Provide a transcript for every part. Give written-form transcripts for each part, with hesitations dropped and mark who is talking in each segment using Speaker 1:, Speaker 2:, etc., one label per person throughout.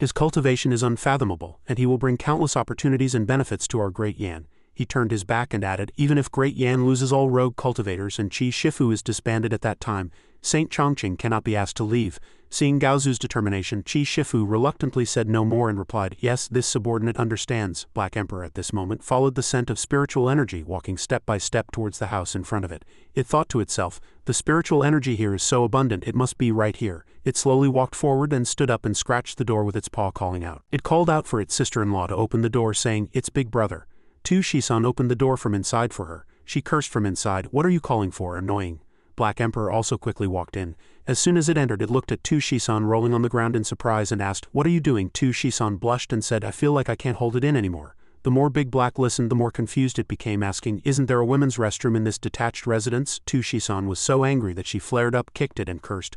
Speaker 1: His cultivation is unfathomable, and he will bring countless opportunities and benefits to our great Yan. He turned his back and added, even if Great Yan loses all rogue cultivators and Qi Shifu is disbanded at that time, Saint Chongqing cannot be asked to leave. Seeing Gaozu's determination, Qi Shifu reluctantly said no more and replied, yes, this subordinate understands. Black Emperor at this moment followed the scent of spiritual energy, walking step by step towards the house in front of it. It thought to itself, the spiritual energy here is so abundant it must be right here. It slowly walked forward and stood up and scratched the door with its paw, calling out. It called out for its sister-in-law to open the door, saying, it's big brother. Tu Shisan opened the door from inside for her. She cursed from inside, what are you calling for, annoying? Black Emperor also quickly walked in. As soon as it entered, it looked at Tu Shisan rolling on the ground in surprise and asked, what are you doing? Tu Shisan blushed and said, I feel like I can't hold it in anymore. The more Big Black listened, the more confused it became, asking, isn't there a women's restroom in this detached residence? Tu Shisan was so angry that she flared up, kicked it, and cursed.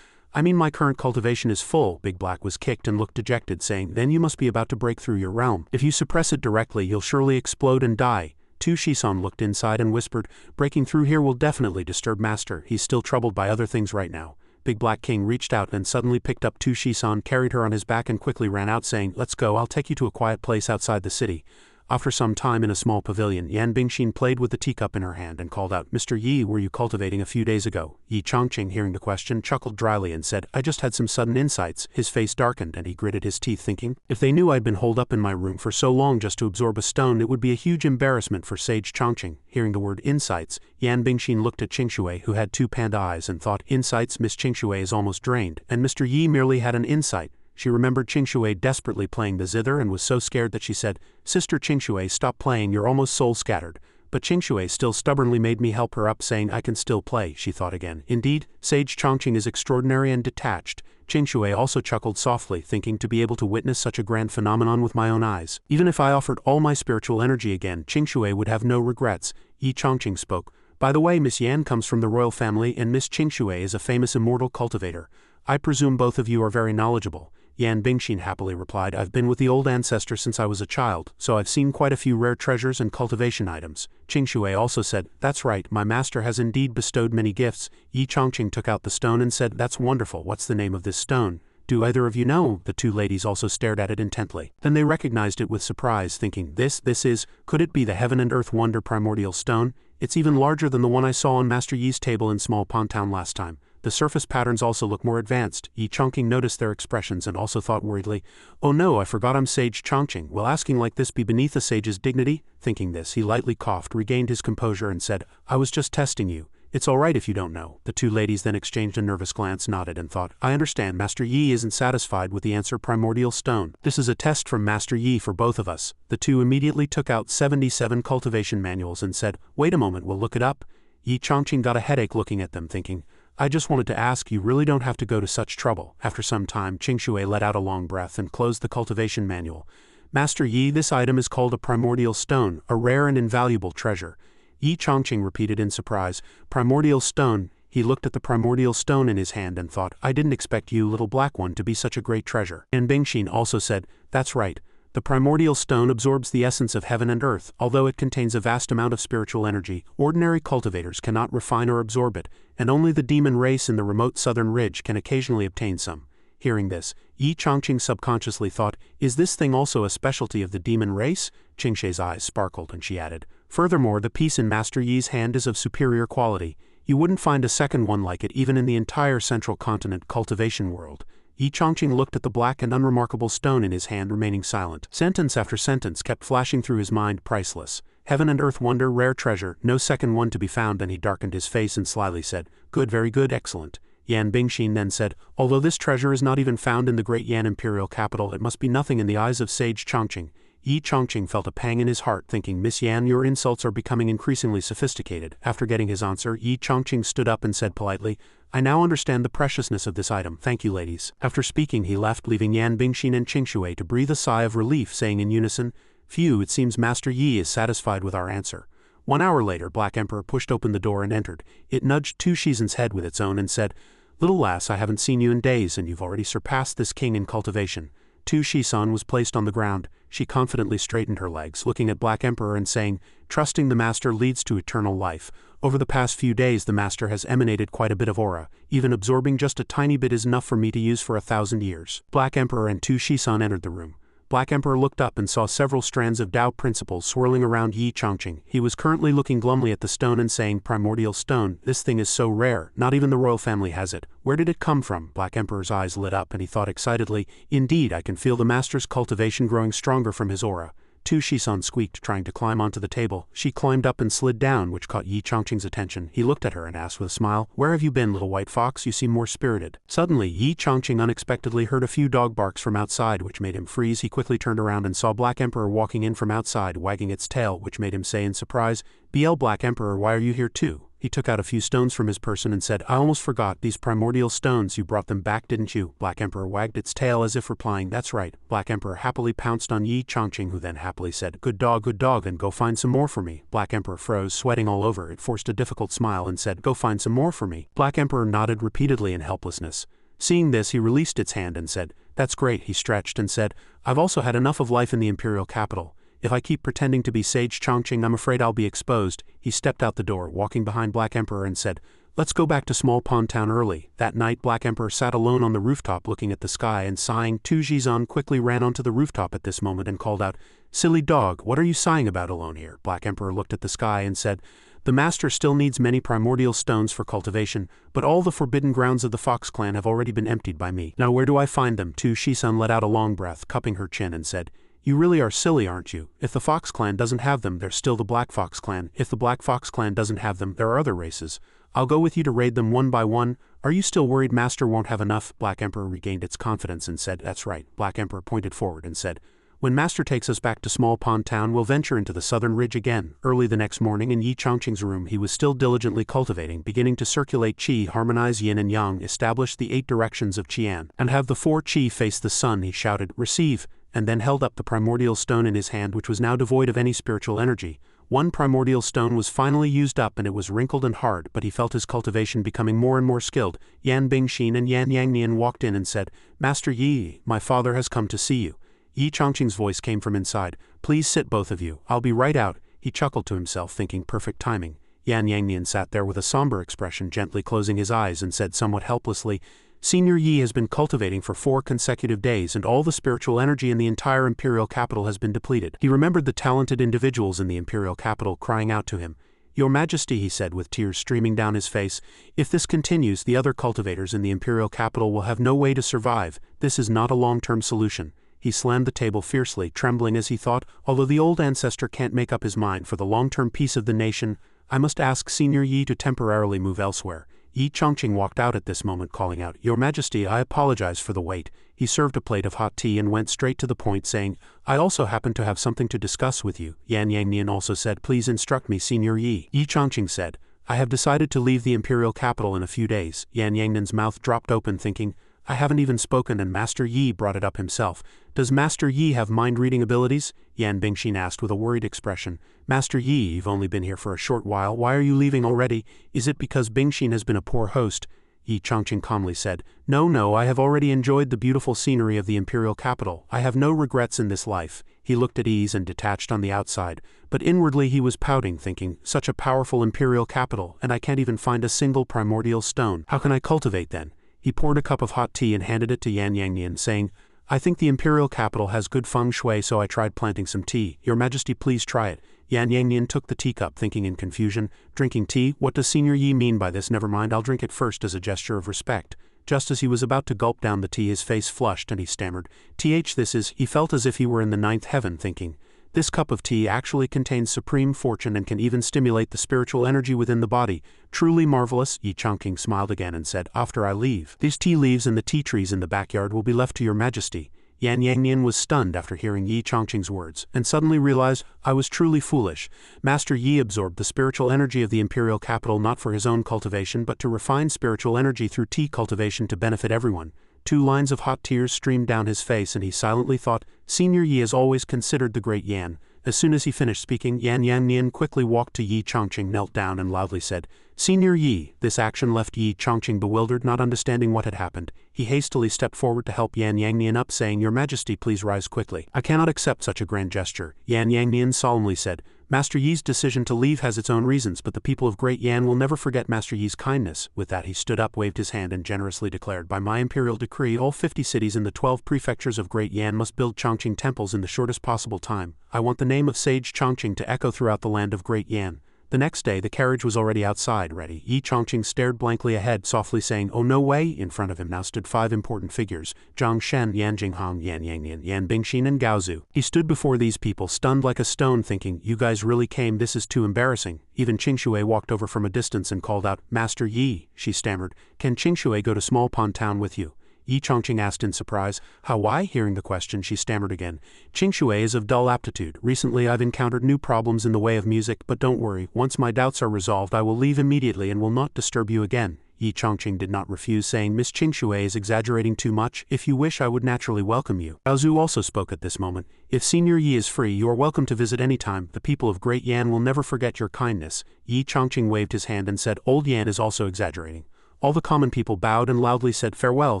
Speaker 1: I mean, my current cultivation is full. Big Black was kicked and looked dejected, saying, then you must be about to break through your realm. If you suppress it directly, you'll surely explode and die. Tu Shisan looked inside and whispered, breaking through here will definitely disturb Master. He's still troubled by other things right now. Big Black King reached out and suddenly picked up Tu Shisan, carried her on his back and quickly ran out, saying, let's go, I'll take you to a quiet place outside the city. After some time in a small pavilion, Yan Bingxin played with the teacup in her hand and called out, Mr. Yi, were you cultivating a few days ago? Yi Chongqing, hearing the question, chuckled dryly and said, I just had some sudden insights. His face darkened and he gritted his teeth, thinking, if they knew I'd been holed up in my room for so long just to absorb a stone, it would be a huge embarrassment for Sage Chongqing. Hearing the word insights, Yan Bingxin looked at Qingshui, who had two panda eyes, and thought, insights, Miss Qingshui is almost drained, and Mr. Yi merely had an insight. She remembered Qingshui desperately playing the zither and was so scared that she said, Sister Qingshui, stop playing, you're almost soul scattered. But Qingshui still stubbornly made me help her up, saying I can still play, she thought again. Indeed, Sage Chongqing is extraordinary and detached. Qingshui also chuckled softly, thinking to be able to witness such a grand phenomenon with my own eyes. Even if I offered all my spiritual energy again, Qingshui would have no regrets. Yi Chongqing spoke. By the way, Miss Yan comes from the royal family and Miss Qingshui is a famous immortal cultivator. I presume both of you are very knowledgeable. Yan Bingxin happily replied, I've been with the old ancestor since I was a child, so I've seen quite a few rare treasures and cultivation items. Qingshui also said, that's right, my master has indeed bestowed many gifts. Yi Chongqing took out the stone and said, that's wonderful, what's the name of this stone? Do either of you know? The two ladies also stared at it intently. Then they recognized it with surprise, thinking, this is, could it be the heaven and earth wonder primordial stone? It's even larger than the one I saw on Master Yi's table in Small Pond Town last time. The surface patterns also look more advanced. Yi Chongqing noticed their expressions and also thought worriedly, oh no, I forgot I'm Sage Chongqing. Will asking like this be beneath a sage's dignity? Thinking this, he lightly coughed, regained his composure and said, I was just testing you. It's alright if you don't know. The two ladies then exchanged a nervous glance, nodded and thought, I understand, Master Yi isn't satisfied with the answer primordial stone. This is a test from Master Yi for both of us. The two immediately took out 77 cultivation manuals and said, wait a moment, we'll look it up. Yi Chongqing got a headache looking at them, thinking, I just wanted to ask, you really don't have to go to such trouble. After some time, Qingshui let out a long breath and closed the cultivation manual. Master Yi, this item is called a primordial stone, a rare and invaluable treasure. Yi Chongqing repeated in surprise, primordial stone. He looked at the primordial stone in his hand and thought, I didn't expect you, little black one, to be such a great treasure. And Bingxin also said, that's right. The primordial stone absorbs the essence of heaven and earth. Although it contains a vast amount of spiritual energy, ordinary cultivators cannot refine or absorb it, and only the demon race in the remote southern ridge can occasionally obtain some. Hearing this, Yi Chongqing subconsciously thought, is this thing also a specialty of the demon race? Qingshui's eyes sparkled and she added, furthermore, the piece in Master Yi's hand is of superior quality. You wouldn't find a second one like it even in the entire central continent cultivation world. Yi Chongqing looked at the black and unremarkable stone in his hand, remaining silent. Sentence after sentence kept flashing through his mind, priceless. Heaven and earth wonder, rare treasure, no second one to be found. Then he darkened his face and slyly said, good, very good, excellent. Yan Bingxin then said, although this treasure is not even found in the great Yan imperial capital, it must be nothing in the eyes of Sage Chongqing. Yi Chongqing felt a pang in his heart, thinking, Miss Yan, your insults are becoming increasingly sophisticated. After getting his answer, Yi Chongqing stood up and said politely, I now understand the preciousness of this item, thank you ladies. After speaking he left, leaving Yan Bingxin and Qingshui to breathe a sigh of relief, saying in unison, phew, it seems Master Yi is satisfied with our answer. 1 hour later, Black Emperor pushed open the door and entered. It nudged Tu Shizen's head with its own and said, little lass, I haven't seen you in days and you've already surpassed this king in cultivation. Tu Shisan was placed on the ground. She confidently straightened her legs, looking at Black Emperor and saying, "Trusting the master leads to eternal life. Over the past few days the master has emanated quite a bit of aura. Even absorbing just a tiny bit is enough for me to use for 1,000 years." Black Emperor and Tu Shisan entered the room. Black Emperor looked up and saw several strands of Tao principles swirling around Yi Chongqing. He was currently looking glumly at the stone and saying, "Primordial stone, this thing is so rare, not even the royal family has it. Where did it come from?" Black Emperor's eyes lit up and he thought excitedly, "Indeed, I can feel the master's cultivation growing stronger from his aura." Tu Shisan squeaked, trying to climb onto the table. She climbed up and slid down, which caught Yi Chongqing's attention. He looked at her and asked with a smile, "Where have you been, little white fox? You seem more spirited." Suddenly, Yi Chongqing unexpectedly heard a few dog barks from outside, which made him freeze. He quickly turned around and saw Black Emperor walking in from outside, wagging its tail, which made him say in surprise, "BL Black Emperor, why are you here too?" He took out a few stones from his person and said, "I almost forgot, these primordial stones, you brought them back, didn't you?" Black Emperor wagged its tail as if replying, "That's right." Black Emperor happily pounced on Yi Chongqing, who then happily said, good dog, then go find some more for me." Black Emperor froze, sweating all over. It forced a difficult smile and said, "Go find some more for me." Black Emperor nodded repeatedly in helplessness. Seeing this, he released its hand and said, "That's great." He stretched and said, "I've also had enough of life in the imperial capital. If I keep pretending to be Sage Chongqing, I'm afraid I'll be exposed." He stepped out the door, walking behind Black Emperor, and said, "Let's go back to Small Pond Town early." That night, Black Emperor sat alone on the rooftop looking at the sky and sighing. Tu Zhizan quickly ran onto the rooftop at this moment and called out, "Silly dog, what are you sighing about alone here?" Black Emperor looked at the sky and said, "The master still needs many primordial stones for cultivation, but all the forbidden grounds of the Fox clan have already been emptied by me. Now where do I find them?" Tu Zhizan let out a long breath, cupping her chin, and said, "You really are silly, aren't you? If the Fox clan doesn't have them, there's still the Black Fox clan. If the Black Fox clan doesn't have them, there are other races. I'll go with you to raid them one by one. Are you still worried master won't have enough?" Black Emperor regained its confidence and said, "That's right." Black Emperor pointed forward and said, "When master takes us back to Small Pond Town, we'll venture into the southern ridge again." Early the next morning in Yi Chongqing's room, he was still diligently cultivating, beginning to circulate qi, harmonize yin and yang, establish the 8 directions of Qian, and have the 4 qi face the sun. He shouted, "Receive," and then held up the primordial stone in his hand, which was now devoid of any spiritual energy. One primordial stone was finally used up and it was wrinkled and hard, but he felt his cultivation becoming more and more skilled. Yan Bingxin and Yan Yangnian walked in and said, "Master Yi, my father has come to see you." Yi Chongqing's voice came from inside. "Please sit, both of you. I'll be right out." He chuckled to himself, thinking perfect timing. Yan Yangnian sat there with a somber expression, gently closing his eyes, and said somewhat helplessly, "Senior Yi has been cultivating for 4 consecutive days and all the spiritual energy in the entire imperial capital has been depleted." He remembered the talented individuals in the imperial capital crying out to him. "Your Majesty," he said with tears streaming down his face, "if this continues, the other cultivators in the imperial capital will have no way to survive. This is not a long-term solution." He slammed the table fiercely, trembling as he thought, "Although the old ancestor can't make up his mind for the long-term peace of the nation, I must ask Senior Yi to temporarily move elsewhere." Yi Chongqing walked out at this moment, calling out, "Your Majesty, I apologize for the wait." He served a plate of hot tea and went straight to the point, saying, "I also happen to have something to discuss with you." Yan Yangnian also said, "Please instruct me, Senior Yi." Yi Chongqing said, "I have decided to leave the imperial capital in a few days." Yan Yangnian's mouth dropped open, thinking, "I haven't even spoken and Master Yi brought it up himself. Does Master Yi have mind-reading abilities?" Yan Bingxin asked with a worried expression. "Master Yi, you've only been here for a short while. Why are you leaving already? Is it because Bingxin has been a poor host?" Yi Chongqing calmly said, No, I have already enjoyed the beautiful scenery of the imperial capital. I have no regrets in this life." He looked at ease and detached on the outside, but inwardly he was pouting, thinking, "Such a powerful imperial capital, and I can't even find a single primordial stone. How can I cultivate then?" He poured a cup of hot tea and handed it to Yan Yangnian, saying, "I think the imperial capital has good feng shui, so I tried planting some tea. Your Majesty, please try it." Yan Yangnian took the teacup, thinking in confusion, "Drinking tea? What does Senior Yi mean by this? Never mind, I'll drink it first as a gesture of respect." Just as he was about to gulp down the tea, his face flushed and he stammered, this is." He felt as if he were in the 9th heaven, thinking, "This cup of tea actually contains supreme fortune and can even stimulate the spiritual energy within the body. Truly marvelous." Yi Chongqing smiled again and said, "After I leave, these tea leaves and the tea trees in the backyard will be left to your Majesty." Yan Yangnian was stunned after hearing Yi Chongqing's words, and suddenly realized, "I was truly foolish. Master Yi absorbed the spiritual energy of the imperial capital not for his own cultivation but to refine spiritual energy through tea cultivation to benefit everyone." 2 lines of hot tears streamed down his face and he silently thought, "Senior Yi has always considered the great Yan. As soon as he finished speaking, Yan Yangnian quickly walked to Yi Chongqing, knelt down and loudly said, "Senior Yi." This action left Yi Chongqing bewildered, not understanding what had happened. He hastily stepped forward to help Yan Yangnian up, saying, "Your Majesty, please rise quickly. I cannot accept such a grand gesture." Yan Yangnian solemnly said, "Master Yi's decision to leave has its own reasons, but the people of Great Yan will never forget Master Yi's kindness." With that he stood up, waved his hand and generously declared, "By my imperial decree, all 50 cities in the 12 prefectures of Great Yan must build Chongqing temples in the shortest possible time. I want the name of Sage Chongqing to echo throughout the land of Great Yan." The next day the carriage was already outside, ready. Yi Chongqing stared blankly ahead, softly saying, "Oh no way." In front of him now stood 5 important figures: Zhang Shen, Yan Jinghong, Yan Yangnian, Yan Bingxin and Gao Zhu. He stood before these people, stunned like a stone, thinking, "You guys really came? This is too embarrassing." Even Qingshui walked over from a distance and called out, "Master Yi," she stammered. "Can Qingshui go to Small Pond Town with you?" Yi Chongqing asked in surprise. "How, why?" Hearing the question, she stammered again. "Qingshui is of dull aptitude. Recently I've encountered new problems in the way of music, but don't worry, once my doubts are resolved I will leave immediately and will not disturb you again." Yi Chongqing did not refuse, saying, "Miss Qingshui is exaggerating too much. If you wish I would naturally welcome you." Gao Zhu also spoke at this moment. "If Senior Yi is free, you are welcome to visit any time. The people of Great Yan will never forget your kindness." Yi Chongqing waved his hand and said, "Old Yan is also exaggerating." All the common people bowed and loudly said, "Farewell,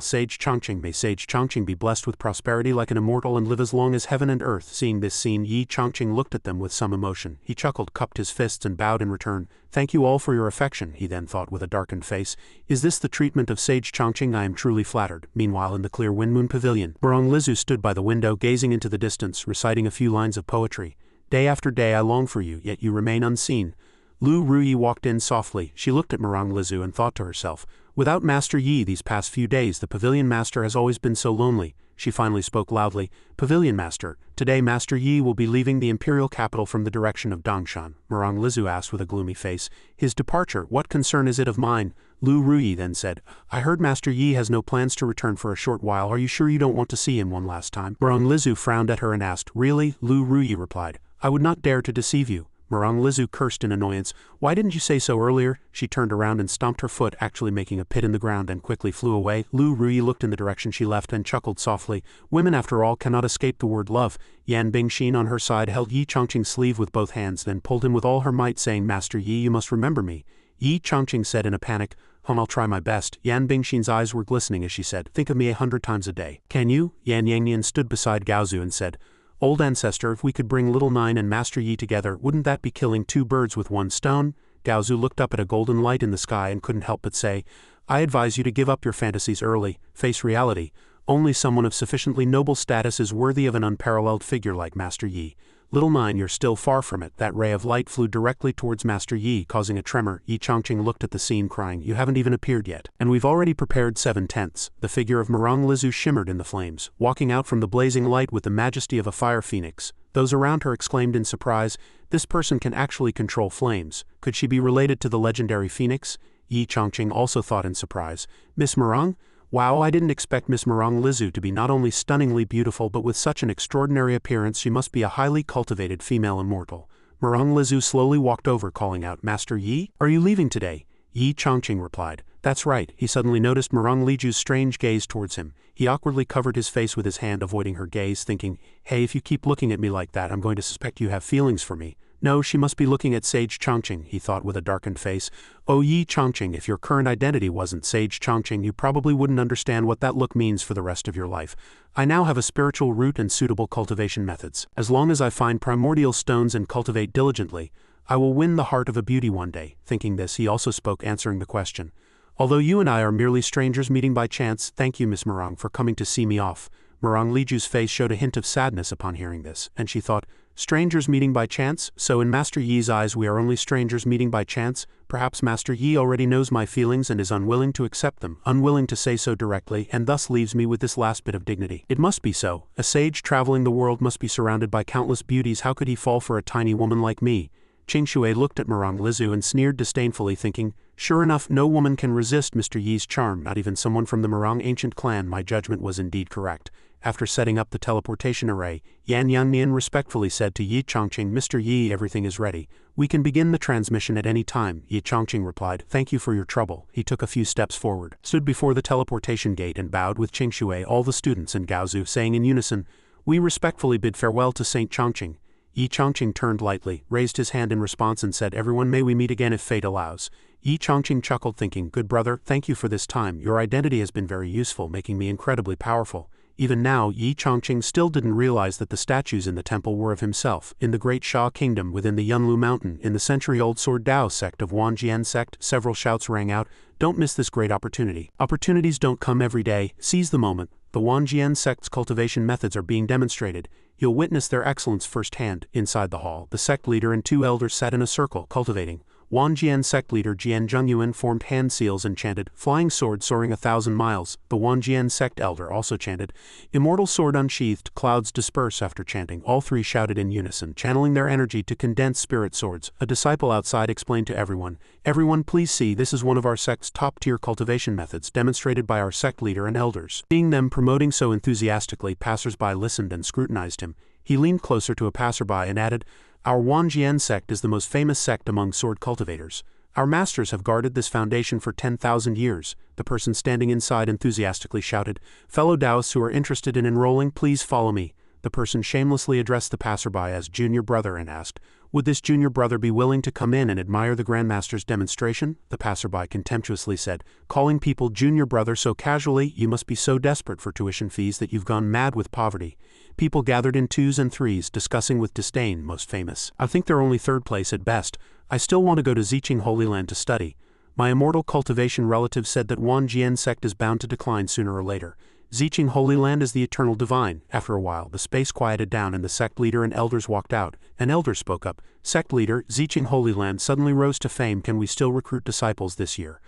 Speaker 1: Sage Chongqing. May Sage Chongqing be blessed with prosperity like an immortal and live as long as heaven and earth." Seeing this scene, Yi Chongqing looked at them with some emotion. He chuckled, cupped his fists and bowed in return. "Thank you all for your affection," he then thought with a darkened face. "Is this the treatment of Sage Chongqing? I am truly flattered." Meanwhile, in the clear Windmoon Pavilion, Murong Lizu stood by the window, gazing into the distance, reciting a few lines of poetry. "Day after day I long for you, yet you remain unseen." Lu Ruyi walked in softly. She looked at Murong Lizu and thought to herself, "Without Master Yi these past few days, the Pavilion Master has always been so lonely." She finally spoke loudly, "Pavilion Master, today Master Yi will be leaving the imperial capital from the direction of Dongshan." Murong Lizu asked with a gloomy face, "His departure, what concern is it of mine?" Lu Ruyi then said, "I heard Master Yi has no plans to return for a short while. Are you sure you don't want to see him one last time?" Murong Lizu frowned at her and asked, "Really?" Lu Ruyi replied, "I would not dare to deceive you." Murong Lizu cursed in annoyance. "Why didn't you say so earlier?" She turned around and stomped her foot, actually making a pit in the ground, and quickly flew away. Lu Ruyi looked in the direction she left and chuckled softly. Women, after all, cannot escape the word love. Yan Bingxin on her side held Yi Chongqing's sleeve with both hands, then pulled him with all her might, saying, "Master Yi, you must remember me." Yi Chongqing said in a panic, "I'll try my best." Yan Bingxin's eyes were glistening as she said, "Think of me 100 times a day." "Can you?" Yan Yangnian stood beside Gao Zhu and said, "Old Ancestor, if we could bring Little Nine and Master Yi together, wouldn't that be killing 2 birds with 1 stone? Gao Zhu looked up at a golden light in the sky and couldn't help but say, "I advise you to give up your fantasies early, face reality. Only someone of sufficiently noble status is worthy of an unparalleled figure like Master Yi. Little Nine, you're still far from it." That ray of light flew directly towards Master Yi, causing a tremor. Yi Chongqing looked at the scene, crying, "You haven't even appeared yet. And we've already prepared 7/10." The figure of Murong Lizu shimmered in the flames, walking out from the blazing light with the majesty of a fire phoenix. Those around her exclaimed in surprise, "This person can actually control flames. Could she be related to the legendary phoenix?" Yi Chongqing also thought in surprise, "Miss Murong? Wow, I didn't expect Miss Murong Lizu to be not only stunningly beautiful but with such an extraordinary appearance. She must be a highly cultivated female immortal." Murong Lizu slowly walked over, calling out, "Master Yi, are you leaving today?" Yi Chongqing replied, "That's right." He suddenly noticed Murong Liju's strange gaze towards him. He awkwardly covered his face with his hand, avoiding her gaze, thinking, "Hey, if you keep looking at me like that, I'm going to suspect you have feelings for me." No, she must be looking at Sage Chongqing, he thought with a darkened face. "Oh, Yi Chongqing, if your current identity wasn't Sage Chongqing, you probably wouldn't understand what that look means for the rest of your life. I now have a spiritual root and suitable cultivation methods. As long as I find primordial stones and cultivate diligently, I will win the heart of a beauty one day." Thinking this, he also spoke, answering the question, "Although you and I are merely strangers meeting by chance, thank you, Miss Murong, for coming to see me off." Murong Liju's face showed a hint of sadness upon hearing this, and she thought, "Strangers meeting by chance? So in Master Yi's eyes we are only strangers meeting by chance? Perhaps Master Yi already knows my feelings and is unwilling to accept them, unwilling to say so directly, and thus leaves me with this last bit of dignity. It must be so. A sage traveling the world must be surrounded by countless beauties. How could he fall for a tiny woman like me?" Qingshui looked at Murong Lizu and sneered disdainfully, thinking, "Sure enough, no woman can resist Mr. Yi's charm, not even someone from the Murong ancient clan." My judgment was indeed correct. After setting up the teleportation array, Yan Yangnian respectfully said to Yi Chongqing, "Mr. Yi, everything is ready. We can begin the transmission at any time." Yi Chongqing replied, "Thank you for your trouble." He took a few steps forward, stood before the teleportation gate and bowed with Qingshui, all the students and Gao Zhu saying in unison, "We respectfully bid farewell to Saint Chongqing." Yi Chongqing turned lightly, raised his hand in response and said, "Everyone, may we meet again if fate allows." Yi Chongqing chuckled, thinking, "Good brother, thank you for this time. Your identity has been very useful, making me incredibly powerful." Even now, Yi Chongqing still didn't realize that the statues in the temple were of himself. In the Great Sha Kingdom within the Yunlu Mountain, in the century-old Sword Dao sect of Wanjian sect, several shouts rang out, "Don't miss this great opportunity. Opportunities don't come every day. Seize the moment. The Wanjian sect's cultivation methods are being demonstrated. You'll witness their excellence firsthand." Inside the hall, the sect leader and two elders sat in a circle, cultivating. Wanjian sect leader Jian Zhengyuan formed hand seals and chanted, "Flying sword soaring 1,000 miles." The Wanjian sect elder also chanted, "Immortal sword unsheathed, clouds disperse." After chanting, all three shouted in unison, channeling their energy to condense spirit swords. A disciple outside explained to everyone, "Everyone, please see, this is one of our sect's top-tier cultivation methods, demonstrated by our sect leader and elders." Seeing them promoting so enthusiastically, passers-by listened and scrutinized him. He leaned closer to a passerby and added, "Our Wanjian sect is the most famous sect among sword cultivators. Our masters have guarded this foundation for 10,000 years. The person standing inside enthusiastically shouted, "Fellow Taoists who are interested in enrolling, please follow me." The person shamelessly addressed the passerby as junior brother and asked, "Would this junior brother be willing to come in and admire the Grandmaster's demonstration?" The passerby contemptuously said, "Calling people junior brother so casually, you must be so desperate for tuition fees that you've gone mad with poverty." People gathered in twos and threes, discussing with disdain, "Most famous. I think they're only third place at best. I still want to go to Zeching Holy Land to study. My immortal cultivation relative said that Wanjian sect is bound to decline sooner or later. Zeching Holy Land is the eternal divine." After a while, the space quieted down and the sect leader and elders walked out. An elder spoke up, "Sect leader, Zeching Holy Land suddenly rose to fame. Can we still recruit disciples this year?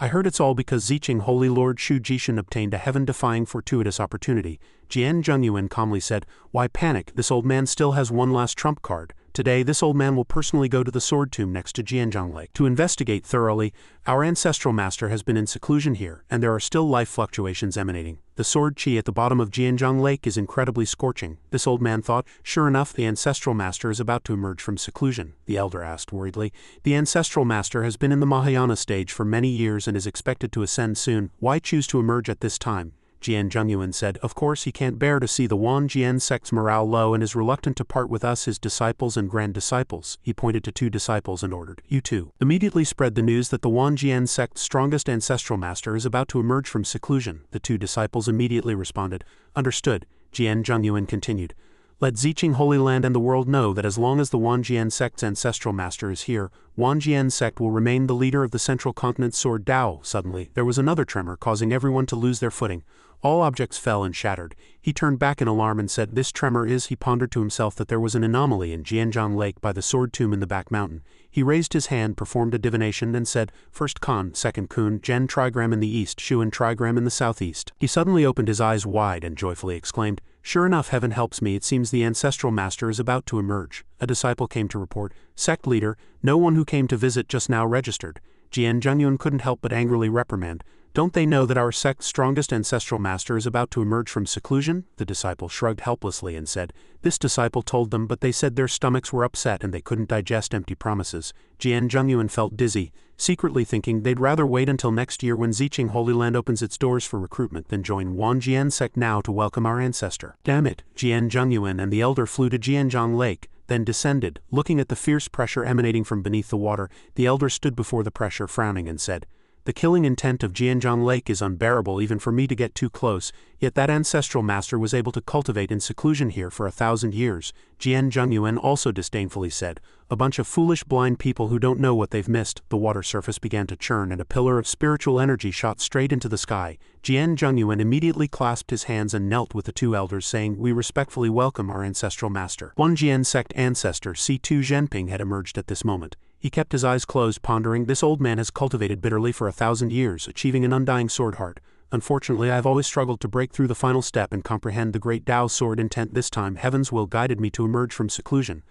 Speaker 1: I heard it's all because Zeching Holy Lord Shu Jishan obtained a heaven-defying fortuitous opportunity." Jian Zhengyuan calmly said, "Why panic? This old man still has one last trump card. Today, this old man will personally go to the sword tomb next to Jianzhang Lake to investigate thoroughly. Our ancestral master has been in seclusion here, and there are still life fluctuations emanating. The sword chi at the bottom of Jianzhang Lake is incredibly scorching." This old man thought, "Sure enough, the ancestral master is about to emerge from seclusion." The elder asked worriedly, "The ancestral master has been in the Mahayana stage for many years and is expected to ascend soon. Why choose to emerge at this time?" Jian Zhengyuan said, "Of course he can't bear to see the Wanjian sect's morale low and is reluctant to part with us, his disciples and grand disciples." He pointed to two disciples and ordered, "You two, immediately spread the news that the Wanjian sect's strongest ancestral master is about to emerge from seclusion." The two disciples immediately responded, "Understood." Jian Zhengyuan continued, "Let Zeching Holy Land and the world know that as long as the Wanjian sect's ancestral master is here, Wanjian sect will remain the leader of the central continent's sword Dao." Suddenly, there was another tremor, causing everyone to lose their footing. All objects fell and shattered. He turned back in alarm and said, "This tremor is..." He pondered to himself that there was an anomaly in Jianzhang Lake by the sword tomb in the back mountain. He raised his hand, performed a divination, and said, "First Kan, second Kun, Gen trigram in the east, Shuan trigram in the southeast." He suddenly opened his eyes wide and joyfully exclaimed, "Sure enough, heaven helps me, it seems the ancestral master is about to emerge." A disciple came to report, "Sect leader, no one who came to visit just now registered." Jian Zhengyuan couldn't help but angrily reprimand, "Don't they know that our sect's strongest ancestral master is about to emerge from seclusion?" The disciple shrugged helplessly and said, "This disciple told them, but they said their stomachs were upset and they couldn't digest empty promises." Jian Zhengyuan felt dizzy, secretly thinking they'd rather wait until next year when Zeching Holy Land opens its doors for recruitment than join Wanjian sect now to welcome our ancestor. "Damn it!" Jian Zhengyuan and the elder flew to Jianzhang Lake, then descended. Looking at the fierce pressure emanating from beneath the water, the elder stood before the pressure frowning and said, "The killing intent of Jianzhang Lake is unbearable even for me to get too close, yet that ancestral master was able to cultivate in seclusion here for 1,000 years." Jian Zhengyuan also disdainfully said, "A bunch of foolish blind people who don't know what they've missed." The water surface began to churn and a pillar of spiritual energy shot straight into the sky. Jian Zhengyuan immediately clasped his hands and knelt with the two elders, saying, "We respectfully welcome our ancestral master." Wanjian sect Ancestor C2 Xenping had emerged at this moment. He kept his eyes closed, pondering, "This old man has cultivated bitterly for 1,000 years, achieving an undying sword heart. Unfortunately, I have always struggled to break through the final step and comprehend the great Tao sword intent. This time, heaven's will guided me to emerge from seclusion.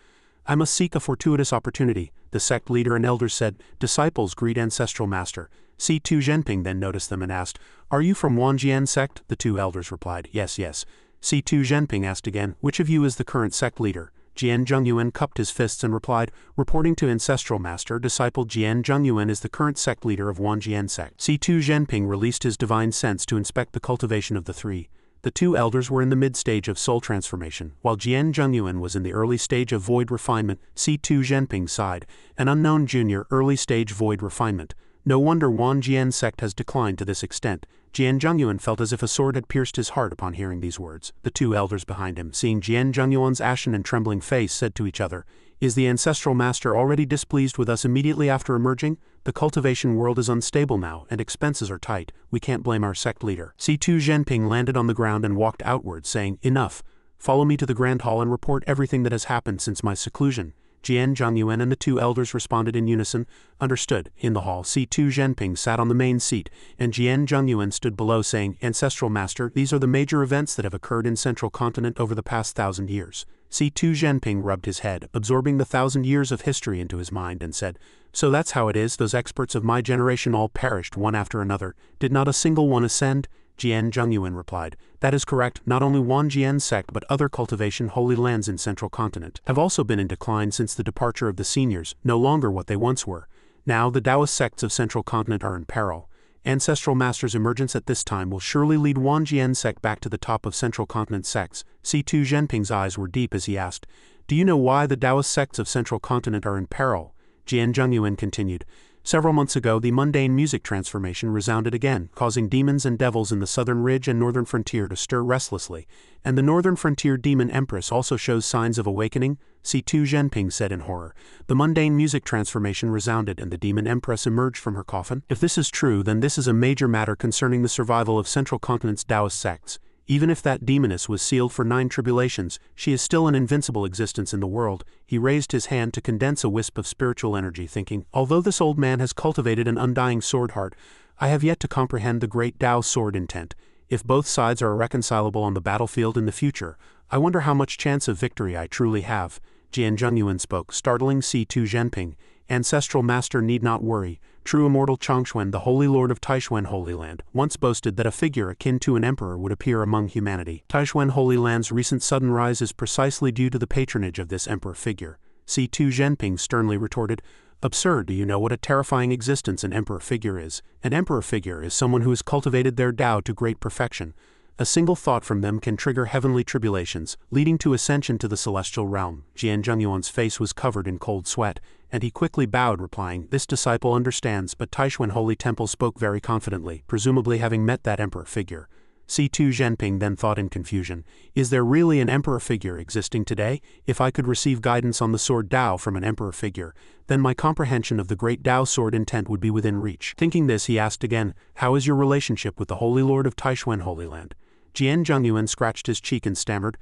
Speaker 1: I must seek a fortuitous opportunity." The sect leader and elders said, "Disciples greet ancestral master." C2 Xenping then noticed them and asked, "Are you from Wanjian sect?" The two elders replied, "Yes, yes." C2 Xenping asked again, "Which of you is the current sect leader?" Jian Zhengyuan cupped his fists and replied, "Reporting to Ancestral Master, disciple Jian Zhengyuan is the current sect leader of Wanjian sect." C2 Xenping released his divine sense to inspect the cultivation of the three. The two elders were in the mid-stage of soul transformation, while Jian Zhengyuan was in the early stage of void refinement. C2 Xenping sighed, an unknown junior early-stage void refinement. No wonder Wanjian sect has declined to this extent. Jian Zhengyuan felt as if a sword had pierced his heart upon hearing these words. The two elders behind him, seeing Jian Zhengyuan's ashen and trembling face, said to each other, "Is the ancestral master already displeased with us immediately after emerging? The cultivation world is unstable now, and expenses are tight. We can't blame our sect leader." C2 Xenping landed on the ground and walked outward, saying, "Enough. Follow me to the Grand Hall and report everything that has happened since my seclusion." Jian Zhengyuan and the two elders responded in unison. Understood. In the hall, C2 Xenping sat on the main seat, and Jian Zhengyuan stood below, saying, "Ancestral master, these are the major events that have occurred in Central Continent over the past 1,000 years. C2 Xenping rubbed his head, absorbing the 1,000 years of history into his mind, and said, "So that's how it is. Those experts of my generation all perished one after another. Did not a single one ascend?" Jian Zhengyuan replied, "That is correct. Not only Wanjian sect but other cultivation holy lands in Central Continent have also been in decline since the departure of the seniors, no longer what they once were. Now the Taoist sects of Central Continent are in peril. Ancestral Master's emergence at this time will surely lead Wanjian sect back to the top of Central Continent sects." C2 Xenping's eyes were deep as he asked, "Do you know why the Taoist sects of Central Continent are in peril?" Jian Zhengyuan continued, "Several months ago the mundane music transformation resounded again, causing demons and devils in the southern ridge and northern frontier to stir restlessly, and the northern frontier demon empress also shows signs of awakening." C2 Xenping said in horror. "The mundane music transformation resounded and the demon empress emerged from her coffin? If this is true, then this is a major matter concerning the survival of Central Continent's Taoist sects. Even if that demoness was sealed for 9 tribulations, she is still an invincible existence in the world." He raised his hand to condense a wisp of spiritual energy, thinking, "Although this old man has cultivated an undying sword heart, I have yet to comprehend the great Tao sword intent. If both sides are irreconcilable on the battlefield in the future, I wonder how much chance of victory I truly have." Jian Zhengyuan spoke, startling C2 Xenping. "Ancestral Master need not worry. True immortal Changxuan, the Holy Lord of Taishuan Holy Land, once boasted that a figure akin to an emperor would appear among humanity. Taishuan Holy Land's recent sudden rise is precisely due to the patronage of this emperor figure." C2 Xenping sternly retorted, "Absurd. Do you know what a terrifying existence an emperor figure is? An emperor figure is someone who has cultivated their Tao to great perfection. A single thought from them can trigger heavenly tribulations, leading to ascension to the celestial realm." Jian Zhengyuan's face was covered in cold sweat, and he quickly bowed, replying, "This disciple understands," but Taishuan Holy Temple spoke very confidently, presumably having met that emperor figure. C2 Xenping then thought in confusion, "Is there really an emperor figure existing today? If I could receive guidance on the sword Tao from an emperor figure, then my comprehension of the great Tao sword intent would be within reach." Thinking this, he asked again, "How is your relationship with the Holy Lord of Taishuan Holy Land?" Jian Zhengyuan scratched his cheek and stammered,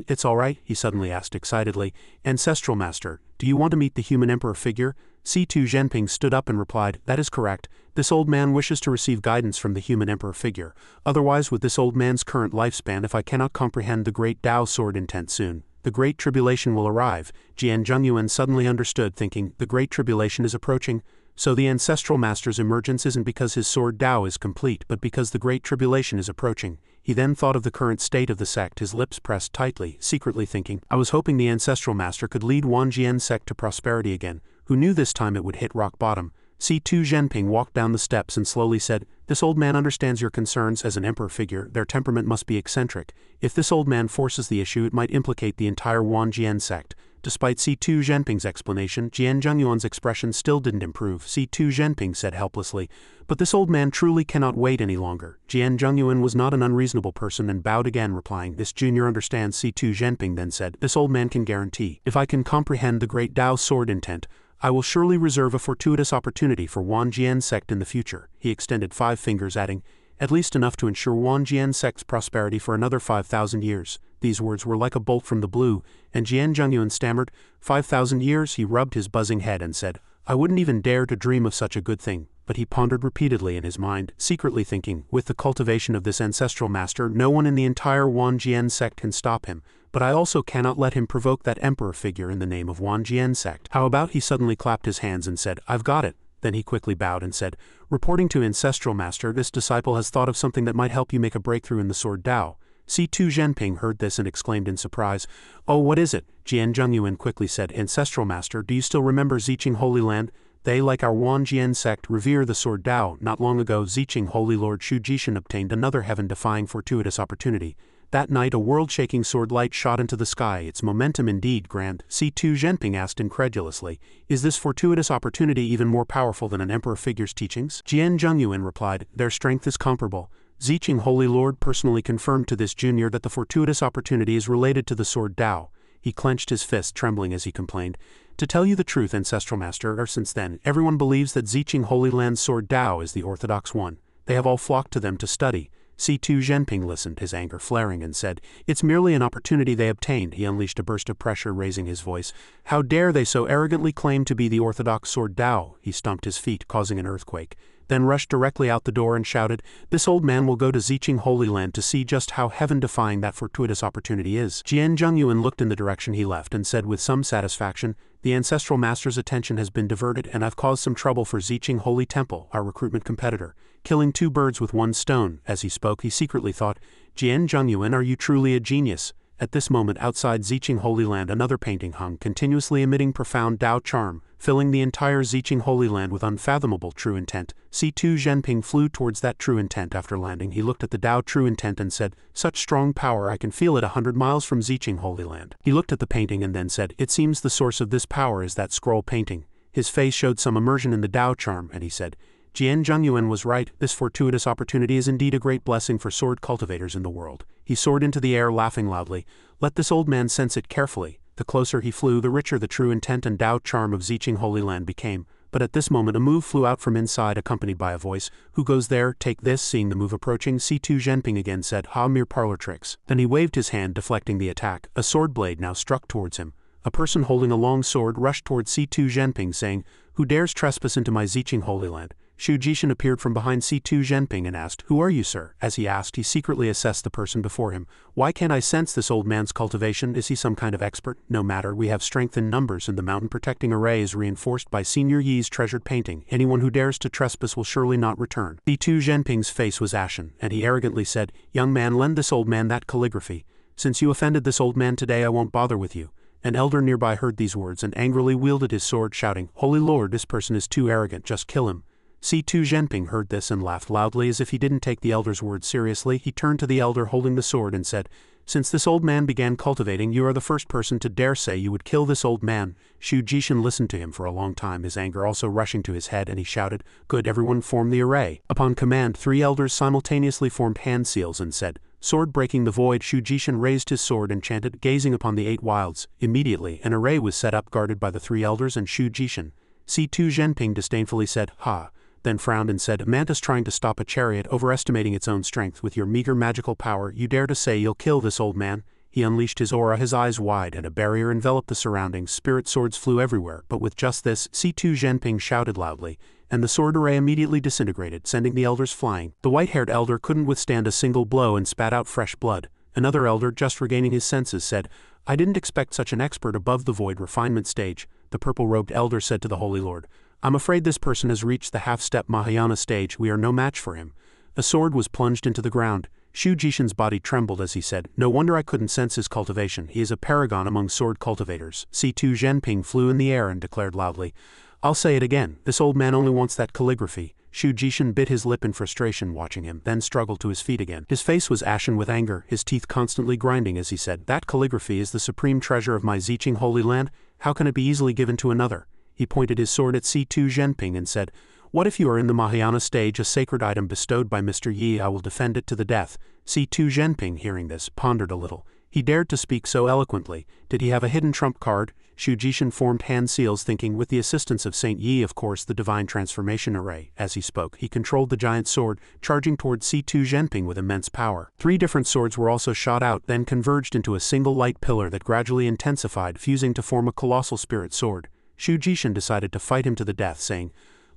Speaker 1: It's all right," he suddenly asked excitedly. "Ancestral Master, do you want to meet the human emperor figure?" C2 Xenping stood up and replied, "That is correct. This old man wishes to receive guidance from the human emperor figure. Otherwise, with this old man's current lifespan, if I cannot comprehend the great Tao sword intent soon, the great tribulation will arrive." Jian Zhengyuan suddenly understood, thinking, "The great tribulation is approaching? So the Ancestral Master's emergence isn't because his sword Tao is complete, but because the great tribulation is approaching." He then thought of the current state of the sect, his lips pressed tightly, secretly thinking, "I was hoping the Ancestral Master could lead Wanjian sect to prosperity again. Who knew this time it would hit rock bottom?" C2 Xenping walked down the steps and slowly said, "This old man understands your concerns. As an emperor figure, their temperament must be eccentric. If this old man forces the issue, it might implicate the entire Wanjian sect." Despite C2 Xenping's explanation, Jian Zhengyuan's expression still didn't improve. C2 Xenping said helplessly, "But this old man truly cannot wait any longer." Jian Zhengyuan was not an unreasonable person and bowed again, replying, "This junior understands." C2 Xenping then said, "This old man can guarantee, if I can comprehend the great Tao sword intent, I will surely reserve a fortuitous opportunity for Wanjian sect in the future." He extended 5 fingers, adding, "At least enough to ensure Wanjian sect's prosperity for another 5,000 years. These words were like a bolt from the blue, and Jian Zhengyuan stammered, 5,000 years? He rubbed his buzzing head and said, "I wouldn't even dare to dream of such a good thing." But he pondered repeatedly in his mind, secretly thinking, "With the cultivation of this ancestral master, no one in the entire Wanjian sect can stop him. But I also cannot let him provoke that emperor figure in the name of Wanjian sect. How about—" He suddenly clapped his hands and said, "I've got it." Then he quickly bowed and said, "Reporting to Ancestral Master, this disciple has thought of something that might help you make a breakthrough in the sword Tao." C2 Xenping heard this and exclaimed in surprise, "Oh, what is it?" Jian Zhengyuan quickly said, "Ancestral Master, do you still remember Zeching Holy Land? They, like our Wanjian sect, revere the sword Dao. Not long ago, Zeching Holy Lord Shu Jishin obtained another heaven-defying fortuitous opportunity. That night a world-shaking sword light shot into the sky. Its momentum indeed grand. C2 Xenping asked incredulously, is this fortuitous opportunity even more powerful than an emperor figure's teachings? Jian Zhengyuan replied, their strength is comparable. Zeching Holy Lord personally confirmed to this junior that the fortuitous opportunity is related to the sword Dao. He clenched his fist, trembling as he complained, to tell you the truth, Ancestral Master, ever since then, everyone believes that Zeching Holy Land's sword Dao is the orthodox one. They have all flocked to them to study. C2 Xenping listened, his anger flaring, and said, it's merely an opportunity they obtained. He unleashed a burst of pressure, raising his voice. How dare they so arrogantly claim to be the orthodox sword Dao? He stomped his feet, causing an earthquake, then rushed directly out the door and shouted, this old man will go to Zeching Holy Land to see just how heaven-defying that fortuitous opportunity is. Jian Zhengyuan looked in the direction he left and said with some satisfaction, the Ancestral Master's attention has been diverted and I've caused some trouble for Zeching Holy Temple, our recruitment competitor, killing two birds with one stone. As he spoke, he secretly thought, Jian Zhengyuan, are you truly a genius? At this moment outside Zeching Holy Land another painting hung, continuously emitting profound Dao charm, filling the entire Zeching Holy Land with unfathomable true intent. C2 Xenping flew towards that true intent. After landing, he looked at the Dao true intent and said, such strong power, I can feel it 100 miles from Zeching Holy Land. He looked at the painting and then said, it seems the source of this power is that scroll painting. His face showed some immersion in the Dao charm, and he said, Jian Zhengyuan was right, this fortuitous opportunity is indeed a great blessing for sword cultivators in the world. He soared into the air, laughing loudly. Let this old man sense it carefully. The closer he flew, the richer the true intent and Dao charm of Zeching Holy Land became. But at this moment a move flew out from inside, accompanied by a voice. Who goes there? Take this. Seeing the move approaching, C2 Xenping again said, ha, mere parlor tricks. Then he waved his hand, deflecting the attack. A sword blade now struck towards him. A person holding a long sword rushed towards C2 Xenping, saying, who dares trespass into my Zeching Holy Land? Shu Jishin appeared from behind C2 Xenping and asked, who are you, sir? As he asked, he secretly assessed the person before him. Why can't I sense this old man's cultivation? Is he some kind of expert? No matter, we have strength in numbers and the mountain protecting array is reinforced by Senior Yi's treasured painting. Anyone who dares to trespass will surely not return. C2 Xenping's face was ashen, and he arrogantly said, young man, lend this old man that calligraphy. Since you offended this old man today, I won't bother with you. An elder nearby heard these words and angrily wielded his sword, shouting, Holy Lord, this person is too arrogant, just kill him. C2 Xenping heard this and laughed loudly as if he didn't take the elder's words seriously. He turned to the elder holding the sword and said, since this old man began cultivating, you are the first person to dare say you would kill this old man. Shu Jishin listened to him for a long time, his anger also rushing to his head, and he shouted, good, everyone form the array. Upon command, 3 elders simultaneously formed hand seals and said, sword breaking the void. Shu Jishin raised his sword and chanted, gazing upon the 8 wilds. Immediately, an array was set up guarded by the 3 elders and Shu Jishin. C2 Xenping disdainfully said, ha, then frowned and said, a mantis trying to stop a chariot, overestimating its own strength. With your meager magical power, you dare to say you'll kill this old man? He unleashed his aura, his eyes wide, and a barrier enveloped the surroundings. Spirit swords flew everywhere, but with just this, C2 Xenping shouted loudly, and the sword array immediately disintegrated, sending the elders flying. The white-haired elder couldn't withstand a single blow and spat out fresh blood. Another elder, just regaining his senses, said, I didn't expect such an expert above the void refinement stage. The purple-robed elder said to the Holy Lord, I'm afraid this person has reached the half-step Mahayana stage. We are no match for him. A sword was plunged into the ground. Shu Jishin's body trembled as he said, no wonder I couldn't sense his cultivation. He is a paragon among sword cultivators. C2 Xenping flew in the air and declared loudly, I'll say it again, this old man only wants that calligraphy. Shu Jishin bit his lip in frustration watching him, then struggled to his feet again. His face was ashen with anger, his teeth constantly grinding as he said, that calligraphy is the supreme treasure of my Zeching Holy Land. How can it be easily given to another? He pointed his sword at C2 Xenping and said, what if you are in the Mahayana stage, a sacred item bestowed by Mr. Yi, I will defend it to the death. C2 Xenping, hearing this, pondered a little. He dared to speak so eloquently. Did he have a hidden trump card? Shu Jishin formed hand seals, thinking, with the assistance of Saint Yi, of course, the divine transformation array. As he spoke, he controlled the giant sword, charging toward C2 Xenping with immense power. 3 different swords were also shot out, then converged into a single light pillar that gradually intensified, fusing to form a colossal spirit sword. Shu Jishin decided to fight him to the death, saying,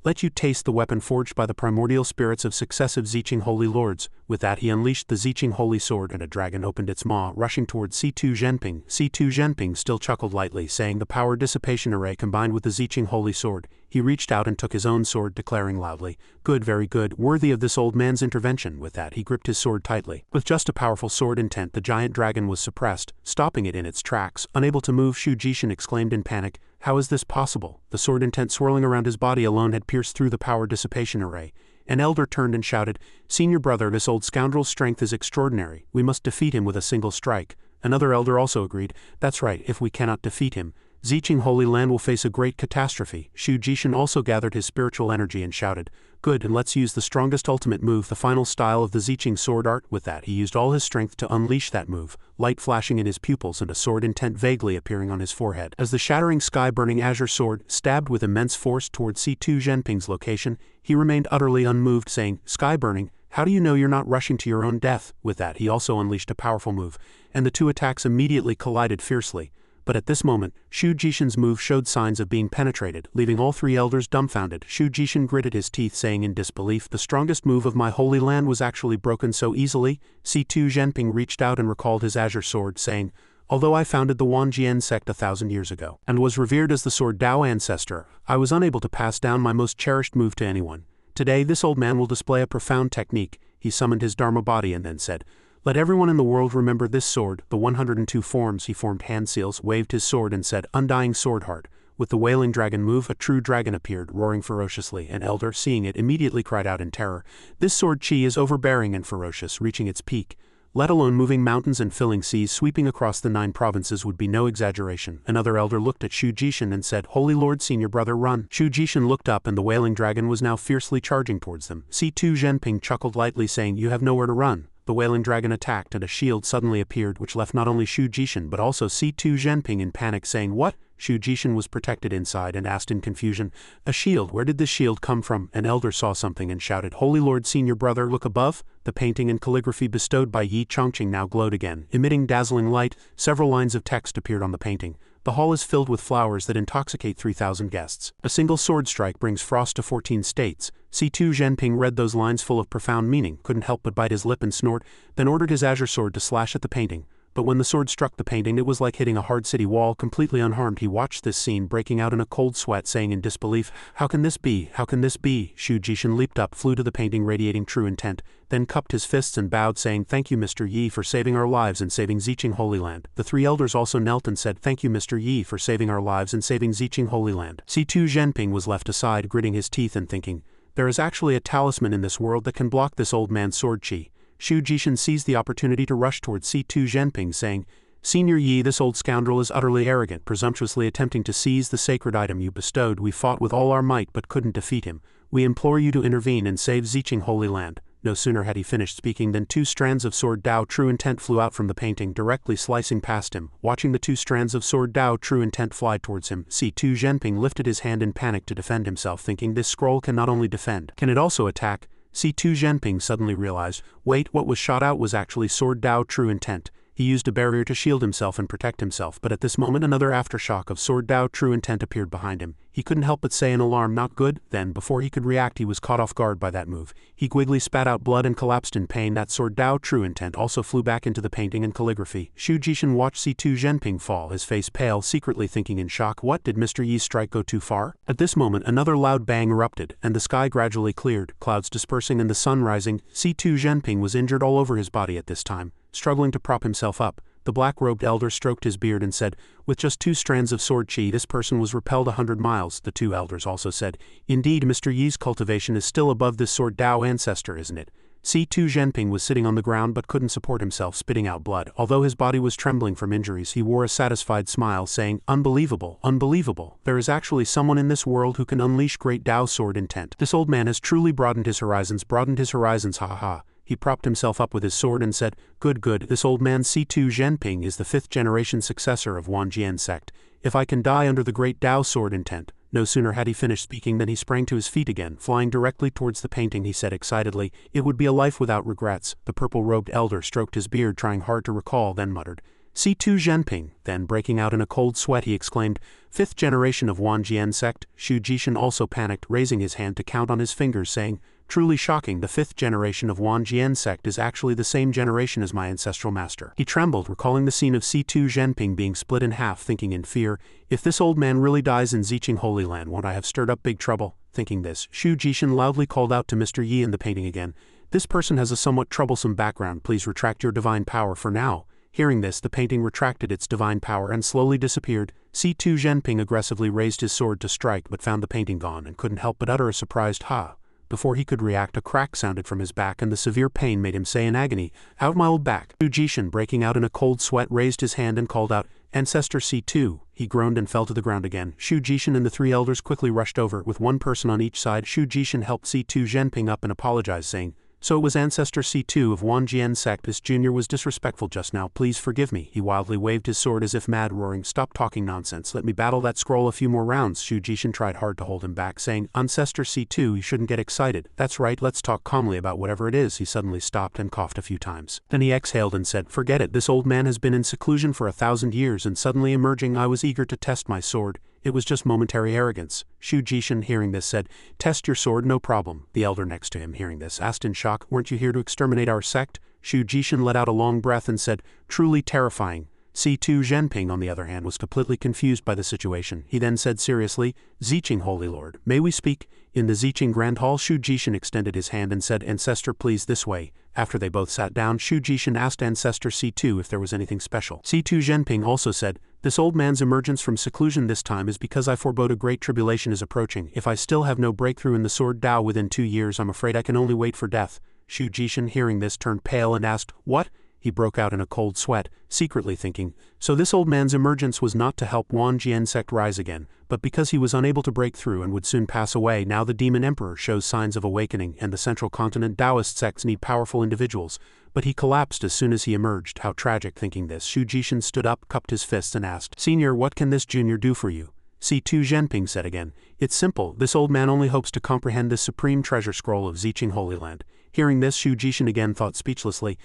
Speaker 1: let you taste the weapon forged by the primordial spirits of successive Zeching Holy Lords. With that he unleashed the Zeching Holy Sword, and a dragon opened its maw, rushing towards C2 Xenping. C2 Xenping still chuckled lightly, saying the power dissipation array combined with the Zeching Holy Sword. He reached out and took his own sword, declaring loudly, good, very good, worthy of this old man's intervention. With that he gripped his sword tightly. With just a powerful sword intent, the giant dragon was suppressed, stopping it in its tracks. Unable to move, Shu Jishin exclaimed in panic, How is this possible? The sword intent swirling around his body alone had pierced through the power dissipation array. An elder turned and shouted, "Senior brother, this old scoundrel's strength is extraordinary. We must defeat him with a single strike." Another elder also agreed, "That's right, if we cannot defeat him, Zeching Holy Land will face a great catastrophe." Shu Jishin also gathered his spiritual energy and shouted, "Good, and let's use the strongest ultimate move, the final style of the Zeching sword art." With that, he used all his strength to unleash that move, light flashing in his pupils and a sword intent vaguely appearing on his forehead. As the shattering sky-burning azure sword stabbed with immense force toward C2 Xenping's location, he remained utterly unmoved, saying, "Sky-burning, how do you know you're not rushing to your own death?" With that, he also unleashed a powerful move, and the two attacks immediately collided fiercely. But at this moment, Shu Jishin's move showed signs of being penetrated, leaving all three elders dumbfounded. Shu Jishin gritted his teeth, saying in disbelief, "The strongest move of my holy land was actually broken so easily?" C2 Xenping reached out and recalled his azure sword, saying, "Although I founded the Wanjian sect 1,000 years ago, and was revered as the sword Dao ancestor, I was unable to pass down my most cherished move to anyone. Today this old man will display a profound technique." He summoned his Dharma body and then said, "Let everyone in the world remember this sword." The 102 forms he formed hand seals, waved his sword and said, "Undying sword heart." With the wailing dragon move, a true dragon appeared, roaring ferociously. An elder, seeing it, immediately cried out in terror, "This sword chi is overbearing and ferocious, reaching its peak. Let alone moving mountains and filling seas, sweeping across the 9 provinces would be no exaggeration." Another elder looked at Shu Jishin and said, "Holy Lord, senior brother, run." Shu Jishin looked up and the wailing dragon was now fiercely charging towards them. C2 Xenping chuckled lightly, saying, "You have nowhere to run." The wailing dragon attacked and a shield suddenly appeared which left not only Shu Jishin but also C2 Xenping in panic, saying, "What?" Shu Jishin was protected inside and asked in confusion, "A shield? Where did this shield come from?" An elder saw something and shouted, "Holy Lord, senior brother, look above." The painting and calligraphy bestowed by Yi Chongqing now glowed again. Emitting dazzling light, several lines of text appeared on the painting. "The hall is filled with flowers that intoxicate 3,000 guests. A single sword strike brings frost to 14 states." C2 Xenping read those lines full of profound meaning, couldn't help but bite his lip and snort, then ordered his azure sword to slash at the painting. But when the sword struck the painting, it was like hitting a hard city wall. Completely unharmed, he watched this scene, breaking out in a cold sweat, saying in disbelief, "How can this be? How can this be?" Shu Jishin leaped up, flew to the painting radiating true intent, then cupped his fists and bowed, saying, "Thank you, Mr. Yi, for saving our lives and saving Zeching Holy Land." The 3 elders also knelt and said, "Thank you, Mr. Yi, for saving our lives and saving Zeching Holy Land." C2 Xenping was left aside, gritting his teeth and thinking, "There is actually a talisman in this world that can block this old man's sword chi." Shu Jishin seized the opportunity to rush towards C2 Xenping, saying, "Senior Yi, this old scoundrel is utterly arrogant, presumptuously attempting to seize the sacred item you bestowed. We fought with all our might but couldn't defeat him. We implore you to intervene and save Zeching Holy Land." No sooner had he finished speaking than 2 strands of sword Dao True Intent flew out from the painting, directly slicing past him. Watching the 2 strands of sword Dao True Intent fly towards him, C2 Xenping lifted his hand in panic to defend himself, thinking this scroll can not only defend, can it also attack? C2 Xenping suddenly realized, wait, what was shot out was actually sword Dao True Intent. He used a barrier to shield himself and protect himself, but at this moment another aftershock of sword Dao True Intent appeared behind him. He couldn't help but say in alarm, "Not good." Then, before he could react, he was caught off guard by that move. He quickly spat out blood and collapsed in pain. That sword Dao True Intent also flew back into the painting and calligraphy. Shu Jishin watched C2 Xenping fall, his face pale, secretly thinking in shock, what, did Mr. Yi's strike go too far? At this moment another loud bang erupted, and the sky gradually cleared, clouds dispersing and the sun rising. C2 Xenping was injured all over his body at this time, struggling to prop himself up. The black-robed elder stroked his beard and said, "With just 2 strands of sword chi, this person was repelled 100 miles. The 2 elders also said, "Indeed, Mr. Yi's cultivation is still above this sword Dao ancestor, isn't it?" C2 Xenping was sitting on the ground but couldn't support himself, spitting out blood. Although his body was trembling from injuries, he wore a satisfied smile, saying, "Unbelievable, unbelievable. There is actually someone in this world who can unleash great Dao sword intent. This old man has truly broadened his horizons, ha ha ha." He propped himself up with his sword and said, Good, this old man C2 Xenping is the 5th generation successor of Wanjian sect. If I can die under the great Dao sword intent." No sooner had he finished speaking than he sprang to his feet again, flying directly towards the painting. He said excitedly, "It would be a life without regrets." The purple-robed elder stroked his beard, trying hard to recall, then muttered, "C2 Xenping." Then, breaking out in a cold sweat, he exclaimed, "5th generation of Wanjian sect." Shu Jishin also panicked, raising his hand to count on his fingers, saying, "Truly shocking, the 5th generation of Wanjian sect is actually the same generation as my ancestral master." He trembled, recalling the scene of C2 Xenping being split in half, thinking in fear, if this old man really dies in Zeching Holy Land, won't I have stirred up big trouble? Thinking this, Shu Jishin loudly called out to Mr. Yi in the painting again, "This person has a somewhat troublesome background, please retract your divine power for now." Hearing this, the painting retracted its divine power and slowly disappeared. C2 Xenping aggressively raised his sword to strike but found the painting gone and couldn't help but utter a surprised "ha." Before he could react, a crack sounded from his back and the severe pain made him say in agony, "Out my old back." Zeching, breaking out in a cold sweat, raised his hand and called out, "Ancestor C2. He groaned and fell to the ground again. Zeching and the three elders quickly rushed over, with one person on each side. Zeching helped C2 Xenping up and apologized, saying, "So it was Ancestor C2 of Wanjian sect. This junior was disrespectful just now. Please forgive me." He wildly waved his sword as if mad, roaring, "Stop talking nonsense. Let me battle that scroll a few more rounds." Zeching tried hard to hold him back, saying, "Ancestor C2, you shouldn't get excited. That's right, let's talk calmly about whatever it is." He suddenly stopped and coughed a few times. Then he exhaled and said, "Forget it. This old man has been in seclusion for 1,000 years, and suddenly emerging, I was eager to test my sword. It was just momentary arrogance." Zeching, hearing this, said, "Test your sword, no problem." The elder next to him, hearing this, asked in shock, "Weren't you here to exterminate our sect?" Zeching let out a long breath and said, "Truly terrifying." C2 Xenping, on the other hand, was completely confused by the situation. He then said seriously, "Zeching, Holy Lord, may we speak?" In the Zeching Grand Hall, Zeching extended his hand and said, "Ancestor, please, this way." After they both sat down, Zeching asked Ancestor C2 if there was anything special. C2 Xenping also said, "This old man's emergence from seclusion this time is because I forebode a great tribulation is approaching. If I still have no breakthrough in the sword Dao within 2 years, I'm afraid I can only wait for death." Zeching, hearing this, turned pale and asked, "What?" He broke out in a cold sweat, secretly thinking, so this old man's emergence was not to help Wanjian sect rise again, but because he was unable to break through and would soon pass away. Now the demon emperor shows signs of awakening, and the central continent Taoist sects need powerful individuals. But he collapsed as soon as he emerged. How tragic. Thinking this, Zeching stood up, cupped his fists and asked, "Senior, what can this junior do for you?" C2 Xenping said again, "It's simple. This old man only hopes to comprehend this supreme treasure scroll of Zeching Holy Land." Hearing this, Zeching again thought speechlessly,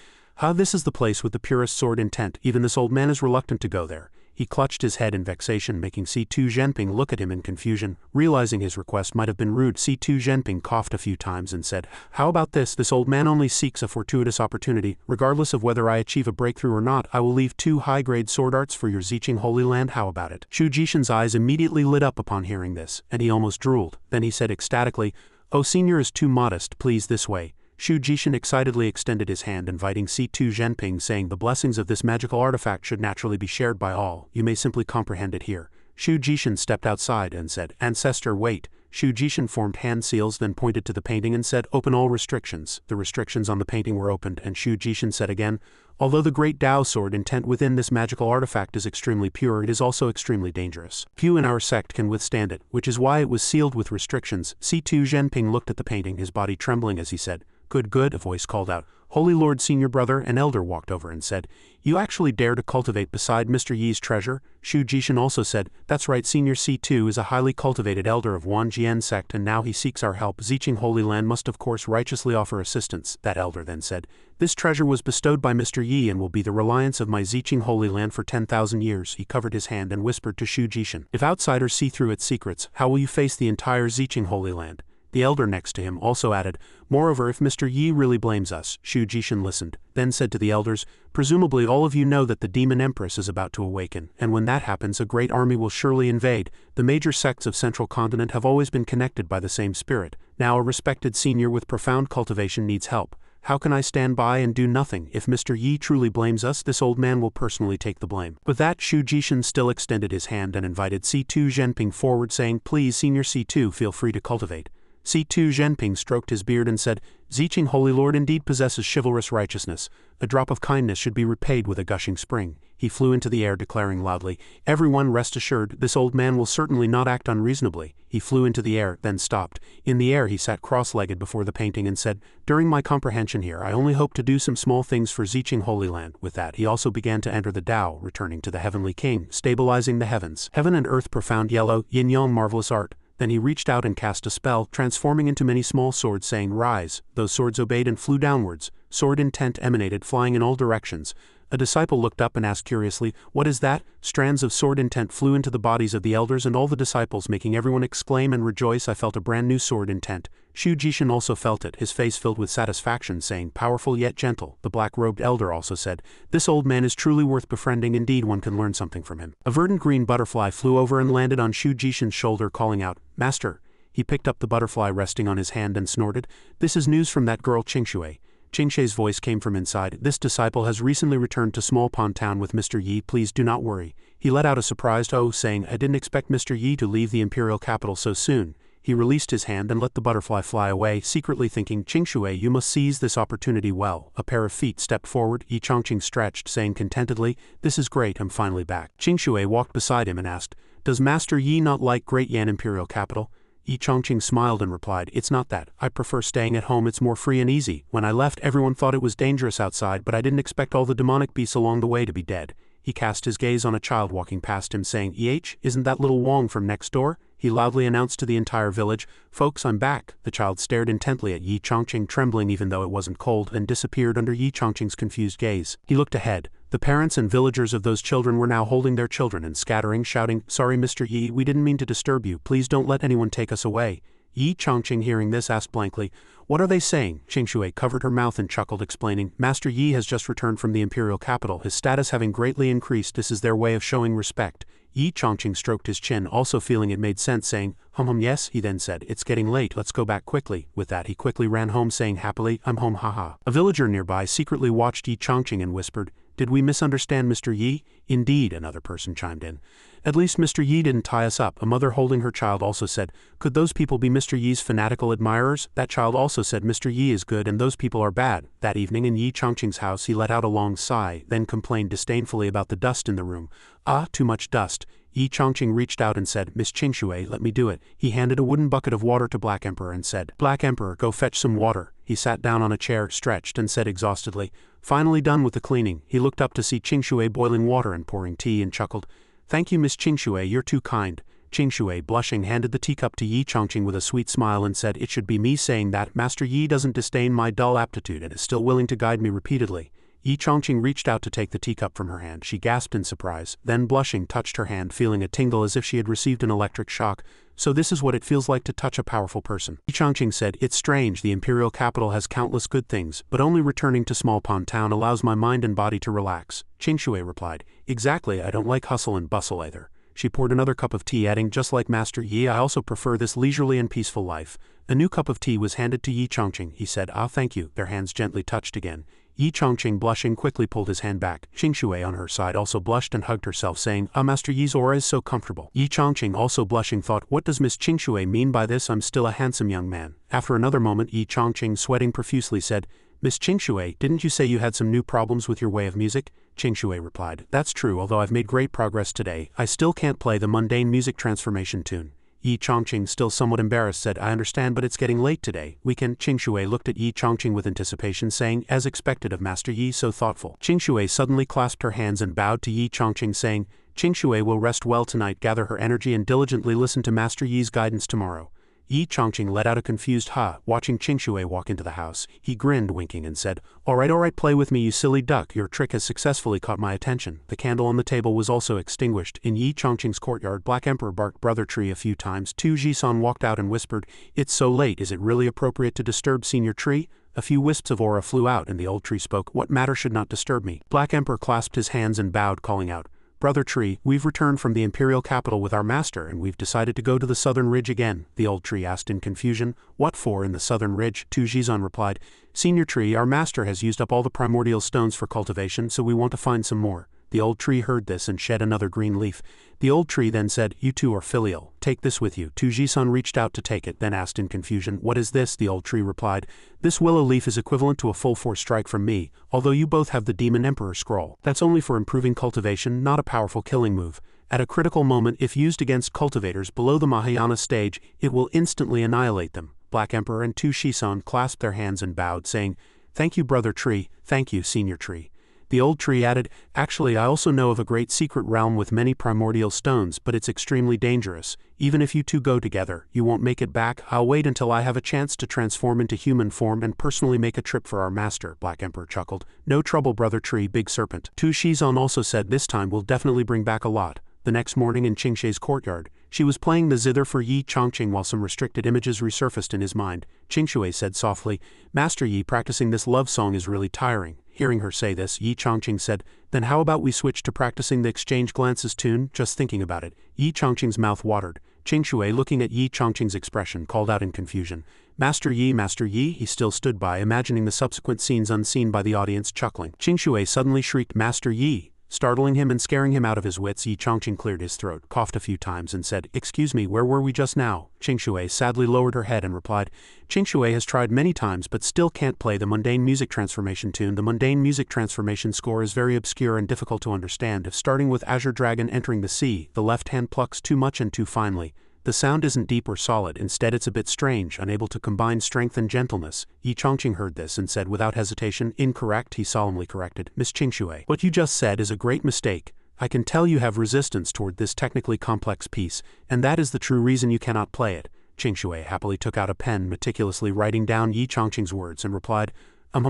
Speaker 1: this is the place with the purest sword intent. Even this old man is reluctant to go there." He clutched his head in vexation, making C2 Xenping look at him in confusion. Realizing his request might have been rude, C2 Xenping coughed a few times and said, "How about this? This old man only seeks a fortuitous opportunity. Regardless of whether I achieve a breakthrough or not, I will leave 2 high-grade sword arts for your Zeching Holy Land. How about it?" Zeching's eyes immediately lit up upon hearing this, and he almost drooled. Then he said ecstatically, "Oh, senior is too modest. Please, this way." Zeching excitedly extended his hand, inviting C2 Xenping, saying, "The blessings of this magical artifact should naturally be shared by all. You may simply comprehend it here." Zeching stepped outside and said, "Ancestor, wait." Zeching formed hand seals, then pointed to the painting and said, "Open all restrictions." The restrictions on the painting were opened, and Zeching said again, "Although the great Dao sword intent within this magical artifact is extremely pure, it is also extremely dangerous. Few in our sect can withstand it, which is why it was sealed with restrictions." C2 Xenping looked at the painting, his body trembling as he said, "Good, good," a voice called out, "Holy Lord, senior brother." An elder walked over and said, "You actually dare to cultivate beside Mr. Yi's treasure?" Zeching also said, "That's right, senior C2 is a highly cultivated elder of Wanjian sect, and now he seeks our help. Zeching Holy Land must of course righteously offer assistance." That elder then said, "This treasure was bestowed by Mr. Yi and will be the reliance of my Zeching Holy Land for 10,000 years. He covered his hand and whispered to Zeching, "If outsiders see through its secrets, how will you face the entire Zeching Holy Land?" The elder next to him also added, "Moreover, if Mr. Yi really blames us." Zeching listened, then said to the elders, "Presumably all of you know that the demon empress is about to awaken, and when that happens a great army will surely invade. The major sects of Central Continent have always been connected by the same spirit. Now a respected senior with profound cultivation needs help. How can I stand by and do nothing? If Mr. Yi truly blames us, this old man will personally take the blame." With that, Zeching still extended his hand and invited C2 Xenping forward, saying, "Please, senior C2, feel free to cultivate." C2 Xenping stroked his beard and said, "Zeching Holy Lord indeed possesses chivalrous righteousness. A drop of kindness should be repaid with a gushing spring." He flew into the air, declaring loudly, "Everyone rest assured, this old man will certainly not act unreasonably." He flew into the air, then stopped. In the air he sat cross-legged before the painting and said, "During my comprehension here, I only hope to do some small things for Zeching Holy Land." With that, he also began to enter the Tao, returning to the Heavenly King, stabilizing the heavens. Heaven and earth, profound yellow, yin-yang, marvelous art. Then he reached out and cast a spell, transforming into many small swords, saying, "Rise." Those swords obeyed and flew downwards. Sword intent emanated, flying in all directions. A disciple looked up and asked curiously, "What is that?" Strands of sword intent flew into the bodies of the elders and all the disciples, making everyone exclaim and rejoice. I felt a brand new sword intent. Zeching also felt it, his face filled with satisfaction, saying, "Powerful yet gentle." The black-robed elder also said, "This old man is truly worth befriending. Indeed, one can learn something from him." A verdant green butterfly flew over and landed on Zeching's shoulder, calling out, "Master." He picked up the butterfly resting on his hand and snorted, "This is news from that girl Qingshui." Qingshui's voice came from inside. This disciple has recently returned to Small Pond Town with Mr. Yi, please do not worry. He let out a surprised oh, saying, I didn't expect Mr. Yi to leave the imperial capital so soon. He released his hand and let the butterfly fly away, secretly thinking, Qingshui, you must seize this opportunity well. A pair of feet stepped forward, Yi Chongqing stretched, saying contentedly, this is great, I'm finally back. Qingshui walked beside him and asked, does Master Yi not like Great Yan imperial capital? Yi Chongqing smiled and replied, it's not that, I prefer staying at home, it's more free and easy. When I left everyone thought it was dangerous outside, but I didn't expect all the demonic beasts along the way to be dead. He cast his gaze on a child walking past him, saying, isn't that little Wong from next door? He loudly announced to the entire village, folks, I'm back. The child stared intently at Yi Chongqing, trembling even though it wasn't cold, and disappeared under Yi Chongqing's confused gaze. He looked ahead. The parents and villagers of those children were now holding their children and scattering, shouting, sorry Mr. Yi, we didn't mean to disturb you, please don't let anyone take us away. Yi Chongqing, hearing this, asked blankly, what are they saying? Qingshui covered her mouth and chuckled, explaining, Master Yi has just returned from the imperial capital, his status having greatly increased, this is their way of showing respect. Yi Chongqing stroked his chin, also feeling it made sense, saying, yes, he then said, it's getting late, let's go back quickly. With that he quickly ran home, saying happily, I'm home, haha. A villager nearby secretly watched Yi Chongqing and whispered, did we misunderstand Mr. Yi? Indeed, another person chimed in. At least Mr. Yi didn't tie us up. A mother holding her child also said, could those people be Mr. Yi's fanatical admirers? That child also said Mr. Yi is good and those people are bad. That evening in Yi Chongqing's house he let out a long sigh, then complained disdainfully about the dust in the room. Ah, too much dust. Yi Chongqing reached out and said, Miss Qingshui, let me do it. He handed a wooden bucket of water to Black Emperor and said, Black Emperor, go fetch some water. He sat down on a chair, stretched, and said exhaustedly, finally done with the cleaning. He looked up to see Qingshui boiling water and pouring tea and chuckled, thank you Miss Qingshui, you're too kind. Qingshui, blushing, handed the teacup to Yi Chongqing with a sweet smile and said, it should be me saying that. Master Yi doesn't disdain my dull aptitude and is still willing to guide me repeatedly. Yi Chongqing reached out to take the teacup from her hand. She gasped in surprise, then blushing touched her hand, feeling a tingle as if she had received an electric shock. So this is what it feels like to touch a powerful person. Yi Chongqing said, it's strange, the imperial capital has countless good things, but only returning to Small Pond Town allows my mind and body to relax. Qingshui replied, exactly, I don't like hustle and bustle either. She poured another cup of tea, adding, just like Master Yi, I also prefer this leisurely and peaceful life. A new cup of tea was handed to Yi Chongqing. He said, ah, thank you. Their hands gently touched again. Yi Chongqing, blushing, quickly pulled his hand back. Qingshui on her side also blushed and hugged herself, saying, ah, Master Yi's aura is so comfortable. Yi Chongqing, also blushing, thought, what does Miss Qingshui mean by this? I'm still a handsome young man. After another moment, Yi Chongqing, sweating profusely, said, Miss Qingshui, didn't you say you had some new problems with your way of music? Qingshui replied, that's true, although I've made great progress today, I still can't play the mundane music transformation tune. Yi Chongqing, still somewhat embarrassed, said, I understand, but it's getting late today. We can. Qingshui looked at Yi Chongqing with anticipation, saying, as expected of Master Yi, so thoughtful. Qingshui suddenly clasped her hands and bowed to Yi Chongqing, saying, Qingshui will rest well tonight, gather her energy and diligently listen to Master Yi's guidance tomorrow. Yi Chongqing let out a confused ha, watching Qingshui walk into the house. He grinned, winking, and said, all right, play with me, you silly duck, your trick has successfully caught my attention. The candle on the table was also extinguished. In Yi Chongqing's courtyard, Black Emperor barked brother tree a few times. Tu Jisan walked out and whispered, it's so late, is it really appropriate to disturb senior tree? A few wisps of aura flew out and the old tree spoke, what matter should not disturb me? Black Emperor clasped his hands and bowed, calling out, Brother Tree, we've returned from the imperial capital with our master and we've decided to go to the southern ridge again. The old tree asked in confusion, what for in the southern ridge? Tu Jizan replied, Senior Tree, our master has used up all the primordial stones for cultivation, so we want to find some more. The old tree heard this and shed another green leaf. The old tree then said, you two are filial, take this with you. Tu Jisan reached out to take it, then asked in confusion, what is this? The old tree replied, this willow leaf is equivalent to a full force strike from me, although you both have the Demon Emperor scroll. That's only for improving cultivation, not a powerful killing move. At a critical moment, if used against cultivators below the Mahayana stage, it will instantly annihilate them. Black Emperor and Tu Shisan clasped their hands and bowed, saying, thank you, Brother Tree, thank you, Senior Tree. The old tree added, actually I also know of a great secret realm with many primordial stones, but it's extremely dangerous. Even if you two go together, you won't make it back. I'll wait until I have a chance to transform into human form and personally make a trip for our master. Black Emperor chuckled. No trouble, Brother Tree, Big Serpent. Tu Shizan also said, this time we'll definitely bring back a lot. The next morning in Qingshui's courtyard, she was playing the zither for Yi Chongqing while some restricted images resurfaced in his mind. Qingshui said softly, Master Yi, practicing this love song is really tiring. Hearing her say this, Yi Chongqing said, then how about we switch to practicing the exchange glances tune? Just thinking about it. Yi Chongqing's mouth watered. Qingshui, looking at Yi Chongqing's expression, called out in confusion, Master Yi, he still stood by, imagining the subsequent scenes unseen by the audience, chuckling. Qingshui suddenly shrieked, Master Yi. Startling him and scaring him out of his wits, Yi Chongqing cleared his throat, coughed a few times and said, Excuse me, where were we just now? Qingshui sadly lowered her head and replied, Qingshui has tried many times but still can't play the mundane music transformation tune. The mundane music transformation score is very obscure and difficult to understand. If starting with Azure Dragon entering the sea, the left hand plucks too much and too finely. The sound isn't deep or solid, instead it's a bit strange, unable to combine strength and gentleness. Yi Chongqing heard this and said without hesitation, Incorrect, he solemnly corrected. Miss Qingshui, what you just said is a great mistake. I can tell you have resistance toward this technically complex piece, and that is the true reason you cannot play it. Qingshui happily took out a pen, meticulously writing down Yi Chongqing's words and replied,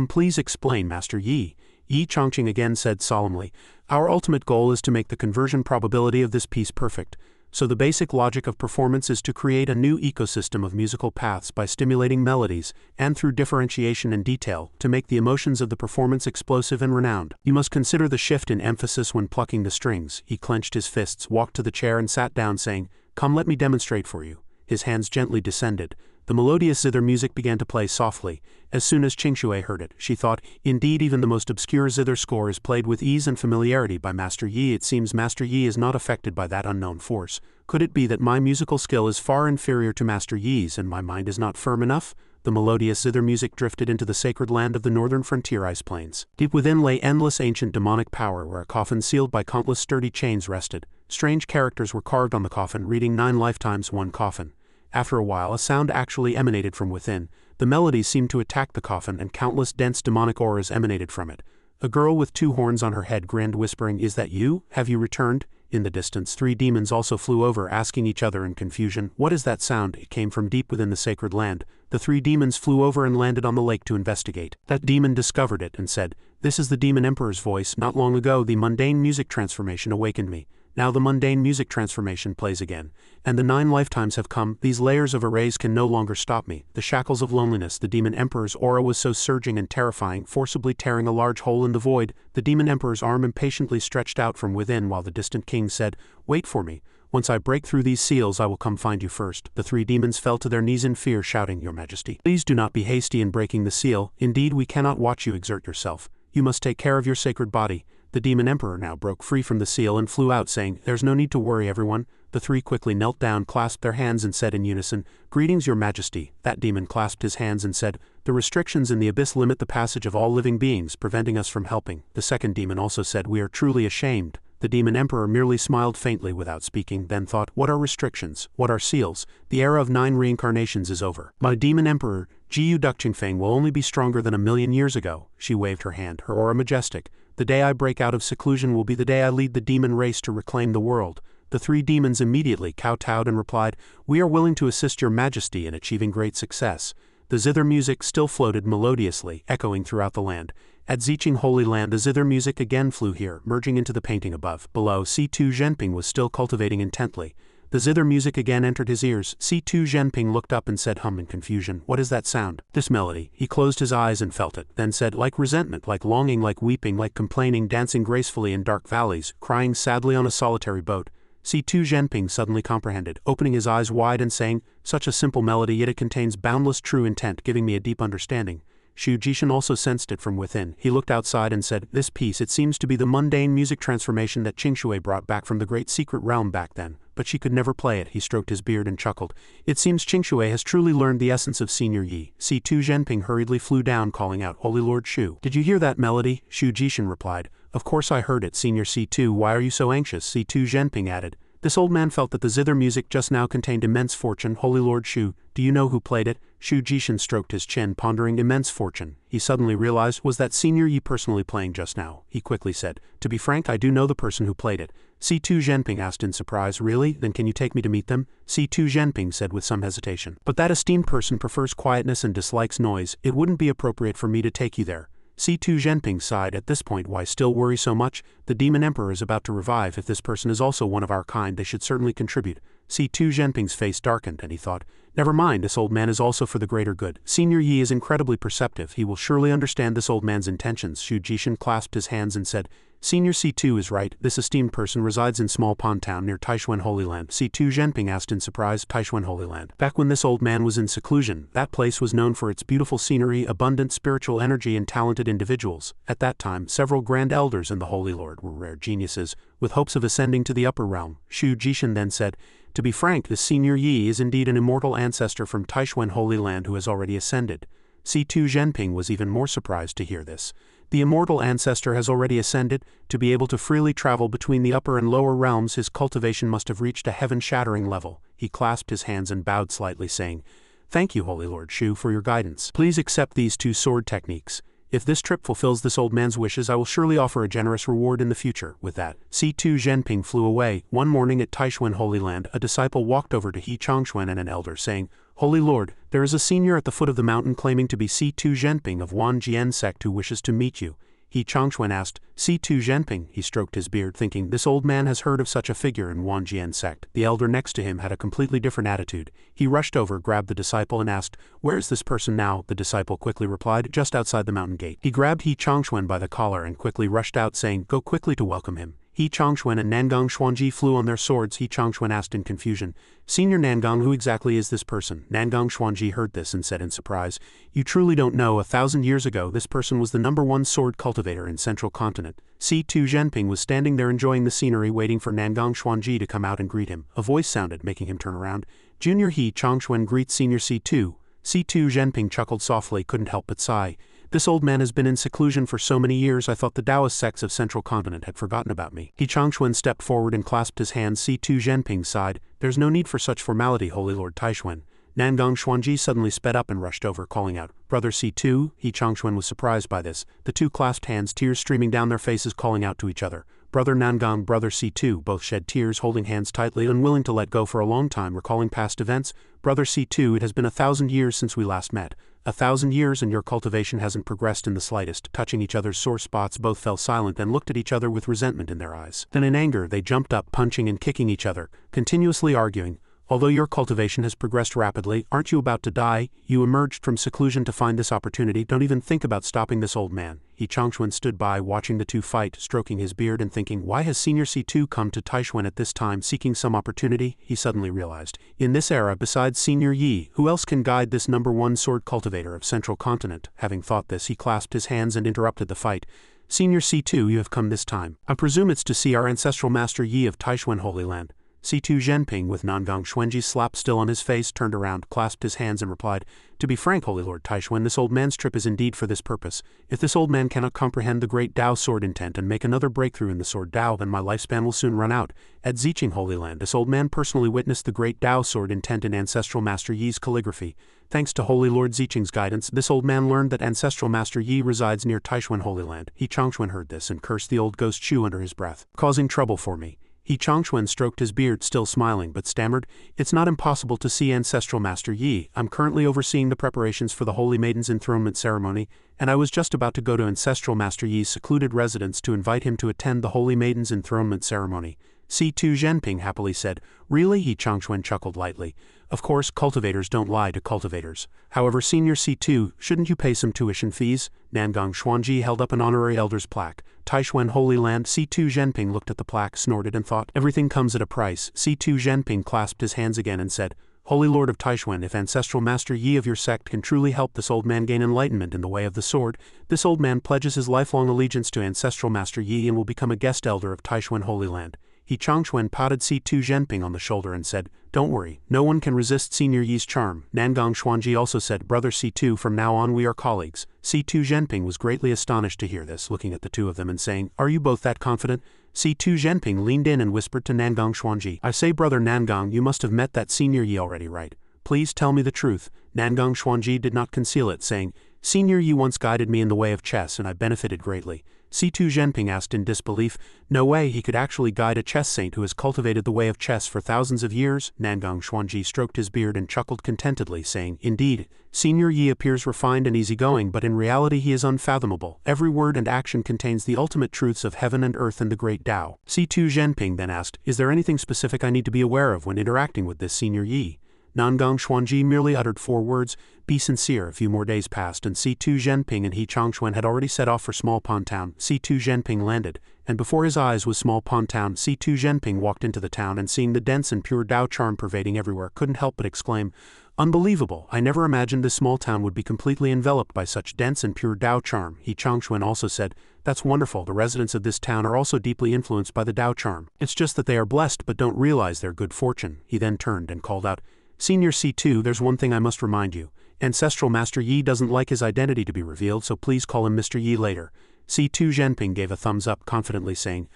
Speaker 1: Please explain, Master Yi. Yi Chongqing again said solemnly, Our ultimate goal is to make the conversion probability of this piece perfect. So the basic logic of performance is to create a new ecosystem of musical paths by stimulating melodies, and through differentiation and detail, to make the emotions of the performance explosive and renowned. You must consider the shift in emphasis when plucking the strings. He clenched his fists, walked to the chair and sat down saying, Come let me demonstrate for you. His hands gently descended. The melodious zither music began to play softly. As soon as Qingshui heard it, she thought, Indeed, even the most obscure zither score is played with ease and familiarity by Master Yi. It seems Master Yi is not affected by that unknown force. Could it be that my musical skill is far inferior to Master Yi's and my mind is not firm enough? The melodious zither music drifted into the sacred land of the northern frontier ice plains. Deep within lay endless ancient demonic power where a coffin sealed by countless sturdy chains rested. Strange characters were carved on the coffin, reading 9 lifetimes 1 coffin. After a while, a sound actually emanated from within. The melodies seemed to attack the coffin and countless dense demonic auras emanated from it. A girl with 2 horns on her head grinned, whispering, Is that you? Have you returned? In the distance, 3 demons also flew over, asking each other in confusion, What is that sound? It came from deep within the sacred land. The 3 demons flew over and landed on the lake to investigate. That demon discovered it and said, This is the demon emperor's voice. Not long ago, the mundane music transformation awakened me. Now the mundane music transformation plays again. And the 9 lifetimes have come. These layers of arrays can no longer stop me. The shackles of loneliness. The demon emperor's aura was so surging and terrifying, forcibly tearing a large hole in the void. The demon emperor's arm impatiently stretched out from within while the distant king said, Wait for me. Once I break through these seals I will come find you first. The 3 demons fell to their knees in fear, shouting, Your Majesty, please do not be hasty in breaking the seal. Indeed, we cannot watch you exert yourself. You must take care of your sacred body. The demon emperor now broke free from the seal and flew out, saying, There's no need to worry, everyone. The 3 quickly knelt down, clasped their hands and said in unison, Greetings, Your Majesty. That demon clasped his hands and said, The restrictions in the abyss limit the passage of all living beings, preventing us from helping. The second demon also said, We are truly ashamed. The demon emperor merely smiled faintly without speaking, then thought, What are restrictions? What are seals? The era of 9 reincarnations is over. My demon emperor, Jiyu Duqingfeng, will only be stronger than 1,000,000 years ago. She waved her hand, her aura majestic. The day I break out of seclusion will be the day I lead the demon race to reclaim the world. The 3 demons immediately kowtowed and replied, We are willing to assist Your Majesty in achieving great success. The zither music still floated melodiously, echoing throughout the land. At Zeching Holy Land, the zither music again flew here, merging into the painting above. Below, C2 Xenping was still cultivating intently. The zither music again entered his ears. C2 Xenping looked up and said, in confusion, What is that sound? This melody. He closed his eyes and felt it, then said, Like resentment, like longing, like weeping, like complaining, dancing gracefully in dark valleys, crying sadly on a solitary boat. C2 Xenping suddenly comprehended, opening his eyes wide and saying, Such a simple melody, yet it contains boundless true intent, giving me a deep understanding. Xu Jishan also sensed it from within. He looked outside and said, This piece, it seems to be the mundane music transformation that Qingshui brought back from the great secret realm back then, but she could never play it. He stroked his beard and chuckled. It seems Qingshui has truly learned the essence of Senior Yi. C2 Xenping hurriedly flew down, calling out, Holy Lord Shu. Did you hear that melody? Xu Jishan replied, Of course I heard it, Senior C2. Why are you so anxious? C2 Xenping added. This old man felt that the zither music just now contained immense fortune. Holy Lord Shu, do you know who played it? Xu Jishan stroked his chin, pondering immense fortune. He suddenly realized, was that Senior Yi personally playing just now? He quickly said, To be frank, I do know the person who played it. C2 Xenping asked in surprise, Really? Then can you take me to meet them? C2 Xenping said with some hesitation. But that esteemed person prefers quietness and dislikes noise. It wouldn't be appropriate for me to take you there. C2 Xenping sighed. At this point, why still worry so much? The demon emperor is about to revive. If this person is also one of our kind, they should certainly contribute. C2 Xenping's face darkened and he thought, Never mind, this old man is also for the greater good. Senior Yi is incredibly perceptive. He will surely understand this old man's intentions. Xu Jishan clasped his hands and said, Senior C2 is right, this esteemed person resides in small pond town near Taishuan Holy Land. C2 Xenping asked in surprise. Taishuan Holy Land. Back when this old man was in seclusion, that place was known for its beautiful scenery, abundant spiritual energy and talented individuals. At that time, several grand elders in the Holy Lord were rare geniuses, with hopes of ascending to the upper realm. Xu Jishan then said, "To be frank, this Senior Yi is indeed an immortal ancestor from Taishuan Holy Land who has already ascended." C2 Xenping was even more surprised to hear this. The immortal ancestor has already ascended. To be able to freely travel between the upper and lower realms, his cultivation must have reached a heaven-shattering level. He clasped his hands and bowed slightly, saying, "Thank you, Holy Lord Shu, for your guidance. Please accept these two sword techniques. If this trip fulfills this old man's wishes, I will surely offer a generous reward in the future." With that, C2 Xenping flew away. One morning at Taishuan Holy Land, a disciple walked over to He Changxuan and an elder, saying, "Holy Lord, there is a senior at the foot of the mountain claiming to be C2 Xenping of Wanjian sect who wishes to meet you." He Changxuan asked, "C2 Xenping?" He stroked his beard, thinking, this old man has heard of such a figure in Wanjian sect. The elder next to him had a completely different attitude. He rushed over, grabbed the disciple and asked, "Where is this person now?" The disciple quickly replied, "Just outside the mountain gate." He grabbed He Changxuan by the collar and quickly rushed out, saying, "Go quickly to welcome him." He Changxuan and Nangang Xuanji flew on their swords. He Changxuan asked in confusion, "Senior Nangang, who exactly is this person?" Nangang Xuanji heard this and said in surprise, "You truly don't know. 1,000 years ago, this person was the #1 sword cultivator in Central Continent." C2 Xenping was standing there enjoying the scenery, waiting for Nangang Xuanji to come out and greet him. A voice sounded, making him turn around. "Junior He Changxuan greets Senior C2. C2 Xenping chuckled softly, couldn't help but sigh. "This old man has been in seclusion for so many years, I thought the Taoist sects of Central Continent had forgotten about me." He Changxuan stepped forward and clasped his hands. C2 Xenping sighed, "There's no need for such formality, Holy Lord Taishuan." Nangang Xuanji suddenly sped up and rushed over, calling out, "Brother C2? He Changxuan was surprised by this. The two clasped hands, tears streaming down their faces, calling out to each other. Brother Nangang, Brother C2, both shed tears, holding hands tightly, unwilling to let go for a long time, recalling past events. "Brother C2, it has been 1,000 years since we last met. 1,000 years and your cultivation hasn't progressed in the slightest." Touching each other's sore spots, both fell silent and looked at each other with resentment in their eyes. Then in anger they jumped up, punching and kicking each other, continuously arguing. "Although your cultivation has progressed rapidly, aren't you about to die? You emerged from seclusion to find this opportunity. Don't even think about stopping this old man." He Changxuan stood by, watching the two fight, stroking his beard and thinking, why has Senior C2 come to Taishuan at this time, seeking some opportunity? He suddenly realized, in this era, besides Senior Yi, who else can guide this #1 sword cultivator of Central Continent? Having thought this, he clasped his hands and interrupted the fight. "Senior C2, you have come this time. I presume it's to see our ancestral master Yi of Taishuan Holy Land." C2 Xenping, with Nangang Xuanji's slap still on his face, turned around, clasped his hands and replied, "To be frank, Holy Lord Taishuan, this old man's trip is indeed for this purpose. If this old man cannot comprehend the great Tao sword intent and make another breakthrough in the sword Tao, then my lifespan will soon run out." At Zeching Holy Land, this old man personally witnessed the great Tao sword intent in Ancestral Master Yi's calligraphy. Thanks to Holy Lord Zeching's guidance, this old man learned that Ancestral Master Yi resides near Taishuan Holy Land. He Changxuan heard this and cursed the old ghost Shu under his breath. "Causing trouble for me." He Changxuan stroked his beard, still smiling, but stammered, "It's not impossible to see Ancestral Master Yi. I'm currently overseeing the preparations for the Holy Maiden's enthronement ceremony, and I was just about to go to Ancestral Master Yi's secluded residence to invite him to attend the Holy Maiden's enthronement ceremony." C2 Xenping happily said, "Really?" He Changxuan chuckled lightly. "Of course, cultivators don't lie to cultivators. However, Senior C2, shouldn't you pay some tuition fees?" Nangang Xuanji held up an honorary elder's plaque. Taishuan Holy Land. C2 Xenping looked at the plaque, snorted and thought, "Everything comes at a price." C2 Xenping clasped his hands again and said, "Holy Lord of Taishuan, if Ancestral Master Yi of your sect can truly help this old man gain enlightenment in the way of the sword, this old man pledges his lifelong allegiance to Ancestral Master Yi and will become a guest elder of Taishuan Holy Land." He Changxuan patted C2 Xenping on the shoulder and said, "Don't worry, no one can resist Senior Yi's charm." Nangang Xuanji also said, "Brother C2, from now on we are colleagues." C2 Xenping was greatly astonished to hear this, looking at the two of them and saying, "Are you both that confident?" C2 Xenping leaned in and whispered to Nangang Xuanji, "I say, Brother Nangang, you must have met that Senior Yi already, right? Please tell me the truth." Nangang Xuanji did not conceal it, saying, "Senior Yi once guided me in the way of chess and I benefited greatly." C2 Xenping asked in disbelief, "No way, he could actually guide a chess saint who has cultivated the way of chess for thousands of years?" Nangang Xuanji stroked his beard and chuckled contentedly, saying, "Indeed, Senior Yi appears refined and easygoing, but in reality he is unfathomable. Every word and action contains the ultimate truths of heaven and earth and the great Tao." C2 Xenping then asked, "Is there anything specific I need to be aware of when interacting with this Senior Yi?" Nangang Xuanji merely uttered 4 words, "Be sincere." A few more days passed and C2 Xenping and He Changquan had already set off for Small Pond Town. C2 Xenping landed, and before his eyes was Small Pond Town. C2 Xenping walked into the town and seeing the dense and pure Dao charm pervading everywhere couldn't help but exclaim, "Unbelievable, I never imagined this small town would be completely enveloped by such dense and pure Dao charm." He Changquan also said, "That's wonderful, the residents of this town are also deeply influenced by the Dao charm. It's just that they are blessed but don't realize their good fortune." He then turned and called out, "Senior C2, there's one thing I must remind you. Ancestral Master Yi doesn't like his identity to be revealed, so please call him Mr. Yi later." C2 Xenping gave a thumbs up confidently saying,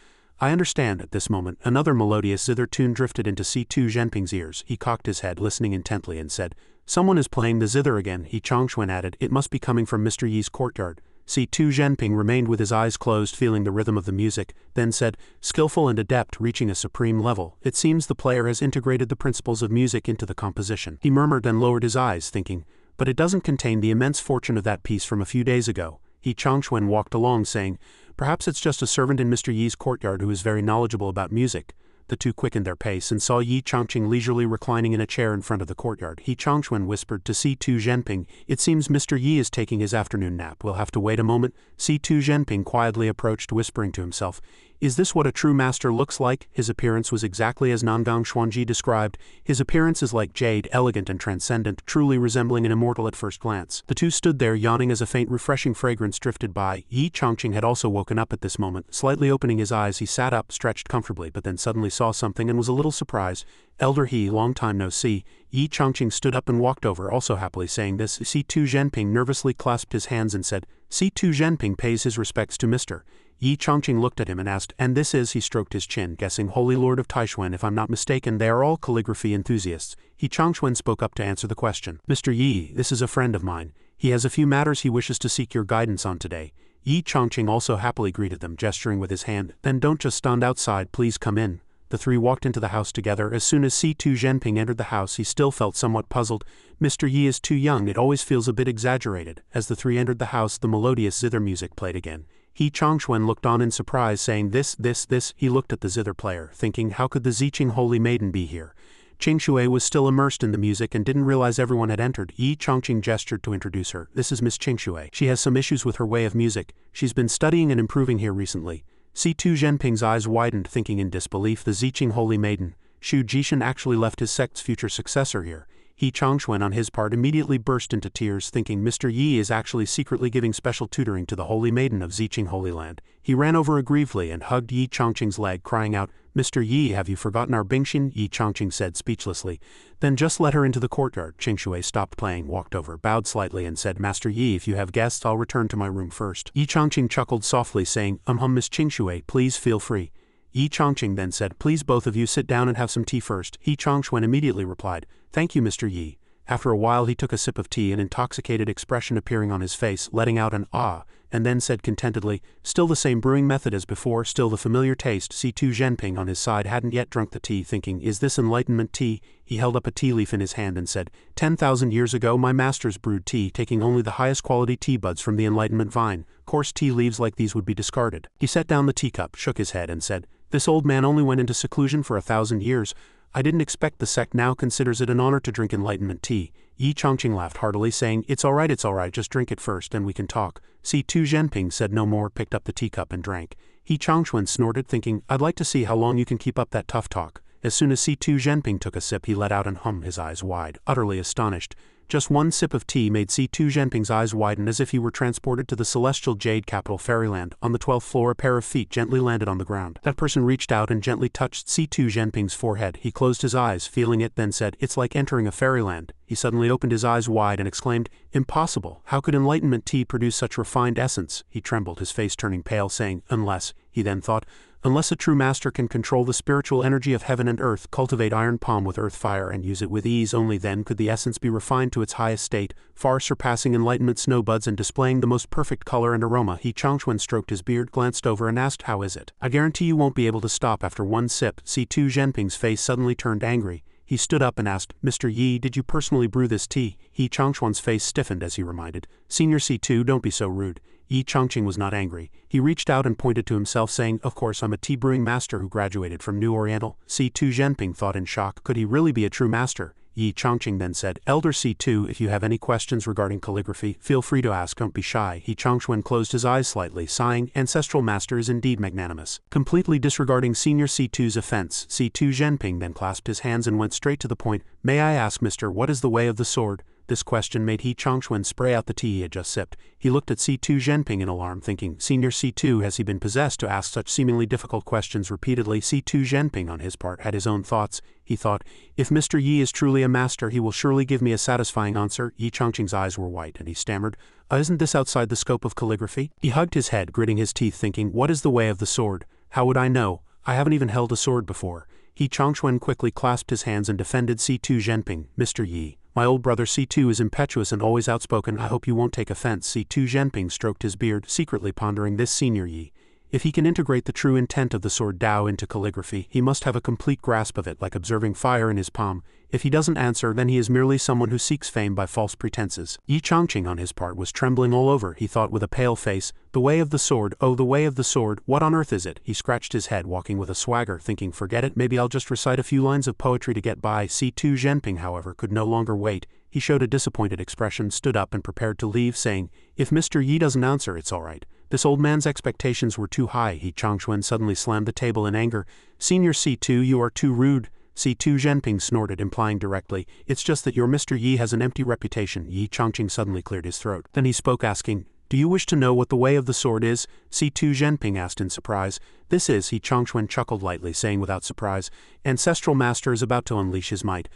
Speaker 1: "I understand." At this moment, another melodious zither tune drifted into C2 Xenping's ears. He cocked his head, listening intently, and said, "Someone is playing the zither again." He Changquan added, "It must be coming from Mr. Yi's courtyard." C2 Xenping remained with his eyes closed, feeling the rhythm of the music, then said, "Skillful and adept, reaching a supreme level. It seems the player has integrated the principles of music into the composition." He murmured and lowered his eyes, thinking, "But it doesn't contain the immense fortune of that piece from a few days ago." He Changquan walked along, saying, "Perhaps it's just a servant in Mr. Yi's courtyard who is very knowledgeable about music." The two quickened their pace and saw Yi Changqing leisurely reclining in a chair in front of the courtyard. He Changquan whispered to C2 Xenping, "It seems Mr. Yi is taking his afternoon nap. We'll have to wait a moment." C2 Xenping quietly approached, whispering to himself, "Is this what a true master looks like?" His appearance was exactly as Nangang Xuanji described. His appearance is like jade, elegant and transcendent, truly resembling an immortal at first glance. The two stood there yawning as a faint refreshing fragrance drifted by. Yi Changqing had also woken up at this moment. Slightly opening his eyes, he sat up, stretched comfortably, but then suddenly saw something and was a little surprised. "Elder He, long time no see." Yi Changqing stood up and walked over, also happily saying this. C2 Xenping nervously clasped his hands and said, "C2 Xenping pays his respects to Mr." Yi Changqing looked at him and asked, "And this is?" He stroked his chin, guessing, "Holy Lord of Taishuan, if I'm not mistaken, they are all calligraphy enthusiasts." Yi Changquan spoke up to answer the question. "Mr. Yi, this is a friend of mine. He has a few matters he wishes to seek your guidance on today." Yi Changqing also happily greeted them, gesturing with his hand, "Then don't just stand outside, please come in." The three walked into the house together. As soon as C2 Xenping entered the house, he still felt somewhat puzzled. "Mr. Yi is too young, it always feels a bit exaggerated." As the three entered the house, the melodious zither music played again. He Changquan looked on in surprise, saying, This. He looked at the zither player, thinking, how could the Zeching holy maiden be here? Qingshui was still immersed in the music and didn't realize everyone had entered. Yi Changqing gestured to introduce her. "This is Miss Qingshui. She has some issues with her way of music. She's been studying and improving here recently." C2 Xenping's eyes widened, thinking in disbelief, the Zeching holy maiden. Xu Jishan actually left his sect's future successor here. He Changquan on his part immediately burst into tears, thinking Mr. Yi is actually secretly giving special tutoring to the holy maiden of Zeching Holy Land. He ran over aggrievedly and hugged Yi Changqing's leg, crying out, "Mr. Yi, have you forgotten our Bingxin?" Yi Changqing said speechlessly. "Then just let her into the courtyard." Qingshui stopped playing, walked over, bowed slightly and said, "Master Yi, if you have guests, I'll return to my room first." Yi Changqing chuckled softly, saying, Miss Qingshui, please feel free." Yi Changqing then said, "Please both of you sit down and have some tea first." Yi Changquan immediately replied, "Thank you, Mr. Yi." After a while he took a sip of tea, an intoxicated expression appearing on his face, letting out an "ah," and then said contentedly, "Still the same brewing method as before, still the familiar taste." C2 Xenping on his side hadn't yet drunk the tea, thinking, is this enlightenment tea? He held up a tea leaf in his hand and said, 10,000 years ago my masters brewed tea, taking only the highest quality tea buds from the enlightenment vine. Coarse tea leaves like these would be discarded. He set down the teacup, shook his head and said, "This old man only went into seclusion for 1,000 years. I didn't expect the sect now considers it an honor to drink enlightenment tea." Yi Changqing laughed heartily, saying, it's all right, just drink it first and we can talk." C2 Xenping said no more, picked up the teacup and drank. Yi Changquan snorted, thinking, "I'd like to see how long you can keep up that tough talk." As soon as C2 Xenping took a sip, he let out an hum, his eyes wide, utterly astonished. Just one sip of tea made C2 Xenping's eyes widen as if he were transported to the celestial jade capital Fairyland. On the 12th floor a pair of feet gently landed on the ground. That person reached out and gently touched C2 Xenping's forehead. He closed his eyes, feeling it, then said, "It's like entering a fairyland." He suddenly opened his eyes wide and exclaimed, "Impossible! How could enlightenment tea produce such refined essence?" He trembled, his face turning pale, saying, "Unless," he then thought, "unless a true master can control the spiritual energy of heaven and earth, cultivate iron palm with earth fire and use it with ease, only then could the essence be refined to its highest state, far surpassing enlightenment snowbuds and displaying the most perfect color and aroma." He Changquan stroked his beard, glanced over and asked, "How is it?" "I guarantee you won't be able to stop after one sip." C2 Xenping's face suddenly turned angry. He stood up and asked, "Mr. Yi, did you personally brew this tea?" He Changquan's face stiffened as he reminded, "Senior C2, don't be so rude." Yi Changqing was not angry. He reached out and pointed to himself, saying, "Of course, I'm a tea brewing master who graduated from New Oriental." C2 Xenping thought in shock, could he really be a true master? Yi Changqing then said, Elder C2, if you have any questions regarding calligraphy, feel free to ask, don't be shy. Yi Changquan closed his eyes slightly, sighing, Ancestral Master is indeed magnanimous. Completely disregarding Senior C2's offense, C2 Xenping then clasped his hands and went straight to the point. May I ask, Mr., what is the way of the sword? This question made Yi Changquan spray out the tea he had just sipped. He looked at C2 Xenping in alarm, thinking, Senior C2, has he been possessed to ask such seemingly difficult questions repeatedly? C2 Xenping, on his part, had his own thoughts. He thought, if Mr. Yi is truly a master, he will surely give me a satisfying answer. Yi Changqing's eyes were white, and he stammered, isn't this outside the scope of calligraphy? He hugged his head, gritting his teeth, thinking, what is the way of the sword? How would I know? I haven't even held a sword before. Yi Changquan quickly clasped his hands and defended C2 Xenping. Mr. Yi, my old brother C2 is impetuous and always outspoken. I hope you won't take offense. C2 Xenping stroked his beard, secretly pondering this. Senior Yi, if he can integrate the true intent of the sword Dao into calligraphy, he must have a complete grasp of it, like observing fire in his palm. If he doesn't answer, then he is merely someone who seeks fame by false pretenses. Yi Changqing, on his part, was trembling all over. He thought with a pale face, the way of the sword, oh, the way of the sword, what on earth is it? He scratched his head, walking with a swagger, thinking, forget it, maybe I'll just recite a few lines of poetry to get by. C2 Xenping, however, could no longer wait. He showed a disappointed expression, stood up and prepared to leave, saying, if Mr. Yi doesn't answer, it's all right. This old man's expectations were too high. Yi Changquan suddenly slammed the table in anger. Senior C2, you are too rude. C2 Xenping snorted, implying directly, it's just that your Mr. Yi has an empty reputation. Yi Changqing suddenly cleared his throat. Then he spoke, asking, do you wish to know what the way of the sword is? C2 Xenping asked in surprise. This is, Yi Changquan chuckled lightly, saying without surprise, Ancestral Master is about to unleash his might.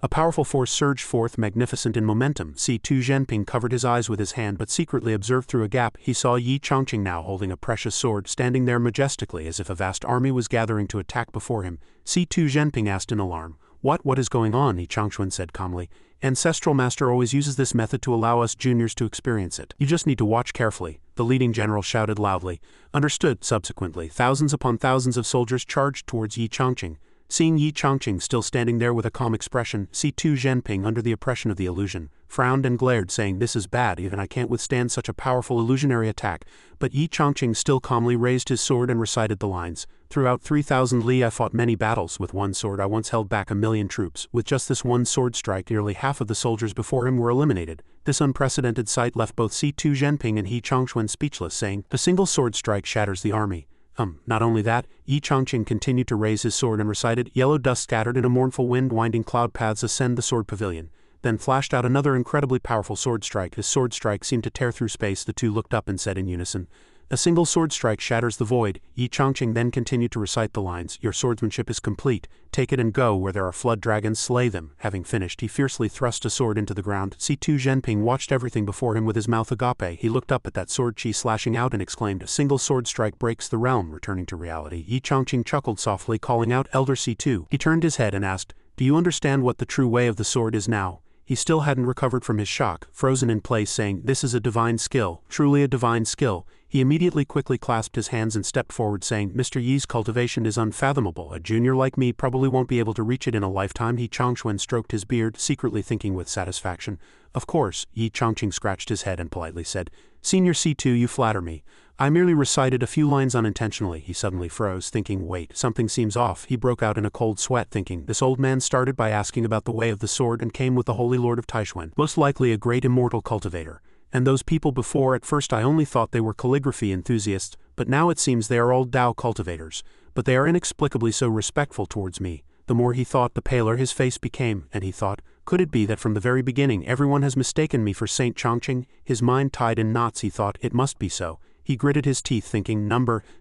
Speaker 1: A powerful force surged forth, magnificent in momentum. C2 Xenping covered his eyes with his hand but secretly observed through a gap. He saw Yi Changqing now holding a precious sword, standing there majestically as if a vast army was gathering to attack before him. C2 Xenping asked in alarm, what is going on? Yi Changquan said calmly, Ancestral Master always uses this method to allow us juniors to experience it. You just need to watch carefully. The leading general shouted loudly. Understood. Subsequently, thousands upon thousands of soldiers charged towards Yi Changqing. Seeing Yi Changqing still standing there with a calm expression, C2 Xenping, under the oppression of the illusion, frowned and glared, saying, this is bad, even I can't withstand such a powerful illusionary attack. But Yi Changqing still calmly raised his sword and recited the lines. Throughout 3,000 li I fought many battles. With one sword I once held back 1,000,000 troops. With just this one sword strike, nearly half of the soldiers before him were eliminated. This unprecedented sight left both C2 Xenping and Yi Changquan speechless, saying, a single sword strike shatters the army. Not only that, Yi Changqing continued to raise his sword and recited, yellow dust scattered in a mournful wind, winding cloud paths ascend the sword pavilion. Then flashed out another incredibly powerful sword strike. His sword strike seemed to tear through space. The two looked up and said in unison, a single sword strike shatters the void. Yi Changqing then continued to recite the lines, your swordsmanship is complete. Take it and go. Where there are flood dragons, slay them. Having finished, he fiercely thrust a sword into the ground. C2 Xenping watched everything before him with his mouth agape. He looked up at that sword chi slashing out and exclaimed, a single sword strike breaks the realm. Returning to reality, Yi Changqing chuckled softly, calling out, Elder C2. He turned his head and asked, do you understand what the true way of the sword is now? He still hadn't recovered from his shock, frozen in place, saying, this is a divine skill, truly a divine skill. He immediately quickly clasped his hands and stepped forward, saying, Mr. Yi's cultivation is unfathomable. A junior like me probably won't be able to reach it in a lifetime. Yi Changquan stroked his beard, secretly thinking with satisfaction. Of course. Yi Changqing scratched his head and politely said, Senior C2, you flatter me. I merely recited a few lines unintentionally. He suddenly froze, thinking, wait, something seems off. He broke out in a cold sweat, thinking, this old man started by asking about the way of the sword and came with the Holy Lord of Taishuan, most likely a great immortal cultivator. And those people before, at first I only thought they were calligraphy enthusiasts, but now it seems they are all Dao cultivators. But they are inexplicably so respectful towards me. The more he thought, the paler his face became, and he thought, could it be that from the very beginning everyone has mistaken me for Saint Changqing? His mind tied in knots, he thought, it must be so. He gritted his teeth, thinking,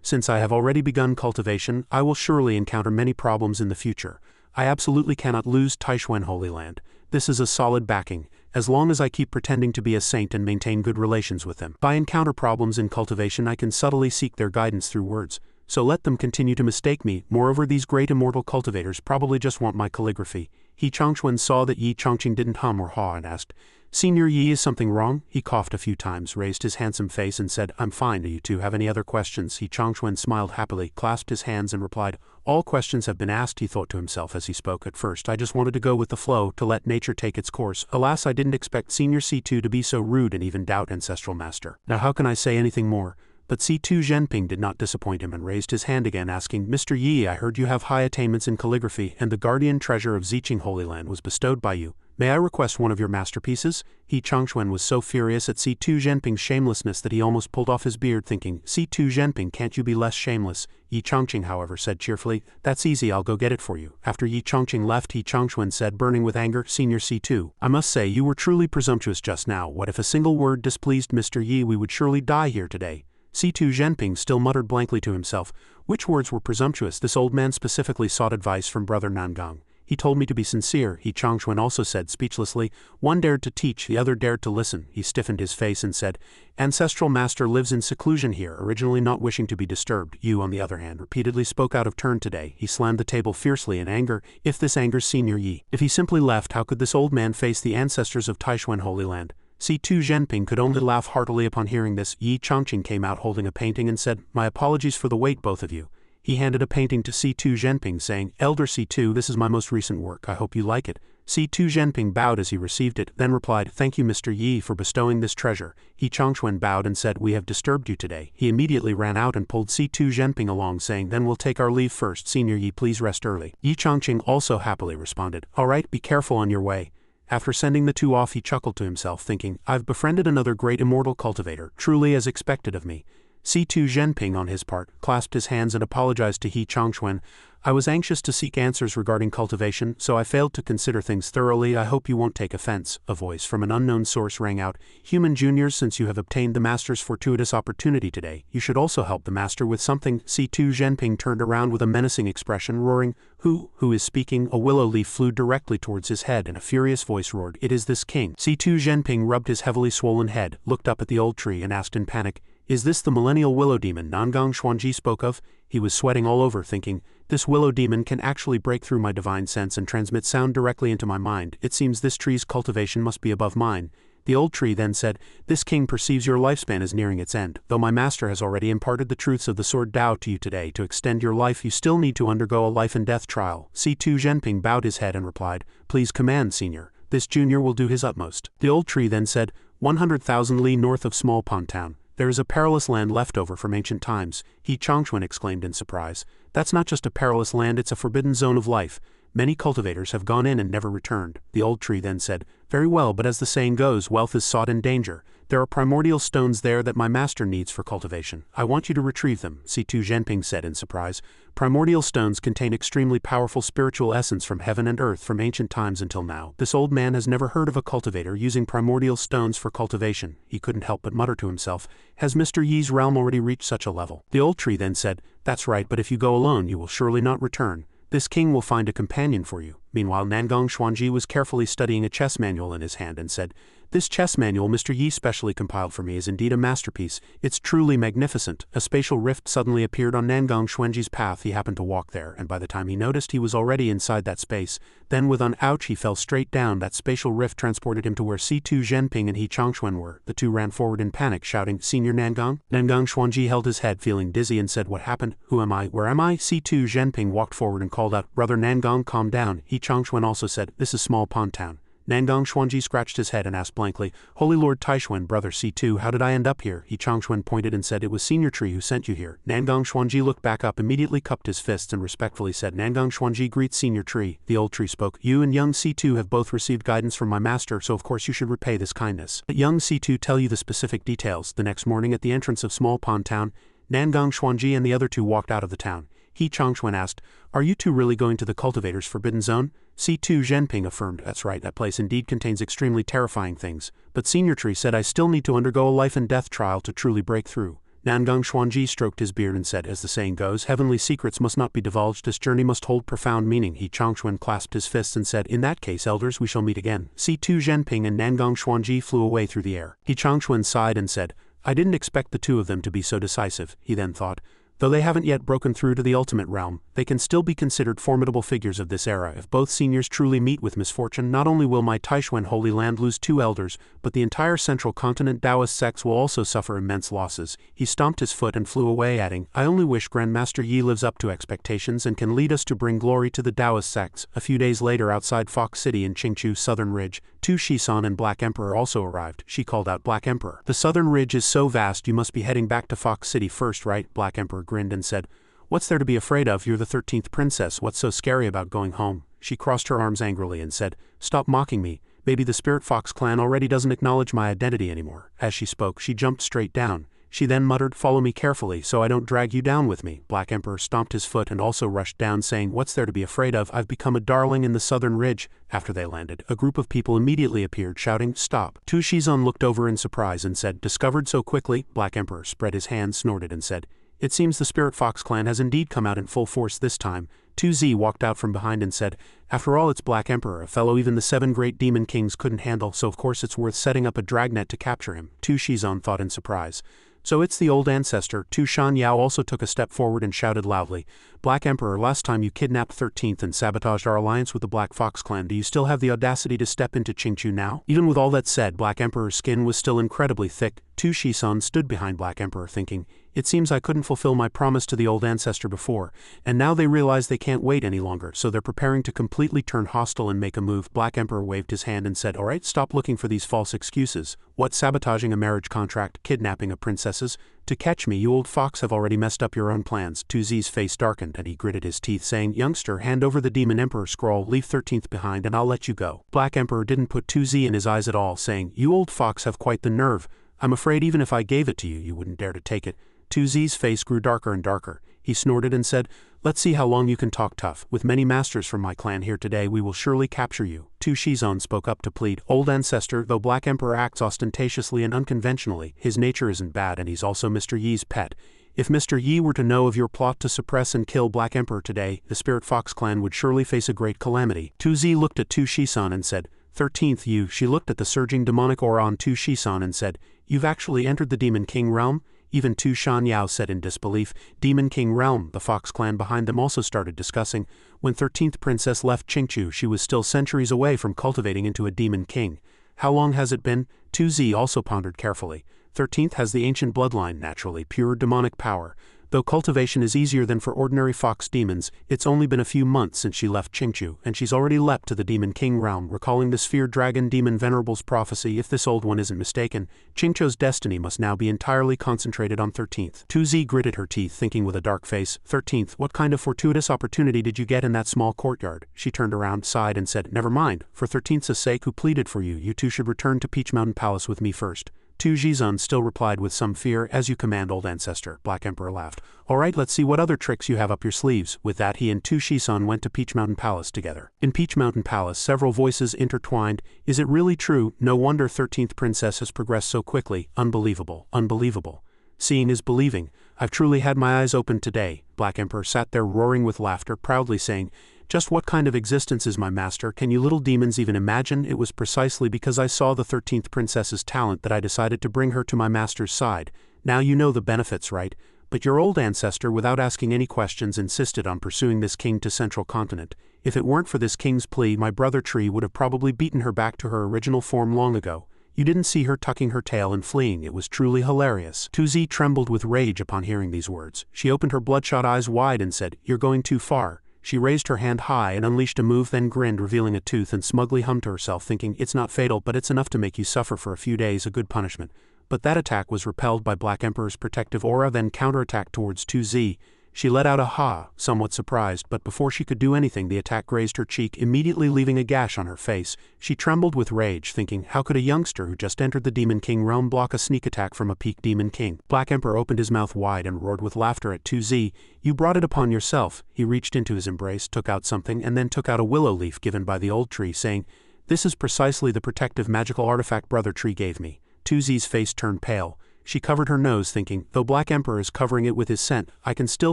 Speaker 1: since I have already begun cultivation, I will surely encounter many problems in the future. I absolutely cannot lose Taishuan Holy Land. This is a solid backing. As long as I keep pretending to be a saint and maintain good relations with them. If I encounter problems in cultivation, I can subtly seek their guidance through words. So let them continue to mistake me. Moreover, these great immortal cultivators probably just want my calligraphy. Yi Changquan saw that Yi Changqing didn't hum or haw and asked, Senior Yi, is something wrong? He coughed a few times, raised his handsome face and said, I'm fine. Do you two have any other questions? Yi Changquan smiled happily, clasped his hands and replied, all questions have been asked. He thought to himself as he spoke. At first I just wanted to go with the flow, to let nature take its course. Alas, I didn't expect Senior C2 to be so rude and even doubt Ancestral Master. Now how can I say anything more? But C2 Xenping did not disappoint him and raised his hand again, asking, Mr. Yi, I heard you have high attainments in calligraphy, and the guardian treasure of Zeching Holy Land was bestowed by you. May I request one of your masterpieces? He Changquan was so furious at C2 Xenping's shamelessness that he almost pulled off his beard, thinking, C2 Xenping, can't you be less shameless? Yi Changqing, however, said cheerfully, that's easy, I'll go get it for you. After Yi Changqing left, He Changquan said, burning with anger, Senior C2, I must say you were truly presumptuous just now. What if a single word displeased Mr. Yi? We would surely die here today. C2 Xenping still muttered blankly to himself. Which words were presumptuous? This old man specifically sought advice from Brother Nangang. He told me to be sincere, He Changquan also said speechlessly. One dared to teach, the other dared to listen. He stiffened his face and said, Ancestral Master lives in seclusion here, originally not wishing to be disturbed. You, on the other hand, repeatedly spoke out of turn today. He slammed the table fiercely in anger. If this angers Senior Yi, if he simply left, how could this old man face the ancestors of Taishuan Holy Land? C2 Xenping could only laugh heartily upon hearing this. Yi Changqing came out holding a painting and said, My apologies for the wait, both of you. He handed a painting to C2 Xenping, saying, Elder C2, this is my most recent work, I hope you like it. C2 Xenping bowed as he received it, then replied, Thank you Mr. Yi for bestowing this treasure. He Changquan bowed and said, We have disturbed you today. He immediately ran out and pulled C2 Xenping along, saying, Then we'll take our leave first. Senior Yi, please rest early. Yi Changqing also happily responded, All right, be careful on your way. After sending the two off, he chuckled to himself, thinking, I've befriended another great immortal cultivator, truly as expected of me. C2 Xenping, on his part, clasped his hands and apologized to He Changquan. I was anxious to seek answers regarding cultivation, so I failed to consider things thoroughly. I hope you won't take offense. A voice from an unknown source rang out. Human juniors, since you have obtained the master's fortuitous opportunity today, you should also help the master with something. C2 Xenping turned around with a menacing expression, roaring, Who is speaking? A willow leaf flew directly towards his head and a furious voice roared, It is this king. C2 Xenping rubbed his heavily swollen head, looked up at the old tree and asked in panic, Is this the millennial willow demon Nangang Xuanji spoke of? He was sweating all over, thinking, This willow demon can actually break through my divine sense and transmit sound directly into my mind. It seems this tree's cultivation must be above mine. The old tree then said, This king perceives your lifespan is nearing its end. Though my master has already imparted the truths of the sword Dao to you today, to extend your life you still need to undergo a life and death trial. C2 Xenping bowed his head and replied, Please command, senior. This junior will do his utmost. The old tree then said, 100,000 li north of Small Pond Town. There is a perilous land left over from ancient times. He Changquan exclaimed in surprise. That's not just a perilous land, it's a forbidden zone of life. Many cultivators have gone in and never returned. The old tree then said, Very well, but as the saying goes, wealth is sought in danger. There are primordial stones there that my master needs for cultivation. I want you to retrieve them, C2 Xenping said in surprise. Primordial stones contain extremely powerful spiritual essence from heaven and earth from ancient times until now. This old man has never heard of a cultivator using primordial stones for cultivation. He couldn't help but mutter to himself, Has Mr. Yi's realm already reached such a level? The old tree then said, That's right, but if you go alone you will surely not return. This king will find a companion for you. Meanwhile, Nangang Xuanji was carefully studying a chess manual in his hand and said, This chess manual Mr. Yi specially compiled for me is indeed a masterpiece. It's truly magnificent. A spatial rift suddenly appeared on Nangang Xuanji's path. He happened to walk there, and by the time he noticed, he was already inside that space. Then with an ouch he fell straight down. That spatial rift transported him to where C2 Xenping and He Changquan were. The two ran forward in panic, shouting, Senior Nangang? Nangang Xuanji held his head, feeling dizzy, and said, What happened? Who am I? Where am I? C2 Xenping walked forward and called out, Brother Nangang, calm down. He Changquan also said, This is Small Pond Town. Nangang Xuanji scratched his head and asked blankly, Holy Lord Taishuan, Brother C2, how did I end up here? He Changquan pointed and said, It was Senior Tree who sent you here. Nangang Xuanji looked back up, immediately cupped his fists and respectfully said, Nangang Xuanji greets Senior Tree. The old tree spoke, You and young C2 have both received guidance from my master, so of course you should repay this kindness. Let young C2 tell you the specific details. The next morning at the entrance of Small Pond Town, Nangang Xuanji and the other two walked out of the town. He Changquan asked, Are you two really going to the cultivator's forbidden zone? C2 Xenping affirmed, That's right, that place indeed contains extremely terrifying things. But Senior Tree said I still need to undergo a life and death trial to truly break through. Nangang Xuanji stroked his beard and said, As the saying goes, heavenly secrets must not be divulged, this journey must hold profound meaning. He Changquan clasped his fists and said, In that case, elders, we shall meet again. C2 Xenping and Nangang Xuanji flew away through the air. He Changquan sighed and said, I didn't expect the two of them to be so decisive. He then thought, Though they haven't yet broken through to the ultimate realm, they can still be considered formidable figures of this era. If both seniors truly meet with misfortune, not only will my Taishuan Holy Land lose 2 elders, but the entire central continent Taoist sects will also suffer immense losses. He stomped his foot and flew away, adding, I only wish Grandmaster Yi lives up to expectations and can lead us to bring glory to the Taoist sects. A few days later outside Fox City in Qingchu Southern Ridge, Tu Shisan and Black Emperor also arrived. She called out, Black Emperor, the southern ridge is so vast you must be heading back to Fox City first, right? Black Emperor grinned and said, what's there to be afraid of? You're the 13th princess. What's so scary about going home? She crossed her arms angrily and said, stop mocking me. Maybe the Spirit Fox clan already doesn't acknowledge my identity anymore. As she spoke, she jumped straight down. She then muttered, follow me carefully so I don't drag you down with me. Black Emperor stomped his foot and also rushed down, saying, what's there to be afraid of? I've become a darling in the southern ridge. After they landed, a group of people immediately appeared, shouting, stop. Tu Shizan looked over in surprise and said, discovered so quickly? Black Emperor spread his hands, snorted and said, it seems the Spirit Fox clan has indeed come out in full force this time. Tu Zi walked out from behind and said, after all, it's Black Emperor, a fellow even the 7 great demon kings couldn't handle, so of course it's worth setting up a dragnet to capture him. Tu Shizan thought in surprise. So it's the old ancestor. Tu Shan Yao also took a step forward and shouted loudly, Black Emperor, last time you kidnapped 13th and sabotaged our alliance with the Black Fox clan. Do you still have the audacity to step into Qingchu now? Even with all that said, Black Emperor's skin was still incredibly thick. Tu Shisan stood behind Black Emperor thinking, it seems I couldn't fulfill my promise to the old ancestor before, and now they realize they can't wait any longer, so they're preparing to completely turn hostile and make a move. Black Emperor waved his hand and said, alright, stop looking for these false excuses. What, sabotaging a marriage contract, kidnapping a princesses? To catch me, you old fox have already messed up your own plans. Tu Zi's face darkened and he gritted his teeth, saying, youngster, hand over the Demon Emperor scroll, leave 13th behind and I'll let you go. Black Emperor didn't put Tu Zi in his eyes at all, saying, you old fox have quite the nerve. I'm afraid even if I gave it to you, you wouldn't dare to take it. Tu Zi's face grew darker and darker. He snorted and said, let's see how long you can talk tough. With many masters from my clan here today, we will surely capture you. Tu Shizan spoke up to plead, old ancestor, though Black Emperor acts ostentatiously and unconventionally, his nature isn't bad and he's also Mr. Yi's pet. If Mr. Yi were to know of your plot to suppress and kill Black Emperor today, the Spirit Fox clan would surely face a great calamity. Tu Zi looked at Tu Shisan and said, 13th you. She looked at the surging demonic aura on Tu Shisan and said, you've actually entered the Demon King realm? Even Tu Shan Yao said in disbelief, Demon King realm. The Fox clan behind them also started discussing. When 13th princess left Qingchu, she was still centuries away from cultivating into a Demon King. How long has it been? Tu Zi also pondered carefully. 13th has the ancient bloodline, naturally, pure demonic power. Though cultivation is easier than for ordinary fox demons, it's only been a few months since she left Qingchu, and she's already leapt to the Demon King realm, recalling the Sphere Dragon Demon Venerable's prophecy. If this old one isn't mistaken, Qingchu's destiny must now be entirely concentrated on 13th. Tu Zi gritted her teeth, thinking with a dark face, 13th, what kind of fortuitous opportunity did you get in that small courtyard? She turned around, sighed, and said, never mind, for 13th's sake who pleaded for you, you two should return to Peach Mountain Palace with me first. Tu Shizan still replied with some fear, as you command, old ancestor. Black Emperor laughed. Alright, let's see what other tricks you have up your sleeves. With that, he and Tu Shizan went to Peach Mountain Palace together. In Peach Mountain Palace, several voices intertwined. Is it really true? No wonder 13th princess has progressed so quickly. Unbelievable. Unbelievable. Seeing is believing. I've truly had my eyes opened today. Black Emperor sat there roaring with laughter, proudly saying, just what kind of existence is my master? Can you little demons even imagine? It was precisely because I saw the 13th princess's talent that I decided to bring her to my master's side. Now you know the benefits, right? But your old ancestor, without asking any questions, insisted on pursuing this king to Central Continent. If it weren't for this king's plea, my brother Tree would have probably beaten her back to her original form long ago. You didn't see her tucking her tail and fleeing. It was truly hilarious. Tu Zi trembled with rage upon hearing these words. She opened her bloodshot eyes wide and said, you're going too far. She raised her hand high and unleashed a move, then grinned, revealing a tooth, and smugly hummed to herself, thinking, it's not fatal, but it's enough to make you suffer for a few days, a good punishment. But that attack was repelled by Black Emperor's protective aura, then counterattacked towards Tu Zi. She let out a ha, somewhat surprised, but before she could do anything the attack grazed her cheek, immediately leaving a gash on her face. She trembled with rage, thinking, how could a youngster who just entered the Demon King realm block a sneak attack from a peak Demon King? Black Emperor opened his mouth wide and roared with laughter at Tu Zi. You brought it upon yourself. He reached into his embrace, took out something, and then took out a willow leaf given by the old tree, saying, this is precisely the protective magical artifact brother Tree gave me. Tu Zi's face turned pale. She covered her nose, thinking, though Black Emperor is covering it with his scent, I can still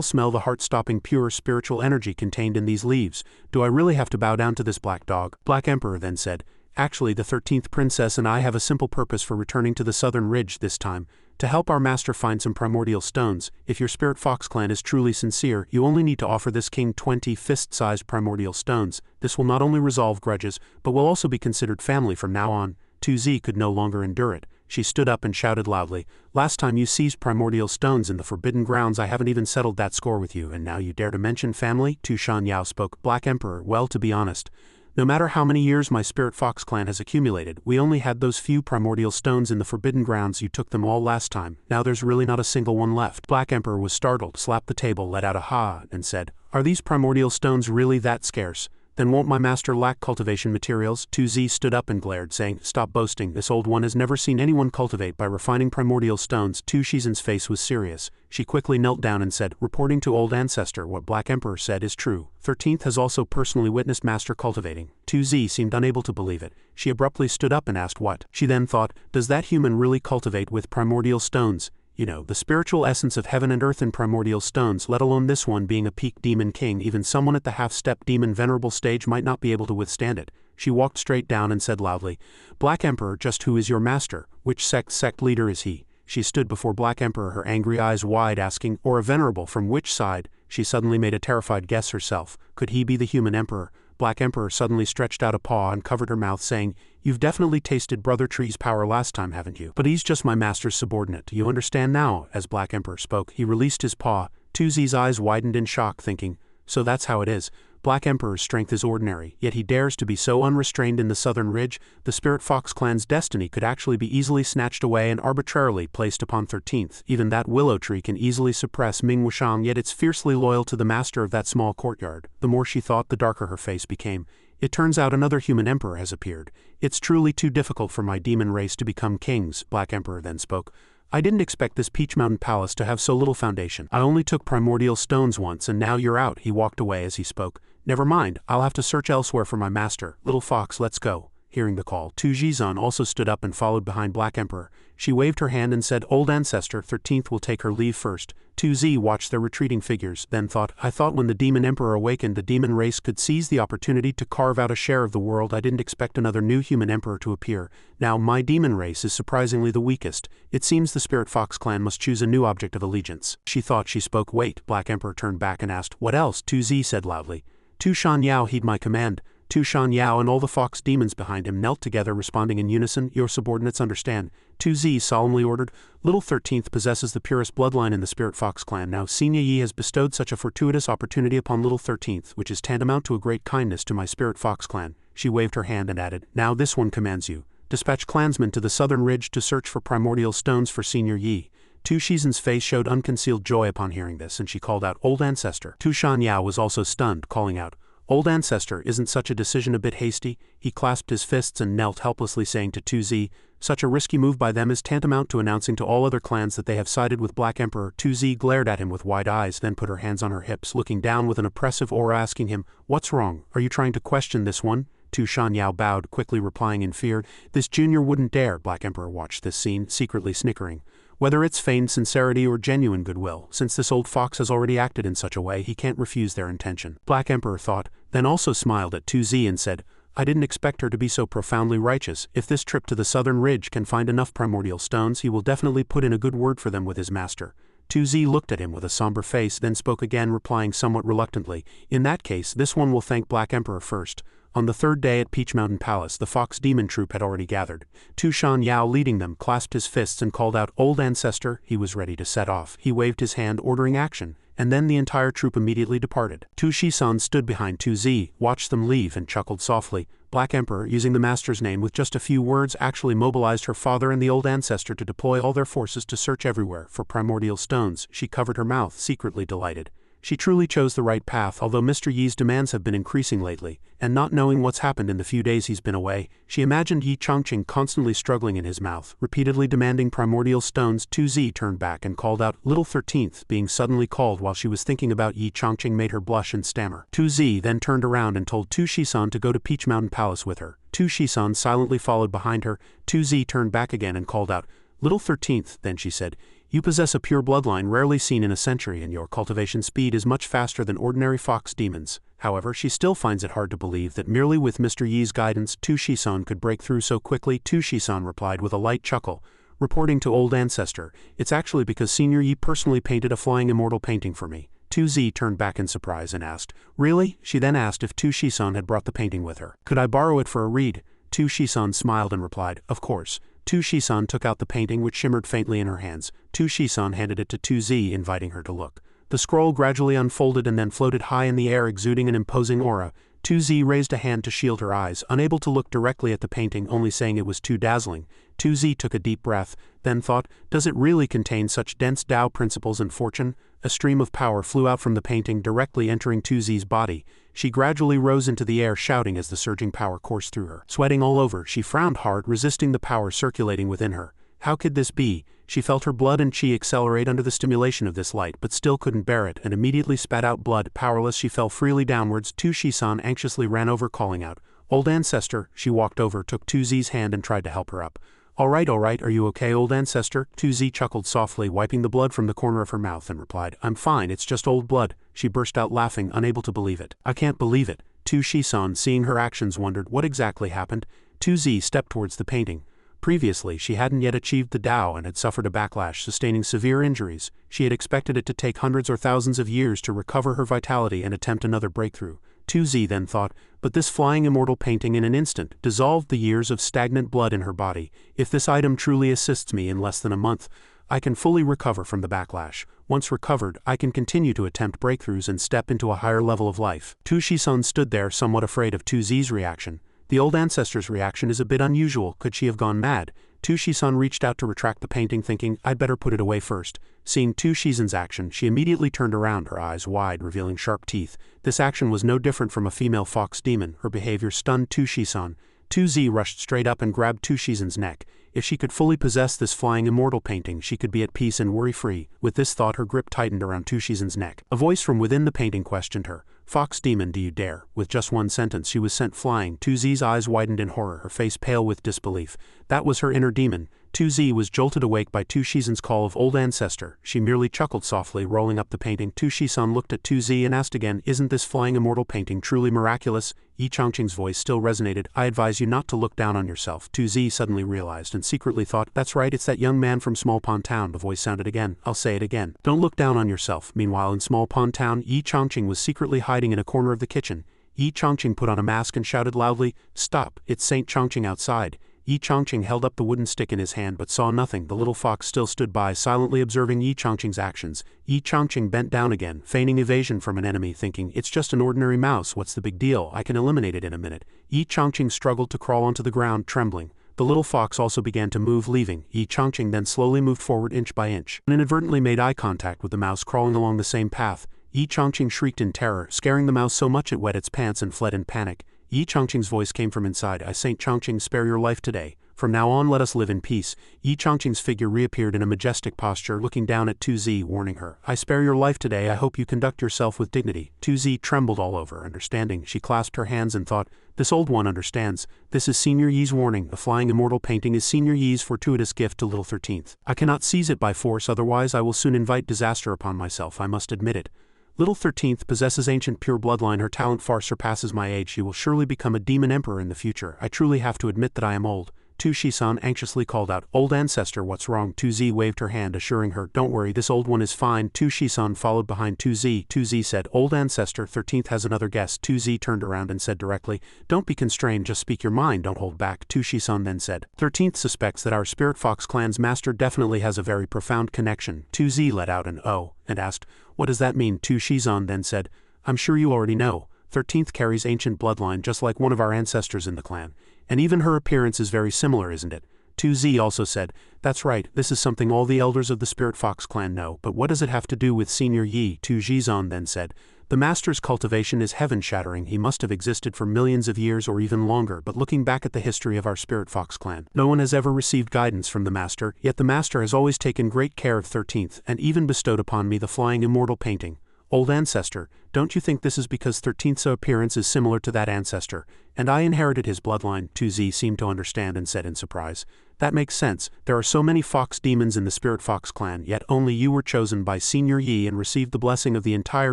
Speaker 1: smell the heart-stopping pure spiritual energy contained in these leaves. Do I really have to bow down to this black dog? Black Emperor then said, actually the 13th princess and I have a simple purpose for returning to the southern ridge this time, to help our master find some primordial stones. If your Spirit Fox clan is truly sincere, you only need to offer this king 20 fist-sized primordial stones. This will not only resolve grudges, but will also be considered family from now on. Tu Zi could no longer endure it. She stood up and shouted loudly, last time you seized primordial stones in the Forbidden Grounds I haven't even settled that score with you, and now you dare to mention family? Tu Shan Yao spoke. Black Emperor, well, to be honest, No matter how many years my Spirit Fox clan has accumulated, we only had those few primordial stones in the Forbidden Grounds. You took them all last time. Now there's really not a single one left." Black Emperor was startled, slapped the table, let out a ha, and said, "Are these primordial stones really that scarce? Then won't my master lack cultivation materials?" 2Z stood up and glared, saying, "Stop boasting. This old one has never seen anyone cultivate by refining primordial stones." 2 Shizen's face was serious. She quickly knelt down and said, "Reporting to old Ancestor, what Black Emperor said is true. 13th has also personally witnessed master cultivating." 2Z seemed unable to believe it. She abruptly stood up and asked what. She then thought, does that human really cultivate with primordial stones? You know, the spiritual essence of heaven and earth in primordial stones, let alone this one being a peak demon king. Even someone at the half-step demon venerable stage might not be able to withstand it. She walked straight down and said loudly, "Black Emperor, just who is your master? Which sect leader is he?" She stood before Black Emperor, her angry eyes wide, asking, "Or a venerable, from which side?" She suddenly made a terrified guess herself. Could he be the human emperor? Black Emperor suddenly stretched out a paw and covered her mouth, saying, "You've definitely tasted Brother Tree's power last time, haven't you? But he's just my master's subordinate. Do you understand now?" As Black Emperor spoke, he released his paw. 2Z's eyes widened in shock, thinking, so that's how it is. Black Emperor's strength is ordinary, yet he dares to be so unrestrained in the Southern Ridge. The Spirit Fox clan's destiny could actually be easily snatched away and arbitrarily placed upon 13th. Even that willow tree can easily suppress Ming Wuxiang, yet it's fiercely loyal to the master of that small courtyard. The more she thought, the darker her face became. It turns out another human emperor has appeared. It's truly too difficult for my demon race to become kings, Black Emperor then spoke. I didn't expect this Peach Mountain Palace to have so little foundation. I only took primordial stones once and now you're out. He walked away as he spoke. Never mind, I'll have to search elsewhere for my master. Little Fox, let's go. Hearing the call, 2 Zizan also stood up and followed behind Black Emperor. She waved her hand and said, "Old Ancestor, 13th will take her leave first." 2Z watched their retreating figures, then thought, I thought when the Demon Emperor awakened the demon race could seize the opportunity to carve out a share of the world. I didn't expect another new human emperor to appear. Now my demon race is surprisingly the weakest. It seems the Spirit Fox clan must choose a new object of allegiance. She thought she spoke. Wait, Black Emperor turned back and asked, "What else?" 2Z said loudly. Tu Shan Yao, heed my command. Tu Shan Yao and all the fox demons behind him knelt together, responding in unison. Your subordinates understand. 2Z solemnly ordered. Little 13th possesses the purest bloodline in the Spirit Fox clan. Now Xenia Yi has bestowed such a fortuitous opportunity upon Little 13th, which is tantamount to a great kindness to my Spirit Fox clan. She waved her hand and added, "Now this one commands you. Dispatch clansmen to the southern ridge to search for primordial stones for Senior Yi." Tu Shizen's face showed unconcealed joy upon hearing this, and she called out, "Old Ancestor." Tu Shan Yao was also stunned, calling out, "Old Ancestor, isn't such a decision a bit hasty?" He clasped his fists and knelt helplessly, saying to 2Z, "Such a risky move by them is tantamount to announcing to all other clans that they have sided with Black Emperor." 2Z glared at him with wide eyes, then put her hands on her hips, looking down with an oppressive aura, asking him, "What's wrong? Are you trying to question this one?" Tu Shan Yao bowed, quickly replying in fear, "This junior wouldn't dare." Black Emperor watched this scene, secretly snickering. Whether it's feigned sincerity or genuine goodwill, since this old fox has already acted in such a way, he can't refuse their intention. Black Emperor thought, then also smiled at 2Z and said, "I didn't expect her to be so profoundly righteous. If this trip to the southern ridge can find enough primordial stones, he will definitely put in a good word for them with his master." 2Z looked at him with a somber face, then spoke again, replying somewhat reluctantly, "In that case, this one will thank Black Emperor first." On the third day at Peach Mountain Palace, the Fox Demon troop had already gathered. Tu Shan Yao, leading them, clasped his fists and called out, "Old Ancestor." He was ready to set off. He waved his hand, ordering action, and then the entire troop immediately departed. Tu Shisan stood behind 2Z, watched them leave, and chuckled softly. Black Emperor, using the master's name with just a few words, actually mobilized her father and the Old Ancestor to deploy all their forces to search everywhere for primordial stones. She covered her mouth, secretly delighted. She truly chose the right path, although Mr. Yi's demands have been increasing lately, and not knowing what's happened in the few days he's been away, she imagined Yi Chongqing constantly struggling in his mouth, repeatedly demanding primordial stones. 2Z turned back and called out, "Little 13th." Being suddenly called while she was thinking about Yi Chongqing made her blush and stammer. 2Z then turned around and told Tu Shisan to go to Peach Mountain Palace with her. Tu Shisan silently followed behind her. 2Z turned back again and called out, "Little 13th." Then she said, "You possess a pure bloodline rarely seen in a century, and your cultivation speed is much faster than ordinary fox demons." However, she still finds it hard to believe that merely with Mr. Yi's guidance, Tu Shisan could break through so quickly. Tu Shisan replied with a light chuckle, reporting to Old Ancestor, "It's actually because Senior Yi personally painted a flying immortal painting for me." 2Z turned back in surprise and asked, "Really?" She then asked if Tu Shisan had brought the painting with her. "Could I borrow it for a read?" Tu Shisan smiled and replied, "Of course." Tu Shisan took out the painting, which shimmered faintly in her hands. Tu Shisan handed it to 2Z, inviting her to look. The scroll gradually unfolded and then floated high in the air, exuding an imposing aura. 2Z raised a hand to shield her eyes, unable to look directly at the painting, only saying it was too dazzling. 2Z took a deep breath, then thought, does it really contain such dense Tao principles and fortune? A stream of power flew out from the painting, directly entering 2Z's body. She gradually rose into the air, shouting as the surging power coursed through her. Sweating all over, she frowned hard, resisting the power circulating within her. How could this be? She felt her blood and chi accelerate under the stimulation of this light, but still couldn't bear it, and immediately spat out blood. Powerless, she fell freely downwards. 2Z anxiously ran over, calling out, "Old Ancestor." She walked over, took 2Z's hand and tried to help her up. All right, are you okay, Old Ancestor?" 2Z chuckled softly, wiping the blood from the corner of her mouth, and replied, "I'm fine, it's just old blood." She burst out laughing, unable to believe it. "I can't believe it." 2Z, seeing her actions, wondered what exactly happened. 2Z stepped towards the painting. Previously, she hadn't yet achieved the Tao and had suffered a backlash, sustaining severe injuries. She had expected it to take hundreds or thousands of years to recover her vitality and attempt another breakthrough. 2Z then thought, but this flying immortal painting in an instant dissolved the years of stagnant blood in her body. If this item truly assists me in less than a month, I can fully recover from the backlash. Once recovered, I can continue to attempt breakthroughs and step into a higher level of life. 2Z stood there, somewhat afraid of 2Z's reaction. The old ancestor's reaction is a bit unusual. Could she have gone mad? 2Z reached out to retract the painting, thinking, I'd better put it away first. Seeing 2Z's action, she immediately turned around, her eyes wide, revealing sharp teeth. This action was no different from a female fox demon. Her behavior stunned 2Z. 2Z rushed straight up and grabbed 2Z's neck. If she could fully possess this flying immortal painting, she could be at peace and worry-free. With this thought, her grip tightened around 2Z's neck. A voice from within the painting questioned her. "Fox demon, do you dare?" With just one sentence, she was sent flying. 2Z's eyes widened in horror, her face pale with disbelief. That was her inner demon. 2Z was jolted awake by 2Z's call of old ancestor. She merely chuckled softly, rolling up the painting. 2Z looked at 2Z and asked again, "Isn't this flying immortal painting truly miraculous?" Yi Changqing's voice still resonated. "I advise you not to look down on yourself." 2Z suddenly realized and secretly thought, "That's right, it's that young man from Small Pond Town." The voice sounded again. "I'll say it again. Don't look down on yourself." Meanwhile, in Small Pond Town, Yi Changqing was secretly hiding in a corner of the kitchen. Yi Changqing put on a mask and shouted loudly, "Stop, it's Saint Changqing outside." Yi Changqing held up the wooden stick in his hand but saw nothing. The little fox still stood by, silently observing Yi Changqing's actions. Yi Changqing bent down again, feigning evasion from an enemy, thinking, "It's just an ordinary mouse, what's the big deal, I can eliminate it in a minute." Yi Changqing struggled to crawl onto the ground, trembling. The little fox also began to move, leaving. Yi Changqing then slowly moved forward inch by inch, and inadvertently made eye contact with the mouse crawling along the same path. Yi Changqing shrieked in terror, scaring the mouse so much it wet its pants and fled in panic. Yi Changqing's voice came from inside. "I, Saint Changqing, spare your life today. From now on, let us live in peace." Yi Changqing's figure reappeared in a majestic posture, looking down at 2Z, warning her, "I spare your life today. I hope you conduct yourself with dignity." 2Z trembled all over, understanding. She clasped her hands and thought, "This old one understands. This is Senior Yi's warning. The flying immortal painting is Senior Yi's fortuitous gift to Little 13th. I cannot seize it by force, otherwise I will soon invite disaster upon myself. I must admit it. Little 13th possesses ancient pure bloodline. Her talent far surpasses my age. She will surely become a demon emperor in the future. I truly have to admit that I am old." 2Z anxiously called out, "Old ancestor, what's wrong?" 2Z waved her hand, assuring her, "Don't worry, this old one is fine." 2Z followed behind 2Z. 2Z said, "Old ancestor, 13th has another guest." 2Z turned around and said directly, "Don't be constrained, just speak your mind, don't hold back." 2Z then said, "13th suspects that our Spirit Fox clan's master definitely has a very profound connection." 2Z let out an "oh," and asked, "What does that mean?" 2Z then said, "I'm sure you already know. 13th carries ancient bloodline just like one of our ancestors in the clan. And even her appearance is very similar, isn't it?" 2Z also said, "That's right, this is something all the elders of the Spirit Fox clan know, but what does it have to do with Senior Yi?" 2Z then said, "The master's cultivation is heaven-shattering. He must have existed for millions of years or even longer, but looking back at the history of our Spirit Fox clan, no one has ever received guidance from the master, yet the master has always taken great care of 13th, and even bestowed upon me the flying immortal painting. Old ancestor, don't you think this is because 13th's appearance is similar to that ancestor, and I inherited his bloodline?" 2Z seemed to understand and said in surprise, "That makes sense. There are so many fox demons in the Spirit Fox clan, yet only you were chosen by Senior Yi and received the blessing of the entire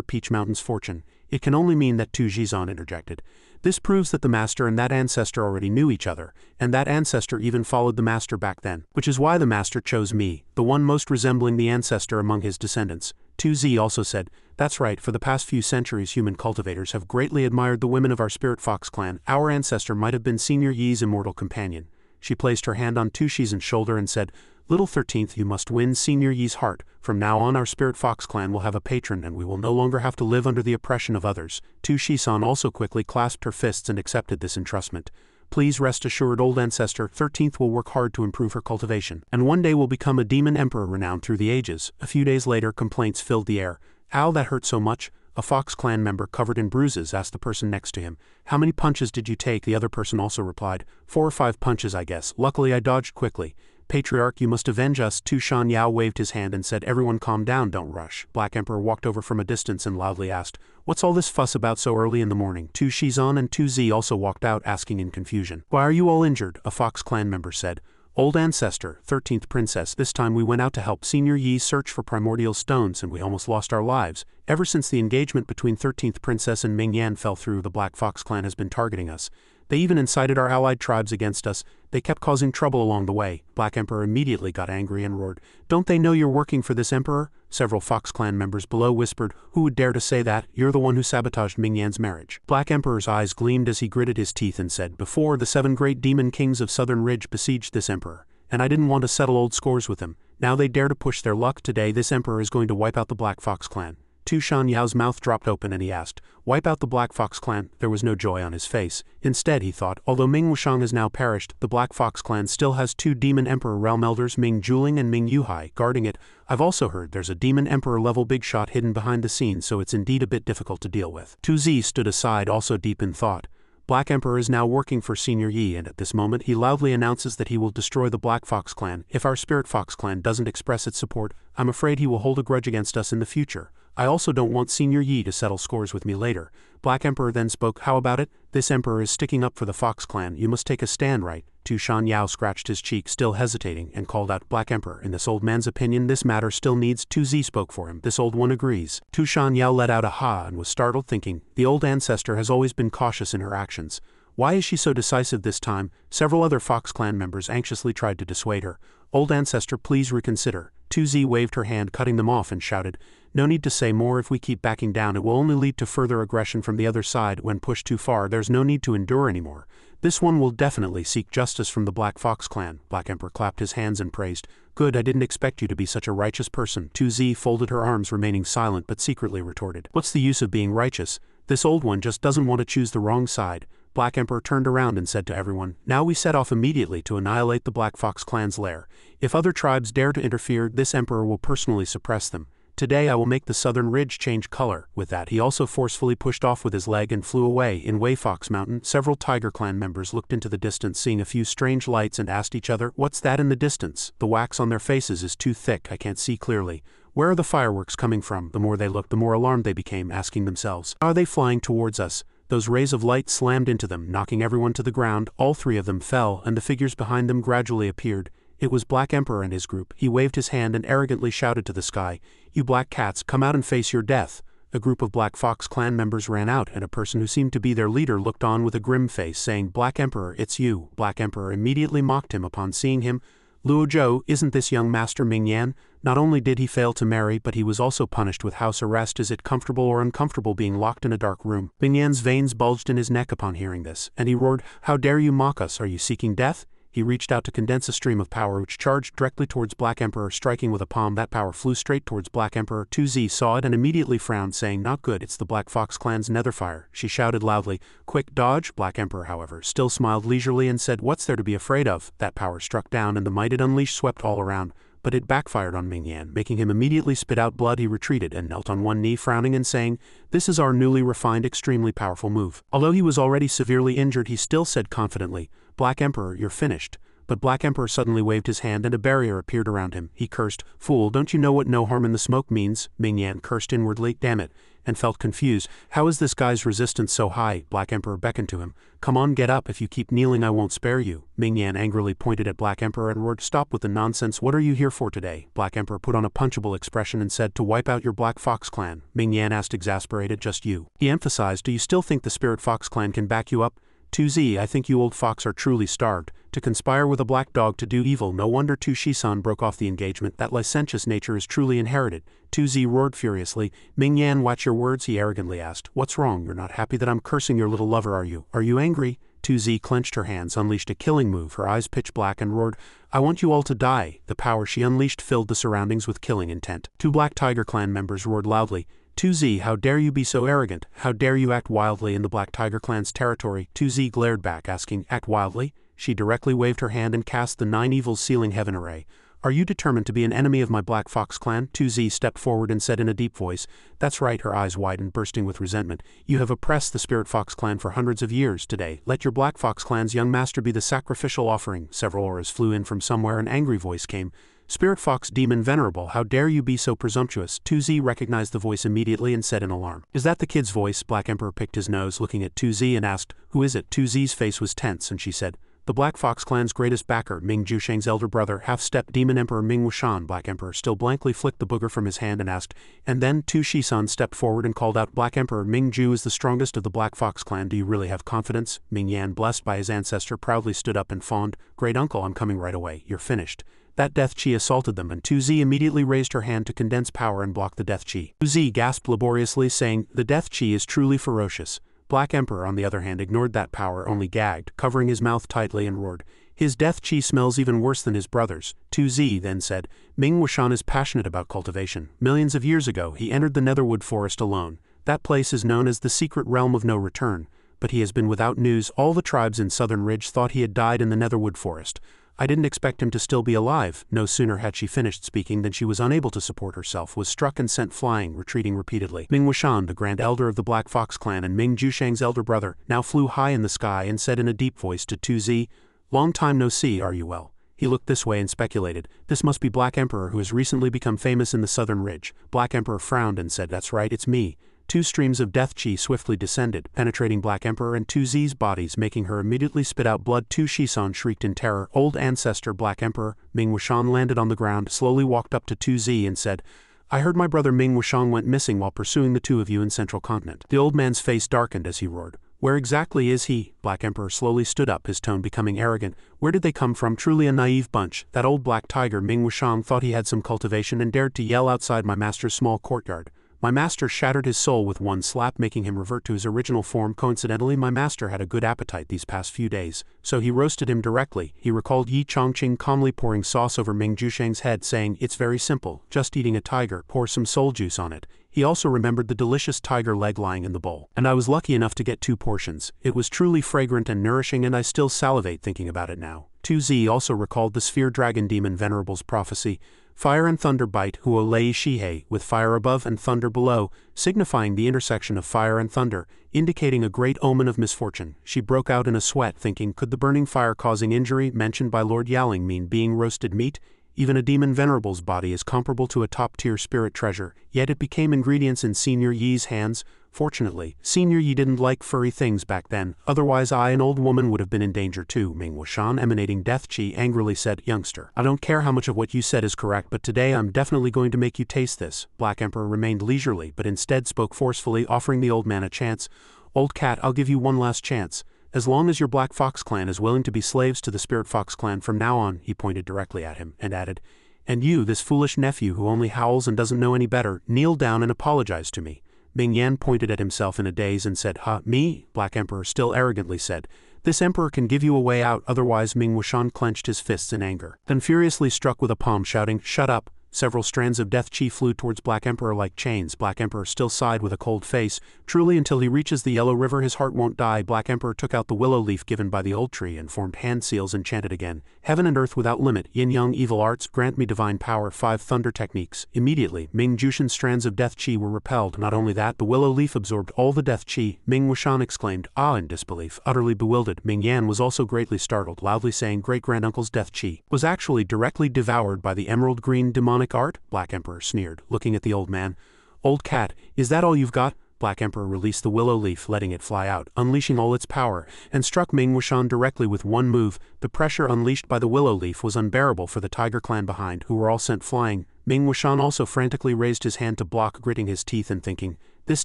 Speaker 1: Peach Mountain's fortune. It can only mean that." 2Z interjected, "This proves that the master and that ancestor already knew each other, and that ancestor even followed the master back then, which is why the master chose me, the one most resembling the ancestor among his descendants." 2Z also said, "That's right, for the past few centuries human cultivators have greatly admired the women of our Spirit Fox clan. Our ancestor might have been Senior Yi's immortal companion." She placed her hand on Tu Shi's shoulder and said, "Little 13th, you must win Senior Yi's heart. From now on our Spirit Fox clan will have a patron and we will no longer have to live under the oppression of others." Tu Shi-san also quickly clasped her fists and accepted this entrustment. "Please rest assured, old Ancestor 13th will work hard to improve her cultivation, and one day will become a demon emperor renowned through the ages." A few days later, complaints filled the air. "Ow, that hurt so much." A Fox clan member covered in bruises asked the person next to him. "How many punches did you take?" The other person also replied, "4 or 5 punches, I guess. Luckily I dodged quickly." "Patriarch, you must avenge us." Tu Shan Yao waved his hand and said, "Everyone calm down, don't rush." Black Emperor walked over from a distance and loudly asked, "What's all this fuss about so early in the morning?" Tu Shizan and Tu Zi also walked out, asking in confusion, "Why are you all injured?" A Fox clan member said, "Old Ancestor, 13th Princess, this time we went out to help Senior Yi search for primordial stones and we almost lost our lives. Ever since the engagement between 13th Princess and Ming Yan fell through, the Black Fox clan has been targeting us. They even incited our allied tribes against us. They kept causing trouble along the way." Black Emperor immediately got angry and roared, "Don't they know you're working for this emperor?" Several Fox clan members below whispered, "Who would dare to say that? You're the one who sabotaged Ming Yan's marriage." Black Emperor's eyes gleamed as he gritted his teeth and said, "Before, the 7 great demon kings of Southern Ridge besieged this emperor, and I didn't want to settle old scores with them. Now they dare to push their luck. Today this emperor is going to wipe out the Black Fox clan." Tu Shan Yao's mouth dropped open and he asked, "Wipe out the Black Fox clan?" There was no joy on his face. Instead, he thought, although Ming Wushang has now perished, the Black Fox clan still has 2 demon emperor realm elders, Ming Juling and Ming Yuhai, guarding it. "I've also heard there's a demon emperor level big shot hidden behind the scenes, so it's indeed a bit difficult to deal with." Tu Zi stood aside, also deep in thought. Black Emperor is now working for Senior Yi, and at this moment he loudly announces that he will destroy the Black Fox clan. If our Spirit Fox clan doesn't express its support, I'm afraid he will hold a grudge against us in the future. I also don't want Senior Yi to settle scores with me later. Black Emperor then spoke, "How about it? This emperor is sticking up for the Fox clan. You must take a stand, right?" Tu Shan Yao scratched his cheek, still hesitating, and called out, "Black Emperor, in this old man's opinion this matter still needs." Tu Zi spoke for him. "This old one agrees." Tu Shan Yao let out a ha and was startled, thinking, the old ancestor has always been cautious in her actions. Why is she so decisive this time? Several other Fox clan members anxiously tried to dissuade her. "Old Ancestor, please reconsider." Tu Zi waved her hand, cutting them off, and shouted, "No need to say more. If we keep backing down, it will only lead to further aggression from the other side. When pushed too far, there's no need to endure anymore. This one will definitely seek justice from the Black Fox clan." Black Emperor clapped his hands and praised, "Good, I didn't expect you to be such a righteous person." Tu Zi folded her arms, remaining silent, but secretly retorted, "What's the use of being righteous? This old one just doesn't want to choose the wrong side." Black Emperor turned around and said to everyone, "Now we set off immediately to annihilate the Black Fox clan's lair. If other tribes dare to interfere, this emperor will personally suppress them. Today I will make the Southern Ridge change color." With that, he also forcefully pushed off with his leg and flew away. In Wei Fox Mountain, several Tiger Clan members looked into the distance, seeing a few strange lights, and asked each other, "What's that in the distance? The wax on their faces is too thick, I can't see clearly. Where are the fireworks coming from?" The more they looked, the more alarmed they became, asking themselves, "Are they flying towards us?" Those rays of light slammed into them, knocking everyone to the ground. All 3 of them fell, and the figures behind them gradually appeared. It was Black Emperor and his group. He waved his hand and arrogantly shouted to the sky, "You black cats, come out and face your death." A group of Black Fox clan members ran out, and a person who seemed to be their leader looked on with a grim face, saying, "Black Emperor, it's you." Black Emperor immediately mocked him upon seeing him. "Luo Zhou, isn't this young Master Ming Yan? Not only did he fail to marry, but he was also punished with house arrest. Is it comfortable or uncomfortable being locked in a dark room?" Ming Yan's veins bulged in his neck upon hearing this, and he roared, "How dare you mock us? Are you seeking death?" He reached out to condense a stream of power which charged directly towards Black Emperor, striking with a palm. That power flew straight towards Black Emperor. Tu Zi saw it and immediately frowned, saying, "Not good, it's the Black Fox clan's netherfire." She shouted loudly, "Quick, dodge!" Black Emperor, however, still smiled leisurely and said, "What's there to be afraid of?" That power struck down and the might it unleashed swept all around. But it backfired on Ming Yan, making him immediately spit out blood. He retreated and knelt on one knee, frowning and saying, "This is our newly refined, extremely powerful move." Although he was already severely injured, he still said confidently, "Black Emperor, you're finished." But Black Emperor suddenly waved his hand and a barrier appeared around him. He cursed, "Fool, don't you know what no harm in the smoke means?" Ming Yan cursed inwardly, "Damn it," and felt confused. How is this guy's resistance so high? Black Emperor beckoned to him. "Come on, get up. If you keep kneeling, I won't spare you." Ming Yan angrily pointed at Black Emperor and roared, "Stop with the nonsense. What are you here for today?" Black Emperor put on a punchable expression and said, "To wipe out your Black Fox clan." Ming Yan asked, exasperated, "Just you?" He emphasized, "Do you still think the Spirit Fox clan can back you up?" Tu Zi, I think you old fox are truly starved. To conspire with a black dog to do evil, no wonder Tu Shi-san broke off the engagement. That licentious nature is truly inherited. Tu Zi roared furiously. Ming Yan, watch your words, he arrogantly asked. What's wrong? You're not happy that I'm cursing your little lover, are you? Are you angry? 2Z clenched her hands, unleashed a killing move, her eyes pitch black, and roared, "I want you all to die." The power she unleashed filled the surroundings with killing intent. Two Black Tiger clan members roared loudly, "2Z, how dare you be so arrogant? How dare you act wildly in the Black Tiger clan's territory?" 2Z glared back, asking, "Act wildly?" She directly waved her hand and cast the 9 evils sealing heaven array. "Are you determined to be an enemy of my Black Fox clan?" 2Z stepped forward and said in a deep voice, "That's right," her eyes widened, bursting with resentment. "You have oppressed the Spirit Fox clan for hundreds of years. Today, let your Black Fox clan's young master be the sacrificial offering." Several auras flew in from somewhere. An angry voice came. "Spirit Fox Demon Venerable, how dare you be so presumptuous?" 2Z recognized the voice immediately and said in alarm, "Is that the kid's voice?" Black Emperor picked his nose, looking at 2Z, and asked, "Who is it?" 2Z's face was tense, and she said, "The Black Fox clan's greatest backer, Ming Jusheng's elder brother, half-step Demon Emperor Ming Wuan." Black Emperor still blankly flicked the booger from his hand and asked, "And then?" Tu Shisan stepped forward and called out, "Black Emperor Ming Ju is the strongest of the Black Fox clan. Do you really have confidence?" Ming Yan, blessed by his ancestor, proudly stood up and fawned, "Great uncle, I'm coming right away. You're finished." That death chi assaulted them, and 2Z immediately raised her hand to condense power and block the death chi. 2Z gasped laboriously, saying, "The death chi is truly ferocious." Black Emperor, on the other hand, ignored that power, only gagged, covering his mouth tightly, and roared, "His death chi smells even worse than his brother's." 2Z then said, "Ming Wuan is passionate about cultivation. Millions of years ago, he entered the Netherwood Forest alone. That place is known as the Secret Realm of No Return, but he has been without news. All the tribes in Southern Ridge thought he had died in the Netherwood Forest. I didn't expect him to still be alive." No sooner had she finished speaking than she was unable to support herself, was struck and sent flying, retreating repeatedly. Ming Wuan, the Grand Elder of the Black Fox clan and Ming Jusheng's elder brother, now flew high in the sky and said in a deep voice to 2Z, "Long time no see, are you well?" He looked this way and speculated, "This must be Black Emperor, who has recently become famous in the Southern Ridge." Black Emperor frowned and said, "That's right, it's me." 2 streams of death chi swiftly descended, penetrating Black Emperor and 2Z's bodies, making her immediately spit out blood. 2 Shisan shrieked in terror. Old Ancestor Black Emperor Ming Wuan landed on the ground, slowly walked up to 2Z and said, "I heard my brother Ming Wuan went missing while pursuing the two of you in Central Continent." The old man's face darkened as he roared, "Where exactly is he?" Black Emperor slowly stood up, his tone becoming arrogant. "Where did they come from? Truly a naive bunch. That old black tiger Ming Wuan thought he had some cultivation and dared to yell outside my master's small courtyard. My master shattered his soul with one slap, making him revert to his original form. Coincidentally, my master had a good appetite these past few days, so he roasted him directly." He recalled Yi Chongqing calmly pouring sauce over Ming Jusheng's head, saying, "It's very simple, just eating a tiger, pour some soul juice on it." He also remembered the delicious tiger leg lying in the bowl. "And I was lucky enough to get 2 portions. It was truly fragrant and nourishing, and I still salivate thinking about it now." 2Z also recalled the sphere dragon demon Venerable's prophecy, "Fire and thunder bite Huo Lei Shihei," with fire above and thunder below, signifying the intersection of fire and thunder, indicating a great omen of misfortune. She broke out in a sweat, thinking, could the burning fire causing injury mentioned by Lord Yaling mean being roasted meat? Even a demon Venerable's body is comparable to a top-tier spirit treasure, yet it became ingredients in Senior Yi's hands. Fortunately, Senior Yi didn't like furry things back then, otherwise I, an old woman, would have been in danger too. Ming Wuan, emanating death chi, angrily said, "Youngster, I don't care how much of what you said is correct, but today I'm definitely going to make you taste this." Black Emperor remained leisurely, but instead spoke forcefully, offering the old man a chance. "Old cat, I'll give you one last chance. As long as your Black Fox clan is willing to be slaves to the Spirit Fox clan from now on," he pointed directly at him, and added, "And you, this foolish nephew who only howls and doesn't know any better, kneel down and apologize to me." Ming Yan pointed at himself in a daze and said, "Ha, me?" Black Emperor still arrogantly said, "This emperor can give you a way out, otherwise." Ming Wuan clenched his fists in anger, then furiously struck with a palm, shouting, "Shut up." Several strands of death chi flew towards Black Emperor like chains. Black Emperor still sighed with a cold face. "Truly, until he reaches the Yellow River his heart won't die." Black Emperor took out the willow leaf given by the old tree and formed hand seals and chanted again, "Heaven and earth without limit, yin-yang evil arts, grant me divine power, 5 thunder techniques." Immediately, Ming Jushin's strands of death chi were repelled. Not only that, the willow leaf absorbed all the death chi. Ming Wuan exclaimed, "Ah," in disbelief, utterly bewildered. Ming Yan was also greatly startled, loudly saying great-granduncle's death chi was actually directly devoured by the emerald green demonic art. Black Emperor sneered, looking at the old man. "Old cat, is that all you've got?" Black Emperor released the willow leaf, letting it fly out, unleashing all its power, and struck Ming Wuan directly with one move. The pressure unleashed by the willow leaf was unbearable for the tiger clan behind, who were all sent flying. Ming Wuan also frantically raised his hand to block, gritting his teeth and thinking, this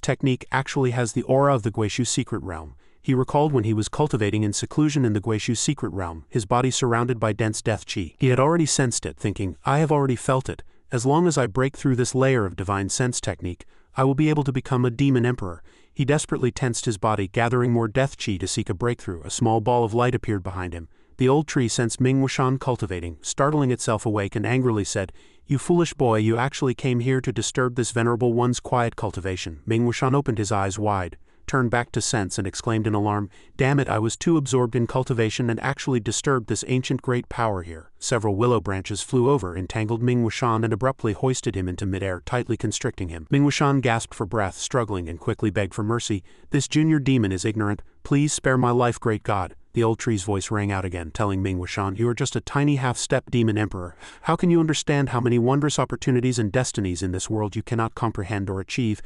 Speaker 1: technique actually has the aura of the Guishu secret realm. He recalled when he was cultivating in seclusion in the Guishu secret realm, his body surrounded by dense death chi. He had already sensed it, thinking, I have already felt it. As long as I break through this layer of divine sense technique, I will be able to become a demon emperor. He desperately tensed his body, gathering more death chi to seek a breakthrough. A small ball of light appeared behind him. The old tree sensed Ming Wuan cultivating, startling itself awake and angrily said, "You foolish boy, you actually came here to disturb this venerable one's quiet cultivation." Ming Wuan opened his eyes wide, turned back to sense and exclaimed in alarm, "Damn it, I was too absorbed in cultivation and actually disturbed this ancient great power here." Several willow branches flew over, entangled Ming Wuan and abruptly hoisted him into midair, tightly constricting him. Ming Wuan gasped for breath, struggling, and quickly begged for mercy. "This junior demon is ignorant. Please spare my life, great God." The old tree's voice rang out again, telling Ming Wuan, "You are just a tiny half-step demon emperor. How can you understand how many wondrous opportunities and destinies in this world you cannot comprehend or achieve?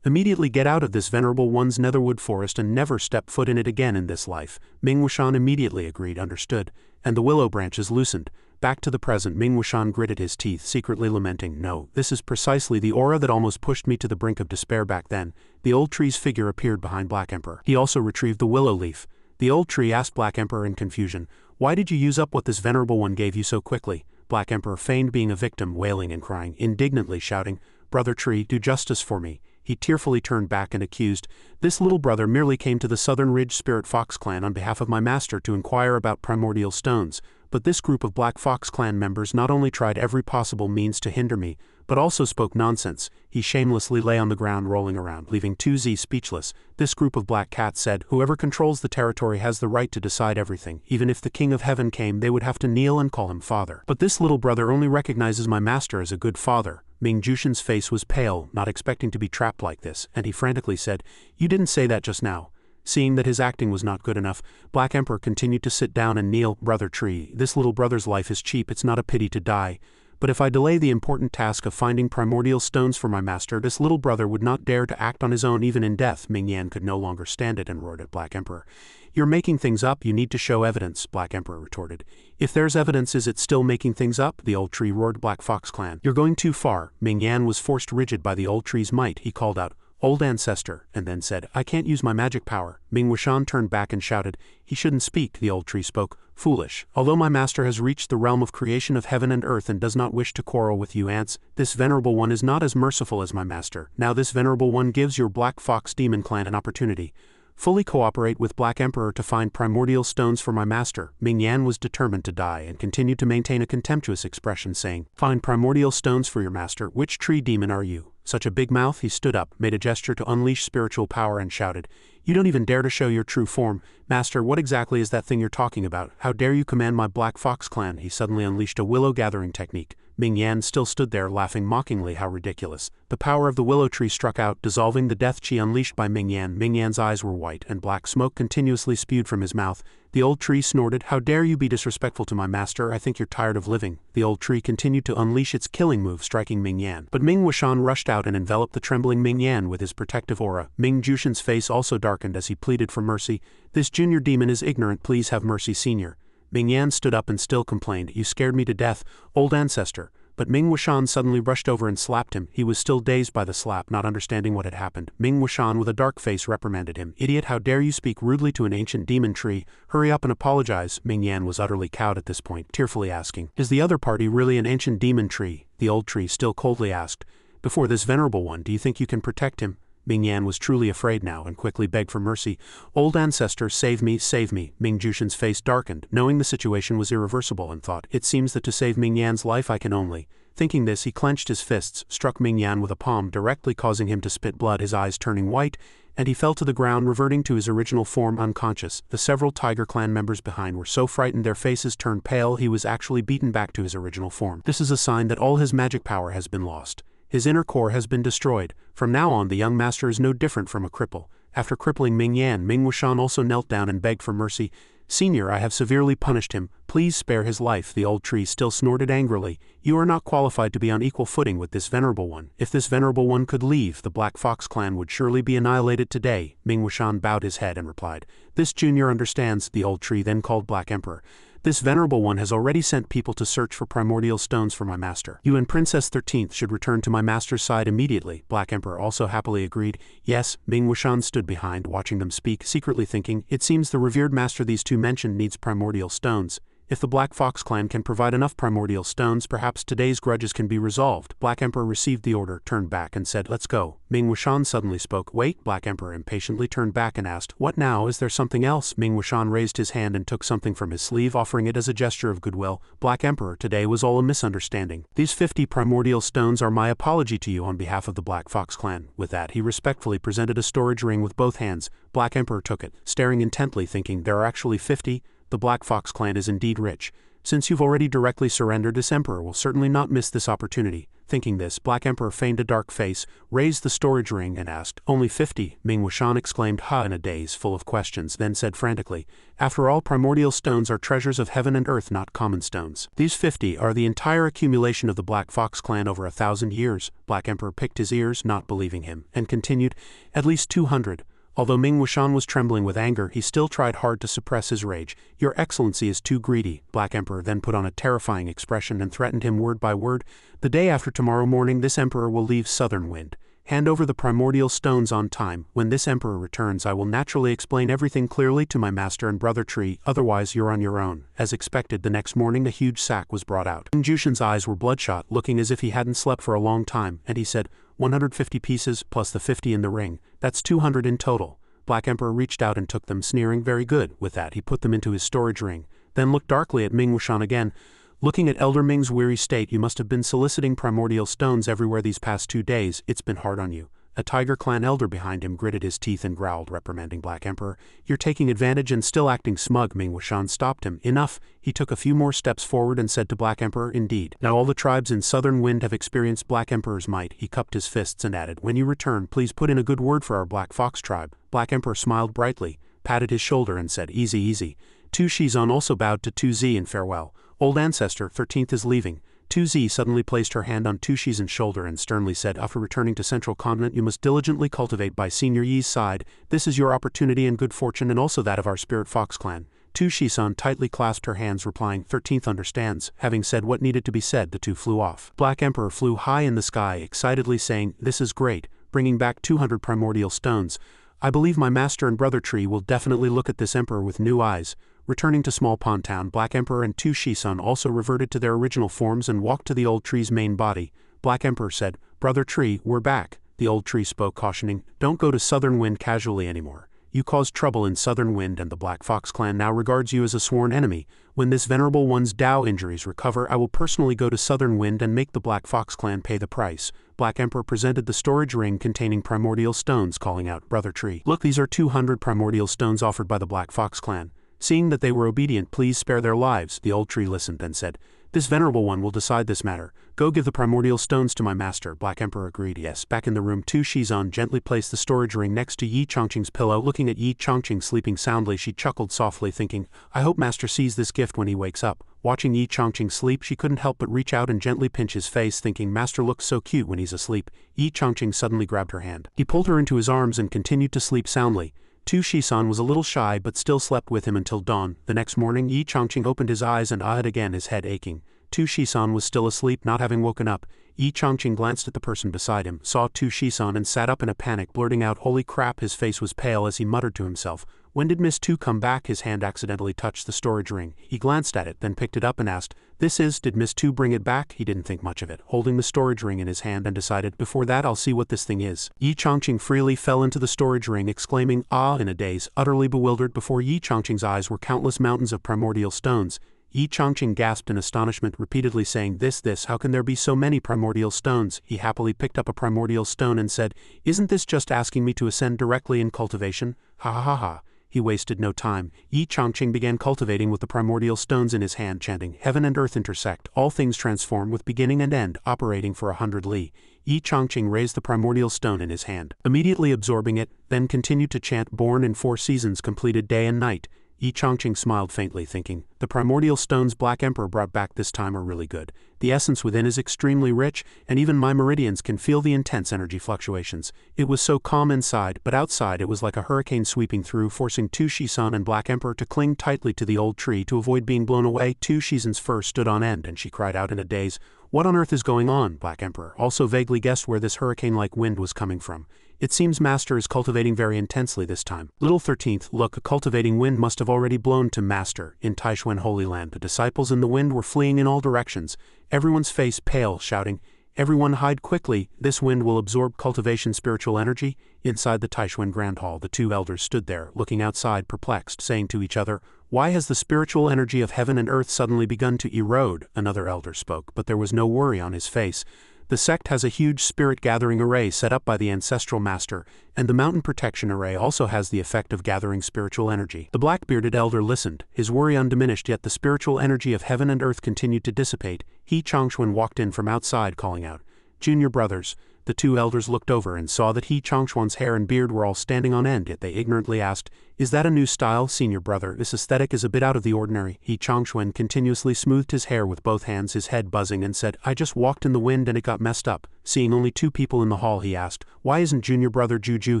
Speaker 1: Immediately get out of this venerable one's netherwood forest and never step foot in it again in this life." Ming Wuan immediately agreed, understood, and the willow branches loosened. Back to the present, Ming Wuan gritted his teeth, secretly lamenting, "No, this is precisely the aura that almost pushed me to the brink of despair back then." The old tree's figure appeared behind Black Emperor. He also retrieved the willow leaf. The old tree asked Black Emperor in confusion, "Why did you use up what this venerable one gave you so quickly?" Black Emperor feigned being a victim, wailing and crying, indignantly shouting, "Brother tree, do justice for me." He tearfully turned back and accused, "This little brother merely came to the Southern Ridge Spirit Fox clan on behalf of my master to inquire about primordial stones, but this group of Black Fox clan members not only tried every possible means to hinder me, but also spoke nonsense." He shamelessly lay on the ground rolling around, leaving 2Z speechless. This group of black cats said, "Whoever controls the territory has the right to decide everything. Even if the King of Heaven came, they would have to kneel and call him father. But this little brother only recognizes my master as a good father." Ming Jushin's face was pale, not expecting to be trapped like this, and he frantically said, "You didn't say that just now." Seeing that his acting was not good enough, Black Emperor continued to sit down and kneel. "Brother tree, this little brother's life is cheap, it's not a pity to die. But if I delay the important task of finding primordial stones for my master, this little brother would not dare to act on his own even in death." Ming Yan could no longer stand it and roared at Black Emperor. "You're making things up, you need to show evidence," Black Emperor retorted. "If there's evidence, is it still making things up?" the old tree roared. Black Fox clan, "You're going too far." Ming Yan was forced rigid by the old tree's might. He called out, "Old ancestor," and then said, "I can't use my magic power." Ming Wuan turned back and shouted, "He shouldn't speak." The old tree spoke, "Foolish. Although my master has reached the realm of creation of heaven and earth and does not wish to quarrel with you ants, this venerable one is not as merciful as my master. Now this venerable one gives your Black Fox demon clan an opportunity. Fully cooperate with Black Emperor to find primordial stones for my master." Ming Yan was determined to die and continued to maintain a contemptuous expression, saying, "Find primordial stones for your master? Which tree demon are you? Such a big mouth?" He stood up, made a gesture to unleash spiritual power and shouted, "You don't even dare to show your true form. Master, what exactly is that thing you're talking about? How dare you command my Black Fox clan?" He suddenly unleashed a willow gathering technique. Ming Yan still stood there, laughing mockingly. How ridiculous. The power of the willow tree struck out, dissolving the death chi unleashed by Ming Yan. Ming Yan's eyes were white, and black smoke continuously spewed from his mouth. The old tree snorted, "How dare you be disrespectful to my master? I think you're tired of living." The old tree continued to unleash its killing move, striking Ming Yan. But Ming Wuan rushed out and enveloped the trembling Ming Yan with his protective aura. Ming Jushin's face also darkened as he pleaded for mercy. "This junior demon is ignorant, please have mercy, senior." Ming Yan stood up and still complained, "You scared me to death, old ancestor." But Ming Wuan suddenly rushed over and slapped him. He was still dazed by the slap, not understanding what had happened. Ming Wuan with a dark face reprimanded him, "Idiot, how dare you speak rudely to an ancient demon tree? Hurry up and apologize." Ming Yan was utterly cowed at this point, tearfully asking, "Is the other party really an ancient demon tree?" The old tree still coldly asked, "Before this venerable one, do you think you can protect him?" Ming Yan was truly afraid now and quickly begged for mercy. "Old ancestor, save me, save me." Ming Jushin's face darkened, knowing the situation was irreversible, and thought, "It seems that to save Ming Yan's life I can only..." Thinking this, he clenched his fists, struck Ming Yan with a palm, directly causing him to spit blood, his eyes turning white, and he fell to the ground, reverting to his original form unconscious. The several Tiger Clan members behind were so frightened their faces turned pale. He was actually beaten back to his original form. This is a sign that all his magic power has been lost. His inner core has been destroyed. From now on, the young master is no different from a cripple. After crippling Ming Yan, Ming Wuan also knelt down and begged for mercy. "Senior, I have severely punished him. Please spare his life." The old tree still snorted angrily. "You are not qualified to be on equal footing with this venerable one. If this venerable one could leave, the Black Fox clan would surely be annihilated today." Ming Wuan bowed his head and replied, "This junior understands." The old tree then called Black Emperor. "This venerable one has already sent people to search for primordial stones for my master. You and Princess 13th should return to my master's side immediately." Black Emperor also happily agreed. "Yes." Ming Wuan stood behind, watching them speak, secretly thinking, "It seems the revered master these two mentioned needs primordial stones. If the Black Fox clan can provide enough primordial stones, perhaps today's grudges can be resolved. Black Emperor received the order, turned back and said, "Let's go." Ming Wuxian suddenly spoke. "Wait." Black Emperor impatiently turned back and asked, "What now? Is there something else?" Ming Wuxian raised his hand and took something from his sleeve, offering it as a gesture of goodwill. "Black Emperor, today was all a misunderstanding. These 50 primordial stones are my apology to you on behalf of the Black Fox clan." With that, he respectfully presented a storage ring with both hands. Black Emperor took it, staring intently, thinking, "There are actually 50? The Black Fox clan is indeed rich. Since you've already directly surrendered, this Emperor will certainly not miss this opportunity." Thinking this, Black Emperor feigned a dark face, raised the storage ring and asked, "Only 50? Ming Wuxian exclaimed, "Ha," in a daze full of questions, then said frantically, "After all, primordial stones are treasures of heaven and earth, not common stones. These 50 are the entire accumulation of the Black Fox clan over 1,000 years. Black Emperor picked his ears, not believing him, and continued, "At least 200. Although Ming Wuxian was trembling with anger, he still tried hard to suppress his rage. "Your Excellency is too greedy." Black Emperor then put on a terrifying expression and threatened him word by word. "The day after tomorrow morning, this Emperor will leave Southern Wind. Hand over the primordial stones on time. When this Emperor returns, I will naturally explain everything clearly to my master and brother Tree, otherwise you're on your own." As expected, the next morning a huge sack was brought out. Ming Jushin's eyes were bloodshot, looking as if he hadn't slept for a long time, and he said, 150 pieces, plus the 50 in the ring. That's 200 in total." Black Emperor reached out and took them, sneering, "Very good." With that, he put them into his storage ring, then looked darkly at Ming Wuxian again. Looking at Elder Ming's weary state, "You must have been soliciting primordial stones everywhere these past 2 days. It's been hard on you." A Tiger Clan elder behind him gritted his teeth and growled, reprimanding Black Emperor. "You're taking advantage and still acting smug." Ming Wuxian stopped him. "Enough." He took a few more steps forward and said to Black Emperor, "Indeed. Now all the tribes in Southern Wind have experienced Black Emperor's might." He cupped his fists and added, "When you return, please put in a good word for our Black Fox tribe." Black Emperor smiled brightly, patted his shoulder and said, "Easy, easy." Tu Shizan also bowed to Tu Zi in farewell. "Old Ancestor, 13th is leaving." Tu Zi suddenly placed her hand on Tu Shizan's shoulder and sternly said, "After returning to Central Continent, you must diligently cultivate by Senior Yi's side. This is your opportunity and good fortune, and also that of our Spirit Fox clan." Tu Shizan tightly clasped her hands, replying, "13th understands." Having said what needed to be said, the two flew off. Black Emperor flew high in the sky, excitedly saying, "This is great, bringing back 200 primordial stones. I believe my master and brother Tree will definitely look at this Emperor with new eyes." Returning to Small Pond Town, Black Emperor and Tu Shizan also reverted to their original forms and walked to the old tree's main body. Black Emperor said, "Brother Tree, we're back." The old tree spoke, cautioning, "Don't go to Southern Wind casually anymore. You caused trouble in Southern Wind, and the Black Fox clan now regards you as a sworn enemy. When this venerable one's Dao injuries recover, I will personally go to Southern Wind and make the Black Fox clan pay the price." Black Emperor presented the storage ring containing primordial stones, calling out, "Brother Tree, look, these are 200 primordial stones offered by the Black Fox clan. Seeing that they were obedient, please spare their lives." The old tree listened, then said, "This venerable one will decide this matter. Go give the primordial stones to my master." Black Emperor agreed. Yes. Back in the room, Tu Shizan gently placed the storage ring next to Yi Chongqing's pillow. Looking at Yi Chongqing sleeping soundly, she chuckled softly, thinking, "I hope master sees this gift when he wakes up." Watching Yi Chongqing sleep, she couldn't help but reach out and gently pinch his face, thinking, "Master looks so cute when he's asleep." Yi Chongqing suddenly grabbed her hand. He pulled her into his arms and continued to sleep soundly. Tu Shizan was a little shy but still slept with him until dawn. The next morning, Yi Chongqing opened his eyes and eyed again, his head aching. Tu Shizan was still asleep, not having woken up. Yi Chongqing glanced at the person beside him, saw Tu Shizan and sat up in a panic, blurting out, "Holy crap." His face was pale as he muttered to himself, "When did Miss Tu come back?" His hand accidentally touched the storage ring. He glanced at it, then picked it up and asked, Did Miss Tu bring it back?" He didn't think much of it, holding the storage ring in his hand, and decided, "Before that I'll see what this thing is." Yi Chongqing freely fell into the storage ring, exclaiming, "Ah," in a daze, utterly bewildered. Before Yi Chongqing's eyes were countless mountains of primordial stones. Yi Chongqing gasped in astonishment, repeatedly saying, This, how can there be so many primordial stones?" He happily picked up a primordial stone and said, "Isn't this just asking me to ascend directly in cultivation? Ha ha ha ha." He wasted no time. Yi Chongqing began cultivating with the primordial stones in his hand, chanting, "Heaven and earth intersect, all things transform with beginning and end, operating for 100 li." Yi Chongqing raised the primordial stone in his hand, immediately absorbing it, then continued to chant, "Born in 4 seasons, completed day and night." Yi Chongqing smiled faintly, thinking, "The primordial stones Black Emperor brought back this time are really good. The essence within is extremely rich, and even my meridians can feel the intense energy fluctuations." It was so calm inside, but outside it was like a hurricane sweeping through, forcing Tu Shizan and Black Emperor to cling tightly to the old tree to avoid being blown away. Tu Shizan's fur stood on end, and she cried out in a daze, "What on earth is going on?" Black Emperor also vaguely guessed where this hurricane-like wind was coming from. It seems Master is cultivating very intensely this time. Little 13th, look, a cultivating wind must have already blown to Master in Taishuan Holy Land. The disciples in the wind were fleeing in all directions, everyone's face pale, shouting, "Everyone hide quickly, this wind will absorb cultivation spiritual energy." Inside the Taishuan Grand Hall, the two elders stood there, looking outside perplexed, saying to each other, "Why has the spiritual energy of heaven and earth suddenly begun to erode?" Another elder spoke, but there was no worry on his face. The sect has a huge spirit gathering array set up by the Ancestral Master, and the mountain protection array also has the effect of gathering spiritual energy. The black-bearded elder listened, his worry undiminished, yet the spiritual energy of heaven and earth continued to dissipate. He Changxuan walked in from outside calling out, "Junior brothers." The two elders looked over and saw that He Changxuan's hair and beard were all standing on end, yet they ignorantly asked, "Is that a new style, senior brother? This aesthetic is a bit out of the ordinary." He Changxuan continuously smoothed his hair with both hands, his head buzzing, and said, "I just walked in the wind and it got messed up." Seeing only two people in the hall, he asked, "Why isn't junior brother Juju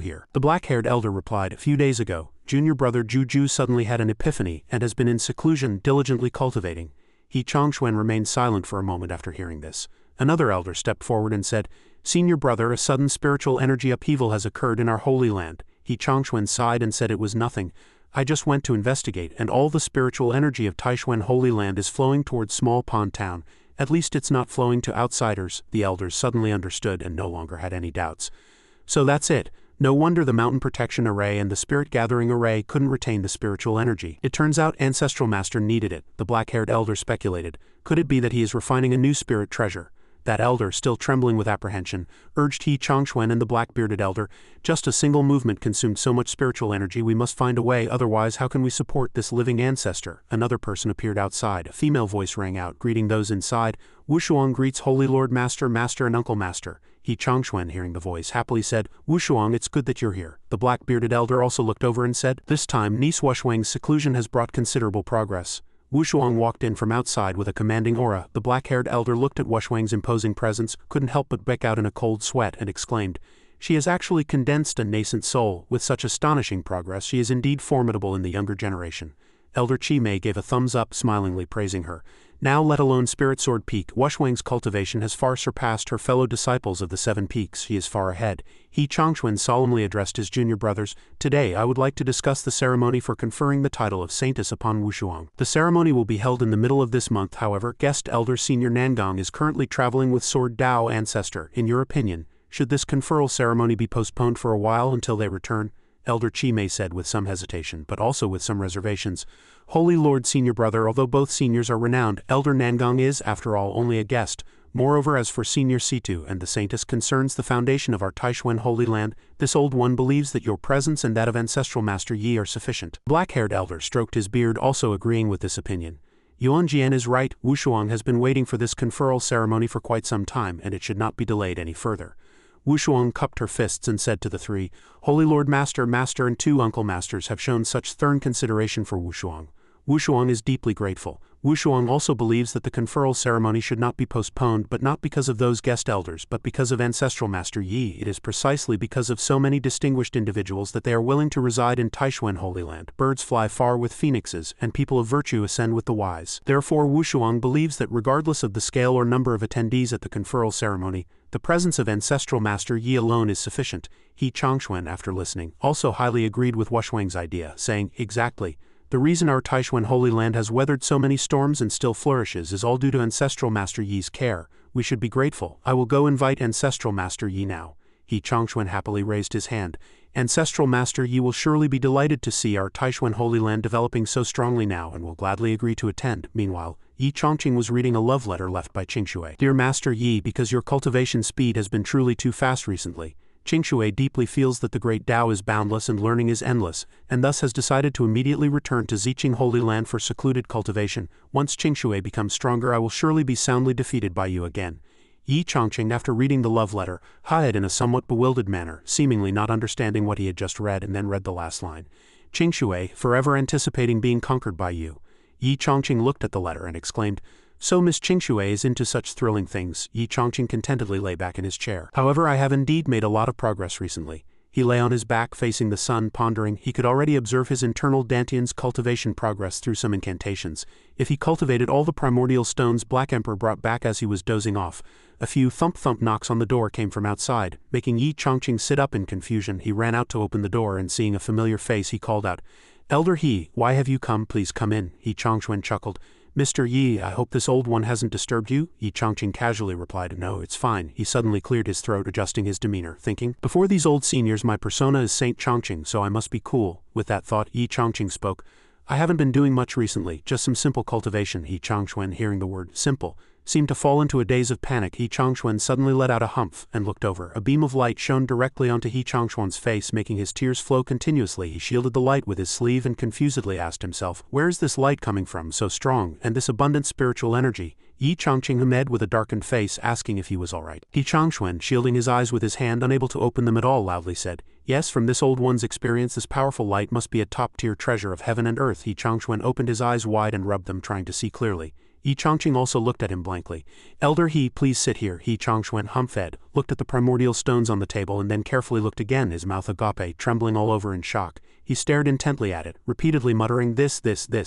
Speaker 1: here?" The black-haired elder replied, "A few days ago, junior brother Juju suddenly had an epiphany and has been in seclusion diligently cultivating." He Changxuan remained silent for a moment after hearing this. Another elder stepped forward and said, "Senior brother, a sudden spiritual energy upheaval has occurred in our holy land." He Changxuan sighed and said, "It was nothing. I just went to investigate, and all the spiritual energy of Taishuan Holy Land is flowing towards Small Pond Town. At least it's not flowing to outsiders." The elders suddenly understood and no longer had any doubts. "So that's it. No wonder the mountain protection array and the spirit gathering array couldn't retain the spiritual energy. It turns out Ancestral Master needed it," the black-haired elder speculated. "Could it be that he is refining a new spirit treasure?" That elder, still trembling with apprehension, urged He Changxuan and the black-bearded elder, "Just a single movement consumed so much spiritual energy, we must find a way, otherwise how can we support this living ancestor?" Another person appeared outside. A female voice rang out, greeting those inside. "Wushuang greets Holy Lord Master, Master and Uncle Master." He Changxuan, hearing the voice, happily said, "Wushuang, it's good that you're here." The black-bearded elder also looked over and said, "This time, niece Wushuang's seclusion has brought considerable progress." Wushuang walked in from outside with a commanding aura. The black-haired elder looked at Wushuang's imposing presence, couldn't help but break out in a cold sweat, and exclaimed, "She has actually condensed a nascent soul. With such astonishing progress, she is indeed formidable in the younger generation." Elder Chi Mei gave a thumbs up, smilingly praising her. Now, let alone Spirit Sword Peak, Wushuang's cultivation has far surpassed her fellow disciples of the Seven Peaks. She is far ahead. He Changxuan solemnly addressed his junior brothers. "Today I would like to discuss the ceremony for conferring the title of Saintess upon Wushuang. The ceremony will be held in the middle of this month, however. Guest Elder Senior Nangong is currently traveling with Sword Dao Ancestor. In your opinion, should this conferral ceremony be postponed for a while until they return?" Elder Chi Mei said with some hesitation, but also with some reservations. "Holy Lord Senior Brother, although both seniors are renowned, Elder Nangong is, after all, only a guest. Moreover, as for Senior C2 and the Saintess concerns the foundation of our Taishuan Holy Land, this old one believes that your presence and that of Ancestral Master Yi are sufficient." Black-haired elder stroked his beard, also agreeing with this opinion. "Wanjian is right. Wushuang has been waiting for this conferral ceremony for quite some time, and it should not be delayed any further." Wushuang cupped her fists and said to the three, "Holy Lord Master, Master and two Uncle Masters have shown such stern consideration for Wushuang. Wushuang is deeply grateful. Wushuang also believes that the conferral ceremony should not be postponed, but not because of those guest elders, but because of Ancestral Master Yi. It is precisely because of so many distinguished individuals that they are willing to reside in Taishuan Holy Land. Birds fly far with phoenixes, and people of virtue ascend with the wise. Therefore Wushuang believes that regardless of the scale or number of attendees at the conferral ceremony, the presence of Ancestral Master Yi alone is sufficient." He Changxuan, after listening, also highly agreed with Wushuang's idea, saying, "Exactly. The reason our Taishuan Holy Land has weathered so many storms and still flourishes is all due to Ancestral Master Yi's care. We should be grateful. I will go invite Ancestral Master Yi now." He Changxuan happily raised his hand. "Ancestral Master Yi will surely be delighted to see our Taishuan Holy Land developing so strongly now and will gladly agree to attend." Meanwhile, Yi Chongqing was reading a love letter left by Qingshui. "Dear Master Yi, because your cultivation speed has been truly too fast recently, Qingshui deeply feels that the great Tao is boundless and learning is endless, and thus has decided to immediately return to Zeching Holy Land for secluded cultivation. Once Qingshui becomes stronger, I will surely be soundly defeated by you again." Yi Chongqing, after reading the love letter, hid in a somewhat bewildered manner, seemingly not understanding what he had just read, and then read the last line. "Qingshui, forever anticipating being conquered by you." Yi Chongqing looked at the letter and exclaimed, "So Miss Qingshui is into such thrilling things." Yi Chongqing contentedly lay back in his chair. "However, I have indeed made a lot of progress recently." He lay on his back facing the sun, pondering. He could already observe his internal Dantian's cultivation progress through some incantations. If he cultivated all the primordial stones Black Emperor brought back as he was dozing off. A few thump-thump knocks on the door came from outside, making Yi Chongqing sit up in confusion. He ran out to open the door, and seeing a familiar face he called out, "Elder He, why have you come? Please come in." Yi Chongqing chuckled. "Mr. Yi, I hope this old one hasn't disturbed you?" Yi Chongqing casually replied, "No, it's fine." He suddenly cleared his throat, adjusting his demeanor, thinking, "Before these old seniors my persona is Saint Chongqing, so I must be cool." With that thought, Yi Chongqing spoke. "I haven't been doing much recently, just some simple cultivation." Yi Chongqing, hearing the word simple, seemed to fall into a daze of panic. Yi Chongqing suddenly let out a humph and looked over. A beam of light shone directly onto Yi Chongqing's face, making his tears flow continuously. He shielded the light with his sleeve and confusedly asked himself, "Where is this light coming from, so strong, and this abundant spiritual energy?" Yi Chongqing hummed with a darkened face, asking if he was all right. Yi Chongqing, shielding his eyes with his hand, unable to open them at all, loudly said, "Yes, from this old one's experience, this powerful light must be a top-tier treasure of heaven and earth." Yi Chongqing opened his eyes wide and rubbed them, trying to see clearly. Yi Chongqing also looked at him blankly. "Elder He, please sit here." Yi Chongqing humphed, looked at the primordial stones on the table, and then carefully looked again, his mouth agape, trembling all over in shock. He stared intently at it, repeatedly muttering, "This.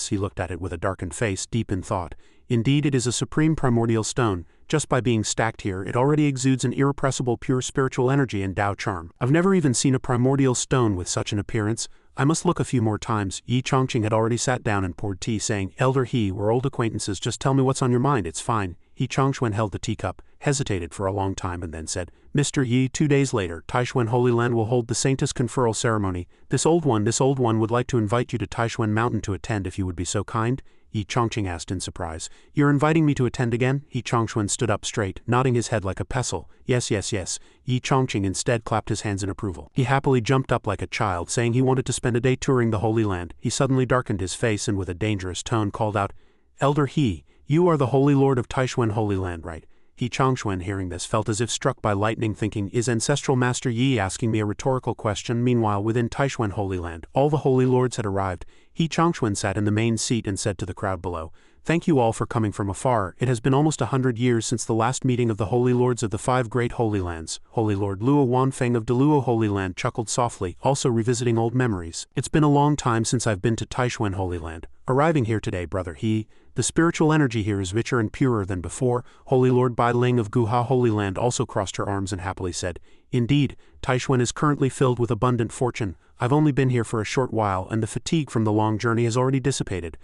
Speaker 1: He looked at it with a darkened face, deep in thought. Indeed, it is a supreme primordial stone. Just by being stacked here, it already exudes an irrepressible pure spiritual energy and Tao charm. I've never even seen a primordial stone with such an appearance. I must look a few more times." Yi Chongqing had already sat down and poured tea, saying, "Elder He, we're old acquaintances, just tell me what's on your mind, it's fine." Yi Chongqing held the teacup, hesitated for a long time, and then said, "Mr. Yi, 2 days later, Taishuan Holy Land will hold the Saintess conferral ceremony. This old one would like to invite you to Taishuan Mountain to attend if you would be so kind." Yi Chongqing asked in surprise. "You're inviting me to attend again?" Yi Chongqing stood up straight, nodding his head like a pestle. Yes. Yi Chongqing instead clapped his hands in approval. He happily jumped up like a child, saying he wanted to spend a day touring the Holy Land. He suddenly darkened his face and with a dangerous tone called out, "Elder He, you are the Holy Lord of Taishuan Holy Land, right?" Yi Chongqing, hearing this, felt as if struck by lightning, thinking, "Is Ancestral Master Yi asking me a rhetorical question?" Meanwhile, within Taishuan Holy Land, all the Holy Lords had arrived. Yi Chongqing sat in the main seat and said to the crowd below, "Thank you all for coming from afar. It has been almost 100 years since the last meeting of the Holy Lords of the 5 great Holy Lands." Holy Lord Luo Wanfeng of Deluo Holy Land chuckled softly, also revisiting old memories. "It's been a long time since I've been to Taishuan Holy Land. Arriving here today, Brother He, the spiritual energy here is richer and purer than before." Holy Lord Bai Ling of Guha Holy Land also crossed her arms and happily said, "Indeed, Taishuan is currently filled with abundant fortune. I've only been here for a short while, and the fatigue from the long journey has already dissipated.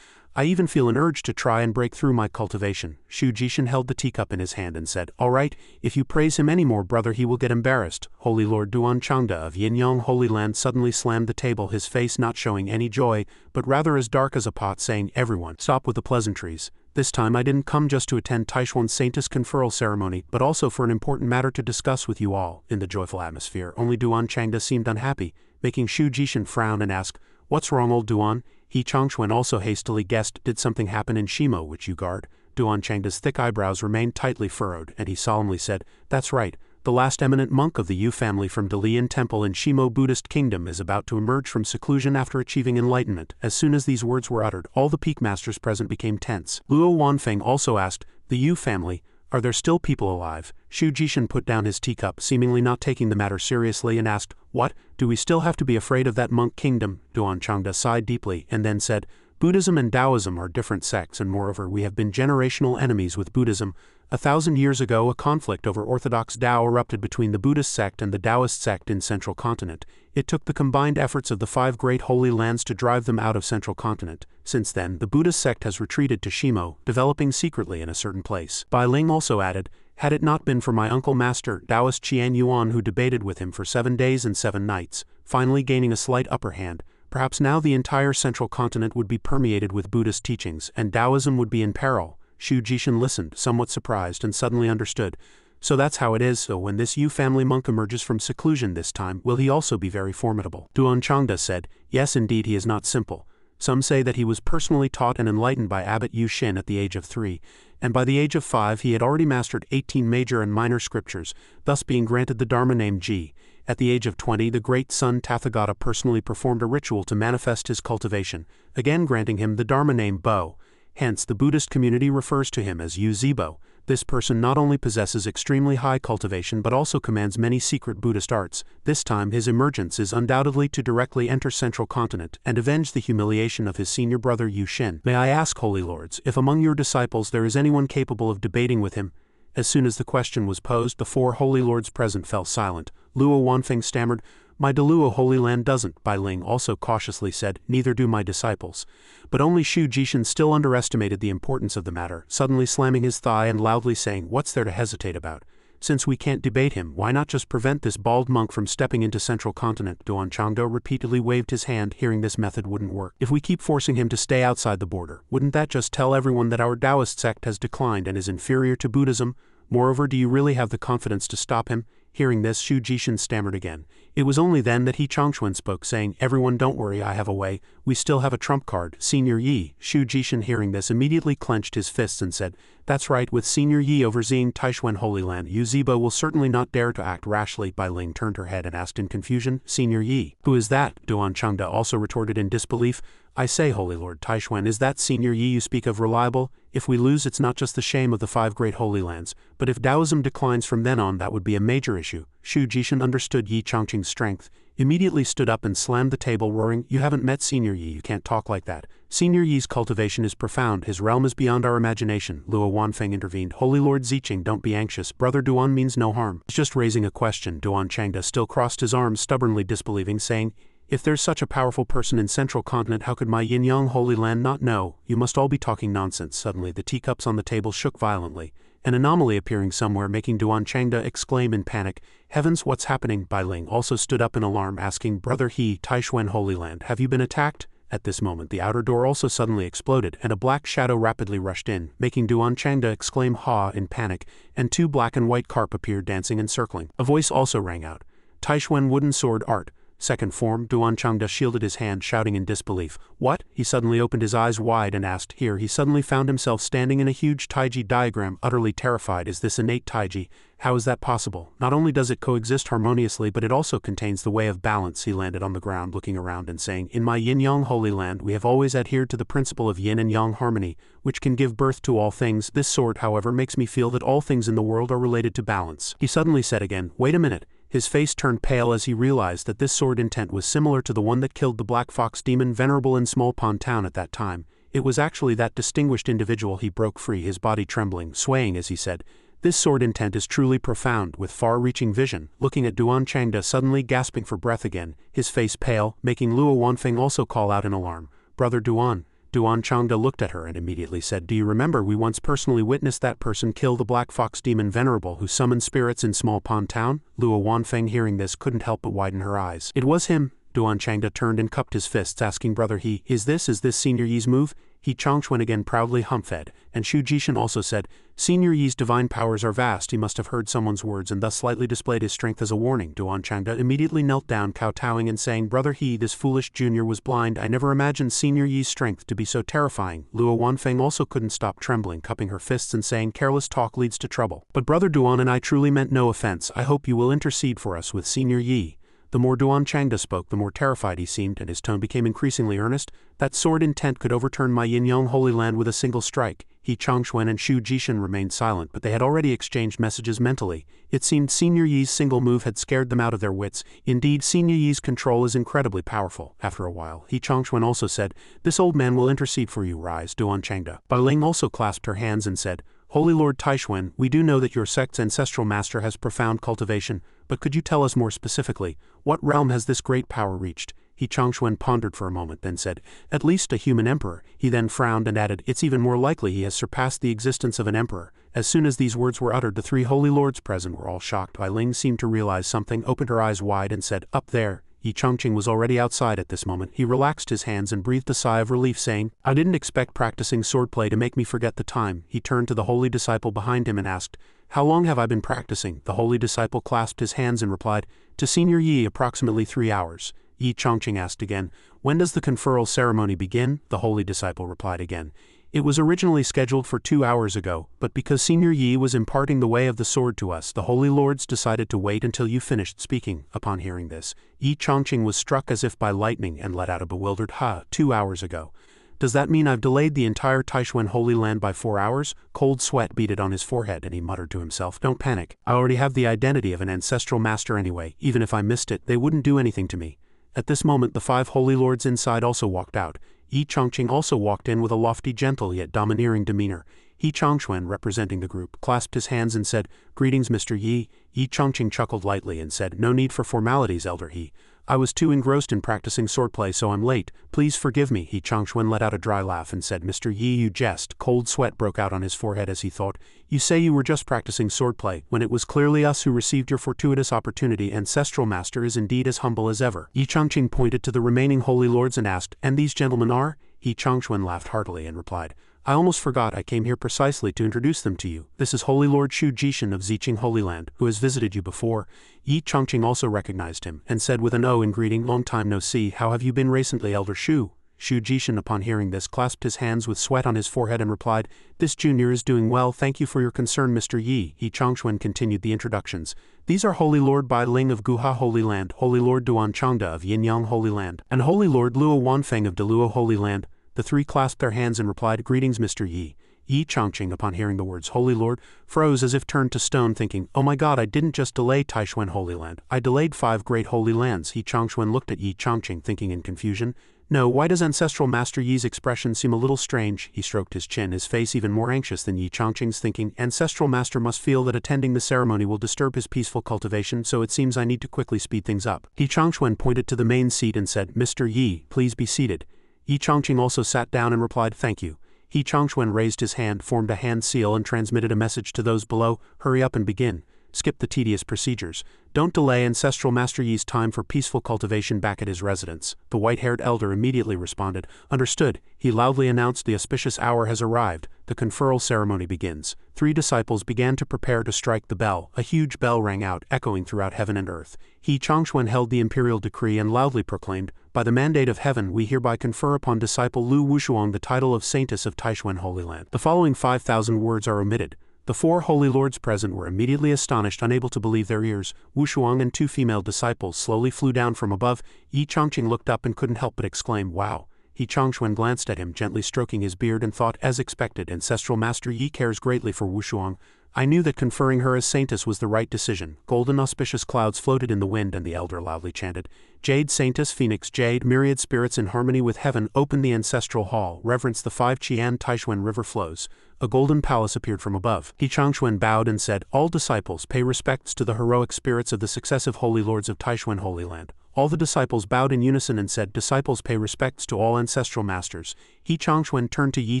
Speaker 1: I even feel an urge to try and break through my cultivation." Shu Jishin held the teacup in his hand and said, "All right, if you praise him any more, Brother He will get embarrassed." Holy Lord Duan Changda of Yinyang Holy Land suddenly slammed the table, his face not showing any joy, but rather as dark as a pot, saying, "Everyone, stop with the pleasantries. This time I didn't come just to attend Taishuan's Saintess conferral ceremony, but also for an important matter to discuss with you all." In the joyful atmosphere, only Duan Changda seemed unhappy, making Shu Jishin frown and ask, "What's wrong, old Duan?" Yi Chongqing also hastily guessed, "Did something happen in Shimo which you guard?" Duan Changda's thick eyebrows remained tightly furrowed, and he solemnly said, "That's right. The last eminent monk of the Yu family from Dalian Temple in Shimo Buddhist Kingdom is about to emerge from seclusion after achieving enlightenment." As soon as these words were uttered, all the peak masters present became tense. Luo Wanfeng also asked, "The Yu family, are there still people alive?" Shu Jishin put down his teacup, seemingly not taking the matter seriously, and asked, "What, do we still have to be afraid of that monk kingdom?" Duan Changda sighed deeply, and then said, "Buddhism and Taoism are different sects, and moreover we have been generational enemies with Buddhism. 1,000 years ago a conflict over orthodox Tao erupted between the Buddhist sect and the Taoist sect in Central Continent. It took the combined efforts of the 5 great holy lands to drive them out of Central Continent. Since then, the Buddhist sect has retreated to Shimo, developing secretly in a certain place." Bai Ling also added, "Had it not been for my uncle master, Taoist Qian Yuan, who debated with him for 7 days and 7 nights, finally gaining a slight upper hand, perhaps now the entire Central Continent would be permeated with Buddhist teachings, and Taoism would be in peril." Shu Jishin listened, somewhat surprised, and suddenly understood. "So that's how it is. So when this Yu family monk emerges from seclusion this time, will he also be very formidable?" Duan Changda said, "Yes, indeed, he is not simple. Some say that he was personally taught and enlightened by Abbot Yu Xin at the age of 3, and by the age of 5 he had already mastered 18 major and minor scriptures, thus being granted the Dharma name Ji. At the age of 20, the great son Tathagata personally performed a ritual to manifest his cultivation, again granting him the Dharma name Bo. Hence, the Buddhist community refers to him as Yu Zibo. This person not only possesses extremely high cultivation but also commands many secret Buddhist arts. This time his emergence is undoubtedly to directly enter Central Continent and avenge the humiliation of his senior brother Yu Xin. May I ask, Holy Lords, if among your disciples there is anyone capable of debating with him? As soon as the question was posed, the 4 Holy Lords present fell silent. Luo Wanfeng stammered, "My Deluo Holy Land doesn't," Bai Ling also cautiously said, "Neither do my disciples." But only Shu Jishan still underestimated the importance of the matter, suddenly slamming his thigh and loudly saying, "What's there to hesitate about? Since we can't debate him, why not just prevent this bald monk from stepping into Central Continent?" Duan Changdo repeatedly waved his hand, hearing this method wouldn't work. If we keep forcing him to stay outside the border, wouldn't that just tell everyone that our Taoist sect has declined and is inferior to Buddhism? Moreover, do you really have the confidence to stop him? Hearing this, Shu Jishan stammered again. It was only then that He Changxuan spoke, saying, "Everyone, don't worry, I have a way. We still have a trump card, Senior Yi." Shu Jishan, hearing this, immediately clenched his fists and said, "That's right, with Senior Yi overseeing Taishuan Holy Land, Yu Zibo will certainly not dare to act rashly." Bai Ling turned her head and asked in confusion, "Senior Yi? Who is that?" Duan Changda also retorted in disbelief, "I say, Holy Lord Taishuan, is that Senior Yi you speak of reliable? If we lose, it's not just the shame of the 5 great holy lands, but if Taoism declines from then on, that would be a major issue." Shu Jishan understood Yi Changqing's strength, immediately stood up and slammed the table, roaring, "You haven't met Senior Yi, you can't talk like that. Senior Yi's cultivation is profound, his realm is beyond our imagination." Luo Wanfeng intervened, "Holy Lord Zeching, don't be anxious, Brother Duan means no harm. He's just raising a question." Duan Changda still crossed his arms, stubbornly disbelieving, saying, "If there's such a powerful person in Central Continent, how could my Yin-Yang Holy Land not know? You must all be talking nonsense." Suddenly the teacups on the table shook violently, an anomaly appearing somewhere, making Duan Changda exclaim in panic, "Heavens, what's happening?" Bai Ling also stood up in alarm, asking, "Brother He, Taishuan Holy Land, have you been attacked?" At this moment the outer door also suddenly exploded, and a black shadow rapidly rushed in, making Duan Changda exclaim "Ha!" in panic, and 2 black and white carp appeared dancing and circling. A voice also rang out, "Taishuan Wooden Sword Art. Second form." Duan Changda shielded his hand, shouting in disbelief, "What?" He suddenly opened his eyes wide and asked. Here he suddenly found himself standing in a huge Taiji diagram, utterly terrified. "Is this innate Taiji? How is that possible? Not only does it coexist harmoniously, but it also contains the way of balance." He landed on the ground, looking around and saying, "In my Yin-Yang Holy Land, we have always adhered to the principle of yin and yang harmony, which can give birth to all things. This sword, however, makes me feel that all things in the world are related to balance." He suddenly said again, "Wait a minute." His face turned pale as he realized that this sword intent was similar to the one that killed the Black Fox demon venerable in Small Pond Town at that time. It was actually that distinguished individual. He broke free, his body trembling, swaying as he said, "This sword intent is truly profound, with far-reaching vision." Looking at Duan Changda, suddenly gasping for breath again, his face pale, making Luo Wanfeng also call out in alarm, "Brother Duan." Duan Changda looked at her and immediately said, "Do you remember we once personally witnessed that person kill the Black Fox demon venerable who summoned spirits in Small Pond Town?" Luo Wanfeng, hearing this, couldn't help but widen her eyes. "It was him." Duan Changda turned and cupped his fists, asking, "Brother He, is this Senior Yi's move?" He Changxuan again proudly humphed, and Shu Jishan also said, "Senior Yi's divine powers are vast." He must have heard someone's words and thus slightly displayed his strength as a warning. Duan Changda immediately knelt down, kowtowing and saying, "Brother He, this foolish junior was blind. I never imagined Senior Yi's strength to be so terrifying." Luo Wanfeng also couldn't stop trembling, cupping her fists and saying, "Careless talk leads to trouble. But Brother Duan and I truly meant no offense. I hope you will intercede for us with Senior Yi." The more Duan Changda spoke, the more terrified he seemed, and his tone became increasingly earnest. "That sword intent could overturn my Yin-Yang Holy Land with a single strike." He Changxuan and Shu Jishan remained silent, but they had already exchanged messages mentally. It seemed Senior Yi's single move had scared them out of their wits. Indeed, Senior Yi's control is incredibly powerful. After a while, He Changxuan also said, "This old man will intercede for you. Rise." Duan Changda. Bai Ling also clasped her hands and said, "Holy Lord Taishuan, we do know that your sect's ancestral master has profound cultivation, but could you tell us more specifically, what realm has this great power reached?" He Changxuan pondered for a moment, then said, "At least a human emperor." He then frowned and added, "It's even more likely he has surpassed the existence of an emperor." As soon as these words were uttered, the 3 holy lords present were all shocked. Bai Ling seemed to realize something, opened her eyes wide and said, "Up there." Yi Chongqing was already outside at this moment. He relaxed his hands and breathed a sigh of relief, saying, "I didn't expect practicing swordplay to make me forget the time." He turned to the holy disciple behind him and asked, "How long have I been practicing?" The holy disciple clasped his hands and replied, "To Senior Yi, approximately 3 hours." Yi Chongqing asked again, "When does the conferral ceremony begin?" The holy disciple replied again, "It was originally scheduled for 2 hours ago, but because Senior Yi was imparting the way of the sword to us, the holy lords decided to wait until you finished speaking." Upon hearing this, Yi Chongqing was struck as if by lightning and let out a bewildered "Ha, 2 hours ago. Does that mean I've delayed the entire Taishuan Holy Land by 4 hours? Cold sweat beaded on his forehead and he muttered to himself, don't panic. I already have the identity of an ancestral master anyway. Even if I missed it, they wouldn't do anything to me. At this moment the 5 holy lords inside also walked out. Yi Chongqing also walked in with a lofty, gentle yet domineering demeanor. Yi Chongquan, representing the group, clasped his hands and said, "Greetings, Mr. Yi." Yi Chongqing chuckled lightly and said, "No need for formalities, Elder He. I was too engrossed in practicing swordplay, so I'm late. Please forgive me." Yi Chongquan let out a dry laugh and said, "Mr. Yi, you jest." Cold sweat broke out on his forehead as he thought, "You say you were just practicing swordplay, when it was clearly us who received your fortuitous opportunity. Ancestral Master is indeed as humble as ever." Yi Chongqing pointed to the remaining holy lords and asked, "And these gentlemen are?" Yi Chongquan laughed heartily and replied, "I almost forgot I came here precisely to introduce them to you. This is Holy Lord Shu Jishin of Zeching Holy Land, who has visited you before." Yi Chongqing also recognized him, and said with an O in greeting, "Long time no see, how have you been recently, Elder Shu?" Shu Jishin, upon hearing this, clasped his hands with sweat on his forehead and replied, "This junior is doing well, thank you for your concern, Mr. Yi." Yi Chongquan continued the introductions. "These are Holy Lord Bai Ling of Guha Holy Land, Holy Lord Duan Changda of Yinyang Holy Land, and Holy Lord Luo Wanfeng of Deluo Holy Land." The 3 clasped their hands and replied, "Greetings, Mr. Yi." Yi Chongqing, upon hearing the words Holy Lord, froze as if turned to stone, thinking, "Oh my god, I didn't just delay Taishuan Holy Land, I delayed 5 great holy lands." Yi Chongquan looked at Yi Chongqing, thinking in confusion, "No, why does Ancestral Master Yi's expression seem a little strange?" He stroked his chin, his face even more anxious than Yi Chongqing's, thinking, "Ancestral Master must feel that attending the ceremony will disturb his peaceful cultivation, so it seems I need to quickly speed things up." Yi Chongquan pointed to the main seat and said, "Mr. Yi, please be seated." Yi Chongqing also sat down and replied, "Thank you." Yi Chongquan raised his hand, formed a hand seal and transmitted a message to those below, "Hurry up and begin. Skip the tedious procedures. Don't delay Ancestral Master Yi's time for peaceful cultivation back at his residence." The white-haired elder immediately responded, "Understood." He loudly announced, "The auspicious hour has arrived. The conferral ceremony begins." 3 disciples began to prepare to strike the bell. A huge bell rang out, echoing throughout heaven and earth. Yi Chongquan held the imperial decree and loudly proclaimed, "By the mandate of heaven, we hereby confer upon disciple Lu Wushuang the title of Saintess of Taishuan Holy Land." The following 5,000 words are omitted. The 4 holy lords present were immediately astonished, unable to believe their ears. Wushuang and 2 female disciples slowly flew down from above. Yi Chongqing looked up and couldn't help but exclaim, "Wow." Yi Chongquan glanced at him, gently stroking his beard, and thought, as expected, Ancestral Master Yi cares greatly for Wushuang. I knew that conferring her as Saintess was the right decision. Golden auspicious clouds floated in the wind and the elder loudly chanted, "Jade Saintess Phoenix Jade, myriad spirits in harmony with heaven, open the ancestral hall, reverence the 5 Qian Taishuan river flows." A golden palace appeared from above. Yi Chongquan bowed and said, "All disciples pay respects to the heroic spirits of the successive holy lords of Taishuan Holy Land." All the disciples bowed in unison and said, "Disciples pay respects to all ancestral masters." Yi Chongquan turned to Yi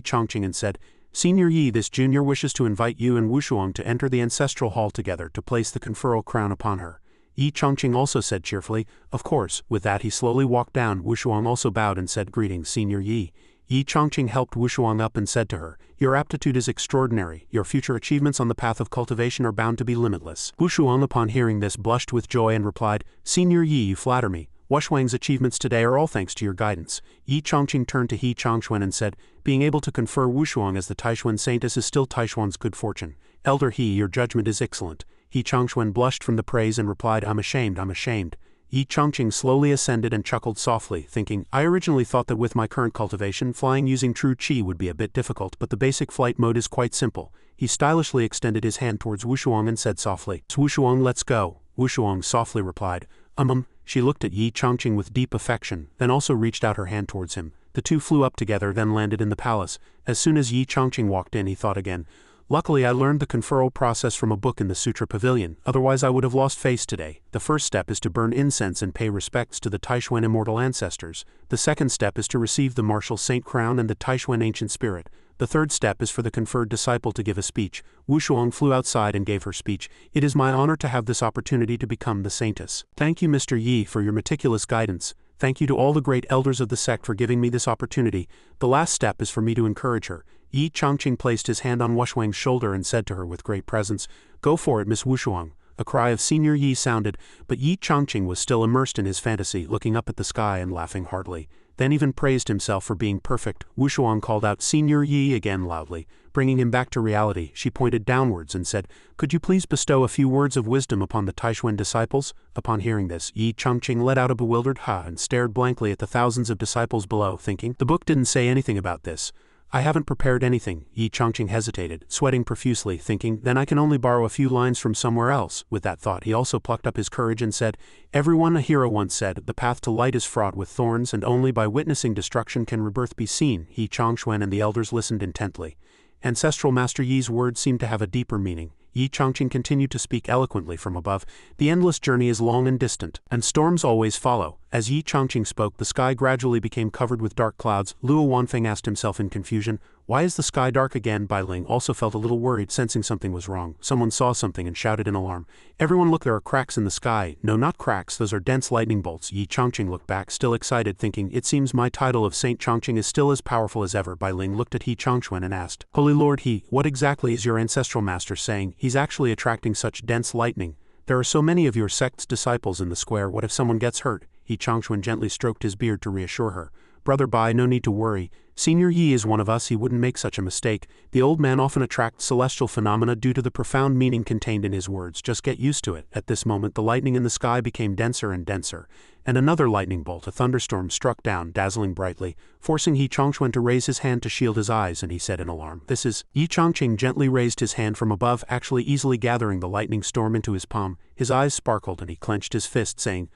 Speaker 1: Chongqing and said, "Senior Yi, this junior wishes to invite you and Wushuang to enter the ancestral hall together to place the conferral crown upon her." Yi Chongqing also said cheerfully, "Of course." With that he slowly walked down. Wushuang also bowed and said, "Greetings, Senior Yi." Yi Chongqing helped Wushuang up and said to her, "Your aptitude is extraordinary. Your future achievements on the path of cultivation are bound to be limitless." Wushuang, upon hearing this, blushed with joy and replied, "Senior Yi, you flatter me. Wushuang's achievements today are all thanks to your guidance." Yi Chongqing turned to Yi Chongquan and said, "Being able to confer Wushuang as the Taishuan Saintess is still Taishuan's good fortune. Elder He, your judgment is excellent." Yi Chongquan blushed from the praise and replied, I'm ashamed." Yi Chongqing slowly ascended and chuckled softly, thinking, "I originally thought that with my current cultivation, flying using true Qi would be a bit difficult, but the basic flight mode is quite simple." He stylishly extended his hand towards Wushuang and said softly, "Wushuang, let's go." Wushuang softly replied, She looked at Yi Chongqing with deep affection, then also reached out her hand towards him. The two flew up together, then landed in the palace. As soon as Yi Chongqing walked in, he thought again, "Luckily I learned the conferral process from a book in the Sutra Pavilion, otherwise I would have lost face today. The first step is to burn incense and pay respects to the Taishuan immortal ancestors. The second step is to receive the martial saint crown and the Taishuan ancient spirit. The third step is for the conferred disciple to give a speech." Wushuang flew outside and gave her speech. "It is my honor to have this opportunity to become the Saintess. Thank you, Mr. Yi, for your meticulous guidance. Thank you to all the great elders of the sect for giving me this opportunity. The last step is for me to encourage her." Yi Chongqing placed his hand on Wushuang's shoulder and said to her with great presence, "Go for it, Miss Wushuang." A cry of Senior Yi sounded, but Yi Chongqing was still immersed in his fantasy, looking up at the sky and laughing heartily. then even praised himself for being perfect. Wushuang called out Senior Yi again loudly, bringing him back to reality. She pointed downwards and said, "Could you please bestow a few words of wisdom upon the Taishuan disciples?" Upon hearing this, Yi Changqing let out a bewildered ha and stared blankly at the thousands of disciples below, thinking, the book didn't say anything about this. I haven't prepared anything. Yi Changqing hesitated, sweating profusely, thinking, then I can only borrow a few lines from somewhere else. With that thought, he also plucked up his courage and said, "Everyone, a hero once said, the path to light is fraught with thorns, and only by witnessing destruction can rebirth be seen." Yi Changquan and the elders listened intently. Ancestral Master Yi's words seemed to have a deeper meaning. Yi Changqing continued to speak eloquently from above. The endless journey is long and distant, and storms always follow. As Yi Changqing spoke, the sky gradually became covered with dark clouds. Luo Wanfeng asked himself in confusion, "Why is the sky dark again?" Bai Ling also felt a little worried, sensing something was wrong. Someone saw something and shouted in alarm, "Everyone look, there are cracks in the sky." "No, not cracks, those are dense lightning bolts." Yi Changqing looked back, still excited, thinking, it seems my title of Saint Changqing is still as powerful as ever. Bai Ling looked at He Changquan and asked, "Holy Lord He, what exactly is your ancestral master saying? He's actually attracting such dense lightning. There are so many of your sect's disciples in the square, what if someone gets hurt?" He Changquan gently stroked his beard to reassure her. "Brother Bai, no need to worry. Senior Yi is one of us, he wouldn't make such a mistake. The old man often attracts celestial phenomena due to the profound meaning contained in his words. Just get used to it." At this moment the lightning in the sky became denser and denser, and another lightning bolt, a thunderstorm, struck down, dazzling brightly, forcing He Changquan to raise his hand to shield his eyes, and he said in alarm, "This is..." Yi Changqing gently raised his hand from above, actually easily gathering the lightning storm into his palm. His eyes sparkled and he clenched his fist, saying,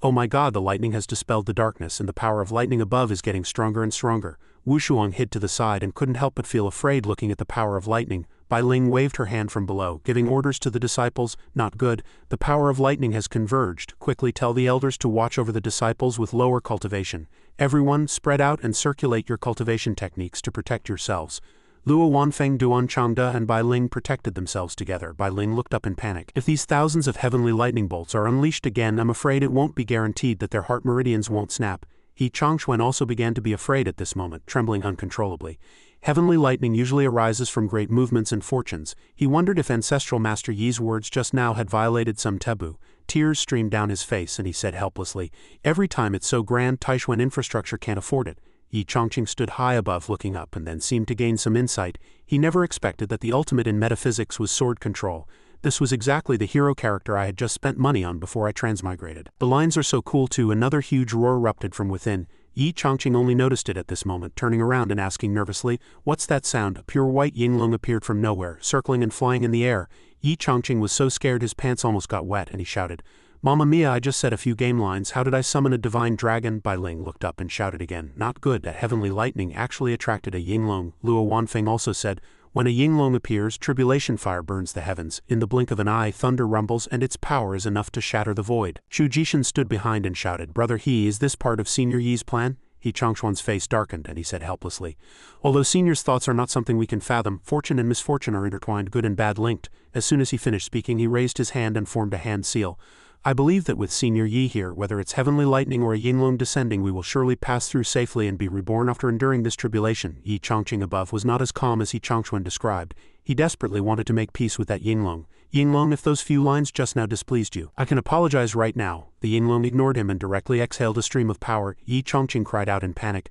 Speaker 1: "Oh my God, the lightning has dispelled the darkness, and the power of lightning above is getting stronger and stronger." Wushuang hid to the side and couldn't help but feel afraid looking at the power of lightning. Bai Ling waved her hand from below, giving orders to the disciples. "Not good, the power of lightning has converged. Quickly tell the elders to watch over the disciples with lower cultivation. Everyone, spread out and circulate your cultivation techniques to protect yourselves." Luo Wanfeng, Duan Changde, and Bai Ling protected themselves together. Bai Ling looked up in panic. If these thousands of heavenly lightning bolts are unleashed again, I'm afraid it won't be guaranteed that their heart meridians won't snap. He Changquan also began to be afraid at this moment, trembling uncontrollably. Heavenly lightning usually arises from great movements and fortunes. He wondered if Ancestral Master Yi's words just now had violated some taboo. Tears streamed down his face and he said helplessly, "Every time it's so grand, Taishuan infrastructure can't afford it." Yi Changqing stood high above, looking up, and then seemed to gain some insight. He never expected that the ultimate in metaphysics was sword control. This was exactly the hero character I had just spent money on before I transmigrated. The lines are so cool too. Another huge roar erupted from within. Yi Changqing only noticed it at this moment, turning around and asking nervously, "What's that sound?" A pure white yinglong appeared from nowhere, circling and flying in the air. Yi Changqing was so scared his pants almost got wet, and he shouted, "Mamma mia, I just said a few game lines. How did I summon a divine dragon?" Bai Ling looked up and shouted again, "Not good, that heavenly lightning actually attracted a yinglong." Luo Wanfeng also said, "When a yinglong appears, tribulation fire burns the heavens. In the blink of an eye, thunder rumbles, and its power is enough to shatter the void." Shu Jishan stood behind and shouted, "Brother He, is this part of Senior Yi's plan?" He Changquan's face darkened and he said helplessly, "Although Senior's thoughts are not something we can fathom, fortune and misfortune are intertwined, good and bad linked." As soon as he finished speaking, he raised his hand and formed a hand seal. "I believe that with Senior Yi here, whether it's heavenly lightning or a yinglong descending, we will surely pass through safely and be reborn after enduring this tribulation." Yi Changqing above was not as calm as He Changquan described. He desperately wanted to make peace with that yinglong. "Yinglong, if those few lines just now displeased you, I can apologize right now." The yinglong ignored him and directly exhaled a stream of power. Yi Changqing cried out in panic,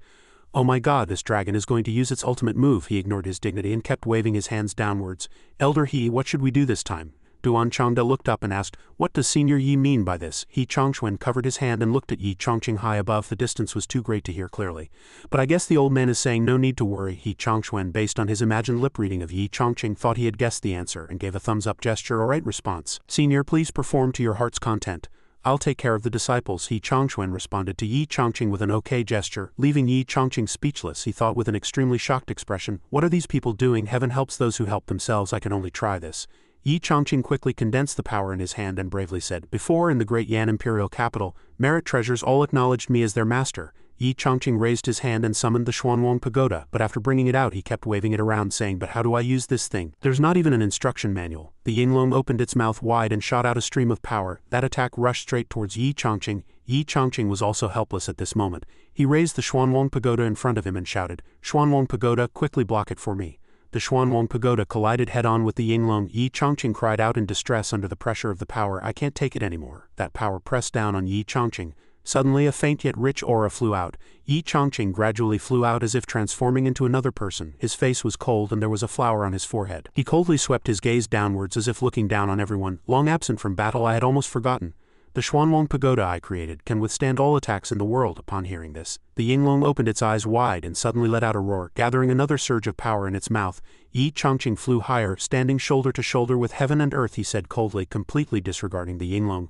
Speaker 1: "Oh my God, this dragon is going to use its ultimate move." He ignored his dignity and kept waving his hands downwards. "Elder He, what should we do this time?" Duan Changde looked up and asked, "What does Senior Yi mean by this?" He Changquan covered his hand and looked at Yi Changqing high above. The distance was too great to hear clearly. "But I guess the old man is saying no need to worry." He Changquan, based on his imagined lip reading of Yi Changqing, thought he had guessed the answer and gave a thumbs up gesture. "All right, response. Senior, please perform to your heart's content. I'll take care of the disciples." He Changquan responded to Yi Changqing with an okay gesture, leaving Yi Changqing speechless. He thought with an extremely shocked expression, "What are these people doing? Heaven helps those who help themselves. I can only try this." Yi Changqing quickly condensed the power in his hand and bravely said, "Before, in the great Yan imperial capital, merit treasures all acknowledged me as their master." Yi Changqing raised his hand and summoned the Xuanwang pagoda, but after bringing it out he kept waving it around, saying, "But how do I use this thing? There's not even an instruction manual." The yinglong opened its mouth wide and shot out a stream of power. That attack rushed straight towards Yi Changqing. Yi Changqing was also helpless at this moment. He raised the Xuanwang pagoda in front of him and shouted, "Xuanwang pagoda, quickly block it for me." The Xuanwang pagoda collided head-on with the yinglong. Yi Changqing cried out in distress under the pressure of the power, "I can't take it anymore." That power pressed down on Yi Changqing. Suddenly a faint yet rich aura flew out. Yi Changqing gradually flew out as if transforming into another person. His face was cold and there was a flower on his forehead. He coldly swept his gaze downwards as if looking down on everyone. Long absent from battle, I had almost forgotten. The Xuanwang Pagoda I created can withstand all attacks in the world. Upon hearing this, the Yinglong opened its eyes wide and suddenly let out a roar, gathering another surge of power in its mouth. Yi Changqing flew higher, standing shoulder to shoulder with heaven and earth, he said coldly, completely disregarding the Yinglong.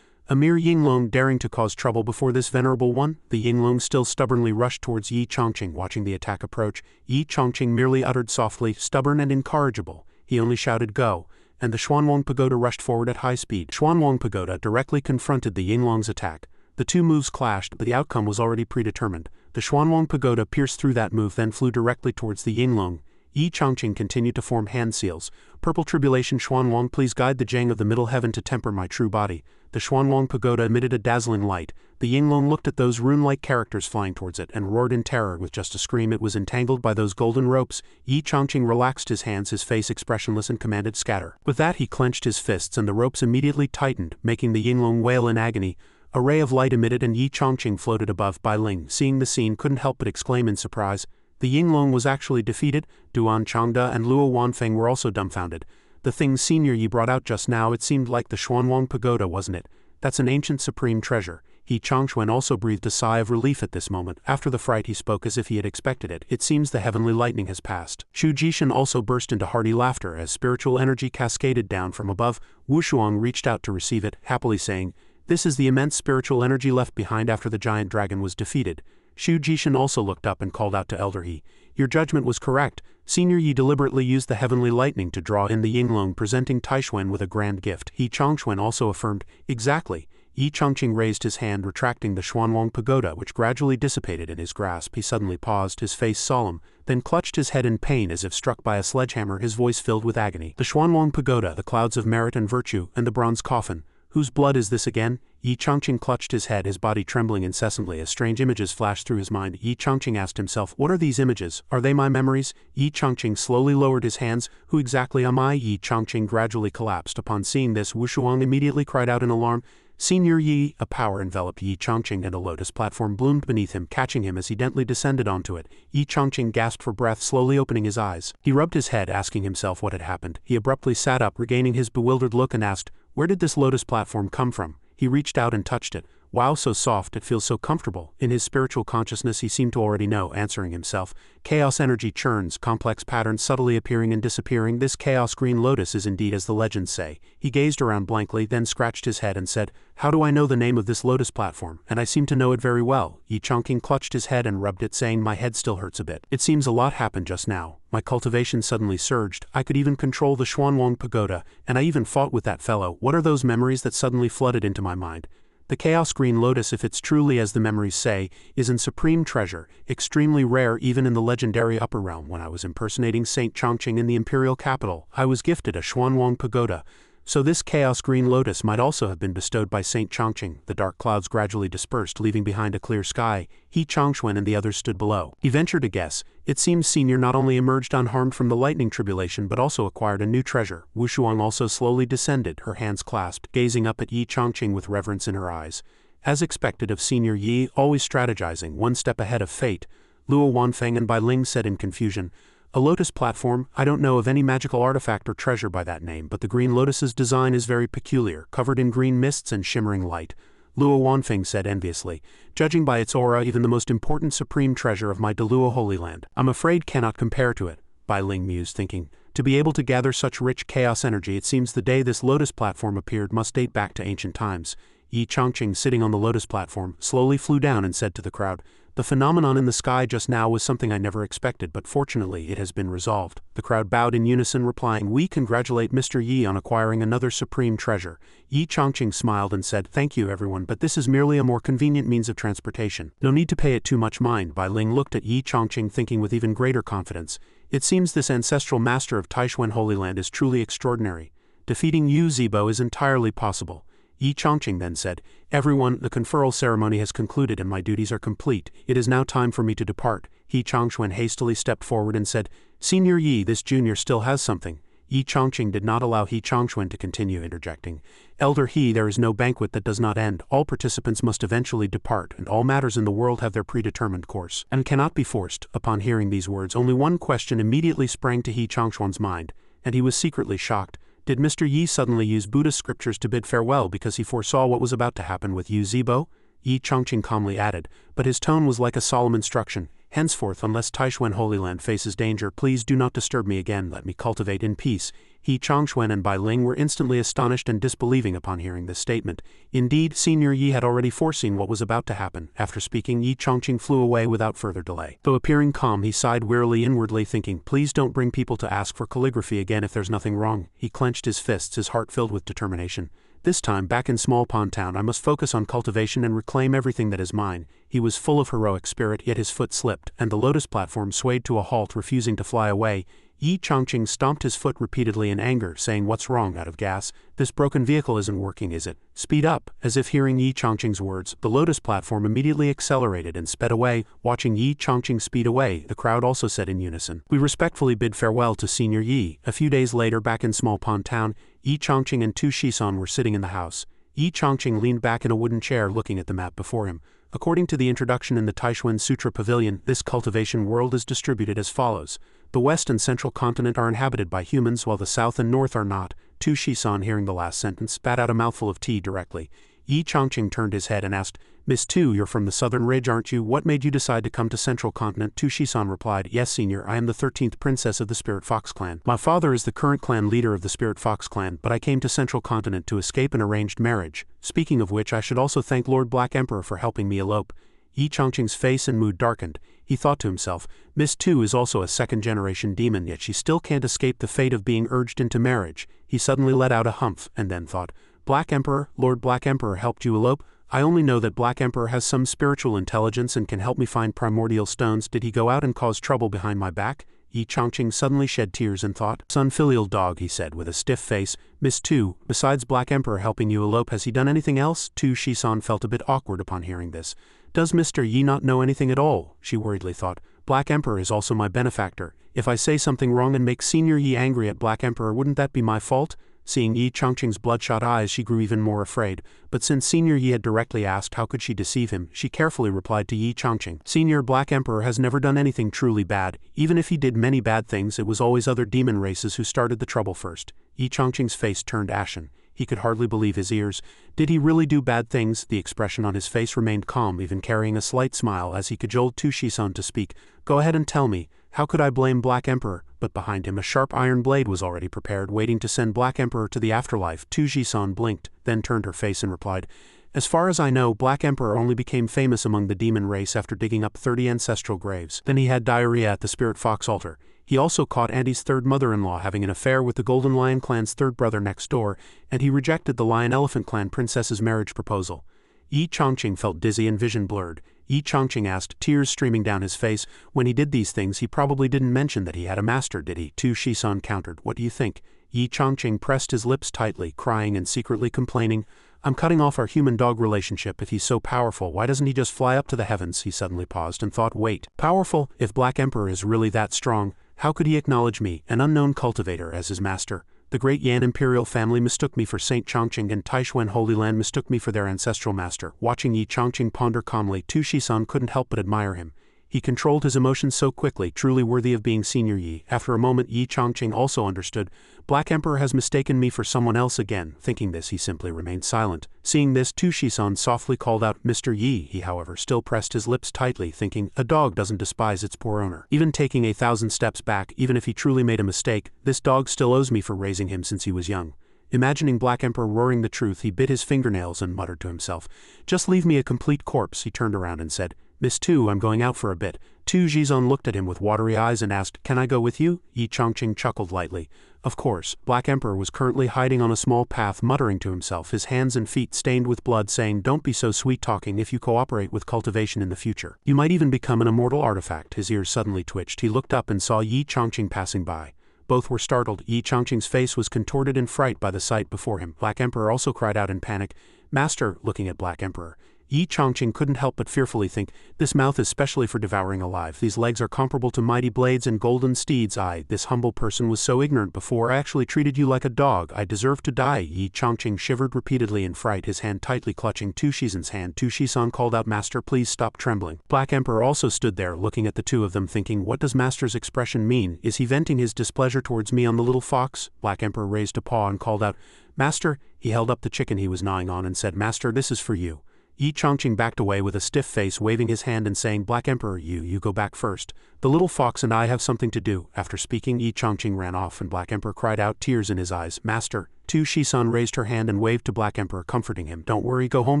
Speaker 1: A mere Yinglong daring to cause trouble before this venerable one? The Yinglong still stubbornly rushed towards Yi Changqing. Watching the attack approach, Yi Changqing merely uttered softly, stubborn and incorrigible. He only shouted, "Go!" and the Xuanwang Pagoda rushed forward at high speed. Xuanwang Pagoda directly confronted the Yinglong's attack. The two moves clashed, but the outcome was already predetermined. The Xuanwang Pagoda pierced through that move, then flew directly towards the Yinglong. Yi Changqing continued to form hand seals. Purple tribulation Xuanwang, please guide the Zhang of the middle heaven to temper my true body. The Xuanwang Pagoda emitted a dazzling light. The Yinglong looked at those rune-like characters flying towards it and roared in terror. With just a scream, it was entangled by those golden ropes. Yi Changqing relaxed his hands, his face expressionless, and commanded, "Scatter." With that he clenched his fists and the ropes immediately tightened, making the Yinglong wail in agony. A ray of light emitted and Yi Changqing floated above. Bai Ling, seeing the scene, couldn't help but exclaim in surprise. The Yinglong was actually defeated. Duan Changda and Luo Wanfeng were also dumbfounded. The thing Senior Yi brought out just now, it seemed like the Xuanwang Pagoda, wasn't it? That's an ancient supreme treasure. Yi Changxuan also breathed a sigh of relief at this moment. After the fright he spoke as if he had expected it. It seems the heavenly lightning has passed. Xu Jishan also burst into hearty laughter as spiritual energy cascaded down from above. Wu Shuang reached out to receive it, happily saying, "This is the immense spiritual energy left behind after the giant dragon was defeated." Xu Jishan also looked up and called out to Elder He, "Your judgment was correct. Senior Yi deliberately used the heavenly lightning to draw in the Yinglong, presenting Taishuan with a grand gift." Yi Changxuan also affirmed, "Exactly." Yi Changqing raised his hand, retracting the Xuanwang Pagoda, which gradually dissipated in his grasp. He suddenly paused, his face solemn, then clutched his head in pain as if struck by a sledgehammer, his voice filled with agony. "The Xuanwang Pagoda, the clouds of merit and virtue, and the bronze coffin. Whose blood is this again?" Yi Changqing clutched his head, his body trembling incessantly as strange images flashed through his mind. Yi Changqing asked himself, "What are these images? Are they my memories?" Yi Changqing slowly lowered his hands. "Who exactly am I?" Yi Changqing gradually collapsed. Upon seeing this, Wu Shuang immediately cried out in alarm. "Senior Yi!" A power enveloped Yi Changqing and a lotus platform bloomed beneath him, catching him as he gently descended onto it. Yi Changqing gasped for breath, slowly opening his eyes. He rubbed his head, asking himself what had happened. He abruptly sat up, regaining his bewildered look, and asked, "Where did this lotus platform come from?" He reached out and touched it. "Wow, so soft, it feels so comfortable." In his spiritual consciousness he seemed to already know, answering himself. Chaos energy churns, complex patterns subtly appearing and disappearing. This chaos green lotus is indeed as the legends say. He gazed around blankly, then scratched his head and said, "How do I know the name of this lotus platform? And I seem to know it very well." Yi Changqing clutched his head and rubbed it, saying, "My head still hurts a bit. It seems a lot happened just now. My cultivation suddenly surged. I could even control the Xuanwang Pagoda, and I even fought with that fellow. What are those memories that suddenly flooded into my mind?" The Chaos Green Lotus, if it's truly as the memories say, is a supreme treasure, extremely rare even in the legendary Upper Realm. When I was impersonating Saint Chongqing in the imperial capital, I was gifted a Xuanwang Pagoda. So this Chaos Green Lotus might also have been bestowed by Saint Chongqing. The dark clouds gradually dispersed, leaving behind a clear sky. He, Chongxuan, and the others stood below. He ventured to guess. It seems Senior not only emerged unharmed from the lightning tribulation but also acquired a new treasure. Wu Shuang also slowly descended, her hands clasped, gazing up at Yi Chongqing with reverence in her eyes. As expected of Senior Yi, always strategizing, one step ahead of fate, Luo Wanfeng and Bai Ling said in confusion, "A lotus platform? I don't know of any magical artifact or treasure by that name, but the green lotus's design is very peculiar, covered in green mists and shimmering light." Luo Wanfeng said enviously, "Judging by its aura, even the most important supreme treasure of my Deluo Holy Land, I'm afraid cannot compare to it." Bai Ling mused, thinking, "To be able to gather such rich chaos energy, it seems the day this lotus platform appeared must date back to ancient times." Yi Chongqing, sitting on the lotus platform, slowly flew down and said to the crowd, "The phenomenon in the sky just now was something I never expected, but fortunately it has been resolved." The crowd bowed in unison, replying, "We congratulate Mr. Yi on acquiring another supreme treasure." Yi Chongqing smiled and said, "Thank you everyone, but this is merely a more convenient means of transportation. No need to pay it too much mind." Bai Ling looked at Yi Chongqing, thinking with even greater confidence, "It seems this ancestral master of Taishuan Holy Land is truly extraordinary. Defeating Yu Zibo is entirely possible." Yi Chongqing then said, "Everyone, the conferral ceremony has concluded and my duties are complete. It is now time for me to depart." Yi Chongxuan hastily stepped forward and said, "Senior Yi, this junior still has something." Yi Chongqing did not allow He Chongxuan to continue, interjecting, "Elder He, there is no banquet that does not end. All participants must eventually depart, and all matters in the world have their predetermined course, and cannot be forced." Upon hearing these words, only one question immediately sprang to He Chongxuan's mind, and he was secretly shocked. Did Mr. Yi suddenly use Buddhist scriptures to bid farewell because he foresaw what was about to happen with Yu Zibo? Yi Chongqing calmly added, but his tone was like a solemn instruction. "Henceforth, unless Taishuan Holy Land faces danger, please do not disturb me again, let me cultivate in peace." He Chongxuan and Bai Ling were instantly astonished and disbelieving upon hearing this statement. Indeed, Senior Yi had already foreseen what was about to happen. After speaking, Yi Chongqing flew away without further delay. Though appearing calm, he sighed wearily inwardly, thinking, "Please don't bring people to ask for calligraphy again if there's nothing wrong." He clenched his fists, his heart filled with determination. "This time, back in Small Pond Town, I must focus on cultivation and reclaim everything that is mine." He was full of heroic spirit, yet his foot slipped, and the lotus platform swayed to a halt, refusing to fly away. Yi Chongqing stomped his foot repeatedly in anger, saying, "What's wrong, out of gas? This broken vehicle isn't working, is it? Speed up." As if hearing Yi Chongqing's words, the lotus platform immediately accelerated and sped away. Watching Yi Chongqing speed away, the crowd also said in unison, "We respectfully bid farewell to Senior Yi." A few days later, back in Small Pond Town, Yi Chongqing and Tu Shisan were sitting in the house. Yi Chongqing leaned back in a wooden chair looking at the map before him. According to the introduction in the Taishuan Sutra Pavilion, this cultivation world is distributed as follows. The west and central continent are inhabited by humans, while the south and north are not. Tu Shisan, hearing the last sentence, spat out a mouthful of tea directly. Yi Chongqing turned his head and asked, "Miss Tu, you're from the southern ridge, aren't you? What made you decide to come to central continent?" Tu Shisan replied, "Yes, senior, I am the 13th princess of the Spirit Fox clan. My father is the current clan leader of the Spirit Fox clan, but I came to central continent to escape an arranged marriage. Speaking of which, I should also thank Lord Black Emperor for helping me elope." Yi Chongqing's face and mood darkened. He thought to himself, "Miss Tu is also a second-generation demon, yet she still can't escape the fate of being urged into marriage." He suddenly let out a humph, and then thought, "Black Emperor, Lord Black Emperor helped you elope? I only know that Black Emperor has some spiritual intelligence and can help me find primordial stones. Did he go out and cause trouble behind my back?" Yi Chongqing suddenly shed tears and thought, "Son filial dog," he said with a stiff face. "Miss Tu, besides Black Emperor helping you elope, has he done anything else?" Tu Shisan felt a bit awkward upon hearing this. "Does Mr. Yi not know anything at all?" she worriedly thought. "Black Emperor is also my benefactor. If I say something wrong and make Senior Yi angry at Black Emperor, wouldn't that be my fault?" Seeing Yi Chongqing's bloodshot eyes, she grew even more afraid, but since Senior Yi had directly asked how could she deceive him, she carefully replied to Yi Chongqing, "Senior, Black Emperor has never done anything truly bad. Even if he did many bad things, it was always other demon races who started the trouble first." Yi Chongqing's face turned ashen. He could hardly believe his ears. Did he really do bad things? The expression on his face remained calm, even carrying a slight smile as he cajoled Tu Shisan to speak. "Go ahead and tell me. How could I blame Black Emperor?" But behind him a sharp iron blade was already prepared, waiting to send Black Emperor to the afterlife. Tu Shisan blinked, then turned her face and replied, "As far as I know, Black Emperor only became famous among the demon race after digging up 30 ancestral graves. Then he had diarrhea at the Spirit Fox altar. He also caught Auntie's third mother-in-law having an affair with the Golden Lion clan's third brother next door, and he rejected the Lion Elephant clan princess's marriage proposal." Yi Chongqing felt dizzy and vision blurred. Yi Chongqing asked, tears streaming down his face, "When he did these things, he probably didn't mention that he had a master, did he?" Tu Shisan countered, "What do you think?" Yi Chongqing pressed his lips tightly, crying and secretly complaining, "I'm cutting off our human-dog relationship. If he's so powerful, why doesn't he just fly up to the heavens?" He suddenly paused and thought, "Wait, powerful? If Black Emperor is really that strong, how could he acknowledge me, an unknown cultivator, as his master? The great Yan imperial family mistook me for Saint Chongqing, and Taishuan Holy Land mistook me for their ancestral master." Watching Yi Chongqing ponder calmly, Tu Shisan couldn't help but admire him. He controlled his emotions so quickly, truly worthy of being Senior Yi. After a moment, Yi Chongqing also understood. Black Emperor has mistaken me for someone else again. Thinking this, he simply remained silent. Seeing this, Tu Shisan softly called out, "Mr. Yi." He, however, still pressed his lips tightly, thinking, a dog doesn't despise its poor owner. Even taking 1,000 steps back, even if he truly made a mistake, this dog still owes me for raising him since he was young. Imagining Black Emperor roaring the truth, he bit his fingernails and muttered to himself, "Just leave me a complete corpse." He turned around and said, "Miss Tu, I'm going out for a bit." Tu Shisan looked at him with watery eyes and asked, "Can I go with you?" Yi Chongqing chuckled lightly. Of course. Black Emperor was currently hiding on a small path, muttering to himself, his hands and feet stained with blood, saying, "Don't be so sweet-talking. If you cooperate with cultivation in the future, you might even become an immortal artifact." His ears suddenly twitched. He looked up and saw Yi Chongqing passing by. Both were startled. Yi Chongqing's face was contorted in fright by the sight before him. Black Emperor also cried out in panic, "Master," looking at Black Emperor, Yi Chongqing couldn't help but fearfully think, this mouth is specially for devouring alive. These legs are comparable to mighty blades and golden steeds. This humble person was so ignorant before. I actually treated you like a dog. I deserve to die. Yi Chongqing shivered repeatedly in fright, his hand tightly clutching Tu Shizan's hand. Tu Shizan called out, Master, please stop trembling. Black Emperor also stood there looking at the two of them, thinking, what does Master's expression mean? Is he venting his displeasure towards me on the little fox? Black Emperor raised a paw and called out, Master. He held up the chicken he was gnawing on and said, Master, this is for you. Yi Chongqing backed away with a stiff face, waving his hand and saying, Black Emperor, you go back first. The little fox and I have something to do. After speaking, Yi Chongqing ran off and Black Emperor cried out, tears in his eyes, Master. Tu Shizan raised her hand and waved to Black Emperor, comforting him. Don't worry, go home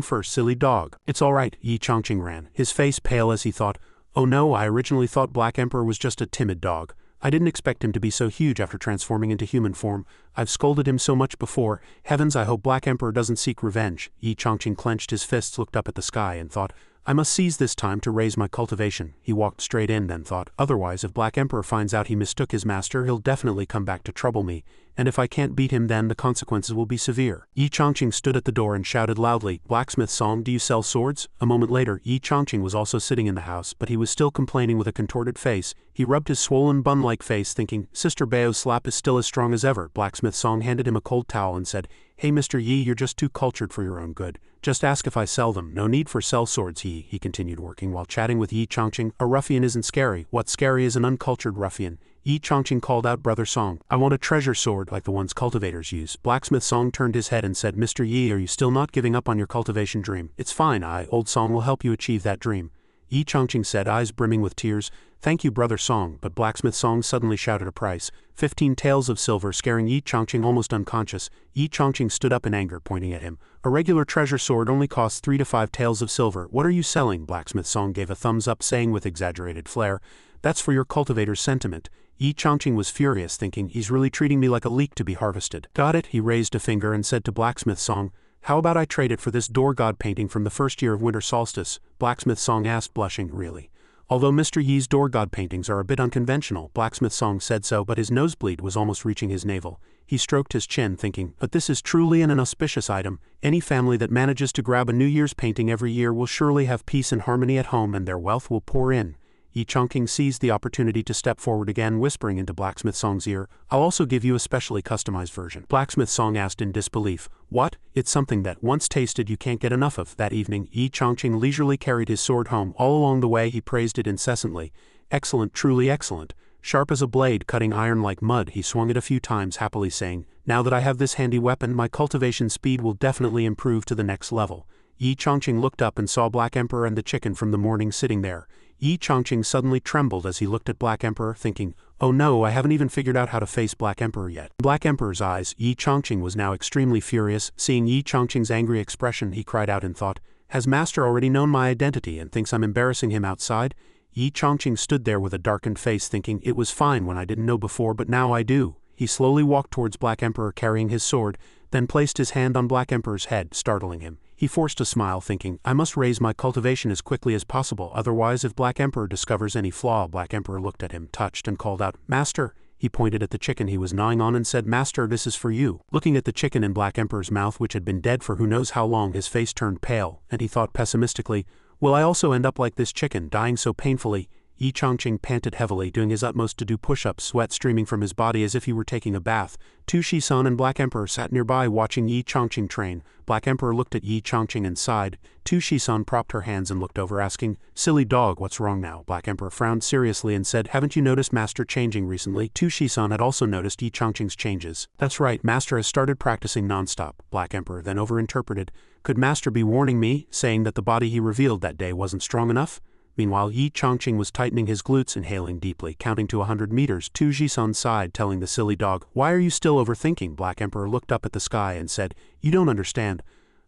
Speaker 1: first, silly dog. It's all right. Yi Chongqing ran, his face pale as he thought, oh no, I originally thought Black Emperor was just a timid dog. I didn't expect him to be so huge after transforming into human form. I've scolded him so much before. Heavens, I hope Black Emperor doesn't seek revenge. Yi Chongqing clenched his fists, looked up at the sky and thought, I must seize this time to raise my cultivation. He walked straight in, then thought, otherwise if Black Emperor finds out he mistook his master, he'll definitely come back to trouble me, and if I can't beat him then the consequences will be severe. Yi Chongqing stood at the door and shouted loudly, Blacksmith Song, do you sell swords? A moment later, Yi Chongqing was also sitting in the house, but he was still complaining with a contorted face. He rubbed his swollen bun-like face, thinking, Sister Bao's slap is still as strong as ever. Blacksmith Song handed him a cold towel and said, Hey Mr. Yi, you're just too cultured for your own good. Just ask if I sell them. No need for sell swords. He continued working while chatting with Yi Chongqing. A ruffian isn't scary. What's scary is an uncultured ruffian. Yi Chongqing called out, Brother Song, I want a treasure sword like the ones cultivators use. Blacksmith Song turned his head and said, Mr. Yi, are you still not giving up on your cultivation dream? It's fine, Old Song will help you achieve that dream. Yi Chongqing said, eyes brimming with tears, Thank you, Brother Song, but Blacksmith Song suddenly shouted a price, 15 taels of silver, scaring Yi Chongqing almost unconscious. Yi Chongqing stood up in anger, pointing at him. A regular treasure sword only costs 3 to 5 taels of silver. What are you selling? Blacksmith Song gave a thumbs up, saying with exaggerated flair, That's for your cultivator's sentiment. Yi Chongqing was furious, thinking, he's really treating me like a leek to be harvested. Got it? He raised a finger and said to Blacksmith Song, How about I trade it for this door god painting from the first year of winter solstice? Blacksmith Song asked, blushing. Really? Although Mr. Yi's door god paintings are a bit unconventional, Blacksmith Song said so, but his nosebleed was almost reaching his navel. He stroked his chin, thinking, but this is truly an inauspicious item. Any family that manages to grab a New Year's painting every year will surely have peace and harmony at home, and their wealth will pour in. Yi Chongqing seized the opportunity to step forward again, whispering into Blacksmith Song's ear, I'll also give you a specially customized version. Blacksmith Song asked in disbelief, What? It's something that, once tasted, you can't get enough of. That evening, Yi Chongqing leisurely carried his sword home. All along the way he praised it incessantly. Excellent, truly excellent. Sharp as a blade, cutting iron like mud, he swung it a few times, happily saying, Now that I have this handy weapon, my cultivation speed will definitely improve to the next level. Yi Chongqing looked up and saw Black Emperor and the chicken from the morning sitting there. Yi Chongqing suddenly trembled as he looked at Black Emperor, thinking, Oh no, I haven't even figured out how to face Black Emperor yet. In Black Emperor's eyes, Yi Chongqing was now extremely furious. Seeing Yi Chongqing's angry expression, he cried out and thought, Has Master already known my identity and thinks I'm embarrassing him outside? Yi Chongqing stood there with a darkened face, thinking, It was fine when I didn't know before, but now I do. He slowly walked towards Black Emperor carrying his sword, then placed his hand on Black Emperor's head, startling him. He forced a smile, thinking, I must raise my cultivation as quickly as possible, otherwise if Black Emperor discovers any flaw. Black Emperor looked at him, touched, and called out, Master. He pointed at the chicken he was gnawing on and said, Master, this is for you. Looking at the chicken in Black Emperor's mouth, which had been dead for who knows how long, his face turned pale, and he thought pessimistically, Will I also end up like this chicken, dying so painfully? Yi Chongqing panted heavily, doing his utmost to do push-ups, sweat streaming from his body as if he were taking a bath. Tu Shizan and Black Emperor sat nearby watching Yi Chongqing train. Black Emperor looked at Yi Chongqing and sighed. Tu Shizan propped her hands and looked over, asking, Silly dog, what's wrong now? Black Emperor frowned seriously and said, Haven't you noticed Master changing recently? Tu Shizan had also noticed Yi Chongqing's changes. That's right, Master has started practicing non-stop. Black Emperor then overinterpreted. Could Master be warning me, saying that the body he revealed that day wasn't strong enough? Meanwhile, Yi Chongqing was tightening his glutes, inhaling deeply, counting to 100 meters. Tu Shizan sighed, telling the silly dog, Why are you still overthinking? Black Emperor looked up at the sky and said, You don't understand.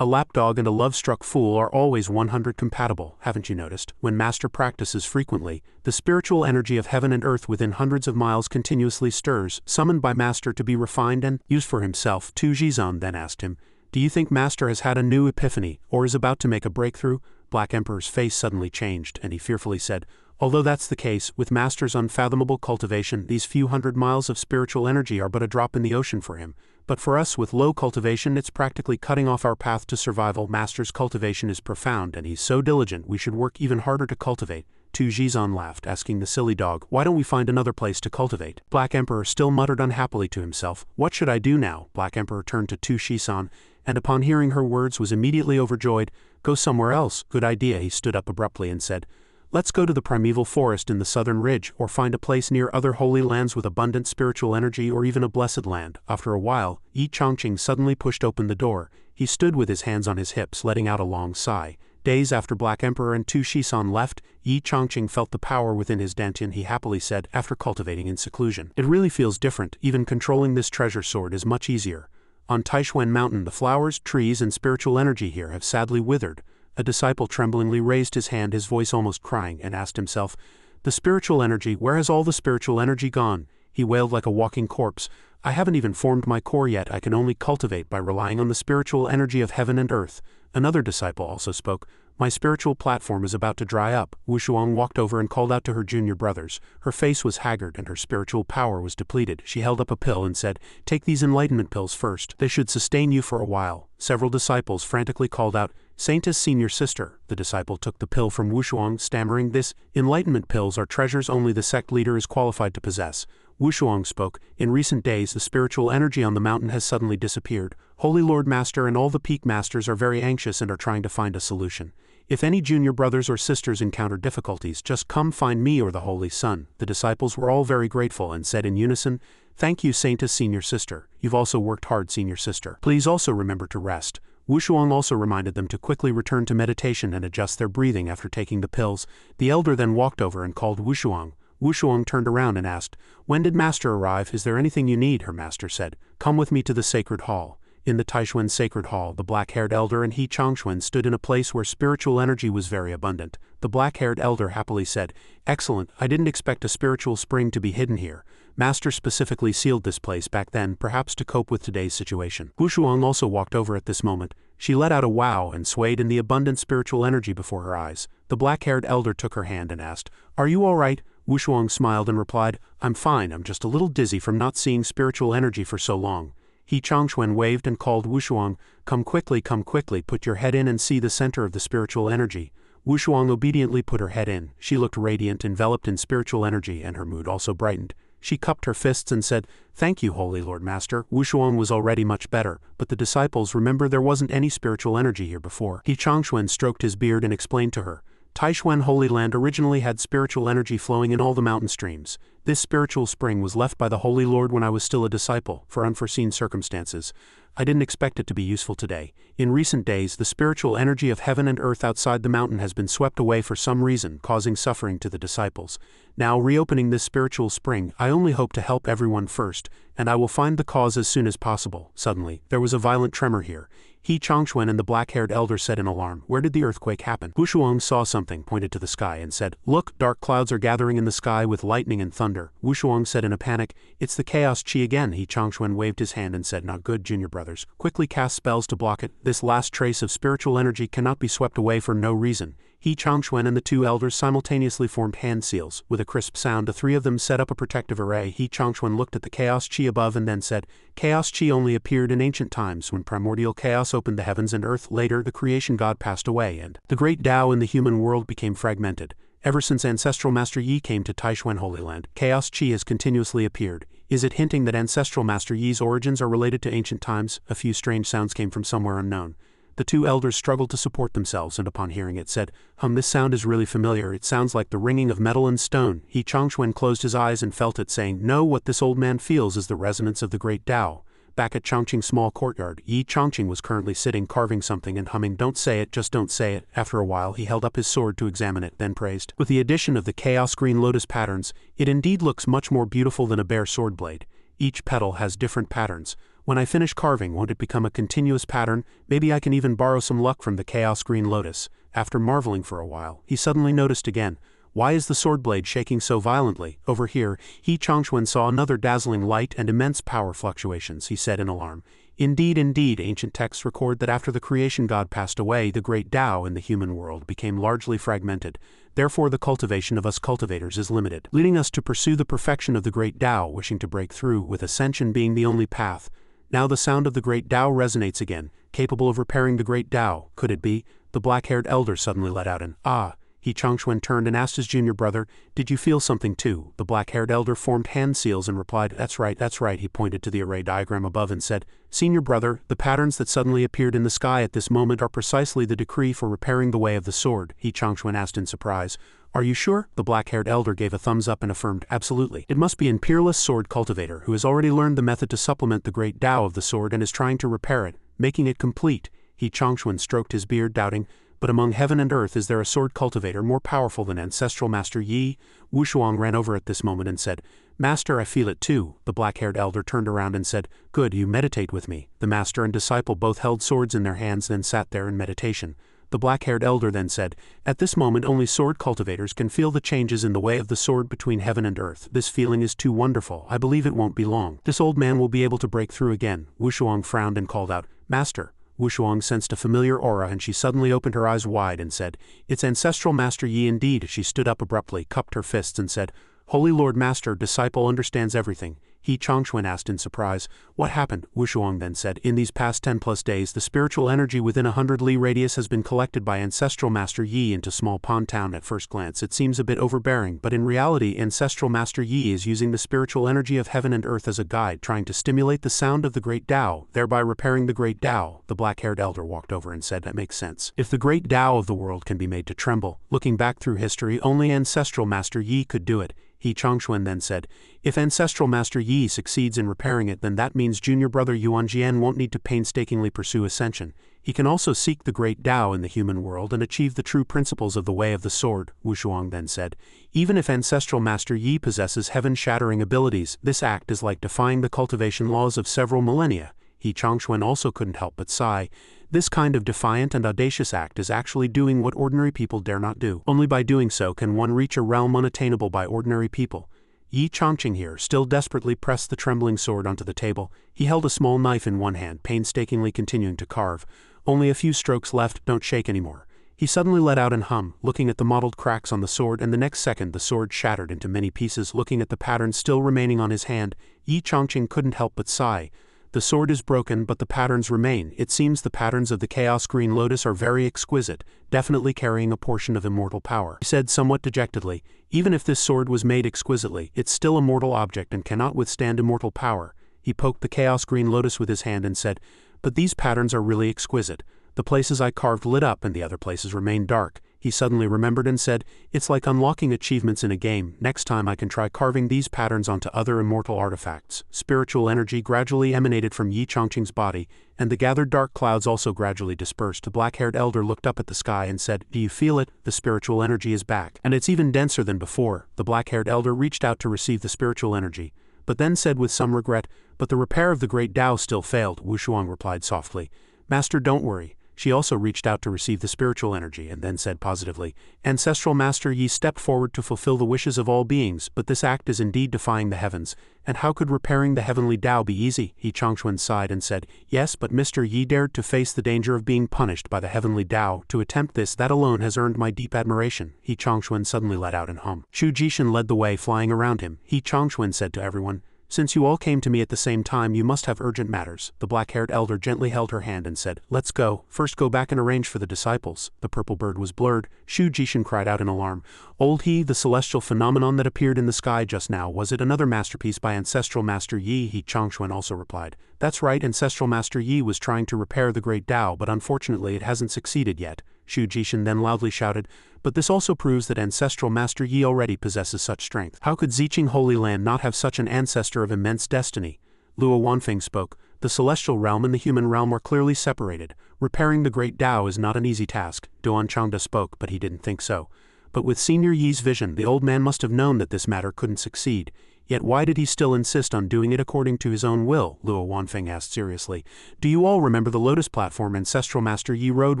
Speaker 1: A lapdog and a love-struck fool are always 100 compatible, haven't you noticed? When Master practices frequently, the spiritual energy of heaven and earth within hundreds of miles continuously stirs, summoned by Master to be refined and used for himself. Tu Shizan then asked him, Do you think Master has had a new epiphany, or is about to make a breakthrough? Black Emperor's face suddenly changed, and he fearfully said, Although that's the case, with Master's unfathomable cultivation, these few hundred miles of spiritual energy are but a drop in the ocean for him. But for us with low cultivation, it's practically cutting off our path to survival. Master's cultivation is profound, and he's so diligent we should work even harder to cultivate. Tu Zhizan laughed, asking the silly dog, why don't we find another place to cultivate? Black Emperor still muttered unhappily to himself, what should I do now? Black Emperor turned to Tu Zhizan, and upon hearing her words was immediately overjoyed. Go somewhere else. Good idea. He stood up abruptly and said, let's go to the primeval forest in the southern ridge, or find a place near other holy lands with abundant spiritual energy, or even a blessed land. After a while, Yi Chongqing suddenly pushed open the door. He stood with his hands on his hips, letting out a long sigh. Days after Black Emperor and Tu Zhizan left, Yi Chongqing felt the power within his dantian. He happily said, after cultivating in seclusion, it really feels different. Even controlling this treasure sword is much easier. On Taishuan Mountain, the flowers, trees, and spiritual energy here have sadly withered. A disciple tremblingly raised his hand, his voice almost crying, and asked himself, the spiritual energy, where has all the spiritual energy gone? He wailed like a walking corpse. I haven't even formed my core yet. I can only cultivate by relying on the spiritual energy of heaven and earth. Another disciple also spoke. My spiritual platform is about to dry up. Wushuang walked over and called out to her junior brothers. Her face was haggard and her spiritual power was depleted. She held up a pill and said, take these enlightenment pills first. They should sustain you for a while. Several disciples frantically called out, Saintess Senior Sister. The disciple took the pill from Wushuang, stammering, this enlightenment pills are treasures only the sect leader is qualified to possess. Wushuang spoke, in recent days the spiritual energy on the mountain has suddenly disappeared. Holy Lord Master and all the peak masters are very anxious and are trying to find a solution. If any junior brothers or sisters encounter difficulties, just come find me or the Holy Sun. The disciples were all very grateful and said in unison, thank you, Saintess Senior Sister. You've also worked hard, Senior Sister. Please also remember to rest. Wushuang also reminded them to quickly return to meditation and adjust their breathing after taking the pills. The elder then walked over and called Wushuang. Wushuang turned around and asked, when did Master arrive? Is there anything you need? Her master said, come with me to the sacred hall. In the Taishuan sacred hall, the black-haired elder and He Chongxuan stood in a place where spiritual energy was very abundant. The black-haired elder happily said, excellent, I didn't expect a spiritual spring to be hidden here. Master specifically sealed this place back then, perhaps to cope with today's situation. Wushuang also walked over at this moment. She let out a wow and swayed in the abundant spiritual energy before her eyes. The black-haired elder took her hand and asked, are you all right? Wushuang smiled and replied, I'm fine, I'm just a little dizzy from not seeing spiritual energy for so long. He Chongxuan waved and called Wushuang, come quickly, put your head in and see the center of the spiritual energy. Wushuang obediently put her head in. She looked radiant, enveloped in spiritual energy, and her mood also brightened. She cupped her fists and said, thank you, Holy Lord Master. Wushuang was already much better, but the disciples remember there wasn't any spiritual energy here before. He Chongxuan stroked his beard and explained to her, Taishuan Holy Land originally had spiritual energy flowing in all the mountain streams. This spiritual spring was left by the Holy Lord when I was still a disciple, for unforeseen circumstances. I didn't expect it to be useful today. In recent days, the spiritual energy of heaven and earth outside the mountain has been swept away for some reason, causing suffering to the disciples. Now, reopening this spiritual spring, I only hope to help everyone first, and I will find the cause as soon as possible. Suddenly, there was a violent tremor here. He Chongxuan and the black-haired elder said in alarm, where did the earthquake happen? Wushuang saw something, pointed to the sky, and said, look, dark clouds are gathering in the sky with lightning and thunder. Wushuang said in a panic, it's the chaos chi again. He Chongxuan waved his hand and said, not good, junior brothers. Quickly cast spells to block it. This last trace of spiritual energy cannot be swept away for no reason. He Chongxuan and the two elders simultaneously formed hand seals. With a crisp sound, the three of them set up a protective array. He Chongxuan looked at the chaos chi above and then said, chaos chi only appeared in ancient times when primordial chaos opened the heavens and earth. Later, the creation god passed away and the great Tao in the human world became fragmented. Ever since Ancestral Master Yi came to Taishuan Holy Land, chaos chi has continuously appeared. Is it hinting that Ancestral Master Yi's origins are related to ancient times? A few strange sounds came from somewhere unknown. The two elders struggled to support themselves and upon hearing it said, this sound is really familiar. It sounds like the ringing of metal and stone. He Chongxuan closed his eyes and felt it, saying, no, what this old man feels is the resonance of the great Tao. Back at Chongqing's small courtyard, Yi Chongqing was currently sitting carving something and humming, don't say it, just don't say it. After a while, he held up his sword to examine it, then praised. With the addition of the chaos green lotus patterns, it indeed looks much more beautiful than a bare sword blade. Each petal has different patterns. When I finish carving, won't it become a continuous pattern? Maybe I can even borrow some luck from the chaos green lotus. After marveling for a while, he suddenly noticed again, Why is the sword blade shaking so violently? Over here, He Changquan saw another dazzling light and immense power fluctuations, he said in alarm. Indeed, ancient texts record that after the creation god passed away, the great Tao in the human world became largely fragmented. Therefore the cultivation of us cultivators is limited, leading us to pursue the perfection of the great Tao, wishing to break through, with ascension being the only path. Now the sound of the great Tao resonates again, capable of repairing the great Tao. Could it be? The black-haired elder suddenly let out an "ah." He Changquan turned and asked his junior brother, "Did you feel something too?" The black-haired elder formed hand seals and replied, That's right. He pointed to the array diagram above and said, "Senior brother, the patterns that suddenly appeared in the sky at this moment are precisely the decree for repairing the way of the sword." He Changquan asked in surprise, "Are you sure?" The black-haired elder gave a thumbs up and affirmed, "Absolutely. It must be an Peerless sword cultivator who has already learned the method to supplement the great Tao of the sword and is trying to repair it, making it complete." He Changquan stroked his beard, doubting, "But among heaven and earth is there a sword cultivator more powerful than Ancestral Master Yi?" Wuan ran over at this moment and said, "Master, I feel it too." The black-haired elder turned around and said, "Good, you meditate with me." The master and disciple both held swords in their hands, then sat there in meditation. The black-haired elder then said, "At this moment only sword cultivators can feel the changes in the way of the sword between heaven and earth. This feeling is too wonderful. I believe it won't be long. This old man will be able to break through again." Wuan frowned and called out, "Master." Wuan sensed a familiar aura and she suddenly opened her eyes wide and said, "It's Ancestral Master Yi indeed." She stood up abruptly, cupped her fists and said, "Holy Lord Master, disciple understands everything." He Changquan asked in surprise, "What happened?" Wuan then said, "In these past 10+ days the spiritual energy within a 100 li radius has been collected by Ancestral Master Yi into Small Pond Town. At first glance it seems a bit overbearing, but in reality Ancestral Master Yi is using the spiritual energy of heaven and earth as a guide, trying to stimulate the sound of the great Tao, thereby repairing the great Tao." The black-haired elder walked over and said, "That makes sense. If the great Tao of the world can be made to tremble, looking back through history only Ancestral Master Yi could do it." He Changquan then said, "If Ancestral Master Yi succeeds in repairing it, then that means junior brother Wanjian won't need to painstakingly pursue ascension. He can also seek the great Tao in the human world and achieve the true principles of the way of the sword." Wuan then said, "Even if Ancestral Master Yi possesses heaven-shattering abilities, this act is like defying the cultivation laws of several millennia." He Changquan also couldn't help but sigh. This kind of defiant and audacious act is actually doing what ordinary people dare not do. Only by doing so can one reach a realm unattainable by ordinary people. Yi Changqing here still desperately pressed the trembling sword onto the table. He held a small knife in one hand, painstakingly continuing to carve. "Only a few strokes left, don't shake anymore." He suddenly let out an hum, looking at the mottled cracks on the sword, and the next second the sword shattered into many pieces. Looking at the pattern still remaining on his hand, Yi Changqing couldn't help but sigh. The sword is broken, but the patterns remain. It seems the patterns of the Chaos Green Lotus are very exquisite, definitely carrying a portion of immortal power. He said somewhat dejectedly, "Even if this sword was made exquisitely, it's still a mortal object and cannot withstand immortal power." He poked the Chaos Green Lotus with his hand and said, "But these patterns are really exquisite. The places I carved lit up and the other places remained dark." He suddenly remembered and said, "It's like unlocking achievements in a game. Next time I can try carving these patterns onto other immortal artifacts." Spiritual energy gradually emanated from Yi Changqing's body, and the gathered dark clouds also gradually dispersed. The black-haired elder looked up at the sky and said, "Do you feel it? The spiritual energy is back. And it's even denser than before." The black-haired elder reached out to receive the spiritual energy, but then said with some regret, "But the repair of the great Tao still failed." Wuan replied softly, "Master, don't worry." She also reached out to receive the spiritual energy and then said positively, "Ancestral Master Yi stepped forward to fulfill the wishes of all beings, but this act is indeed defying the heavens. And how could repairing the heavenly Tao be easy?" He Changquan sighed and said, "Yes, but Mr. Yi dared to face the danger of being punished by the heavenly Tao. To attempt this, that alone has earned my deep admiration." He Changquan suddenly let out an hum. Shu Jishan led the way, flying around him. He Changquan said to everyone, "Since you all came to me at the same time, you must have urgent matters." The black-haired elder gently held her hand and said, "Let's go. First go back and arrange for the disciples." The purple bird was blurred. Shu Jishan cried out in alarm, "Old He, the celestial phenomenon that appeared in the sky just now, was it another masterpiece by Ancestral Master Yi?" He Changquan also replied, "That's right, Ancestral Master Yi was trying to repair the great Tao, but unfortunately it hasn't succeeded yet." Shu Jishan then loudly shouted, "But this also proves that Ancestral Master Yi already possesses such strength. How could Zeching Holy Land not have such an ancestor of immense destiny?" Luo Wanfeng spoke, "The celestial realm and the human realm are clearly separated. Repairing the great Tao is not an easy task." Duan Changda spoke, but he didn't think so. But with Senior Yi's vision, the old man must have known that this matter couldn't succeed. Yet why did he still insist on doing it according to his own will? Luo Wanfeng asked seriously. Do you all remember the lotus platform Ancestral Master Yi rode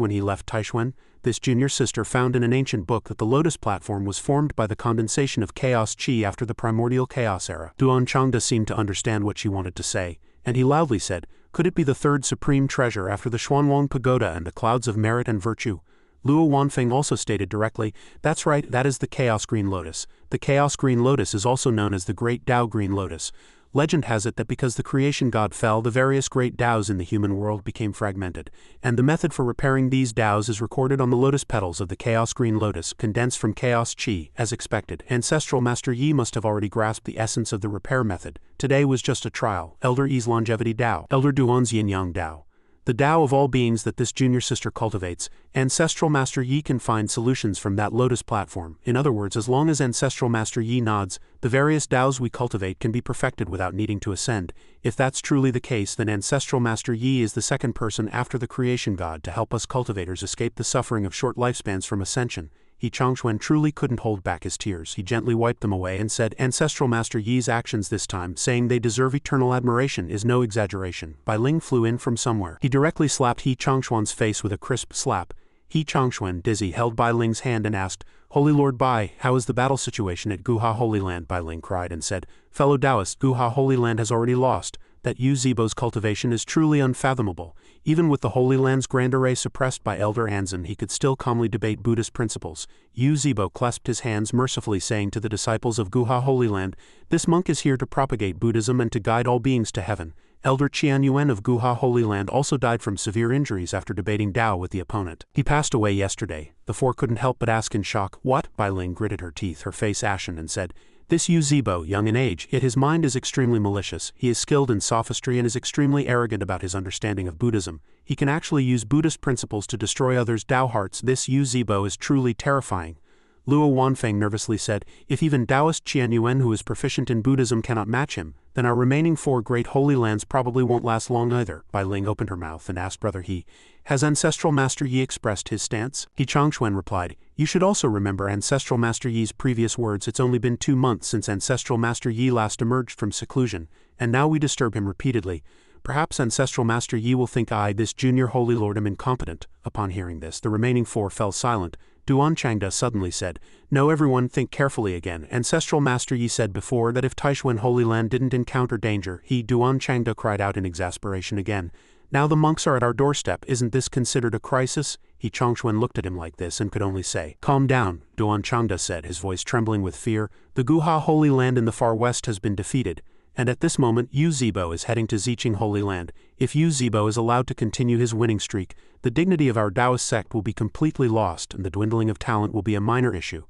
Speaker 1: when he left Taishuan? This junior sister found in an ancient book that the lotus platform was formed by the condensation of chaos chi after the primordial chaos era. Duan Changda seemed to understand what she wanted to say, and he loudly said, could it be the third supreme treasure after the Xuanwang Pagoda and the clouds of merit and virtue? Luo Wanfeng also stated directly, that's right, that is the Chaos Green Lotus. The Chaos Green Lotus is also known as the Great Tao Green Lotus. Legend has it that because the creation god fell, the various great Taos in the human world became fragmented, and the method for repairing these Taos is recorded on the lotus petals of the Chaos Green Lotus, condensed from Chaos Chi, as expected. Ancestral Master Yi must have already grasped the essence of the repair method. Today was just a trial. Elder Yi's longevity Tao. Elder Duan's yin-yang Tao. The Tao of all beings that this junior sister cultivates, Ancestral Master Yi can find solutions from that lotus platform. In other words, as long as Ancestral Master Yi nods, the various Taos we cultivate can be perfected without needing to ascend. If that's truly the case, then Ancestral Master Yi is the second person after the creation god to help us cultivators escape the suffering of short lifespans from Ascension. He Changchuan truly couldn't hold back his tears. He gently wiped them away and said, Ancestral Master Yi's actions this time, saying they deserve eternal admiration, is no exaggeration. Bai Ling flew in from somewhere. He directly slapped He Changchuan's face with a crisp slap. He Changchuan, dizzy, held Bai Ling's hand and asked, Holy Lord Bai, how is the battle situation at Guha Holy Land? Bai Ling cried and said, Fellow Taoist, Guha Holy Land has already lost. That Yu Zibo's cultivation is truly unfathomable. Even with the Holy Land's grand array suppressed by Elder Anzan, he could still calmly debate Buddhist principles. Yu Zibo clasped his hands mercifully, saying to the disciples of Guha Holy Land, this monk is here to propagate Buddhism and to guide all beings to heaven. Elder Qian Yuan of Guha Holy Land also died from severe injuries after debating Tao with the opponent. He passed away yesterday. The four couldn't help but ask in shock, what? Bai Ling gritted her teeth, her face ashen, and said, this Yu Zibo, young in age, yet his mind is extremely malicious. He is skilled in sophistry and is extremely arrogant about his understanding of Buddhism. He can actually use Buddhist principles to destroy others' Tao hearts. This Yu Zibo is truly terrifying. Luo Wanfeng nervously said, if even Taoist Qian Yuan who is proficient in Buddhism cannot match him, then our remaining 4 great holy lands probably won't last long either. Bai Ling opened her mouth and asked Brother He, has Ancestral Master Yi expressed his stance? He Changchuan replied, you should also remember Ancestral Master Yi's previous words. It's only been 2 months since Ancestral Master Yi last emerged from seclusion, and now we disturb him repeatedly. Perhaps Ancestral Master Yi will think I, this junior holy lord, am incompetent. Upon hearing this, the remaining 4 fell silent. Duan Changda suddenly said, no, everyone think carefully again. Ancestral Master Yi said before that if Taishuan Holy Land didn't encounter danger, he, Duan Changda, cried out in exasperation again. Now the monks are at our doorstep, isn't this considered a crisis? He Changchuan looked at him like this and could only say, calm down, Duan Changda said, his voice trembling with fear. The Guha Holy Land in the far west has been defeated, and at this moment Yu Zibo is heading to Zeching Holy Land. If Yu Zibo is allowed to continue his winning streak, the dignity of our Taoist sect will be completely lost and the dwindling of talent will be a minor issue.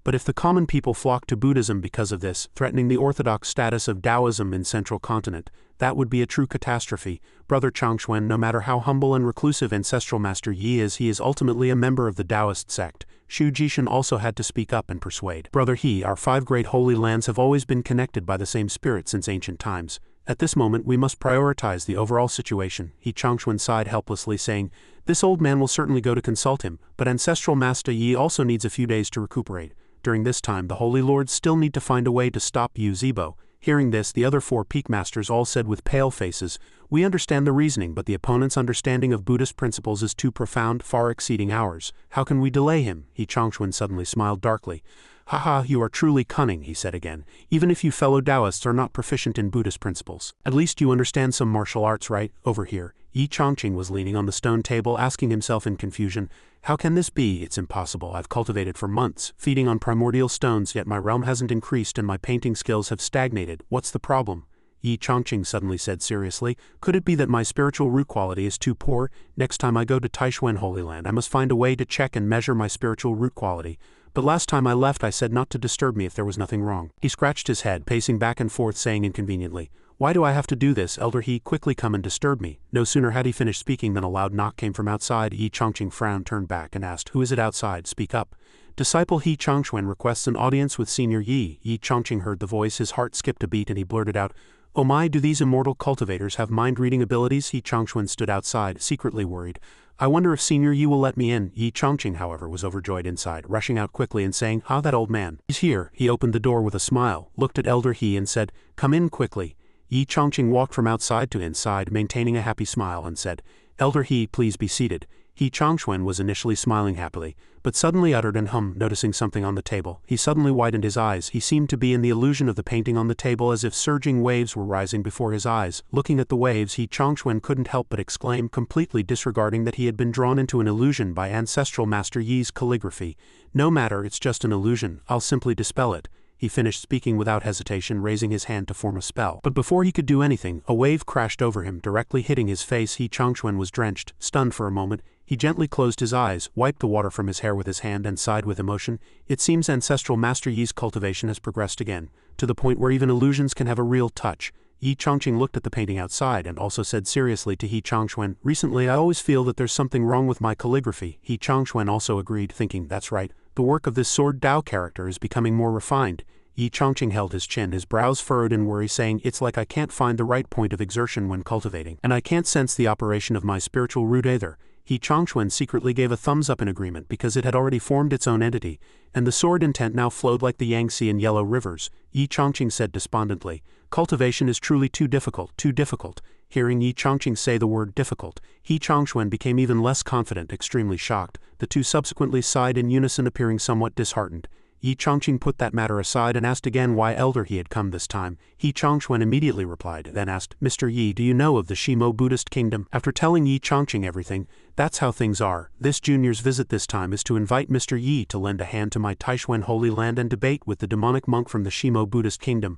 Speaker 1: But if the common people flock to Buddhism because of this, threatening the orthodox status of Taoism in Central Continent, that would be a true catastrophe. Brother Changchuan, no matter how humble and reclusive Ancestral Master Yi is, he is ultimately a member of the Taoist sect. Xu Jishan also had to speak up and persuade. Brother He, our 5 great holy lands have always been connected by the same spirit since ancient times. At this moment we must prioritize the overall situation. He Changchuan sighed helplessly, saying, this old man will certainly go to consult him, but Ancestral Master Yi also needs a few days to recuperate. During this time the holy lords still need to find a way to stop Yu Zibo. Hearing this, the other 4 peak masters all said with pale faces, we understand the reasoning, but the opponent's understanding of Buddhist principles is too profound, far exceeding ours. How can we delay him? He Changchuan suddenly smiled darkly. Haha, you are truly cunning, he said again. Even if you fellow Taoists are not proficient in Buddhist principles, at least you understand some martial arts, right? Over here. Yi Chongqing was leaning on the stone table, asking himself in confusion, how can this be? It's impossible. I've cultivated for months, feeding on primordial stones, yet my realm hasn't increased and my painting skills have stagnated. What's the problem? Yi Chongqing suddenly said seriously, could it be that my spiritual root quality is too poor? Next time I go to Taishuan Holy Land, I must find a way to check and measure my spiritual root quality. But last time I left I said not to disturb me if there was nothing wrong. He scratched his head, pacing back and forth, saying inconveniently, why do I have to do this, Elder He? Quickly come and disturb me. No sooner had he finished speaking than a loud knock came from outside. Yi Chongqing frowned, turned back, and asked, who is it outside? Speak up. Disciple He Chongchuan requests an audience with Senior Yi. Yi Chongqing heard the voice, his heart skipped a beat, and he blurted out, oh my, do these immortal cultivators have mind-reading abilities? He Chongchuan stood outside, secretly worried. I wonder if Senior Yi will let me in. Yi Chongqing, however, was overjoyed inside, rushing out quickly and saying, "Ah, that old man. He's here." He opened the door with a smile, looked at Elder He and said, "Come in quickly." Yi Chongqing walked from outside to inside, maintaining a happy smile, and said, "Elder He, please be seated." He Chongquen was initially smiling happily, but suddenly uttered and hummed, noticing something on the table. He suddenly widened his eyes. He seemed to be in the illusion of the painting on the table, as if surging waves were rising before his eyes. Looking at the waves, He Chongquen couldn't help but exclaim, completely disregarding that he had been drawn into an illusion by Ancestral Master Yi's calligraphy. "No matter, it's just an illusion. I'll simply dispel it." He finished speaking without hesitation, raising his hand to form a spell. But before he could do anything, a wave crashed over him, directly hitting his face. He Chongquen was drenched. Stunned for a moment, he gently closed his eyes, wiped the water from his hair with his hand, and sighed with emotion. It seems Ancestral Master Yi's cultivation has progressed again, to the point where even illusions can have a real touch. Yi Chongqing looked at the painting outside and also said seriously to He Chongquen, "Recently I always feel that there's something wrong with my calligraphy." He Chongquen also agreed, thinking, "That's right. The work of this Sword Dao character is becoming more refined." Yi Chongqing held his chin, his brows furrowed in worry, saying, "It's like I can't find the right point of exertion when cultivating, and I can't sense the operation of my spiritual root either." He Chongquen secretly gave a thumbs up in agreement because it had already formed its own entity, and the sword intent now flowed like the Yangtze and Yellow rivers. Yi Chongqing said despondently, "Cultivation is truly too difficult, too difficult." Hearing Yi Chongqing say the word difficult, He Chongquen became even less confident, extremely shocked. The two subsequently sighed in unison, appearing somewhat disheartened. Yi Chongqing put that matter aside and asked again why Elder He had come this time. He Chongquen immediately replied, then asked, "Mr. Yi, do you know of the Shimo Buddhist kingdom?" After telling Yi Chongqing everything, "That's how things are. This junior's visit this time is to invite Mr. Yi to lend a hand to my Taishuan Holy Land and debate with the demonic monk from the Shimo Buddhist kingdom."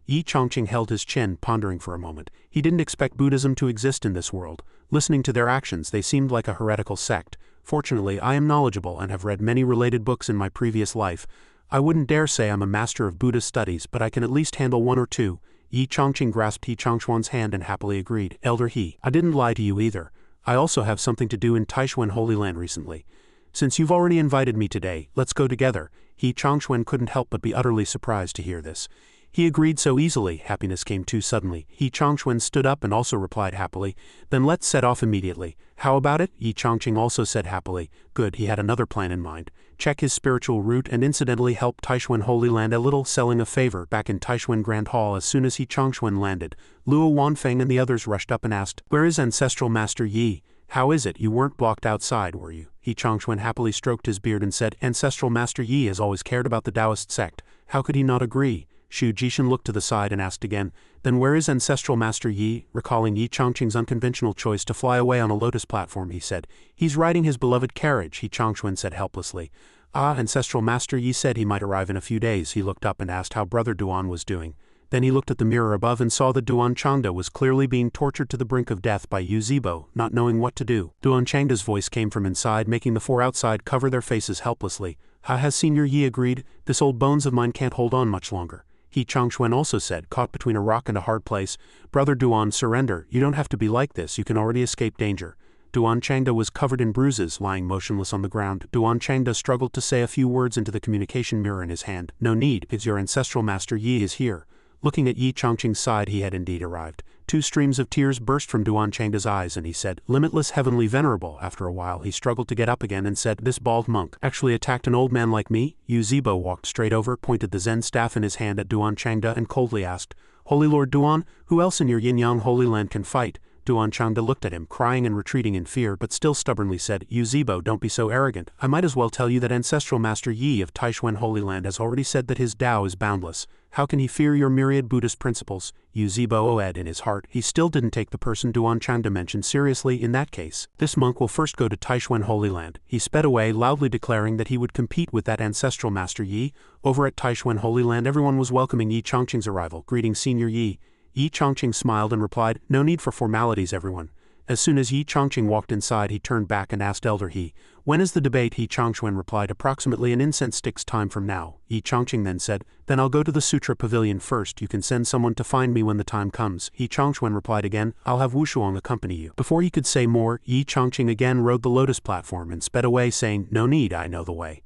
Speaker 1: Yi Chongqing held his chin, pondering for a moment. He didn't expect Buddhism to exist in this world. Listening to their actions, they seemed like a heretical sect. Fortunately, I am knowledgeable and have read many related books in my previous life. I wouldn't dare say I'm a master of Buddhist studies, but I can at least handle one or two. Yi Chongqing grasped He Chongquan's hand and happily agreed. "Elder He, I didn't lie to you either. I also have something to do in Taishuan Holy Land recently. Since you've already invited me today, let's go together." He Chongquan couldn't help but be utterly surprised to hear this. He agreed so easily. Happiness came too suddenly. He Chongquan stood up and also replied happily, "Then let's set off immediately." "How about it?" Yi Chongqing also said happily. Good, he had another plan in mind. Check his spiritual route and incidentally help Taishuan Holy Land a little, selling a favor. Back in Taishuan Grand Hall, as soon as He Chongquan landed, Luo Wanfeng and the others rushed up and asked, "Where is Ancestral Master Yi? How is it, you weren't blocked outside, were you?" He Chongquan happily stroked his beard and said, "Ancestral Master Yi has always cared about the Taoist sect. How could he not agree?" Shu Jishin looked to the side and asked again, "Then where is Ancestral Master Yi?" Recalling Yi Chongqing's unconventional choice to fly away on a lotus platform, he said, "He's riding his beloved carriage," He Chongquan said helplessly. "Ah, Ancestral Master Yi said he might arrive in a few days." He looked up and asked how Brother Duan was doing. Then he looked at the mirror above and saw that Duan Changda was clearly being tortured to the brink of death by Yu Zibo, not knowing what to do. Duan Changda's voice came from inside, making the four outside cover their faces helplessly. Has Senior Yi agreed? This old bones of mine can't hold on much longer." He Chongquan also said, caught between a rock and a hard place, "Brother Duan, surrender. You don't have to be like this. You can already escape danger." Duan Changda was covered in bruises, lying motionless on the ground. Duan Changda struggled to say a few words into the communication mirror in his hand. "No need, because your Ancestral Master Yi is here." Looking at Yi Chongqing's side, he had indeed arrived. Two streams of tears burst from Duan Changda's eyes and he said, "Limitless Heavenly Venerable." After a while he struggled to get up again and said, "This bald monk actually attacked an old man like me?" Yu Zibo walked straight over, pointed the Zen staff in his hand at Duan Changda and coldly asked, "Holy Lord Duan, who else in your Yin-Yang Holy Land can fight?" Duan Changda looked at him, crying and retreating in fear, but still stubbornly said, "Yu Zibo, don't be so arrogant. I might as well tell you that Ancestral Master Yi of Taishuan Holy Land has already said that his Tao is boundless. How can he fear your myriad Buddhist principles?" Yu Zibo oed in his heart. He still didn't take the person Duan Changda mentioned seriously. In that case, this monk will first go to Taishuan Holy Land. He sped away, loudly declaring that he would compete with that Ancestral Master Yi. Over at Taishuan Holy Land, everyone was welcoming Yi Chongqing's arrival, greeting Senior Yi. Yi Chongqing smiled and replied, "No need for formalities, everyone." As soon as Yi Chongqing walked inside, he turned back and asked Elder He, "When is the debate?" He Chongquan replied, "Approximately an incense stick's time from now." Yi Chongqing then said, "Then I'll go to the Sutra Pavilion first. You can send someone to find me when the time comes." Yi Chongquan replied again, "I'll have Wushuang accompany you." Before he could say more, Yi Chongqing again rode the lotus platform and sped away, saying, "No need, I know the way."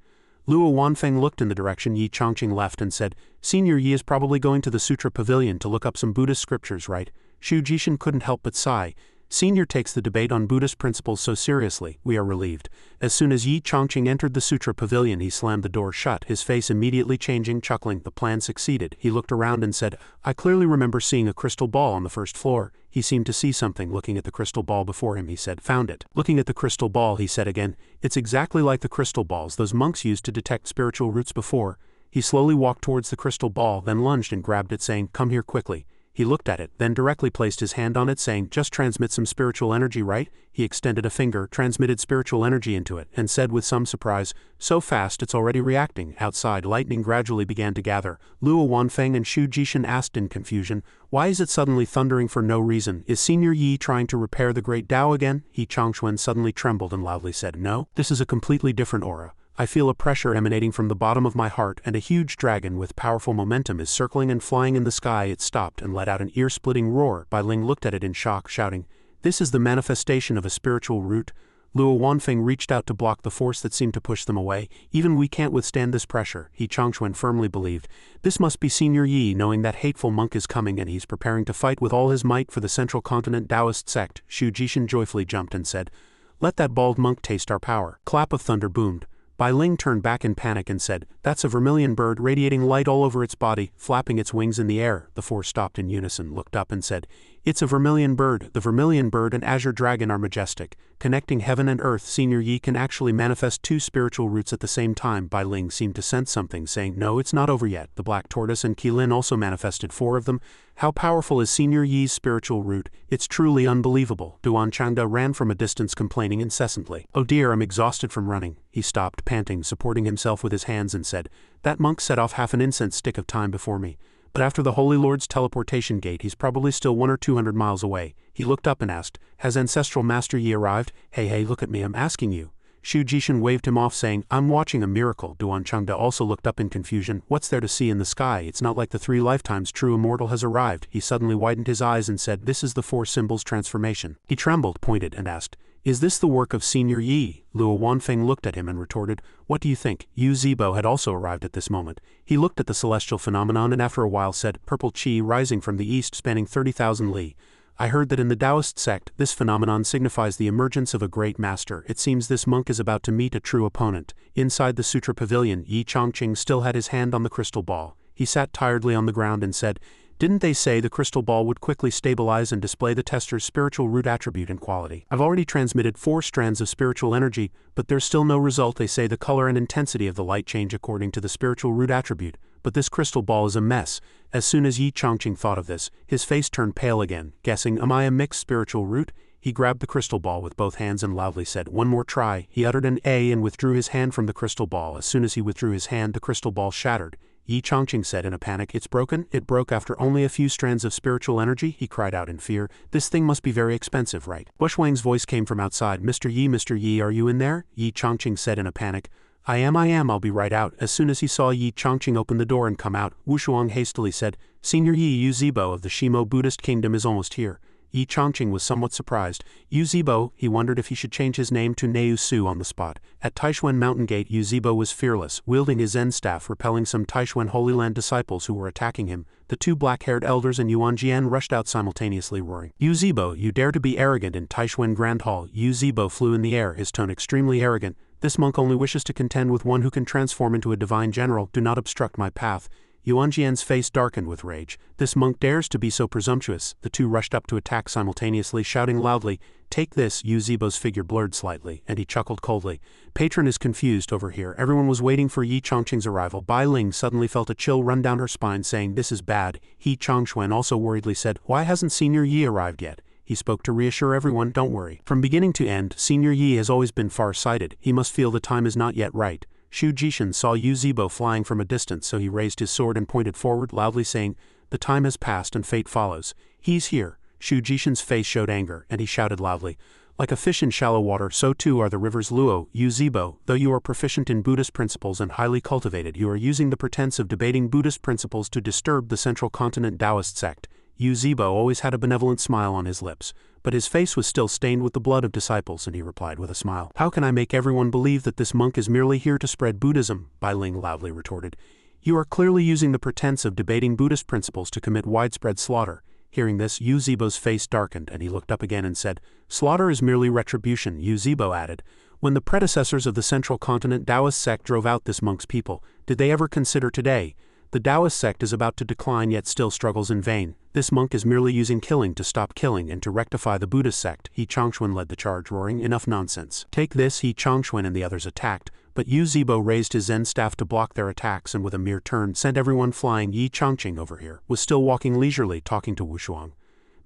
Speaker 1: Luo Wanfeng looked in the direction Yi Chongqing left and said, "Senior Yi is probably going to the Sutra Pavilion to look up some Buddhist scriptures, right?" Shu Jishin couldn't help but sigh. Senior takes the debate on Buddhist principles so seriously, we are relieved. As soon as Yi Chongqing entered the sutra pavilion, he slammed the door shut, his face immediately changing, chuckling. The plan succeeded. He looked around and said, I clearly remember seeing a crystal ball on the first floor. He seemed to see something. Looking at the crystal ball before him, he said, found it. Looking at the crystal ball, he said again, it's exactly like the crystal balls those monks used to detect spiritual roots before. He slowly walked towards the crystal ball, then lunged and grabbed it, saying, come here quickly. He looked at it, then directly placed his hand on it, saying, just transmit some spiritual energy, right? He extended a finger, transmitted spiritual energy into it, and said with some surprise, so fast it's already reacting. Outside, lightning gradually began to gather. Luo Wanfeng and Xu Jishan asked in confusion, why is it suddenly thundering for no reason? Is Senior Yi trying to repair the great Tao again? He Chongquan suddenly trembled and loudly said, no, this is a completely different aura. I feel a pressure emanating from the bottom of my heart, and a huge dragon with powerful momentum is circling and flying in the sky. It stopped and let out an ear-splitting roar. Bai Ling looked at it in shock, shouting, this is the manifestation of a spiritual root. Luo Wanfeng reached out to block the force that seemed to push them away. Even we can't withstand this pressure, He Chongquan firmly believed. This must be Senior Yi knowing that hateful monk is coming and he's preparing to fight with all his might for the central continent Taoist sect. Xu Jishan joyfully jumped and said, let that bald monk taste our power. Clap of thunder boomed. Bai Ling turned back in panic and said, that's a vermilion bird radiating light all over its body, flapping its wings in the air. The four stopped in unison, looked up and said, it's a vermilion bird. The vermilion bird and azure dragon are majestic. Connecting heaven and earth, Senior Yi can actually manifest two spiritual roots at the same time. Bai Ling seemed to sense something, saying, no, it's not over yet. The black tortoise and Qilin also manifested 4 of them. How powerful is Senior Yi's spiritual root? It's truly unbelievable. Duan Changda ran from a distance, complaining incessantly. Oh dear, I'm exhausted from running. He stopped, panting, supporting himself with his hands and said, that monk set off half an incense stick of time before me. But after the Holy Lord's teleportation gate, he's probably still 100 or 200 miles away. He looked up and asked, has Ancestral Master Yi arrived? Hey, look at me, I'm asking you. Xu Jishan waved him off, saying, I'm watching a miracle. Duan Changda also looked up in confusion. What's there to see in the sky? It's not like the 3 lifetimes true immortal has arrived. He suddenly widened his eyes and said, this is the 4 symbols transformation. He trembled, pointed, and asked, is this the work of Senior Yi? Luo Wanfeng looked at him and retorted, what do you think? Yu Zibo had also arrived at this moment. He looked at the celestial phenomenon and after a while said, purple chi rising from the east spanning 30,000 li. I heard that in the Taoist sect, this phenomenon signifies the emergence of a great master. It seems this monk is about to meet a true opponent. Inside the sutra pavilion, Yi Chongqing still had his hand on the crystal ball. He sat tiredly on the ground and said, didn't they say the crystal ball would quickly stabilize and display the tester's spiritual root attribute and quality? I've already transmitted 4 strands of spiritual energy, but there's still no result. They say the color and intensity of the light change according to the spiritual root attribute, but this crystal ball is a mess. As soon as Yi Chongqing thought of this, his face turned pale again, guessing, am I a mixed spiritual root? He grabbed the crystal ball with both hands and loudly said, one more try. He uttered an A and withdrew his hand from the crystal ball. As soon as he withdrew his hand, the crystal ball shattered. Yi Chongqing said in a panic, it's broken? It broke after only a few strands of spiritual energy? He cried out in fear. This thing must be very expensive, right? Bushwang's voice came from outside. Mr. Yi, are you in there? Yi Chongqing said in a panic. I am, I'll be right out. As soon as he saw Yi Chongqing open the door and come out, Wushuang hastily said, Senior Yi Yu Zibo of the Shimo Buddhist kingdom is almost here. Yi Chongqing was somewhat surprised. Yu Zibo, he wondered if he should change his name to Neu Su on the spot. At Taishuan Mountain Gate, Yu Zibo was fearless, wielding his Zen staff, repelling some Taishuan Holy Land disciples who were attacking him. The 2 black-haired elders and Wanjian rushed out simultaneously, roaring, Yu Zibo, you dare to be arrogant in Taishuan Grand Hall. Yu Zibo flew in the air, his tone extremely arrogant. This monk only wishes to contend with one who can transform into a divine general. Do not obstruct my path. Yuanjian's face darkened with rage. This monk dares to be so presumptuous. The 2 rushed up to attack simultaneously, shouting loudly, take this. Yu Zibo's figure blurred slightly, and he chuckled coldly. Patron is confused over here. Everyone was waiting for Yi Chongqing's arrival. Bai Ling suddenly felt a chill run down her spine, saying, this is bad. He Chongquan also worriedly said, why hasn't Senior Yi arrived yet? He spoke to reassure everyone, don't worry. From beginning to end, Senior Yi has always been far-sighted. He must feel the time is not yet right. Xu Jishan saw Yu Zibo flying from a distance, so he raised his sword and pointed forward, loudly saying, the time has passed and fate follows. He's here. Xu Jishan's face showed anger, and he shouted loudly, like a fish in shallow water, so too are the rivers Luo. Yu Zibo, though you are proficient in Buddhist principles and highly cultivated, you are using the pretense of debating Buddhist principles to disturb the central continent Taoist sect. Yu Zibo always had a benevolent smile on his lips, but his face was still stained with the blood of disciples, and he replied with a smile, how can I make everyone believe that this monk is merely here to spread Buddhism? Bai Ling loudly retorted, you are clearly using the pretense of debating Buddhist principles to commit widespread slaughter. Hearing this, Yu Zibo's face darkened and he looked up again and said, "Slaughter is merely retribution," Yu Zibo added. "When the predecessors of the Central Continent Taoist sect drove out this monk's people, did they ever consider today? The Taoist sect is about to decline yet still struggles in vain. This monk is merely using killing to stop killing and to rectify the Buddhist sect." He Changxuan led the charge, roaring, "Enough nonsense. Take this." He Changxuan and the others attacked, but Yu Zibo raised his Zen staff to block their attacks and with a mere turn sent everyone flying. Yi Changqing over here was still walking leisurely talking to Wushuang.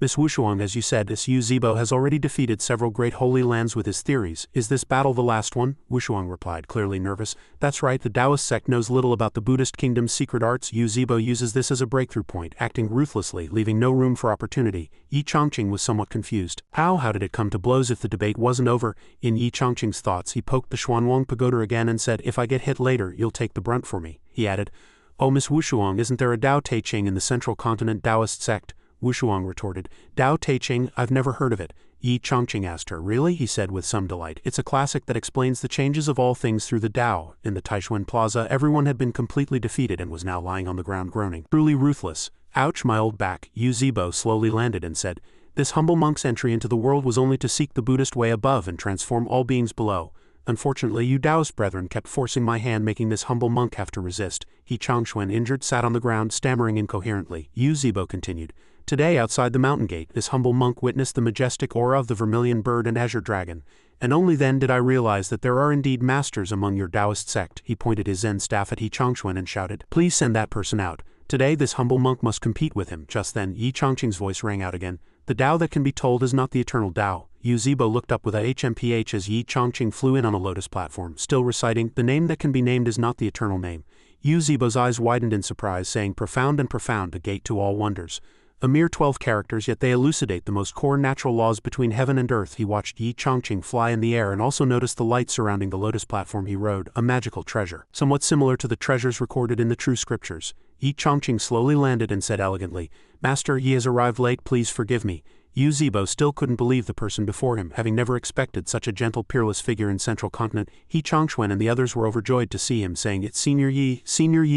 Speaker 1: "Miss Wushuang, as you said, this Yu Zibo has already defeated several great holy lands with his theories. Is this battle the last one?" Wushuang replied, clearly nervous. "That's right, the Taoist sect knows little about the Buddhist kingdom's secret arts. Yu Zibo uses this as a breakthrough point, acting ruthlessly, leaving no room for opportunity." Yi Changqing was somewhat confused. How did it come to blows if the debate wasn't over? In Yi Changqing's thoughts, he poked the Xuanwang pagoda again and said, "If I get hit later, you'll take the brunt for me." He added, "Oh, Miss Wushuang, isn't there a Tao Te Ching in the Central Continent Taoist sect?" Wushuang retorted, "Tao Te Ching, I've never heard of it." Yi Changqing asked her. "Really?" he said with some delight. "It's a classic that explains the changes of all things through the Tao." In the Taishuan Plaza, everyone had been completely defeated and was now lying on the ground groaning. "Truly ruthless. Ouch, my old back." Yu Zibo slowly landed and said, "This humble monk's entry into the world was only to seek the Buddhist way above and transform all beings below. Unfortunately, you Taoist brethren kept forcing my hand, making this humble monk have to resist." He Changxuan, injured, sat on the ground, stammering incoherently. Yu Zibo continued, "Today, outside the mountain gate, this humble monk witnessed the majestic aura of the vermilion bird and azure dragon, and only then did I realize that there are indeed masters among your Taoist sect." He pointed his Zen staff at Yi Changxuan and shouted, "Please send that person out. Today this humble monk must compete with him." Just then, Yi Changqing's voice rang out again. "The Tao that can be told is not the eternal Tao." Yu Zibo looked up with a HMPH as Yi Changqing flew in on a lotus platform, still reciting, "The name that can be named is not the eternal name." Yu Zibo's eyes widened in surprise, saying, "Profound and profound, a gate to all wonders." A mere 12 characters, yet they elucidate the most core natural laws between heaven and earth. He watched Yi Changqing fly in the air and also noticed the light surrounding the lotus platform he rode, a magical treasure, somewhat similar to the treasures recorded in the true scriptures. Yi Changqing slowly landed and said elegantly, "Master, he has arrived late, please forgive me." Yu Zibo still couldn't believe the person before him, having never expected such a gentle, peerless figure in Central Continent. He Changxuan and the others were overjoyed to see him, saying, "It's Senior Yi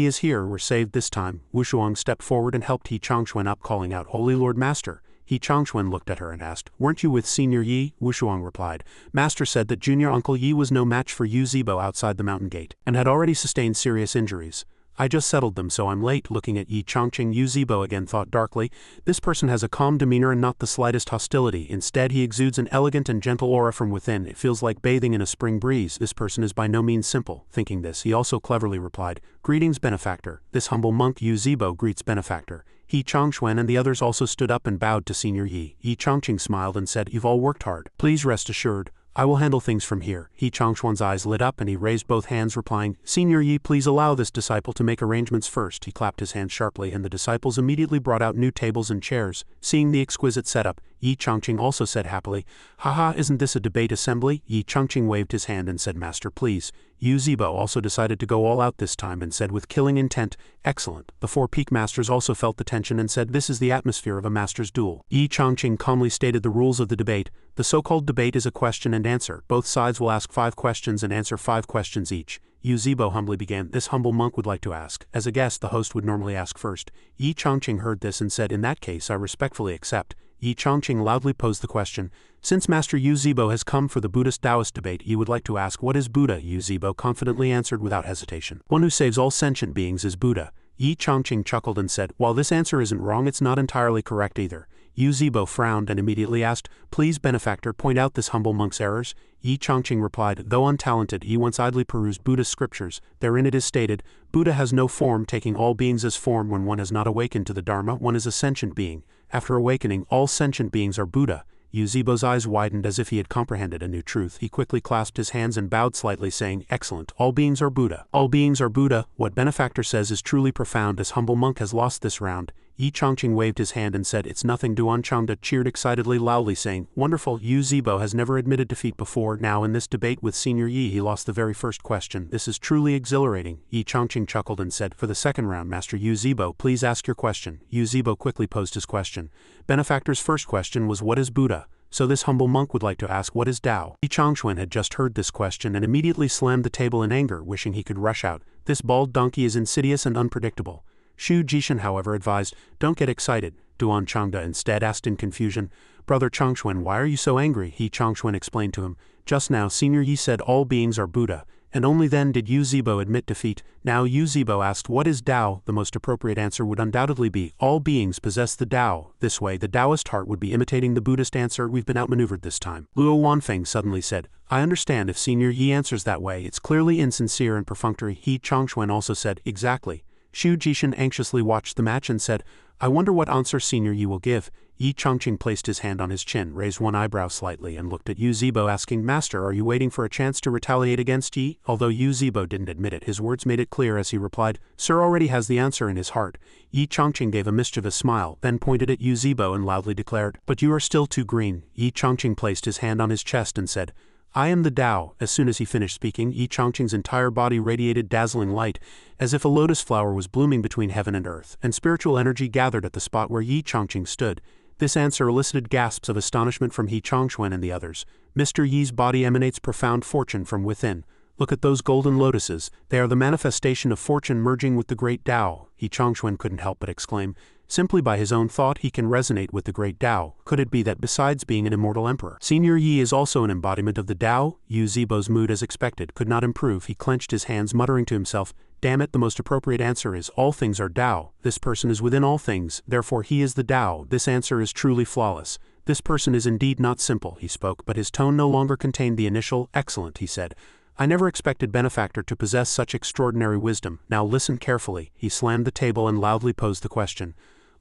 Speaker 1: is here, we're saved this time." Wushuang stepped forward and helped He Changxuan up, calling out, "Holy Lord Master." He Changxuan looked at her and asked, "Weren't you with Senior Yi?" Wushuang replied, "Master said that Junior Uncle Yi was no match for Yu Zibo outside the mountain gate, and had already sustained serious injuries. I just settled them, so I'm late." Looking at Yi Changqing, Yu Zibo again thought darkly, "This person has a calm demeanor and not the slightest hostility. Instead, he exudes an elegant and gentle aura from within. It feels like bathing in a spring breeze. This person is by no means simple." Thinking this, he also cleverly replied, "Greetings, benefactor." This humble monk Yu Zibo greets benefactor. He Changxuan and the others also stood up and bowed to Senior Yi. Yi Changqing smiled and said, "You've all worked hard. Please rest assured, I will handle things from here." He Changxuan's eyes lit up and he raised both hands, replying, "Senior Yi, please allow this disciple to make arrangements first." He clapped his hands sharply and the disciples immediately brought out new tables and chairs. Seeing the exquisite setup, Yi Changqing also said happily, "Haha, isn't this a debate assembly?" Yi Changqing waved his hand and said, "Master, please." Yu Zibo also decided to go all out this time and said with killing intent, "Excellent." The 4 peak masters also felt the tension and said, "This is the atmosphere of a master's duel." Yi Changqing calmly stated the rules of the debate. The so-called debate is a question and answer. Both sides will ask 5 questions and answer 5 questions each. Yu Zibo humbly began, "This humble monk would like to ask." As a guest, the host would normally ask first. Yi Changqing heard this and said, "In that case, I respectfully accept." Yi Changqing loudly posed the question, "Since Master Yu Zibo has come for the Buddhist-Taoist debate, you would like to ask, what is Buddha?" Yu Zibo confidently answered without hesitation, "One who saves all sentient beings is Buddha." Yi Changqing chuckled and said, "While this answer isn't wrong, it's not entirely correct either." Yu Zibo frowned and immediately asked, "Please, benefactor, point out this humble monk's errors." Yi Changqing replied, "Though untalented, he once idly perused Buddhist scriptures. Therein it is stated, Buddha has no form, taking all beings as form. When one has not awakened to the Dharma, one is a sentient being. After awakening, all sentient beings are Buddha." Yu Zibo's eyes widened as if he had comprehended a new truth. He quickly clasped his hands and bowed slightly, saying, "Excellent, all beings are Buddha. All beings are Buddha. What benefactor says is truly profound. This humble monk has lost this round." Yi Changqing waved his hand and said, "It's nothing." Duan Changda cheered excitedly, loudly saying, "Wonderful, Yu Zibo has never admitted defeat before. Now in this debate with Senior Yi he lost the very first question. This is truly exhilarating." Yi Changqing chuckled and said, "For the second round, Master Yu Zibo, please ask your question." Yu Zibo quickly posed his question. Benefactor's first question was, "What is Buddha?" So this humble monk would like to ask, "What is Tao?" Yi Changxuan had just heard this question and immediately slammed the table in anger, wishing he could rush out. "This bald donkey is insidious and unpredictable." Shu Jishan, however, advised, "Don't get excited. Duan Changda instead asked in confusion. Brother Changxuan, why are you so angry? He Changxuan explained to him. Just now Senior Yi said all beings are Buddha, and only then did Yu Zibo admit defeat. Now Yu Zibo asked what is Tao. The most appropriate answer would undoubtedly be, all beings possess the Tao. This way the Taoist heart would be imitating the Buddhist answer. We've been outmaneuvered this time. Luo Wanfeng suddenly said, I understand if Senior Yi answers that way, it's clearly insincere and perfunctory. He Changxuan also said, exactly. Xu Jishan anxiously watched the match and said, I wonder what answer Senior Yi will give. Yi Changqing placed his hand on his chin, raised one eyebrow slightly and looked at Yu Zibo asking, Master, are you waiting for a chance to retaliate against Yi? Although Yu Zibo didn't admit it, his words made it clear as he replied, Sir already has the answer in his heart. Yi Changqing gave a mischievous smile, then pointed at Yu Zibo and loudly declared, But you are still too green. Yi Changqing placed his hand on his chest and said, I am the Tao. As soon as he finished speaking, Yi Changqing's entire body radiated dazzling light, as if a lotus flower was blooming between heaven and earth, and spiritual energy gathered at the spot where Yi Changqing stood. This answer elicited gasps of astonishment from He Changxuan and the others. Mr. Yi's body emanates profound fortune from within. Look at those golden lotuses. They are the manifestation of fortune merging with the great Tao. He Changxuan couldn't help but exclaim. Simply by his own thought he can resonate with the great Tao. Could it be that besides being an immortal emperor, Senior Yi is also an embodiment of the Tao? Yu Zibo's mood, as expected, could not improve. He clenched his hands, muttering to himself, Damn it, the most appropriate answer is, all things are Tao. This person is within all things, therefore he is the Tao. This answer is truly flawless. This person is indeed not simple, he spoke, but his tone no longer contained the initial, excellent, he said. I never expected Benefactor to possess such extraordinary wisdom. Now listen carefully. He slammed the table and loudly posed the question.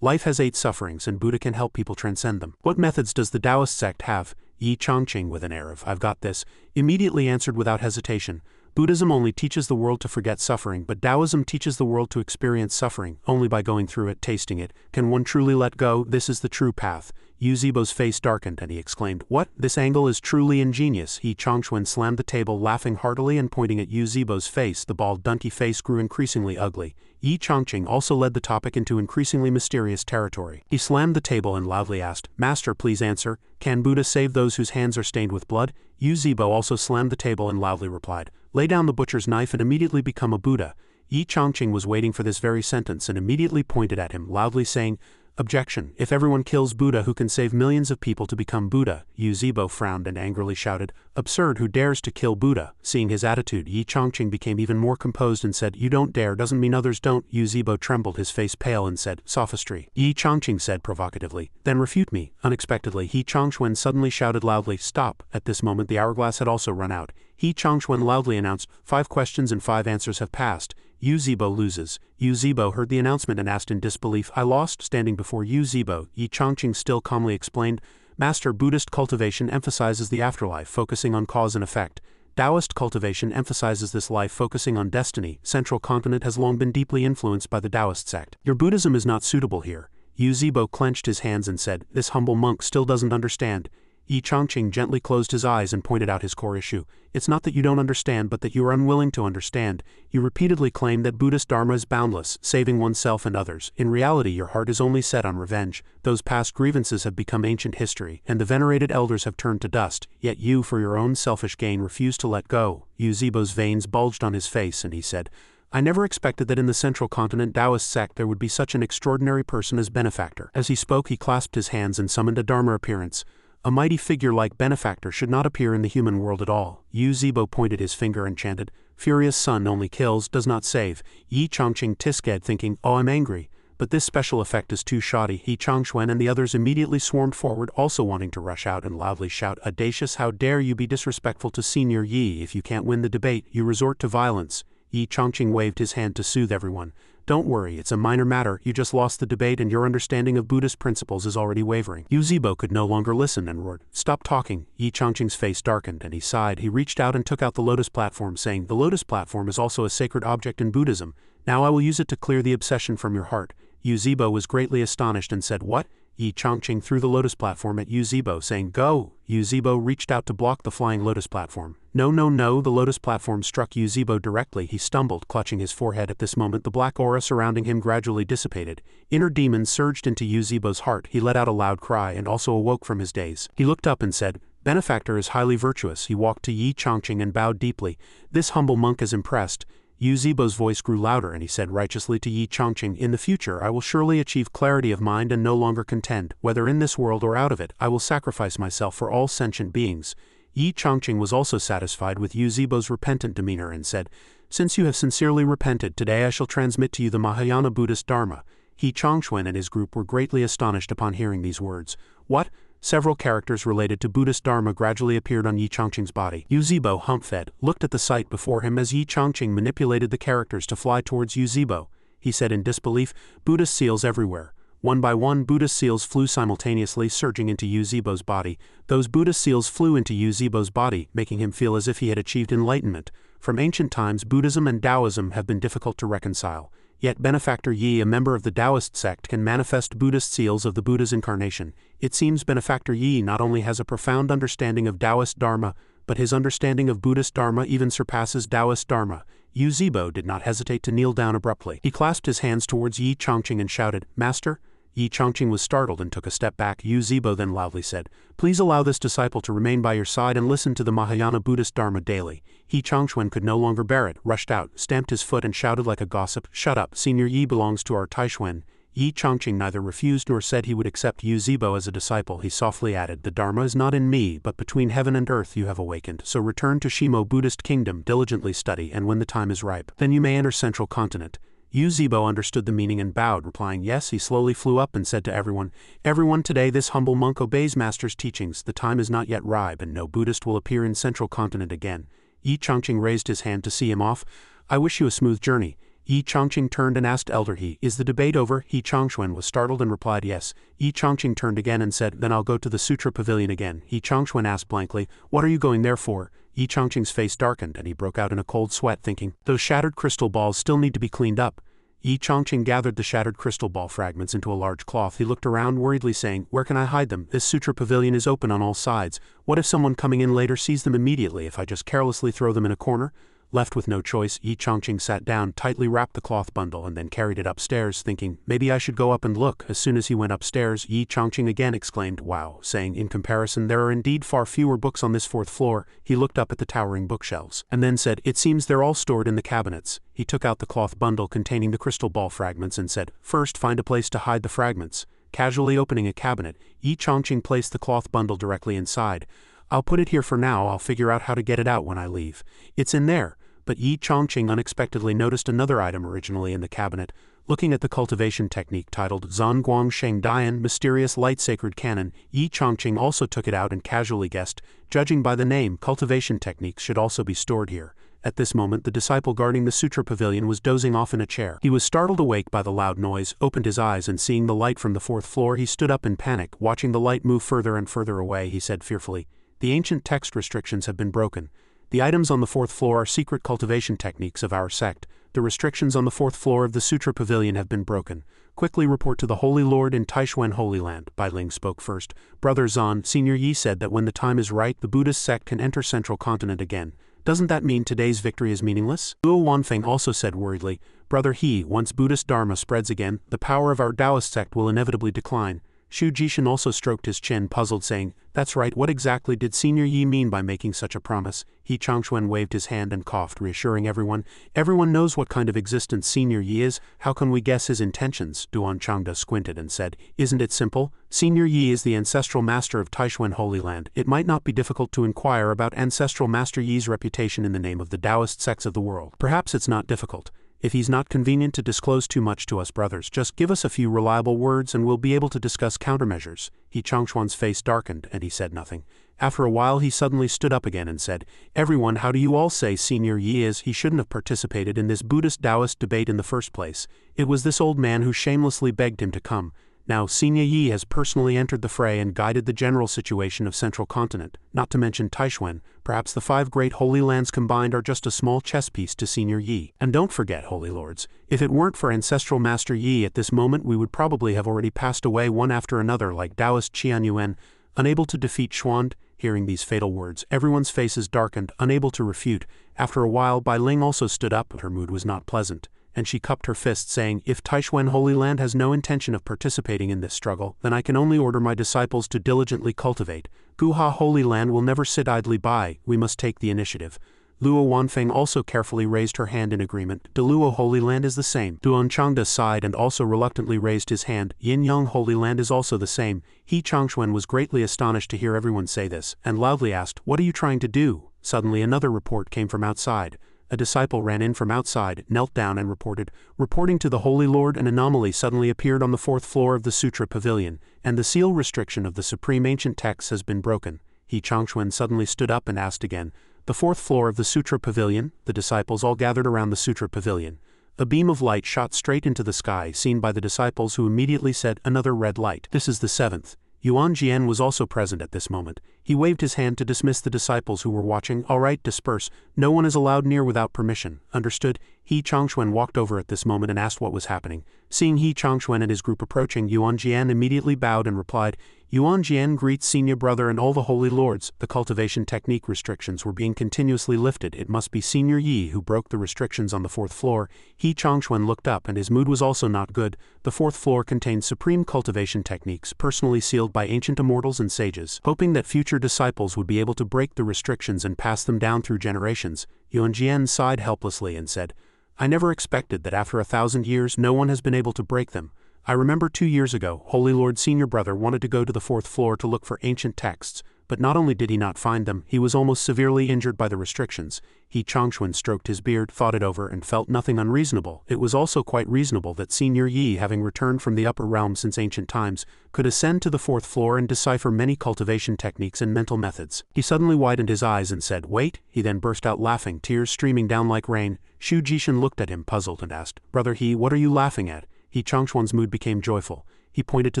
Speaker 1: Life has 8 sufferings and Buddha can help people transcend them. What methods does the Taoist sect have? Yi Changqing, with an air of, I've got this, immediately answered without hesitation. Buddhism only teaches the world to forget suffering, but Taoism teaches the world to experience suffering. Only by going through it, tasting it, can one truly let go. This is the true path. Yu Zibo's face darkened and he exclaimed, What? This angle is truly ingenious. He Changxuan slammed the table, laughing heartily and pointing at Yu Zibo's face. The bald, dunky face grew increasingly ugly. Yi Changqing also led the topic into increasingly mysterious territory. He slammed the table and loudly asked, Master, please answer, can Buddha save those whose hands are stained with blood? Yu Zibo also slammed the table and loudly replied, Lay down the butcher's knife and immediately become a Buddha. Yi Changqing was waiting for this very sentence and immediately pointed at him, loudly saying, Objection. If everyone kills Buddha, who can save millions of people to become Buddha? Yu Zibo frowned and angrily shouted, Absurd, who dares to kill Buddha? Seeing his attitude, Yi Changqing became even more composed and said, You don't dare doesn't mean others don't. Yu Zibo trembled, his face pale, and said, Sophistry. Yi Changqing said provocatively, Then refute me. Unexpectedly, He Changxuan suddenly shouted loudly, Stop. At this moment the hourglass had also run out. He Changxuan loudly announced, 5 questions and 5 answers have passed. Yu Zibo loses. Yu Zibo heard the announcement and asked in disbelief, I lost. Standing before Yu Zibo, Yi Changqing still calmly explained, Master, Buddhist cultivation emphasizes the afterlife, focusing on cause and effect. Taoist cultivation emphasizes this life, focusing on destiny. Central continent has long been deeply influenced by the Taoist sect. Your Buddhism is not suitable here. Yu Zibo clenched his hands and said, This humble monk still doesn't understand. Yi Changqing gently closed his eyes and pointed out his core issue. It's not that you don't understand, but that you are unwilling to understand. You repeatedly claim that Buddhist Dharma is boundless, saving oneself and others. In reality, your heart is only set on revenge. Those past grievances have become ancient history, and the venerated elders have turned to dust. Yet you, for your own selfish gain, refuse to let go. Yu Zibo's veins bulged on his face, and he said, I never expected that in the central continent Taoist sect there would be such an extraordinary person as Benefactor. As he spoke, he clasped his hands and summoned a Dharma appearance. A mighty figure like Benefactor should not appear in the human world at all. Yu Zibo pointed his finger and chanted, Furious sun only kills, does not save. Yi Changqing tisked, thinking, Oh, I'm angry. But this special effect is too shoddy. He Changxuan and the others immediately swarmed forward, also wanting to rush out and loudly shout, Audacious, how dare you be disrespectful to Senior Yi? If you can't win the debate, you resort to violence. Yi Changqing waved his hand to soothe everyone. Don't worry, it's a minor matter. You just lost the debate and your understanding of Buddhist principles is already wavering. Yu Zibo could no longer listen and roared, Stop talking. Yi Changqing's face darkened and he sighed. He reached out and took out the lotus platform, saying, The lotus platform is also a sacred object in Buddhism. Now I will use it to clear the obsession from your heart. Yu Zibo was greatly astonished and said, What? Yi Changqing threw the lotus platform at Yu Zibo, saying, Go! Yu Zibo reached out to block the flying lotus platform. No, no, no, the lotus platform struck Yu Zibo directly. He stumbled, clutching his forehead. At this moment the black aura surrounding him gradually dissipated. Inner demons surged into Yu Zibo's heart. He let out a loud cry and also awoke from his daze. He looked up and said, Benefactor is highly virtuous. He walked to Yi Changqing and bowed deeply. This humble monk is impressed. Yu Zibo's voice grew louder and he said righteously to Yi Chongqing, in the future I will surely achieve clarity of mind and no longer contend, whether in this world or out of it, I will sacrifice myself for all sentient beings. Yi Chongqing was also satisfied with Yu Zibo's repentant demeanor and said, since you have sincerely repented, today I shall transmit to you the Mahayana Buddhist Dharma. He Chongquan and his group were greatly astonished upon hearing these words. What? Several characters related to Buddhist Dharma gradually appeared on Yi Chongqing's body. Yu Zibo, hump-fed, looked at the sight before him as Yi Chongqing manipulated the characters to fly towards Yu Zibo. He said in disbelief, Buddhist seals everywhere. One by one, Buddhist seals flew simultaneously, surging into Yu Zibo's body. Those Buddhist seals flew into Yu Zibo's body, making him feel as if he had achieved enlightenment. From ancient times, Buddhism and Taoism have been difficult to reconcile. Yet Benefactor Yi, a member of the Taoist sect, can manifest Buddhist seals of the Buddha's incarnation. It seems Benefactor Yi not only has a profound understanding of Taoist Dharma, but his understanding of Buddhist Dharma even surpasses Taoist Dharma. Yu Zibo did not hesitate to kneel down abruptly. He clasped his hands towards Yi Chongqing and shouted, Master? Yi Chongqing was startled and took a step back. Yu Zibo then loudly said, Please allow this disciple to remain by your side and listen to the Mahayana Buddhist Dharma daily. Yi Chongquan could no longer bear it, rushed out, stamped his foot and shouted like a gossip, Shut up, Senior Yi belongs to our Taishuan. Yi Chongqing neither refused nor said he would accept Yu Zibo as a disciple. He softly added, The Dharma is not in me, but between heaven and earth you have awakened, so return to Shimo Buddhist kingdom, diligently study, and when the time is ripe, then you may enter Central Continent. Yu Zibo understood the meaning and bowed, replying yes. He slowly flew up and said to everyone, Everyone, today this humble monk obeys Master's teachings. The time is not yet ripe and no Buddhist will appear in Central Continent again. Yi Chongqing raised his hand to see him off. I wish you a smooth journey. Yi Chongqing turned and asked Elder He, Is the debate over? Yi Chongquan was startled and replied yes. Yi Chongqing turned again and said, Then I'll go to the Sutra Pavilion again. Yi Chongquan asked blankly, What are you going there for? Yi Chongqing's face darkened and he broke out in a cold sweat, thinking, Those shattered crystal balls still need to be cleaned up. Yi Chongqing gathered the shattered crystal ball fragments into a large cloth. He looked around worriedly, saying, Where can I hide them? This Sutra Pavilion is open on all sides. What if someone coming in later sees them immediately if I just carelessly throw them in a corner? Left with no choice, Yi Chongqing sat down, tightly wrapped the cloth bundle and then carried it upstairs, thinking, maybe I should go up and look. As soon as he went upstairs, Yi Chongqing again exclaimed, Wow, saying, in comparison there are indeed far fewer books on this fourth floor. He looked up at the towering bookshelves, and then said, It seems they're all stored in the cabinets. He took out the cloth bundle containing the crystal ball fragments and said, First find a place to hide the fragments. Casually opening a cabinet, Yi Chongqing placed the cloth bundle directly inside. I'll put it here for now, I'll figure out how to get it out when I leave. It's in there. But Yi Chongqing unexpectedly noticed another item originally in the cabinet. Looking at the cultivation technique titled Zhanguang Sheng Dian Mysterious Light Sacred Canon, Yi Chongqing also took it out and casually guessed, judging by the name, cultivation techniques should also be stored here. At this moment the disciple guarding the Sutra Pavilion was dozing off in a chair. He was startled awake by the loud noise, opened his eyes and seeing the light from the fourth floor he stood up in panic. Watching the light move further and further away, he said fearfully, The ancient text restrictions have been broken. The items on the fourth floor are secret cultivation techniques of our sect. The restrictions on the fourth floor of the Sutra Pavilion have been broken. Quickly report to the Holy Lord in Taishuan Holy Land. Bai Ling spoke first. Brother Zhan, Senior Yi said that when the time is right, the Buddhist sect can enter Central Continent again. Doesn't that mean today's victory is meaningless? Luo Wanfeng also said worriedly, Brother He, once Buddhist Dharma spreads again, the power of our Taoist sect will inevitably decline. Shu Jishan also stroked his chin, puzzled, saying, That's right, what exactly did Senior Yi mean by making such a promise? Yi Chongquan waved his hand and coughed, reassuring everyone. Everyone knows what kind of existence Senior Yi is, how can we guess his intentions? Duan Changda squinted and said, Isn't it simple? Senior Yi is the ancestral master of Taishuan Holy Land. It might not be difficult to inquire about ancestral Master Yi's reputation in the name of the Taoist sects of the world. Perhaps it's not difficult. If he's not convenient to disclose too much to us brothers, just give us a few reliable words and we'll be able to discuss countermeasures. Yi Chongquan's face darkened and he said nothing. After a while he suddenly stood up again and said, Everyone, how do you all say Senior Yi is? He shouldn't have participated in this Buddhist-Taoist debate in the first place. It was this old man who shamelessly begged him to come. Now Senior Yi has personally entered the fray and guided the general situation of Central Continent, not to mention Taishuan. Perhaps the 5 great holy lands combined are just a small chess piece to Senior Yi. And don't forget, Holy Lords, if it weren't for Ancestral Master Yi at this moment we would probably have already passed away one after another like Taoist Qian Yuan, unable to defeat Xuand. Hearing these fatal words, everyone's faces darkened, unable to refute. After a while Bai Ling also stood up, but her mood was not pleasant, and she cupped her fist, saying, If Taishuan Holy Land has no intention of participating in this struggle, then I can only order my disciples to diligently cultivate. Guha Holy Land will never sit idly by, we must take the initiative. Luo Wanfeng also carefully raised her hand in agreement. De Luo Holy Land is the same. Duan Changda sighed and also reluctantly raised his hand. Yin Yang Holy Land is also the same. He Changxuan was greatly astonished to hear everyone say this, and loudly asked, "What are you trying to do?" Suddenly another report came from outside. A disciple ran in from outside, knelt down and reporting to the Holy Lord, an anomaly suddenly appeared on the 4th floor of the Sutra Pavilion, and the seal restriction of the supreme ancient texts has been broken. He Changxuan suddenly stood up and asked again, "The 4th floor of the Sutra Pavilion?" The disciples all gathered around the Sutra Pavilion. A beam of light shot straight into the sky, seen by the disciples, who immediately said, "Another red light. This is the 7th. Wanjian was also present at this moment. He waved his hand to dismiss the disciples who were watching. "All right, disperse. No one is allowed near without permission. Understood?" He Changxuan walked over at this moment and asked what was happening. Seeing He Changxuan and his group approaching, Wanjian immediately bowed and replied, "Wanjian greets Senior Brother and all the holy lords. The cultivation technique restrictions were being continuously lifted. It must be Senior Yi who broke the restrictions on the 4th floor." He Changxuan looked up and his mood was also not good. The 4th floor contains supreme cultivation techniques personally sealed by ancient immortals and sages. Hoping that future disciples would be able to break the restrictions and pass them down through generations, Wanjian sighed helplessly and said, "I never expected that after 1,000 years no one has been able to break them. I remember 2 years ago, Holy Lord Senior Brother wanted to go to the 4th floor to look for ancient texts, but not only did he not find them, he was almost severely injured by the restrictions." He Changxuan stroked his beard, thought it over, and felt nothing unreasonable. It was also quite reasonable that Senior Yi, having returned from the upper realm since ancient times, could ascend to the 4th floor and decipher many cultivation techniques and mental methods. He suddenly widened his eyes and said, "Wait," he then burst out laughing, tears streaming down like rain. Shu Jishan looked at him puzzled and asked, "Brother He, what are you laughing at?" He Changxuan's mood became joyful. He pointed to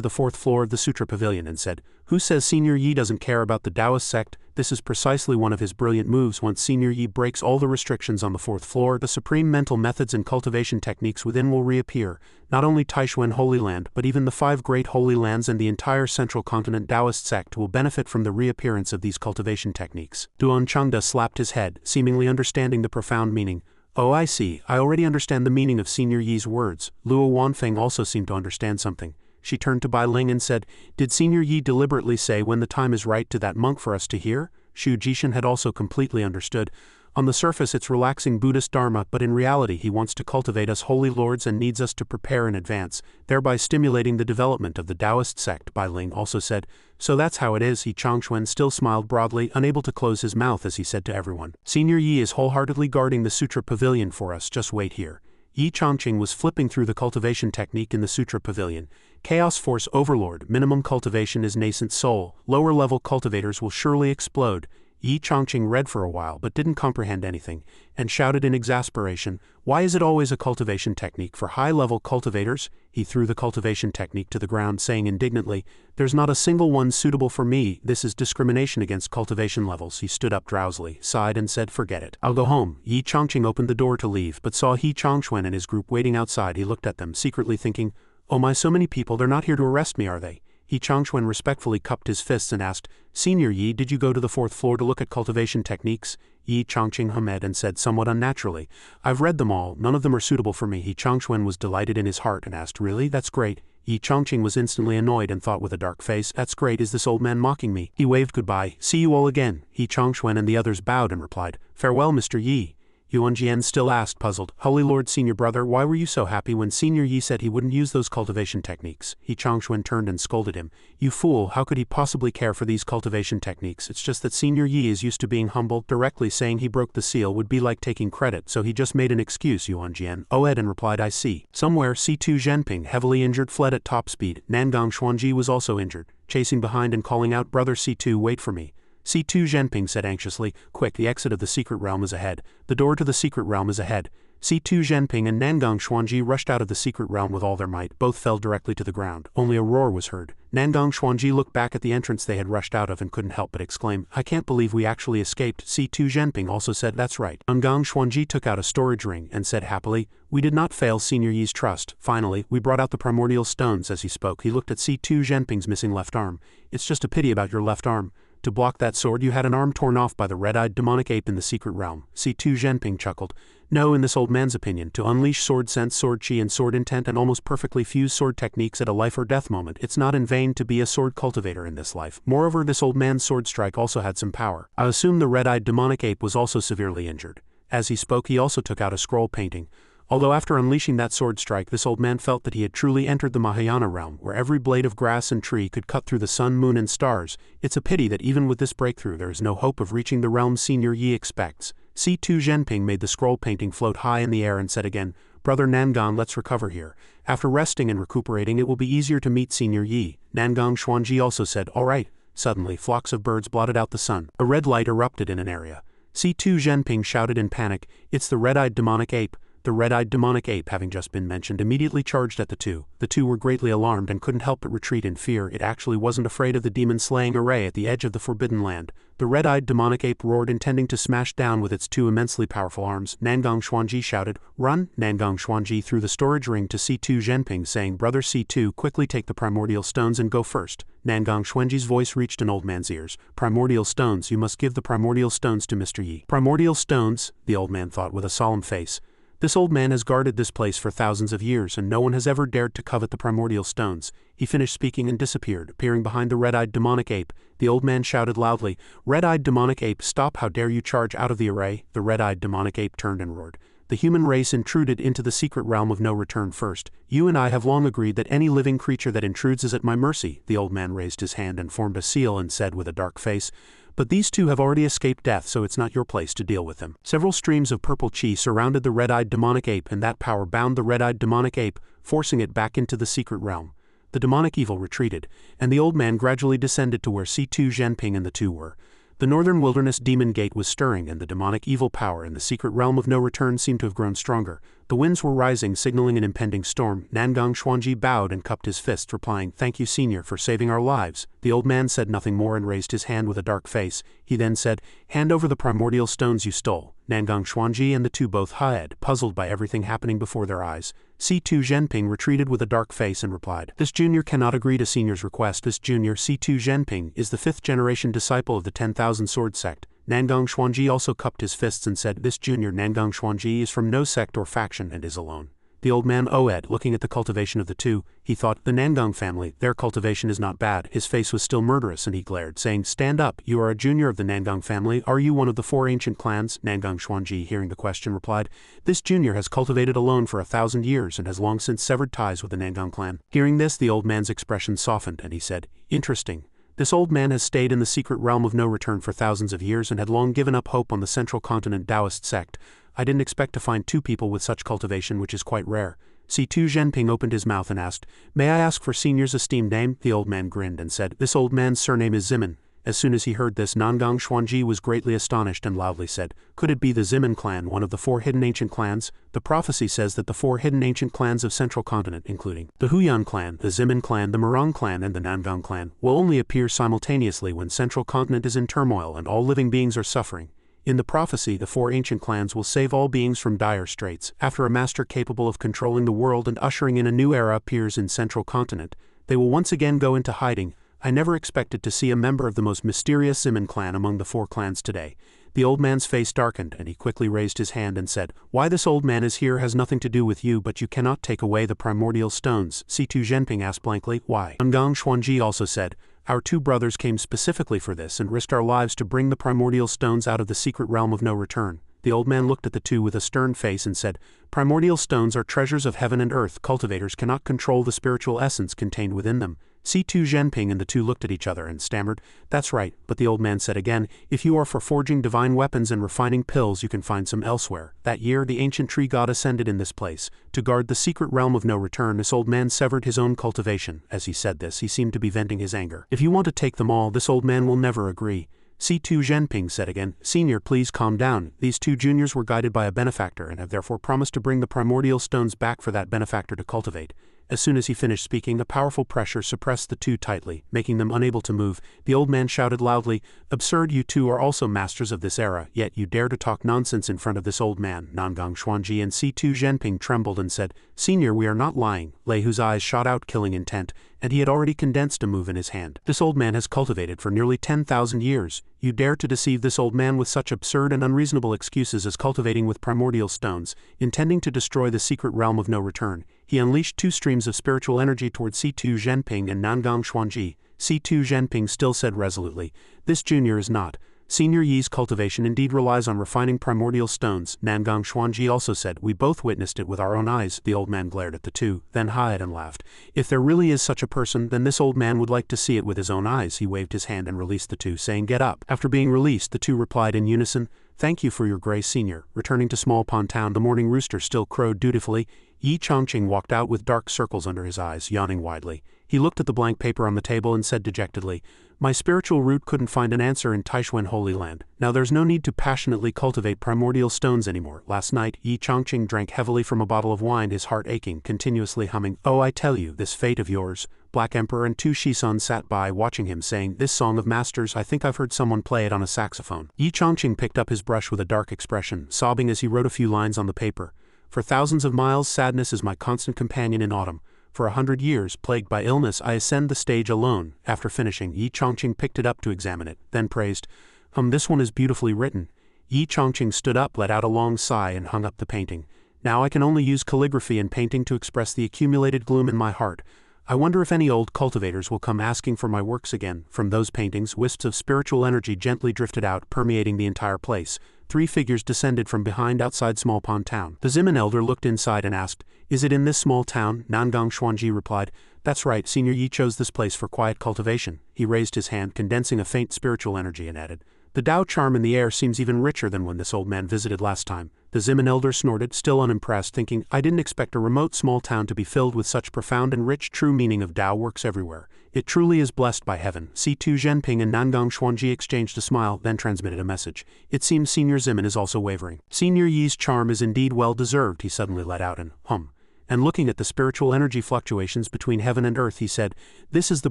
Speaker 1: the 4th floor of the Sutra Pavilion and said, "Who says Senior Yi doesn't care about the Taoist sect? This is precisely one of his brilliant moves. Once Senior Yi breaks all the restrictions on the 4th floor, the supreme mental methods and cultivation techniques within will reappear. Not only Taishuan Holy Land, but even the 5 great holy lands and the entire central continent Taoist sect will benefit from the reappearance of these cultivation techniques." Duan Changda slapped his head, seemingly understanding the profound meaning. "Oh, I see. I already understand the meaning of Senior Yi's words." Luo Wanfeng also seemed to understand something. She turned to Bai Ling and said, "Did Senior Yi deliberately say when the time is right to that monk for us to hear?" Shu Jishan had also completely understood. On the surface it's relaxing Buddhist Dharma, but in reality he wants to cultivate us holy lords and needs us to prepare in advance, thereby stimulating the development of the Taoist sect, Bai Ling also said. "So that's how it is." He Changxuan still smiled broadly, unable to close his mouth as he said to everyone, "Senior Yi is wholeheartedly guarding the Sutra Pavilion for us, just wait here." Yi Changqing was flipping through the cultivation technique in the Sutra Pavilion. Chaos Force Overlord, minimum cultivation is nascent soul, lower level cultivators will surely explode. Yi Changqing read for a while but didn't comprehend anything, and shouted in exasperation, "Why is it always a cultivation technique for high-level cultivators?" He threw the cultivation technique to the ground, saying indignantly, "There's not a single one suitable for me. This is discrimination against cultivation levels." He stood up drowsily, sighed and said, "Forget it. I'll go home." Yi Changqing opened the door to leave, but saw He Changxuan and his group waiting outside. He looked at them, secretly thinking, "Oh my, so many people, they're not here to arrest me, are they?" He Changxuan respectfully cupped his fists and asked, "Senior Yi, did you go to the 4th floor to look at cultivation techniques?" Yi Changqing hummed and said somewhat unnaturally, "I've read them all, none of them are suitable for me." He Changxuan was delighted in his heart and asked, "Really? That's great." Yi Changqing was instantly annoyed and thought with a dark face, "That's great, is this old man mocking me?" He waved goodbye, "See you all again." He Changxuan and the others bowed and replied, "Farewell, Mr. Yi." Wanjian still asked, puzzled, "Holy Lord Senior Brother, why were you so happy when Senior Yi said he wouldn't use those cultivation techniques?" He Changxuan turned and scolded him, "You fool, how could he possibly care for these cultivation techniques? It's just that Senior Yi is used to being humble. Directly saying he broke the seal would be like taking credit, so he just made an excuse." Wanjian oed and replied, "I see." Somewhere C2 Xenping, heavily injured, fled at top speed. Nangang Xuanji was also injured, chasing behind and calling out, "Brother C2, wait for me." C2 Xenping said anxiously, "Quick, the exit of the secret realm is ahead. The door to the secret realm is ahead." C2 Xenping and Nangang Xuanji rushed out of the secret realm with all their might. Both fell directly to the ground. Only a roar was heard. Nangang Xuanji looked back at the entrance they had rushed out of and couldn't help but exclaim, "I can't believe we actually escaped." C2 Xenping also said, "That's right." Nangang Xuanji took out a storage ring and said happily, "We did not fail Senior Yi's trust. Finally, we brought out the primordial stones." As he spoke, he looked at C2 Xenping's missing left arm. "It's just a pity about your left arm." To block that sword you had an arm torn off by the red-eyed demonic ape in the secret realm. C2 Xenping chuckled. No, in this old man's opinion, to unleash sword sense, sword chi and sword intent and almost perfectly fuse sword techniques at a life or death moment, it's not in vain to be a sword cultivator in this life. Moreover, this old man's sword strike also had some power. I assume the red-eyed demonic ape was also severely injured. As he spoke he also took out a scroll painting. Although after unleashing that sword strike this old man felt that he had truly entered the Mahayana realm, where every blade of grass and tree could cut through the sun, moon and stars. It's a pity that even with this breakthrough there is no hope of reaching the realm Senior Yi expects. C2 Xenping made the scroll painting float high in the air and said again, Brother Nangang, let's recover here. After resting and recuperating it will be easier to meet Senior Yi. Nangang Xuanji also said, alright. Suddenly flocks of birds blotted out the sun. A red light erupted in an area. C2 Xenping shouted in panic, it's the red-eyed demonic ape. The red-eyed demonic ape, having just been mentioned, immediately charged at the two. The two were greatly alarmed and couldn't help but retreat in fear. It actually wasn't afraid of the demon-slaying array at the edge of the Forbidden Land. The red-eyed demonic ape roared, intending to smash down with its two immensely powerful arms. Nangang Xuanji shouted, Run! Nangang Xuanji threw the storage ring to C2 Xenping, saying, Brother C2, quickly take the primordial stones and go first. Nangang Xuanji's voice reached an old man's ears. Primordial stones, you must give the primordial stones to Mr. Yi. Primordial stones, the old man thought with a solemn face. This old man has guarded this place for thousands of years and no one has ever dared to covet the primordial stones. He finished speaking and disappeared, appearing behind the red-eyed demonic ape. The old man shouted loudly, Red-eyed demonic ape, stop, how dare you charge out of the array? The red-eyed demonic ape turned and roared. The human race intruded into the secret realm of no return first. You and I have long agreed that any living creature that intrudes is at my mercy. The old man raised his hand and formed a seal and said with a dark face, But these two have already escaped death, so it's not your place to deal with them. Several streams of purple chi surrounded the red-eyed demonic ape and that power bound the red-eyed demonic ape, forcing it back into the secret realm. The demonic evil retreated, and the old man gradually descended to where C2 Xenping and the two were. The northern wilderness demon gate was stirring and the demonic evil power in the secret realm of no return seemed to have grown stronger. The winds were rising, signaling an impending storm. Nangang Xuanji bowed and cupped his fist, replying, Thank you, Senior, for saving our lives. The old man said nothing more and raised his hand with a dark face. He then said, Hand over the primordial stones you stole. Nangang Xuanji and the two both hid, puzzled by everything happening before their eyes. C2 Xenping retreated with a dark face and replied, This junior cannot agree to Senior's request. This junior, C2 Xenping, is the 5th-generation disciple of the 10,000 Sword Sect. Nangang Xuanji also cupped his fists and said, This junior Nangang Xuanji is from no sect or faction and is alone. The old man Oed, looking at the cultivation of the two, he thought, The Nangang family, their cultivation is not bad. His face was still murderous and he glared, saying, Stand up, you are a junior of the Nangang family. Are you one of the 4 ancient clans? Nangang Xuanji, hearing the question, replied, This junior has cultivated alone for 1,000 years and has long since severed ties with the Nangang clan. Hearing this, the old man's expression softened and he said, Interesting. This old man has stayed in the secret realm of no return for thousands of years and had long given up hope on the central continent Taoist sect. I didn't expect to find 2 people with such cultivation, which is quite rare. C2 Xenping opened his mouth and asked, May I ask for Senior's esteemed name? The old man grinned and said, This old man's surname is Zimin. As soon as he heard this, Nangang Xuanji was greatly astonished and loudly said, Could it be the Zimin clan, one of the 4 hidden ancient clans? The prophecy says that the 4 hidden ancient clans of Central Continent, including the Huyan clan, the Zimin clan, the Murong clan, and the Nangang clan, will only appear simultaneously when Central Continent is in turmoil and all living beings are suffering. In the prophecy, the 4 ancient clans will save all beings from dire straits. After a master capable of controlling the world and ushering in a new era appears in Central Continent, they will once again go into hiding. I never expected to see a member of the most mysterious Zimin clan among the 4 clans today. The old man's face darkened and he quickly raised his hand and said, Why this old man is here has nothing to do with you, but you cannot take away the primordial stones. C2 Xenping asked blankly, Why? Nangang Xuanji also said, Our 2 brothers came specifically for this and risked our lives to bring the primordial stones out of the secret realm of no return. The old man looked at the two with a stern face and said, Primordial stones are treasures of heaven and earth. Cultivators cannot control the spiritual essence contained within them. C2 Xenping and the two looked at each other and stammered, That's right, but the old man said again, If you are for forging divine weapons and refining pills you can find some elsewhere. That year the ancient tree god ascended in this place. To guard the secret realm of no return, this old man severed his own cultivation. As he said this, he seemed to be venting his anger. If you want to take them all, this old man will never agree. C2 Xenping said again, Senior, please calm down. These 2 juniors were guided by a benefactor and have therefore promised to bring the primordial stones back for that benefactor to cultivate. As soon as he finished speaking, a powerful pressure suppressed the two tightly, making them unable to move. The old man shouted loudly, "Absurd, you two are also masters of this era, yet you dare to talk nonsense in front of this old man." Nangang Xuanji and C2 Xenping trembled and said, "Senior, we are not lying." Lei Hu's eyes shot out killing intent, and he had already condensed a move in his hand. "This old man has cultivated for nearly 10,000 years. You dare to deceive this old man with such absurd and unreasonable excuses as cultivating with primordial stones, intending to destroy the secret realm of no return." He unleashed two streams of spiritual energy toward C2 Xenping and Nangang Xuanji. C2 Xenping still said resolutely, "This junior is not. Senior Yi's cultivation indeed relies on refining primordial stones." Nangang Xuanji also said, "We both witnessed it with our own eyes." The old man glared at the two, then sighed and laughed. "If there really is such a person, then this old man would like to see it with his own eyes." He waved his hand and released the two, saying, "Get up." After being released, the two replied in unison, "Thank you for your grace, senior." Returning to Small Pond Town, the morning rooster still crowed dutifully. Yi Chongqing walked out with dark circles under his eyes, yawning widely. He looked at the blank paper on the table and said dejectedly, "My spiritual root couldn't find an answer in Taishuan Holy Land. Now there's no need to passionately cultivate primordial stones anymore." Last night, Yi Chongqing drank heavily from a bottle of wine, his heart aching, continuously humming, "Oh, I tell you, this fate of yours." Black Emperor and Tu Shisun sat by watching him, saying, "This song of masters, I think I've heard someone play it on a saxophone." Yi Chongqing picked up his brush with a dark expression, sobbing as he wrote a few lines on the paper. "For thousands of miles, sadness is my constant companion in autumn. For 100 years, plagued by illness, I ascend the stage alone." After finishing, Yi Chongqing picked it up to examine it, then praised, This one is beautifully written." Yi Chongqing stood up, let out a long sigh, and hung up the painting. "Now I can only use calligraphy and painting to express the accumulated gloom in my heart. I wonder if any old cultivators will come asking for my works again." From those paintings, wisps of spiritual energy gently drifted out, permeating the entire place. 3 figures descended from behind outside Small Pond Town. The Zimin elder looked inside and asked, "Is it in this small town?" Nangang Xuanji replied, "That's right, Senior Yi chose this place for quiet cultivation." He raised his hand, condensing a faint spiritual energy, and added, "The Tao charm in the air seems even richer than when this old man visited last time." The Zimin elder snorted, still unimpressed, thinking, "I didn't expect a remote small town to be filled with such profound and rich true meaning of Tao works everywhere. It truly is blessed by heaven." C2 Xenping and Nangang Xuanji exchanged a smile, then transmitted a message. "It seems Senior Zimin is also wavering. Senior Yi's charm is indeed well deserved." He suddenly let out an hum. And looking at the spiritual energy fluctuations between heaven and earth, he said, "This is the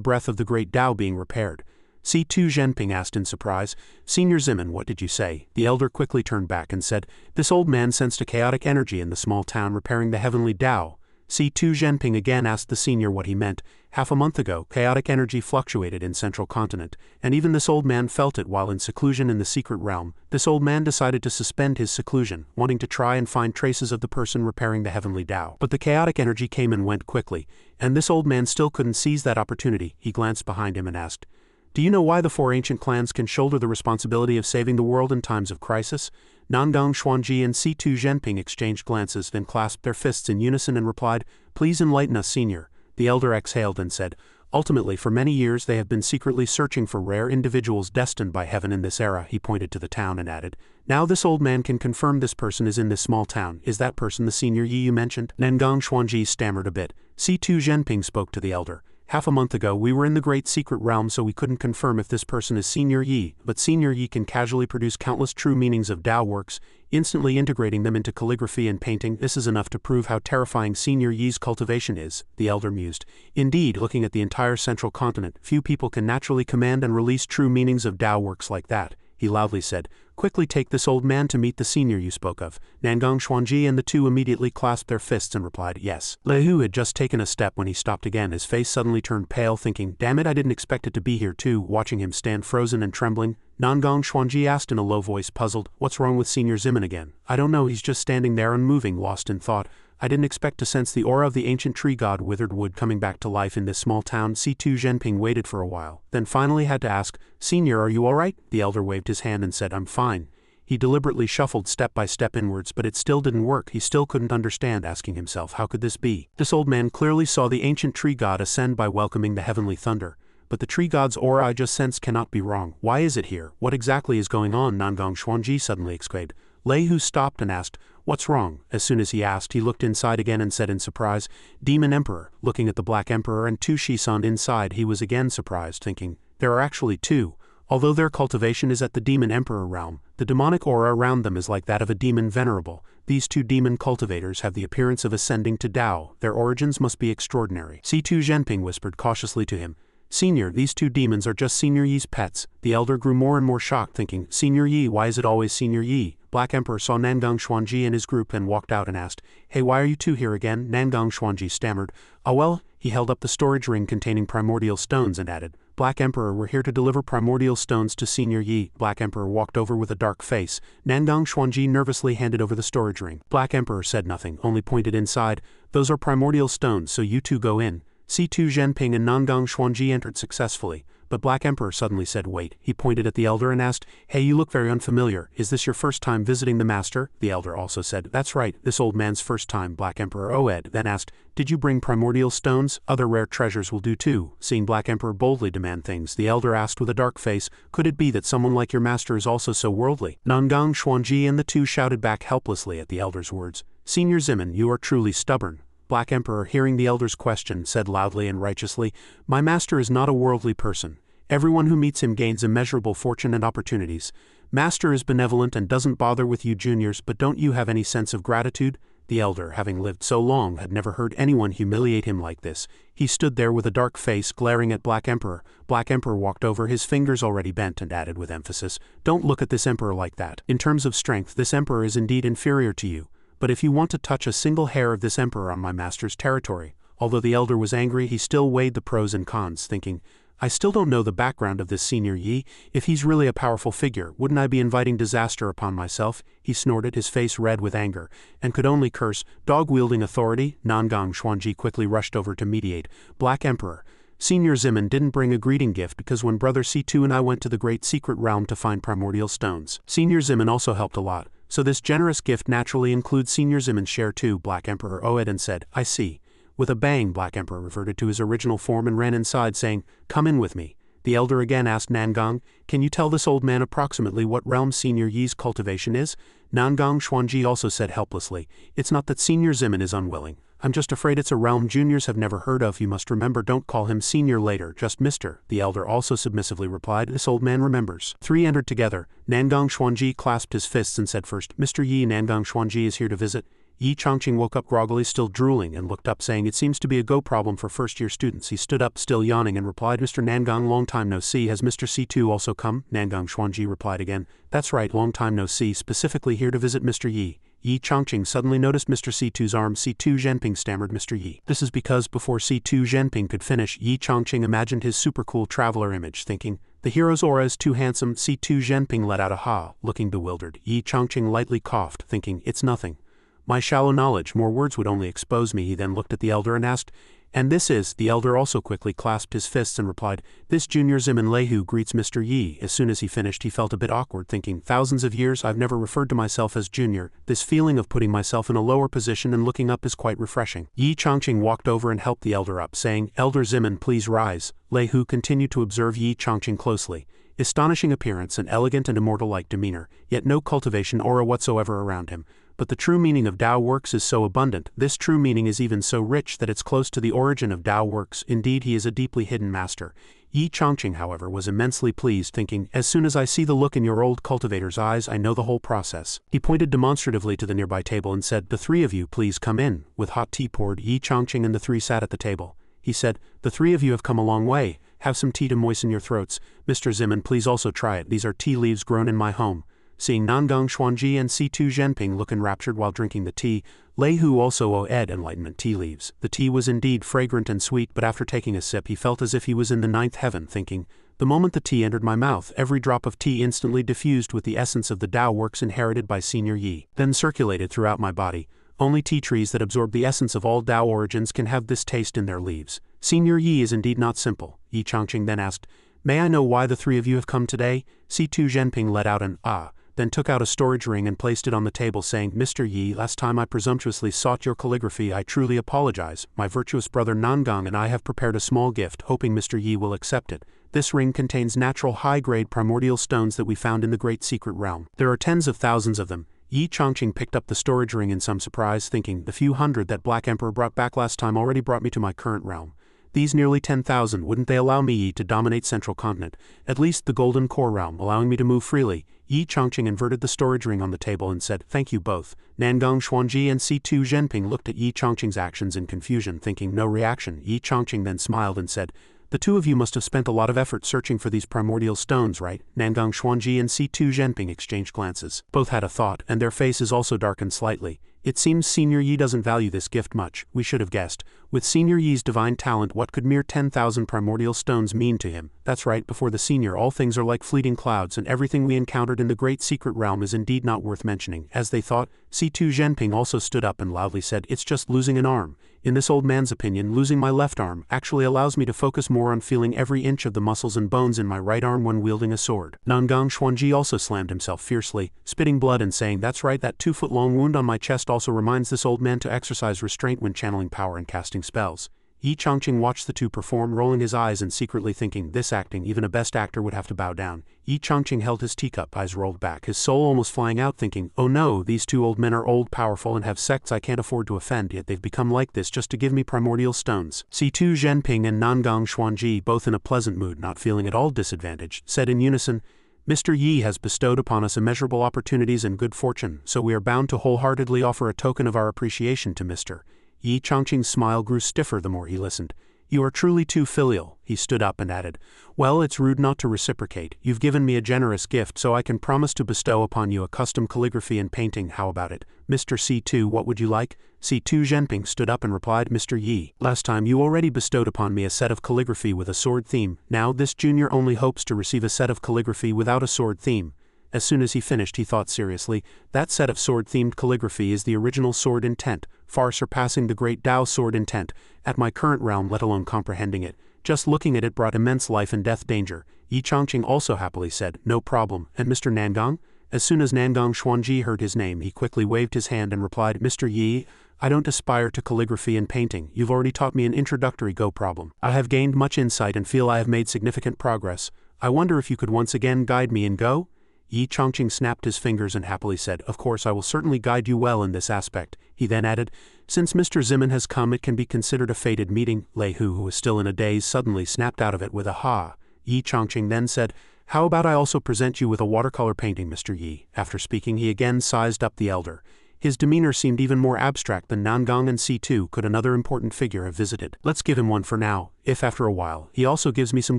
Speaker 1: breath of the great Tao being repaired." C2 Xenping asked in surprise, "Senior Zimin, what did you say?" The elder quickly turned back and said, "This old man sensed a chaotic energy in the small town repairing the heavenly Tao." C2 Xenping again asked the senior what he meant. "Half a month ago, chaotic energy fluctuated in central continent, and even this old man felt it while in seclusion in the secret realm. This old man decided to suspend his seclusion, wanting to try and find traces of the person repairing the heavenly Tao. But the chaotic energy came and went quickly, and this old man still couldn't seize that opportunity." He glanced behind him and asked, "Do you know why the 4 ancient clans can shoulder the responsibility of saving the world in times of crisis?" Nangang Xuanji and C2 Xenping exchanged glances, then clasped their fists in unison and replied, "Please enlighten us, senior." The elder exhaled and said, "Ultimately, for many years they have been secretly searching for rare individuals destined by heaven in this era." He pointed to the town and added, "Now this old man can confirm this person is in this small town. Is that person the Senior Yi you mentioned?" Nangang Xuanji stammered a bit. C2 Xenping spoke to the elder. "Half a month ago we were in the great secret realm, so we couldn't confirm if this person is Senior Yi, but Senior Yi can casually produce countless true meanings of Tao works, instantly integrating them into calligraphy and painting. This is enough to prove how terrifying Senior Yi's cultivation is." The elder mused. "Indeed, looking at the entire central continent, few people can naturally command and release true meanings of Tao works like that." He loudly said, "Quickly take this old man to meet the senior you spoke of." Nangang Xuanji and the two immediately clasped their fists and replied, "Yes." Lei Hu had just taken a step when he stopped again, his face suddenly turned pale, thinking, "Damn it, I didn't expect it to be here too." Watching him stand frozen and trembling, Nangang Xuanji asked in a low voice, puzzled, "What's wrong with Senior Zimin again?" "I don't know, he's just standing there unmoving, lost in thought. I didn't expect to sense the aura of the ancient tree god Withered Wood coming back to life in this small town." C2 Xenping waited for a while, then finally had to ask, "Senior, are you alright?" The elder waved his hand and said, "I'm fine." He deliberately shuffled step by step inwards, but it still didn't work. He still couldn't understand, asking himself, how could this be? This old man clearly saw the ancient tree god ascend by welcoming the heavenly thunder. But the tree god's aura I just sensed cannot be wrong. Why is it here? What exactly is going on? Nangang Xuanji suddenly exclaimed. Lei Hu stopped and asked, "What's wrong?" As soon as he asked, he looked inside again and said in surprise, "Demon Emperor." Looking at the Black Emperor and Tu Shisun inside, he was again surprised, thinking, "There are actually two. Although their cultivation is at the demon emperor realm, the demonic aura around them is like that of a demon venerable. These two demon cultivators have the appearance of ascending to Tao. Their origins must be extraordinary. C2 Xenping whispered cautiously to him. Senior, these two demons are just Senior Yi's pets. The elder grew more and more shocked, thinking, Senior Yi, why is it always Senior Yi? Black Emperor saw Nangang Xuanji and his group and walked out and asked, Hey, why are you two here again? Nangang Xuanji stammered. Oh well, he held up the storage ring containing primordial stones and added, Black Emperor, we're here to deliver primordial stones to Senior Yi. Black Emperor walked over with a dark face. Nangang Xuanji nervously handed over the storage ring. Black Emperor said nothing, only pointed inside. Those are primordial stones, so you two go in. C2 Xenping and Nangang Xuanji entered successfully, but Black Emperor suddenly said wait. He pointed at the elder and asked, Hey, you look very unfamiliar. Is this your first time visiting the master? The elder also said, That's right, this old man's first time. Black Emperor Oed then asked, Did you bring primordial stones? Other rare treasures will do too. Seeing Black Emperor boldly demand things, the elder asked with a dark face, Could it be that someone like your master is also so worldly? Nangang Xuanji and the two shouted back helplessly at the elder's words, Senior Zimin, you are truly stubborn. Black Emperor, hearing the elder's question, said loudly and righteously, My master is not a worldly person. Everyone who meets him gains immeasurable fortune and opportunities. Master is benevolent and doesn't bother with you juniors, but don't you have any sense of gratitude? The elder, having lived so long, had never heard anyone humiliate him like this. He stood there with a dark face, glaring at Black Emperor. Black Emperor walked over, his fingers already bent, and added with emphasis, Don't look at this emperor like that. In terms of strength, this emperor is indeed inferior to you. But if you want to touch a single hair of this emperor on my master's territory. Although the elder was angry, he still weighed the pros and cons, thinking, I still don't know the background of this Senior Yi. If he's really a powerful figure, wouldn't I be inviting disaster upon myself? He snorted, his face red with anger, and could only curse. Dog-wielding authority, Nangang Xuanji quickly rushed over to mediate. Black Emperor. Senior Zimin didn't bring a greeting gift because when Brother C2 and I went to the Great Secret Realm to find primordial stones, Senior Zimin also helped a lot. So this generous gift naturally includes Senior Zimin's share too. Black Emperor Oed and said, I see. With a bang, Black Emperor reverted to his original form and ran inside saying, Come in with me. The elder again asked Nangang, Can you tell this old man approximately what realm Senior Yi's cultivation is? Nangang Xuanji also said helplessly, It's not that Senior Zimin is unwilling. I'm just afraid it's a realm juniors have never heard of. You must remember, don't call him senior later, just Mr. The elder also submissively replied, This old man remembers. Three entered together. Nangang Xuanji clasped his fists and said first, Mr. Yi, Nangang Xuanji is here to visit. Yi Chongqing woke up groggily, still drooling, and looked up saying, It seems to be a go problem for first-year students. He stood up, still yawning, and replied, Mr. Nangang, long time no see. Has Mr. C2 also come? Nangang Xuanji replied again, That's right, long time no see, specifically here to visit Mr. Yi. Yi Chongqing suddenly noticed Mr. C2's arm. C2 Xenping stammered Mr. Yi. This is because before C2 Xenping could finish, Yi Chongqing imagined his super cool traveler image, thinking, The hero's aura is too handsome. C2 Xenping let out a ha, looking bewildered. Yi Chongqing lightly coughed, thinking, It's nothing. My shallow knowledge, more words would only expose me. He then looked at the elder and asked, And this is? The elder also quickly clasped his fists and replied, This Junior Zimin Lehu greets Mr. Yi. As soon as he finished, he felt a bit awkward, thinking, Thousands of years I've never referred to myself as junior. This feeling of putting myself in a lower position and looking up is quite refreshing. Yi Chongqing walked over and helped the elder up, saying, Elder Zimin, please rise. Lehu continued to observe Yi Chongqing closely. Astonishing appearance, an elegant and immortal-like demeanor, yet no cultivation aura whatsoever around him. But the true meaning of Tao works is so abundant, this true meaning is even so rich that it's close to the origin of Tao works. Indeed, he is a deeply hidden master. Yi Chongqing, however, was immensely pleased, thinking, As soon as I see the look in your old cultivator's eyes, I know the whole process. He pointed demonstratively to the nearby table and said, The three of you please come in. With hot tea poured, Yi Chongqing and the three sat at the table. He said, The three of you have come a long way. Have some tea to moisten your throats. Mr. Zimin, please also try it. These are tea leaves grown in my home. Seeing Nangang Xuanji and C2 Xenping look enraptured while drinking the tea, Lehu also owed enlightenment tea leaves. The tea was indeed fragrant and sweet, but after taking a sip he felt as if he was in the ninth heaven, thinking, The moment the tea entered my mouth, every drop of tea instantly diffused with the essence of the Tao works inherited by Senior Yi, then circulated throughout my body. Only tea trees that absorb the essence of all Tao origins can have this taste in their leaves. Senior Yi is indeed not simple. Yi Chongqing then asked, May I know why the three of you have come today? C2 Xenping let out an ah, then took out a storage ring and placed it on the table, saying, Mr. Yi, last time I presumptuously sought your calligraphy. I truly apologize. My virtuous brother Nangang and I have prepared a small gift, hoping Mr. Yi will accept it. This ring contains natural high-grade primordial stones that we found in the Great Secret Realm. There are tens of thousands of them. Yi Chongqing picked up the storage ring in some surprise, thinking, The few hundred that Black Emperor brought back last time already brought me to my current realm. These nearly 10,000, wouldn't they allow me to dominate Central Continent, at least the Golden Core Realm, allowing me to move freely? Yi Chongqing inverted the storage ring on the table and said, "Thank you both." Nangang Xuanji and C2 Xenping looked at Yi Chongqing's actions in confusion, thinking no reaction. Yi Chongqing then smiled and said, "The two of you must have spent a lot of effort searching for these primordial stones, right?" Nangang Xuanji and C2 Xenping exchanged glances. Both had a thought, and their faces also darkened slightly. It seems Senior Yi doesn't value this gift much, we should have guessed. With Senior Yi's divine talent, what could mere 10,000 primordial stones mean to him? That's right, before the Senior all things are like fleeting clouds, and everything we encountered in the great secret realm is indeed not worth mentioning. As they thought, C2 Xenping also stood up and loudly said, "It's just losing an arm. In this old man's opinion, losing my left arm actually allows me to focus more on feeling every inch of the muscles and bones in my right arm when wielding a sword." Nangang Xuanji also slammed himself fiercely, spitting blood and saying, "That's right, that 2-foot-long wound on my chest also reminds this old man to exercise restraint when channeling power and casting spells." Yi Chongqing watched the two perform, rolling his eyes and secretly thinking, this acting, even a best actor would have to bow down. Yi Chongqing held his teacup, eyes rolled back, his soul almost flying out, thinking, oh no, these two old men are old, powerful, and have sects I can't afford to offend, yet they've become like this just to give me primordial stones. C2 Xenping and Nangang Xuanji, both in a pleasant mood, not feeling at all disadvantaged, said in unison, "Mr. Yi has bestowed upon us immeasurable opportunities and good fortune, so we are bound to wholeheartedly offer a token of our appreciation to Mr." Yi Chongqing's smile grew stiffer the more he listened. "You are truly too filial." He stood up and added, "Well, it's rude not to reciprocate. You've given me a generous gift, so I can promise to bestow upon you a custom calligraphy and painting. How about it? Mr. C2, what would you like?" C2 Xenping stood up and replied, "Mr. Yi, last time you already bestowed upon me a set of calligraphy with a sword theme. Now this junior only hopes to receive a set of calligraphy without a sword theme." As soon as he finished, he thought seriously, that set of sword-themed calligraphy is the original sword intent, far surpassing the great Tao sword intent, at my current realm, let alone comprehending it. Just looking at it brought immense life and death danger. Yi Chongqing also happily said, "No problem." And Mr. Nangang? As soon as Nangang Xuanji heard his name, he quickly waved his hand and replied, "Mr. Yi, I don't aspire to calligraphy and painting. You've already taught me an introductory Go problem. I have gained much insight and feel I have made significant progress. I wonder if you could once again guide me in Go?" Yi Chongqing snapped his fingers and happily said, "Of course I will certainly guide you well in this aspect." He then added, "Since Mr. Zimin has come, it can be considered a fated meeting." Lei Hu, who was still in a daze, suddenly snapped out of it with a ha. Yi Chongqing then said, "How about I also present you with a watercolor painting, Mr. Yi?" After speaking, he again sized up the elder. His demeanor seemed even more abstract than Nangang and C2 could another important figure have visited. "Let's give him one for now. If after a while, he also gives me some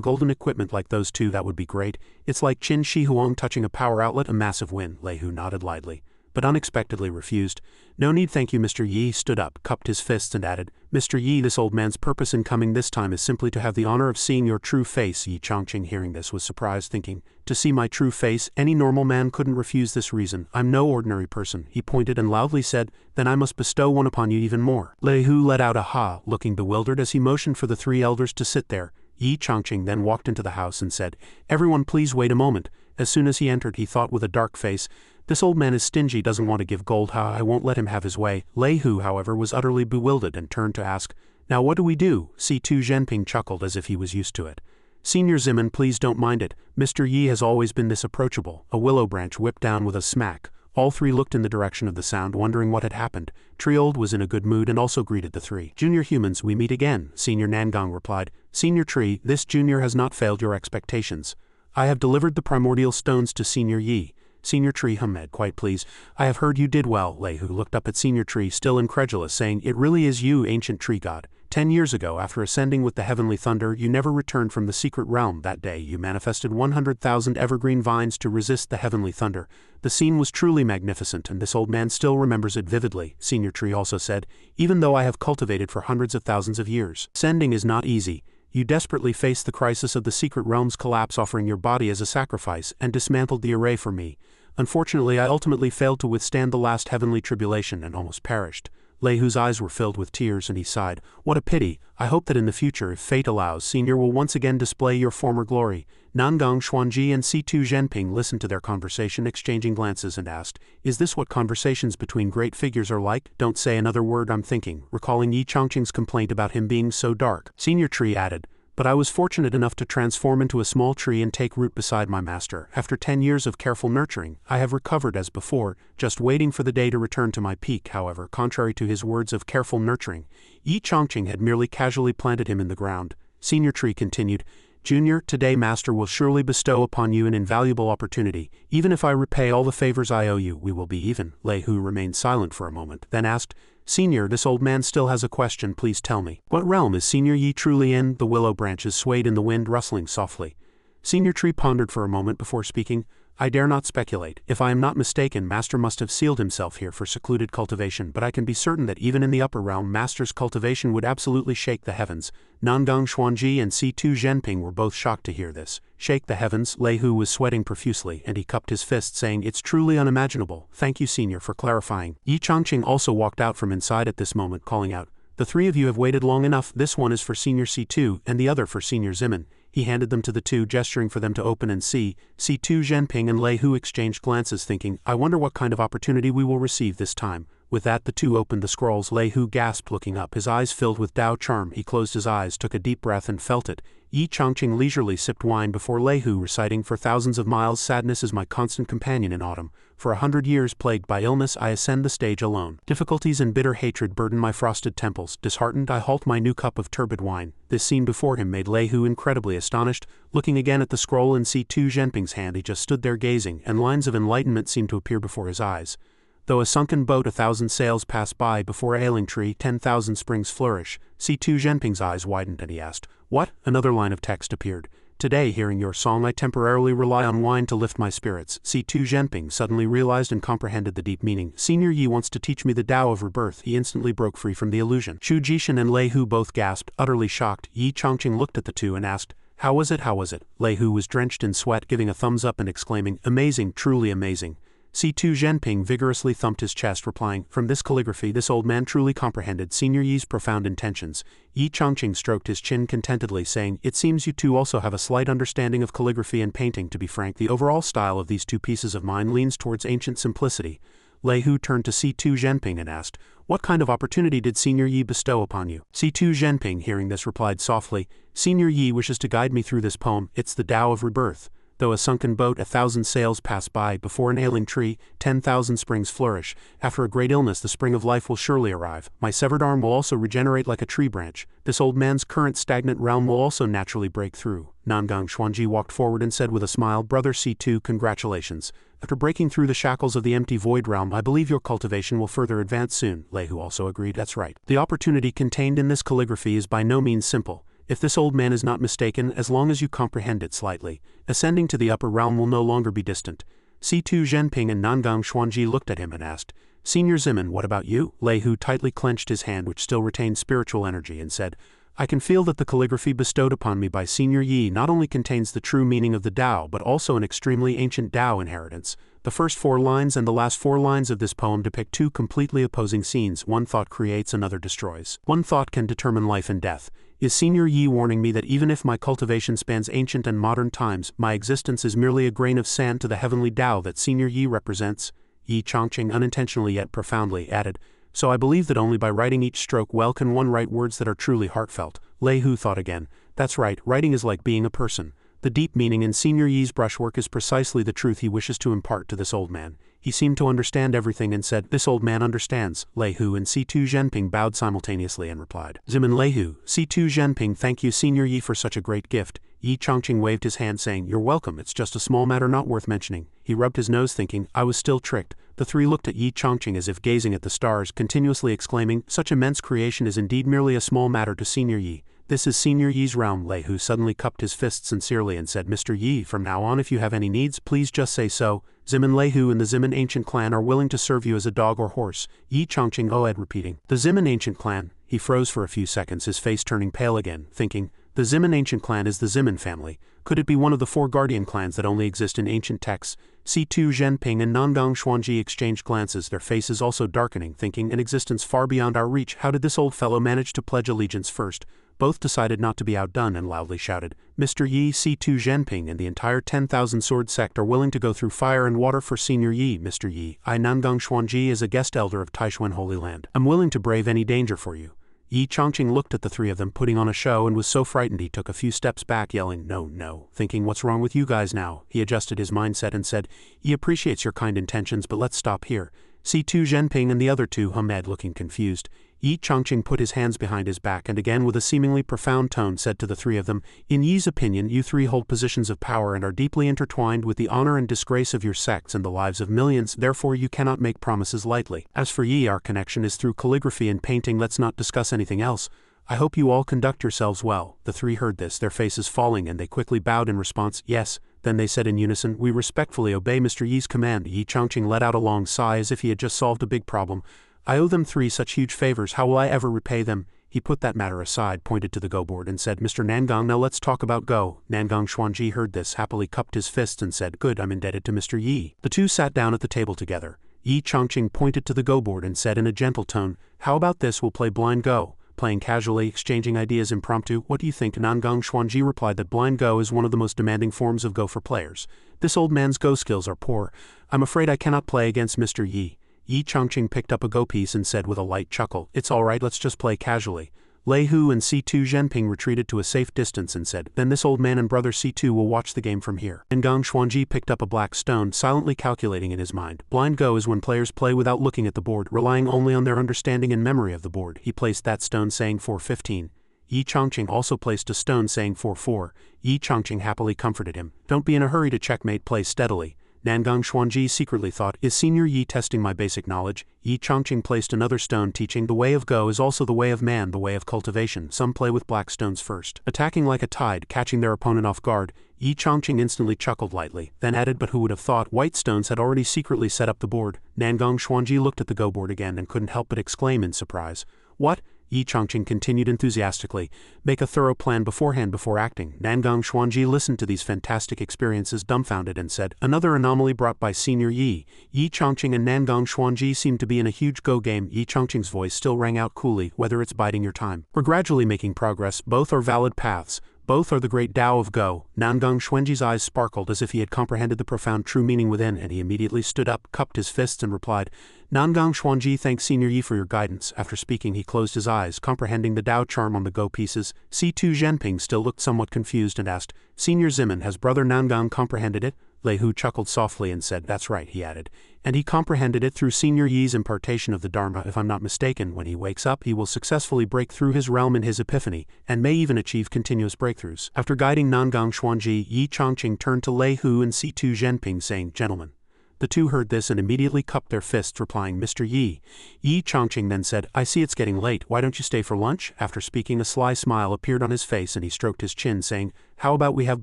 Speaker 1: golden equipment like those two, that would be great. It's like Qin Shi Huang touching a power outlet, a massive win." Lei Hu nodded lightly, but unexpectedly refused. "No need, thank you." Mr. Yi stood up, cupped his fists and added, "Mr. Yi, this old man's purpose in coming this time is simply to have the honor of seeing your true face." Yi Chongqing, hearing this, was surprised, thinking, "To see my true face? Any normal man couldn't refuse this reason. I'm no ordinary person." He pointed and loudly said, "Then I must bestow one upon you even more." Lei Hu let out a ha, looking bewildered as he motioned for the three elders to sit there. Yi Chongqing then walked into the house and said, "Everyone please wait a moment." As soon as he entered, he thought with a dark face, "This old man is stingy, doesn't want to give gold, I won't let him have his way." Lei Hu, however, was utterly bewildered and turned to ask, "Now what do we do?" C2 Xenping chuckled as if he was used to it. "Senior Zimin, please don't mind it. Mr. Yi has always been this approachable." A willow branch whipped down with a smack. All three looked in the direction of the sound, wondering what had happened. Triold was in a good mood and also greeted the three. "Junior humans, we meet again," Senior Nangang replied. "Senior Tree, this junior has not failed your expectations. I have delivered the primordial stones to Senior Yi." Senior Tree hummed, "Quite pleased. I have heard you did well." Lei Hu looked up at Senior Tree, still incredulous, saying, "It really is you, ancient tree god. 10 years ago, after ascending with the heavenly thunder, you never returned from the secret realm. That day, you manifested 100,000 evergreen vines to resist the heavenly thunder. The scene was truly magnificent, and this old man still remembers it vividly." Senior Tree also said, "Even though I have cultivated for hundreds of thousands of years, ascending is not easy. You desperately faced the crisis of the secret realm's collapse, offering your body as a sacrifice, and dismantled the array for me. Unfortunately, I ultimately failed to withstand the last heavenly tribulation and almost perished." Lei Hu's eyes were filled with tears and he sighed, "What a pity. I hope that in the future, if fate allows, Senior will once again display your former glory." Nangang Xuanji and C2 Xenping listened to their conversation, exchanging glances, and asked, "Is this what conversations between great figures are like? Don't say another word, I'm thinking," recalling Yi Chongqing's complaint about him being so dark. Senior Tree added, but I was fortunate enough to transform into a small tree and take root beside my master. After 10 years of careful nurturing, I have recovered as before, just waiting for the day to return to my peak. However, contrary to his words of careful nurturing, Yi Chongqing had merely casually planted him in the ground. Senior Tree continued, Junior, today Master will surely bestow upon you an invaluable opportunity. Even if I repay all the favors I owe you, we will be even. Lei Hu remained silent for a moment, then asked, Senior, this old man still has a question, please tell me. What realm is Senior Yi truly in? The willow branches swayed in the wind, rustling softly. Senior Tree pondered for a moment before speaking. I dare not speculate. If I am not mistaken, Master must have sealed himself here for secluded cultivation, but I can be certain that even in the upper realm, Master's cultivation would absolutely shake the heavens. Nangang Xuanji and C2 Xenping were both shocked to hear this. Shake the heavens? Lei Hu was sweating profusely, and he cupped his fist, saying, It's truly unimaginable. Thank you, Senior, for clarifying. Yi Chongqing also walked out from inside at this moment, calling out, The three of you have waited long enough. This one is for Senior C2, and the other for Senior Zimin. He handed them to the two, gesturing for them to open and see. C2 Xenping and Lei Hu exchanged glances, thinking, I wonder what kind of opportunity we will receive this time. With that, the two opened the scrolls. Lei Hu gasped, looking up, his eyes filled with Tao charm. He closed his eyes, took a deep breath, and felt it. Yi Chongqing leisurely sipped wine before Lei Hu, reciting, For thousands of miles, sadness is my constant companion in autumn. For 100 years plagued by illness, I ascend the stage alone. Difficulties and bitter hatred burden my frosted temples. Disheartened, I halt my new cup of turbid wine. This scene before him made Lei Hu incredibly astonished. Looking again at the scroll in C2 Xenping's hand, he just stood there gazing, and lines of enlightenment seemed to appear before his eyes. Though a sunken boat 1,000 sails pass by, before a ailing tree 10,000 springs flourish. C2 Xenping's eyes widened, and he asked, What? Another line of text appeared. Today, hearing your song, I temporarily rely on wine to lift my spirits. C2 Xenping suddenly realized and comprehended the deep meaning. Senior Yi wants to teach me the Tao of rebirth. He instantly broke free from the illusion. Shu Jishan and Lei Hu both gasped, utterly shocked. Yi Chongqing looked at the two and asked, How was it? How was it? Lei Hu was drenched in sweat, giving a thumbs up and exclaiming, Amazing, truly amazing. C2 Xenping vigorously thumped his chest, replying, From this calligraphy, this old man truly comprehended Senior Yi's profound intentions. Yi Chongqing stroked his chin contentedly, saying, It seems you two also have a slight understanding of calligraphy and painting. To be frank, the overall style of these two pieces of mine leans towards ancient simplicity. Lei Hu turned to C2 Xenping and asked, What kind of opportunity did Senior Yi bestow upon you? C2 Xenping, hearing this, replied softly, Senior Yi wishes to guide me through this poem. It's the Tao of rebirth. Though a sunken boat 1,000 sails pass by, before an ailing tree 10,000 springs flourish. After a great illness, the spring of life will surely arrive. My severed arm will also regenerate like a tree branch. This old man's current stagnant realm will also naturally break through. Nangang Xuanji walked forward and said with a smile, Brother C2, congratulations. After breaking through the shackles of the empty void realm, I believe your cultivation will further advance soon. Lei Hu also agreed, That's right. The opportunity contained in this calligraphy is by no means simple. If this old man is not mistaken, as long as you comprehend it slightly, ascending to the upper realm will no longer be distant. C2 Xenping and Nangang Xuanji looked at him and asked, Senior Zimin, what about you? Lei Hu tightly clenched his hand, which still retained spiritual energy, and said, I can feel that the calligraphy bestowed upon me by Senior Yi not only contains the true meaning of the Tao, but also an extremely ancient Tao inheritance. The first 4 lines and the last 4 lines of this poem depict 2 completely opposing scenes. One thought creates, another destroys. One thought can determine life and death. Is Senior Yi warning me that even if my cultivation spans ancient and modern times, my existence is merely a grain of sand to the heavenly Tao that Senior Yi represents? Yi Chongqing unintentionally yet profoundly added, So I believe that only by writing each stroke well can one write words that are truly heartfelt. Lei Hu thought again, That's right, writing is like being a person. The deep meaning in Senior Yi's brushwork is precisely the truth he wishes to impart to this old man. He seemed to understand everything and said, This old man understands. Lei Hu and C2 Xenping bowed simultaneously and replied, Zimin Lei Hu, C2 Xenping, thank you Senior Yi for such a great gift. Yi Chongqing waved his hand, saying, You're welcome, it's just a small matter not worth mentioning. He rubbed his nose, thinking, I was still tricked. The three looked at Yi Chongqing as if gazing at the stars, continuously exclaiming, Such immense creation is indeed merely a small matter to Senior Yi. This is Senior Yi's realm. Lei Hu suddenly cupped his fist sincerely and said, Mr. Yi, from now on if you have any needs, please just say so. Zimin Lei Hu and the Zimin ancient clan are willing to serve you as a dog or horse. Yi Chongqing oed repeating, The Zimin ancient clan. He froze for a few seconds, his face turning pale again, thinking, The Zimin ancient clan is the Zimin family. Could it be one of the 4 guardian clans that only exist in ancient texts? C2 Xenping and Nangang Xuanji exchanged glances, their faces also darkening, thinking, An existence far beyond our reach. How did this old fellow manage to pledge allegiance first? Both decided not to be outdone and loudly shouted, Mr. Yi, C2 Xenping and the entire 10,000 sword sect are willing to go through fire and water for Senior Yi. Mr. Yi, I Nangang Xuanji is a guest elder of Taishuan Holy Land. I'm willing to brave any danger for you. Yi Chongqing looked at the three of them putting on a show and was so frightened he took a few steps back yelling, "No, no," thinking what's wrong with you guys now. He adjusted his mindset and said, "He appreciates your kind intentions but let's stop here." C2 Xenping and the other two hummed looking confused. Yi Chongqing put his hands behind his back and again with a seemingly profound tone said to the three of them, "In Yi's opinion, you three hold positions of power and are deeply intertwined with the honor and disgrace of your sects and the lives of millions, therefore you cannot make promises lightly. As for Yi, our connection is through calligraphy and painting, let's not discuss anything else. I hope you all conduct yourselves well." The three heard this, their faces falling, and they quickly bowed in response, "Yes." Then they said in unison, "We respectfully obey Mr. Yi's command." Yi Chongqing let out a long sigh as if he had just solved a big problem. "I owe them three such huge favors, how will I ever repay them?" He put that matter aside, pointed to the Go board and said, "Mr. Nangang, now let's talk about Go." Nangang Xuanji heard this, happily cupped his fists and said, "Good, I'm indebted to Mr. Yi." The two sat down at the table together. Yi Chongqing pointed to the Go board and said in a gentle tone, "How about this, we'll play blind Go." Playing casually, exchanging ideas impromptu. "What do you think?" Nangang Xuanji replied that blind Go is one of the most demanding forms of Go for players. "This old man's Go skills are poor. I'm afraid I cannot play against Mr. Yi." Yi Chongqing picked up a Go piece and said with a light chuckle, "It's alright, let's just play casually." Lei Hu and C2 Xenping retreated to a safe distance and said, "Then this old man and brother C2 will watch the game from here." Nangang Xuanji picked up a black stone, silently calculating in his mind. Blind Go is when players play without looking at the board, relying only on their understanding and memory of the board. He placed that stone saying 4-15. Yi Chongqing also placed a stone saying 4-4. Yi Chongqing happily comforted him. "Don't be in a hurry to checkmate, play steadily." Nangang Xuanji secretly thought, "Is Senior Yi testing my basic knowledge?" Yi Chongqing placed another stone teaching, "The way of Go is also the way of man, the way of cultivation. Some play with black stones first, attacking like a tide, catching their opponent off guard." Yi Chongqing instantly chuckled lightly, then added, "But who would have thought white stones had already secretly set up the board?" Nangang Xuanji looked at the Go board again and couldn't help but exclaim in surprise. "What?" Yi Chongqing continued enthusiastically, "Make a thorough plan beforehand before acting." Nangang Xuanji listened to these fantastic experiences dumbfounded and said, "Another anomaly brought by Senior Yi." Yi Chongqing and Nangang Xuanji seemed to be in a huge Go game. Yi Chongqing's voice still rang out coolly, "Whether it's biding your time. We're gradually making progress, both are valid paths. Both are the great Tao of Go." Nangang Xuanji's eyes sparkled as if he had comprehended the profound true meaning within, and he immediately stood up, cupped his fists and replied, "Nangang Xuanji thanks Senior Yi for your guidance." After speaking he closed his eyes, comprehending the Tao charm on the Go pieces. C2 Xenping still looked somewhat confused and asked, "Senior Zimin, has brother Nangang comprehended it?" Lei Hu chuckled softly and said, "That's right," he added. "And he comprehended it through Senior Yi's impartation of the Dharma. If I'm not mistaken, when he wakes up he will successfully break through his realm in his epiphany, and may even achieve continuous breakthroughs." After guiding Nangang Xuanji, Yi Chongqing turned to Lei Hu and C2 Xenping saying, "Gentlemen." The two heard this and immediately cupped their fists, replying, "Mr. Yi." Yi Chongqing then said, "I see it's getting late, why don't you stay for lunch?" After speaking a sly smile appeared on his face and he stroked his chin saying, "How about we have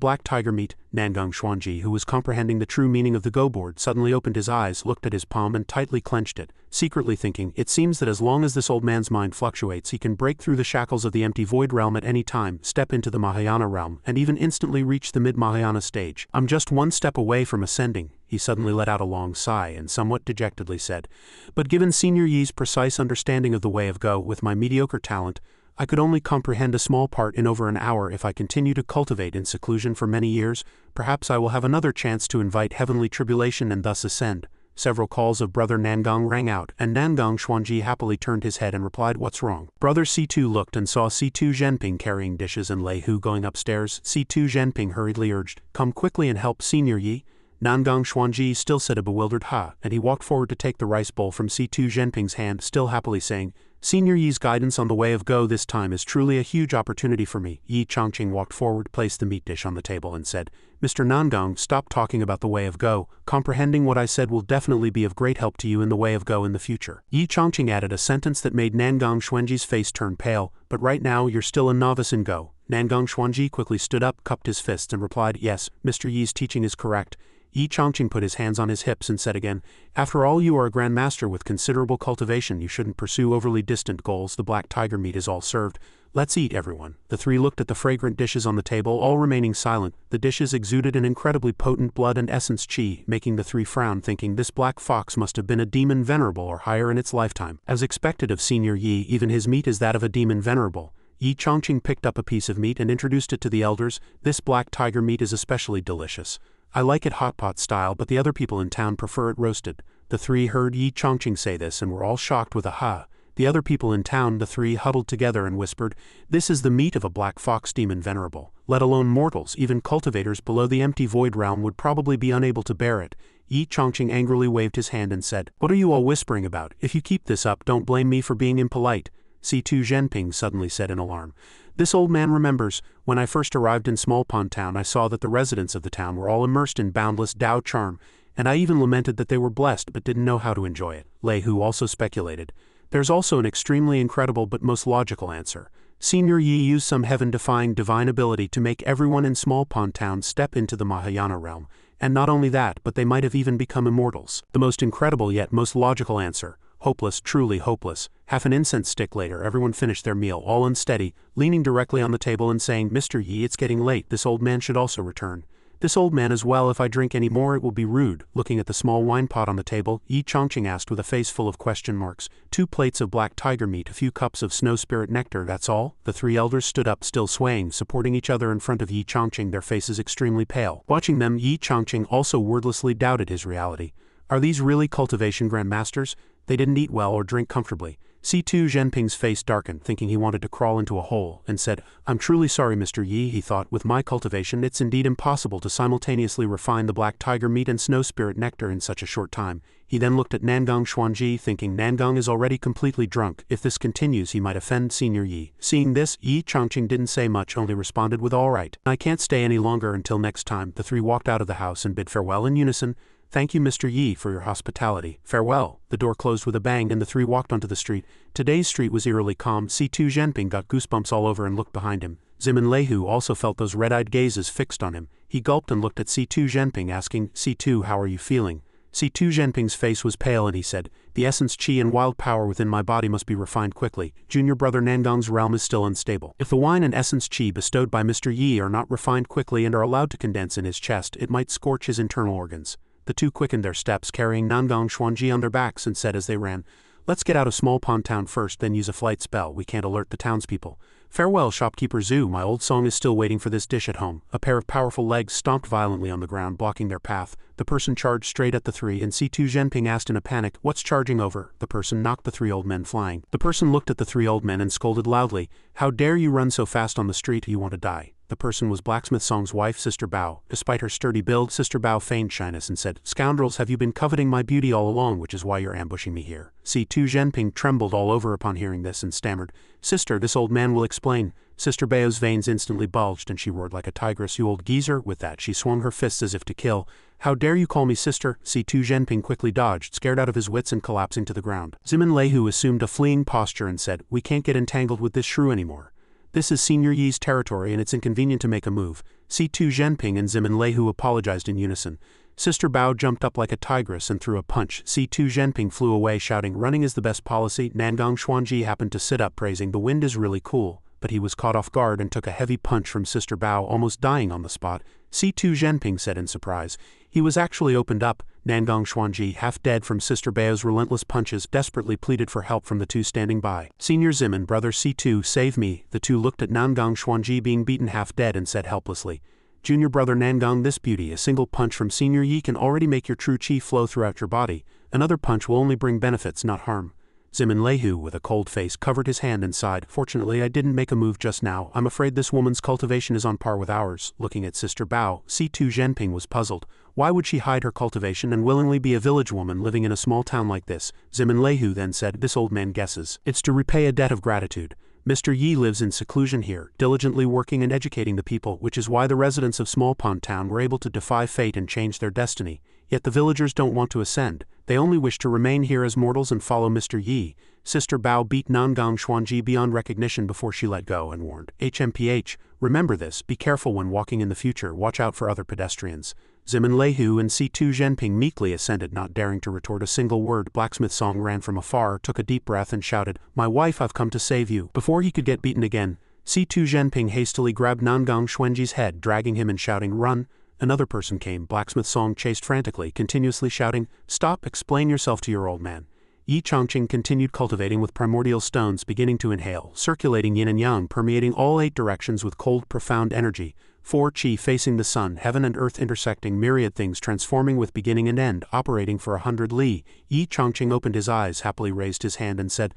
Speaker 1: black tiger meat?" Nangang Xuanji, who was comprehending the true meaning of the Go board, suddenly opened his eyes, looked at his palm and tightly clenched it, secretly thinking, "It seems that as long as this old man's mind fluctuates he can break through the shackles of the empty void realm at any time, step into the Mahayana realm, and even instantly reach the mid-Mahayana stage. I'm just one step away from ascending." He suddenly let out a long sigh and somewhat dejectedly said, "But given Senior Yi's precise understanding of the way of Go, with my mediocre talent, I could only comprehend a small part in over an hour. If I continue to cultivate in seclusion for many years, perhaps I will have another chance to invite heavenly tribulation and thus ascend." Several calls of Brother Nangang rang out, and Nangang Xuanji happily turned his head and replied, "What's wrong?" Brother C2 looked and saw C2 Xenping carrying dishes and Lei Hu going upstairs. C2 Xenping hurriedly urged, "Come quickly and help Senior Yi." Nangang Xuanji still said a bewildered "Ha," and he walked forward to take the rice bowl from C2 Xenping's hand, still happily saying, "Senior Yi's guidance on the way of Go this time is truly a huge opportunity for me." Yi Chongqing walked forward, placed the meat dish on the table and said, "Mr. Nangang, stop talking about the way of Go. Comprehending what I said will definitely be of great help to you in the way of Go in the future." Yi Chongqing added a sentence that made Nangang Xuanji's face turn pale, "But right now you're still a novice in Go." Nangang Xuanji quickly stood up, cupped his fists and replied, "Yes, Mr. Yi's teaching is correct." Yi Chongqing put his hands on his hips and said again, "After all, you are a grandmaster with considerable cultivation. You shouldn't pursue overly distant goals. The black tiger meat is all served. Let's eat, everyone." The three looked at the fragrant dishes on the table, all remaining silent. The dishes exuded an incredibly potent blood and essence qi, making the three frown, thinking this black fox must have been a demon venerable or higher in its lifetime. As expected of Senior Yi, even his meat is that of a demon venerable. Yi Chongqing picked up a piece of meat and introduced it to the elders. "This black tiger meat is especially delicious. I like it hot pot style, but the other people in town prefer it roasted." The three heard Yi Chongqing say this and were all shocked with a "ha." The other people in town, the three huddled together and whispered, "This is the meat of a black fox demon venerable. Let alone mortals, even cultivators below the empty void realm would probably be unable to bear it." Yi Chongqing angrily waved his hand and said, "What are you all whispering about? If you keep this up, don't blame me for being impolite." C2 Xenping suddenly said in alarm. "This old man remembers, when I first arrived in Small Pond Town I saw that the residents of the town were all immersed in boundless Tao charm, and I even lamented that they were blessed but didn't know how to enjoy it." Lei Hu also speculated. "There's also an extremely incredible but most logical answer. Senior Yi used some heaven-defying divine ability to make everyone in Small Pond Town step into the Mahayana realm, and not only that, but they might have even become immortals." The most incredible yet most logical answer. Hopeless, truly hopeless. Half an incense stick later, everyone finished their meal, all unsteady, leaning directly on the table and saying, "Mr. Yi, it's getting late, this old man should also return." "This old man as well, if I drink any more it will be rude." Looking at the small wine pot on the table, Yi Chongqing asked with a face full of question marks. "2 plates of black tiger meat, a few cups of snow spirit nectar, that's all?" The 3 elders stood up, still swaying, supporting each other in front of Yi Chongqing, their faces extremely pale. Watching them, Yi Chongqing also wordlessly doubted his reality. Are these really cultivation grandmasters? They didn't eat well or drink comfortably. C2 Xenping's face darkened, thinking he wanted to crawl into a hole, and said, "I'm truly sorry, Mr. Yi," he thought. "With my cultivation it's indeed impossible to simultaneously refine the black tiger meat and snow spirit nectar in such a short time." He then looked at Nangang Xuanji, thinking Nangang is already completely drunk. If this continues he might offend Senior Yi. Seeing this, Yi Chongqing didn't say much, only responded with, "All right. I can't stay any longer until next time." The 3 walked out of the house and bid farewell in unison. "Thank you, Mr. Yi, for your hospitality. Farewell." The door closed with a bang and the 3 walked onto the street. Today's street was eerily calm. C2 Xenping got goosebumps all over and looked behind him. Zimin Lei Hu also felt those red-eyed gazes fixed on him. He gulped and looked at C2 Xenping, asking, "C2, how are you feeling?" C2 Xenping's face was pale and he said, "The essence chi and wild power within my body must be refined quickly. Junior brother Nangong's realm is still unstable. If the wine and essence chi bestowed by Mr. Yi are not refined quickly and are allowed to condense in his chest, it might scorch his internal organs." The 2 quickened their steps, carrying Nangang Xuanji on their backs, and said as they ran, "Let's get out of Small Pond Town first, then use a flight spell. We can't alert the townspeople. Farewell, shopkeeper Zhu, my old song is still waiting for this dish at home." A pair of powerful legs stomped violently on the ground, blocking their path. The person charged straight at the 3, and C2 Xenping asked in a panic, "What's charging over?" The person knocked the 3 old men flying. The person looked at the 3 old men and scolded loudly, "How dare you run so fast on the street? You want to die." The person was Blacksmith Song's wife, Sister Bao. Despite her sturdy build, Sister Bao feigned shyness and said, "Scoundrels, have you been coveting my beauty all along, which is why you're ambushing me here?" C2 Xenping trembled all over upon hearing this and stammered, "Sister, this old man will explain." Sister Bao's veins instantly bulged and she roared like a tigress, "You old geezer!" With that she swung her fists as if to kill. "How dare you call me sister?" C2 Xenping quickly dodged, scared out of his wits and collapsing to the ground. Zimin Lei Hu assumed a fleeing posture and said, "We can't get entangled with this shrew anymore. This is Senior Yi's territory and it's inconvenient to make a move." C2 Xenping and Zimin Lei Hu apologized in unison. Sister Bao jumped up like a tigress and threw a punch. C2 Xenping flew away shouting, "Running is the best policy." Nangang Xuanji happened to sit up praising, "The wind is really cool," but he was caught off guard and took a heavy punch from Sister Bao, almost dying on the spot. C2 Xenping said in surprise. He was actually opened up. Nangang Xuanji, half dead from Sister Bao's relentless punches, desperately pleaded for help from the 2 standing by. "Senior Zimin, brother C2, save me." The 2 looked at Nangang Xuanji being beaten half dead and said helplessly, "Junior brother Nangang, this beauty, a single punch from Senior Yi can already make your true chi flow throughout your body. Another punch will only bring benefits, not harm." Zimin Lei Hu, with a cold face, covered his hand and sighed, "Fortunately I didn't make a move just now. I'm afraid this woman's cultivation is on par with ours." Looking at Sister Bao, C2 Xenping was puzzled. Why would she hide her cultivation and willingly be a village woman living in a small town like this? Zimin Lei Hu then said, "This old man guesses. It's to repay a debt of gratitude. Mr. Yi lives in seclusion here, diligently working and educating the people, which is why the residents of Small Pond Town were able to defy fate and change their destiny. Yet the villagers don't want to ascend. They only wish to remain here as mortals and follow Mr. Yi." Sister Bao beat Nangang Xuanji beyond recognition before she let go and warned, "HMPH, remember this, be careful when walking in the future, watch out for other pedestrians." Zimin Lei Hu and C2 Xenping meekly assented, not daring to retort a single word. Blacksmith Song ran from afar, took a deep breath and shouted, "My wife, I've come to save you." Before he could get beaten again, C2 Xenping hastily grabbed Nangang Xuanji's head, dragging him and shouting, "Run." Another person came. Blacksmith Song chased frantically, continuously shouting, "Stop, explain yourself to your old man." Yi Chongqing continued cultivating with primordial stones, beginning to inhale, circulating yin and yang, permeating all 8 directions with cold, profound energy. 4 chi facing the sun, heaven and earth intersecting, myriad things transforming with beginning and end, operating for 100 li. Yi Chongqing opened his eyes, happily raised his hand and said,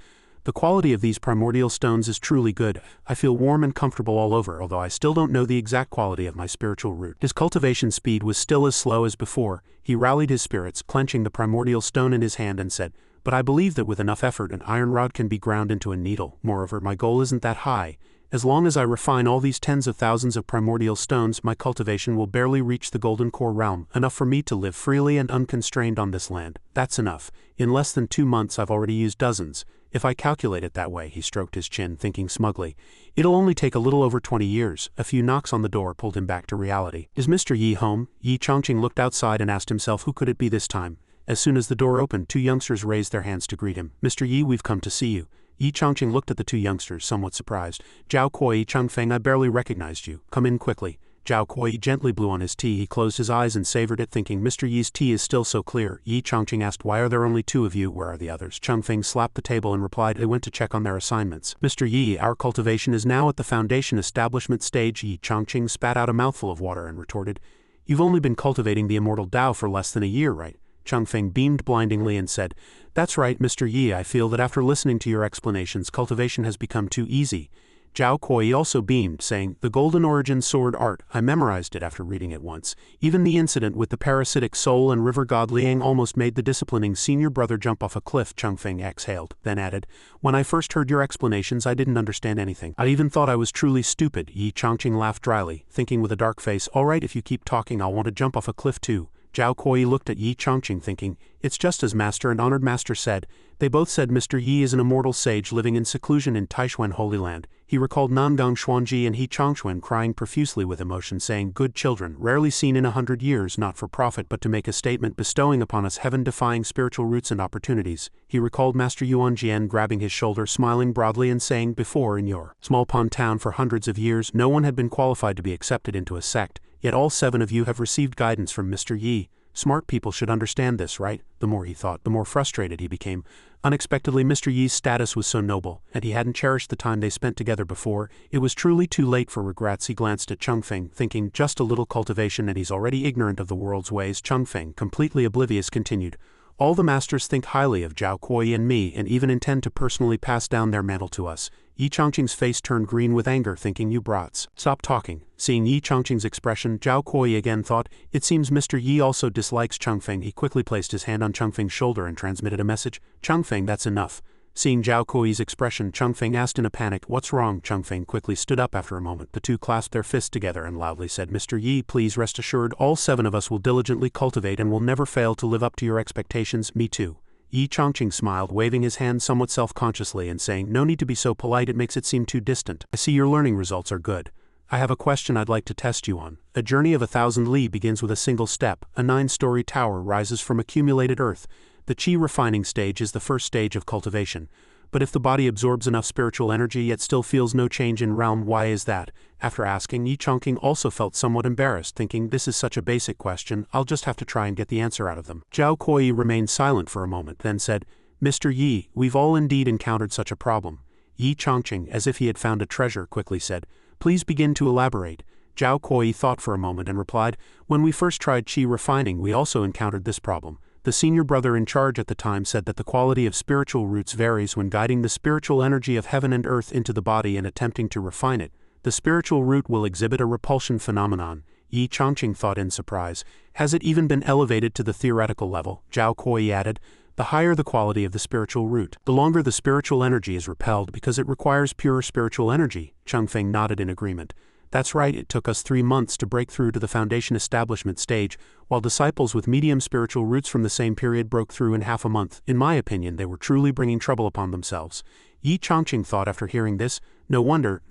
Speaker 1: "The quality of these primordial stones is truly good. I feel warm and comfortable all over, although I still don't know the exact quality of my spiritual root." His cultivation speed was still as slow as before. He rallied his spirits, clenching the primordial stone in his hand and said, "But I believe that with enough effort an iron rod can be ground into a needle. Moreover, my goal isn't that high. As long as I refine all these tens of thousands of primordial stones, my cultivation will barely reach the golden core realm, enough for me to live freely and unconstrained on this land. That's enough. In less than 2 months I've already used dozens. If I calculate it that way," he stroked his chin, thinking smugly, "it'll only take a little over 20 years. A few knocks on the door pulled him back to reality. "Is Mr. Yi home?" Yi Chongqing looked outside and asked himself who could it be this time. As soon as the door opened, 2 youngsters raised their hands to greet him. "Mr. Yi, we've come to see you." Yi Chongqing looked at the 2 youngsters, somewhat surprised. "Zhao Kuo-yi, Changfeng, I barely recognized you. Come in quickly." Zhao Kuo-yi gently blew on his tea. He closed his eyes and savored it, thinking, "Mr. Yi's tea is still so clear." Yi Chongqing asked, "Why are there only 2 of you? Where are the others?" Changfeng slapped the table and replied, "They went to check on their assignments." "Mr. Yi, our cultivation is now at the foundation establishment stage." Yi Chongqing spat out a mouthful of water and retorted, "You've only been cultivating the immortal Tao for less than a year, right?" Changfeng beamed blindingly and said, "That's right, Mr. Yi, I feel that after listening to your explanations, cultivation has become too easy." Zhao Kuo-yi also beamed, saying, "The Golden Origin Sword Art, I memorized it after reading it once. Even the incident with the parasitic soul and river god Liang almost made the disciplining senior brother jump off a cliff." Changfeng exhaled, then added, "When I first heard your explanations, I didn't understand anything. I even thought I was truly stupid." Yi Chongqing laughed dryly, thinking with a dark face, "All right, if you keep talking, I'll want to jump off a cliff too." Zhao Kuo-yi looked at Yi Chongqing, thinking, "It's just as Master and Honored Master said." They both said Mr. Yi is an immortal sage living in seclusion in Taishuan Holy Land. He recalled Nangang Xuanji and He Chongquan crying profusely with emotion, saying, "Good children, rarely seen in 100 years, not for profit but to make a statement, bestowing upon us heaven-defying spiritual roots and opportunities." He recalled Master Wanjian grabbing his shoulder, smiling broadly and saying, "Before, in your small pond town for hundreds of years, no one had been qualified to be accepted into a sect, yet all 7 of you have received guidance from Mr. Yi. Smart people should understand this, right?" The more he thought, the more frustrated he became. Unexpectedly, Mr. Yi's status was so noble, and he hadn't cherished the time they spent together before. It was truly too late for regrets. He glanced at Changfeng, thinking, just a little cultivation and he's already ignorant of the world's ways. Changfeng, completely oblivious, continued, "All the masters think highly of Zhao Kuo-yi and me, and even intend to personally pass down their mantle to us." Yi Chongqing's face turned green with anger, thinking, "You brats, stop talking." Seeing Yi Chongqing's expression, Zhao Kuo-yi again thought, "It seems Mr. Yi also dislikes Changfeng." He quickly placed his hand on Changfeng's shoulder and transmitted a message. "Changfeng, that's enough." Seeing Zhao Kuo-yi's expression, Changfeng asked in a panic, "What's wrong?" Changfeng quickly stood up after a moment. The 2 clasped their fists together and loudly said, "Mr. Yi, please rest assured, all 7 of us will diligently cultivate and will never fail to live up to your expectations." "Me too." Yi Chongqing smiled, waving his hand somewhat self-consciously and saying, "No need to be so polite, it makes it seem too distant. I see your learning results are good. I have a question I'd like to test you on. A journey of 1,000 li begins with a single step. A 9-story tower rises from accumulated earth. The qi refining stage is the first stage of cultivation. But if the body absorbs enough spiritual energy yet still feels no change in realm, why is that?" After asking, Yi Chongqing also felt somewhat embarrassed, thinking, "This is such a basic question, I'll just have to try and get the answer out of them." Zhao Kuo-yi remained silent for a moment, then said, "Mr. Yi, we've all indeed encountered such a problem." Yi Chongqing, as if he had found a treasure, quickly said, "Please begin to elaborate." Zhao Kuo-yi thought for a moment and replied, "When we first tried qi refining, we also encountered this problem. The senior brother in charge at the time said that the quality of spiritual roots varies when guiding the spiritual energy of heaven and earth into the body and attempting to refine it. The spiritual root will exhibit a repulsion phenomenon." Yi Chongqing thought in surprise. "Has it even been elevated to the theoretical level?" Zhao Kuo-yi added, "The higher the quality of the spiritual root, the longer the spiritual energy is repelled because it requires pure spiritual energy." Changfeng nodded in agreement. "That's right, it took us 3 months to break through to the foundation establishment stage, while disciples with medium spiritual roots from the same period broke through in half a month. In my opinion, they were truly bringing trouble upon themselves." Yi Chongqing thought after hearing this, no wonder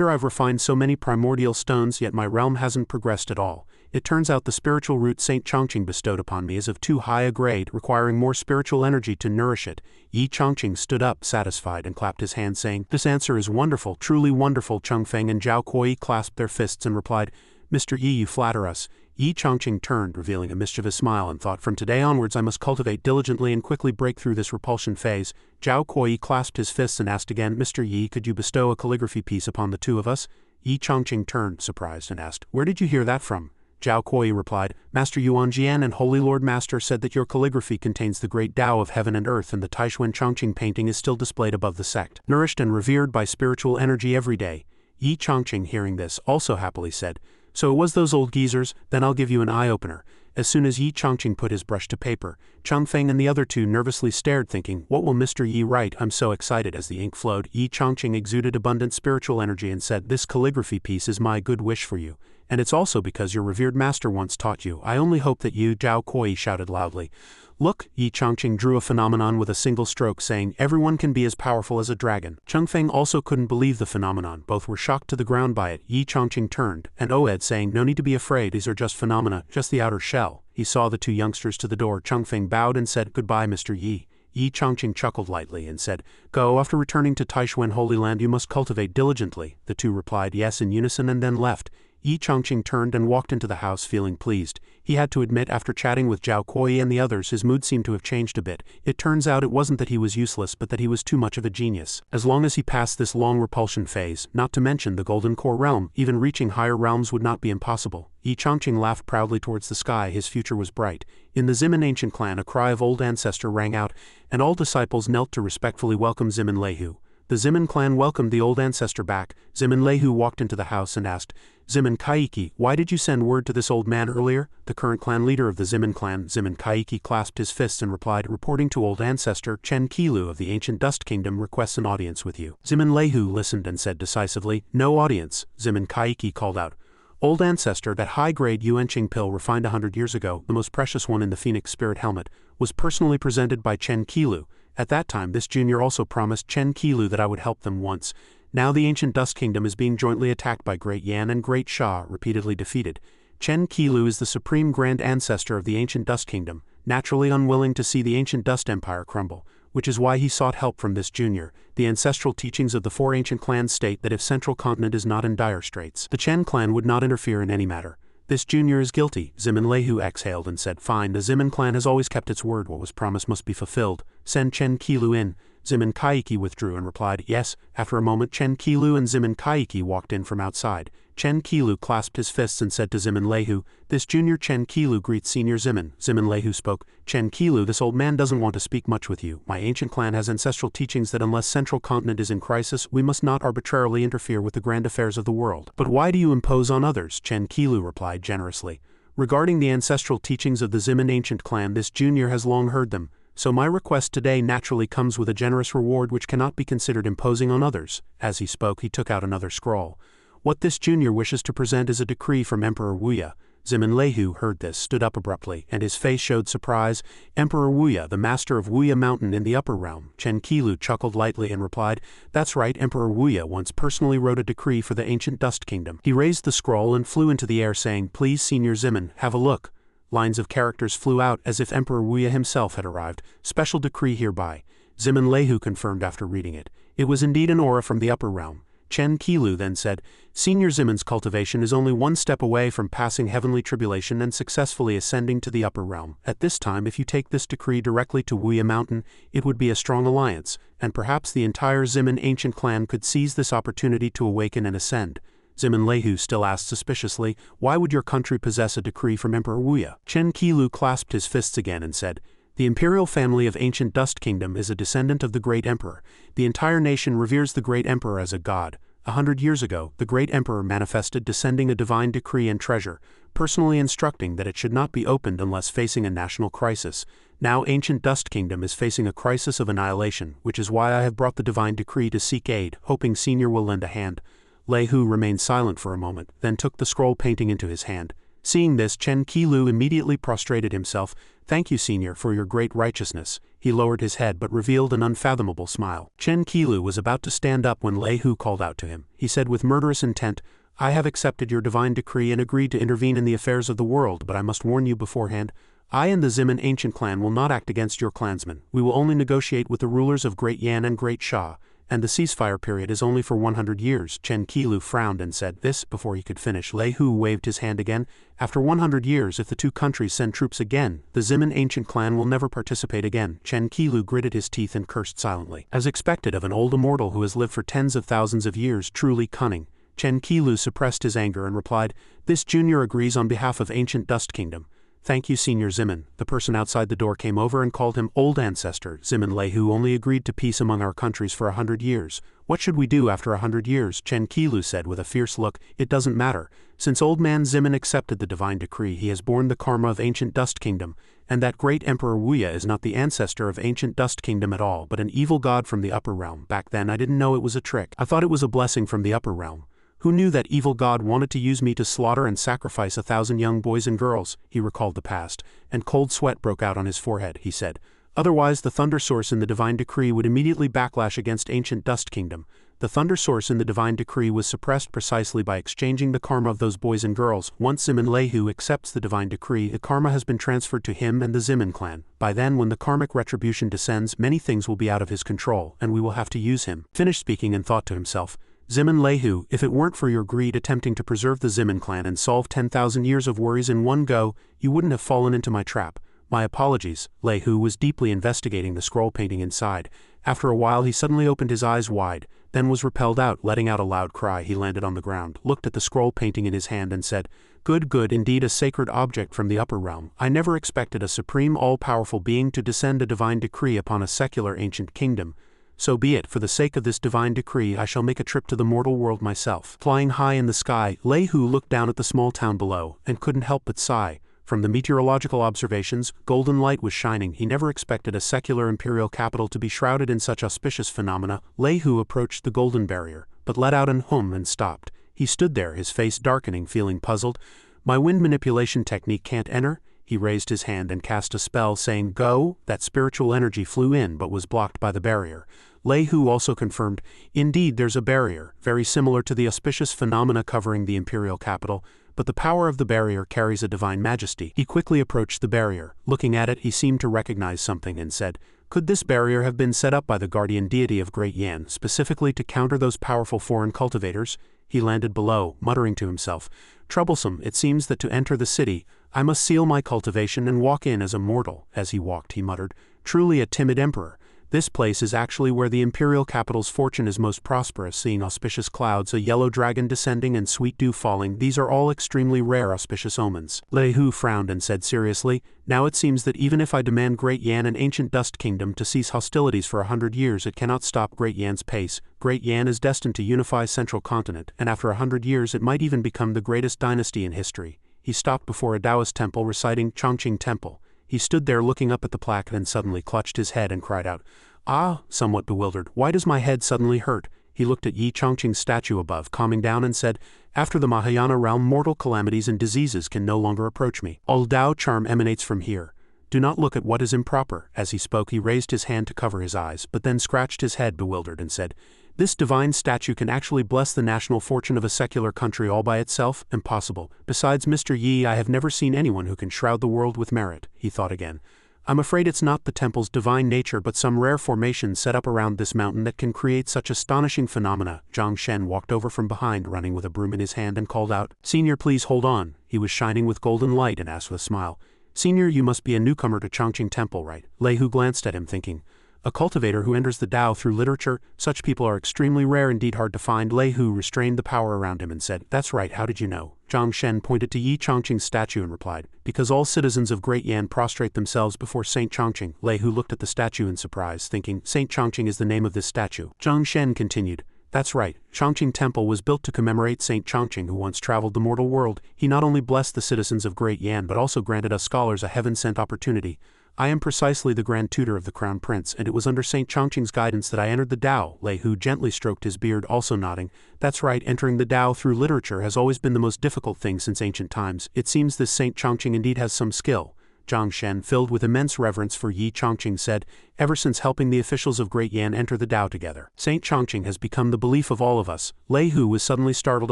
Speaker 1: I've refined so many primordial stones, yet my realm hasn't progressed at all. It turns out the spiritual root Saint Chongqing bestowed upon me is of too high a grade, requiring more spiritual energy to nourish it." Yi Chongqing stood up, satisfied, and clapped his hands, saying, "This answer is wonderful, truly wonderful." Changfeng and Zhao Kuo-yi clasped their fists and replied, "Mr. Yi, you flatter us." Yi Chongqing turned, revealing a mischievous smile, and thought, "From today onwards I must cultivate diligently and quickly break through this repulsion phase." Zhao Kuo-yi clasped his fists and asked again, "Mr. Yi, could you bestow a calligraphy piece upon the 2 of us?" Yi Chongqing turned, surprised, and asked, "Where did you hear that from?" Zhao Kuei replied, Master Wanjian and Holy Lord Master said that your calligraphy contains the great Tao of heaven and earth, and the Taishuan Chongqing painting is still displayed above the sect, nourished and revered by spiritual energy every day. Yi Chongqing, hearing this, also happily said, So it was those old geezers, then I'll give you an eye-opener. As soon as Yi Chongqing put his brush to paper, Changfeng and the other two nervously stared, thinking, What will Mr. Yi write? I'm so excited. As the ink flowed, Yi Chongqing exuded abundant spiritual energy and said, This calligraphy piece is my good wish for you, and it's also because your revered master once taught you. I only hope that you, Zhao Kuei shouted loudly. Look, Yi Chongqing drew a phenomenon with a single stroke, saying, Everyone can be as powerful as a dragon. Changfeng also couldn't believe the phenomenon. Both were shocked to the ground by it. Yi Chongqing turned, and Oed saying, No need to be afraid, these are just phenomena, just the outer shell. He saw the two youngsters to the door. Changfeng bowed and said, Goodbye, Mr. Yi. Yi Chongqing chuckled lightly and said, Go, after returning to Taishuan Holy Land you must cultivate diligently. The two replied yes in unison and then left. Yi Chongqing turned and walked into the house feeling pleased. He had to admit, after chatting with Zhao Kuei and the others, his mood seemed to have changed a bit. It turns out it wasn't that he was useless, but that he was too much of a genius. As long as he passed this long repulsion phase, not to mention the Golden Core realm, even reaching higher realms would not be impossible. Yi Chongqing laughed proudly towards the sky. His future was bright. In the Zimin ancient clan, a cry of old ancestor rang out, and all disciples knelt to respectfully welcome Zimin Lehu. The Zimin clan welcomed the old ancestor back. Zimin Lehu walked into the house and asked, Zimin Kaiki, why did you send word to this old man earlier? The current clan leader of the Zimin clan, Zimin Kaiki, clasped his fists and replied, Reporting to old ancestor Chen Qilu of the ancient Dust Kingdom requests an audience with you. Zimin Lehu listened and said decisively, No audience. Zimin Kaiki called out, Old ancestor, that high-grade Yuanqing pill refined 100 years ago, the most precious one in the Phoenix Spirit helmet, was personally presented by Chen Qilu. At that time this junior also promised Chen Qilu that I would help them once. Now the ancient Dust Kingdom is being jointly attacked by Great Yan and Great Sha, repeatedly defeated. Chen Qilu is the supreme grand ancestor of the ancient Dust Kingdom, naturally unwilling to see the ancient Dust Empire crumble, which is why he sought help from this junior. The ancestral teachings of the four ancient clans state that if Central Continent is not in dire straits, the Chen clan would not interfere in any matter. This junior is guilty. Zimin Lehu exhaled and said, Fine, the Zimin clan has always kept its word. What was promised must be fulfilled. Send Chen Qilu in. Zimin Kaiki withdrew and replied, Yes. After a moment Chen Qilu and Zimin Kaiki walked in from outside. Chen Qilu clasped his fists and said to Zimin Lehu, This junior Chen Qilu greets senior Zimin. Zimin Lehu spoke, Chen Qilu, this old man doesn't want to speak much with you. My ancient clan has ancestral teachings that unless Central Continent is in crisis, we must not arbitrarily interfere with the grand affairs of the world. But why do you impose on others? Chen Qilu replied generously. Regarding the ancestral teachings of the Zimin ancient clan, this junior has long heard them. So my request today naturally comes with a generous reward which cannot be considered imposing on others. As he spoke, he took out another scroll. What this junior wishes to present is a decree from Emperor Wuya. Zimin Lehu heard this, stood up abruptly, and his face showed surprise. Emperor Wuya, the master of Wuya Mountain in the upper realm. Chen Qilu chuckled lightly and replied, That's right, Emperor Wuya once personally wrote a decree for the ancient Dust Kingdom. He raised the scroll and flew into the air saying, Please, Senior Zimin, have a look. Lines of characters flew out as if Emperor Wuya himself had arrived. Special decree hereby. Zimin Lehu confirmed after reading it. It was indeed an aura from the upper realm. Chen Qilu then said, Senior Zimin's cultivation is only one step away from passing heavenly tribulation and successfully ascending to the upper realm. At this time, if you take this decree directly to Wuya Mountain, it would be a strong alliance, and perhaps the entire Zimin ancient clan could seize this opportunity to awaken and ascend. Zimin Lehu still asked suspiciously, Why would your country possess a decree from Emperor Wuya? Chen Qilu clasped his fists again and said, The imperial family of ancient Dust Kingdom is a descendant of the Great Emperor. The entire nation reveres the Great Emperor as a god. 100 years ago, the Great Emperor manifested descending a divine decree and treasure, personally instructing that it should not be opened unless facing a national crisis. Now ancient Dust Kingdom is facing a crisis of annihilation, which is why I have brought the divine decree to seek aid, hoping Senior will lend a hand. Lehu remained silent for a moment, then took the scroll painting into his hand. Seeing this, Chen Qilu immediately prostrated himself. Thank you, Senior, for your great righteousness. He lowered his head but revealed an unfathomable smile. Chen Qilu was about to stand up when Lehu called out to him. He said with murderous intent, I have accepted your divine decree and agreed to intervene in the affairs of the world, but I must warn you beforehand. I and the Zimin ancient clan will not act against your clansmen. We will only negotiate with the rulers of Great Yan and Great Sha, and the ceasefire period is only for 100 years. Chen Qilu frowned and said this before he could finish. Lehu waved his hand again. After 100 years, if the two countries send troops again, the Zimin ancient clan will never participate again. Chen Qilu gritted his teeth and cursed silently. As expected of an old immortal who has lived for tens of thousands of years, truly cunning. Chen Qilu suppressed his anger and replied, "This junior agrees on behalf of Ancient Dust Kingdom. Thank you, Senior Zimin." The person outside the door came over and called him Old Ancestor. Zimin Lehu only agreed to peace among our countries for 100 years. What should we do after 100 years? Chen Qilu said with a fierce look. It doesn't matter. Since Old Man Zimin accepted the divine decree, he has borne the karma of Ancient Dust Kingdom, and that great Emperor Wuya is not the ancestor of Ancient Dust Kingdom at all, but an evil god from the upper realm. Back then I didn't know it was a trick. I thought it was a blessing from the upper realm. Who knew that evil god wanted to use me to slaughter and sacrifice 1,000 young boys and girls? He recalled the past, and cold sweat broke out on his forehead. He said, otherwise the thunder source in the divine decree would immediately backlash against Ancient Dust Kingdom. The thunder source in the divine decree was suppressed precisely by exchanging the karma of those boys and girls. Once Zimin Lehu accepts the divine decree, the karma has been transferred to him and the Zimin clan. By then, when the karmic retribution descends, many things will be out of his control, and we will have to use him. Finished speaking and thought to himself, Zimin Lehu, if it weren't for your greed attempting to preserve the Zimin clan and solve 10,000 years of worries in one go, you wouldn't have fallen into my trap. My apologies. Lehu was deeply investigating the scroll painting inside. After a while he suddenly opened his eyes wide, then was repelled out, letting out a loud cry. He landed on the ground, looked at the scroll painting in his hand and said, good, indeed a sacred object from the upper realm. I never expected a supreme all-powerful being to descend a divine decree upon a secular ancient kingdom. So be it. For the sake of this divine decree I shall make a trip to the mortal world myself. Flying high in the sky, Lehu looked down at the small town below, and couldn't help but sigh. From the meteorological observations, golden light was shining. He never expected a secular imperial capital to be shrouded in such auspicious phenomena. Lehu approached the golden barrier, but let out an hum and stopped. He stood there, his face darkening, feeling puzzled. My wind manipulation technique can't enter? He raised his hand and cast a spell, saying, go. That spiritual energy flew in but was blocked by the barrier. Lehu also confirmed, indeed there's a barrier, very similar to the auspicious phenomena covering the imperial capital, but the power of the barrier carries a divine majesty. He quickly approached the barrier. Looking at it, he seemed to recognize something and said, could this barrier have been set up by the guardian deity of Great Yan, specifically to counter those powerful foreign cultivators? He landed below, muttering to himself, troublesome. It seems that to enter the city, I must seal my cultivation and walk in as a mortal. As he walked, he muttered, truly a timid emperor. This place is actually where the imperial capital's fortune is most prosperous, seeing auspicious clouds, a yellow dragon descending and sweet dew falling. These are all extremely rare auspicious omens. Lehu frowned and said seriously, now it seems that even if I demand Great Yan and Ancient Dust Kingdom to cease hostilities for 100 years, it cannot stop Great Yan's pace. Great Yan is destined to unify Central Continent, and after 100 years it might even become the greatest dynasty in history. He stopped before a Taoist temple reciting Chongqing Temple. He stood there looking up at the plaque and suddenly clutched his head and cried out, ah, somewhat bewildered, why does my head suddenly hurt? He looked at Yi Chongqing's statue above, calming down and said, after the Mahayana realm, mortal calamities and diseases can no longer approach me. All Tao charm emanates from here. Do not look at what is improper. As he spoke, he raised his hand to cover his eyes, but then scratched his head bewildered and said, this divine statue can actually bless the national fortune of a secular country all by itself? Impossible. Besides Mr. Yi, I have never seen anyone who can shroud the world with merit. He thought again. I'm afraid it's not the temple's divine nature but some rare formation set up around this mountain that can create such astonishing phenomena. Zhang Shen walked over from behind, running with a broom in his hand, and called out, Senior, please hold on. He was shining with golden light and asked with a smile, Senior, you must be a newcomer to Chongqing Temple, right? Lehu glanced at him thinking, a cultivator who enters the Tao through literature, such people are extremely rare, indeed hard to find. Lehu restrained the power around him and said, that's right, how did you know? Zhang Shen pointed to Yi Chongqing's statue and replied, because all citizens of Great Yan prostrate themselves before Saint Chongqing. Lehu looked at the statue in surprise, thinking, Saint Chongqing is the name of this statue. Zhang Shen continued, that's right, Chongqing Temple was built to commemorate Saint Chongqing, who once traveled the mortal world. He not only blessed the citizens of Great Yan but also granted us scholars a heaven-sent opportunity. I am precisely the grand tutor of the Crown Prince, and it was under Saint Chongqing's guidance that I entered the Tao. Lehu gently stroked his beard, also nodding. That's right, entering the Tao through literature has always been the most difficult thing since ancient times. It seems this Saint Chongqing indeed has some skill. Zhang Shen, filled with immense reverence for Yi Chongqing, said, ever since helping the officials of Great Yan enter the Tao together, Saint Chongqing has become the belief of all of us. Lehu was suddenly startled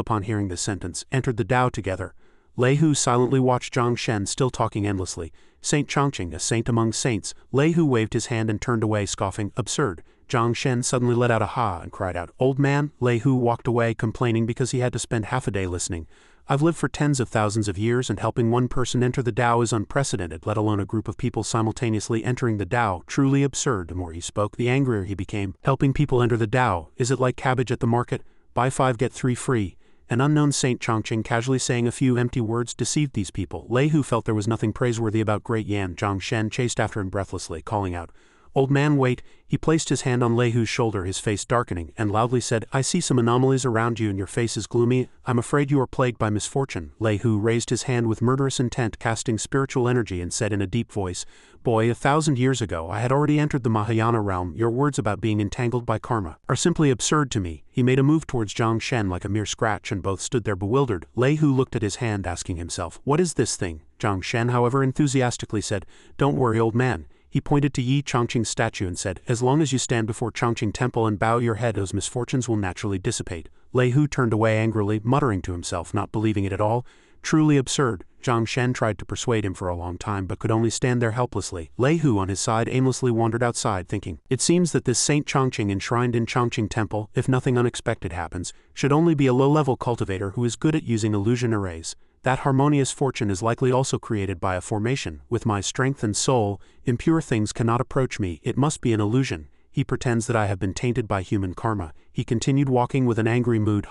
Speaker 1: upon hearing this sentence, entered the Tao together. Lehu silently watched Zhang Shen still talking endlessly. Saint Chongqing, a saint among saints. Lehu waved his hand and turned away, scoffing, absurd. Zhang Shen suddenly let out a ha and cried out, old man. Lehu walked away, complaining because he had to spend half a day listening. I've lived for tens of thousands of years, and helping one person enter the Tao is unprecedented, let alone a group of people simultaneously entering the Tao. Truly absurd. The more he spoke, the angrier he became. Helping people enter the Tao, is it like cabbage at the market? Buy 5 get 3 free. An unknown Saint Chongqing casually saying a few empty words deceived these people. Lei Hu felt there was nothing praiseworthy about Great Yan. Zhang Shen chased after him breathlessly, calling out, "Old man, wait." He placed his hand on Lei Hu's shoulder, his face darkening, and loudly said, "I see some anomalies around you and your face is gloomy. I'm afraid you are plagued by misfortune." Lei Hu raised his hand with murderous intent, casting spiritual energy, and said in a deep voice, "Boy, 1,000 years ago I had already entered the Mahayana realm. Your words about being entangled by karma are simply absurd to me." He made a move towards Zhang Shen like a mere scratch, and both stood there bewildered. Lei Hu looked at his hand, asking himself, "What is this thing?" Zhang Shen, however, enthusiastically said, "Don't worry, old man." He pointed to Yi Chongqing's statue and said, "As long as you stand before Chongqing Temple and bow your head, those misfortunes will naturally dissipate." Lei Hu turned away angrily, muttering to himself, not believing it at all. Truly absurd. Zhang Shen tried to persuade him for a long time but could only stand there helplessly. Lei Hu on his side aimlessly wandered outside, thinking, "It seems that this Saint Chongqing enshrined in Chongqing Temple, if nothing unexpected happens, should only be a low-level cultivator who is good at using illusion arrays. That harmonious fortune is likely also created by a formation. With my strength and soul, impure things cannot approach me. It must be an illusion. He pretends that I have been tainted by human karma." He continued walking with an angry mood.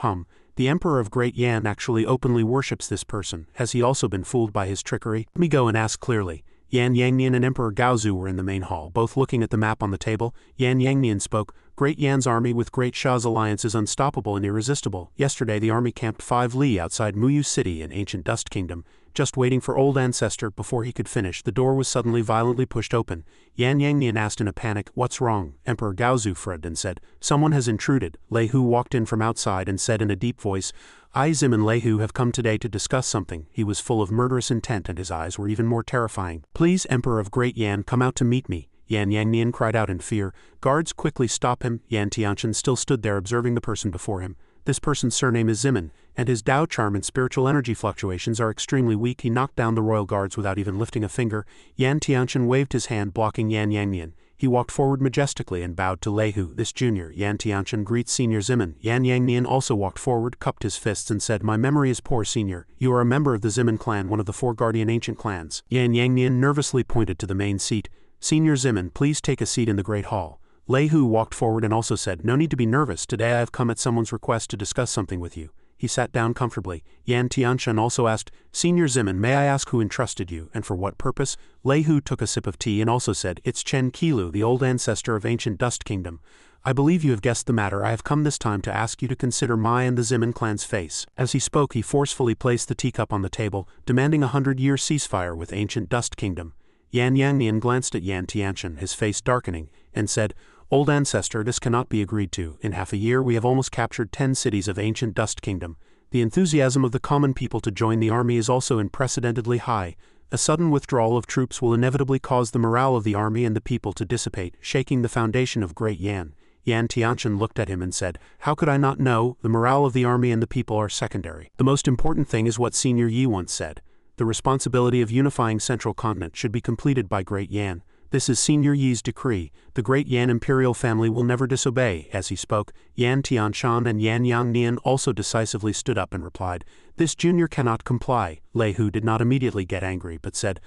Speaker 1: The Emperor of Great Yan actually openly worships this person. Has he also been fooled by his trickery? Let me go and ask clearly. Yan Yangnian and Emperor Gaozu were in the main hall, both looking at the map on the table. Yan Yangnian spoke, "Great Yan's army with Great Sha's alliance is unstoppable and irresistible. Yesterday the army camped 5 li outside Muyu City in ancient Dust Kingdom, just waiting for old Ancestor. Before he could finish, the door was suddenly violently pushed open. Yan Yangnian asked in a panic, "What's wrong?" Emperor Gaozu shrugged and said, "Someone has intruded." Lei Hu walked in from outside and said in a deep voice, "I, Zim and Lei Hu have come today to discuss something." He was full of murderous intent and his eyes were even more terrifying. "Please, Emperor of Great Yan, come out to meet me." Yan Yangnian cried out in fear. Guards quickly stop him. Yan Tianchen still stood there observing the person before him. This person's surname is Zimin, and his Dao charm and spiritual energy fluctuations are extremely weak. He knocked down the royal guards without even lifting a finger. Yan Tianchen waved his hand, blocking Yan Yangnian. He walked forward majestically and bowed to Lei Hu. "This junior, Yan Tianchen, greets Senior Zimin." Yan Yangnian also walked forward, cupped his fists and said, "My memory is poor, Senior. You are a member of the Zimin clan, one of the 4 guardian ancient clans." Yan Yangnian nervously pointed to the main seat. "Senior Zimin, please take a seat in the Great Hall." Lei Hu walked forward and also said, "No need to be nervous. Today I have come at someone's request to discuss something with you." He sat down comfortably. Yan Tianchen also asked, "Senior Zimin, may I ask who entrusted you, and for what purpose?" Lei Hu took a sip of tea and also said, "It's Chen Qilu, the old ancestor of ancient Dust Kingdom. I believe you have guessed the matter. I have come this time to ask you to consider my and the Zimin clan's face." As he spoke, he forcefully placed the teacup on the table, demanding a 100-year ceasefire with ancient Dust Kingdom. Yan Yangnian glanced at Yan Tianchen, his face darkening, and said, "Old Ancestor, this cannot be agreed to. In half a year we have almost captured 10 cities of ancient Dust Kingdom. The enthusiasm of the common people to join the army is also unprecedentedly high. A sudden withdrawal of troops will inevitably cause the morale of the army and the people to dissipate, shaking the foundation of Great Yan." Yan Tianchen looked at him and said, "How could I not know? The morale of the army and the people are secondary. The most important thing is what Senior Yi once said. The responsibility of unifying Central Continent should be completed by Great Yan. This is Senior Yi's decree. The Great Yan imperial family will never disobey." As he spoke, Yan Tianshan and Yan Yangnian also decisively stood up and replied, "This junior cannot comply." Lei Hu did not immediately get angry but said,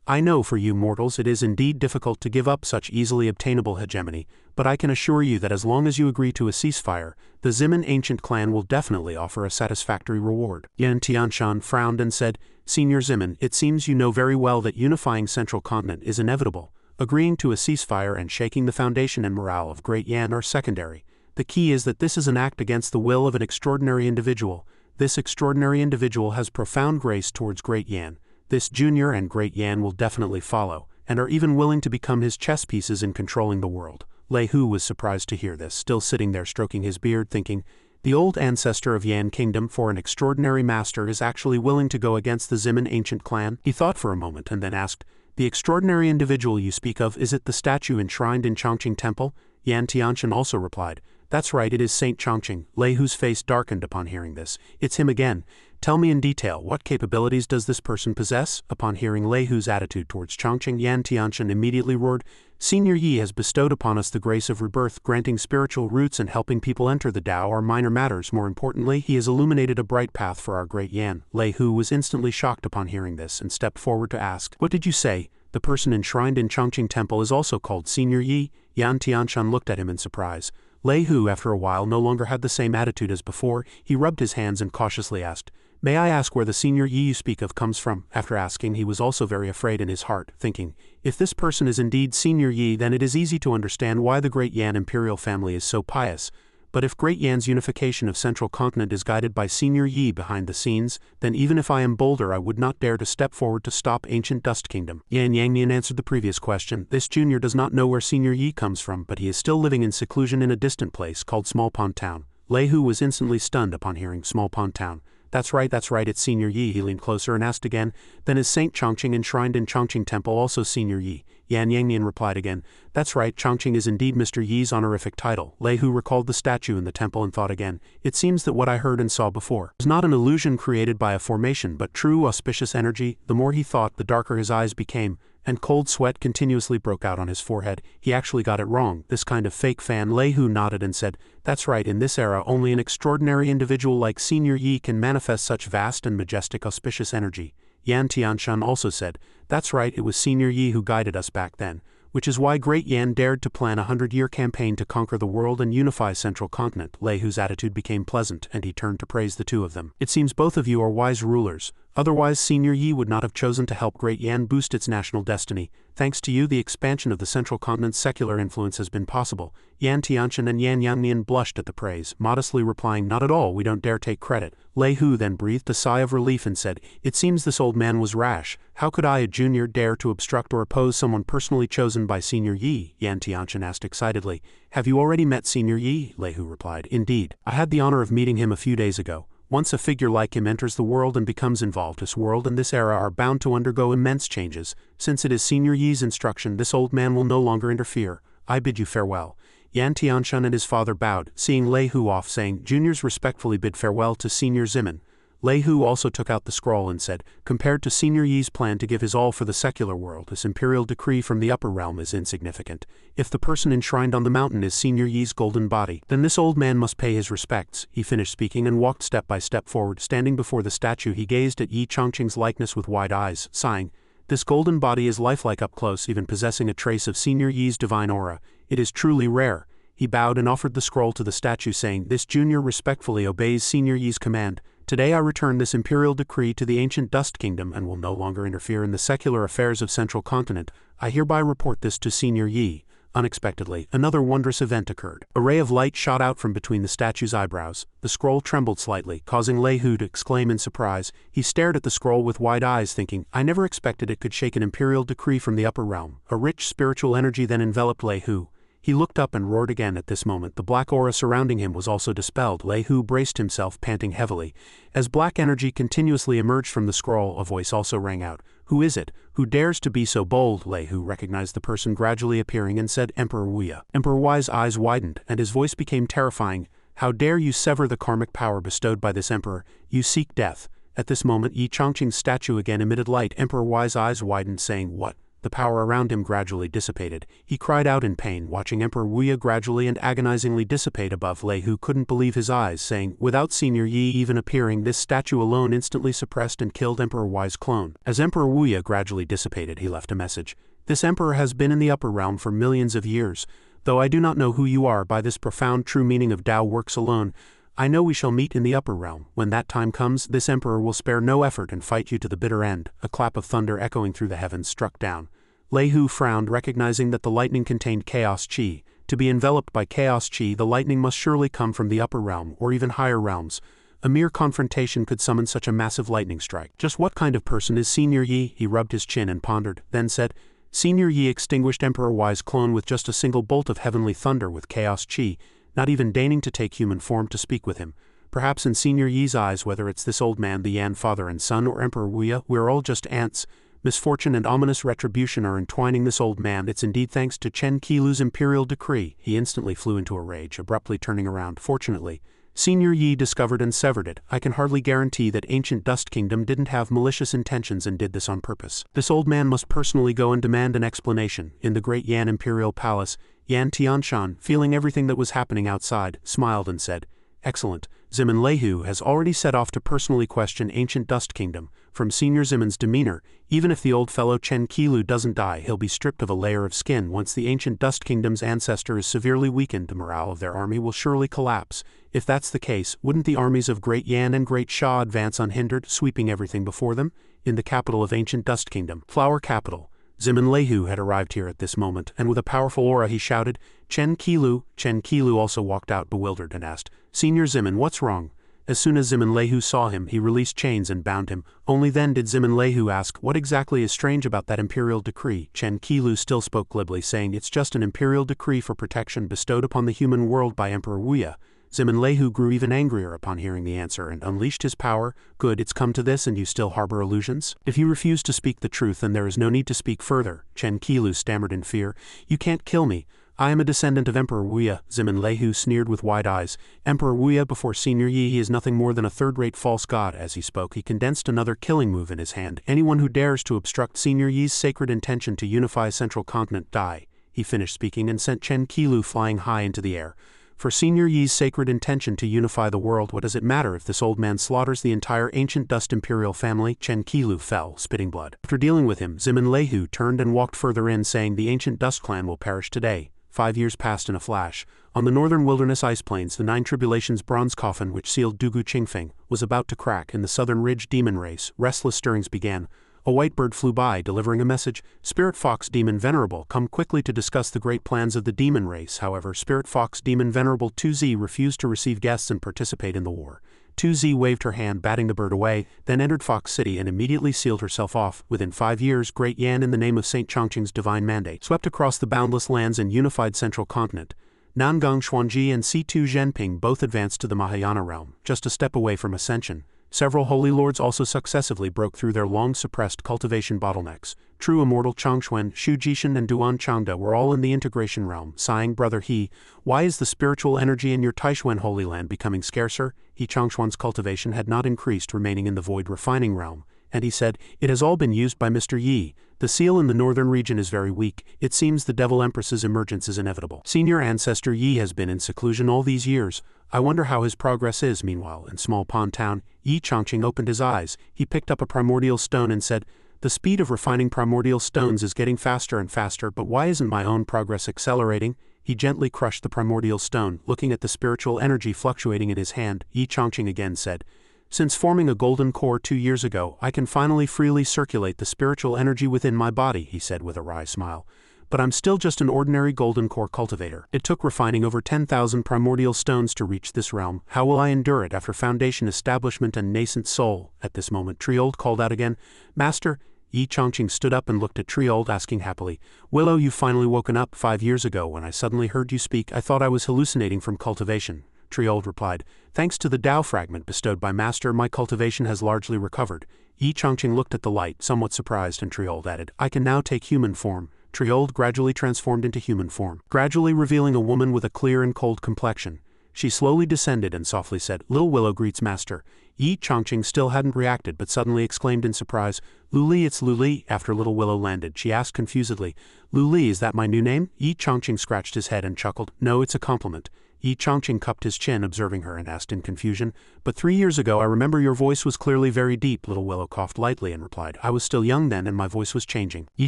Speaker 1: "I know for you mortals it is indeed difficult to give up such easily obtainable hegemony, but I can assure you that as long as you agree to a ceasefire, the Zimin ancient clan will definitely offer a satisfactory reward." Yan Tianshan frowned and said, "Senior Zimin, it seems you know very well that unifying Central Continent is inevitable. Agreeing to a ceasefire and shaking the foundation and morale of Great Yan are secondary. The key is that this is an act against the will of an extraordinary individual. This extraordinary individual has profound grace towards Great Yan. This junior and Great Yan will definitely follow, and are even willing to become his chess pieces in controlling the world." Lei Hu was surprised to hear this, still sitting there stroking his beard, thinking, the old ancestor of Yan Kingdom for an extraordinary master is actually willing to go against the Zimin ancient clan? He thought for a moment and then asked, "The extraordinary individual you speak of, is it the statue enshrined in Chongqing Temple?" Yan Tianchen also replied, "That's right, it is Saint Chongqing." Lei Hu's face darkened upon hearing this. "It's him again. Tell me in detail, what capabilities does this person possess?" Upon hearing Lei Hu's attitude towards Chongqing, Yan Tianchen immediately roared, "Senior Yi has bestowed upon us the grace of rebirth, granting spiritual roots and helping people enter the Tao are minor matters. More importantly, he has illuminated a bright path for our Great Yan." Lei Hu was instantly shocked upon hearing this and stepped forward to ask, "What did you say? The person enshrined in Chongqing Temple is also called Senior Yi?" Yan Tianshan looked at him in surprise. Lei Hu, after a while, no longer had the same attitude as before. He rubbed his hands and cautiously asked, "May I ask where the senior Yi you speak of comes from?" After asking, he was also very afraid in his heart, thinking, if this person is indeed senior Yi, then it is easy to understand why the Great Yan imperial family is so pious. But if Great Yan's unification of Central Continent is guided by senior Yi behind the scenes, then even if I am bolder, I would not dare to step forward to stop ancient Dust Kingdom. Yan Yangmian answered the previous question. This junior does not know where senior Yi comes from, but he is still living in seclusion in a distant place called Small Pond Town. Lei Hu was instantly stunned upon hearing Small Pond Town. That's right, it's senior Yi. He leaned closer and asked again, then is Saint Chongqing enshrined in Chongqing Temple also senior Yi? Yan Yangmian replied again, that's right, Chongqing is indeed Mr. Yi's honorific title. Lei Hu recalled the statue in the temple and thought again, it seems that what I heard and saw before was not an illusion created by a formation but true auspicious energy. The more he thought, the darker his eyes became, and cold sweat continuously broke out on his forehead. He actually got it wrong, this kind of fake fan. Lei Hu nodded and said, that's right, in this era only an extraordinary individual like senior Yi can manifest such vast and majestic auspicious energy. Yan Tianshan also said, that's right, it was senior Yi who guided us back then, which is why Great Yan dared to plan a 100-year campaign to conquer the world and unify Central Continent. Lei Hu's attitude became pleasant, and he turned to praise the two of them. It seems both of you are wise rulers. Otherwise senior Yi would not have chosen to help Great Yan boost its national destiny. Thanks to you, the expansion of the Central Continent's secular influence has been possible. Yan Tianshan and Yan Yangmian blushed at the praise, modestly replying, not at all, we don't dare take credit. Lei Hu then breathed a sigh of relief and said, it seems this old man was rash. How could I, a junior, dare to obstruct or oppose someone personally chosen by senior Yi? Yan Tianshan asked excitedly. Have you already met senior Yi? Lei Hu replied, indeed. I had the honor of meeting him a few days ago. Once a figure like him enters the world and becomes involved, this world and this era are bound to undergo immense changes. Since it is senior Yi's instruction, this old man will no longer interfere. I bid you farewell. Yan Tianshan and his father bowed, seeing Lei Hu off, saying, juniors respectfully bid farewell to senior Zimin. Lei Hu also took out the scroll and said, compared to senior Yi's plan to give his all for the secular world, this imperial decree from the upper realm is insignificant. If the person enshrined on the mountain is senior Yi's golden body, then this old man must pay his respects. He finished speaking and walked step by step forward. Standing before the statue, he gazed at Yi Chongqing's likeness with wide eyes, sighing, this golden body is lifelike up close, even possessing a trace of senior Yi's divine aura. It is truly rare. He bowed and offered the scroll to the statue, saying, this junior respectfully obeys senior Yi's command. Today I return this imperial decree to the ancient Dust Kingdom and will no longer interfere in the secular affairs of Central Continent. I hereby report this to senior Yi. Unexpectedly, another wondrous event occurred. A ray of light shot out from between the statue's eyebrows. The scroll trembled slightly, causing Lei Hu to exclaim in surprise. He stared at the scroll with wide eyes, thinking, I never expected it could shake an imperial decree from the upper realm. A rich spiritual energy then enveloped Lei Hu. He looked up and roared again. At this moment, the black aura surrounding him was also dispelled. Lei Hu braced himself, panting heavily. As black energy continuously emerged from the scroll, a voice also rang out. Who is it? Who dares to be so bold? Lei Hu recognized the person gradually appearing and said, Emperor Wuya. Emperor Wu's eyes widened, and his voice became terrifying. How dare you sever the karmic power bestowed by this emperor? You seek death. At this moment, Yi Chongqing's statue again emitted light. Emperor Wu's eyes widened, saying, what? The power around him gradually dissipated. He cried out in pain, watching Emperor Wuya gradually and agonizingly dissipate above. Lei Hu couldn't believe his eyes, saying, without senior Yi even appearing, this statue alone instantly suppressed and killed Emperor Wu's clone. As Emperor Wuya gradually dissipated, he left a message. This emperor has been in the upper realm for millions of years. Though I do not know who you are, by this profound true meaning of Tao works alone, I know we shall meet in the upper realm. When that time comes, this emperor will spare no effort and fight you to the bitter end. A clap of thunder echoing through the heavens struck down. Lei Hu frowned, recognizing that the lightning contained chaos chi. To be enveloped by chaos chi, the lightning must surely come from the upper realm, or even higher realms. A mere confrontation could summon such a massive lightning strike. Just what kind of person is senior Yi? He rubbed his chin and pondered, then said, senior Yi extinguished Emperor Wu's clone with just a single bolt of heavenly thunder with chaos chi, not even deigning to take human form to speak with him. Perhaps in senior Yi's eyes, whether it's this old man, the Yan father and son, or Emperor Wuya, we're all just ants. Misfortune and ominous retribution are entwining this old man. It's indeed thanks to Chen Qilu's imperial decree. He instantly flew into a rage, abruptly turning around. Fortunately, senior Yi discovered and severed it. I can hardly guarantee that ancient Dust Kingdom didn't have malicious intentions and did this on purpose. This old man must personally go and demand an explanation. In the great Yan imperial palace, Yan Tianshan, feeling everything that was happening outside, smiled and said, excellent. Zimin Lehu has already set off to personally question ancient Dust Kingdom. From Senior Zimin's demeanor, even if the old fellow Chen Qilu doesn't die, he'll be stripped of a layer of skin. Once the ancient Dust Kingdom's ancestor is severely weakened, the morale of their army will surely collapse. If that's the case, wouldn't the armies of Great Yan and Great Sha advance unhindered, sweeping everything before them? In the capital of ancient Dust Kingdom, Flower Capital, Zimin Lehu had arrived here at this moment, and with a powerful aura he shouted, Chen Qilu. Chen Qilu also walked out bewildered and asked, Senior Zimin, what's wrong? As soon as Zimin Lehu saw him, he released chains and bound him. Only then did Zimin Lehu ask, what exactly is strange about that imperial decree? Chen Qilu still spoke glibly, saying, it's just an imperial decree for protection bestowed upon the human world by Emperor Wuya. Zimin Lehu grew even angrier upon hearing the answer and unleashed his power. Good, it's come to this and you still harbor illusions? If you refuse to speak the truth, then there is no need to speak further. Chen Qilu stammered in fear. You can't kill me. I am a descendant of Emperor Wuya. Zimin Lehu sneered with wide eyes. Emperor Wuya before Senior Yi, he is nothing more than a third-rate false god. As he spoke, he condensed another killing move in his hand. Anyone who dares to obstruct Senior Yi's sacred intention to unify Central Continent, die. He finished speaking and sent Chen Qilu flying high into the air. For Senior Yi's sacred intention to unify the world, what does it matter if this old man slaughters the entire ancient Dust Imperial family? Chen Qilu fell, spitting blood. After dealing with him, Zimin Lehu turned and walked further in, saying the ancient Dust clan will perish today. 5 years passed in a flash. On the northern wilderness ice plains, the Nine Tribulations bronze coffin which sealed Dugu Qingfeng was about to crack. In the southern ridge demon race, restless stirrings began. A white bird flew by, delivering a message. Spirit Fox Demon Venerable, come quickly to discuss the great plans of the demon race. However, Spirit Fox Demon Venerable 2Z refused to receive guests and participate in the war. 2Z waved her hand, batting the bird away, then entered Fox City and immediately sealed herself off. Within 5 years, Great Yan, in the name of Saint Chongqing's divine mandate, swept across the boundless lands and unified Central Continent. Nangang Xuanji and C2 Xenping both advanced to the Mahayana realm, just a step away from Ascension. Several holy lords also successively broke through their long-suppressed cultivation bottlenecks. True immortal Changxuan, Xu Jishan and Duan Changda were all in the integration realm, sighing, Brother He, why is the spiritual energy in your Taishuan Holy Land becoming scarcer? He Changxuan's cultivation had not increased, remaining in the void refining realm, and he said, it has all been used by Mr. Yi. The seal in the northern region is very weak. It seems the Devil Empress's emergence is inevitable. Senior Ancestor Yi has been in seclusion all these years. I wonder how his progress is. Meanwhile, in small pond town, Yi Chongqing opened his eyes. He picked up a primordial stone and said, the speed of refining primordial stones is getting faster and faster, but why isn't my own progress accelerating? He gently crushed the primordial stone, looking at the spiritual energy fluctuating in his hand. Yi Chongqing again said, since forming a golden core 2 years ago, I can finally freely circulate the spiritual energy within my body, he said with a wry smile. But I'm still just an ordinary golden core cultivator. It took refining over 10,000 primordial stones to reach this realm. How will I endure it after foundation establishment and nascent soul? At this moment, Triold called out again, Master. Yi Chongqing stood up and looked at Triold, asking happily, Willow, you've finally woken up. 5 years ago, when I suddenly heard you speak, I thought I was hallucinating from cultivation. Triold replied, thanks to the Tao fragment bestowed by Master, my cultivation has largely recovered. Yi Chongqing looked at the light, somewhat surprised, and Triold added, I can now take human form. Triold gradually transformed into human form, gradually revealing a woman with a clear and cold complexion. She slowly descended and softly said, Little Willow greets Master. Yi Chongqing still hadn't reacted but suddenly exclaimed in surprise, Luli, it's Luli. After Little Willow landed, she asked confusedly, Luli, is that my new name? Yi Chongqing scratched his head and chuckled, no, it's a compliment. Yi Chongqing cupped his chin, observing her, and asked in confusion, but 3 years ago I remember your voice was clearly very deep. Little Willow coughed lightly and replied, I was still young then and my voice was changing. Yi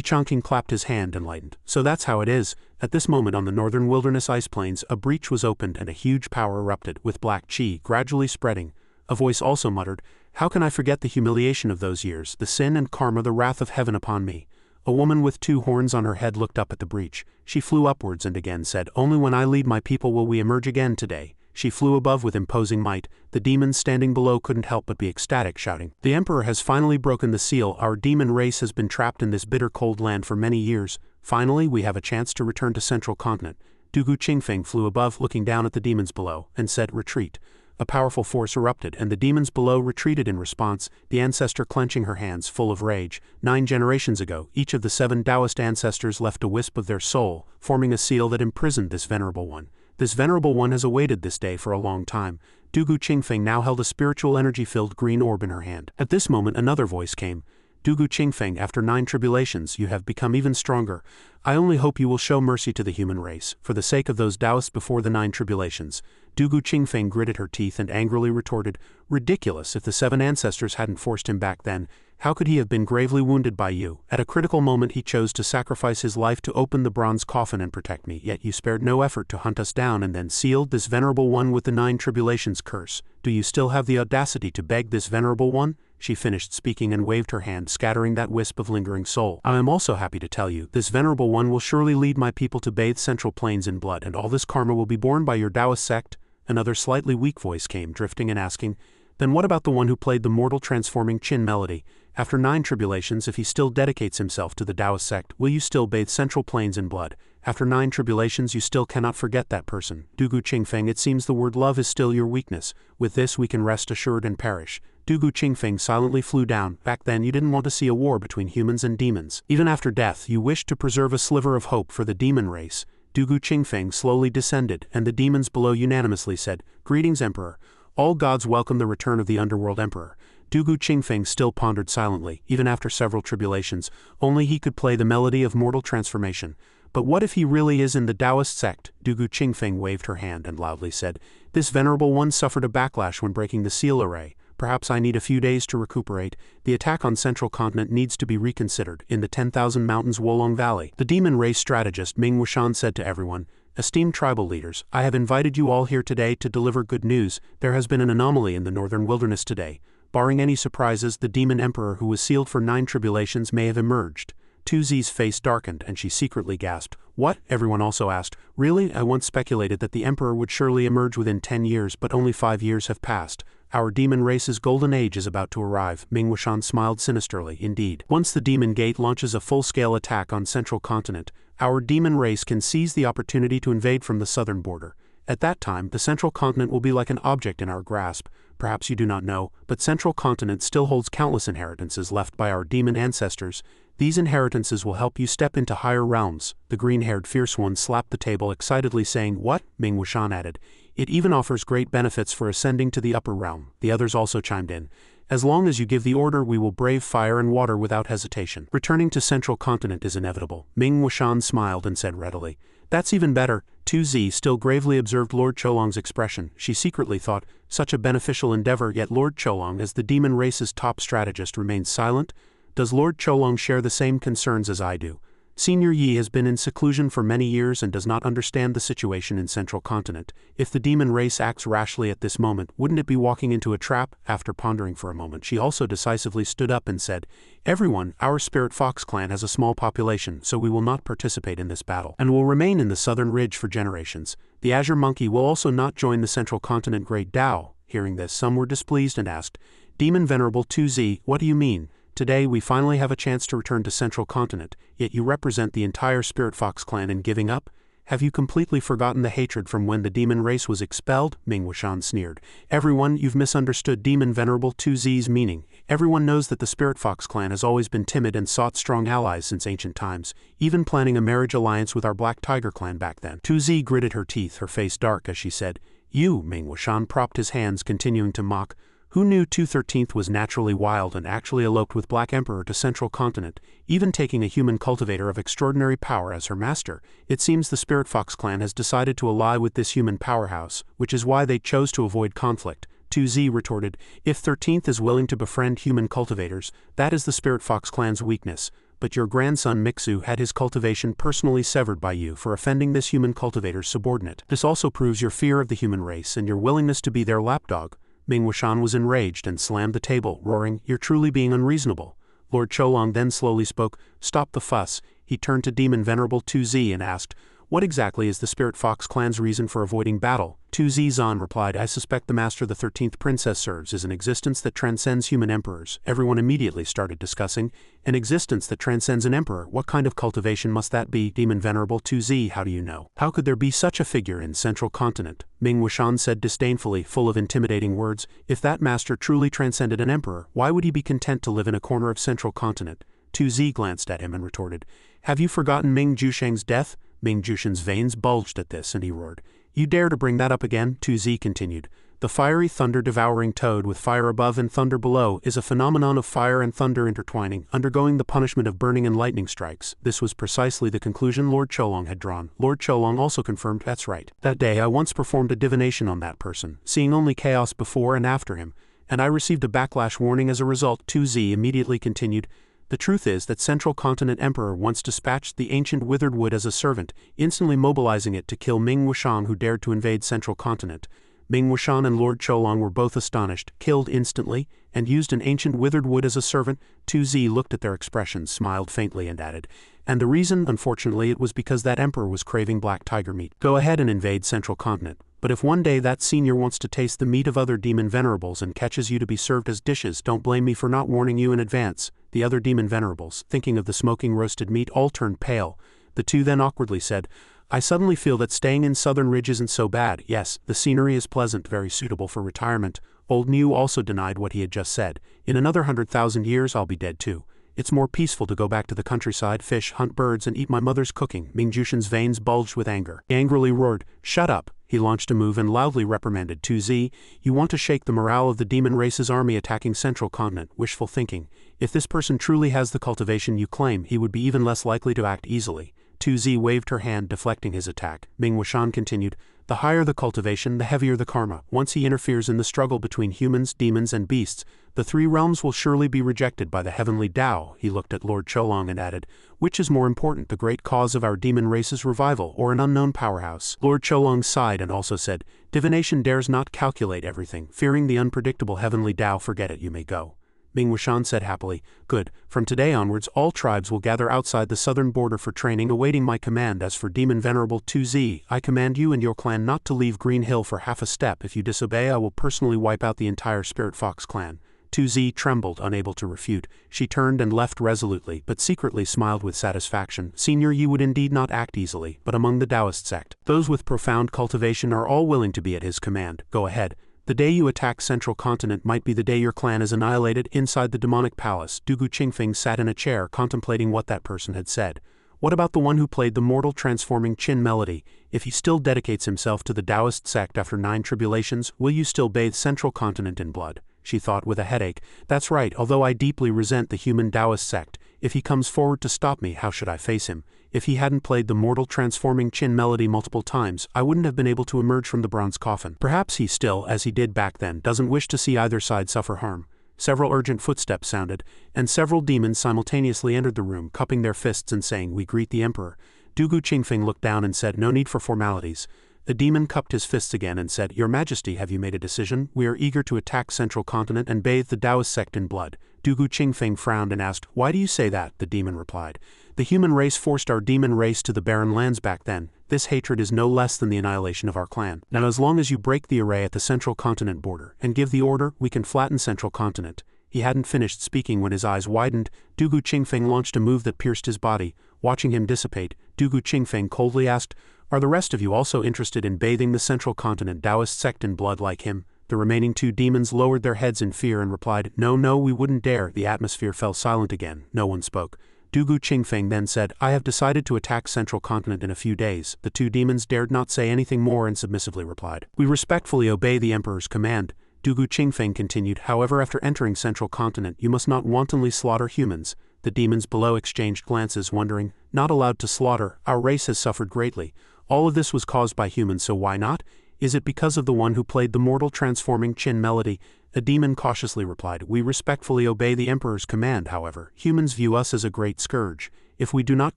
Speaker 1: Chongqing clapped his hand, enlightened. So that's how it is. At this moment on the northern wilderness ice plains, a breach was opened and a huge power erupted, with black chi gradually spreading. A voice also muttered, how can I forget the humiliation of those years, the sin and karma, the wrath of heaven upon me? A woman with 2 horns on her head looked up at the breach. She flew upwards and again said, only when I lead my people will we emerge again today. She flew above with imposing might. The demons standing below couldn't help but be ecstatic, shouting, the Emperor has finally broken the seal. Our demon race has been trapped in this bitter cold land for many years. Finally, we have a chance to return to Central Continent. Dugu Qingfeng flew above, looking down at the demons below, and said, retreat. A powerful force erupted, and the demons below retreated in response, the ancestor clenching her hands, full of rage. 9 generations ago, each of the 7 Taoist ancestors left a wisp of their soul, forming a seal that imprisoned this venerable one. This venerable one has awaited this day for a long time. Dugu Qingfeng now held a spiritual energy-filled green orb in her hand. At this moment another voice came. Dugu Qingfeng, after 9 tribulations, you have become even stronger. I only hope you will show mercy to the human race, for the sake of those Taoists before the 9 tribulations. Dugu Qingfeng gritted her teeth and angrily retorted, ridiculous, if the 7 ancestors hadn't forced him back then, how could he have been gravely wounded by you? At a critical moment he chose to sacrifice his life to open the bronze coffin and protect me, yet you spared no effort to hunt us down and then sealed this venerable one with the 9 tribulations curse. Do you still have the audacity to beg this venerable one? She finished speaking and waved her hand, scattering that wisp of lingering soul. I am also happy to tell you, this venerable one will surely lead my people to bathe Central Plains in blood, and all this karma will be borne by your Taoist sect. Another slightly weak voice came drifting and asking, then what about the one who played the mortal transforming Qin melody? After 9 tribulations, if he still dedicates himself to the Taoist sect, will you still bathe Central Plains in blood? After 9 tribulations you still cannot forget that person. Dugu Qingfeng, it seems the word love is still your weakness. With this we can rest assured and perish. Dugu Qingfeng silently flew down. Back then you didn't want to see a war between humans and demons. Even after death you wished to preserve a sliver of hope for the demon race. Dugu Qingfeng slowly descended, and the demons below unanimously said, Greetings, Emperor. All gods welcome the return of the underworld Emperor. Dugu Qingfeng still pondered silently, even after several tribulations. Only he could play the melody of mortal transformation. But what if he really is in the Taoist sect? Dugu Qingfeng waved her hand and loudly said, This venerable one suffered a backlash when breaking the seal array. Perhaps I need a few days to recuperate. The attack on Central Continent needs to be reconsidered. In the 10,000 Mountains Wolong Valley, the demon race strategist Ming Wuan said to everyone, Esteemed tribal leaders, I have invited you all here today to deliver good news. There has been an anomaly in the northern wilderness today. Barring any surprises, the demon emperor who was sealed for 9 tribulations may have emerged. Tuzi's face darkened and she secretly gasped. What? Everyone also asked. Really? I once speculated that the emperor would surely emerge within 10 years, but only 5 years have passed. Our demon race's golden age is about to arrive. Ming Wuan smiled sinisterly. Indeed. Once the demon gate launches a full-scale attack on Central Continent, our demon race can seize the opportunity to invade from the southern border. At that time, the Central Continent will be like an object in our grasp. Perhaps you do not know, but Central Continent still holds countless inheritances left by our demon ancestors. These inheritances will help you step into higher realms. The green-haired fierce one slapped the table excitedly saying, What? Ming Wuan added. It even offers great benefits for ascending to the upper realm. The others also chimed in. As long as you give the order, we will brave fire and water without hesitation. Returning to Central Continent is inevitable. Ming Wuan smiled and said readily. That's even better. 2Z still gravely observed Lord Cholong's expression. She secretly thought, such a beneficial endeavor, yet Lord Cholong, as the demon race's top strategist, remains silent. Does Lord Cholong share the same concerns as I do? Senior Yi has been in seclusion for many years and does not understand the situation in Central Continent. If the demon race acts rashly at this moment, wouldn't it be walking into a trap? After pondering for a moment, she also decisively stood up and said, Everyone, our Spirit Fox clan has a small population, so we will not participate in this battle, and will remain in the southern ridge for generations. The Azure Monkey will also not join the Central Continent Great Tao. Hearing this, some were displeased and asked, Demon Venerable 2Z, what do you mean? Today we finally have a chance to return to Central Continent, yet you represent the entire Spirit Fox clan in giving up? Have you completely forgotten the hatred from when the demon race was expelled? Ming Wuan sneered. Everyone, you've misunderstood Demon Venerable 2Z's meaning. Everyone knows that the Spirit Fox clan has always been timid and sought strong allies since ancient times, even planning a marriage alliance with our Black Tiger clan back then. 2Z gritted her teeth, her face dark as she said, You, Ming Wuan propped his hands, continuing to mock. Who knew 213th was naturally wild and actually eloped with Black Emperor to Central Continent, even taking a human cultivator of extraordinary power as her master? It seems the Spirit Fox clan has decided to ally with this human powerhouse, which is why they chose to avoid conflict. 2Z retorted, If 13th is willing to befriend human cultivators, that is the Spirit Fox clan's weakness. But your grandson Mixu had his cultivation personally severed by you for offending this human cultivator's subordinate. This also proves your fear of the human race and your willingness to be their lapdog. Ming Wuan was enraged and slammed the table, roaring, You're truly being unreasonable. Lord Cholong then slowly spoke, Stop the fuss. He turned to Demon Venerable 2Z and asked, What exactly is the Spirit Fox clan's reason for avoiding battle? 2Z Zan replied, I suspect the master the 13th princess serves is an existence that transcends human emperors. Everyone immediately started discussing, An existence that transcends an emperor, what kind of cultivation must that be? Demon Venerable 2Z, how do you know? How could there be such a figure in Central Continent? Ming Wuan said disdainfully, full of intimidating words, If that master truly transcended an emperor, why would he be content to live in a corner of Central Continent? 2Z glanced at him and retorted, Have you forgotten Ming Jusheng's death? Ming Jushen's veins bulged at this and he roared, You dare to bring that up again? 2Z continued, The fiery thunder-devouring toad with fire above and thunder below is a phenomenon of fire and thunder intertwining, undergoing the punishment of burning and lightning strikes. This was precisely the conclusion Lord Cholong had drawn. Lord Cholong also confirmed, "That's right. That day I once performed a divination on that person, seeing only chaos before and after him, and I received a backlash warning as a result." 2Z immediately continued, "The truth is that Central Continent Emperor once dispatched the ancient withered wood as a servant, instantly mobilizing it to kill Ming Wuxian who dared to invade Central Continent. Ming Wuxian and Lord Cholong were both astonished, killed instantly, and used an ancient withered wood as a servant." 2Z looked at their expressions, smiled faintly and added, "And the reason, unfortunately, it was because that emperor was craving black tiger meat. Go ahead and invade Central Continent. But if one day that senior wants to taste the meat of other demon venerables and catches you to be served as dishes, don't blame me for not warning you in advance." The other demon venerables, thinking of the smoking roasted meat, all turned pale. The two then awkwardly said, "I suddenly feel that staying in Southern Ridge isn't so bad. Yes, the scenery is pleasant, very suitable for retirement." Old Niu also denied what he had just said. "In another 100,000 years I'll be dead too. It's more peaceful to go back to the countryside, fish, hunt birds, and eat my mother's cooking." Ming Jushin's veins bulged with anger. He angrily roared, "Shut up!" He launched a move and loudly reprimanded 2Z, "You want to shake the morale of the demon race's army attacking Central Continent. Wishful thinking. If this person truly has the cultivation you claim, he would be even less likely to act easily." 2Z waved her hand, deflecting his attack. Ming Wuxian continued, "The higher the cultivation, the heavier the karma. Once he interferes in the struggle between humans, demons, and beasts, the three realms will surely be rejected by the heavenly Tao." He looked at Lord Cholong and added, "Which is more important, the great cause of our demon race's revival, or an unknown powerhouse?" Lord Cholong sighed and also said, "Divination dares not calculate everything. Fearing the unpredictable heavenly Tao, forget it, you may go." Ming Wuxian said happily, "Good. From today onwards all tribes will gather outside the southern border for training, awaiting my command. As for Demon Venerable 2Z, I command you and your clan not to leave Green Hill for half a step. If you disobey, I will personally wipe out the entire Spirit Fox clan." 2Z trembled, unable to refute. She turned and left resolutely, but secretly smiled with satisfaction. "Senior, you would indeed not act easily, but among the Taoist sect, those with profound cultivation are all willing to be at his command. Go ahead. The day you attack Central Continent might be the day your clan is annihilated." Inside the demonic palace, Dugu Qingfeng sat in a chair contemplating what that person had said. What about the one who played the mortal transforming Qin melody? If he still dedicates himself to the Taoist sect after 9 tribulations, will you still bathe Central Continent in blood? She thought with a headache. "That's right, although I deeply resent the human Taoist sect, if he comes forward to stop me, how should I face him? If he hadn't played the mortal transforming Qin melody multiple times, I wouldn't have been able to emerge from the bronze coffin. Perhaps he still, as he did back then, doesn't wish to see either side suffer harm." Several urgent footsteps sounded, and several demons simultaneously entered the room, cupping their fists and saying, "We greet the Emperor." Dugu Qingfeng looked down and said, "No need for formalities." The demon cupped his fists again and said, "Your Majesty, have you made a decision? We are eager to attack Central Continent and bathe the Taoist sect in blood." Dugu Qingfeng frowned and asked, "Why do you say that?" The demon replied, "The human race forced our demon race to the barren lands back then. This hatred is no less than the annihilation of our clan. Now as long as you break the array at the Central Continent border and give the order, we can flatten Central Continent." He hadn't finished speaking when his eyes widened. Dugu Qingfeng launched a move that pierced his body. Watching him dissipate, Dugu Qingfeng coldly asked, "Are the rest of you also interested in bathing the Central Continent Taoist sect in blood like him?" The remaining 2 demons lowered their heads in fear and replied, "No, no, we wouldn't dare." The atmosphere fell silent again. No one spoke. Dugu Qingfeng then said, "I have decided to attack Central Continent in a few days." The 2 demons dared not say anything more and submissively replied, "We respectfully obey the Emperor's command." Dugu Qingfeng continued, "However, after entering Central Continent, you must not wantonly slaughter humans." The demons below exchanged glances, wondering, "Not allowed to slaughter, our race has suffered greatly. All of this was caused by humans, so why not? Is it because of the one who played the mortal transforming Qin melody?" A demon cautiously replied, "We respectfully obey the Emperor's command, however. Humans view us as a great scourge. If we do not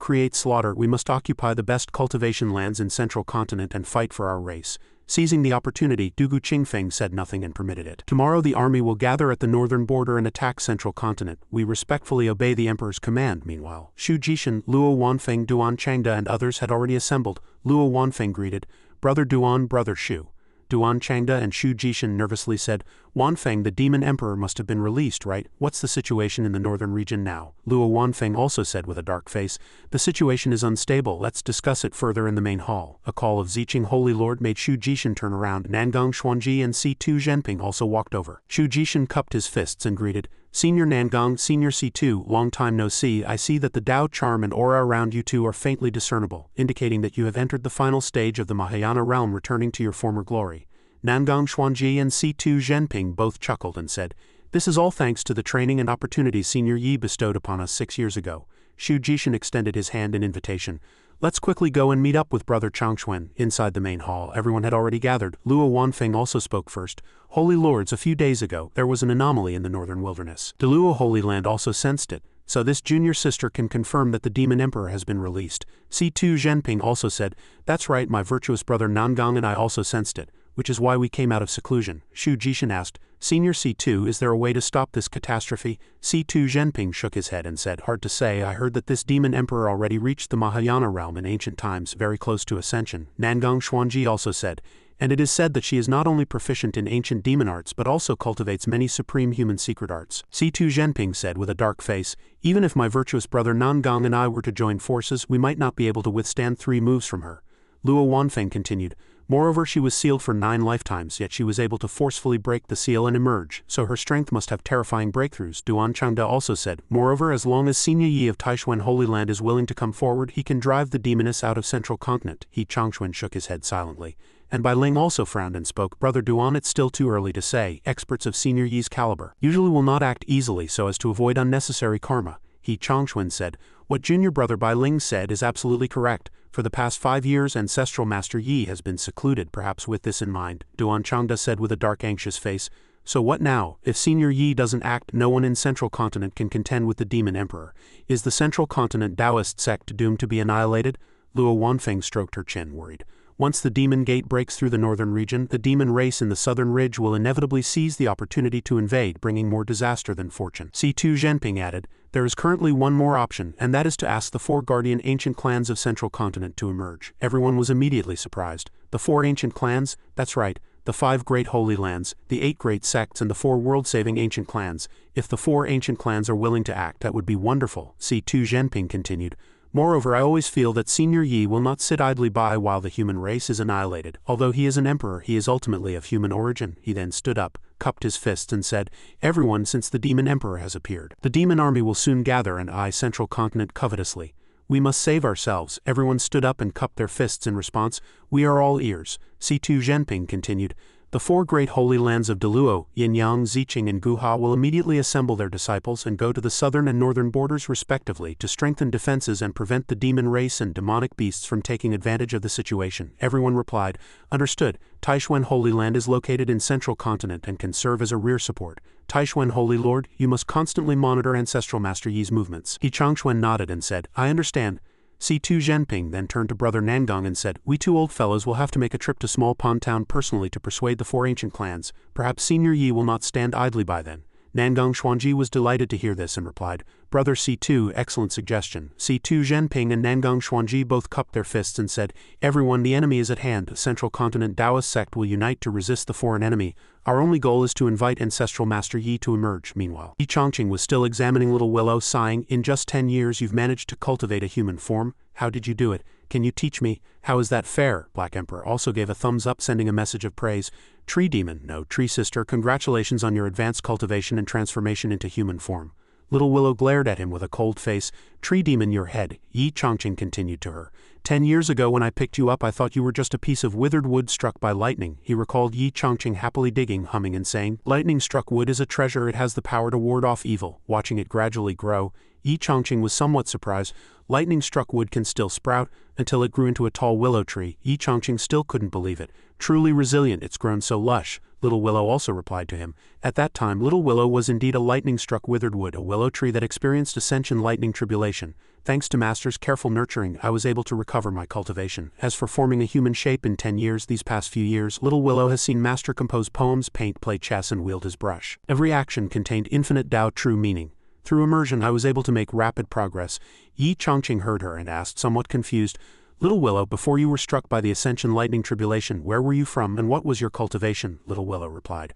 Speaker 1: create slaughter, we must occupy the best cultivation lands in Central Continent and fight for our race." Seizing the opportunity, Dugu Qingfeng said nothing and permitted it. "Tomorrow the army will gather at the northern border and attack Central Continent. We respectfully obey the Emperor's command." Meanwhile, Shu Jishan, Luo Wanfeng, Duan Changda and others had already assembled. Luo Wanfeng greeted, "Brother Duan, Brother Shu." Duan Changda and Shu Jishan nervously said, "Wanfeng, the demon emperor must have been released, right? What's the situation in the northern region now?" Luo Wanfeng also said with a dark face, "The situation is unstable, let's discuss it further in the main hall." A call of Zeching Holy Lord made Shu Jishan turn around. Nangang Xuanji and C2 Xenping also walked over. Shu Jishan cupped his fists and greeted, "Senior Nangang, Senior C2, long time no see. I see that the Tao charm and aura around you two are faintly discernible, indicating that you have entered the final stage of the Mahayana realm, returning to your former glory." Nangang Xuanji and C2 Xenping both chuckled and said, "This is all thanks to the training and opportunities Senior Yi bestowed upon us 6 years ago." Xu Jishan extended his hand in invitation. "Let's quickly go and meet up with Brother Changxuan." Inside the main hall, everyone had already gathered. Luo Wanfeng also spoke first. "Holy Lords, a few days ago, there was an anomaly in the northern wilderness. The Luo Holy Land also sensed it, so this junior sister can confirm that the Demon Emperor has been released." C2 Xenping also said, "That's right, my virtuous brother Nangang and I also sensed it, which is why we came out of seclusion." Xu Jishan asked, "Senior C2, is there a way to stop this catastrophe?" C2 Xenping shook his head and said, "Hard to say. I heard that this demon emperor already reached the Mahayana realm in ancient times, very close to Ascension." Nangang Xuanji also said, "And it is said that she is not only proficient in ancient demon arts but also cultivates many supreme human secret arts." C2 Xenping said with a dark face, "Even if my virtuous brother Nangang and I were to join forces, we might not be able to withstand 3 moves from her." Luo Wanfeng continued, "Moreover, she was sealed for 9 lifetimes, yet she was able to forcefully break the seal and emerge, so her strength must have terrifying breakthroughs." Duan Changda also said, "Moreover, as long as Senior Yi of Taishuan Holy Land is willing to come forward, he can drive the demoness out of Central Continent." He Changxuan shook his head silently. And Bai Ling also frowned and spoke, "Brother Duan, it's still too early to say. Experts of Senior Yi's caliber usually will not act easily so as to avoid unnecessary karma." He Changxuan said, "What junior brother Bai Ling said is absolutely correct. For the past 5 years, Ancestral Master Yi has been secluded, perhaps with this in mind." Duan Changda said with a dark anxious face, "So what now? If Senior Yi doesn't act, no one in Central Continent can contend with the Demon Emperor. Is the Central Continent Taoist sect doomed to be annihilated?" Luo Wanfeng stroked her chin, worried. "Once the Demon Gate breaks through the northern region, the demon race in the southern ridge will inevitably seize the opportunity to invade, bringing more disaster than fortune." C2 Xenping added, "There is currently one more option, and that is to ask the 4 guardian ancient clans of Central Continent to emerge." Everyone was immediately surprised. The 4 ancient clans? That's right, the 5 great holy lands, the 8 great sects and the 4 world-saving ancient clans. If the 4 ancient clans are willing to act, that would be wonderful. C2 Xenping continued, "Moreover, I always feel that Senior Yi will not sit idly by while the human race is annihilated. Although he is an emperor, he is ultimately of human origin." He then stood up, cupped his fists and said, "Everyone, since the Demon Emperor has appeared, the demon army will soon gather and eye Central Continent covetously. We must save ourselves." Everyone stood up and cupped their fists in response. "We are all ears." C2 Xenping continued, "The 4 great holy lands of Deluo, Yinyang, Zeching and Guha will immediately assemble their disciples and go to the southern and northern borders respectively to strengthen defenses and prevent the demon race and demonic beasts from taking advantage of the situation." Everyone replied, "Understood. Taishuan Holy Land is located in Central Continent and can serve as a rear support. Taishuan Holy Lord, you must constantly monitor Ancestral Master Yi's movements." He Changxuan nodded and said, "I understand." C2 Xenping then turned to Brother Nangang and said, "We 2 old fellows will have to make a trip to Small Pond Town personally to persuade the 4 ancient clans. Perhaps Senior Yi will not stand idly by then." Nangang Xuanji was delighted to hear this and replied, "Brother C2, excellent suggestion." C2 Xenping and Nangang Xuanji both cupped their fists and said, "Everyone, the enemy is at hand. The Central Continent Taoist sect will unite to resist the foreign enemy. Our only goal is to invite Ancestral Master Yi to emerge." Meanwhile, Yi Chongqing was still examining Little Willow, sighing, "In just 10 years you've managed to cultivate a human form. How did you do it? Can you teach me? How is that fair?" Black Emperor also gave a thumbs up, sending a message of praise. "Tree Demon, no, Tree Sister, congratulations on your advanced cultivation and transformation into human form." Little Willow glared at him with a cold face. "Tree Demon, your head," Yi Chongqing continued to her. 10 years ago when I picked you up I thought you were just a piece of withered wood struck by lightning." He recalled Yi Chongqing happily digging, humming and saying, "Lightning-struck wood is a treasure, it has the power to ward off evil." Watching it gradually grow, Yi Chongqing was somewhat surprised. Lightning-struck wood can still sprout, until it grew into a tall willow tree. Yi Chongqing still couldn't believe it. "Truly resilient, it's grown so lush." Little Willow also replied to him. At that time Little Willow was indeed a lightning-struck withered wood, a willow tree that experienced Ascension lightning tribulation. "Thanks to Master's careful nurturing, I was able to recover my cultivation. As for forming a human shape in 10 years, these past few years, Little Willow has seen Master compose poems, paint, play chess and wield his brush. Every action contained infinite Tao true meaning. Through immersion I was able to make rapid progress." Yi Chongqing heard her and asked, somewhat confused, "Little Willow, before you were struck by the Ascension lightning tribulation, where were you from and what was your cultivation?" Little Willow replied,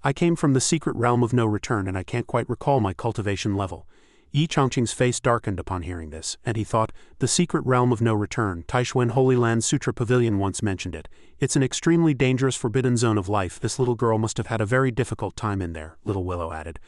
Speaker 1: "I came from the secret realm of no return and I can't quite recall my cultivation level." Yi Chongqing's face darkened upon hearing this, and he thought, "The secret realm of no return, Taishuan Holy Land Sutra Pavilion once mentioned it. It's an extremely dangerous forbidden zone of life. This little girl must have had a very difficult time in there," Little Willow added.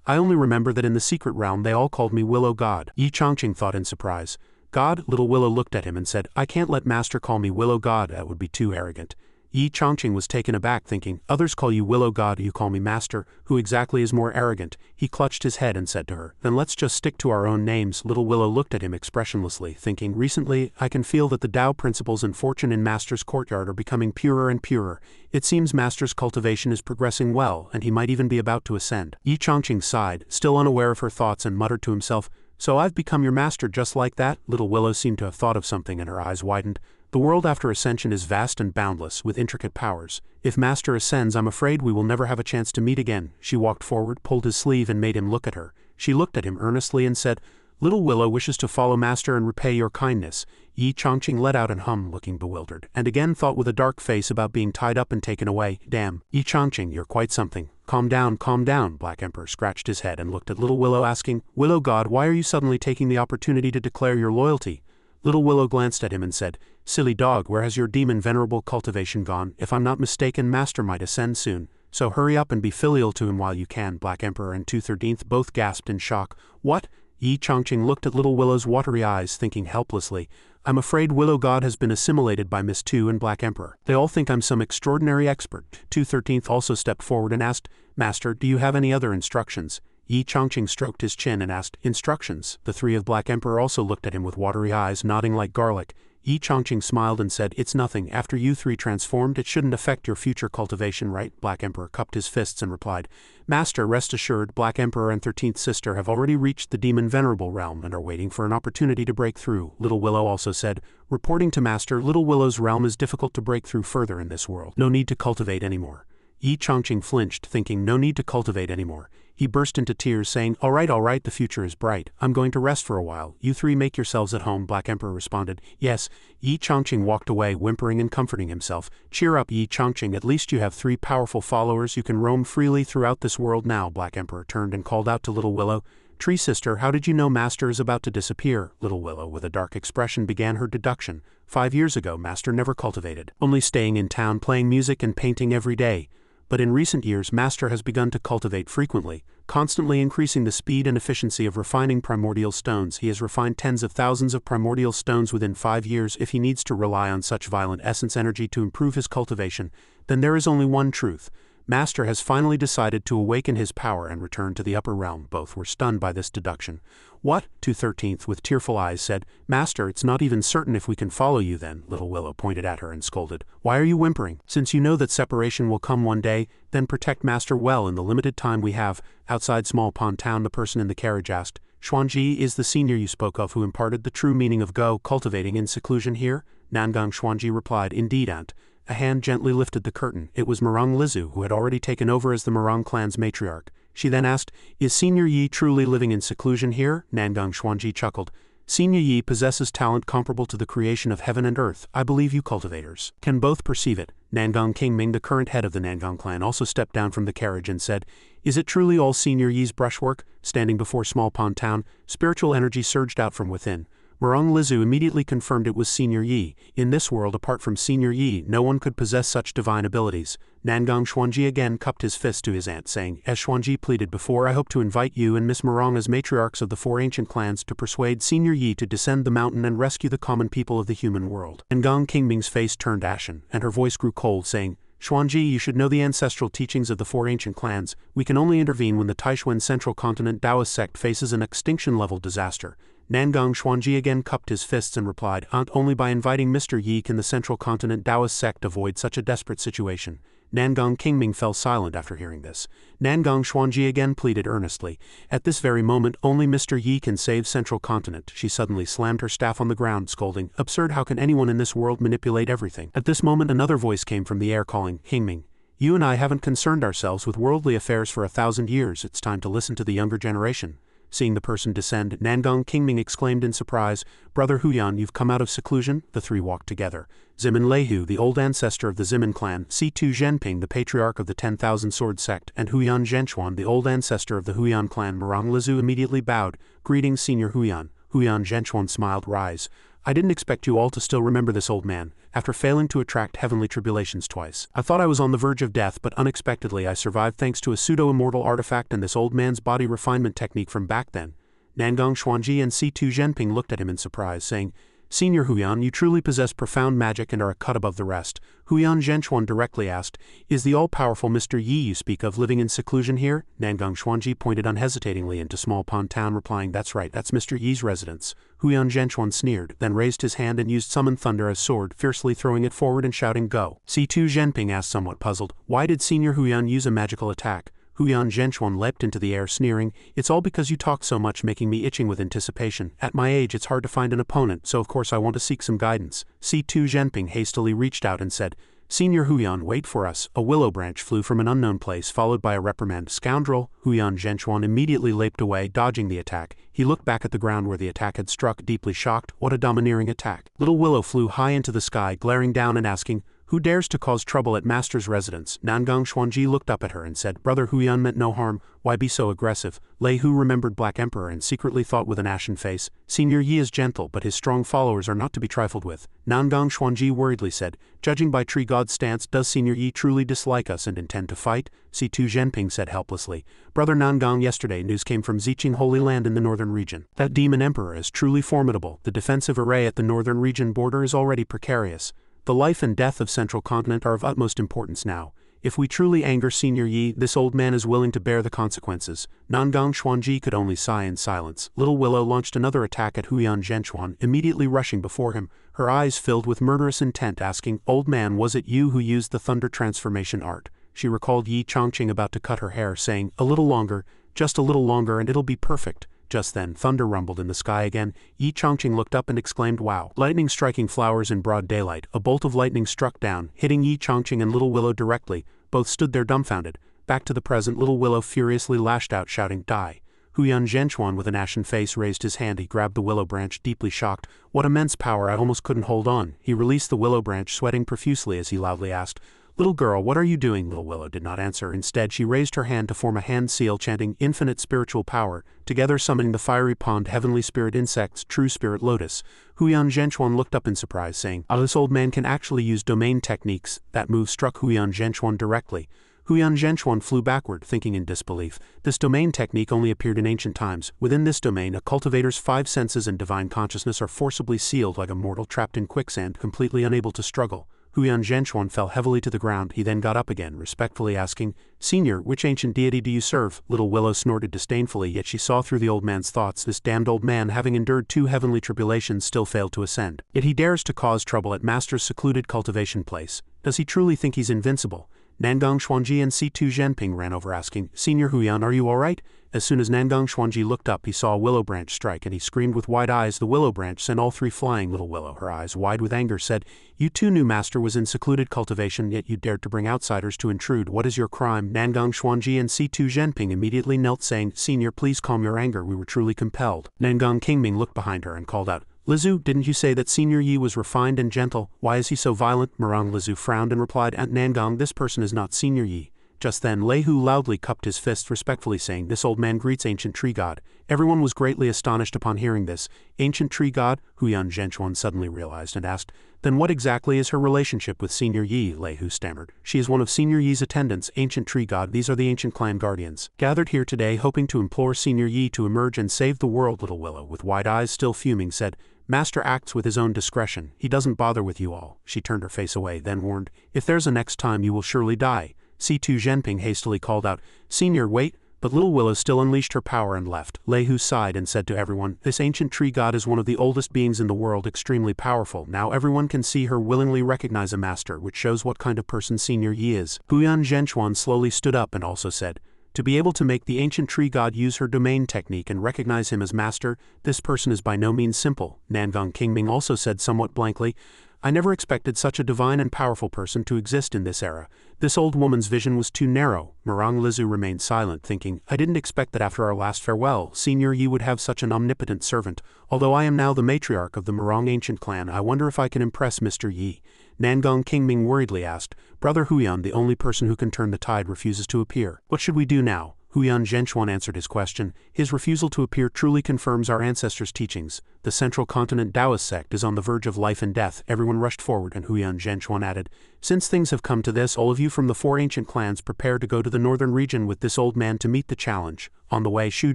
Speaker 1: "I only remember that in the secret realm they all called me Willow God." Yi Chongqing thought in surprise. "God?" Little Willow looked at him and said, "I can't let Master call me Willow God, that would be too arrogant." Yi Chongqing was taken aback, thinking, others call you Willow God, you call me Master, who exactly is more arrogant? He clutched his head and said to her, then let's just stick to our own names. Little Willow looked at him expressionlessly, thinking, recently, I can feel that the Tao principles and fortune in Master's courtyard are becoming purer and purer. It seems Master's cultivation is progressing well, and he might even be about to ascend. Yi Chongqing sighed, still unaware of her thoughts, and muttered to himself, so I've become your master just like that? Little Willow seemed to have thought of something, and her eyes widened. The world after Ascension is vast and boundless, with intricate powers. If Master ascends, I'm afraid we will never have a chance to meet again. She walked forward, pulled his sleeve, and made him look at her. She looked at him earnestly and said, Little Willow wishes to follow Master and repay your kindness. Yi Chongqing let out and hummed, looking bewildered, and again thought with a dark face about being tied up and taken away. Damn, Yi Chongqing, you're quite something. Calm down, Black Emperor scratched his head and looked at Little Willow, asking, Willow God, why are you suddenly taking the opportunity to declare your loyalty? Little Willow glanced at him and said, silly dog, where has your demon venerable cultivation gone? If I'm not mistaken, Master might ascend soon. So hurry up and be filial to him while you can. Black Emperor and 2/13 both gasped in shock. What? Yi Chongqing looked at Little Willow's watery eyes, thinking helplessly, I'm afraid Willow God has been assimilated by Miss 2 and Black Emperor. They all think I'm some extraordinary expert. 2/13 also stepped forward and asked, Master, do you have any other instructions? Yi Chongqing stroked his chin and asked, instructions? The three of Black Emperor also looked at him with watery eyes, nodding like garlic. Yi Chongqing smiled and said, it's nothing. After you three transformed, it shouldn't affect your future cultivation, right? Black Emperor cupped his fists and replied, Master, rest assured, Black Emperor and 13th sister have already reached the demon venerable realm and are waiting for an opportunity to break through. Little Willow also said, reporting to Master, Little Willow's realm is difficult to break through further in this world. No need to cultivate anymore. Yi Chongqing flinched, thinking, no need to cultivate anymore. He burst into tears, saying, all right, the future is bright. I'm going to rest for a while. You three make yourselves at home. Black Emperor responded, yes. Yi Chongqing walked away, whimpering and comforting himself. Cheer up, Yi Chongqing, at least you have 3 powerful followers. You can roam freely throughout this world now. Black Emperor turned and called out to Little Willow, Tree Sister, how did you know Master is about to disappear? Little Willow, with a dark expression, began her deduction. 5 years ago, Master never cultivated, only staying in town playing music and painting every day. But in recent years, Master has begun to cultivate frequently, constantly increasing the speed and efficiency of refining primordial stones. He has refined tens of thousands of primordial stones within 5 years. If he needs to rely on such violent essence energy to improve his cultivation, then there is only one truth. Master has finally decided to awaken his power and return to the upper realm. Both were stunned by this deduction. What? 2/13 with tearful eyes said, Master, it's not even certain if we can follow you then. Little Willow pointed at her and scolded, why are you whimpering? Since you know that separation will come one day, then protect Master well in the limited time we have. Outside Small Pond Town, the person in the carriage asked, Xuanji is the senior you spoke of who imparted the true meaning of go cultivating in seclusion here? Nangang Xuanji replied, indeed, Aunt. A hand gently lifted the curtain. It was Murong Lizu, who had already taken over as the Murong clan's matriarch. She then asked, is Senior Yi truly living in seclusion here? Nangang Xuanji chuckled. Senior Yi possesses talent comparable to the creation of heaven and earth. I believe you cultivators can both perceive it. Nangang Ming, the current head of the Nangang clan, also stepped down from the carriage and said, is it truly all Senior Yi's brushwork? Standing before Small Pond Town, spiritual energy surged out from within. Murong Lizu immediately confirmed it was Senior Yi. In this world, apart from Senior Yi, no one could possess such divine abilities. Nangang Xuanji again cupped his fist to his aunt, saying, as Xuanji pleaded before, I hope to invite you and Miss Murong as matriarchs of the 4 ancient clans to persuade Senior Yi to descend the mountain and rescue the common people of the human world. Nangang Ming's face turned ashen, and her voice grew cold, saying, Xuanji, you should know the ancestral teachings of the 4 ancient clans. We can only intervene when the Taishuan Central Continent Taoist sect faces an extinction-level disaster. Nangang Xuanji again cupped his fists and replied, Aunt, only by inviting Mr. Yi can the Central Continent Taoist sect avoid such a desperate situation. Nangang Ming fell silent after hearing this. Nangang Xuanji again pleaded earnestly, at this very moment only Mr. Yi can save Central Continent. She suddenly slammed her staff on the ground, scolding, absurd, how can anyone in this world manipulate everything? At this moment another voice came from the air calling, Ming, you and I haven't concerned ourselves with worldly affairs for 1,000 years. It's time to listen to the younger generation. Seeing the person descend, Nangang Ming exclaimed in surprise, Brother Huyan, you've come out of seclusion? The three walked together. Zimin Lehu, the old ancestor of the Zimin clan, C2 Xenping, the patriarch of the 10,000 sword sect, and Huyan Zhenchuan, the old ancestor of the Huyan clan. Murong Lizu immediately bowed. Greetings, Senior Huyan. Huyan Zhenchuan smiled. Rise. I didn't expect you all to still remember this old man, after failing to attract heavenly tribulations twice. I thought I was on the verge of death, but unexpectedly I survived thanks to a pseudo-immortal artifact and this old man's body refinement technique from back then. Nangang Xuanji and C2 Xenping looked at him in surprise, saying, Senior Huyan, you truly possess profound magic and are a cut above the rest. Huyan Zhenchuan directly asked, is the all-powerful Mr. Yi you speak of living in seclusion here? Nangang Xuanji pointed unhesitatingly into Small Pond Town, replying, that's right, that's Mr. Yi's residence. Huyan Zhenchuan sneered, then raised his hand and used Summon Thunder as sword, fiercely throwing it forward and shouting, go. C2 Xenping asked, somewhat puzzled, why did Senior Huyan use a magical attack? Huyan Zhenchuan leapt into the air, sneering, it's all because you talk so much, making me itching with anticipation. At my age it's hard to find an opponent, so of course I want to seek some guidance. C2 Xenping hastily reached out and said, Senior Huyan, wait for us. A willow branch flew from an unknown place, followed by a reprimand. Scoundrel! Huyan Zhenchuan immediately leaped away, dodging the attack. He looked back at the ground where the attack had struck, deeply shocked. What a domineering attack. Little Willow flew high into the sky, glaring down and asking, who dares to cause trouble at Master's residence? Nangang Xuanji looked up at her and said, Brother Huyan meant no harm, why be so aggressive? Lei Hu remembered Black Emperor and secretly thought with an ashen face, Senior Yi is gentle, but his strong followers are not to be trifled with. Nangang Xuanji worriedly said, judging by Tree God's stance, does Senior Yi truly dislike us and intend to fight? C2 Xenping said helplessly, Brother Nangang, yesterday news came from Zeching Holy Land in the northern region. That demon emperor is truly formidable. The defensive array at the northern region border is already precarious. The life and death of Central Continent are of utmost importance now. If we truly anger Senior Yi, this old man is willing to bear the consequences. Nangang Xuanji could only sigh in silence. Little Willow launched another attack at Huyan Zhenchuan, immediately rushing before him, her eyes filled with murderous intent, asking, Old man, was it you who used the thunder transformation art? She recalled Yi Chongqing about to cut her hair, saying, a little longer, just a little longer and it'll be perfect. Just then, thunder rumbled in the sky again. Yi Chongqing looked up and exclaimed, wow. Lightning striking flowers in broad daylight, a bolt of lightning struck down, hitting Yi Chongqing and Little Willow directly. Both stood there dumbfounded. Back to the present, Little Willow furiously lashed out, shouting, die. Huyan Zhenchuan with an ashen face raised his hand. He grabbed the willow branch, deeply shocked. What immense power, I almost couldn't hold on. He released the willow branch, sweating profusely as he loudly asked, Little girl, what are you doing? Little Willow did not answer. Instead, she raised her hand to form a hand seal, chanting infinite spiritual power, together summoning the fiery pond, heavenly spirit insects, true spirit lotus. Huyan Zhenchuan looked up in surprise, saying, this old man can actually use domain techniques. That move struck Huyan Zhenchuan directly. Huyan Zhenchuan flew backward, thinking in disbelief. This domain technique only appeared in ancient times. Within this domain, a cultivator's 5 senses and divine consciousness are forcibly sealed like a mortal trapped in quicksand, completely unable to struggle. Huyan Zhenchuan fell heavily to the ground. He then got up again, respectfully asking, Senior, which ancient deity do you serve? Little Willow snorted disdainfully, yet she saw through the old man's thoughts. This damned old man, having endured 2 heavenly tribulations, still failed to ascend. Yet he dares to cause trouble at Master's secluded cultivation place. Does he truly think he's invincible? Nangang Xuanji and C2 Xenping ran over asking, Senior Huyan, are you alright? As soon as Nangang Xuanji looked up, he saw a willow branch strike, and he screamed with wide eyes. The willow branch sent all 3 flying. Little Willow, her eyes wide with anger, said, you too knew Master was in secluded cultivation, yet you dared to bring outsiders to intrude. What is your crime? Nangang Xuanji and C2 Xenping immediately knelt, saying, Senior, please calm your anger, we were truly compelled. Nangang Qingming looked behind her and called out, Lizu, didn't you say that Senior Yi was refined and gentle? Why is he so violent? Murang Lizu frowned and replied, Aunt Nangang, this person is not Senior Yi. Just then, Lei Hu loudly cupped his fists, respectfully saying, this old man greets ancient tree god. Everyone was greatly astonished upon hearing this. Ancient tree god? Huyan Zhenchuan suddenly realized and asked, then what exactly is her relationship with Senior Yi? Lei Hu stammered. She is one of Senior Yi's attendants, ancient tree god. These are the ancient clan guardians, gathered here today hoping to implore Senior Yi to emerge and save the world. Little Willow, with wide eyes still fuming, said, Master acts with his own discretion. He doesn't bother with you all. She turned her face away, then warned, if there's a next time you will surely die. C2 Xenping hastily called out, Senior, wait, but Little Willow still unleashed her power and left. Lei Hu sighed and said to everyone, this ancient tree god is one of the oldest beings in the world, extremely powerful. Now everyone can see her willingly recognize a master, which shows what kind of person Senior Yi is. Huyan Zhenchuan slowly stood up and also said, to be able to make the ancient tree god use her domain technique and recognize him as master, this person is by no means simple. Nangang Qingming also said somewhat blankly, I never expected such a divine and powerful person to exist in this era. This old woman's vision was too narrow. Murang Lizu remained silent, thinking, I didn't expect that after our last farewell, Senior Yi would have such an omnipotent servant. Although I am now the matriarch of the Murang ancient clan, I wonder if I can impress Mr. Yi. Nangang Qingming worriedly asked, Brother Huyan, the only person who can turn the tide, refuses to appear. What should we do now? Huyan Zhenchuan answered his question. His refusal to appear truly confirms our ancestors' teachings. The Central Continent Taoist sect is on the verge of life and death. Everyone rushed forward, and Huyan Zhenchuan added, since things have come to this, all of you from the 4 ancient clans prepare to go to the northern region with this old man to meet the challenge. On the way, Shu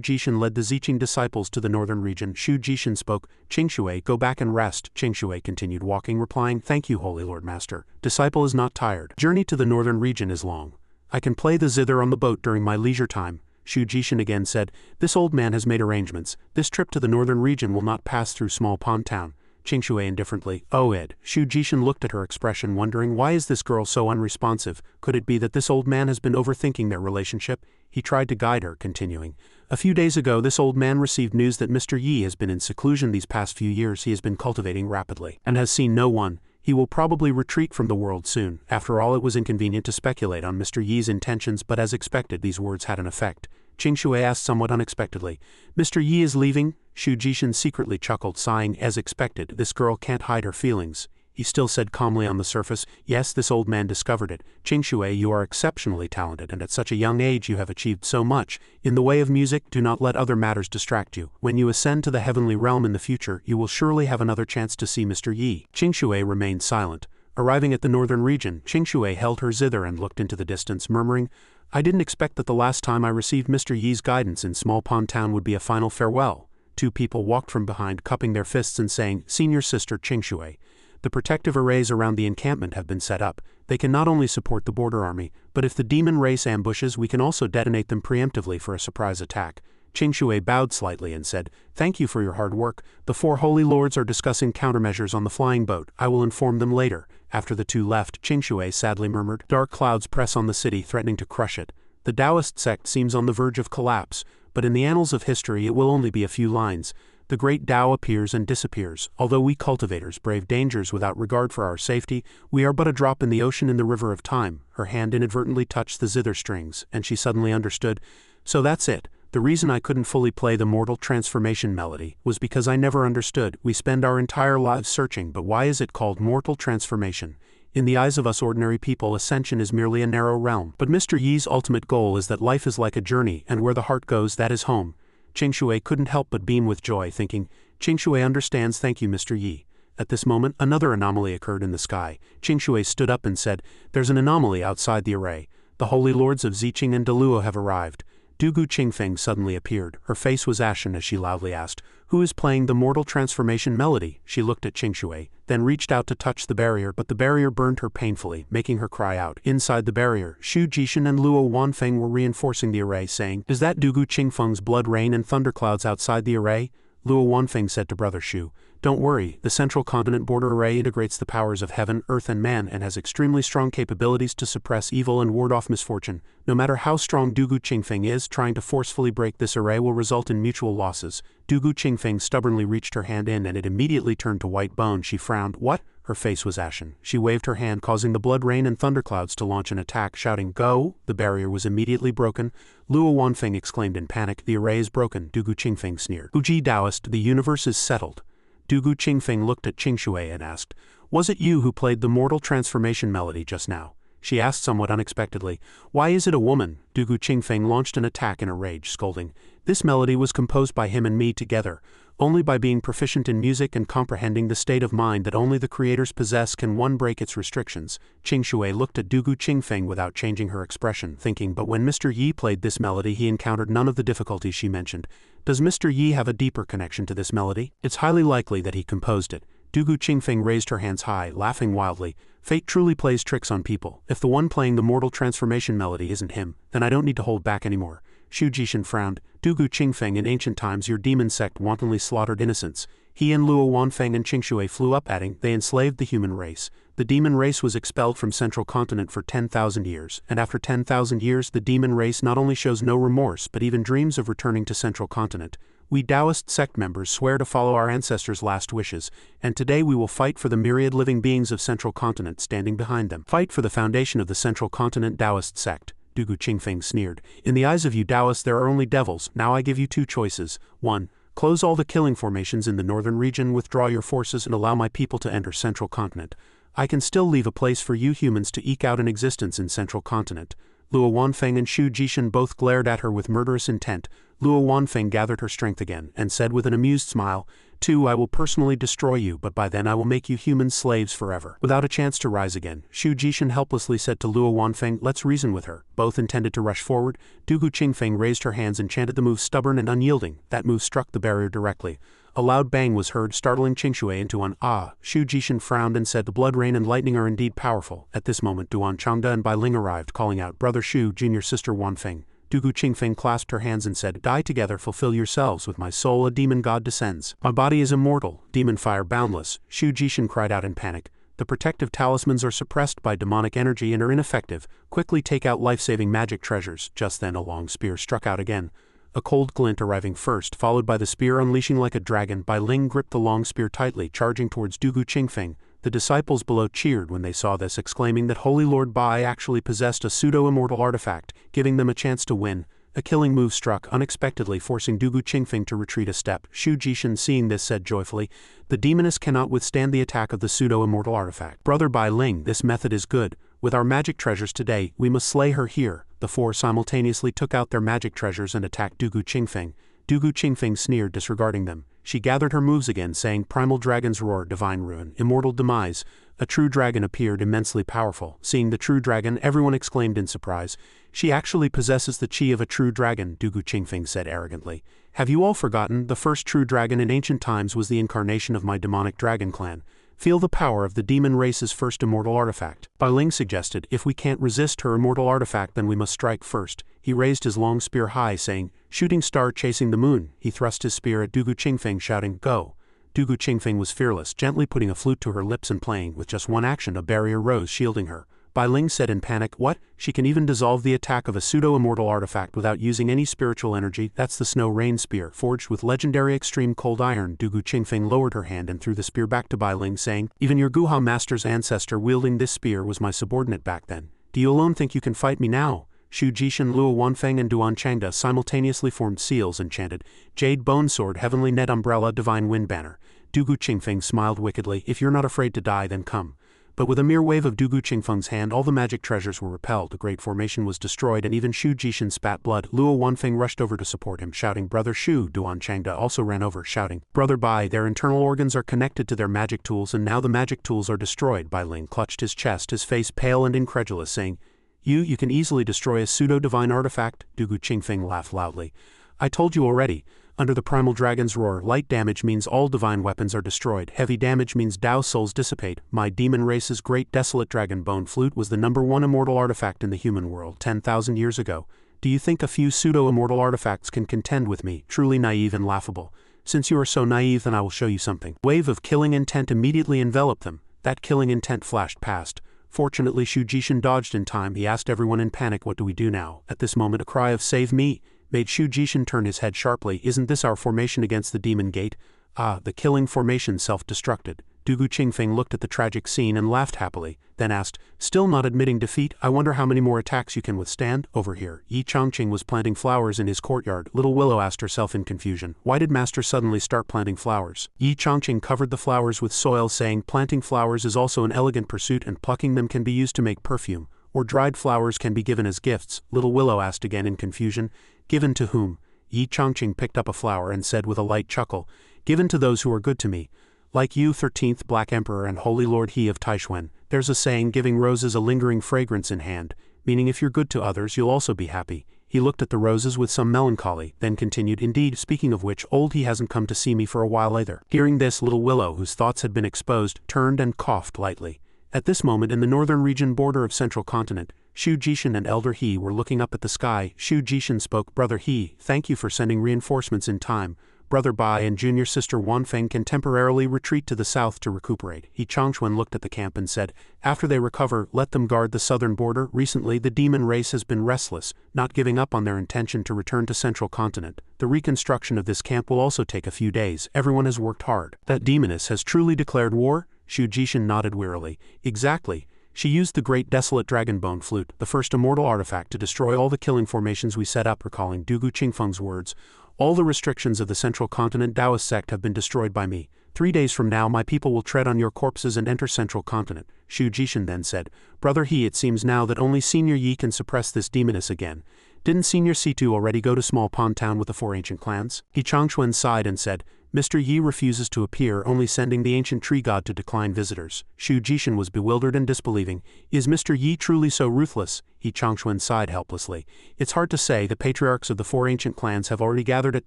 Speaker 1: Jishan led the Zeching disciples to the northern region. Shu Jishan spoke, Qingshui, go back and rest. Qingshui continued walking, replying, thank you, Holy Lord Master. Disciple is not tired. Journey to the northern region is long. I can play the zither on the boat during my leisure time. Shu Jishan again said, this old man has made arrangements. This trip to the northern region will not pass through Small Pond Town. Qingshui indifferently, oh Ed. Shu Jishan looked at her expression, wondering why is this girl so unresponsive. Could it be that this old man has been overthinking their relationship? He tried to guide her, continuing, a few days ago this old man received news that Mr. Yi has been in seclusion these past few years. He has been cultivating rapidly, and has seen no one. He will probably retreat from the world soon. After all, it was inconvenient to speculate on Mr. Yi's intentions, but as expected these words had an effect. Qingshui asked somewhat unexpectedly, Mr. Yi is leaving? Shu Jishan secretly chuckled, sighing, as expected, this girl can't hide her feelings. He still said calmly on the surface, yes, this old man discovered it. Qingshui, you are exceptionally talented, and at such a young age you have achieved so much. In the way of music, do not let other matters distract you. When you ascend to the heavenly realm in the future, you will surely have another chance to see Mr. Yi. Qingshui remained silent. Arriving at the northern region, Qingshui held her zither and looked into the distance, murmuring, I didn't expect that the last time I received Mr. Yi's guidance in Small Pond Town would be a final farewell. 2 people walked from behind, cupping their fists and saying, Senior Sister Qingshui. The protective arrays around the encampment have been set up. They can not only support the border army, but if the demon race ambushes, we can also detonate them preemptively for a surprise attack. Qingshui bowed slightly and said, thank you for your hard work. The 4 holy lords are discussing countermeasures on the flying boat. I will inform them later. After the 2 left, Qingshui sadly murmured, dark clouds press on the city, threatening to crush it. The Taoist sect seems on the verge of collapse, but in the annals of history it will only be a few lines. The great Tao appears and disappears. Although we cultivators brave dangers without regard for our safety, we are but a drop in the ocean in the river of time. Her hand inadvertently touched the zither strings, and she suddenly understood. So that's it. The reason I couldn't fully play the mortal transformation melody was because I never understood. We spend our entire lives searching, but why is it called mortal transformation? In the eyes of us ordinary people, Ascension is merely a narrow realm. But Mr. Yi's ultimate goal is that life is like a journey, and where the heart goes, that is home. Qingshui couldn't help but beam with joy, thinking, Qingshui understands, thank you, Mr. Yi. At this moment, another anomaly occurred in the sky. Qingshui stood up and said, there's an anomaly outside the array. The holy lords of Zeching and Deluo have arrived. Dugu Qingfeng suddenly appeared. Her face was ashen as she loudly asked, who is playing the mortal transformation melody? She looked at Qingshui, then reached out to touch the barrier, but the barrier burned her painfully, making her cry out. Inside the barrier, Shu Jishan and Luo Wanfeng were reinforcing the array, saying, is that Dugu Qingfeng's blood rain and thunderclouds outside the array? Luo Wanfeng said to Brother Shu, don't worry, the Central Continent Border Array integrates the powers of heaven, earth and man and has extremely strong capabilities to suppress evil and ward off misfortune. No matter how strong Dugu Qingfeng is, trying to forcefully break this array will result in mutual losses. Dugu Qingfeng stubbornly reached her hand in and it immediately turned to white bone. She frowned. What? Her face was ashen. She waved her hand, causing the blood rain and thunderclouds to launch an attack, shouting, go! The barrier was immediately broken. Luo Wanfeng exclaimed in panic, the array is broken. Dugu Qingfeng sneered. Uji Taoist, the universe is settled. Dugu Qingfeng looked at Qingshui and asked, was it you who played the mortal transformation melody just now? She asked somewhat unexpectedly, why is it a woman? Dugu Qingfeng launched an attack in a rage, scolding, this melody was composed by him and me together. Only by being proficient in music and comprehending the state of mind that only the creators possess can one break its restrictions. Qingshui looked at Dugu Qingfeng without changing her expression, thinking, but when Mr. Yi played this melody he encountered none of the difficulties she mentioned. Does Mr. Yi have a deeper connection to this melody? It's highly likely that he composed it. Dugu Qingfeng raised her hands high, laughing wildly. Fate truly plays tricks on people. If the one playing the mortal transformation melody isn't him, then I don't need to hold back anymore. Shu Jishan frowned. Dugu Qingfeng, in ancient times your demon sect wantonly slaughtered innocents. He and Luo Wanfeng and Qingshui flew up, adding, they enslaved the human race. The demon race was expelled from Central Continent for 10,000 years, and after 10,000 years the demon race not only shows no remorse but even dreams of returning to Central Continent. We Taoist sect members swear to follow our ancestors' last wishes, and today we will fight for the myriad living beings of Central Continent standing behind them. Fight for the foundation of the Central Continent Taoist sect. Dugu Qingfeng sneered. In the eyes of you Taoists there are only devils. Now I give you 2 choices. 1. Close all the killing formations in the northern region, withdraw your forces and allow my people to enter Central Continent. I can still leave a place for you humans to eke out an existence in Central Continent. Luo Wanfeng and Xu Jishan both glared at her with murderous intent. Luo Wanfeng gathered her strength again, and said with an amused smile, "2. I will personally destroy you, but by then I will make you human slaves forever." Without a chance to rise again, Xu Jishan helplessly said to Luo Wanfeng, "Let's reason with her." Both intended to rush forward. Dugu Qingfeng raised her hands and chanted the move stubborn and unyielding. That move struck the barrier directly. A loud bang was heard, startling Qingshui into an "ah." Xu Jishan frowned and said, "The blood rain and lightning are indeed powerful." At this moment Duan Changda and Bai Ling arrived, calling out, "Brother Xu, junior sister Wanfeng." Dugu Qingfeng clasped her hands and said, "Die together, fulfill yourselves. With my soul a demon god descends. My body is immortal, demon fire boundless." Xu Jishan cried out in panic. "The protective talismans are suppressed by demonic energy and are ineffective. Quickly take out life-saving magic treasures." Just then a long spear struck out again. A cold glint arriving first, followed by the spear unleashing like a dragon. Bai Ling gripped the long spear tightly, charging towards Dugu Qingfeng. The disciples below cheered when they saw this, exclaiming that Holy Lord Bai actually possessed a pseudo-immortal artifact, giving them a chance to win. A killing move struck unexpectedly, forcing Dugu Qingfeng to retreat a step. Xu Jishan, seeing this, said joyfully, "The demoness cannot withstand the attack of the pseudo-immortal artifact. Brother Bai Ling, this method is good. With our magic treasures today, we must slay her here." The four simultaneously took out their magic treasures and attacked Dugu Qingfeng. Dugu Qingfeng sneered, disregarding them. She gathered her moves again, saying, "Primal dragon's roar, divine ruin, immortal demise." A true dragon appeared, immensely powerful. Seeing the true dragon, everyone exclaimed in surprise. "She actually possesses the chi of a true dragon," Dugu Qingfeng said arrogantly. "Have you all forgotten? The first true dragon in ancient times was the incarnation of my demonic dragon clan. Feel the power of the demon race's first immortal artifact." Bai Ling suggested, "If we can't resist her immortal artifact, then we must strike first." He raised his long spear high, saying, "Shooting star chasing the moon." He thrust his spear at Dugu Qingfeng, shouting, "Go." Dugu Qingfeng was fearless, gently putting a flute to her lips and playing. With just one action, a barrier rose, shielding her. Bai Ling said in panic, "What? She can even dissolve the attack of a pseudo-immortal artifact without using any spiritual energy? That's the Snow Rain Spear, forged with legendary extreme cold iron." Dugu Qingfeng lowered her hand and threw the spear back to Bai Ling, saying, "Even your Guha master's ancestor wielding this spear was my subordinate back then. Do you alone think you can fight me now?" Xu Jishan, Luo Wanfeng and Duan Changda simultaneously formed seals and chanted, "Jade Bone Sword, Heavenly Net Umbrella, Divine Wind Banner." Dugu Qingfeng smiled wickedly, "If you're not afraid to die, then come." But with a mere wave of Dugu Qingfeng's hand, all the magic treasures were repelled, a great formation was destroyed, and even Xu Jishan spat blood. Luo Wanfeng rushed over to support him, shouting, "Brother Xu." Duan Changda also ran over, shouting, "Brother Bai, their internal organs are connected to their magic tools, and now the magic tools are destroyed." Bai Ling clutched his chest, his face pale and incredulous, saying, You can easily destroy a pseudo-divine artifact?" Dugu Qingfeng laughed loudly. "I told you already. Under the primal dragon's roar, light damage means all divine weapons are destroyed. Heavy damage means Tao souls dissipate. My demon race's great desolate dragon bone flute was the #1 immortal artifact in the human world 10,000 years ago. Do you think a few pseudo-immortal artifacts can contend with me? Truly naive and laughable. Since you are so naive, then I will show you something." A wave of killing intent immediately enveloped them. That killing intent flashed past. Fortunately, Xu Jishan dodged in time. He asked everyone in panic, "What do we do now?" At this moment a cry of "Save me!" made Xu Jishan turn his head sharply. "Isn't this our formation against the demon gate?" "Ah, the killing formation self-destructed." Dugu Qingfeng looked at the tragic scene and laughed happily, then asked, "Still not admitting defeat? I wonder how many more attacks you can withstand? Over here." Yi Changqing was planting flowers in his courtyard. Little Willow asked herself in confusion, "Why did Master suddenly start planting flowers?" Yi Changqing covered the flowers with soil, saying, "Planting flowers is also an elegant pursuit, and plucking them can be used to make perfume, or dried flowers can be given as gifts." Little Willow asked again in confusion, "Given to whom?" Yi Changqing picked up a flower and said with a light chuckle, "Given to those who are good to me. Like you, 13th Black Emperor and Holy Lord He of Taishuan. There's a saying, giving roses a lingering fragrance in hand, meaning if you're good to others, you'll also be happy." He looked at the roses with some melancholy, then continued, "Indeed, speaking of which, old He hasn't come to see me for a while either." Hearing this, Little Willow, whose thoughts had been exposed, turned and coughed lightly. At this moment, in the northern region border of Central Continent, Xu Jishan and Elder He were looking up at the sky. Xu Jishan spoke, "Brother He, thank you for sending reinforcements in time. Brother Bai and junior sister Wanfeng can temporarily retreat to the south to recuperate." He Changchuan looked at the camp and said, "After they recover, let them guard the southern border. Recently, the demon race has been restless, not giving up on their intention to return to Central Continent. The reconstruction of this camp will also take a few days. Everyone has worked hard." "That demoness has truly declared war?" Xu Jishan nodded wearily. "Exactly. She used the great desolate dragon bone flute, the first immortal artifact, to destroy all the killing formations we set up." Recalling Dugu Qingfeng's words, "All the restrictions of the Central Continent Taoist sect have been destroyed by me. 3 days from now my people will tread on your corpses and enter Central Continent. Shu Jishin then said, Brother He, it seems now that only Senior Yi can suppress this demoness again. Didn't Senior C2 already go to Small Pond Town with the 4 ancient clans? He Changchuan sighed and said, Mr. Yi refuses to appear, only sending the ancient tree god to decline visitors. Shu Jishin was bewildered and disbelieving. Is Mr. Yi truly so ruthless? He Changchuan sighed helplessly. It's hard to say. The patriarchs of the 4 ancient clans have already gathered at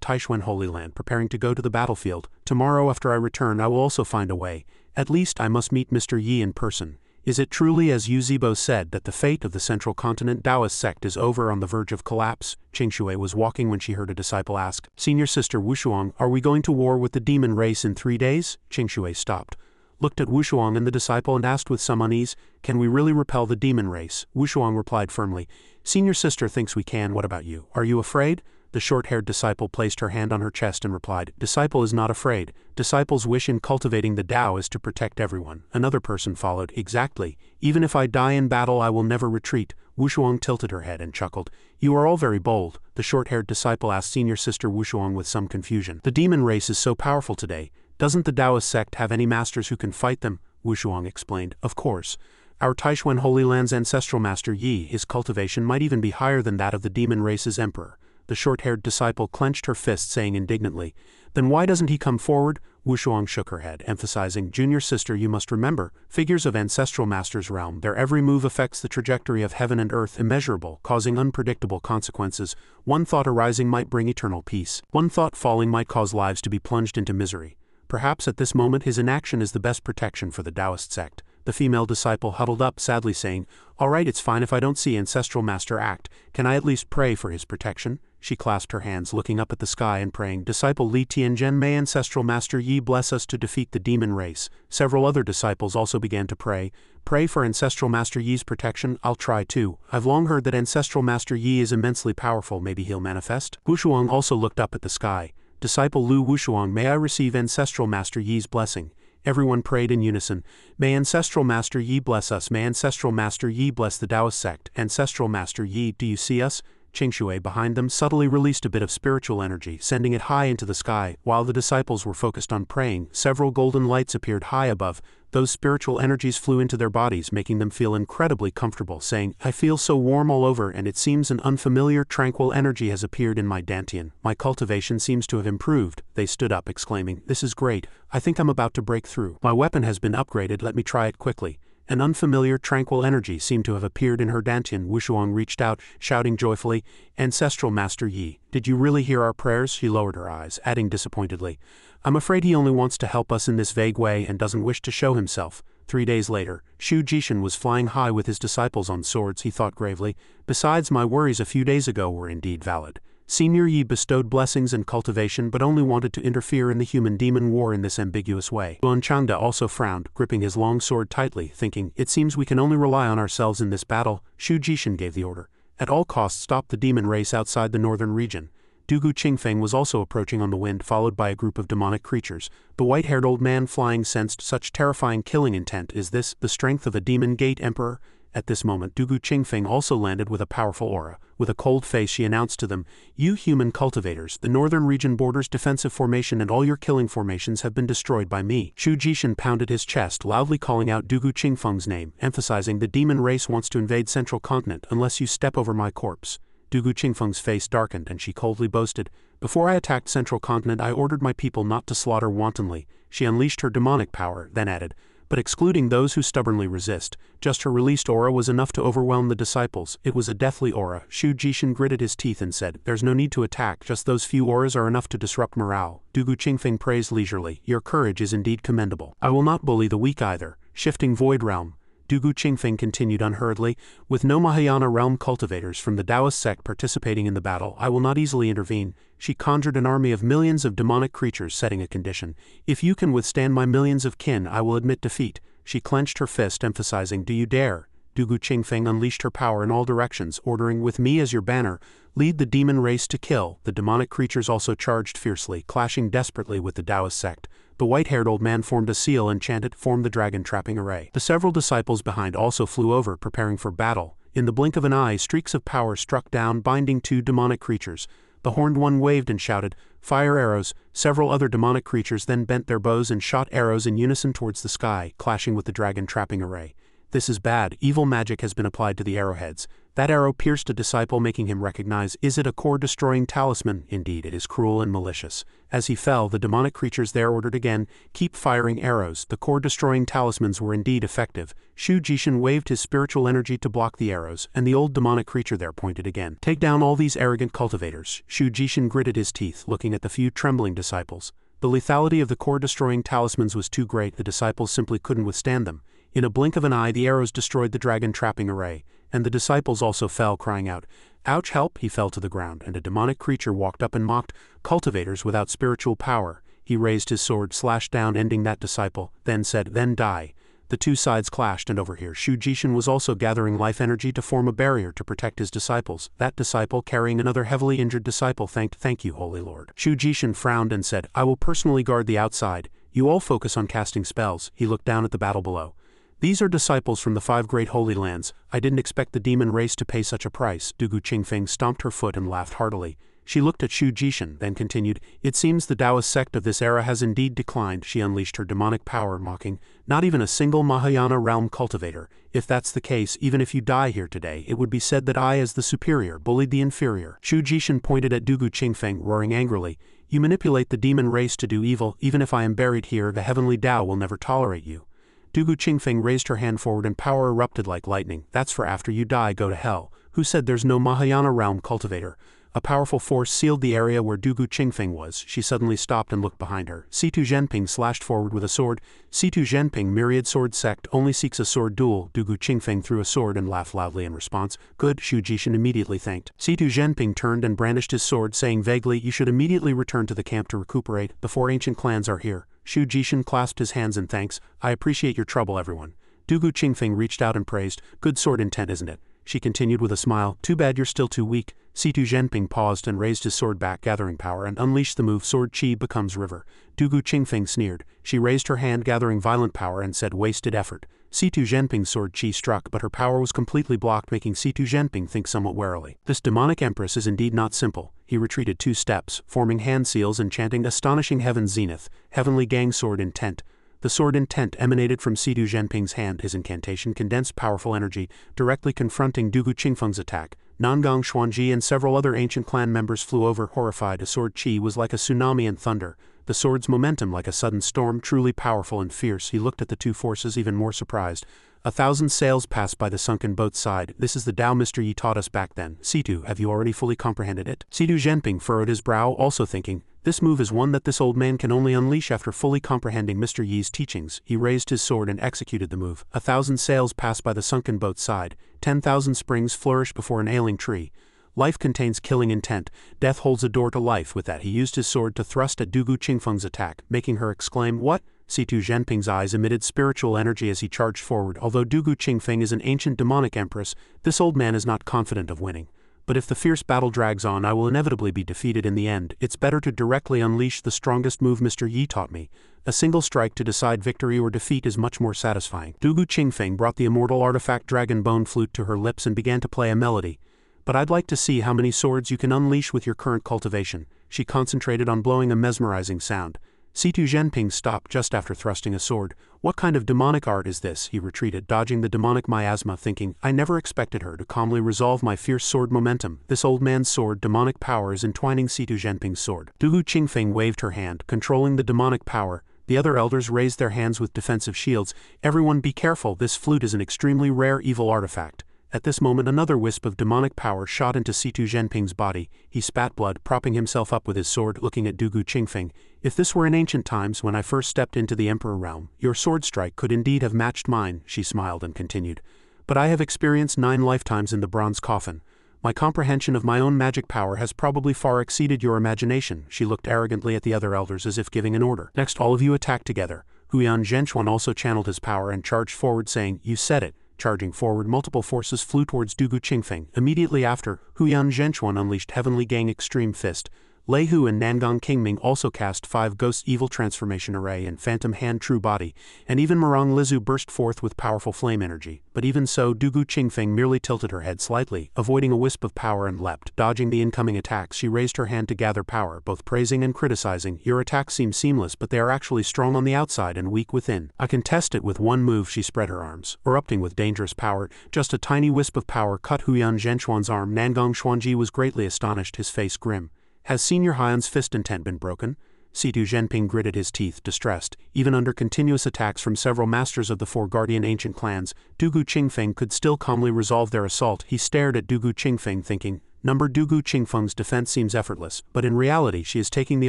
Speaker 1: Taishuan Holy Land, preparing to go to the battlefield. Tomorrow after I return I will also find a way. At least I must meet Mr. Yi in person. Is it truly as Yu Zibo said that the fate of the Central Continent Taoist sect is over, on the verge of collapse? Qingshui was walking when she heard a disciple ask, Senior Sister Wushuang, are we going to war with the demon race in 3 days? Qingshui stopped, looked at Wushuang and the disciple and asked with some unease, Can we really repel the demon race? Wushuang replied firmly, Senior Sister thinks we can. What about you? Are you afraid? The short-haired disciple placed her hand on her chest and replied, Disciple is not afraid. Disciple's wish in cultivating the Tao is to protect everyone. Another person followed, Exactly. Even if I die in battle I will never retreat. Wushuang tilted her head and chuckled. You are all very bold. The short-haired disciple asked Senior Sister Wushuang with some confusion. The demon race is so powerful today. Doesn't the Taoist sect have any masters who can fight them? Wushuang explained, Of course. Our Taishuan Holy Land's ancestral master Yi, his cultivation might even be higher than that of the demon race's emperor. The short-haired disciple clenched her fist, saying indignantly, Then why doesn't he come forward? Wushuang shook her head, emphasizing, Junior Sister, you must remember, figures of ancestral master's realm, their every move affects the trajectory of heaven and earth, immeasurable, causing unpredictable consequences. One thought arising might bring eternal peace. One thought falling might cause lives to be plunged into misery. Perhaps at this moment his inaction is the best protection for the Taoist sect. The female disciple huddled up, sadly saying, All right, it's fine if I don't see Ancestral Master act. Can I at least pray for his protection? She clasped her hands, looking up at the sky and praying, Disciple Li Tianzhen, may Ancestral Master Yi bless us to defeat the demon race. Several other disciples also began to pray. Pray for Ancestral Master Yi's protection. I'll try too. I've long heard that Ancestral Master Yi is immensely powerful. Maybe he'll manifest. Wushuang also looked up at the sky. Disciple Lu Wushuang, may I receive Ancestral Master Yi's blessing? Everyone prayed in unison. May Ancestral Master Yi bless us. May Ancestral Master Yi bless the Taoist sect. Ancestral Master Yi, do you see us? Qingshui behind them subtly released a bit of spiritual energy, sending it high into the sky. While the disciples were focused on praying, several golden lights appeared high above. Those spiritual energies flew into their bodies, making them feel incredibly comfortable, saying, I feel so warm all over, and it seems an unfamiliar, tranquil energy has appeared in my dantian. My cultivation seems to have improved. They stood up, exclaiming, This is great. I think I'm about to break through. My weapon has been upgraded. Let me try it quickly. An unfamiliar, tranquil energy seemed to have appeared in her dantian. Wushuang reached out, shouting joyfully, Ancestral Master Yi, did you really hear our prayers? She lowered her eyes, adding disappointedly, I'm afraid he only wants to help us in this vague way and doesn't wish to show himself. 3 days later, Shu Jishin was flying high with his disciples on swords. He thought gravely, Besides, my worries a few days ago were indeed valid. Senior Yi bestowed blessings and cultivation but only wanted to interfere in the human-demon war in this ambiguous way. Yuan Changda also frowned, gripping his long sword tightly, thinking, It seems we can only rely on ourselves in this battle. Shu Jishin gave the order. At all costs stop the demon race outside the northern region. Dugu Qingfeng was also approaching on the wind, followed by a group of demonic creatures. The white-haired old man flying sensed such terrifying killing intent. Is this the strength of a demon gate emperor? At this moment Dugu Qingfeng also landed with a powerful aura. With a cold face she announced to them, You human cultivators, the northern region borders defensive formation and all your killing formations have been destroyed by me. Shu Jishin pounded his chest, loudly calling out Dugu Qingfeng's name, emphasizing, The demon race wants to invade Central Continent unless you step over my corpse. Dugu Qingfeng's face darkened and she coldly boasted, Before I attacked Central Continent I ordered my people not to slaughter wantonly. She unleashed her demonic power, then added, But excluding those who stubbornly resist, just her released aura was enough to overwhelm the disciples. It was a deathly aura. Shu Jishin gritted his teeth and said, There's no need to attack, just those few auras are enough to disrupt morale. Dugu Qingfeng praised leisurely, Your courage is indeed commendable. I will not bully the weak either. Shifting Void Realm. Dugu Qingfeng continued unhurriedly, With no Mahayana realm cultivators from the Taoist sect participating in the battle, I will not easily intervene. She conjured an army of millions of demonic creatures, setting a condition. If you can withstand my millions of kin, I will admit defeat. She clenched her fist, emphasizing, Do you dare? Dugu Qingfeng unleashed her power in all directions, ordering, With me as your banner, lead the demon race to kill. The demonic creatures also charged fiercely, clashing desperately with the Taoist sect. The white-haired old man formed a seal and chanted, Form the dragon-trapping array. The several disciples behind also flew over, preparing for battle. In the blink of an eye, streaks of power struck down, binding 2 demonic creatures. The horned one waved and shouted, "Fire arrows!" Several other demonic creatures then bent their bows and shot arrows in unison towards the sky, clashing with the dragon trapping array. "This is bad. Evil magic has been applied to the arrowheads." That arrow pierced a disciple, making him recognize, "Is it a core-destroying talisman? Indeed, it is cruel and malicious." As he fell, the demonic creatures there ordered again, "Keep firing arrows." The core-destroying talismans were indeed effective. Shu Jishin waved his spiritual energy to block the arrows, and the old demonic creature there pointed again. "Take down all these arrogant cultivators." Shu Jishin gritted his teeth, looking at the few trembling disciples. The lethality of the core-destroying talismans was too great, the disciples simply couldn't withstand them. In a blink of an eye, the arrows destroyed the dragon trapping array, and the disciples also fell, crying out, "Ouch, help!" He fell to the ground, and a demonic creature walked up and mocked, "Cultivators without spiritual power." He raised his sword, slashed down, ending that disciple, then said, "Then die." The two sides clashed, and over here Shu Jishin was also gathering life energy to form a barrier to protect his disciples. That disciple, carrying another heavily injured disciple, "Thank you, Holy Lord." Shu Jishin frowned and said, "I will personally guard the outside. You all focus on casting spells." He looked down at the battle below. "These are disciples from the 5 great holy lands. I didn't expect the demon race to pay such a price." Dugu Qingfeng stomped her foot and laughed heartily. She looked at Shu Jishin, then continued, "It seems the Taoist sect of this era has indeed declined." She unleashed her demonic power, mocking, "Not even a single Mahayana realm cultivator. If that's the case, even if you die here today, it would be said that I, as the superior, bullied the inferior." Shu Jishin pointed at Dugu Qingfeng, roaring angrily, "You manipulate the demon race to do evil. Even if I am buried here, the heavenly Tao will never tolerate you." Dugu Qingfeng raised her hand forward and power erupted like lightning. "That's for after you die, go to hell. Who said there's no Mahayana realm cultivator?" A powerful force sealed the area where Dugu Qingfeng was. She suddenly stopped and looked behind her. C2 Xenping slashed forward with a sword. C2 Xenping, myriad sword sect, only seeks a sword duel. Dugu Qingfeng threw a sword and laughed loudly in response. "Good," Shu Jishin immediately thanked. C2 Xenping turned and brandished his sword, saying vaguely, "You should immediately return to the camp to recuperate. The 4 ancient clans are here." Shu Jishin clasped his hands in thanks. "I appreciate your trouble, everyone." Dugu Qingfeng reached out and praised. "Good sword intent, isn't it?" She continued with a smile. "Too bad you're still too weak." C2 Xenping paused and raised his sword back, gathering power, and unleashed the move Sword Chi becomes river. Dugu Qingfeng sneered. She raised her hand, gathering violent power, and said, "Wasted effort." C2 Xenping's sword Chi struck, but her power was completely blocked, making C2 Xenping think somewhat warily. This demonic empress is indeed not simple. He retreated 2 steps, forming hand seals and chanting Astonishing Heaven's Zenith, Heavenly Gang Sword Intent. The sword intent emanated from C2 Xenping's hand. His incantation condensed powerful energy, directly confronting Dugu Qingfeng's attack. Nangang Xuanji and several other ancient clan members flew over, horrified. A sword chi was like a tsunami and thunder. The sword's momentum like a sudden storm, truly powerful and fierce. He looked at the two forces, even more surprised. 1,000 sails passed by the sunken boat's side. "This is the Tao Mr. Yi taught us back then. C2, have you already fully comprehended it?" C2 Xenping furrowed his brow, also thinking, "This move is one that this old man can only unleash after fully comprehending Mr. Yi's teachings." He raised his sword and executed the move. 1,000 sails passed by the sunken boat's side. 10,000 springs flourished before an ailing tree. Life contains killing intent. Death holds a door to life. With that, he used his sword to thrust at Dugu Qingfeng's attack, making her exclaim, "What?" C2 Zhenping's eyes emitted spiritual energy as he charged forward. Although Dugu Qingfeng is an ancient demonic empress, this old man is not confident of winning. "But if the fierce battle drags on, I will inevitably be defeated in the end. It's better to directly unleash the strongest move Mr. Yi taught me. A single strike to decide victory or defeat is much more satisfying." Dugu Qingfeng brought the immortal artifact dragon bone flute to her lips and began to play a melody. "But I'd like to see how many swords you can unleash with your current cultivation." She concentrated on blowing a mesmerizing sound. C2 Zhenping stopped just after thrusting a sword. "What kind of demonic art is this?" He retreated, dodging the demonic miasma, thinking, "I never expected her to calmly resolve my fierce sword momentum. This old man's sword, demonic power, is entwining C2 Zhenping's sword." Dugu Qingfeng waved her hand, controlling the demonic power. The other elders raised their hands with defensive shields. "Everyone be careful, this flute is an extremely rare evil artifact." At this moment another wisp of demonic power shot into C2 Zhenping's body. He spat blood, propping himself up with his sword, looking at Dugu Qingfeng. "If this were in ancient times when I first stepped into the Emperor realm, your sword strike could indeed have matched mine." She smiled and continued. "But I have experienced 9 lifetimes in the bronze coffin. My comprehension of my own magic power has probably far exceeded your imagination." She looked arrogantly at the other elders as if giving an order. "Next, all of you attack together." Huyan Zhenchuan also channeled his power and charged forward, saying, "You said it." Charging forward, multiple forces flew towards Dugu Qingfeng. Immediately after, Huyan Zhenchuan unleashed Heavenly Gang Extreme Fist. Lei Hu and Nangang Ming also cast 5 Ghost Evil Transformation Array and Phantom Hand True Body, and even Murong Lizu burst forth with powerful flame energy, but even so Dugu Qingfeng merely tilted her head slightly, avoiding a wisp of power and leapt. Dodging the incoming attacks, she raised her hand to gather power, both praising and criticizing. Your attacks seem seamless, but they are actually strong on the outside and weak within. I can test it with one move. She spread her arms, erupting with dangerous power. Just a tiny wisp of power cut Huyan Zhenchuan's arm. Nangang Xuanji was greatly astonished, his face grim. Has Senior Huan's fist intent been broken? C2 Xenping gritted his teeth, distressed. Even under continuous attacks from several masters of the 4 guardian ancient clans, Dugu Qingfeng could still calmly resolve their assault. He stared at Dugu Qingfeng, thinking, Dugu Qingfeng's defense seems effortless, but in reality she is taking the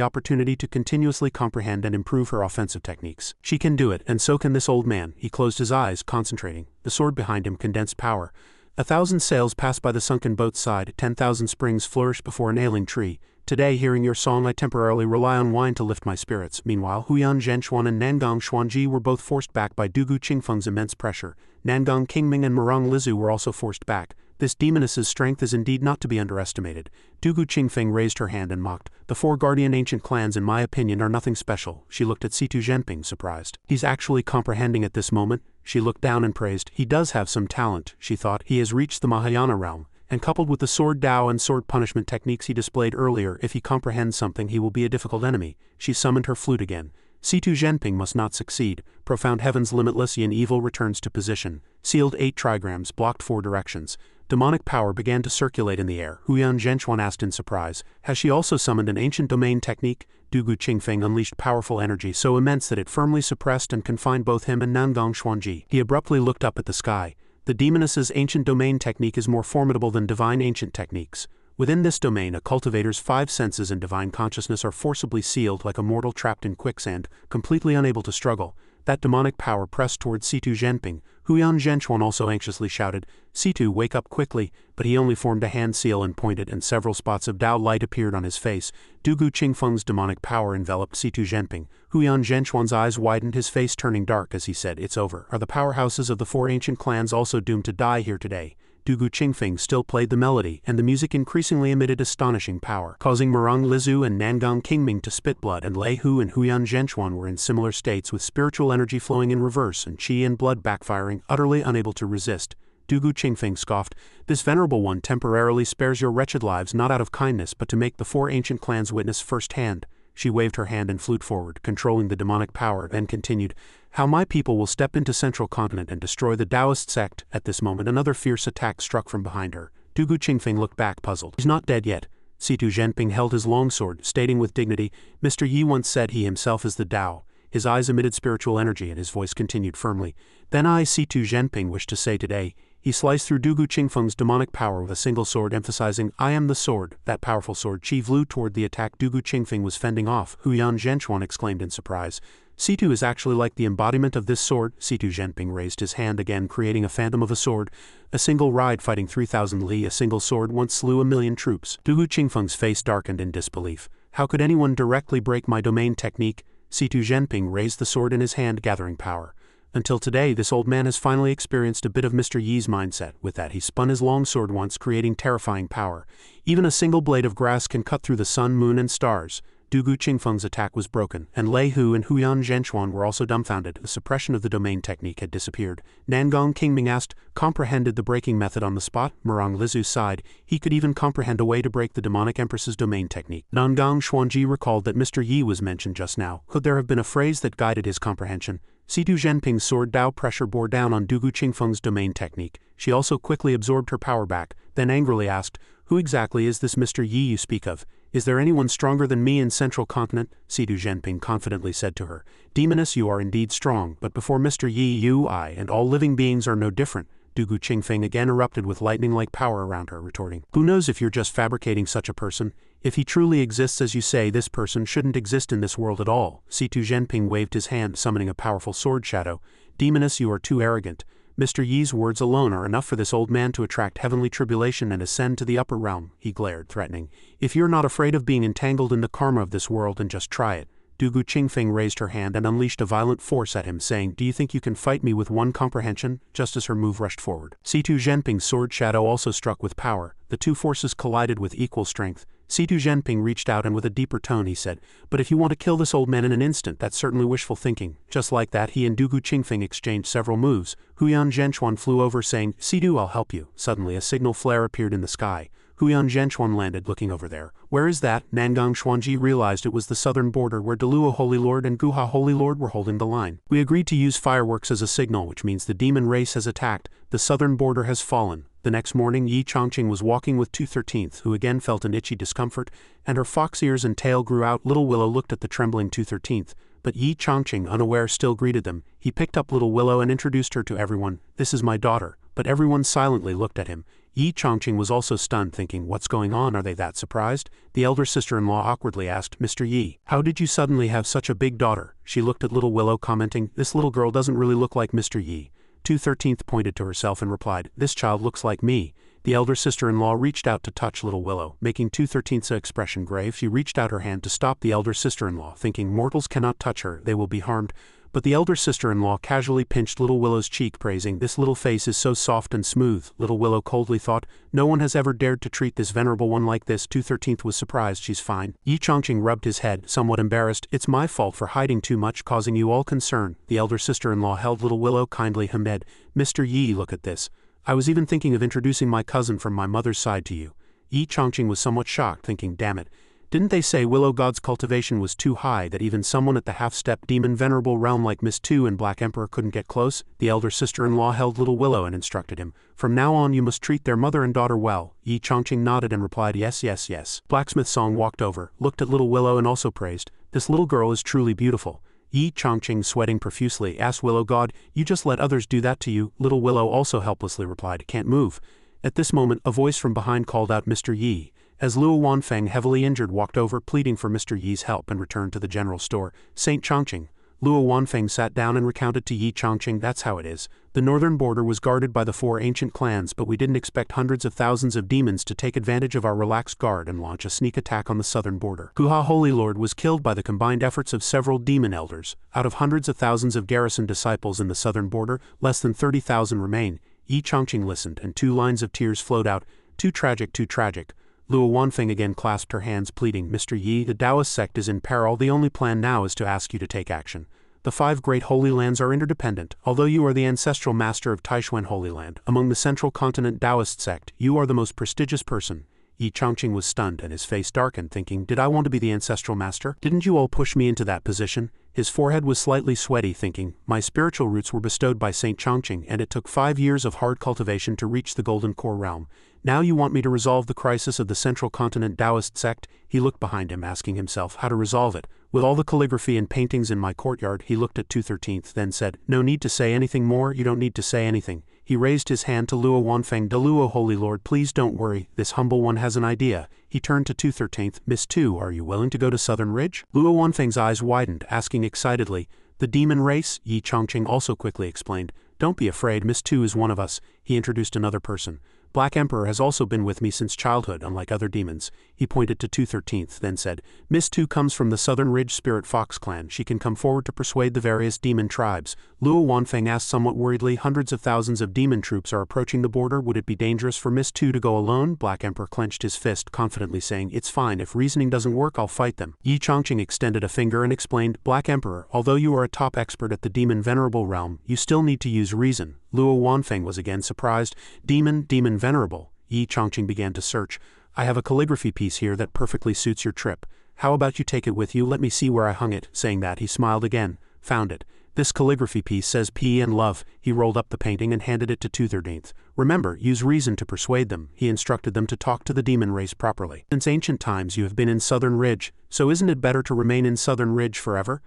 Speaker 1: opportunity to continuously comprehend and improve her offensive techniques. She can do it, and so can this old man. He closed his eyes, concentrating. The sword behind him condensed power. 1,000 sails passed by the sunken boat's side, 10,000 springs flourished before an ailing tree. Today, hearing your song, I temporarily rely on wine to lift my spirits. Meanwhile, Huyan Zhenchuan and Nangang Xuanji were both forced back by Dugu Qingfeng's immense pressure. Nangang Ming and Murong Lizu were also forced back. This demoness's strength is indeed not to be underestimated. Dugu Qingfeng raised her hand and mocked. The 4 guardian ancient clans, in my opinion, are nothing special. She looked at C2 Xenping, surprised. He's actually comprehending at this moment. She looked down and praised. He does have some talent, she thought. He has reached the Mahayana realm, and coupled with the sword Dao and sword punishment techniques he displayed earlier, if he comprehends something he will be a difficult enemy. She summoned her flute again. C2 Xenping must not succeed. Profound heaven's limitless yin evil returns to position. Sealed 8 trigrams, blocked 4 directions. Demonic power began to circulate in the air. Huyan Zhenchuan asked in surprise, has she also summoned an ancient domain technique? Dugu Qingfeng unleashed powerful energy so immense that it firmly suppressed and confined both him and Nangang Xuanji. He abruptly looked up at the sky. The demoness's ancient domain technique is more formidable than divine ancient techniques. Within this domain, a cultivator's 5 senses and divine consciousness are forcibly sealed like a mortal trapped in quicksand, completely unable to struggle. That demonic power pressed towards C2 Xenping. Huyan Zhenchuan also anxiously shouted, C2, wake up quickly, but he only formed a hand seal and pointed, and several spots of Dao light appeared on his face. Dugu Qingfeng's demonic power enveloped C2 Xenping. Huyan Zhenchuan's eyes widened, his face turning dark as he said, it's over. Are the powerhouses of the 4 ancient clans also doomed to die here today? Dugu Qingfeng still played the melody, and the music increasingly emitted astonishing power, causing Murong Lizu and Nangang Ming to spit blood, and Lei Hu and Huyan Zhenchuan were in similar states, with spiritual energy flowing in reverse and qi and blood backfiring, utterly unable to resist. Dugu Qingfeng scoffed, this venerable one temporarily spares your wretched lives not out of kindness but to make the 4 ancient clans witness firsthand. She waved her hand and flute forward, controlling the demonic power, then continued, how my people will step into Central Continent and destroy the Taoist sect. At this moment another fierce attack struck from behind her. Dugu Qingfeng looked back, puzzled. He's not dead yet. C2 Xenping held his longsword, stating with dignity, Mr. Yi once said he himself is the Tao. His eyes emitted spiritual energy and his voice continued firmly. Then I, C2 Xenping, wish to say today. He sliced through Dugu Qingfeng's demonic power with a single sword, emphasizing, I am the sword. That powerful sword Qi flew toward the attack Dugu Qingfeng was fending off. Huyan Zhenchuan exclaimed in surprise. C2 is actually like the embodiment of this sword. C2 Xenping raised his hand again, creating a phantom of a sword. A single ride fighting 3,000 li, a single sword once slew 1,000,000 troops. Dugu Qingfeng's face darkened in disbelief. How could anyone directly break my domain technique? C2 Xenping raised the sword in his hand, gathering power. Until today, this old man has finally experienced a bit of Mr. Yi's mindset. With that, he spun his longsword once, creating terrifying power. Even a single blade of grass can cut through the sun, moon, and stars. Dugu Qingfeng's attack was broken, and Lei Hu and Huyan Zhenchuan were also dumbfounded. The suppression of the domain technique had disappeared. Nangang Ming asked, comprehended the breaking method on the spot? Murong Lizu sighed. He could even comprehend a way to break the demonic empress's domain technique. Nangang Xuanji recalled that Mr. Yi was mentioned just now. Could there have been a phrase that guided his comprehension? C2 Xenping's sword Dao pressure bore down on Dugu Qingfeng's domain technique. She also quickly absorbed her power back, then angrily asked, who exactly is this Mr. Yi you speak of? Is there anyone stronger than me in Central Continent? C2 Xenping confidently said to her, Demoness, you are indeed strong, but before Mr. Yi, you, I, and all living beings are no different. Dugu Qingfeng again erupted with lightning-like power around her, retorting, who knows if you're just fabricating such a person? If he truly exists as you say, this person shouldn't exist in this world at all. C2 Xenping waved his hand, summoning a powerful sword shadow. Demoness, you are too arrogant. Mr. Yi's words alone are enough for this old man to attract heavenly tribulation and ascend to the upper realm. He glared, threatening. If you're not afraid of being entangled in the karma of this world, then just try it. Dugu Qingfeng raised her hand and unleashed a violent force at him, saying, do you think you can fight me with one comprehension? Just as her move rushed forward, C2 Xenping's sword shadow also struck with power. The two forces collided with equal strength. C2 Xenping reached out and with a deeper tone he said, "But if you want to kill this old man in an instant, that's certainly wishful thinking." Just like that he and Dugu Qingfeng exchanged several moves. Huyan Zhenchuan flew over saying, "C2, I'll help you." Suddenly a signal flare appeared in the sky. Huyan Zhenchuan landed looking over there. "Where is that?" Nangang Xuanji realized it was the southern border where Deluo Holy Lord and Guha Holy Lord were holding the line. "We agreed to use fireworks as a signal, which means the demon race has attacked. The southern border has fallen." The next morning Yi Chongqing was walking with 213th, who again felt an itchy discomfort, and her fox ears and tail grew out. Little Willow looked at the trembling 213th, but Yi Chongqing, unaware, still greeted them. He picked up Little Willow and introduced her to everyone. "This is my daughter." But everyone silently looked at him. Yi Chongqing was also stunned, thinking, "What's going on? Are they that surprised?" The elder sister-in-law awkwardly asked, "Mr. Yi, how did you suddenly have such a big daughter?" She looked at Little Willow, commenting, "This little girl doesn't really look like Mr. Yi." 213th pointed to herself and replied, "This child looks like me." The elder sister-in-law reached out to touch Little Willow, making 213th's expression grave. She reached out her hand to stop the elder sister-in-law, thinking mortals cannot touch her, they will be harmed. But the elder sister-in-law casually pinched Little Willow's cheek, praising, "This little face is so soft and smooth." Little Willow coldly thought, "No one has ever dared to treat this venerable one like this." 213th was surprised. "She's fine." Yi Chongqing rubbed his head, somewhat embarrassed. "It's my fault for hiding too much, causing you all concern." The elder sister-in-law held Little Willow kindly. "Hamed, Mr. Yi, look at this. I was even thinking of introducing my cousin from my mother's side to you." Yi Chongqing was somewhat shocked, thinking, "Damn it. Didn't they say Willow God's cultivation was too high, that even someone at the half-step demon venerable realm like Miss Two and Black Emperor couldn't get close?" The elder sister-in-law held Little Willow and instructed him, "From now on you must treat their mother and daughter well." Yi Chongqing nodded and replied, "Yes, yes, yes." Blacksmith Song walked over, looked at Little Willow and also praised, "This little girl is truly beautiful." Yi Chongqing, sweating profusely, asked Willow God, "You just let others do that to you?" Little Willow also helplessly replied, "Can't move." At this moment a voice from behind called out, "Mr. Yi." As Luo Wanfeng, heavily injured, walked over pleading for Mr. Yi's help and returned to the general store. "Saint Chongqing." Luo Wanfeng sat down and recounted to Yi Chongqing, "That's how it is. The northern border was guarded by the 4 ancient clans, but we didn't expect hundreds of thousands of demons to take advantage of our relaxed guard and launch a sneak attack on the southern border. Guha Holy Lord was killed by the combined efforts of several demon elders. Out of hundreds of thousands of garrison disciples in the southern border, less than 30,000 remain." Yi Chongqing listened, and 2 lines of tears flowed out. "Too tragic, too tragic." Luo Wanfeng again clasped her hands, pleading, "Mr. Yi, the Taoist sect is in peril. The only plan now is to ask you to take action. The 5 great holy lands are interdependent. Although you are the ancestral master of Taishuan Holy Land, among the central continent Taoist sect, you are the most prestigious person." Yi Chongqing was stunned and his face darkened, thinking, "Did I want to be the ancestral master? Didn't you all push me into that position?" His forehead was slightly sweaty, thinking, "My spiritual roots were bestowed by Saint Chongqing, and it took 5 years of hard cultivation to reach the Golden Core realm. Now you want me to resolve the crisis of the central continent Taoist sect?" He looked behind him, asking himself how to resolve it. "With all the calligraphy and paintings in my courtyard," he looked at 213th, then said, "No need to say anything more. You don't need to say anything." He raised his hand to Luo Wanfeng. "Deluo Holy Lord, please don't worry. This humble one has an idea." He turned to 213th, "Miss Two, are you willing to go to Southern Ridge?" Luo Wanfeng's eyes widened, asking excitedly, "The demon race?" Yi Chongqing also quickly explained, "Don't be afraid, Miss Two is one of us." He introduced another person. "Black Emperor has also been with me since childhood, unlike other demons." He pointed to 213th, then said, "Miss Two comes from the Southern Ridge Spirit Fox clan. She can come forward to persuade the various demon tribes." Luo Wanfeng asked somewhat worriedly, "Hundreds of thousands of demon troops are approaching the border. Would it be dangerous for Miss Two to go alone?" Black Emperor clenched his fist, confidently saying, "It's fine. If reasoning doesn't work, I'll fight them." Yi Chongqing extended a finger and explained, "Black Emperor, although you are a top expert at the demon venerable realm, you still need to use reason." Luo Wanfeng was again surprised. Demon venerable." Yi Chongqing began to search. "I have a calligraphy piece here that perfectly suits your trip. How about you take it with you? Let me see where I hung it." Saying that, he smiled again. "Found it. This calligraphy piece says P and love." He rolled up the painting and handed it to 213th. "Remember, use reason to persuade them." He instructed them to talk to the demon race properly. "Since ancient times you have been in Southern Ridge, so isn't it better to remain in Southern Ridge forever?"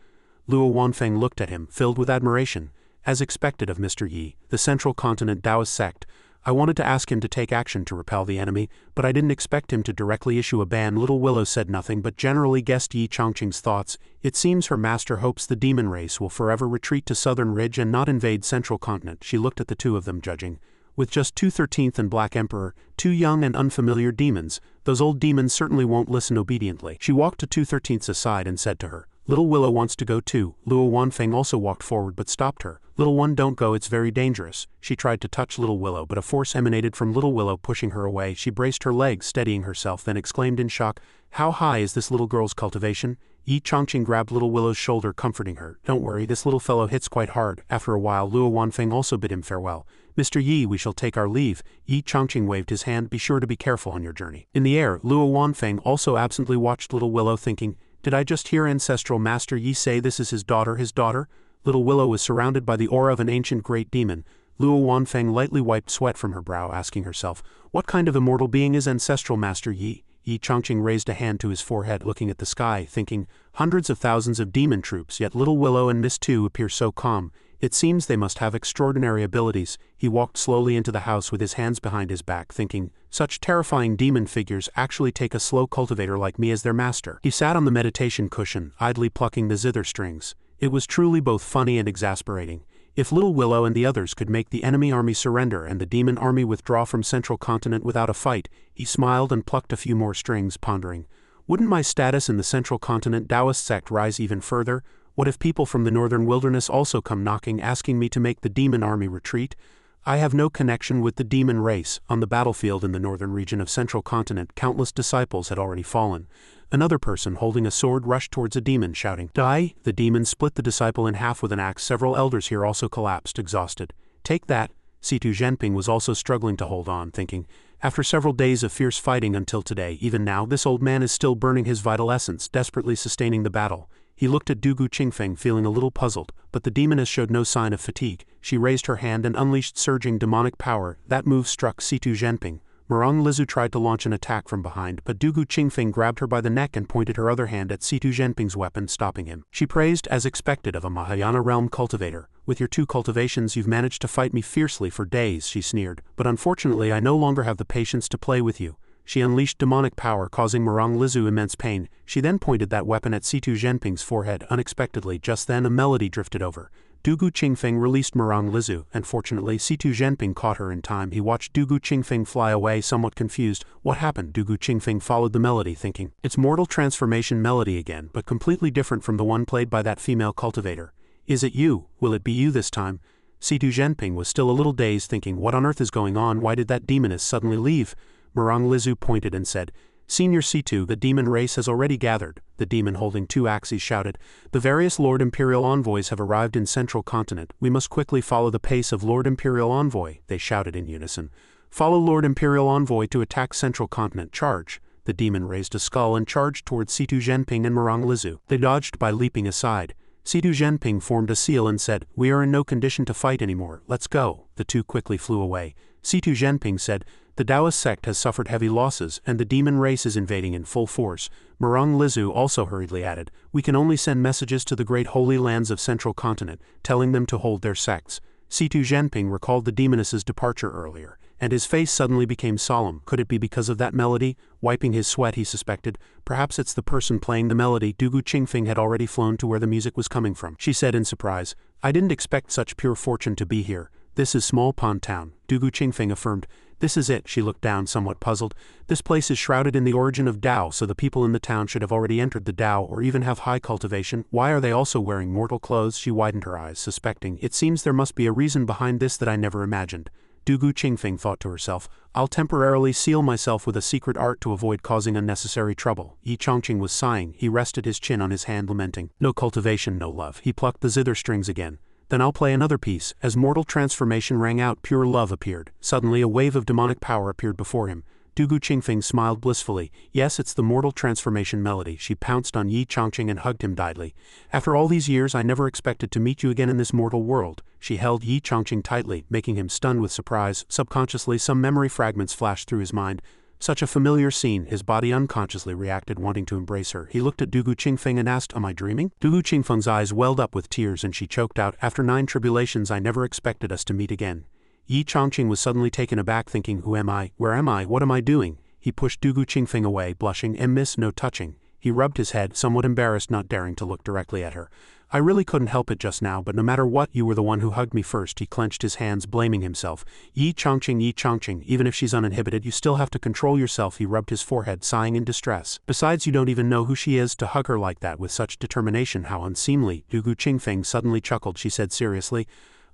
Speaker 1: Luo Wanfeng looked at him, filled with admiration. As expected of Mr. Yi, the central continent Taoist sect, I wanted to ask him to take action to repel the enemy, but I didn't expect him to directly issue a ban. Little Willow said nothing but generally guessed Yi Chongqing's thoughts. It seems her master hopes the demon race will forever retreat to Southern Ridge and not invade Central Continent. She looked at the 2 of them, judging. With just 213th and Black Emperor, 2 young and unfamiliar demons, those old demons certainly won't listen obediently. She walked to 213th's side and said to her, Little Willow wants to go too. Luo Wanfeng also walked forward but stopped her. Little one, don't go, it's very dangerous. She tried to touch Little Willow but a force emanated from Little Willow pushing her away. She braced her legs, steadying herself, then exclaimed in shock, how high is this little girl's cultivation? Yi Chongqing grabbed Little Willow's shoulder, comforting her. Don't worry, this little fellow hits quite hard. After a while, Luo Wanfeng also bid him farewell. Mr. Yi, we shall take our leave. Yi Chongqing waved his hand, be sure to be careful on your journey. In the air, Luo Wanfeng also absently watched Little Willow, thinking, did I just hear Ancestral Master Yi say this is his daughter? Little Willow was surrounded by the aura of an ancient great demon. Luo Wanfeng lightly wiped sweat from her brow, asking herself, what kind of immortal being is Ancestral Master Yi? Yi Chongqing raised a hand to his forehead, looking at the sky, thinking, hundreds of thousands of demon troops, yet Little Willow and Miss Tu appear so calm. It seems they must have extraordinary abilities. He walked slowly into the house with his hands behind his back, thinking, such terrifying demon figures actually take a slow cultivator like me as their master. He sat on the meditation cushion, idly plucking the zither strings. It was truly both funny and exasperating. If Little Willow and the others could make the enemy army surrender and the demon army withdraw from Central Continent without a fight, he smiled and plucked a few more strings, pondering, wouldn't my status in the Central Continent Taoist sect rise even further? What if people from the northern wilderness also come knocking, asking me to make the demon army retreat? I have no connection with the demon race. On the battlefield in the northern region of Central Continent, countless disciples had already fallen. Another person holding a sword rushed towards a demon, shouting, die! The demon split the disciple in half with an axe. Several elders here also collapsed, exhausted. Take that! C2 Xenping was also struggling to hold on, thinking, after several days of fierce fighting until today, even now this old man is still burning his vital essence, desperately sustaining the battle. He looked at Dugu Qingfeng, feeling a little puzzled, but the demoness showed no sign of fatigue. She raised her hand and unleashed surging demonic power. That move struck C2 Xenping. Murong Lizu tried to launch an attack from behind, but Dugu Qingfeng grabbed her by the neck and pointed her other hand at C2 Xenping's weapon, stopping him. She praised, as expected of a Mahayana realm cultivator. With your 2 cultivations you've managed to fight me fiercely for days, she sneered, but unfortunately I no longer have the patience to play with you. She unleashed demonic power, causing Murong Lizu immense pain. She then pointed that weapon at C2 Xenping's forehead. Unexpectedly, just then a melody drifted over. Dugu Qingfeng released Murong Lizu, and fortunately C2 Xenping caught her in time. He watched Dugu Qingfeng fly away, somewhat confused. What happened? Dugu Qingfeng followed the melody, thinking, it's mortal transformation melody again, but completely different from the one played by that female cultivator. Is it you? Will it be you this time? C2 Xenping was still a little dazed, thinking, what on earth is going on? Why did that demoness suddenly leave? Murong Lizu pointed and said, Senior C2, the demon race has already gathered. The demon holding 2 axes shouted, the various Lord Imperial envoys have arrived in Central Continent. We must quickly follow the pace of Lord Imperial envoy, they shouted in unison. Follow Lord Imperial envoy to attack Central Continent. Charge. The demon raised a skull and charged towards C2 Xenping and Murong Lizu. They dodged by leaping aside. C2 Xenping formed a seal and said, we are in no condition to fight anymore. Let's go. The 2 quickly flew away. C2 Xenping said, the Taoist sect has suffered heavy losses, and the demon race is invading in full force. Murong Lizu also hurriedly added, we can only send messages to the great holy lands of Central Continent, telling them to hold their sects. C2 Xenping recalled the demoness's departure earlier, and his face suddenly became solemn. Could it be because of that melody? Wiping his sweat, he suspected, perhaps it's the person playing the melody. Dugu Qingfeng had already flown to where the music was coming from. She said in surprise, I didn't expect such pure fortune to be here. This is Small Pond Town. Dugu Qingfeng affirmed, this is it. She looked down, somewhat puzzled. This place is shrouded in the origin of Tao, so the people in the town should have already entered the Tao or even have high cultivation. Why are they also wearing mortal clothes? She widened her eyes, suspecting, it seems there must be a reason behind this that I never imagined. Dugu Qingfeng thought to herself, I'll temporarily seal myself with a secret art to avoid causing unnecessary trouble. Yi Chongqing was sighing. He rested his chin on his hand, lamenting, no cultivation, no love. He plucked the zither strings again. Then I'll play another piece. As mortal transformation rang out, pure love appeared. Suddenly a wave of demonic power appeared before him. Dugu Qingfeng smiled blissfully. Yes, it's the mortal transformation melody. She pounced on Yi Chongqing and hugged him tightly. After all these years, I never expected to meet you again in this mortal world. She held Yi Chongqing tightly, making him stunned with surprise. Subconsciously, some memory fragments flashed through his mind. Such a familiar scene. His body unconsciously reacted, wanting to embrace her. He looked at Dugu Qingfeng and asked, am I dreaming? Dugu Qingfeng's eyes welled up with tears and she choked out, after 9 tribulations I never expected us to meet again. Yi Chongqing was suddenly taken aback, thinking, who am I? Where am I? What am I doing? He pushed Dugu Qingfeng away, blushing, miss, no touching. He rubbed his head, somewhat embarrassed, not daring to look directly at her. I really couldn't help it just now, but no matter what, you were the one who hugged me first. He clenched his hands, blaming himself. Yi Chongqing, even if she's uninhibited, you still have to control yourself. He rubbed his forehead, sighing in distress. Besides, you don't even know who she is to hug her like that with such determination. How unseemly. Dugu Qingfeng suddenly chuckled. She said seriously,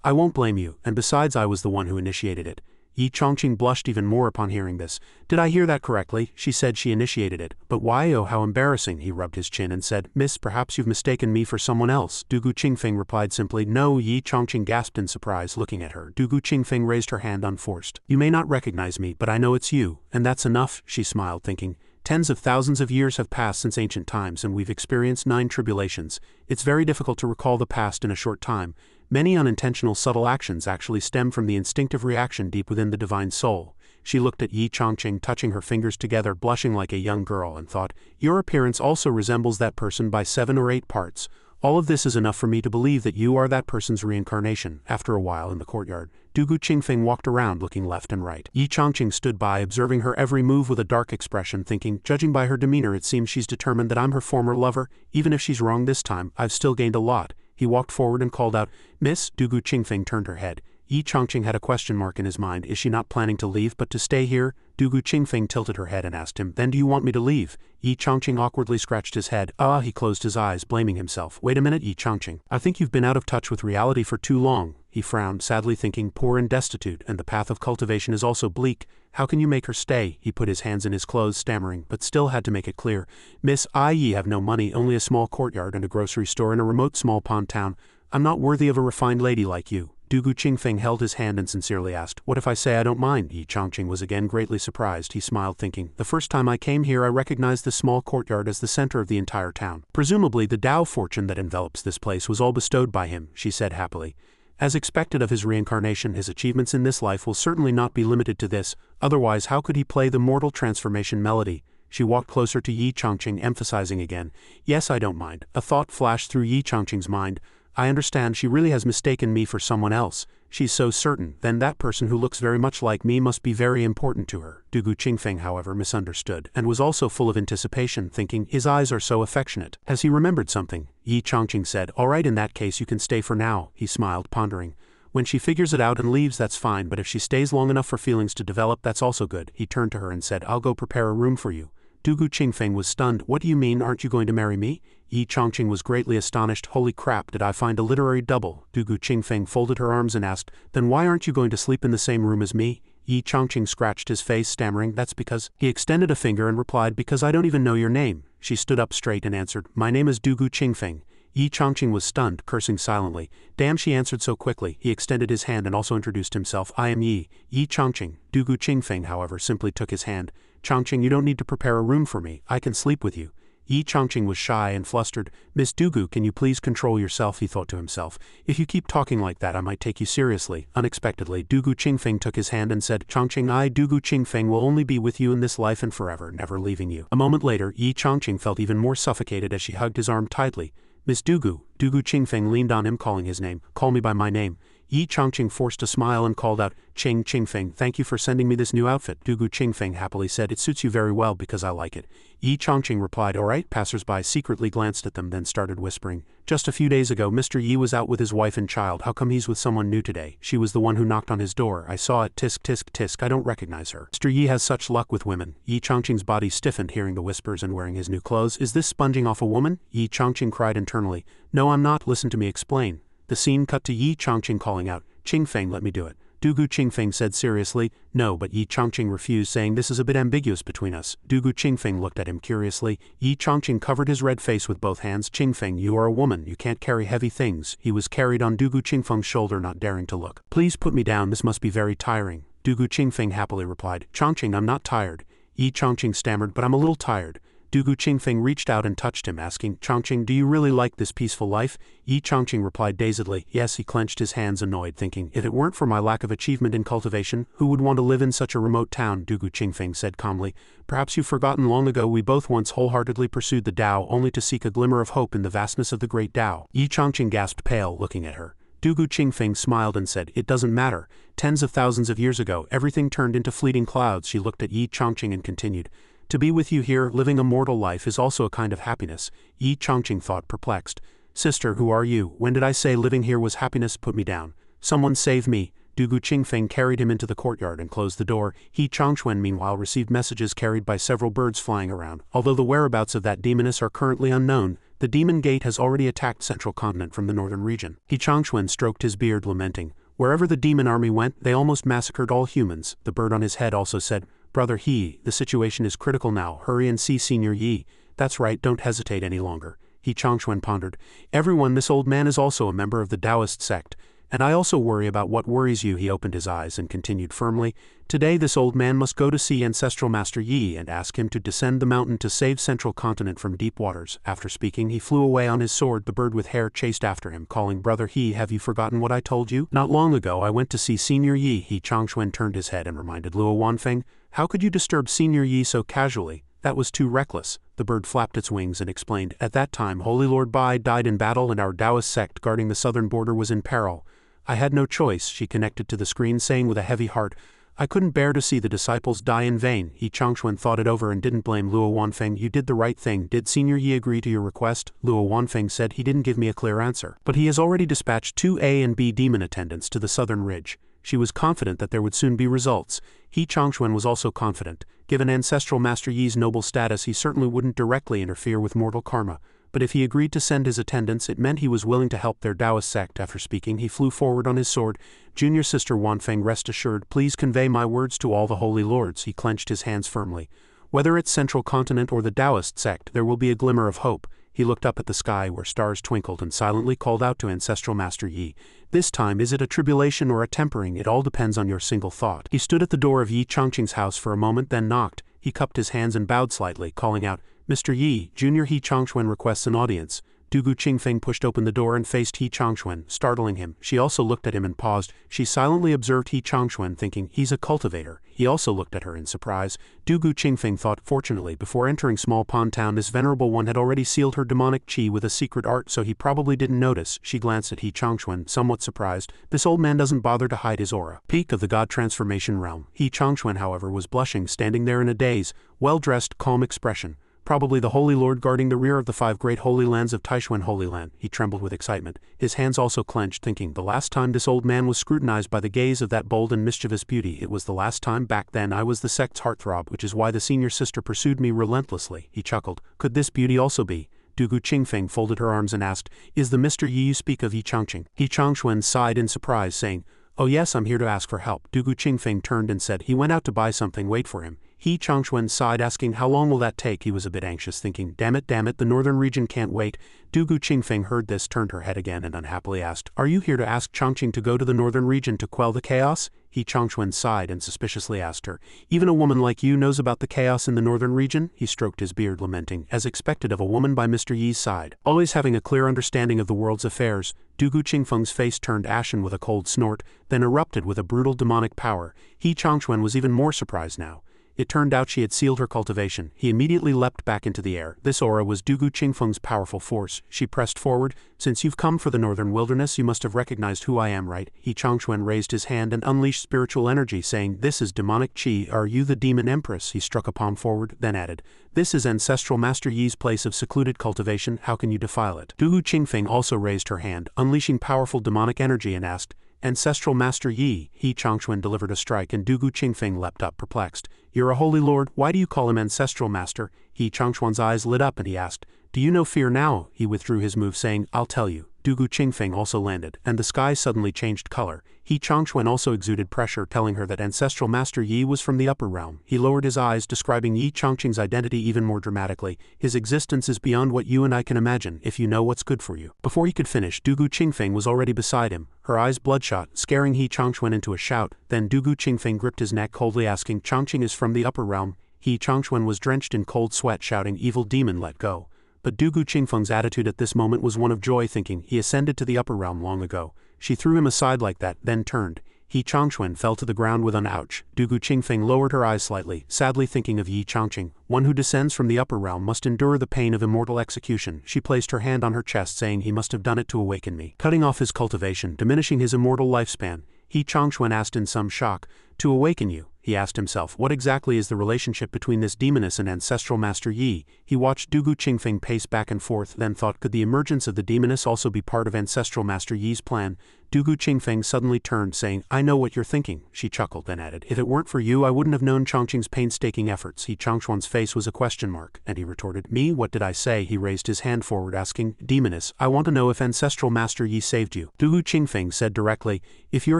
Speaker 1: I won't blame you, and besides, I was the one who initiated it. Yi Chongqing blushed even more upon hearing this. Did I hear that correctly? She said she initiated it. But why? Oh, how embarrassing. He rubbed his chin and said, Miss, perhaps you've mistaken me for someone else. Dugu Qingfeng replied simply, No. Yi Chongqing gasped in surprise, looking at her. Dugu Qingfeng raised her hand unforced. You may not recognize me, but I know it's you, and that's enough, she smiled, thinking. Tens of thousands of years have passed since ancient times, and we've experienced 9 tribulations. It's very difficult to recall the past in a short time. Many unintentional subtle actions actually stem from the instinctive reaction deep within the divine soul. She looked at Yi Chongqing, touching her fingers together, blushing like a young girl, and thought, Your appearance also resembles that person by 7 or 8 parts. All of this is enough for me to believe that you are that person's reincarnation. After a while in the courtyard, Dugu Qingfeng walked around looking left and right. Yi Chongqing stood by, observing her every move with a dark expression, thinking, Judging by her demeanor, it seems she's determined that I'm her former lover. Even if she's wrong this time, I've still gained a lot. He walked forward and called out, Miss. Dugu Qingfeng turned her head. Yi Chongqing had a question mark in his mind. Is she not planning to leave but to stay here? Dugu Qingfeng tilted her head and asked him, Then do you want me to leave? Yi Chongqing awkwardly scratched his head. He closed his eyes, blaming himself. Wait a minute, Yi Chongqing. I think you've been out of touch with reality for too long. He frowned, sadly, thinking, Poor and destitute, and the path of cultivation is also bleak. How can you make her stay? He put his hands in his clothes, stammering, but still had to make it clear. Miss, I have no money, only a small courtyard and a grocery store in a remote small pond town. I'm not worthy of a refined lady like you. Dugu Qingfeng held his hand and sincerely asked, What if I say I don't mind? Yi Chongqing was again greatly surprised. He smiled, thinking, The first time I came here I recognized this small courtyard as the center of the entire town. Presumably the Tao fortune that envelops this place was all bestowed by him, she said happily. As expected of his reincarnation, his achievements in this life will certainly not be limited to this, otherwise how could he play the mortal transformation melody? She walked closer to Yi Chongqing, emphasizing again, Yes, I don't mind. A thought flashed through Yi Chongqing's mind. I understand, she really has mistaken me for someone else. She's so certain, then that person who looks very much like me must be very important to her. Dugu Qingfeng, however, misunderstood, and was also full of anticipation, thinking, His eyes are so affectionate. Has he remembered something? Yi Chongqing said, All right, in that case you can stay for now. He smiled, pondering. When she figures it out and leaves, that's fine, but if she stays long enough for feelings to develop, that's also good. He turned to her and said, I'll go prepare a room for you. Dugu Qingfeng was stunned. What do you mean, aren't you going to marry me? Yi Chongqing was greatly astonished. Holy crap, did I find a literary double? Dugu Qingfeng folded her arms and asked, Then why aren't you going to sleep in the same room as me? Yi Chongqing scratched his face, stammering, That's because. He extended a finger and replied, Because I don't even know your name. She stood up straight and answered, My name is Dugu Qingfeng. Yi Chongqing was stunned, cursing silently. Damn, she answered so quickly. He extended his hand and also introduced himself. I am Yi Chongqing. Dugu Qingfeng, however, simply took his hand. Chongqing, you don't need to prepare a room for me. I can sleep with you. Yi Chongqing was shy and flustered. Miss Dugu, can you please control yourself? He thought to himself. If you keep talking like that, I might take you seriously. Unexpectedly, Dugu Qingfeng took his hand and said, Chongqing, I, Dugu Qingfeng, will only be with you in this life and forever, never leaving you. A moment later, Yi Chongqing felt even more suffocated as she hugged his arm tightly. Miss Dugu. Dugu Qingfeng leaned on him, calling his name. Call me by my name. Yi Chongqing forced a smile and called out, Qingfeng, thank you for sending me this new outfit. Dugu Qingfeng happily said, It suits you very well because I like it. Yi Chongqing replied, All right. Passers-by secretly glanced at them, then started whispering. Just a few days ago, Mr. Yi was out with his wife and child. How come he's with someone new today? She was the one who knocked on his door. I saw it. Tisk, tisk, tisk. I don't recognize her. Mr. Yi has such luck with women. Yi Chongqing's body stiffened hearing the whispers and wearing his new clothes. Is this sponging off a woman? Yi Chongqing cried internally. No, I'm not. Listen to me explain. The scene cut to Yi Chongqing calling out, Qingfeng, let me do it. Dugu Qingfeng said seriously, No, but Yi Chongqing refused, saying this is a bit ambiguous between us. Dugu Qingfeng looked at him curiously. Yi Chongqing covered his red face with both hands. Qingfeng, you are a woman, you can't carry heavy things. He was carried on Dugu Qingfeng's shoulder, not daring to look. Please put me down, this must be very tiring. Dugu Qingfeng happily replied, Chongqing, I'm not tired. Yi Chongqing stammered, but I'm a little tired. Dugu Qingfeng reached out and touched him, asking, Chongqing, do you really like this peaceful life? Yi Chongqing replied dazedly, Yes. He clenched his hands, annoyed, thinking, If it weren't for my lack of achievement in cultivation, who would want to live in such a remote town? Dugu Qingfeng said calmly, Perhaps you've forgotten long ago we both once wholeheartedly pursued the Tao only to seek a glimmer of hope in the vastness of the great Tao. Yi Chongqing gasped, pale, looking at her. Dugu Qingfeng smiled and said, It doesn't matter. Tens of thousands of years ago, everything turned into fleeting clouds. She looked at Yi Chongqing and continued, To be with you here, living a mortal life, is also a kind of happiness. Yi Chongqing thought, perplexed. Sister, who are you? When did I say living here was happiness? Put me down. Someone save me. Dugu Qingfeng carried him into the courtyard and closed the door. He Changquan meanwhile received messages carried by several birds flying around. Although the whereabouts of that demoness are currently unknown, the demon gate has already attacked central continent from the northern region. He Changquan stroked his beard, lamenting. Wherever the demon army went, they almost massacred all humans. The bird on his head also said, Brother He, the situation is critical now. Hurry and see Senior Yi. That's right, don't hesitate any longer. He Changquan pondered. Everyone, this old man is also a member of the Taoist sect. And I also worry about what worries you. He opened his eyes and continued firmly. Today this old man must go to see Ancestral Master Yi and ask him to descend the mountain to save central continent from deep waters. After speaking, he flew away on his sword. The bird with hair chased after him, calling, Brother He, have you forgotten what I told you? Not long ago I went to see Senior Yi. He Changquan turned his head and reminded Luo Wanfeng. How could you disturb Senior Yi so casually? That was too reckless. The bird flapped its wings and explained, At that time Holy Lord Bai died in battle and our Taoist sect guarding the southern border was in peril. I had no choice. She connected to the screen, saying with a heavy heart, I couldn't bear to see the disciples die in vain. He Changquan thought it over and didn't blame Luo Wanfeng. You did the right thing. Did Senior Yi agree to your request? Luo Wanfeng said he didn't give me a clear answer. But he has already dispatched 2 A and B demon attendants to the southern ridge. She was confident that there would soon be results. He Changquan was also confident. Given Ancestral Master Yi's noble status, he certainly wouldn't directly interfere with mortal karma. But if he agreed to send his attendants, it meant he was willing to help their Taoist sect. After speaking, he flew forward on his sword. Junior Sister Wanfeng, rest assured, please convey my words to all the holy lords. He clenched his hands firmly. Whether it's central continent or the Taoist sect, there will be a glimmer of hope. He looked up at the sky where stars twinkled and silently called out to Ancestral Master Yi. This time, is it a tribulation or a tempering? It all depends on your single thought. He stood at the door of Yi Changqing's house for a moment, then knocked. He cupped his hands and bowed slightly, calling out, Mr. Yi, Junior He Changquan requests an audience. Dugu Qingfeng pushed open the door and faced He Changquan, startling him. She also looked at him and paused. She silently observed He Changquan, thinking, he's a cultivator. He also looked at her in surprise. Dugu Qingfeng thought, fortunately, before entering Small Pond Town, this venerable one had already sealed her demonic qi with a secret art, so he probably didn't notice. She glanced at He Changquan, somewhat surprised. This old man doesn't bother to hide his aura. Peak of the God Transformation realm. He Changquan, however, was blushing, standing there in a daze, well-dressed, calm expression. Probably the Holy Lord guarding the rear of the 5 great holy lands of Taishuan Holy Land. He trembled with excitement. His hands also clenched, thinking, the last time this old man was scrutinized by the gaze of that bold and mischievous beauty, it was the last time. Back then I was the sect's heartthrob, which is why the senior sister pursued me relentlessly. He chuckled. Could this beauty also be? Dugu Qingfeng folded her arms and asked, Is the Mr. Yi you speak of Yi Changqing? He Changquan sighed in surprise, saying, Oh yes, I'm here to ask for help. Dugu Qingfeng turned and said, he went out to buy something, wait for him. He Changquan sighed, asking, how long will that take? He was a bit anxious, thinking, damn it, the northern region can't wait. Dugu Qingfeng heard this, turned her head again and unhappily asked, Are you here to ask Changqing to go to the northern region to quell the chaos? He Changquan sighed and suspiciously asked her, Even a woman like you knows about the chaos in the northern region? He stroked his beard, lamenting, as expected of a woman by Mr. Yi's side. Always having a clear understanding of the world's affairs, Dugu Qingfeng's face turned ashen with a cold snort, then erupted with a brutal demonic power. He Changquan was even more surprised now. It turned out she had sealed her cultivation. He immediately leapt back into the air. This aura was Dugu Qingfeng's powerful force. She pressed forward. Since you've come for the northern wilderness, you must have recognized who I am, right? He Changquan raised his hand and unleashed spiritual energy, saying, This is demonic qi. Are you the demon empress? He struck a palm forward, then added, This is Ancestral Master Yi's place of secluded cultivation. How can you defile it? Dugu Qingfeng also raised her hand, unleashing powerful demonic energy, and asked, Ancestral Master Yi. He Changquan delivered a strike and Dugu Qingfeng leapt up, perplexed. You're a holy lord, why do you call him Ancestral Master? He Changquan's eyes lit up and he asked, Do you know fear now? He withdrew his move, saying, I'll tell you. Dugu Qingfeng also landed, and the sky suddenly changed color. He Changquan also exuded pressure, telling her that Ancestral Master Yi was from the upper realm. He lowered his eyes, describing Yi Changqing's identity even more dramatically. His existence is beyond what you and I can imagine, if you know what's good for you. Before he could finish, Dugu Qingfeng was already beside him, her eyes bloodshot, scaring He Changquan into a shout. Then Dugu Qingfeng gripped his neck, coldly asking, Changqing is from the upper realm. He Changquan was drenched in cold sweat, shouting, Evil demon, let go. But Dugu Qingfeng's attitude at this moment was one of joy, thinking, he ascended to the upper realm long ago. She threw him aside like that, then turned. He Changquan fell to the ground with an ouch. Dugu Qingfeng lowered her eyes slightly, sadly thinking of Yi Changqing. One who descends from the upper realm must endure the pain of immortal execution. She placed her hand on her chest, saying, He must have done it to awaken me. Cutting off his cultivation, diminishing his immortal lifespan, He Changquan asked in some shock, To awaken you? he asked himself. What exactly is the relationship between this demoness and Ancestral Master Yi? He watched Dugu Qingfeng pace back and forth, then thought, could the emergence of the demoness also be part of Ancestral Master Yi's plan? Dugu Qingfeng suddenly turned, saying, I know what you're thinking. She chuckled, then added, if it weren't for you, I wouldn't have known Chongqing's painstaking efforts. Chongquan's face was a question mark, and he retorted, me? What did I say? He raised his hand forward, asking, demoness, I want to know if Ancestral Master Yi saved you. Dugu Qingfeng said directly, if you're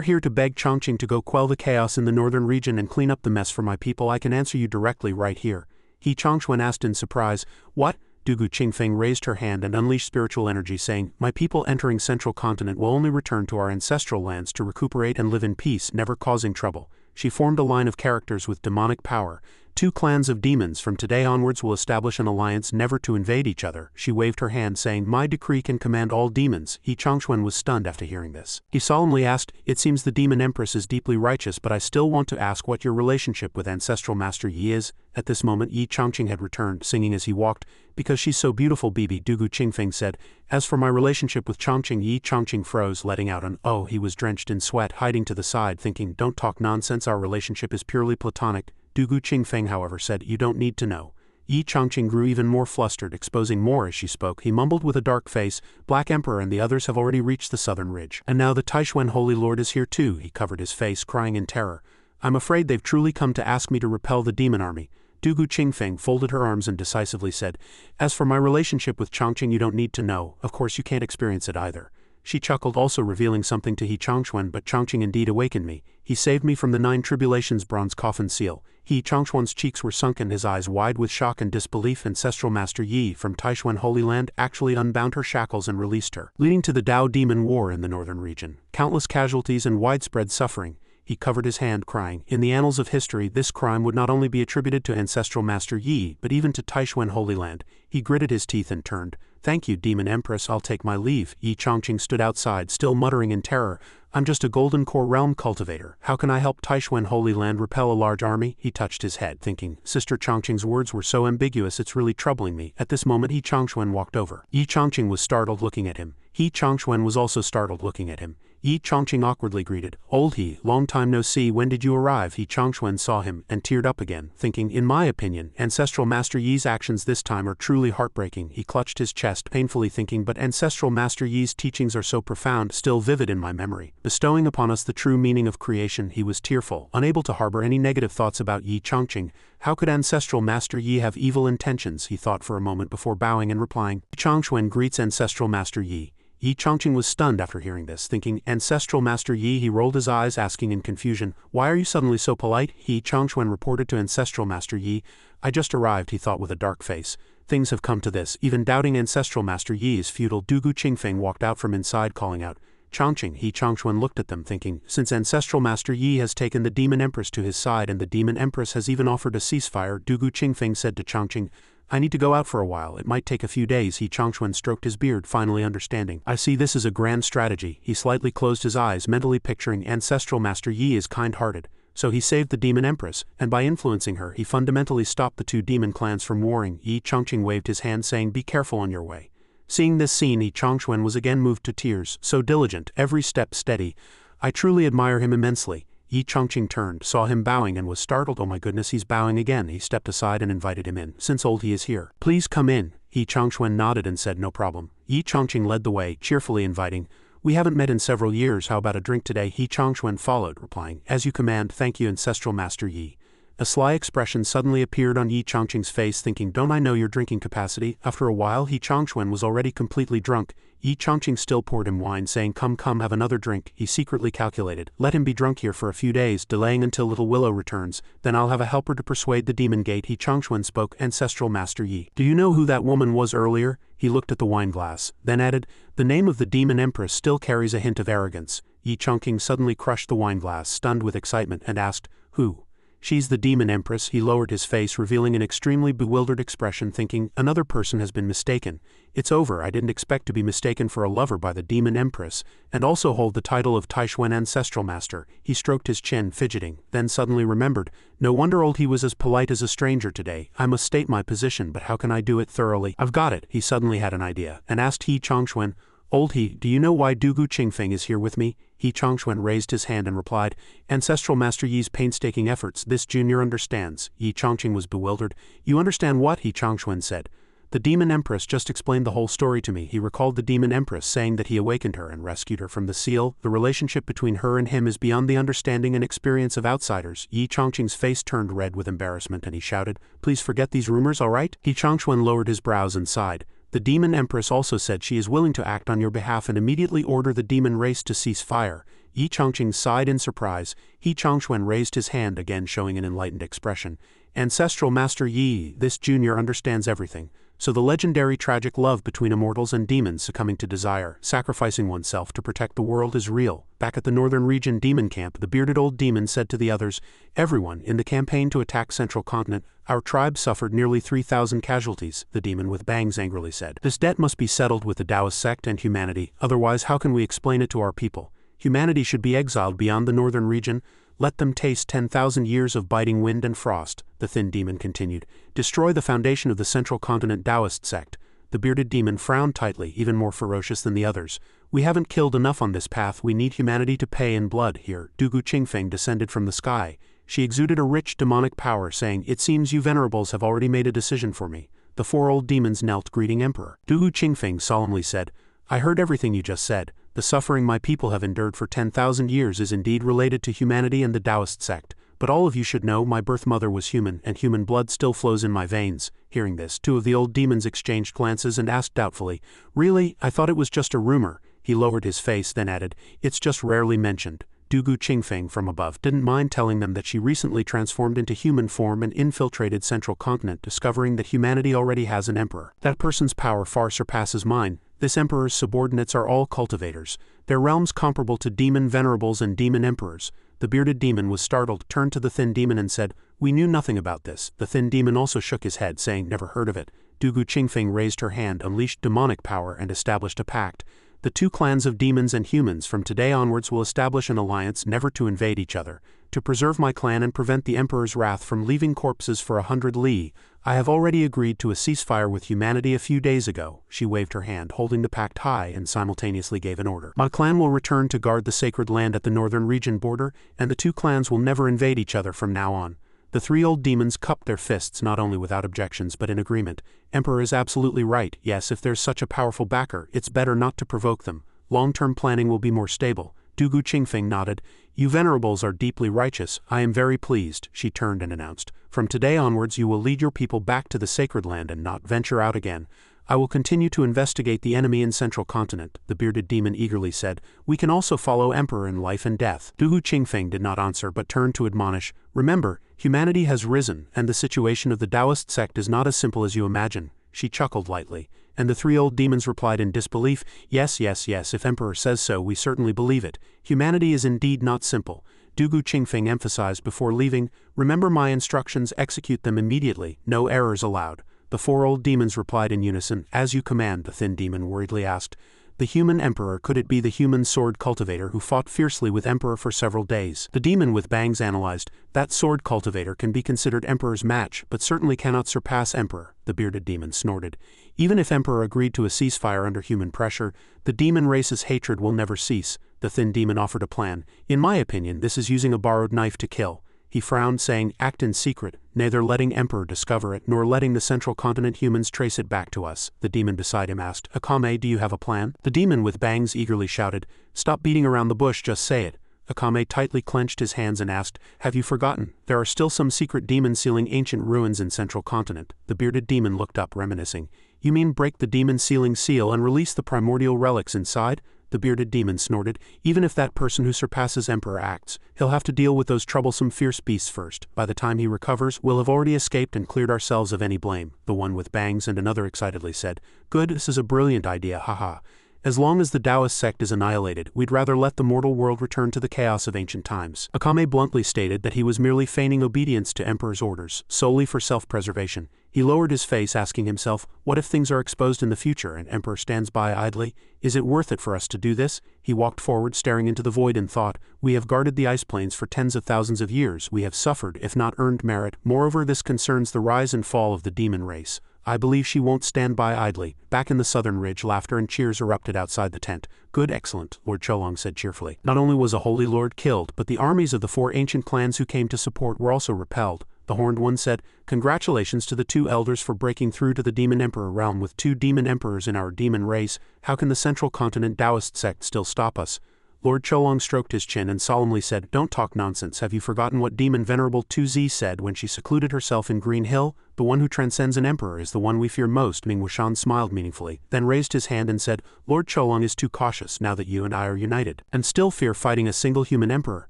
Speaker 1: here to beg Chongqing to go quell the chaos in the northern region and clean up the mess for my people, I can answer you directly right here. Chongquan asked in surprise, what? Dugu Qingfeng raised her hand and unleashed spiritual energy, saying, my people entering Central Continent will only return to our ancestral lands to recuperate and live in peace, never causing trouble. She formed a line of characters with demonic power. 2 clans of demons from today onwards will establish an alliance never to invade each other. She waved her hand, saying, my decree can command all demons. Chongquan was stunned after hearing this. He solemnly asked, it seems the demon empress is deeply righteous, but I still want to ask what your relationship with Ancestral Master Yi is. At this moment Chongqing had returned, singing as he walked, because she's so beautiful, Bibi. Dugu Qingfeng said, as for my relationship with Chongqing, Chongqing froze, letting out an oh. He was drenched in sweat, hiding to the side, thinking, don't talk nonsense, our relationship is purely platonic. Dugu Qingfeng however said, you don't need to know. Chongqing grew even more flustered, exposing more as she spoke. He mumbled with a dark face, Black Emperor and the others have already reached the southern ridge. And now the Taishuan Holy Lord is here too. He covered his face, crying in terror. I'm afraid they've truly come to ask me to repel the demon army. Dugu Qingfeng folded her arms and decisively said, as for my relationship with Chongqing, you don't need to know. Of course you can't experience it either. She chuckled, also revealing something to Chongquan, but Chongqing indeed awakened me. He saved me from the 9 tribulations bronze coffin seal. Chongquan's cheeks were sunken, his eyes wide with shock and disbelief. Ancestral Master Yi from Taishuan Holy Land actually unbound her shackles and released her, leading to the Dao Demon War in the northern region. Countless casualties and widespread suffering. He covered his hand, crying, in the annals of history this crime would not only be attributed to Ancestral Master Yi, but even to Taishuan Holy Land. He gritted his teeth and turned. Thank you, Demon Empress, I'll take my leave. Chongqing stood outside, still muttering in terror. I'm just a Golden Core Realm cultivator. How can I help Taishuan Holy Land repel a large army? He touched his head, thinking, Sister Chongqing's words were so ambiguous it's really troubling me. At this moment Chongquan walked over. Chongqing was startled, looking at him. Chongquan was also startled, looking at him. Chongqing awkwardly greeted, old he, long time no see, when did you arrive? Chongquan saw him, and teared up again, thinking, in my opinion, Ancestral Master Yi's actions this time are truly heartbreaking. He clutched his chest, painfully thinking, but Ancestral Master Yi's teachings are so profound, still vivid in my memory, bestowing upon us the true meaning of creation. He was tearful, unable to harbor any negative thoughts about Chongqing. How could Ancestral Master Yi have evil intentions? He thought for a moment before bowing and replying, Chongquan greets Ancestral Master Yi. Chongqing was stunned after hearing this, thinking, Ancestral Master Yi. He rolled his eyes, asking in confusion, why are you suddenly so polite? Chongquan reported to Ancestral Master Yi. I just arrived, he thought with a dark face. Things have come to this, even doubting Ancestral Master Yi is futile. Dugu Qingfeng walked out from inside, calling out, Chongqing. Chongquan looked at them, thinking, since Ancestral Master Yi has taken the Demon Empress to his side and the Demon Empress has even offered a ceasefire, Dugu Qingfeng said to Chongqing, I need to go out for a while, it might take a few days. Chongquan stroked his beard, finally understanding. I see this is a grand strategy. He slightly closed his eyes, mentally picturing Ancestral Master Yi is kind-hearted. So he saved the Demon Empress, and by influencing her he fundamentally stopped the 2 demon clans from warring. Chongqing waved his hand, saying, be careful on your way. Seeing this scene, Chongquan was again moved to tears. So diligent, every step steady. I truly admire him immensely. Chongqing turned, saw him bowing and was startled. Oh my goodness, he's bowing again. He stepped aside and invited him in. Since old he is here, please come in. Chongquan nodded and said no problem. Chongqing led the way, cheerfully inviting, we haven't met in several years, how about a drink today? Chongquan followed, replying, as you command, thank you Ancestral Master Yi. A sly expression suddenly appeared on Chongqing's face, thinking, don't I know your drinking capacity? After a while Chongquan was already completely drunk. Chongqing still poured him wine, saying, come have another drink. He secretly calculated, let him be drunk here for a few days, delaying until little Willow returns, then I'll have a helper to persuade the demon gate. Chongquan spoke, Ancestral Master Yi. Do you know who that woman was earlier? He looked at the wine glass, then added, the name of the Demon Empress still carries a hint of arrogance. Chongqing suddenly crushed the wine glass, stunned with excitement, and asked, who? She's the Demon Empress. He lowered his face, revealing an extremely bewildered expression, thinking, another person has been mistaken. It's over, I didn't expect to be mistaken for a lover by the Demon Empress, and also hold the title of Taishuan Ancestral Master. He stroked his chin, fidgeting, then suddenly remembered, no wonder old he was as polite as a stranger today. I must state my position, but how can I do it thoroughly? I've got it. He suddenly had an idea, and asked Chongquan, Old He, do you know why Dugu Qingfeng is here with me? He Chongquan raised his hand and replied, Ancestral Master Yi's painstaking efforts, this junior understands. Yi Chongqing was bewildered. You understand what? He Chongquan said. The demon empress just explained the whole story to me. He recalled the demon empress saying that he awakened her and rescued her from the seal. The relationship between her and him is beyond the understanding and experience of outsiders. Yi Chongqing's face turned red with embarrassment and he shouted, Please forget these rumors, alright? He Chongquan lowered his brows and sighed. The demon empress also said she is willing to act on your behalf and immediately order the demon race to cease fire. Yi Chongqing sighed in surprise. He Chongquan raised his hand again, showing an enlightened expression. Ancestral Master Yi, this junior understands everything. So the legendary tragic love between immortals and demons succumbing to desire, sacrificing oneself to protect the world is real. Back at the northern region demon camp, the bearded old demon said to the others, Everyone, in the campaign to attack Central Continent, our tribe suffered nearly 3,000 casualties, the demon with bangs angrily said. This debt must be settled with the Taoist sect and humanity, otherwise how can we explain it to our people? Humanity should be exiled beyond the northern region. Let them taste 10,000 years of biting wind and frost, the thin demon continued. Destroy the foundation of the Central Continent Taoist sect. The bearded demon frowned tightly, even more ferocious than the others. We haven't killed enough on this path, we need humanity to pay in blood here. Dugu Qingfeng descended from the sky. She exuded a rich demonic power, saying, It seems you venerables have already made a decision for me. The four old demons knelt, greeting Emperor. Dugu Qingfeng solemnly said, I heard everything you just said. The suffering my people have endured for 10,000 years is indeed related to humanity and the Taoist sect, but all of you should know my birth mother was human and human blood still flows in my veins. Hearing this, two of the old demons exchanged glances and asked doubtfully, Really? I thought it was just a rumor. He lowered his face, then added, It's just rarely mentioned. Dugu Qingfeng from above didn't mind telling them that she recently transformed into human form and infiltrated Central Continent, discovering that humanity already has an emperor. That person's power far surpasses mine. This emperor's subordinates are all cultivators, their realms comparable to demon venerables and demon emperors. The bearded demon was startled, turned to the thin demon and said, We knew nothing about this. The thin demon also shook his head, saying, Never heard of it. Dugu Qingfeng raised her hand, unleashed demonic power, and established a pact. The two clans of demons and humans from today onwards will establish an alliance never to invade each other. To preserve my clan and prevent the emperor's wrath from leaving corpses for 100 li, I have already agreed to a ceasefire with humanity a few days ago. She waved her hand, holding the pact high, and simultaneously gave an order. My clan will return to guard the sacred land at the northern region border, and the two clans will never invade each other from now on. The three old demons cupped their fists, not only without objections but in agreement. Emperor is absolutely right. Yes, if there's such a powerful backer, it's better not to provoke them. Long-term planning will be more stable. Dugu Qingfeng nodded. You venerables are deeply righteous. I am very pleased, she turned and announced. From today onwards you will lead your people back to the sacred land and not venture out again. I will continue to investigate the enemy in Central Continent, the bearded demon eagerly said. We can also follow Emperor in life and death. Dugu Qingfeng did not answer but turned to admonish. Remember, humanity has risen, and the situation of the Taoist sect is not as simple as you imagine. She chuckled lightly. And the three old demons replied in disbelief, Yes, if Emperor says so, we certainly believe it. Humanity is indeed not simple. Dugu Qingfeng emphasized before leaving, Remember my instructions, execute them immediately, no errors allowed. The four old demons replied in unison, As you command, the thin demon worriedly asked. The human emperor, could it be the human sword cultivator who fought fiercely with Emperor for several days? The demon with bangs analyzed, That sword cultivator can be considered Emperor's match, but certainly cannot surpass Emperor. The bearded demon snorted. Even if Emperor agreed to a ceasefire under human pressure, the demon race's hatred will never cease. The thin demon offered a plan. In my opinion, this is using a borrowed knife to kill. He frowned, saying, Act in secret, neither letting Emperor discover it nor letting the Central Continent humans trace it back to us. The demon beside him asked, Akame, do you have a plan? The demon with bangs eagerly shouted, Stop beating around the bush, just say it. Akame tightly clenched his hands and asked, Have you forgotten? There are still some secret demons sealing ancient ruins in Central Continent. The bearded demon looked up, reminiscing. You mean break the demon sealing seal and release the primordial relics inside? The bearded demon snorted. Even if that person who surpasses Emperor acts, he'll have to deal with those troublesome fierce beasts first. By the time he recovers, we'll have already escaped and cleared ourselves of any blame. The one with bangs and another excitedly said, Good, this is a brilliant idea, haha. As long as the Taoist sect is annihilated, we'd rather let the mortal world return to the chaos of ancient times. Akame bluntly stated that he was merely feigning obedience to Emperor's orders, solely for self-preservation. He lowered his face, asking himself, what if things are exposed in the future and Emperor stands by idly? Is it worth it for us to do this? He walked forward, staring into the void, and thought, we have guarded the ice plains for tens of thousands of years. We have suffered, if not earned merit. Moreover, this concerns the rise and fall of the demon race. I believe she won't stand by idly. Back in the southern ridge, laughter and cheers erupted outside the tent. Good, excellent, Lord Cholong said cheerfully. Not only was a holy lord killed, but the armies of the 4 ancient clans who came to support were also repelled. The Horned One said, congratulations to the 2 elders for breaking through to the Demon Emperor realm. With 2 demon emperors in our demon race, how can the Central Continent Taoist sect still stop us? Lord Cholong stroked his chin and solemnly said, don't talk nonsense. Have you forgotten what Demon Venerable 2Z said when she secluded herself in Green Hill? The one who transcends an emperor is the one we fear most. Ming Wuan smiled meaningfully, then raised his hand and said, Lord Cholong is too cautious now that you and I are united, and still fear fighting a single human emperor.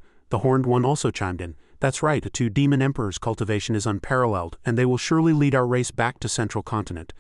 Speaker 1: The Horned One also chimed in. That's right, the 2 demon emperors' cultivation is unparalleled, and they will surely lead our race back to Central Continent.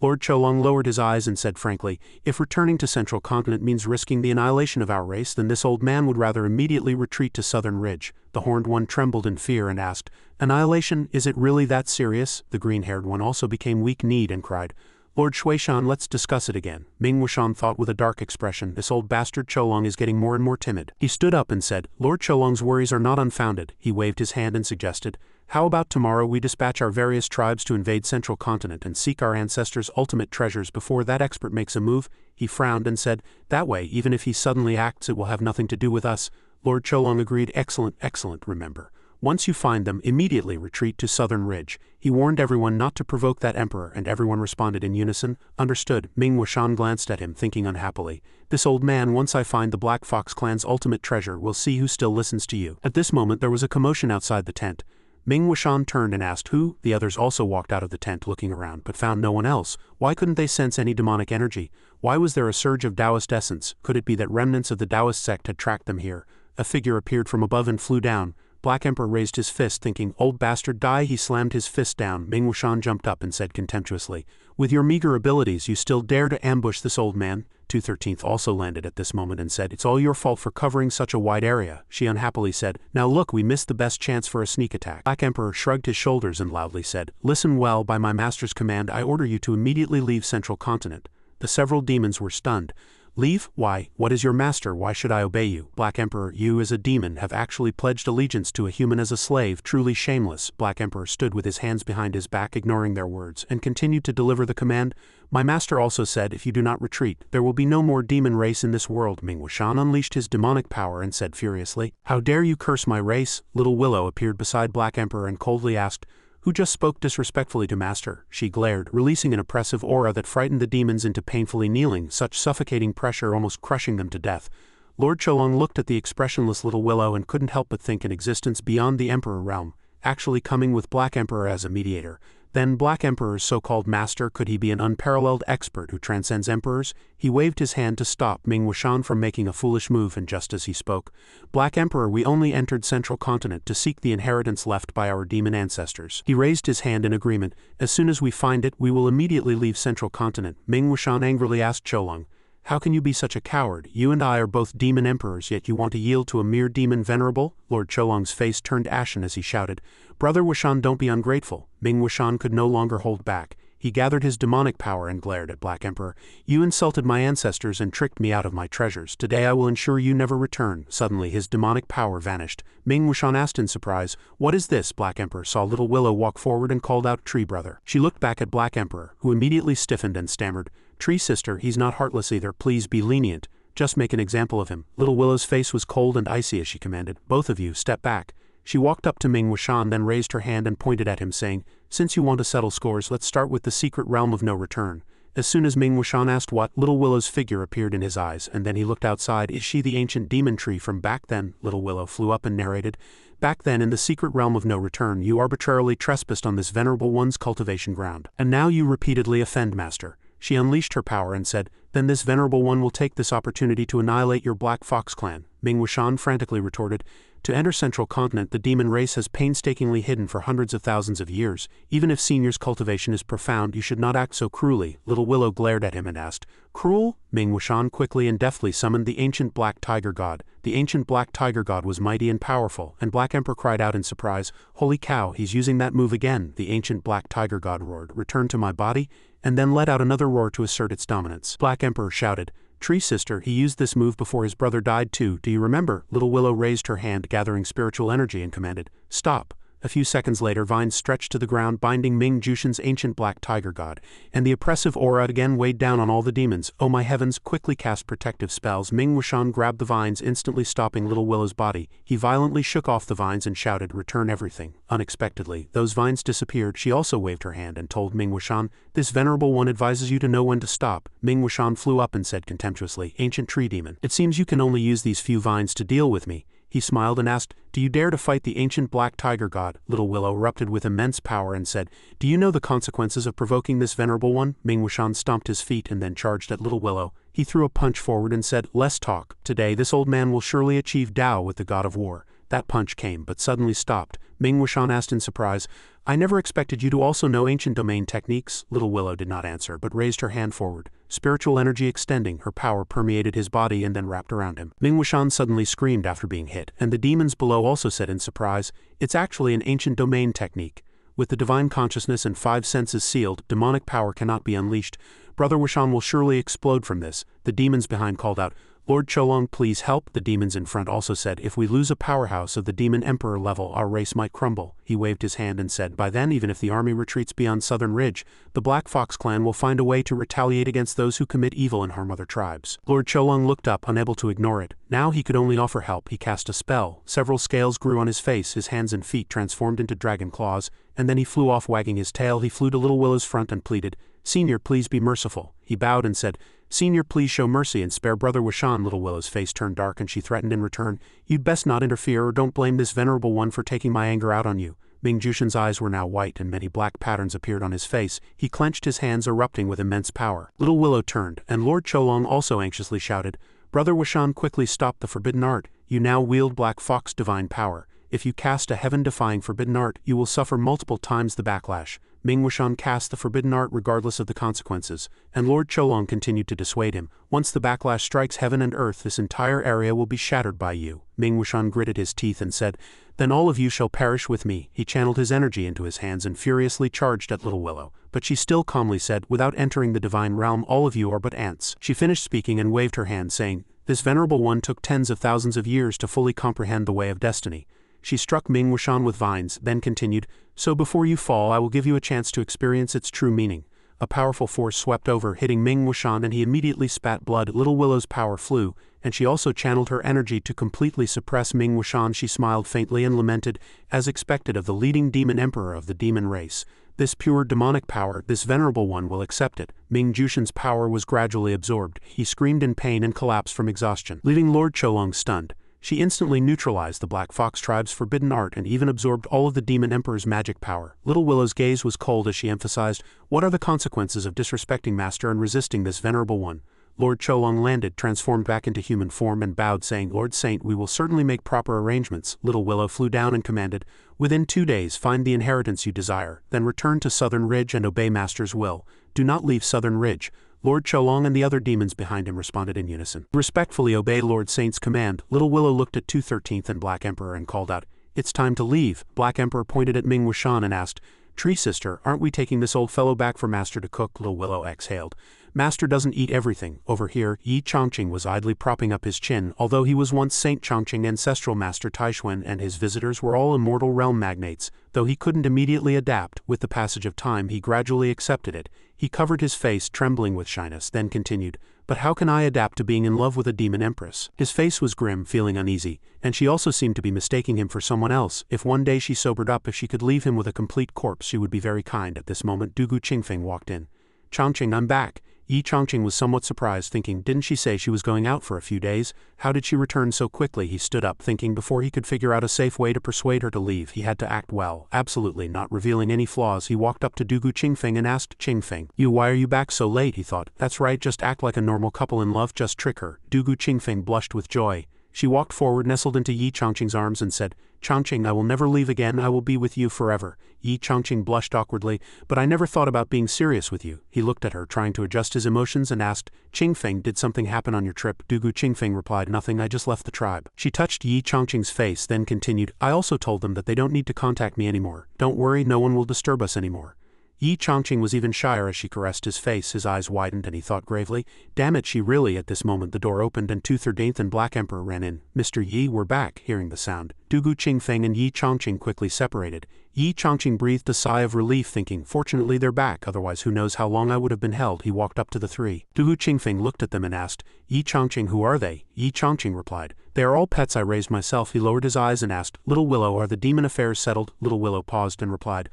Speaker 1: Lord Cholong lowered his eyes and said frankly, if returning to Central Continent means risking the annihilation of our race, then this old man would rather immediately retreat to Southern Ridge. The Horned One trembled in fear and asked, annihilation, is it really that serious? The green-haired one also became weak-kneed and cried, Lord Shuishan, let's discuss it again. Ming Wuan thought with a dark expression, this old bastard Cholong is getting more and more timid. He stood up and said, Lord Cholong's worries are not unfounded. He waved his hand and suggested, how about tomorrow we dispatch our various tribes to invade Central Continent and seek our ancestors' ultimate treasures before that expert makes a move? He frowned and said, that way, even if he suddenly acts, it will have nothing to do with us. Lord Cholong agreed, excellent, excellent, remember. Once you find them, immediately retreat to Southern Ridge. He warned everyone not to provoke that emperor, and everyone responded in unison. Understood. Ming Wuan glanced at him, thinking unhappily. This old man, once I find the Black Fox clan's ultimate treasure, will see who still listens to you. At this moment there was a commotion outside the tent. Ming Wuan turned and asked who. The others also walked out of the tent looking around, but found no one else. Why couldn't they sense any demonic energy? Why was there a surge of Taoist essence? Could it be that remnants of the Taoist sect had tracked them here? A figure appeared from above and flew down. Black Emperor raised his fist, thinking, old bastard, die. He slammed his fist down. Ming Wuan jumped up and said contemptuously, with your meager abilities you still dare to ambush this old man? 213th also landed at this moment and said, it's all your fault for covering such a wide area. She unhappily said, now look, we missed the best chance for a sneak attack. Black Emperor shrugged his shoulders and loudly said, listen well, by my master's command I order you to immediately leave Central Continent. The several demons were stunned. Leave? Why? What is your master? Why should I obey you? Black Emperor, you as a demon have actually pledged allegiance to a human as a slave, truly shameless. Black Emperor stood with his hands behind his back, ignoring their words, and continued to deliver the command. My master also said, if you do not retreat, there will be no more demon race in this world. Ming Wuan unleashed his demonic power and said furiously, how dare you curse my race? Little Willow appeared beside Black Emperor and coldly asked, who just spoke disrespectfully to master? She glared, releasing an oppressive aura that frightened the demons into painfully kneeling, such suffocating pressure almost crushing them to death. Lord Cholong looked at the expressionless Little Willow and couldn't help but think an existence beyond the Emperor realm, actually coming with Black Emperor as a mediator. Then Black Emperor's so-called master, could he be an unparalleled expert who transcends emperors? He waved his hand to stop Ming Wuan from making a foolish move, and just as he spoke, Black Emperor, we only entered Central Continent to seek the inheritance left by our demon ancestors. He raised his hand in agreement. As soon as we find it, we will immediately leave Central Continent. Ming Wuan angrily asked Cholong, how can you be such a coward? You and I are both demon emperors, yet you want to yield to a mere demon venerable? Lord Cholong's face turned ashen as he shouted, Brother Wuan, don't be ungrateful. Ming Wuan could no longer hold back. He gathered his demonic power and glared at Black Emperor. You insulted my ancestors and tricked me out of my treasures. Today I will ensure you never return. Suddenly his demonic power vanished. Ming Wuan asked in surprise, what is this? Black Emperor saw Little Willow walk forward and called out, Tree Brother. She looked back at Black Emperor, who immediately stiffened and stammered, Tree Sister, he's not heartless either, please be lenient. Just make an example of him. Little Willow's face was cold and icy as she commanded, both of you, step back. She walked up to Ming Wuan, then raised her hand and pointed at him, saying, since you want to settle scores, let's start with the secret realm of no return. As soon as Ming Wuan asked what, Little Willow's figure appeared in his eyes, and then he looked outside. Is she the ancient demon tree from back then? Little Willow flew up and narrated, back then in the secret realm of no return, you arbitrarily trespassed on this venerable one's cultivation ground. And now you repeatedly offend master. She unleashed her power and said, then this venerable one will take this opportunity to annihilate your Black Fox clan. Ming Wuan frantically retorted, to enter Central Continent the demon race has painstakingly hidden for hundreds of thousands of years. Even if Senior's cultivation is profound, you should not act so cruelly. Little Willow glared at him and asked, cruel? Ming Wuan quickly and deftly summoned the ancient Black Tiger God. The ancient Black Tiger God was mighty and powerful, and Black Emperor cried out in surprise, holy cow, he's using that move again. The ancient Black Tiger God roared, return to my body, and then let out another roar to assert its dominance. Black Emperor shouted, Tree Sister, he used this move before his brother died too, do you remember? Little Willow raised her hand, gathering spiritual energy, and commanded, stop. A few seconds later, vines stretched to the ground, binding Ming Jushin's ancient black tiger god, and the oppressive aura again weighed down on all the demons. Oh my heavens, quickly cast protective spells. Ming Wuan grabbed the vines, instantly stopping little Willow's body. He violently shook off the vines and shouted, "Return everything." Unexpectedly, those vines disappeared. She also waved her hand and told Ming Wuan, "This venerable one advises you to know when to stop." Ming Wuan flew up and said contemptuously, "Ancient tree demon, it seems you can only use these few vines to deal with me." He smiled and asked, "Do you dare to fight the ancient black tiger god?" Little Willow erupted with immense power and said, "Do you know the consequences of provoking this venerable one?" Ming Wuan stomped his feet and then charged at Little Willow. He threw a punch forward and said, "Less talk. Today this old man will surely achieve Tao with the god of war." That punch came but suddenly stopped. Ming Wuan asked in surprise, "I never expected you to also know ancient domain techniques." Little Willow did not answer but raised her hand forward. Spiritual energy extending, her power permeated his body and then wrapped around him. Ming Wuan suddenly screamed after being hit, and the demons below also said in surprise, "It's actually an ancient domain technique. With the divine consciousness and 5 senses sealed, demonic power cannot be unleashed. Brother Wuan will surely explode from this." The demons behind called out, "Lord Cholong, please help." The demons in front also said, "If we lose a powerhouse of the demon emperor level, our race might crumble." He waved his hand and said, "By then, even if the army retreats beyond Southern Ridge, the Black Fox clan will find a way to retaliate against those who commit evil and harm other tribes." Lord Cholong looked up, unable to ignore it. Now he could only offer help. He cast a spell. Several scales grew on his face, his hands and feet transformed into dragon claws, and then he flew off wagging his tail. He flew to Little Willow's front and pleaded, "Senior, please be merciful." He bowed and said, "Senior, please show mercy and spare Brother Wuan." Little Willow's face turned dark and she threatened in return, "You'd best not interfere or don't blame this venerable one for taking my anger out on you." Ming Jushin's eyes were now white and many black patterns appeared on his face. He clenched his hands, erupting with immense power. Little Willow turned, and Lord Cholong also anxiously shouted, "Brother Wuan, quickly stop the forbidden art. You now wield Black Fox divine power. If you cast a heaven-defying forbidden art, you will suffer multiple times the backlash." Ming Wuan cast the forbidden art regardless of the consequences, and Lord Cholong continued to dissuade him. "Once the backlash strikes heaven and earth, this entire area will be shattered by you." Ming Wuan gritted his teeth and said, "Then all of you shall perish with me." He channeled his energy into his hands and furiously charged at Little Willow, but she still calmly said, "Without entering the divine realm, all of you are but ants." She finished speaking and waved her hand, saying, "This venerable one took tens of thousands of years to fully comprehend the way of destiny." She struck Ming Wuan with vines, then continued, "So before you fall, I will give you a chance to experience its true meaning." A powerful force swept over, hitting Ming Wuan, and he immediately spat blood. Little Willow's power flew, and she also channeled her energy to completely suppress Ming Wuan. She smiled faintly and lamented, as expected of the leading demon emperor of the demon race. "This pure demonic power, this venerable one will accept it." Ming Jushin's power was gradually absorbed. He screamed in pain and collapsed from exhaustion, leaving Lord Cholong stunned. She instantly neutralized the Black Fox tribe's forbidden art and even absorbed all of the Demon Emperor's magic power. Little Willow's gaze was cold as she emphasized, "What are the consequences of disrespecting Master and resisting this venerable one?" Lord Cholong landed, transformed back into human form, and bowed, saying, "Lord Saint, we will certainly make proper arrangements." Little Willow flew down and commanded, "Within 2 days find the inheritance you desire, then return to Southern Ridge and obey Master's will. Do not leave Southern Ridge." Lord Cholong and the other demons behind him responded in unison. "Respectfully obey Lord Saint's command." Little Willow looked at 213th and Black Emperor and called out, "It's time to leave." Black Emperor pointed at Ming Wuan and asked, "Tree Sister, aren't we taking this old fellow back for Master to cook?" Little Willow exhaled. "Master doesn't eat everything." Over here, Yi Chongqing was idly propping up his chin. Although he was once Saint Chongqing, Ancestral Master Taishuan and his visitors were all immortal realm magnates, though he couldn't immediately adapt. With the passage of time, he gradually accepted it. He covered his face, trembling with shyness, then continued, "But how can I adapt to being in love with a demon empress?" His face was grim, feeling uneasy, and she also seemed to be mistaking him for someone else. If one day she sobered up, if she could leave him with a complete corpse, she would be very kind. At this moment, Dugu Qingfeng walked in. "Chongqing, I'm back." Yi Chongqing was somewhat surprised, thinking, didn't she say she was going out for a few days? How did she return so quickly? He stood up, thinking before he could figure out a safe way to persuade her to leave, he had to act well. Absolutely not revealing any flaws, he walked up to Dugu Qingfeng and asked, "Qingfeng, why are you back so late?" He thought, "That's right, just act like a normal couple in love, just trick her." Dugu Qingfeng blushed with joy. She walked forward, nestled into Yi Chongqing's arms and said, "Chongqing, I will never leave again, I will be with you forever." Yi Chongqing blushed awkwardly, "But I never thought about being serious with you." He looked at her, trying to adjust his emotions, and asked, "Qingfeng, did something happen on your trip?" Dugu Qingfeng replied, "Nothing, I just left the tribe." She touched Yi Chongqing's face, then continued, "I also told them that they don't need to contact me anymore. Don't worry, no one will disturb us anymore." Yi Chongqing was even shyer as she caressed his face. His eyes widened and he thought gravely, damn it, she really. At this moment the door opened and 2/13 and Black Emperor ran in. Mr. Yi, we're back. Hearing the sound, Dugu Qingfeng and Yi Chongqing quickly separated. Yi Chongqing breathed a sigh of relief, thinking, fortunately they're back, otherwise who knows how long I would have been held. He walked up to the three. Dugu Qingfeng looked at them and asked, Yi Chongqing, who are they? Yi Chongqing replied, they are all pets I raised myself. He lowered his eyes and asked, Little Willow, are the demon affairs settled? Little Willow paused and replied,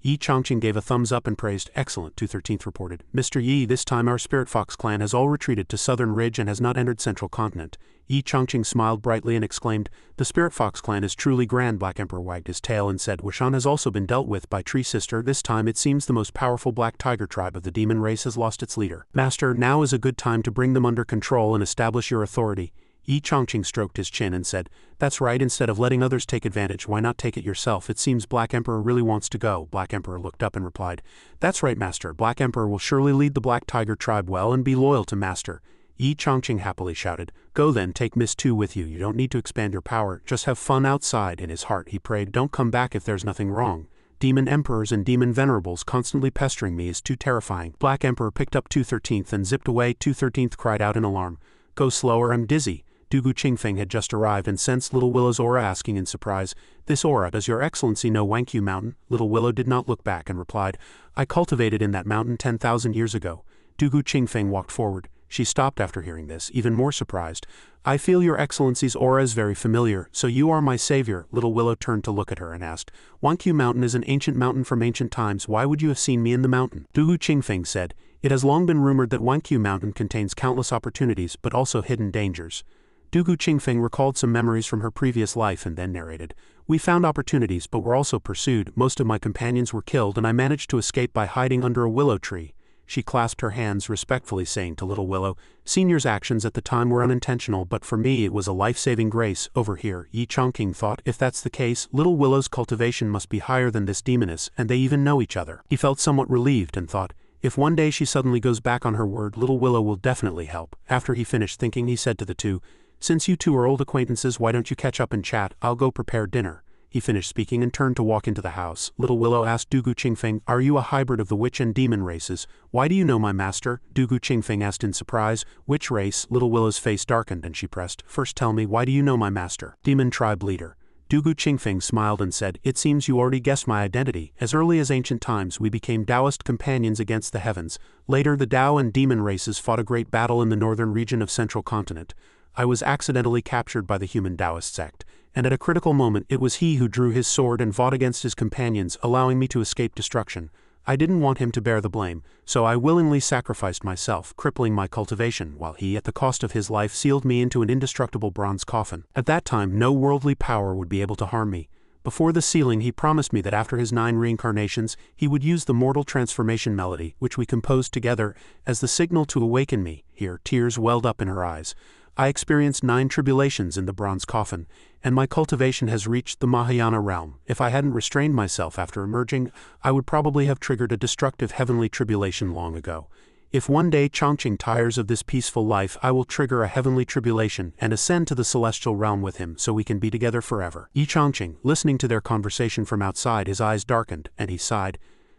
Speaker 1: Yi Chongqing gave a thumbs up and praised. Excellent, 2/13 reported. Mr. Yi, this time our Spirit Fox clan has all retreated to Southern Ridge and has not entered Central Continent. Yi Chongqing smiled brightly and exclaimed, the Spirit Fox clan is truly grand. Black Emperor wagged his tail and said, Wuan has also been dealt with by Tree Sister. This time it seems the most powerful Black Tiger tribe of the demon race has lost its leader. Master, now is a good time to bring them under control and establish your authority. Yi Chongqing stroked his chin and said, that's right, instead of letting others take advantage, why not take it yourself? It seems Black Emperor really wants to go. Black Emperor looked up and replied, that's right, Master. Black Emperor will surely lead the Black Tiger tribe well and be loyal to Master. Yi Chongqing happily shouted, go then, take Miss Tu with you. You don't need to expand your power, just have fun outside. In his heart he prayed, don't come back if there's nothing wrong. Demon emperors and demon venerables constantly pestering me is too terrifying. Black Emperor picked up 2/13 and zipped away. 2/13 cried out in alarm, go slower, I'm dizzy. Dugu Qingfeng had just arrived and sensed Little Willow's aura, asking in surprise, this aura, does your excellency know Wanqiu Mountain? Little Willow did not look back and replied, I cultivated in that mountain 10,000 years ago. Dugu Qingfeng walked forward. She stopped after hearing this, even more surprised. I feel your excellency's aura is very familiar, so you are my savior. Little Willow turned to look at her and asked, Wanqiu Mountain is an ancient mountain from ancient times. Why would you have seen me in the mountain? Dugu Qingfeng said, it has long been rumored that Wanqiu Mountain contains countless opportunities but also hidden dangers. Dugu Qingfeng recalled some memories from her previous life and then narrated, we found opportunities but were also pursued. Most of my companions were killed and I managed to escape by hiding under a willow tree. She clasped her hands respectfully, saying to Little Willow, Senior's actions at the time were unintentional, but for me it was a life-saving grace. Over here, Yi Chongqing thought, if that's the case, Little Willow's cultivation must be higher than this demoness, and they even know each other. He felt somewhat relieved and thought, if one day she suddenly goes back on her word, Little Willow will definitely help. After he finished thinking, he said to the two, since you two are old acquaintances, why don't you catch up and chat? I'll go prepare dinner. He finished speaking and turned to walk into the house. Little Willow asked Dugu Qingfeng, are you a hybrid of the witch and demon races? Why do you know my master? Dugu Qingfeng asked in surprise. Which race? Little Willow's face darkened and she pressed, first tell me, why do you know my master? Demon tribe leader. Dugu Qingfeng smiled and said, it seems you already guessed my identity. As early as ancient times we became Taoist companions against the heavens. Later the Tao and demon races fought a great battle in the northern region of Central Continent. I was accidentally captured by the human Taoist sect, and at a critical moment it was he who drew his sword and fought against his companions, allowing me to escape destruction. I didn't want him to bear the blame, so I willingly sacrificed myself, crippling my cultivation, while he, at the cost of his life, sealed me into an indestructible bronze coffin. At that time no worldly power would be able to harm me. Before the sealing he promised me that after his 9 reincarnations he would use the mortal transformation melody, which we composed together, as the signal to awaken me. Here tears welled up in her eyes. I experienced 9 tribulations in the bronze coffin, and my cultivation has reached the Mahayana realm. If I hadn't restrained myself after emerging, I would probably have triggered a destructive heavenly tribulation long ago. If one day Chongqing tires of this peaceful life, I will trigger a heavenly tribulation and ascend to the celestial realm with him so we can be together forever. Yi Chongqing, listening to their conversation from outside, his eyes darkened, and he sighed.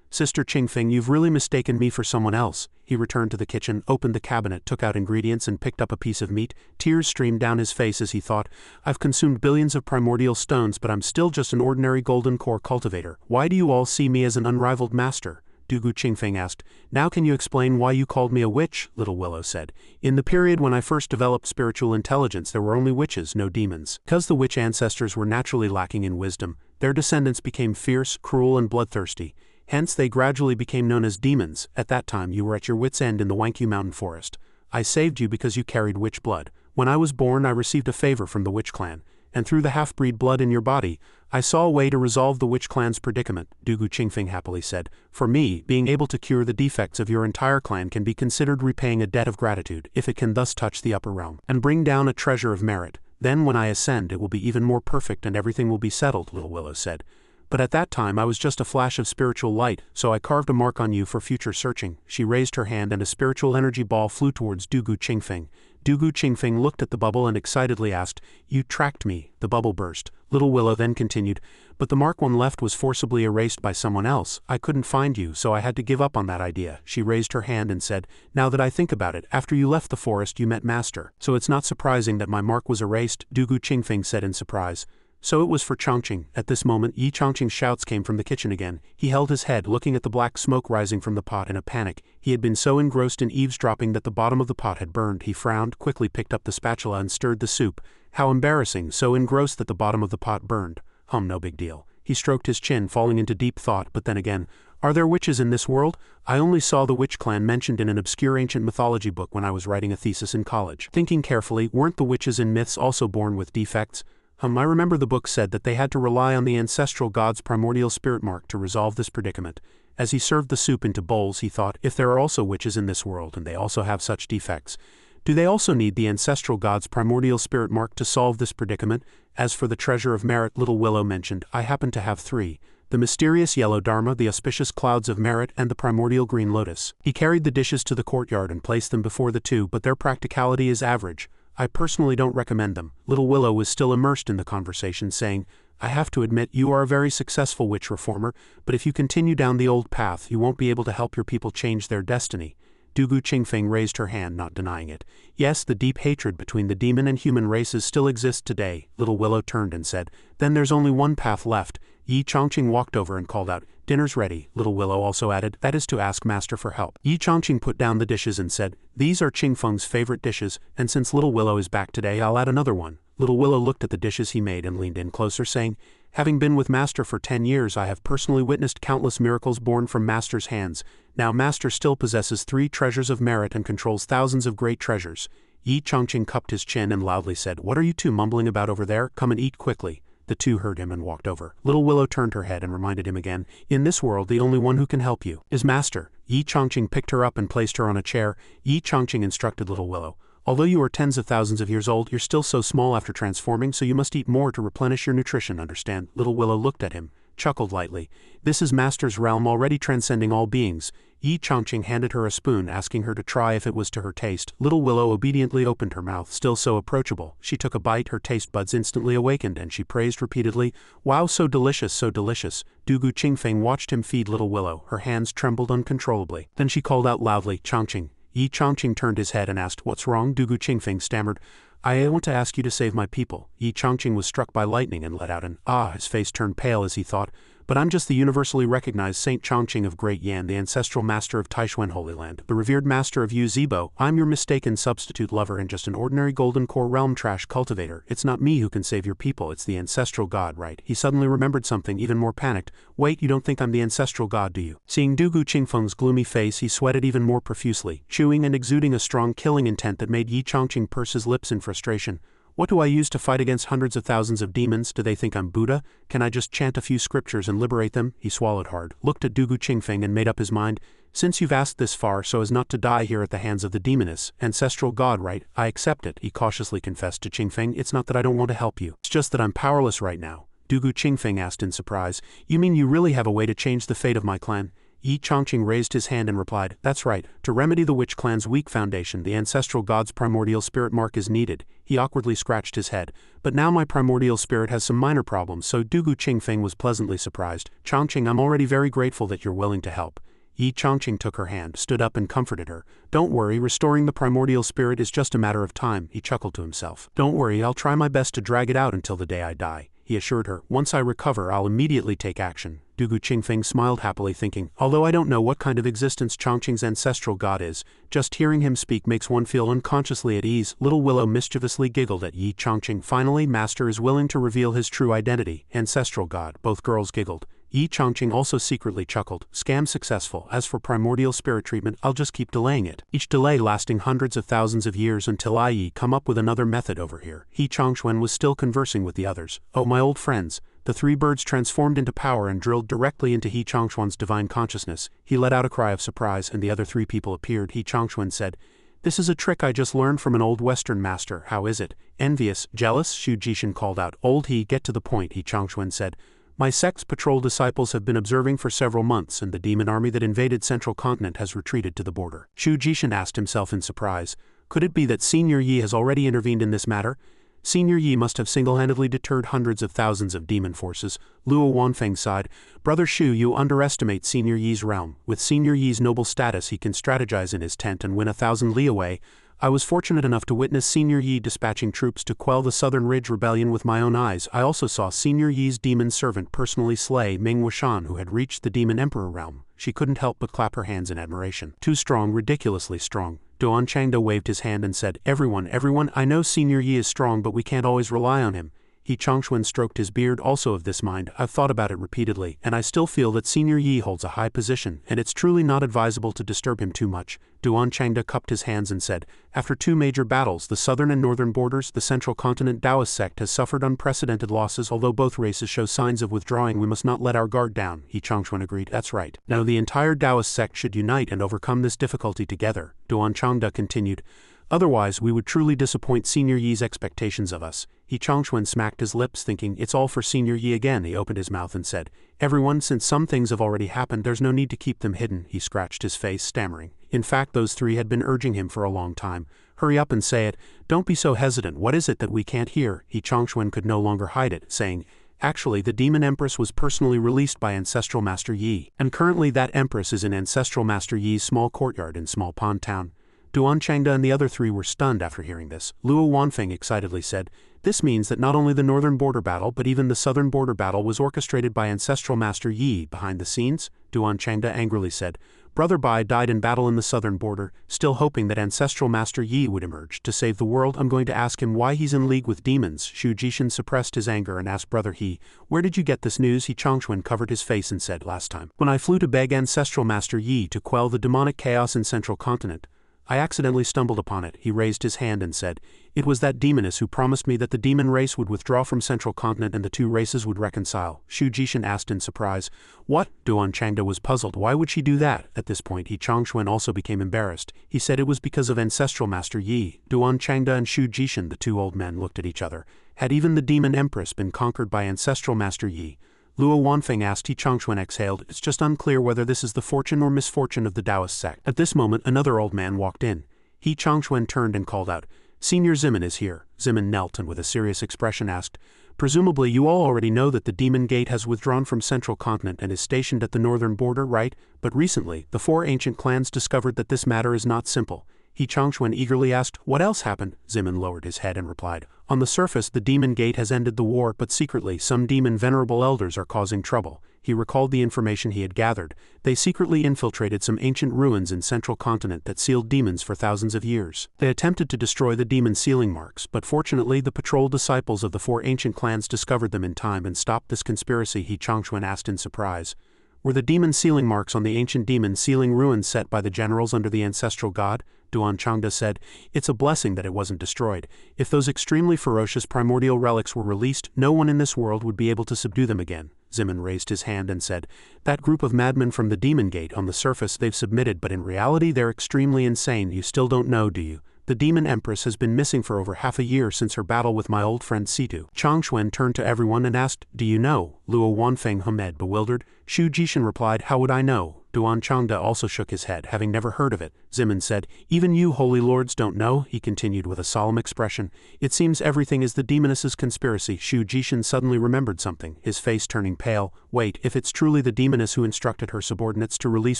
Speaker 1: Sister Qingfeng, you've really mistaken me for someone else. He returned to the kitchen, opened the cabinet, took out ingredients and picked up a piece of meat. Tears streamed down his face as he thought, I've consumed billions of primordial stones, but I'm still just an ordinary golden core cultivator. Why do you all see me as an unrivaled master? Dugu Qingfeng asked. Now can you explain why you called me a witch? Little Willow said. In the period when I first developed spiritual intelligence there were only witches, no demons. Because the witch ancestors were naturally lacking in wisdom, their descendants became fierce, cruel and bloodthirsty. Hence they gradually became known as demons. At that time you were at your wit's end in the Wanqiu Mountain Forest. I saved you because you carried witch blood. When I was born I received a favor from the witch clan, and through the half-breed blood in your body, I saw a way to resolve the witch clan's predicament, Dugu Qingfeng happily said. For me, being able to cure the defects of your entire clan can be considered repaying a debt of gratitude, if it can thus touch the upper realm, and bring down a treasure of merit. Then when I ascend it will be even more perfect and everything will be settled, Little Willow said. But at that time I was just a flash of spiritual light, so I carved a mark on you for future searching. She raised her hand and a spiritual energy ball flew towards Dugu Qingfeng. Dugu Qingfeng looked at the bubble and excitedly asked, "You tracked me." The bubble burst. Little Willow then continued, "But the mark one left was forcibly erased by someone else. I couldn't find you, so I had to give up on that idea." She raised her hand and said, "Now that I think about it, after you left the forest you met Master. So it's not surprising that my mark was erased," Dugu Qingfeng said in surprise. So it was for Chongqing. At this moment Yi Chongqing's shouts came from the kitchen again. He held his head, looking at the black smoke rising from the pot in a panic. He had been so engrossed in eavesdropping that the bottom of the pot had burned. He frowned, quickly picked up the spatula and stirred the soup. How embarrassing, so engrossed that the bottom of the pot burned. No big deal. He stroked his chin, falling into deep thought, but then again, are there witches in this world? I only saw the witch clan mentioned in an obscure ancient mythology book when I was writing a thesis in college. Thinking carefully, weren't the witches in myths also born with defects? I remember the book said that they had to rely on the ancestral god's primordial spirit mark to resolve this predicament. As he served the soup into bowls, he thought, if there are also witches in this world and they also have such defects, do they also need the ancestral god's primordial spirit mark to solve this predicament? As for the treasure of merit Little Willow mentioned, I happen to have 3. The mysterious yellow dharma, the auspicious clouds of merit, and the primordial green lotus. He carried the dishes to the courtyard and placed them before the two, but their practicality is average. I personally don't recommend them. Little Willow was still immersed in the conversation, saying, I have to admit you are a very successful witch reformer, but if you continue down the old path you won't be able to help your people change their destiny. Dugu Qingfeng raised her hand, not denying it. Yes, the deep hatred between the demon and human races still exists today. Little Willow turned and said, then there's only one path left. Yi Chongqing walked over and called out, dinner's ready. Little Willow also added, that is to ask Master for help. Yi Chongqing put down the dishes and said, these are Qingfeng's favorite dishes, and since Little Willow is back today I'll add another one. Little Willow looked at the dishes he made and leaned in closer, saying, having been with Master for 10 years I have personally witnessed countless miracles born from Master's hands. Now Master still possesses 3 treasures of merit and controls thousands of great treasures. Yi Chongqing cupped his chin and loudly said, what are you two mumbling about over there? Come and eat quickly. The two heard him and walked over. Little Willow turned her head and reminded him again, in this world the only one who can help you is Master. Yi Chongqing picked her up and placed her on a chair. Yi Chongqing instructed Little Willow, although you are tens of thousands of years old, you're still so small after transforming, so you must eat more to replenish your nutrition, understand? Little Willow looked at him, chuckled lightly. This is Master's realm, already transcending all beings. Yi Chongqing handed her a spoon, asking her to try if it was to her taste. Little Willow obediently opened her mouth, still so approachable. She took a bite, her taste buds instantly awakened, and she praised repeatedly, wow, so delicious, so delicious. Dugu Qingfeng watched him feed Little Willow. Her hands trembled uncontrollably. Then she called out loudly, Chongqing. Yi Chongqing turned his head and asked, what's wrong? Dugu Qingfeng stammered, I want to ask you to save my people. Yi Chongqing was struck by lightning and let out an ah. His face turned pale as he thought, but I'm just the universally recognized Saint Chongqing of Great Yan, the ancestral master of Taishuan Holy Land, the revered master of Yu Zibo. I'm your mistaken substitute lover and just an ordinary golden core realm trash cultivator. It's not me who can save your people, it's the ancestral god, right? He suddenly remembered something, even more panicked. Wait, you don't think I'm the ancestral god, do you? Seeing Dugu Qingfeng's gloomy face, he sweated even more profusely, chewing and exuding a strong killing intent that made Yi Chongqing purse his lips in frustration. What do I use to fight against hundreds of thousands of demons? Do they think I'm Buddha? Can I just chant a few scriptures and liberate them? He swallowed hard, looked at Dugu Qingfeng and made up his mind. Since you've asked this far so as not to die here at the hands of the demoness, ancestral god, right? I accept it, he cautiously confessed to Qingfeng. It's not that I don't want to help you. It's just that I'm powerless right now. Dugu Qingfeng asked in surprise, you mean you really have a way to change the fate of my clan? Yi Chongqing raised his hand and replied, that's right, to remedy the witch clan's weak foundation the ancestral god's primordial spirit mark is needed. He awkwardly scratched his head, but now my primordial spirit has some minor problems, so Dugu Qingfeng was pleasantly surprised. Chongqing, I'm already very grateful that you're willing to help. Yi Chongqing took her hand, stood up and comforted her. Don't worry, restoring the primordial spirit is just a matter of time, he chuckled to himself. Don't worry, I'll try my best to drag it out until the day I die, he assured her. Once I recover, I'll immediately take action. Dugu Qingfeng smiled happily, thinking, although I don't know what kind of existence Chongqing's ancestral god is, just hearing him speak makes one feel unconsciously at ease. Little Willow mischievously giggled at Yi Chongqing. Finally, Master is willing to reveal his true identity, ancestral god. Both girls giggled. Yi Chongqing also secretly chuckled. Scam successful. As for primordial spirit treatment, I'll just keep delaying it. Each delay lasting hundreds of thousands of years until I come up with another method over here. He Chongquan was still conversing with the others. Oh, my old friends. The 3 birds transformed into power and drilled directly into He Chongquan's divine consciousness. He let out a cry of surprise and the other 3 people appeared. He Chongquan said, this is a trick I just learned from an old Western master. How is it? Envious? Jealous? Shu Jishin called out. Old He, get to the point, He Chongquan said. My sect's patrol disciples have been observing for several months and the demon army that invaded Central Continent has retreated to the border. Shu Jishin asked himself in surprise, Could it be that Senior Yi has already intervened in this matter? Senior Yi must have single-handedly deterred hundreds of thousands of demon forces. Luo Wanfeng sighed. Brother Shu, you underestimate Senior Yi's realm. With Senior Yi's noble status, he can strategize in his tent and win 1,000 li away. I was fortunate enough to witness Senior Yi dispatching troops to quell the Southern Ridge Rebellion with my own eyes. I also saw Senior Yi's demon servant personally slay Ming Wuxian, who had reached the Demon Emperor realm. She couldn't help but clap her hands in admiration. Too strong, ridiculously strong. Duan Changda waved his hand and said, Everyone, I know Senior Yi is strong, but we can't always rely on him. He Chongxuan stroked his beard, also of this mind. I've thought about it repeatedly, and I still feel that Senior Yi holds a high position, and it's truly not advisable to disturb him too much. Duan Changda cupped his hands and said, After 2 major battles, the southern and northern borders, the central continent Taoist sect has suffered unprecedented losses. Although both races show signs of withdrawing, we must not let our guard down. He Chongxuan agreed. That's right. Now the entire Taoist sect should unite and overcome this difficulty together. Duan Changda continued. Otherwise, we would truly disappoint Senior Yi's expectations of us. He Chongxuan smacked his lips, thinking, it's all for Senior Yi again. He opened his mouth and said, Everyone, since some things have already happened, there's no need to keep them hidden. He scratched his face, stammering. In fact, those 3 had been urging him for a long time. Hurry up and say it. Don't be so hesitant. What is it that we can't hear? He Chongxuan could no longer hide it, saying, Actually, the Demon Empress was personally released by Ancestral Master Yi, and currently that Empress is in Ancestral Master Yi's small courtyard in Small Pond Town. Duan Changda and the other 3 were stunned after hearing this. Luo Wanfeng excitedly said, This means that not only the northern border battle but even the southern border battle was orchestrated by Ancestral Master Yi behind the scenes? Duan Changda angrily said, Brother Bai died in battle in the southern border, still hoping that Ancestral Master Yi would emerge to save the world. I'm going to ask him why he's in league with demons. Shu Jishin suppressed his anger and asked Brother He, Where did you get this news? He Chongxuan covered his face and said, Last time, when I flew to beg Ancestral Master Yi to quell the demonic chaos in Central Continent, I accidentally stumbled upon it. He raised his hand and said, It was that demoness who promised me that the demon race would withdraw from Central Continent and the 2 races would reconcile. Shu Jishin asked in surprise. What? Duan Changda was puzzled. Why would she do that? At this point, He Chongxuan also became embarrassed. He said it was because of Ancestral Master Yi. Duan Changda and Shu Jishin, the 2 old men, looked at each other. Had even the Demon Empress been conquered by Ancestral Master Yi? Luo Wanfeng asked. He Chongxuan exhaled. It's just unclear whether this is the fortune or misfortune of the Taoist sect. At this moment, another old man walked in. He Chongxuan turned and called out, Senior Zimin is here. Zimin knelt and with a serious expression asked, Presumably you all already know that the Demon Gate has withdrawn from Central Continent and is stationed at the northern border, right? But recently, the 4 ancient clans discovered that this matter is not simple. He Chongxuan eagerly asked, What else happened? Zimin lowered his head and replied, On the surface, the Demon Gate has ended the war, but secretly, some demon venerable elders are causing trouble. He recalled the information he had gathered. They secretly infiltrated some ancient ruins in Central Continent that sealed demons for thousands of years. They attempted to destroy the demon sealing marks, but fortunately the patrol disciples of the 4 ancient clans discovered them in time and stopped this conspiracy. He Chongxuan asked in surprise, Were the demon sealing marks on the ancient demon sealing ruins set by the generals under the ancestral god? Duan Changda said, It's a blessing that it wasn't destroyed. If those extremely ferocious primordial relics were released, no one in this world would be able to subdue them again. Zimin raised his hand and said, That group of madmen from the Demon Gate, on the surface they've submitted, but in reality they're extremely insane. You still don't know, do you? The Demon Empress has been missing for over half a year since her battle with my old friend C2. Chongxuan turned to everyone and asked, Do you know? Luo Wanfeng hummed, bewildered. Shu Jishin replied, How would I know? Duan Changda also shook his head, having never heard of it. Zimin said, Even you holy lords don't know? He continued with a solemn expression. It seems everything is the demoness's conspiracy. Shu Jishin suddenly remembered something, his face turning pale. Wait, if it's truly the demoness who instructed her subordinates to release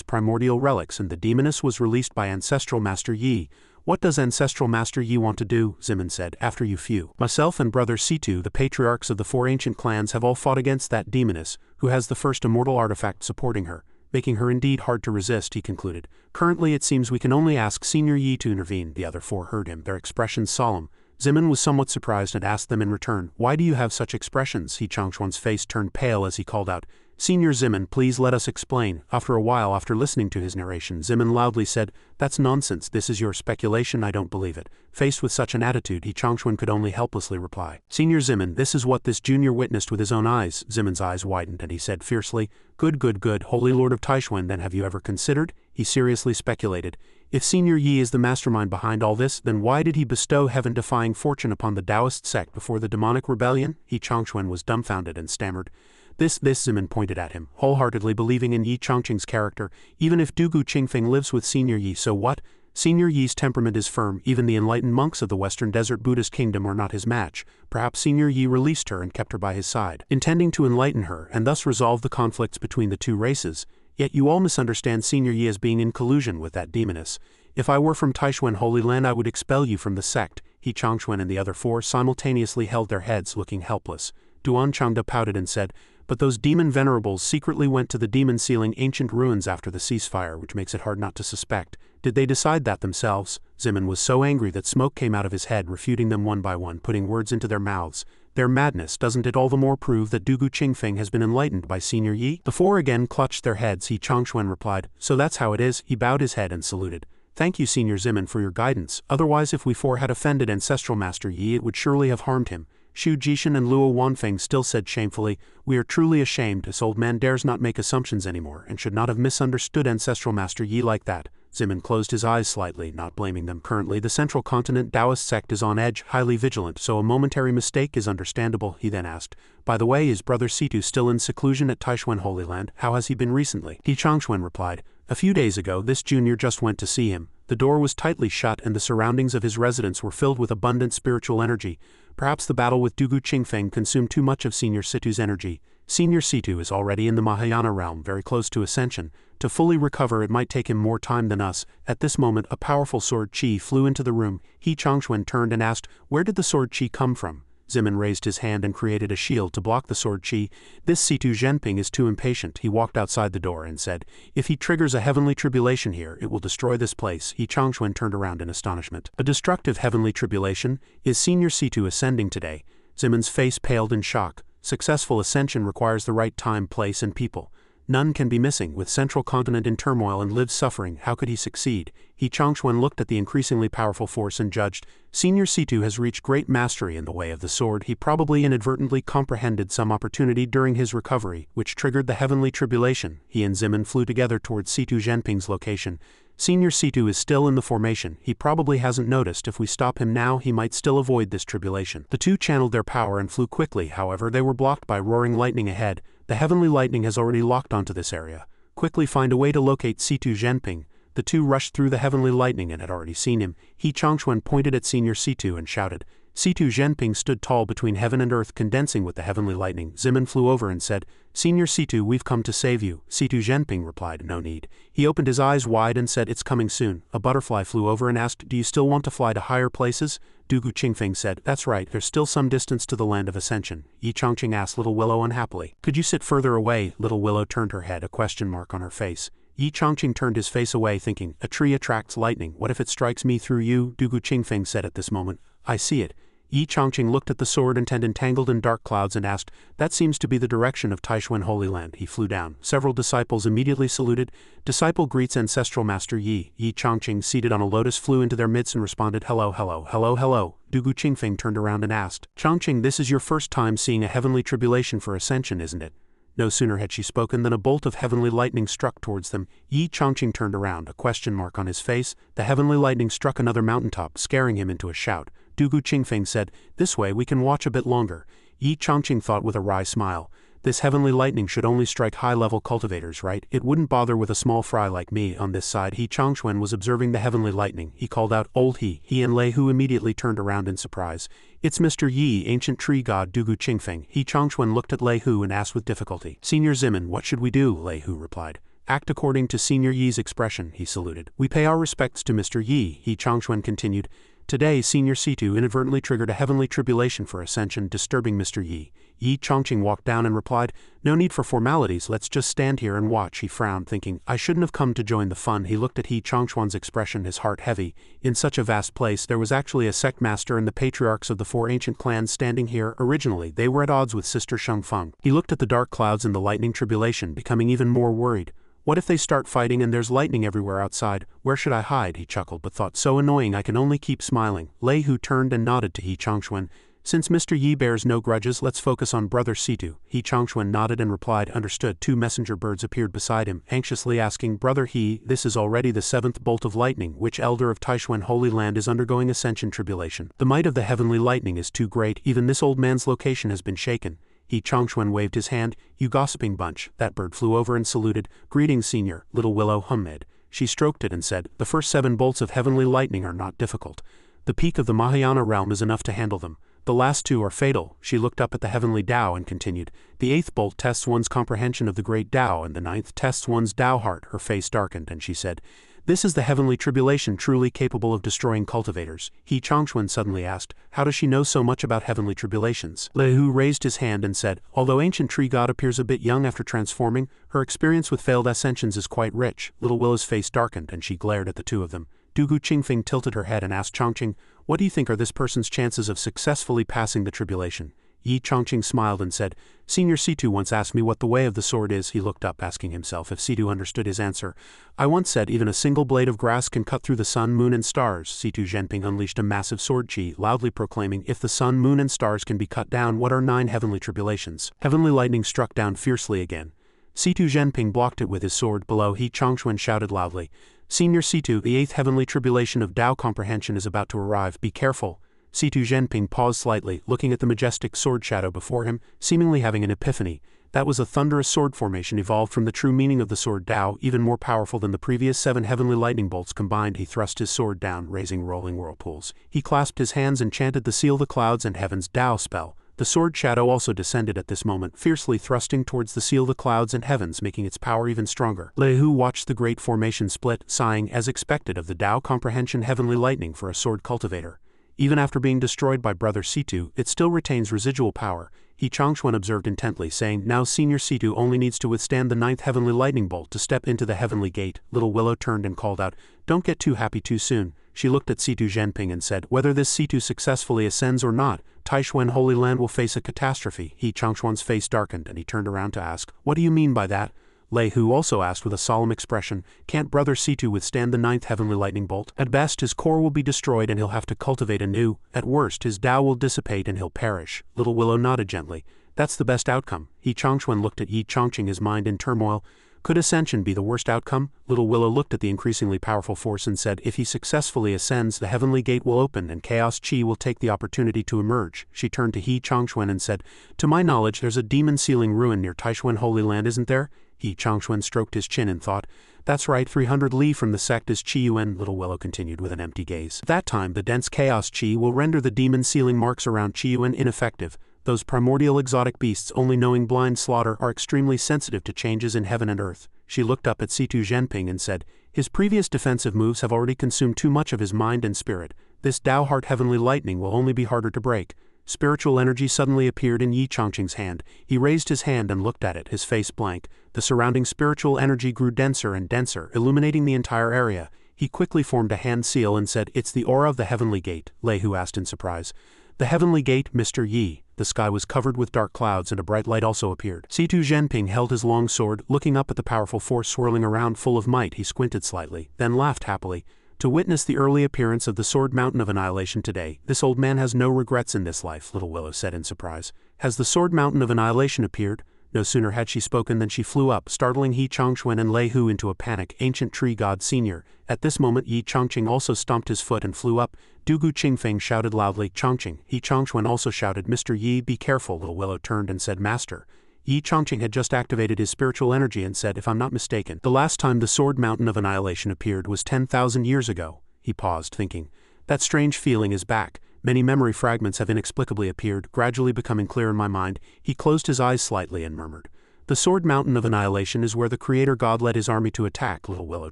Speaker 1: primordial relics and the demoness was released by Ancestral Master Yi, what does Ancestral Master Yi want to do? Zimin said, After you few. Myself and brother C2, the patriarchs of the 4 ancient clans, have all fought against that demoness, who has the first immortal artifact supporting her, making her indeed hard to resist, he concluded. Currently it seems we can only ask Senior Yi to intervene. The other 4 heard him, their expressions solemn. Zimin was somewhat surprised and asked them in return, Why do you have such expressions? He Chongxuan's face turned pale as he called out, Senior Zimin, please let us explain. After a while, after listening to his narration, Zimin loudly said, That's nonsense, this is your speculation, I don't believe it. Faced with such an attitude, He Chongxuan could only helplessly reply, Senior Zimin, this is what this junior witnessed with his own eyes. Zimin's eyes widened and he said fiercely, Good, Holy Lord of Taishuan, then have you ever considered? He seriously speculated, If Senior Yi is the mastermind behind all this, then why did he bestow heaven-defying fortune upon the Taoist sect before the demonic rebellion? He Chongxuan was dumbfounded and stammered, This Zimin pointed at him, wholeheartedly believing in Yi Chongqing's character. Even if Dugu Qingfeng lives with Senior Yi, so what? Senior Yi's temperament is firm, even the enlightened monks of the Western Desert Buddhist kingdom are not his match. Perhaps Senior Yi released her and kept her by his side, intending to enlighten her and thus resolve the conflicts between the two races. Yet you all misunderstand Senior Yi as being in collusion with that demoness. If I were from Taishuan Holy Land I would expel you from the sect. He Changchuan and the other four simultaneously held their heads, looking helpless. Duan Changda pouted and said, but those demon venerables secretly went to the demon-sealing ancient ruins after the ceasefire, which makes it hard not to suspect. Did they decide that themselves? Zimin was so angry that smoke came out of his head, refuting them one by one, putting words into their mouths. Their madness, doesn't it all the more prove that Dugu Qingfeng has been enlightened by Senior Yi? The four again clutched their heads. He Changchuan replied, so that's how it is. He bowed his head and saluted. Thank you, Senior Zimin, for your guidance. Otherwise, if we four had offended Ancestral Master Yi, it would surely have harmed him. Xu Jishan and Luo Wanfeng still said shamefully, we are truly ashamed. This old man dares not make assumptions anymore, and should not have misunderstood Ancestral Master Yi like that. Zimin closed his eyes slightly, not blaming them. Currently, the Central Continent Taoist sect is on edge, highly vigilant, so a momentary mistake is understandable. He then asked, by the way, is Brother C2 still in seclusion at Taishuan Holy Land? How has he been recently? He Changchuan replied, a few days ago, this junior just went to see him. The door was tightly shut and the surroundings of his residence were filled with abundant spiritual energy. Perhaps the battle with Dugu Qingfeng consumed too much of Senior C2's energy. Senior C2 is already in the Mahayana realm, very close to Ascension. To fully recover it might take him more time than us. At this moment a powerful sword chi flew into the room. He Changchuan turned and asked, where did the sword chi come from? Zimin raised his hand and created a shield to block the sword chi. This C2 Xenping is too impatient. He walked outside the door and said, if he triggers a heavenly tribulation here, it will destroy this place. He Changchuan turned around in astonishment. A destructive heavenly tribulation? Is Senior C2 ascending today? Zimin's face paled in shock. Successful ascension requires the right time, place and people. None can be missing. With Central Continent in turmoil and lives suffering, how could he succeed? He Changchuan looked at the increasingly powerful force and judged, Senior C2 has reached great mastery in the way of the sword. He probably inadvertently comprehended some opportunity during his recovery, which triggered the heavenly tribulation. He and Zimin flew together towards C2 Xenping's location. Senior C2 is still in the formation. He probably hasn't noticed. If we stop him now, he might still avoid this tribulation. The two channeled their power and flew quickly. However, they were blocked by roaring lightning ahead. The heavenly lightning has already locked onto this area. Quickly find a way to locate C2 Xenping. The two rushed through the heavenly lightning and had already seen him. He Changchuan pointed at Senior C2 and shouted. C2 Xenping stood tall between heaven and earth, condensing with the heavenly lightning. Zimin flew over and said, Senior C2, we've come to save you. C2 Xenping replied, no need. He opened his eyes wide and said, it's coming soon. A butterfly flew over and asked, do you still want to fly to higher places? Dugu Qingfeng said, that's right, there's still some distance to the land of Ascension. Yi Changqing asked Little Willow unhappily. Could you sit further away? Little Willow turned her head, a question mark on her face. Yi Changqing turned his face away, thinking, a tree attracts lightning. What if it strikes me through you? Dugu Qingfeng said at this moment, I see it. Yi Changqing looked at the sword entangled in dark clouds and asked, that seems to be the direction of Taishuan Holy Land. He flew down. Several disciples immediately saluted. Disciple greets Ancestral Master Yi. Yi Changqing, seated on a lotus, flew into their midst and responded, hello, hello, hello, hello. Dugu Qingfeng turned around and asked, Changqing, this is your first time seeing a heavenly tribulation for Ascension, isn't it? No sooner had she spoken than a bolt of heavenly lightning struck towards them. Yi Changqing turned around, a question mark on his face. The heavenly lightning struck another mountaintop, scaring him into a shout. Dugu Qingfeng said, this way we can watch a bit longer. Yi Changqing thought with a wry smile. This heavenly lightning should only strike high-level cultivators, right? It wouldn't bother with a small fry like me. On this side, He Changchuan was observing the heavenly lightning. He called out, old He. He and Lei Hu immediately turned around in surprise. It's Mr. Yi, ancient tree god Dugu Qingfeng. He Changchuan looked at Lei Hu and asked with difficulty. Senior Zimin, what should we do? Lei Hu replied. Act according to Senior Yi's expression, he saluted. We pay our respects to Mr. Yi, He Changchuan continued. Today, Senior C2 inadvertently triggered a heavenly tribulation for Ascension, disturbing Mr. Yi. Yi Changqing walked down and replied, no need for formalities, let's just stand here and watch. He frowned, thinking, I shouldn't have come to join the fun. He looked at He Changchuan's expression, his heart heavy. In such a vast place, there was actually a sect master and the patriarchs of the four ancient clans standing here. Originally, they were at odds with Sister Shengfeng. He looked at the dark clouds and the lightning tribulation, becoming even more worried. What if they start fighting and there's lightning everywhere outside? Where should I hide? He chuckled, but thought, so annoying, I can only keep smiling. Lei Hu turned and nodded to He Changchuan. Since Mr. Yi bears no grudges, let's focus on Brother C2. He Changchuan nodded and replied, understood. Two messenger birds appeared beside him, anxiously asking, Brother He, this is already the seventh bolt of lightning. Which elder of Taishuan Holy Land is undergoing Ascension tribulation? The might of the heavenly lightning is too great, even this old man's location has been shaken. He Changchuan waved his hand. You gossiping bunch. That bird flew over and saluted. Greetings, Senior. Little Willow hummed. She stroked it and said, "The first 7 bolts of heavenly lightning are not difficult. The peak of the Mahayana realm is enough to handle them. The last 2 are fatal." She looked up at the heavenly Tao and continued, "The 8th bolt tests one's comprehension of the great Tao, and the 9th tests one's Tao heart." Her face darkened, and she said, "This is the heavenly tribulation truly capable of destroying cultivators." He Changchuan suddenly asked, "How does she know so much about heavenly tribulations?" Lei Hu raised his hand and said, "Although ancient tree god appears a bit young after transforming, her experience with failed ascensions is quite rich." Little Willow's face darkened, and she glared at the 2 of them. Dugu Qingfeng tilted her head and asked Chongqing, "What do you think are this person's chances of successfully passing the tribulation?" Yi Chongqing smiled and said, "Senior C2 once asked me what the way of the sword is." He looked up, asking himself if C2 understood his answer. "I once said even a single blade of grass can cut through the sun, moon and stars." C2 Xenping unleashed a massive sword chi, loudly proclaiming, "If the sun, moon and stars can be cut down, what are 9 heavenly tribulations?" Heavenly lightning struck down fiercely again. C2 Xenping blocked it with his sword. Below, He Chongchuan shouted loudly, "Senior C2, the 8th heavenly tribulation of Tao comprehension is about to arrive. Be careful." C2 Xenping paused slightly, looking at the majestic sword shadow before him, seemingly having an epiphany. That was a thunderous sword formation evolved from the true meaning of the sword Tao, even more powerful than the previous 7 heavenly lightning bolts combined. He thrust his sword down, raising rolling whirlpools. He clasped his hands and chanted the Seal the Clouds and Heavens Tao spell. The sword shadow also descended at this moment, fiercely thrusting towards the Seal the Clouds and Heavens, making its power even stronger. Lei Hu watched the great formation split, sighing, as expected of the Tao comprehension heavenly lightning for a sword cultivator. Even after being destroyed by Brother C2, it still retains residual power. He Changchuan observed intently, saying, "Now Senior C2 only needs to withstand the 9th heavenly lightning bolt to step into the heavenly gate." Little Willow turned and called out, "Don't get too happy too soon." She looked at C2 Xenping and said, "Whether this C2 successfully ascends or not, Taishuan Holy Land will face a catastrophe." He Changchuan's face darkened, and he turned around to ask, "What do you mean by that?" Lei Hu also asked with a solemn expression, "Can't Brother C2 withstand the 9th heavenly lightning bolt? At best, his core will be destroyed and he'll have to cultivate anew. At worst, his Tao will dissipate and he'll perish." Little Willow nodded gently. "That's the best outcome." He Changchuan looked at Yi Chongqing, his mind in turmoil. Could Ascension be the worst outcome? Little Willow looked at the increasingly powerful force and said, "If he successfully ascends, the heavenly gate will open and chaos chi will take the opportunity to emerge." She turned to He Chongchuan and said, "To my knowledge, there's a demon-sealing ruin near Taishuan Holy Land, isn't there?" He Chongchuan stroked his chin and thought, "That's right, 300 li from the sect is Chi Yuan." Little Willow continued with an empty gaze. "At that time, the dense chaos chi will render the demon-sealing marks around Chi Yuan ineffective. Those primordial exotic beasts, only knowing blind slaughter, are extremely sensitive to changes in heaven and earth." She looked up at C2 Xenping and said, "His previous defensive moves have already consumed too much of his mind and spirit. This Tao Heart Heavenly Lightning will only be harder to break." Spiritual energy suddenly appeared in Yi Chongqing's hand. He raised his hand and looked at it, his face blank. The surrounding spiritual energy grew denser and denser, illuminating the entire area. He quickly formed a hand seal and said, "It's the aura of the Heavenly Gate," Lei Hu asked in surprise. "The Heavenly Gate, Mr. Yi." The sky was covered with dark clouds and a bright light also appeared. C2 Xenping held his long sword, looking up at the powerful force swirling around full of might. He squinted slightly, then laughed happily. "To witness the early appearance of the Sword Mountain of Annihilation today, this old man has no regrets in this life," Little Willow said in surprise. "Has the Sword Mountain of Annihilation appeared?" No sooner had she spoken than she flew up, startling He Chongchuan and Lei Hu into a panic. "Ancient Tree God Senior." At this moment Yi Chongqing also stomped his foot and flew up. Dugu Qingfeng shouted loudly, "Chongqing." He Chongchuan also shouted, "Mr. Yi, be careful." Little Willow turned and said, "Master." Yi Chongqing had just activated his spiritual energy and said, "If I'm not mistaken, the last time the Sword Mountain of Annihilation appeared was 10,000 years ago." He paused, thinking. "That strange feeling is back. Many memory fragments have inexplicably appeared, gradually becoming clear in my mind." He closed his eyes slightly and murmured, "The Sword Mountain of Annihilation is where the Creator God led his army to attack." Little Willow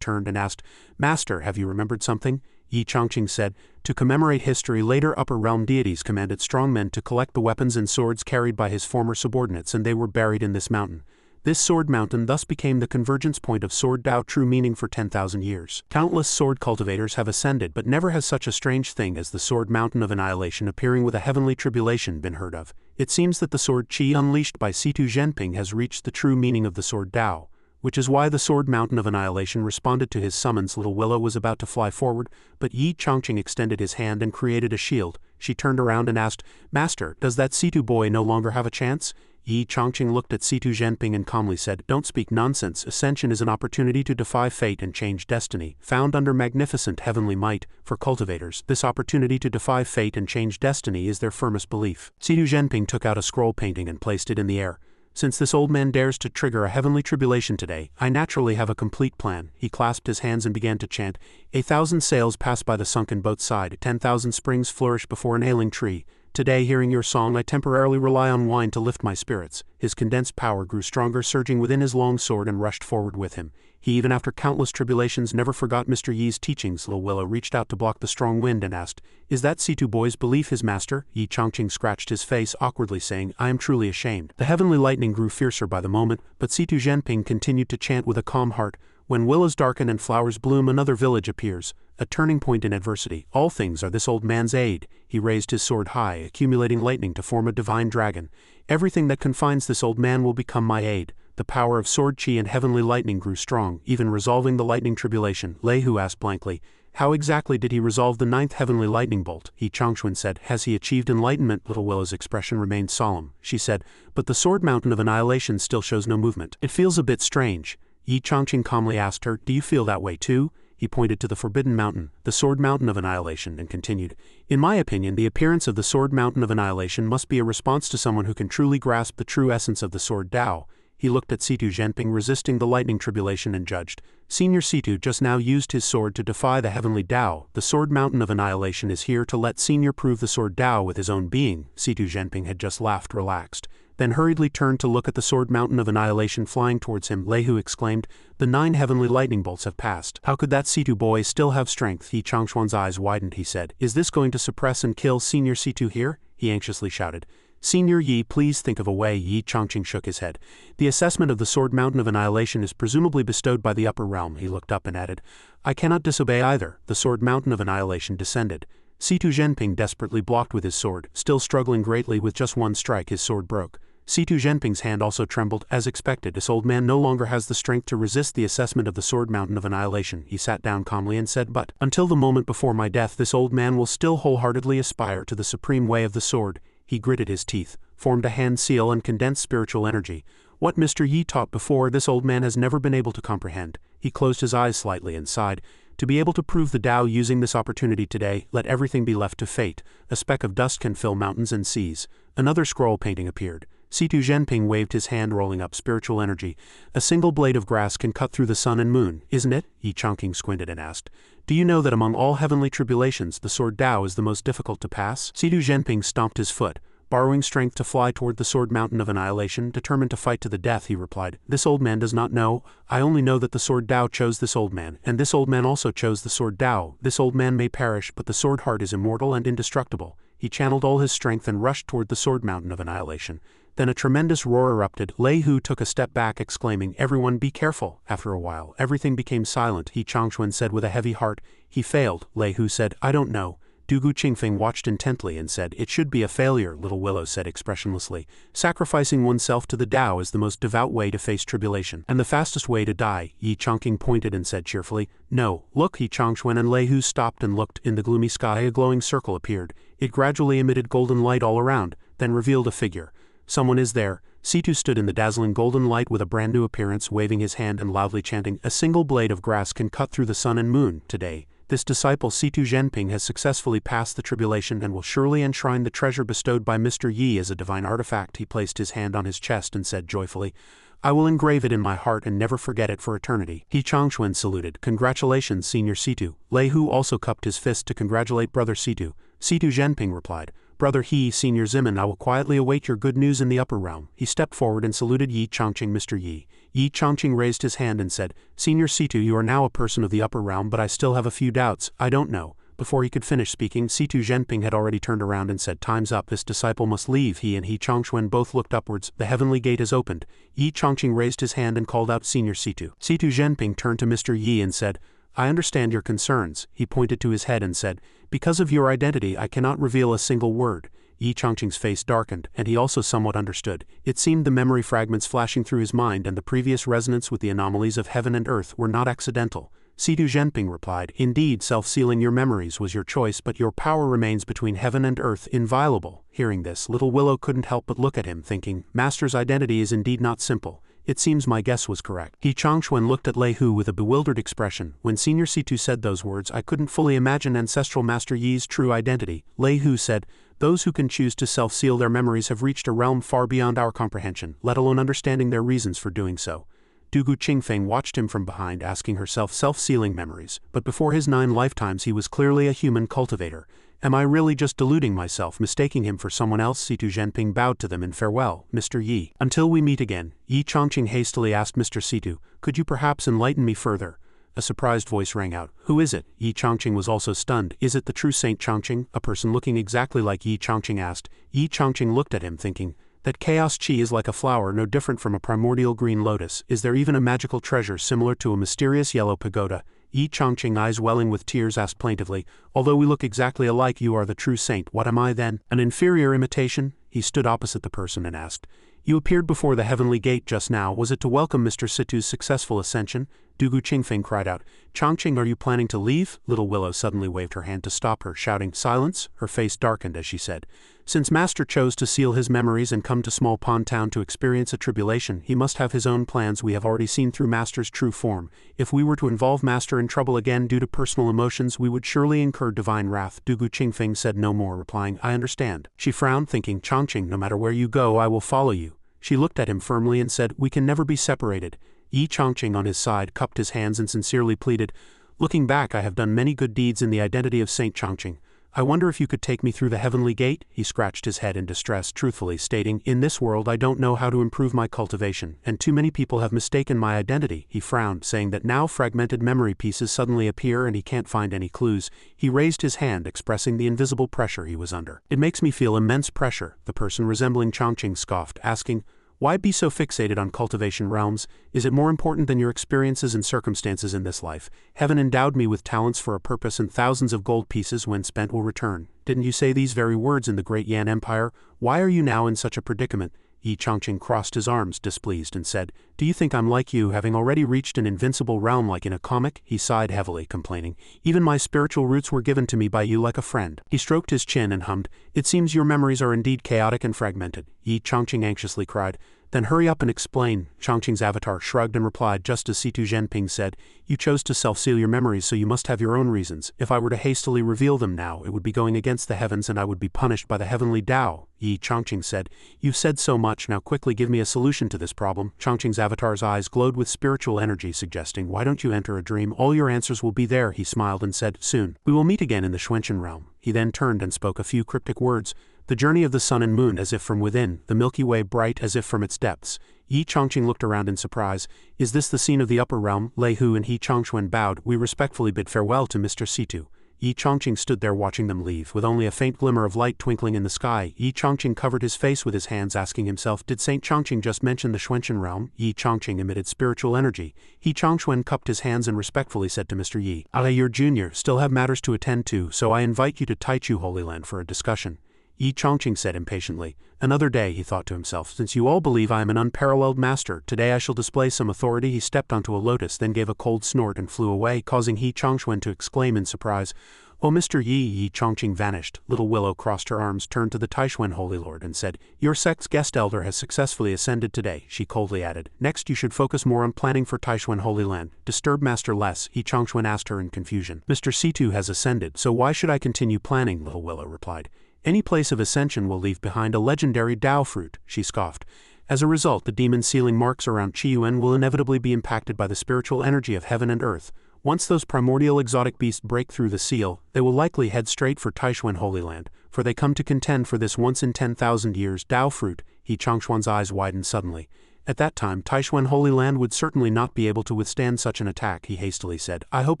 Speaker 1: turned and asked, "Master, have you remembered something?" Yi Chongqing said, "To commemorate history, later upper realm deities commanded strong men to collect the weapons and swords carried by his former subordinates, and they were buried in this mountain. This Sword Mountain thus became the convergence point of Sword Tao true meaning for 10,000 years. Countless sword cultivators have ascended, but never has such a strange thing as the Sword Mountain of Annihilation appearing with a heavenly tribulation been heard of. It seems that the sword chi unleashed by C2 Xenping has reached the true meaning of the Sword Tao, which is why the Sword Mountain of Annihilation responded to his summons." Little Willow was about to fly forward, but Yi Chongqing extended his hand and created a shield. She turned around and asked, "Master, does that C2 boy no longer have a chance?" Yi Chongqing looked at C2 Xenping and calmly said, "Don't speak nonsense. Ascension is an opportunity to defy fate and change destiny, found under magnificent heavenly might. For cultivators, this opportunity to defy fate and change destiny is their firmest belief." C2 Xenping took out a scroll painting and placed it in the air. Since this old man dares to trigger a heavenly tribulation today, I naturally have a complete plan. He clasped his hands and began to chant. 1,000 sails pass by the sunken boat's side, 10,000 springs flourish before an ailing tree. Today, hearing your song, I temporarily rely on wine to lift my spirits. His condensed power grew stronger, surging within his long sword and rushed forward with him. He, even after countless tribulations, never forgot Mr. Yi's teachings. Little Willow reached out to block the strong wind and asked, "Is that C2 boy's belief his master?" Yi Chongqing scratched his face awkwardly, saying, "I am truly ashamed." The heavenly lightning grew fiercer by the moment, but C2 Xenping continued to chant with a calm heart. When willows darken and flowers bloom, another village appears, a turning point in adversity. All things are this old man's aid. He raised his sword high, accumulating lightning to form a divine dragon. Everything that confines this old man will become my aid. The power of sword chi and heavenly lightning grew strong, even resolving the lightning tribulation. Lei Hu asked blankly, "How exactly did he resolve the 9th heavenly lightning bolt?" He Chongquan said, "Has he achieved enlightenment?" Little Willow's expression remained solemn. She said, "But the sword mountain of annihilation still shows no movement. It feels a bit strange." Yi Chongqing calmly asked her, "Do you feel that way too?" He pointed to the forbidden mountain, the sword mountain of annihilation, and continued, "In my opinion, the appearance of the sword mountain of annihilation must be a response to someone who can truly grasp the true essence of the sword Tao." He looked at C2 Xenping resisting the lightning tribulation and judged, "Senior C2 just now used his sword to defy the heavenly Tao. The sword mountain of annihilation is here to let Senior prove the sword Tao with his own being." C2 Xenping had just laughed, relaxed, then hurriedly turned to look at the sword mountain of annihilation flying towards him. Lei Hu exclaimed, "The 9 heavenly lightning bolts have passed. How could that C2 boy still have strength?" Yi Chongquan's eyes widened. He said, "Is this going to suppress and kill Senior C2 here?" He anxiously shouted, "Senior Yi, please think of a way." Yi Chongqing shook his head. "The assessment of the sword mountain of annihilation is presumably bestowed by the upper realm." He looked up and added, "I cannot disobey either." The sword mountain of annihilation descended. C2 Xenping desperately blocked with his sword, still struggling greatly. With just one strike his sword broke. C2 Xenping's hand also trembled. As expected, this old man no longer has the strength to resist the assessment of the sword mountain of annihilation. He sat down calmly and said, "But until the moment before my death, this old man will still wholeheartedly aspire to the supreme way of the sword." He gritted his teeth, formed a hand seal and condensed spiritual energy. What Mr. Yi taught before, this old man has never been able to comprehend. He closed his eyes slightly and sighed. "To be able to prove the Tao using this opportunity today, let everything be left to fate. A speck of dust can fill mountains and seas." Another scroll painting appeared. C2 Xenping waved his hand, rolling up spiritual energy. "A single blade of grass can cut through the sun and moon, isn't it?" Yi Chongqing squinted and asked, "Do you know that among all heavenly tribulations, the sword Tao is the most difficult to pass?" C2 Xenping stomped his foot, borrowing strength to fly toward the sword mountain of annihilation, determined to fight to the death. He replied, "This old man does not know. I only know that the sword Tao chose this old man, and this old man also chose the sword Tao. This old man may perish, but the sword heart is immortal and indestructible." He channeled all his strength and rushed toward the sword mountain of annihilation. Then a tremendous roar erupted. Lei Hu took a step back, exclaiming, "Everyone be careful." After a while, everything became silent. Yi Chongquan said with a heavy heart, "He failed." Lei Hu said, "I don't know." Dugu Qingfeng watched intently and said, "It should be a failure." Little Willow said expressionlessly, "Sacrificing oneself to the Tao is the most devout way to face tribulation, and the fastest way to die." Yi Chongqing pointed and said cheerfully, "No, look." Yi Chongquan and Lei Hu stopped and looked. In the gloomy sky a glowing circle appeared. It gradually emitted golden light all around, then revealed a figure. "Someone is there." C2 stood in the dazzling golden light with a brand new appearance, waving his hand and loudly chanting, "A single blade of grass can cut through the sun and moon. Today, this disciple C2 Xenping has successfully passed the tribulation and will surely enshrine the treasure bestowed by Mr. Yi as a divine artifact." He placed his hand on his chest and said joyfully, "I will engrave it in my heart and never forget it for eternity." Yi Chongquan saluted, "Congratulations, Senior C2." Lei Hu also cupped his fist to congratulate Brother C2. C2 Xenping replied, "Brother He, Senior Zimin, I will quietly await your good news in the upper realm." He stepped forward and saluted Yi Chongqing. "Mr. Yi." Yi Chongqing raised his hand and said, "Senior C2, you are now a person of the upper realm, but I still have a few doubts. I don't know." Before he could finish speaking, C2 Xenping had already turned around and said, "Time's up. This disciple must leave." He and Yi Chongquan both looked upwards. The heavenly gate is opened. Yi Chongqing raised his hand and called out, "Senior C2." C2 Xenping turned to Mr. Yi and said, "I understand your concerns." He pointed to his head and said, "Because of your identity, I cannot reveal a single word." Yi Chongqing's face darkened, and he also somewhat understood. It seemed the memory fragments flashing through his mind and the previous resonance with the anomalies of heaven and earth were not accidental. C2 Xenping replied, "Indeed, self-sealing your memories was your choice, but your power remains between heaven and earth, inviolable." Hearing this, Little Willow couldn't help but look at him, thinking, Master's identity is indeed not simple. It seems my guess was correct. He Changquan looked at Lei Hu with a bewildered expression. When Senior C2 said those words, I couldn't fully imagine Ancestral Master Yi's true identity. Lei Hu said, those who can choose to self-seal their memories have reached a realm far beyond our comprehension, let alone understanding their reasons for doing so. Dugu Qingfeng watched him from behind, asking herself self-sealing memories, but before his 9 lifetimes he was clearly a human cultivator. Am I really just deluding myself, mistaking him for someone else? C2 Xenping bowed to them in farewell. Mr. Yi. Until we meet again. Yi Changqing hastily asked Mr. C2, could you perhaps enlighten me further? A surprised voice rang out. Who is it? Yi Changqing was also stunned. Is it the true Saint Changqing? A person looking exactly like Yi Changqing asked. Yi Changqing looked at him thinking, that chaos chi is like a flower no different from a primordial green lotus. Is there even a magical treasure similar to a mysterious yellow pagoda? Yi Changqing, eyes welling with tears, asked plaintively, although we look exactly alike, you are the true saint. What am I then? An inferior imitation? He stood opposite the person and asked, you appeared before the heavenly gate just now. Was it to welcome Mr. C2's successful ascension? Dugu Qingfeng cried out. Changqing, are you planning to leave? Little Willow suddenly waved her hand to stop her, shouting, silence? Her face darkened as she said, since Master chose to seal his memories and come to Small Pond Town to experience a tribulation, he must have his own plans. We have already seen through Master's true form. If we were to involve Master in trouble again due to personal emotions, we would surely incur divine wrath. Dugu Qingfeng said no more, replying, I understand. She frowned, thinking, Changqing, no matter where you go, I will follow you. She looked at him firmly and said, we can never be separated. Yi Changqing on his side cupped his hands and sincerely pleaded, looking back, I have done many good deeds in the identity of Saint Changqing. I wonder if you could take me through the heavenly gate? He scratched his head in distress, truthfully stating, in this world I don't know how to improve my cultivation, and too many people have mistaken my identity. He frowned, saying that now fragmented memory pieces suddenly appear and he can't find any clues. He raised his hand, expressing the invisible pressure he was under. It makes me feel immense pressure, the person resembling Changqing scoffed, asking, why be so fixated on cultivation realms? Is it more important than your experiences and circumstances in this life? Heaven endowed me with talents for a purpose, and thousands of gold pieces when spent will return. Didn't you say these very words in the Great Yan Empire? Why are you now in such a predicament? Yi Changqing crossed his arms, displeased, and said, do you think I'm like you, having already reached an invincible realm like in a comic? He sighed heavily, complaining, even my spiritual roots were given to me by you like a friend. He stroked his chin and hummed, it seems your memories are indeed chaotic and fragmented. Yi Changqing anxiously cried, then hurry up and explain. Changqing's avatar shrugged and replied, just as C2 Xenping said, you chose to self-seal your memories, so you must have your own reasons. If I were to hastily reveal them now, it would be going against the heavens and I would be punished by the heavenly Tao. Yi Changqing said, you've said so much, now quickly give me a solution to this problem. Changqing's avatar's eyes glowed with spiritual energy, suggesting, why don't you enter a dream? All your answers will be there. He smiled and said, soon. We will meet again in the Xuanchen realm. He then turned and spoke a few cryptic words. The journey of the sun and moon as if from within, the Milky Way bright as if from its depths. Yi Changqing looked around in surprise. Is this the scene of the upper realm? Lei Hu and He Changquan bowed. We respectfully bid farewell to Mr. C2. Yi Changqing stood there watching them leave, with only a faint glimmer of light twinkling in the sky. Yi Changqing covered his face with his hands, asking himself, did Saint Changqing just mention the Xuanchen realm? Yi Changqing emitted spiritual energy. He Changquan cupped his hands and respectfully said to Mr. Yi, I, your junior, still have matters to attend to, so I invite you to Taichu Holy Land for a discussion. Yi Changqing said impatiently. Another day, he thought to himself, since you all believe I am an unparalleled master, today I shall display some authority. He stepped onto a lotus, then gave a cold snort and flew away, causing He Changquan to exclaim in surprise, oh Mr. Yi. Yi Changqing vanished. Little Willow crossed her arms, turned to the Taishuan Holy Lord and said, your sect's guest elder has successfully ascended today. She coldly added, next you should focus more on planning for Taishuan Holy Land. Disturb Master less, He Changquan asked her in confusion. Mr. C2 has ascended, so why should I continue planning? Little Willow replied. Any place of ascension will leave behind a legendary Tao fruit, she scoffed. As a result, the demon sealing marks around Qiyuan will inevitably be impacted by the spiritual energy of heaven and earth. Once those primordial exotic beasts break through the seal, they will likely head straight for Taishuan Holy Land, for they come to contend for this once in 10,000 years Tao fruit. He Changquan's eyes widened suddenly. At that time, Taishuan Holy Land would certainly not be able to withstand such an attack, he hastily said. I hope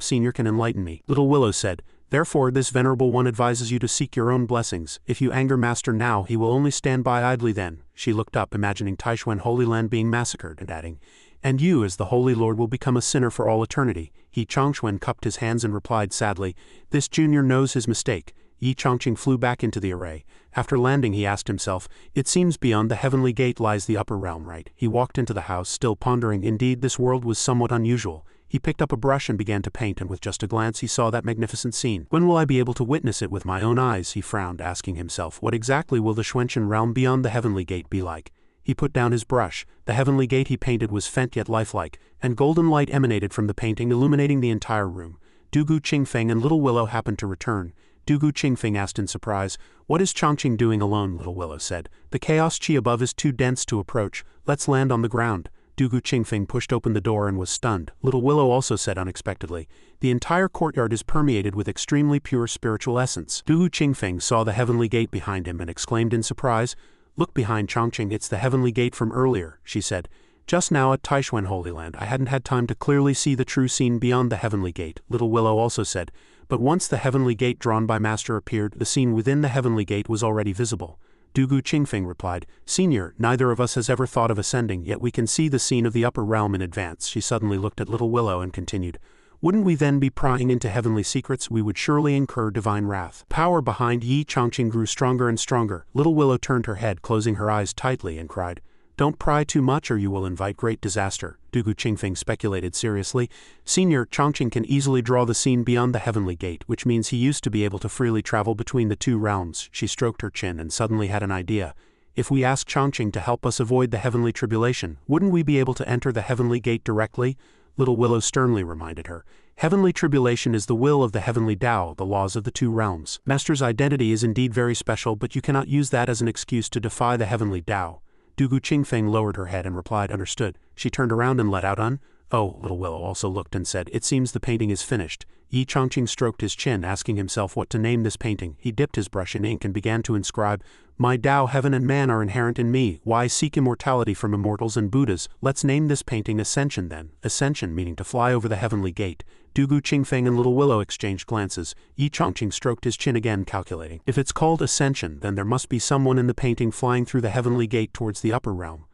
Speaker 1: Senior can enlighten me. Little Willow said, therefore this venerable one advises you to seek your own blessings. If you anger Master now, he will only stand by idly then. She looked up, imagining Taishuan Holy Land being massacred, and adding, and you as the Holy Lord will become a sinner for all eternity. He Changquan cupped his hands and replied sadly, this junior knows his mistake. Yi Changqing flew back into the array. After landing, he asked himself, it seems beyond the heavenly gate lies the upper realm, right? He walked into the house, still pondering. Indeed, this world was somewhat unusual. He picked up a brush and began to paint, and with just a glance he saw that magnificent scene. When will I be able to witness it with my own eyes? He frowned, asking himself, what exactly will the Xuanchen realm beyond the heavenly gate be like? He put down his brush. The heavenly gate he painted was faint yet lifelike, and golden light emanated from the painting, illuminating the entire room. Dugu Qingfeng and Little Willow happened to return. Dugu Qingfeng asked in surprise, "What is Chongqing doing alone?" Little Willow said. "The chaos chi above is too dense to approach. Let's land on the ground." Dugu Qingfeng pushed open the door and was stunned. Little Willow also said unexpectedly, "The entire courtyard is permeated with extremely pure spiritual essence." Dugu Qingfeng saw the heavenly gate behind him and exclaimed in surprise, "Look behind Chongqing, it's the heavenly gate from earlier," she said. "Just now at Taishuan Holy Land I hadn't had time to clearly see the true scene beyond the heavenly gate," Little Willow also said, "but once the heavenly gate drawn by Master appeared, the scene within the heavenly gate was already visible." Dugu Qingfeng replied, "Senior, neither of us has ever thought of ascending, yet we can see the scene of the upper realm in advance." She suddenly looked at Little Willow and continued, "Wouldn't we then be prying into heavenly secrets? We would surely incur divine wrath." Power behind Yi Chongqing grew stronger and stronger. Little Willow turned her head, closing her eyes tightly, and cried, "Don't pry too much or you will invite great disaster." Dugu Qingfeng speculated seriously, "Senior, Chongqing can easily draw the scene beyond the heavenly gate, which means he used to be able to freely travel between the two realms." She stroked her chin and suddenly had an idea. "If we ask Chongqing to help us avoid the heavenly tribulation, wouldn't we be able to enter the heavenly gate directly?" Little Willow sternly reminded her, "Heavenly tribulation is the will of the heavenly Tao, the laws of the two realms. Master's identity is indeed very special, but you cannot use that as an excuse to defy the heavenly Tao." Dugu Qingfeng lowered her head and replied, "Understood." She turned around and let out "Oh." Little Willow also looked and said, "It seems the painting is finished." Yi Chongqing stroked his chin, asking himself what to name this painting. He dipped his brush in ink and began to inscribe, "My Tao, heaven and man are inherent in me. Why seek immortality from immortals and Buddhas? Let's name this painting Ascension then." Ascension meaning to fly over the heavenly gate. Dugu Qingfeng and Little Willow exchanged glances. Yi Chongqing stroked his chin again, calculating. If it's called Ascension, then there must be someone in the painting flying through the heavenly gate towards the upper realm.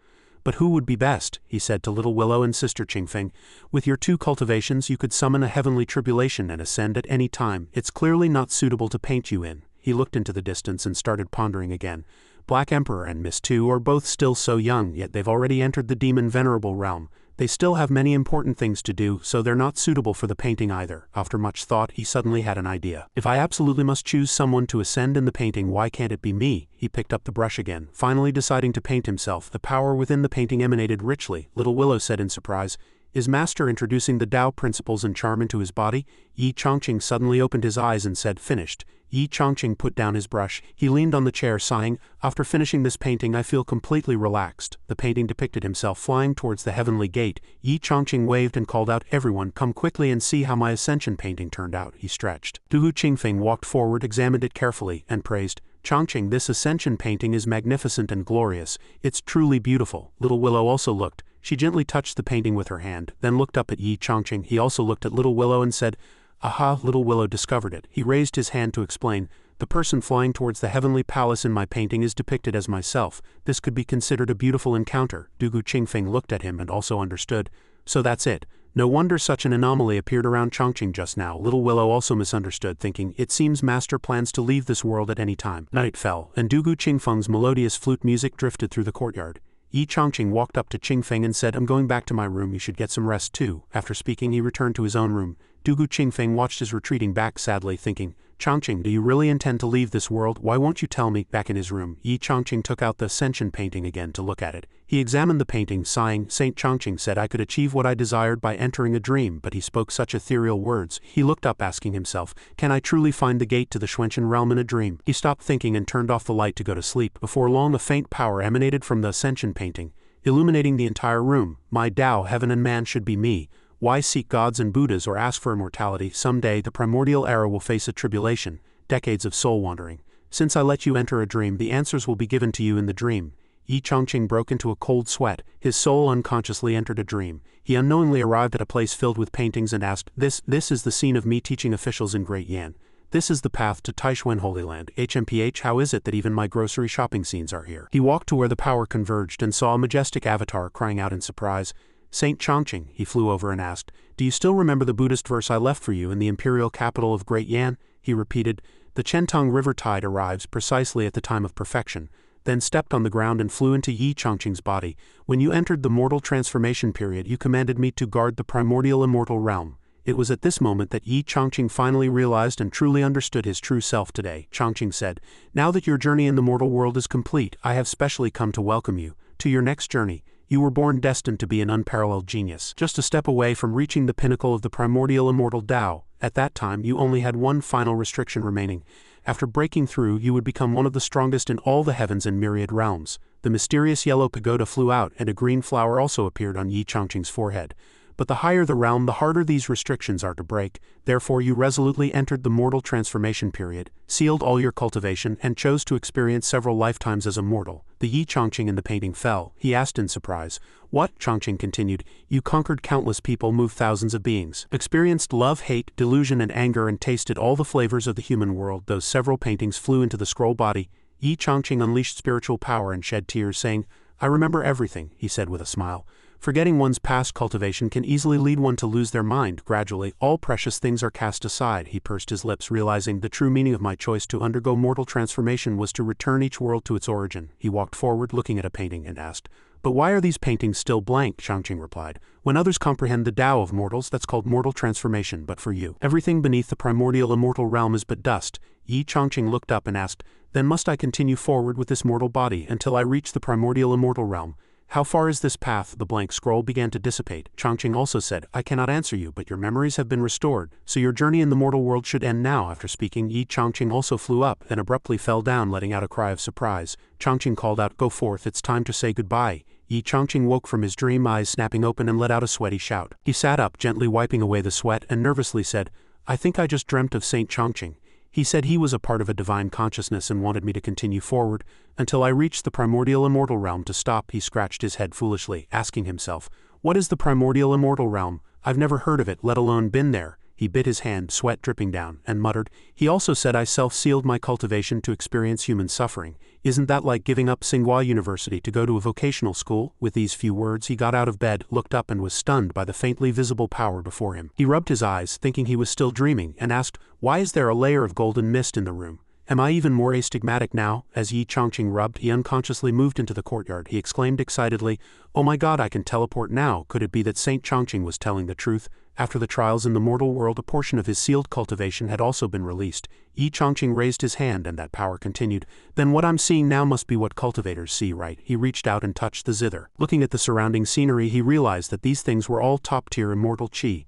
Speaker 1: "But who would be best?" he said to Little Willow and Sister Qingfeng. "With your two cultivations you could summon a heavenly tribulation and ascend at any time. It's clearly not suitable to paint you in." He looked into the distance and started pondering again. Black Emperor and Miss Tu are both still so young, yet they've already entered the demon venerable realm. They still have many important things to do, so they're not suitable for the painting either. After much thought, he suddenly had an idea. "If I absolutely must choose someone to ascend in the painting, why can't it be me?" He picked up the brush again, finally deciding to paint himself. The power within the painting emanated richly. Little Willow said in surprise, "Is Master introducing the Tao principles and charm into his body?" Yi Chongqing suddenly opened his eyes and said, "Finished." Yi Chongqing put down his brush. He leaned on the chair, sighing, "After finishing this painting I feel completely relaxed." The painting depicted himself flying towards the heavenly gate. Yi Chongqing waved and called out, "Everyone, come quickly and see how my Ascension painting turned out." He stretched. Dugu Qingfeng walked forward, examined it carefully, and praised, "Chongqing, this Ascension painting is magnificent and glorious. It's truly beautiful." Little Willow also looked. She gently touched the painting with her hand, then looked up at Yi Chongqing. He also looked at Little Willow and said, "Aha!" Little Willow discovered it. He raised his hand to explain, "The person flying towards the heavenly palace in my painting is depicted as myself. This could be considered a beautiful encounter." Dugu Qingfeng looked at him and also understood. "So that's it. No wonder such an anomaly appeared around Chongqing just now." Little Willow also misunderstood, thinking, "It seems Master plans to leave this world at any time." Night fell, and Dugu Qingfeng's melodious flute music drifted through the courtyard. Yi Chongqing walked up to Qingfeng and said, "I'm going back to my room, you should get some rest too." After speaking, he returned to his own room. Dugu Qingfeng watched his retreating back sadly, thinking, "Chongqing, do you really intend to leave this world? Why won't you tell me?" Back in his room, Yi Chongqing took out the Ascension painting again to look at it. He examined the painting, sighing. Saint Chongqing said I could achieve what I desired by entering a dream, but he spoke such ethereal words. He looked up, asking himself, "Can I truly find the gate to the Xuanchen realm in a dream?" He stopped thinking and turned off the light to go to sleep. Before long, a faint power emanated from the Ascension painting, illuminating the entire room. "My Tao, heaven and man should be me. Why seek gods and Buddhas or ask for immortality? Someday the primordial era will face a tribulation, decades of soul wandering. Since I let you enter a dream, the answers will be given to you in the dream." Yi Chongqing broke into a cold sweat. His soul unconsciously entered a dream. He unknowingly arrived at a place filled with paintings and asked, This is the scene of me teaching officials in Great Yan. This is the path to Taishuan Holy Land. HMPH, how is it that even my grocery shopping scenes are here?" He walked to where the power converged and saw a majestic avatar crying out in surprise. "Saint Chongqing," he flew over and asked, "Do you still remember the Buddhist verse I left for you in the imperial capital of Great Yan?" He repeated, "The Chentong river tide arrives precisely at the time of perfection," then stepped on the ground and flew into Yi Chongqing's body. "When you entered the mortal transformation period, you commanded me to guard the primordial immortal realm." It was at this moment that Yi Chongqing finally realized and truly understood his true self today. Chongqing said, "Now that your journey in the mortal world is complete, I have specially come to welcome you. to your next journey. You were born destined to be an unparalleled genius, just a step away from reaching the pinnacle of the primordial immortal Tao. At that time, you only had one final restriction remaining. After breaking through, you would become one of the strongest in all the heavens and myriad realms. The mysterious yellow pagoda flew out, and a green flower also appeared on Yi Changqing's forehead. But the higher the realm, the harder these restrictions are to break. Therefore you resolutely entered the mortal transformation period, sealed all your cultivation, and chose to experience several lifetimes as a mortal. The Yi Changqing in the painting fell. He asked in surprise. What? Changqing continued. You conquered countless people, moved thousands of beings, experienced love, hate, delusion, and anger, and tasted all the flavors of the human world. Those several paintings flew into the scroll body. Yi Changqing unleashed spiritual power and shed tears, saying, I remember everything, he said with a smile. Forgetting one's past cultivation can easily lead one to lose their mind. Gradually, all precious things are cast aside. He pursed his lips, realizing the true meaning of my choice to undergo mortal transformation was to return each world to its origin. He walked forward, looking at a painting, and asked, But why are these paintings still blank? Changqing replied. When others comprehend the Tao of mortals, that's called mortal transformation, but for you, everything beneath the primordial immortal realm is but dust. Yi Changqing looked up and asked, Then must I continue forward with this mortal body until I reach the primordial immortal realm? How far is this path? The blank scroll began to dissipate. Changqing also said, I cannot answer you, but your memories have been restored, so your journey in the mortal world should end now. After speaking, Yi Changqing also flew up, then abruptly fell down, letting out a cry of surprise. Changqing called out, Go forth, it's time to say goodbye. Yi Changqing woke from his dream, eyes snapping open, and let out a sweaty shout. He sat up, gently wiping away the sweat, and nervously said, I think I just dreamt of Saint Changqing. He said he was a part of a divine consciousness and wanted me to continue forward until I reached the primordial immortal realm. To stop, he scratched his head foolishly, asking himself, What is the primordial immortal realm? I've never heard of it, let alone been there. He bit his hand, sweat dripping down, and muttered, He also said I self-sealed my cultivation to experience human suffering. Isn't that like giving up Tsinghua University to go to a vocational school? With these few words he got out of bed, looked up, and was stunned by the faintly visible power before him. He rubbed his eyes, thinking he was still dreaming, and asked, Why is there a layer of golden mist in the room? Am I even more astigmatic now? As Yi Changqing rubbed, he unconsciously moved into the courtyard. He exclaimed excitedly, Oh my God, I can teleport now. Could it be that Saint Changqing was telling the truth? After the trials in the mortal world, a portion of his sealed cultivation had also been released. Yi Changqing raised his hand, and that power continued. Then what I'm seeing now must be what cultivators see, right? He reached out and touched the zither. Looking at the surrounding scenery, he realized that these things were all top-tier immortal chi.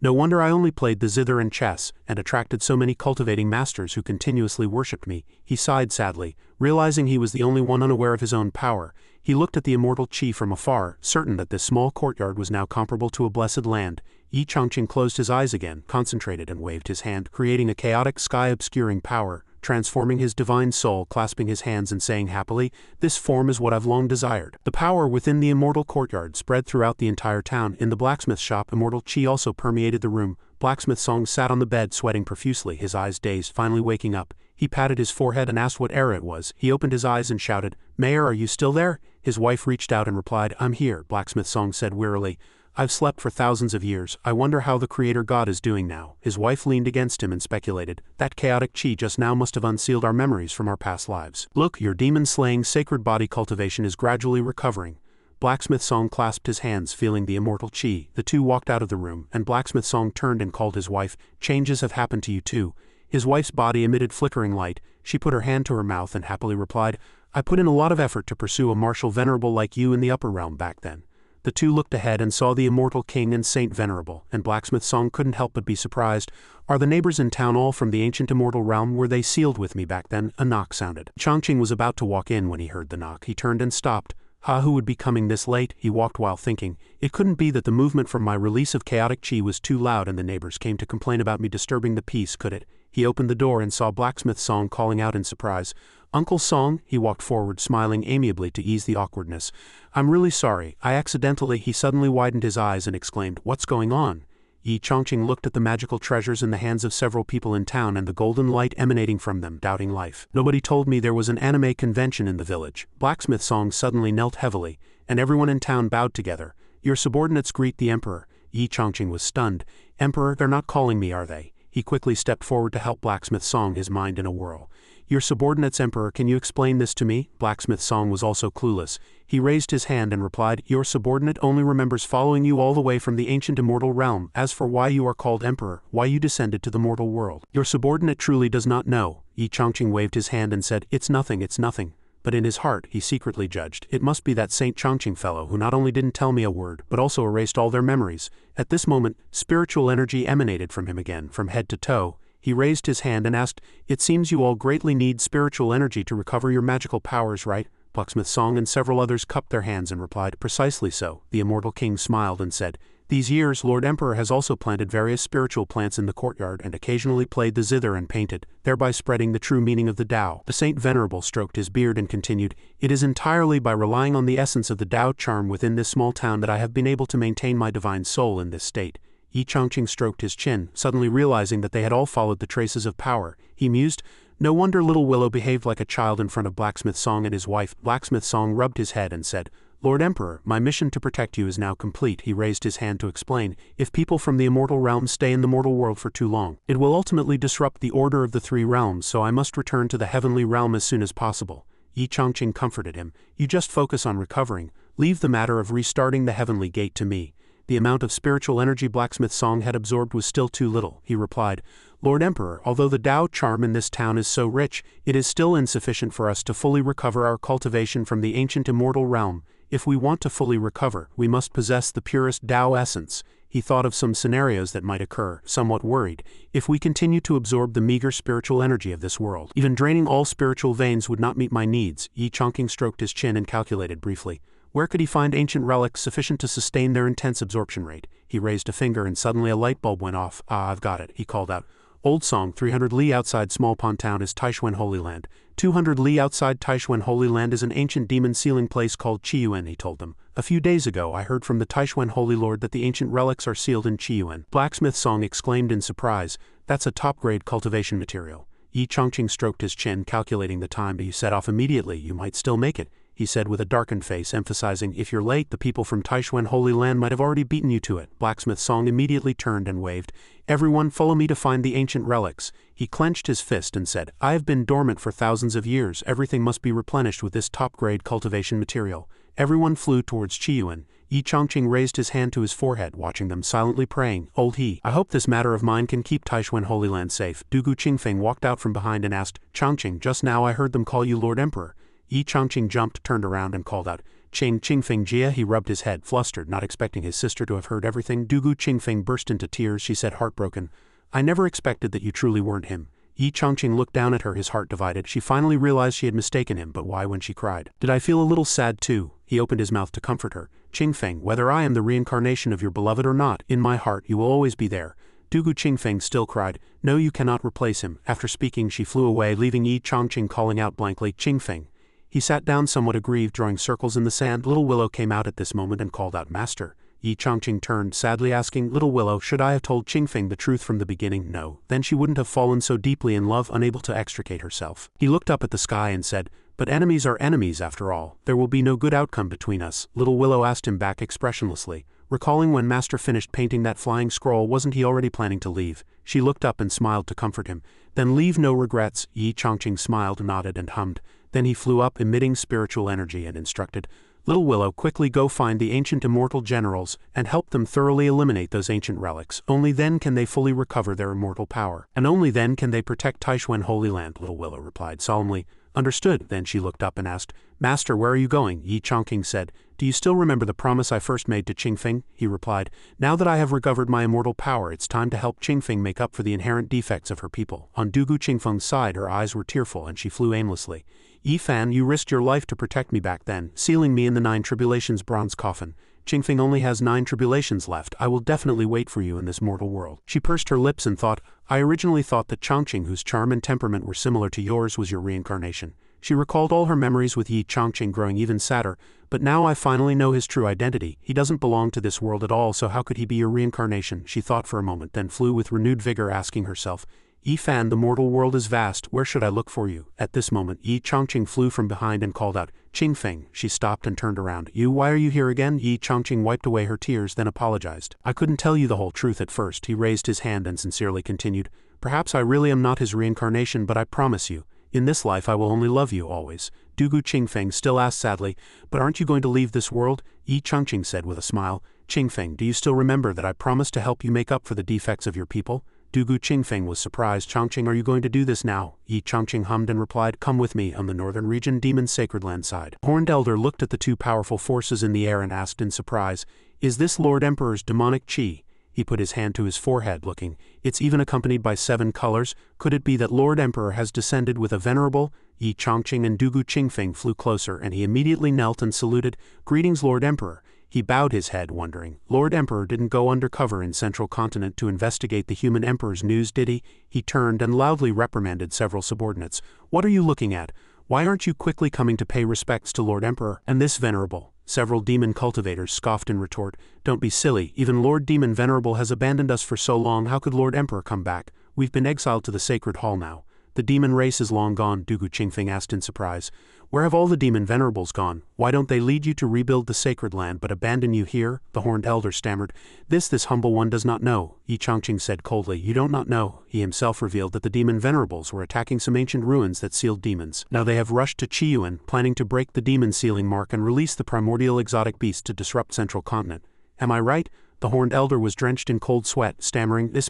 Speaker 1: No wonder I only played the zither and chess, and attracted so many cultivating masters who continuously worshipped me. He sighed sadly, realizing he was the only one unaware of his own power. He looked at the immortal chi from afar, certain that this small courtyard was now comparable to a blessed land. Yi Changqing closed his eyes again, concentrated, and waved his hand, creating a chaotic sky-obscuring power, transforming his divine soul, clasping his hands and saying happily, This form is what I've long desired. The power within the immortal courtyard spread throughout the entire town. In the blacksmith shop, immortal chi also permeated the room. Blacksmith Song sat on the bed, sweating profusely, his eyes dazed. Finally waking up, he patted his forehead and asked what era it was. He opened his eyes and shouted, Mayor, are you still there? His wife reached out and replied, I'm here. Blacksmith Song said wearily, I've slept for thousands of years. I wonder how the Creator God is doing now. His wife leaned against him and speculated, That chaotic chi just now must have unsealed our memories from our past lives. Look, your demon-slaying sacred body cultivation is gradually recovering. Blacksmith Song clasped his hands, feeling the immortal chi. The two walked out of the room, and Blacksmith Song turned and called his wife, Changes have happened to you too. His wife's body emitted flickering light. She put her hand to her mouth and happily replied, I put in a lot of effort to pursue a martial venerable like you in the upper realm back then. The two looked ahead and saw the immortal king and Saint Venerable, and Blacksmith Song couldn't help but be surprised. Are the neighbors in town all from the ancient immortal realm? Were they sealed with me back then? A knock sounded. Changqing was about to walk in when he heard the knock. He turned and stopped. Who would be coming this late? He walked while thinking. It couldn't be that the movement from my release of chaotic chi was too loud and the neighbors came to complain about me disturbing the peace, could it? He opened the door and saw Blacksmith Song calling out in surprise. Uncle Song? He walked forward, smiling amiably to ease the awkwardness. I'm really sorry. I accidentally. He suddenly widened his eyes and exclaimed, What's going on? Yi Changqing looked at the magical treasures in the hands of several people in town and the golden light emanating from them, doubting life. Nobody told me there was an anime convention in the village. Blacksmith Song suddenly knelt heavily, and everyone in town bowed together. Your subordinates greet the Emperor. Yi Changqing was stunned. Emperor, they're not calling me, are they? He quickly stepped forward to help Blacksmith Song, his mind in a whirl. Your subordinates, Emperor, can you explain this to me? Blacksmith Song was also clueless. He raised his hand and replied, Your subordinate only remembers following you all the way from the ancient immortal realm. As for why you are called Emperor, why you descended to the mortal world, your subordinate truly does not know. Yi Changqing waved his hand and said, It's nothing. but in his heart he secretly judged, it must be that Saint Chongqing fellow who not only didn't tell me a word, but also erased all their memories. At this moment, spiritual energy emanated from him again, from head to toe. He raised his hand and asked, "It seems you all greatly need spiritual energy to recover your magical powers, right?" Blacksmith Song and several others cupped their hands and replied, "Precisely so." The immortal king smiled and said, "These years Lord Emperor has also planted various spiritual plants in the courtyard and occasionally played the zither and painted, thereby spreading the true meaning of the Tao." The Saint Venerable stroked his beard and continued, "It is entirely by relying on the essence of the Tao charm within this small town that I have been able to maintain my divine soul in this state." Yi Chongqing stroked his chin, suddenly realizing that they had all followed the traces of power. He mused, "No wonder little Willow behaved like a child in front of Blacksmith Song and his wife." Blacksmith Song rubbed his head and said, "Lord Emperor, my mission to protect you is now complete." He raised his hand to explain, "If people from the immortal realm stay in the mortal world for too long, it will ultimately disrupt the order of the three realms, so I must return to the heavenly realm as soon as possible." Yi Chongqing comforted him, "You just focus on recovering. Leave the matter of restarting the heavenly gate to me." The amount of spiritual energy Blacksmith Song had absorbed was still too little. He replied, "Lord Emperor, although the Tao charm in this town is so rich, it is still insufficient for us to fully recover our cultivation from the ancient immortal realm. If we want to fully recover, we must possess the purest Tao essence." He thought of some scenarios that might occur, somewhat worried. If we continue to absorb the meager spiritual energy of this world, even draining all spiritual veins would not meet my needs. Yi Chongqing stroked his chin and calculated briefly. Where could he find ancient relics sufficient to sustain their intense absorption rate? He raised a finger and suddenly a light bulb went off. "Ah, I've got it," he called out. "Old song, 300 li outside Small Pond Town is Taishuan Holy Land. 200 li outside Taishuan Holy Land is an ancient demon sealing place called Qiyuan," he told them. "A few days ago I heard from the Taishuan Holy Lord that the ancient relics are sealed in Qiyuan." Blacksmith Song exclaimed in surprise, "That's a top-grade cultivation material." Yi Chongqing stroked his chin, calculating the time, but you set off immediately. "You might still make it," he said with a darkened face, emphasizing, "If you're late, the people from Taishuan Holy Land might have already beaten you to it." Blacksmith Song immediately turned and waved, "Everyone follow me to find the ancient relics." He clenched his fist and said, "I have been dormant for thousands of years. Everything must be replenished with this top-grade cultivation material." Everyone flew towards Qiyuan. Yi Chongqing raised his hand to his forehead, watching them silently praying. "Old he, I hope this matter of mine can keep Taishuan Holy Land safe." Dugu Qingfeng walked out from behind and asked, "Chongqing, just now I heard them call you Lord Emperor." Yi Chongqing jumped, turned around and called out, "Ching Qingfeng Jia." He rubbed his head, flustered, not expecting his sister to have heard everything. Dugu Qingfeng burst into tears. She said, heartbroken, "I never expected that you truly weren't him." Yi Chongqing looked down at her, his heart divided. She finally realized she had mistaken him, but why when she cried? "Did I feel a little sad too?" He opened his mouth to comfort her. "Qingfeng, whether I am the reincarnation of your beloved or not, in my heart you will always be there." Dugu Qingfeng still cried, "No, you cannot replace him." After speaking, she flew away, leaving Yi Chongqing calling out blankly, "Qingfeng." He sat down somewhat aggrieved, drawing circles in the sand. Little Willow came out at this moment and called out, "Master." Yi Chongqing turned, sadly asking, "Little Willow, should I have told Qingfeng the truth from the beginning?" "No, then she wouldn't have fallen so deeply in love, unable to extricate herself." He looked up at the sky and said, "But enemies are enemies after all. There will be no good outcome between us." Little Willow asked him back expressionlessly, recalling when Master finished painting that flying scroll, wasn't he already planning to leave? She looked up and smiled to comfort him. "Then leave no regrets." Yi Chongqing smiled, nodded and hummed. Then he flew up, emitting spiritual energy, and instructed, "Little Willow, quickly go find the ancient immortal generals and help them thoroughly eliminate those ancient relics. Only then can they fully recover their immortal power. And only then can they protect Taishuan Holy Land." Little Willow replied solemnly, "Understood." Then she looked up and asked, "Master, where are you going?" Yi Chongqing said, "Do you still remember the promise I first made to Qingfeng?" He replied, "Now that I have recovered my immortal power, it's time to help Qingfeng make up for the inherent defects of her people." On Dugu Qingfeng's side, her eyes were tearful and she flew aimlessly. "Yi Fan, you risked your life to protect me back then, sealing me in the 9 tribulations bronze coffin. Qingfeng only has 9 tribulations left. I will definitely wait for you in this mortal world." She pursed her lips and thought, "I originally thought that Chongqing, whose charm and temperament were similar to yours, was your reincarnation." She recalled all her memories with Yi Chongqing growing even sadder, "But now I finally know his true identity. He doesn't belong to this world at all, so how could he be your reincarnation?" She thought for a moment, then flew with renewed vigor, asking herself, "Yi Fan, the mortal world is vast. Where should I look for you?" At this moment, Yi Chongqing flew from behind and called out, "Qingfeng." She stopped and turned around. Why are you here again?" Yi Chongqing wiped away her tears, then apologized. "I couldn't tell you the whole truth at first." He raised his hand and sincerely continued, "Perhaps I really am not his reincarnation, but I promise you, in this life I will only love you always." Dugu Qingfeng still asked sadly, "But aren't you going to leave this world?" Yi Chongqing said with a smile, "Qingfeng, do you still remember that I promised to help you make up for the defects of your people?" Dugu Qingfeng was surprised. Chongqing, are you going to do this now? Yi Chongqing hummed and replied, come with me on the northern region demon sacred land side. The Horned Elder looked at the two powerful forces in the air and asked in surprise, is this Lord Emperor's demonic chi? He put his hand to his forehead, looking. It's even accompanied by 7 colors. Could it be that Lord Emperor has descended with a venerable? Yi Chongqing and Dugu Qingfeng flew closer, and he immediately knelt and saluted. Greetings, Lord Emperor. He bowed his head, wondering. Lord Emperor didn't go undercover in Central Continent to investigate the human emperor's news, did he? He turned and loudly reprimanded several subordinates. What are you looking at? Why aren't you quickly coming to pay respects to Lord Emperor and this venerable? Several demon cultivators scoffed in retort. Don't be silly, even Lord Demon Venerable has abandoned us for so long, how could Lord Emperor come back? We've been exiled to the sacred hall now. The demon race is long gone, Dugu Qingfeng asked in surprise. Where have all the demon venerables gone? Why don't they lead you to rebuild the sacred land but abandon you here? The Horned Elder stammered. This humble one does not know, Yi Chongqing said coldly. You don't not know. He himself revealed that the demon venerables were attacking some ancient ruins that sealed demons. Now they have rushed to Qiyuan, planning to break the demon sealing mark and release the primordial exotic beast to disrupt Central Continent. Am I right? The Horned Elder was drenched in cold sweat, stammering, this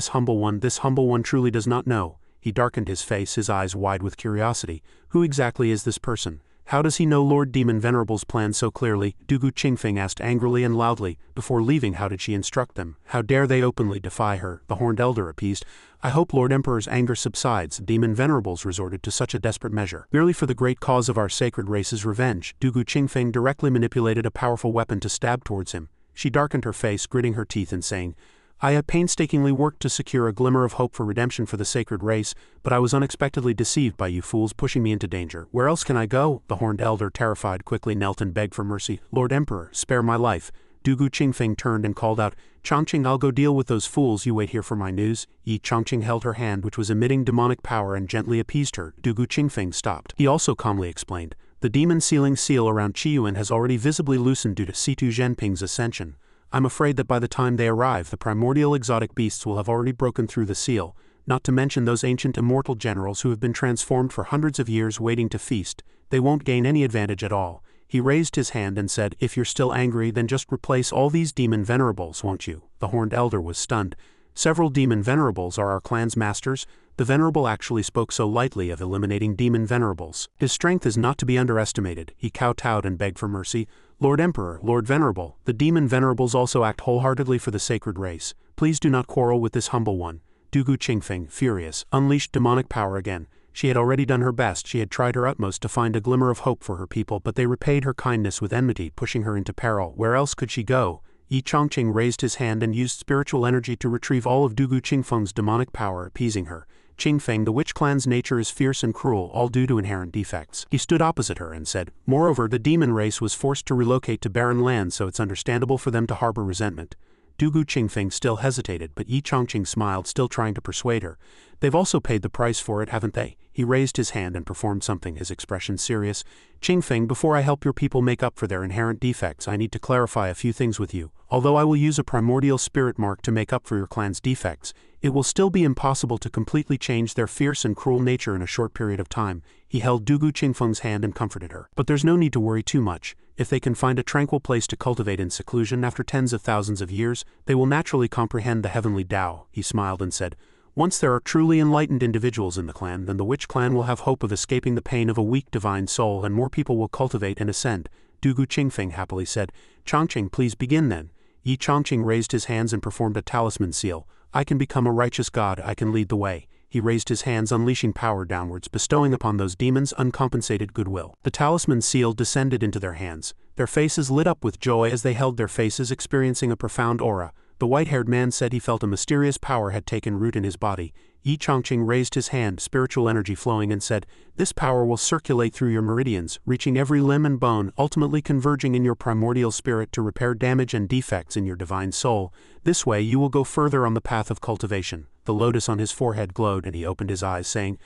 Speaker 1: humble one truly does not know. He darkened his face, his eyes wide with curiosity. Who exactly is this person? How does he know Lord Demon Venerable's plan so clearly? Dugu Qingfeng asked angrily and loudly. Before leaving, how did she instruct them? How dare they openly defy her? The Horned Elder appeased. I hope Lord Emperor's anger subsides. Demon Venerables resorted to such a desperate measure. Merely for the great cause of our sacred race's revenge, Dugu Qingfeng directly manipulated a powerful weapon to stab towards him. She darkened her face, gritting her teeth and saying, I had painstakingly worked to secure a glimmer of hope for redemption for the sacred race, but I was unexpectedly deceived by you fools pushing me into danger. Where else can I go? The Horned Elder, terrified, quickly knelt and begged for mercy. Lord Emperor, spare my life. Dugu Qingfeng turned and called out, Chongqing, I'll go deal with those fools, you wait here for my news. Yi Chongqing held her hand, which was emitting demonic power, and gently appeased her. Dugu Qingfeng stopped. He also calmly explained, the demon sealing seal around Qiyuan has already visibly loosened due to C2 Xenping's ascension. I'm afraid that by the time they arrive, the primordial exotic beasts will have already broken through the seal, not to mention those ancient immortal generals who have been transformed for hundreds of years waiting to feast. They won't gain any advantage at all. He raised his hand and said, if you're still angry, then just replace all these demon venerables, won't you? The Horned Elder was stunned. Several demon venerables are our clan's masters. The venerable actually spoke so lightly of eliminating demon venerables. His strength is not to be underestimated. He kowtowed and begged for mercy. Lord Emperor, Lord Venerable, the demon venerables also act wholeheartedly for the sacred race. Please do not quarrel with this humble one. Dugu Qingfeng, furious, unleashed demonic power again. She had already done her best. She had tried her utmost to find a glimmer of hope for her people, but they repaid her kindness with enmity, pushing her into peril. Where else could she go? Yi Chongqing raised his hand and used spiritual energy to retrieve all of Dugu Qingfeng's demonic power, appeasing her. Qingfeng, the witch clan's nature is fierce and cruel, all due to inherent defects. He stood opposite her and said, moreover, the demon race was forced to relocate to barren lands, so it's understandable for them to harbor resentment. Dugu Qingfeng still hesitated, but Yi Chongqing smiled, still trying to persuade her. They've also paid the price for it, haven't they? He raised his hand and performed something, his expression serious. Qingfeng, before I help your people make up for their inherent defects, I need to clarify a few things with you. Although I will use a primordial spirit mark to make up for your clan's defects, it will still be impossible to completely change their fierce and cruel nature in a short period of time. He held Dugu Qingfeng's hand and comforted her. But there's no need to worry too much. If they can find a tranquil place to cultivate in seclusion after tens of thousands of years, they will naturally comprehend the heavenly Tao. He smiled and said, once there are truly enlightened individuals in the clan, then the witch clan will have hope of escaping the pain of a weak divine soul, and more people will cultivate and ascend. Dugu Qingfeng happily said, Chongqing, please begin then. Yi Chongqing raised his hands and performed a talisman seal. I can become a righteous god, I can lead the way. He raised his hands, unleashing power downwards, bestowing upon those demons uncompensated goodwill. The talisman seal descended into their hands. Their faces lit up with joy as they held their faces, experiencing a profound aura. The white-haired man said he felt a mysterious power had taken root in his body. Yi Chongqing raised his hand, spiritual energy flowing, and said, this power will circulate through your meridians, reaching every limb and bone, ultimately converging in your primordial spirit to repair damage and defects in your divine soul. This way you will go further on the path of cultivation. The lotus on his forehead glowed, and he opened his eyes, saying,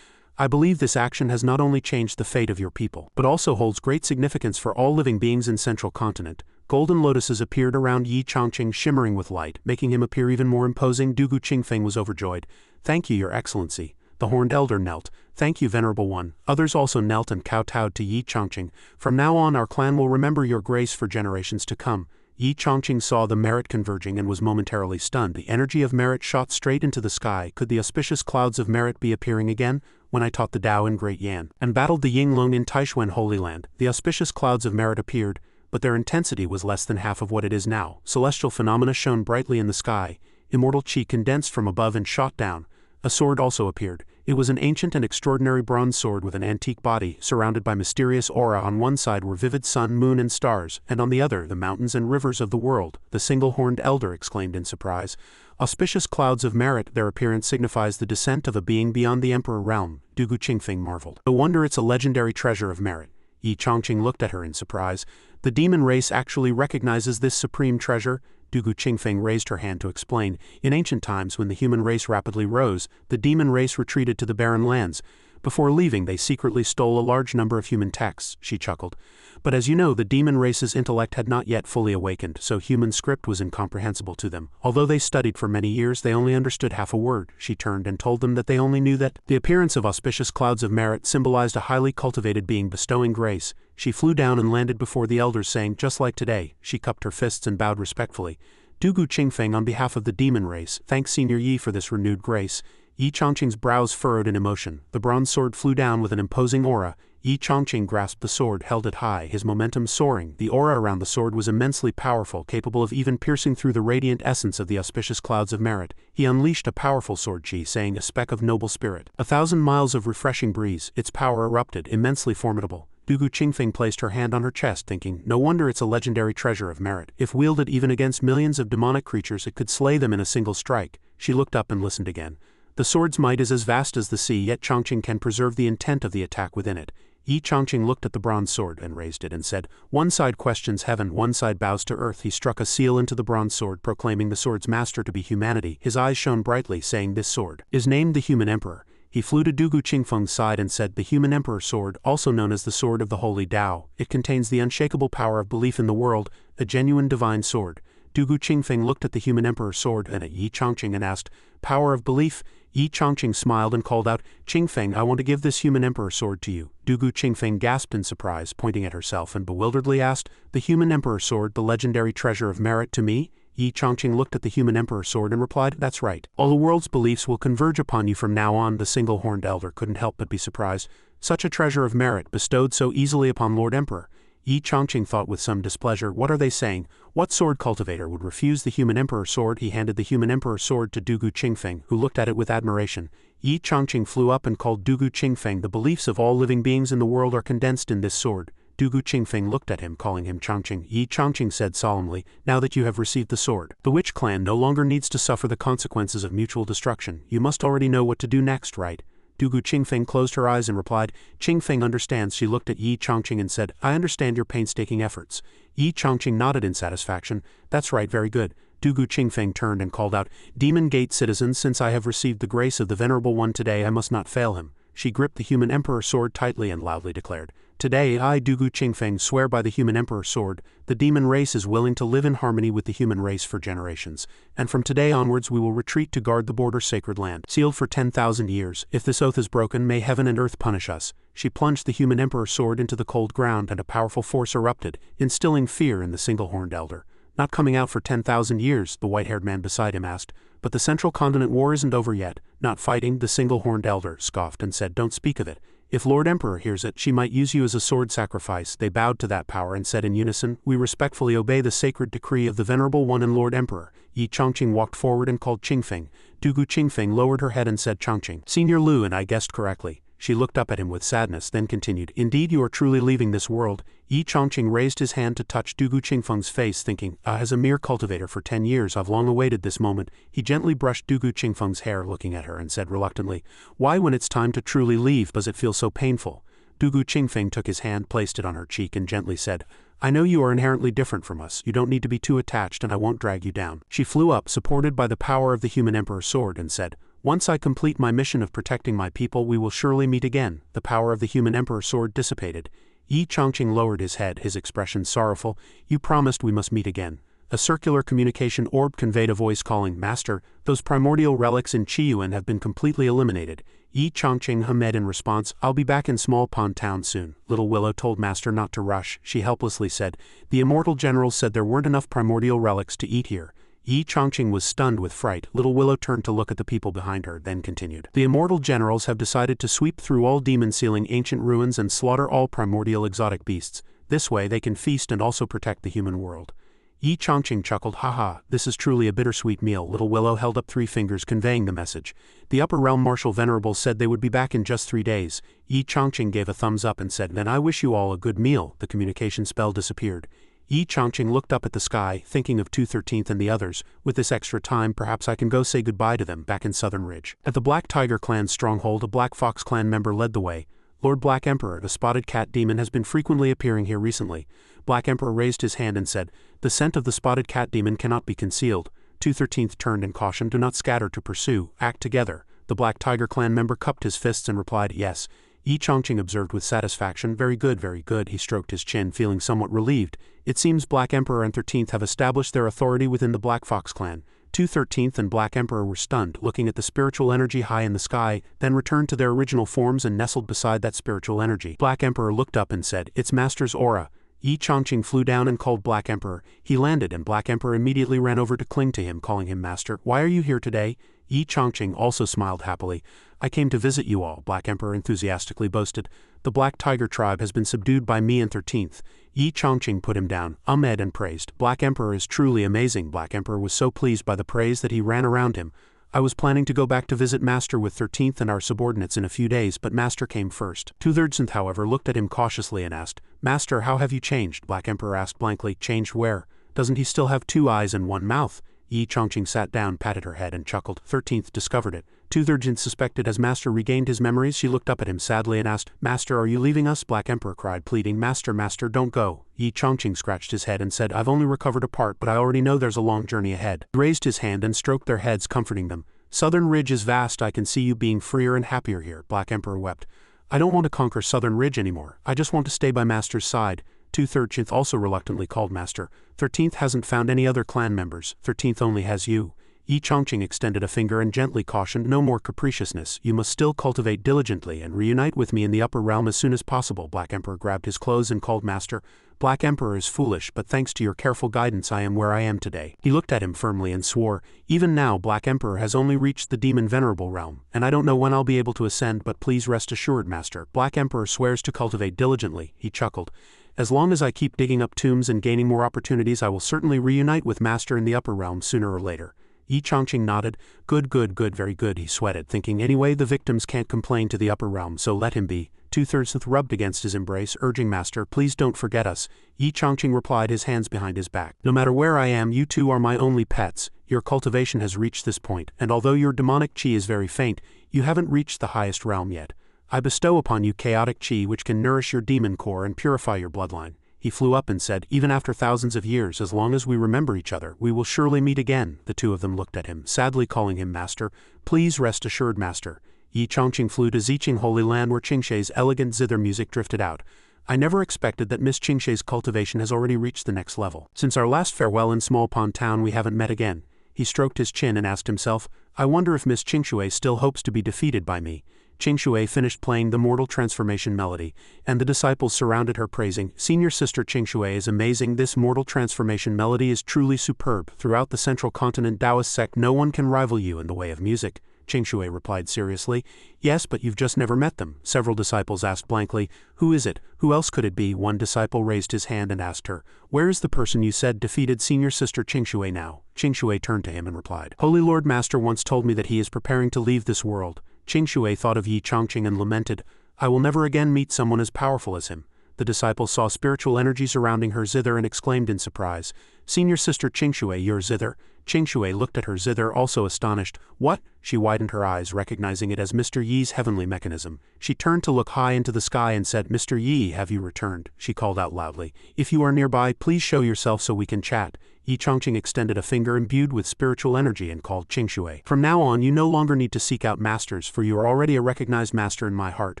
Speaker 1: I believe this action has not only changed the fate of your people, but also holds great significance for all living beings in Central Continent. Golden lotuses appeared around Yi Chongqing, shimmering with light, making him appear even more imposing. Dugu Qingfeng was overjoyed. Thank you, Your Excellency. The Horned Elder knelt. Thank you, Venerable One. Others also knelt and kowtowed to Yi Chongqing. From now on, our clan will remember your grace for generations to come. Yi Chongqing saw the merit converging and was momentarily stunned. The energy of merit shot straight into the sky. Could the auspicious clouds of merit be appearing again? When I taught the Tao in Great Yan and battled the Yinglong in Taishuan Holy Land, the auspicious clouds of merit appeared, but their intensity was less than half of what it is now. Celestial phenomena shone brightly in the sky. Immortal chi condensed from above and shot down. A sword also appeared. It was an ancient and extraordinary bronze sword with an antique body, surrounded by mysterious aura. On one side were vivid sun, moon and stars, and on the other the mountains and rivers of the world. The single-horned elder exclaimed in surprise. Auspicious clouds of merit, their appearance signifies the descent of a being beyond the emperor realm. Dugu Qingfeng marveled. No wonder it's a legendary treasure of merit. Yi Chongqing looked at her in surprise. The demon race actually recognizes this supreme treasure? Dugu Qingfeng raised her hand to explain. In ancient times, when the human race rapidly rose, the demon race retreated to the barren lands. Before leaving, they secretly stole a large number of human texts, she chuckled. But as you know, the demon race's intellect had not yet fully awakened, so human script was incomprehensible to them. Although they studied for many years, they only understood half a word. She turned and told them that they only knew that the appearance of auspicious clouds of merit symbolized a highly cultivated being bestowing grace. She flew down and landed before the elders, saying, just like today. She cupped her fists and bowed respectfully. Dugu Qingfeng, on behalf of the demon race, thanks Senior Yi for this renewed grace. Yi Chongqing's brows furrowed in emotion. The bronze sword flew down with an imposing aura. Yi Chongqing grasped the sword, held it high, his momentum soaring. The aura around the sword was immensely powerful, capable of even piercing through the radiant essence of the auspicious clouds of merit. He unleashed a powerful sword chi, saying, a speck of noble spirit. 1,000 miles of refreshing breeze, its power erupted, immensely formidable. Dugu Qingfeng placed her hand on her chest, thinking, no wonder it's a legendary treasure of merit. If wielded even against millions of demonic creatures, it could slay them in a single strike. She looked up and listened again. The sword's might is as vast as the sea, yet Chongqing can preserve the intent of the attack within it. Yi Chongqing looked at the bronze sword and raised it and said, one side questions heaven, one side bows to earth. He struck a seal into the bronze sword, proclaiming the sword's master to be humanity. His eyes shone brightly, saying, this sword is named the Human Emperor. He flew to Dugu Qingfeng's side and said, the Human Emperor sword, also known as the Sword of the Holy Tao. It contains the unshakable power of belief in the world, a genuine divine sword. Dugu Qingfeng looked at the Human Emperor sword and at Yi Chongqing and asked, power of belief? Yi Chongqing smiled and called out, Qingfeng, I want to give this Human Emperor sword to you. Dugu Qingfeng gasped in surprise, pointing at herself, and bewilderedly asked, the Human Emperor sword, the legendary treasure of merit, to me? Yi Chongqing looked at the Human Emperor sword and replied, that's right. All the world's beliefs will converge upon you from now on. The single-horned elder couldn't help but be surprised. Such a treasure of merit bestowed so easily upon Lord Emperor. Yi Chongqing thought with some displeasure, what are they saying? What sword cultivator would refuse the Human Emperor sword? He handed the Human Emperor sword to Dugu Qingfeng, who looked at it with admiration. Yi Chongqing flew up and called Dugu Qingfeng, the beliefs of all living beings in the world are condensed in this sword. Dugu Qingfeng looked at him, calling him Chongqing. Yi Chongqing said solemnly, now that you have received the sword, the witch clan no longer needs to suffer the consequences of mutual destruction. You must already know what to do next, right? Dugu Qingfeng closed her eyes and replied, Qingfeng understands. She looked at Yi Chongqing and said, I understand your painstaking efforts. Yi Chongqing nodded in satisfaction. That's right, very good. Dugu Qingfeng turned and called out, Demon Gate citizens, since I have received the grace of the Venerable One today, I must not fail him. She gripped the Human Emperor sword tightly and loudly declared, today I, Dugu Qingfeng, swear by the Human Emperor sword, the demon race is willing to live in harmony with the human race for generations, and from today onwards we will retreat to guard the border sacred land, sealed for 10,000 years. If this oath is broken, may heaven and earth punish us. She plunged the Human Emperor sword into the cold ground and a powerful force erupted, instilling fear in the single-horned elder. Not coming out for 10,000 years, the white-haired man beside him asked. But the Central Continent war isn't over yet. Not fighting, the single-horned elder scoffed and said, don't speak of it. If Lord Emperor hears it, she might use you as a sword sacrifice. They bowed to that power and said in unison, we respectfully obey the sacred decree of the Venerable One and Lord Emperor. Yi Chongqing walked forward and called Qingfeng. Dugu Qingfeng lowered her head and said, Chongqing, Senior Lu and I guessed correctly. She looked up at him with sadness, then continued, indeed you are truly leaving this world. Yi Chongqing raised his hand to touch Dugu Qingfeng's face, thinking, as a mere cultivator for 10 years I've long awaited this moment. He gently brushed Dugu Qingfeng's hair, looking at her, and said reluctantly, why when it's time to truly leave does it feel so painful? Dugu Qingfeng took his hand, placed it on her cheek, and gently said, I know you are inherently different from us. You don't need to be too attached and I won't drag you down. She flew up, supported by the power of the Human Emperor sword, and said, once I complete my mission of protecting my people, we will surely meet again. The power of the Human Emperor sword dissipated. Yi Chongqing lowered his head, his expression sorrowful. You promised we must meet again. A circular communication orb conveyed a voice calling, Master, those primordial relics in Qiyuan have been completely eliminated. Yi Chongqing hummed in response, "I'll be back in Small Pond Town soon." Little Willow told Master not to rush. She helplessly said, "The immortal generals said there weren't enough primordial relics to eat here." Yi Chongqing was stunned with fright. Little Willow turned to look at the people behind her, then continued. "The immortal generals have decided to sweep through all demon-sealing ancient ruins and slaughter all primordial exotic beasts. This way they can feast and also protect the human world." Yi Chongqing chuckled, "Haha, this is truly a bittersweet meal." Little Willow held up 3 fingers conveying the message. The Upper Realm Martial Venerables said they would be back in just 3 days. Yi Chongqing gave a thumbs up and said, "Then I wish you all a good meal." The communication spell disappeared. Yi Chongqing looked up at the sky, thinking of 213th and the others. With this extra time, perhaps I can go say goodbye to them back in Southern Ridge. At the Black Tiger Clan's stronghold, a Black Fox Clan member led the way. "Lord Black Emperor, the spotted cat demon has been frequently appearing here recently." Black Emperor raised his hand and said, "The scent of the spotted cat demon cannot be concealed." 213th turned and cautioned, "Do not scatter to pursue, act together." The Black Tiger Clan member cupped his fists and replied, "Yes." Yi Chongqing observed with satisfaction, very good, very good." He stroked his chin, feeling somewhat relieved. It seems Black Emperor and 13th have established their authority within the Black Fox Clan. 213th and Black Emperor were stunned, looking at the spiritual energy high in the sky, then returned to their original forms and nestled beside that spiritual energy. Black Emperor looked up and said, "It's Master's aura." Yi Chongqing flew down and called Black Emperor. He landed and Black Emperor immediately ran over to cling to him, calling him Master. "Why are you here today?" Yi Chongqing also smiled happily. "I came to visit you all," Black Emperor enthusiastically boasted. "The Black Tiger tribe has been subdued by me and 13th. Yi Chongqing put him down, hummed and praised. "Black Emperor is truly amazing." Black Emperor was so pleased by the praise that he ran around him. "I was planning to go back to visit Master with 13th and our subordinates in a few days, but Master came first." 213th, however, looked at him cautiously and asked, "Master, how have you changed?" Black Emperor asked blankly, "Changed where? Doesn't he still have 2 eyes and 1 mouth?" Yi Chongqing sat down, patted her head and chuckled. 13th discovered it. 213th suspected as Master regained his memories. She looked up at him sadly and asked, "Master, are you leaving us?" Black Emperor cried, pleading, "Master, Master, don't go." Yi Chongqing scratched his head and said, "I've only recovered a part, but I already know there's a long journey ahead." He raised his hand and stroked their heads, comforting them. "Southern Ridge is vast. I can see you being freer and happier here." Black Emperor wept. "I don't want to conquer Southern Ridge anymore. I just want to stay by Master's side." 213th also reluctantly called Master. 13th hasn't found any other clan members. 13th only has you. Yi Chongqing extended a finger and gently cautioned, "No more capriciousness. You must still cultivate diligently and reunite with me in the upper realm as soon as possible." Black Emperor grabbed his clothes and called Master. "Black Emperor is foolish, but thanks to your careful guidance I am where I am today." He looked at him firmly and swore, "Even now Black Emperor has only reached the demon venerable realm, and I don't know when I'll be able to ascend, but please rest assured, Master. Black Emperor swears to cultivate diligently." He chuckled. "As long as I keep digging up tombs and gaining more opportunities, I will certainly reunite with Master in the upper realm sooner or later." Yi Chongqing nodded. Good, good, good, very good." He sweated, thinking, "Anyway, the victims can't complain to the upper realm, so let him be." 213th rubbed against his embrace, urging, "Master, please don't forget us." Yi Chongqing replied, his hands behind his back, "No matter where I am, you two are my only pets. Your cultivation has reached this point, and although your demonic chi is very faint, you haven't reached the highest realm yet. I bestow upon you chaotic chi which can nourish your demon core and purify your bloodline." He flew up and said, "Even after thousands of years, as long as we remember each other, we will surely meet again." The two of them looked at him, sadly calling him Master. "Please rest assured, Master." Yi Chongqing flew to Zeching Holy Land where Qingshe's elegant zither music drifted out. "I never expected that Miss Qingshe's cultivation has already reached the next level. Since our last farewell in Small Pond Town we haven't met again." He stroked his chin and asked himself, "I wonder if Miss Qingshe still hopes to be defeated by me." Qingshe finished playing the mortal transformation melody, and the disciples surrounded her praising, "Senior Sister Qingshe is amazing. This mortal transformation melody is truly superb. Throughout the Central Continent Taoist sect no one can rival you in the way of music." Qingshe replied seriously, "Yes, but you've just never met them." Several disciples asked blankly, "Who is it? Who else could it be?" One disciple raised his hand and asked her, "Where is the person you said defeated Senior Sister Qingshe now?" Qingshe turned to him and replied, "Holy Lord Master once told me that he is preparing to leave this world." Qingshe thought of Yi Chongqing and lamented, "I will never again meet someone as powerful as him." The disciple saw spiritual energy surrounding her zither and exclaimed in surprise, "Senior Sister Qingshe, your zither?" Qingshe looked at her zither, also astonished. "What?" She widened her eyes, recognizing it as Mr. Yi's heavenly mechanism. She turned to look high into the sky and said, "Mr. Yi, have you returned?" She called out loudly, "If you are nearby, please show yourself so we can chat." Yi Chongqing extended a finger imbued with spiritual energy and called Qingshe. "From now on you no longer need to seek out masters, for you are already a recognized master in my heart."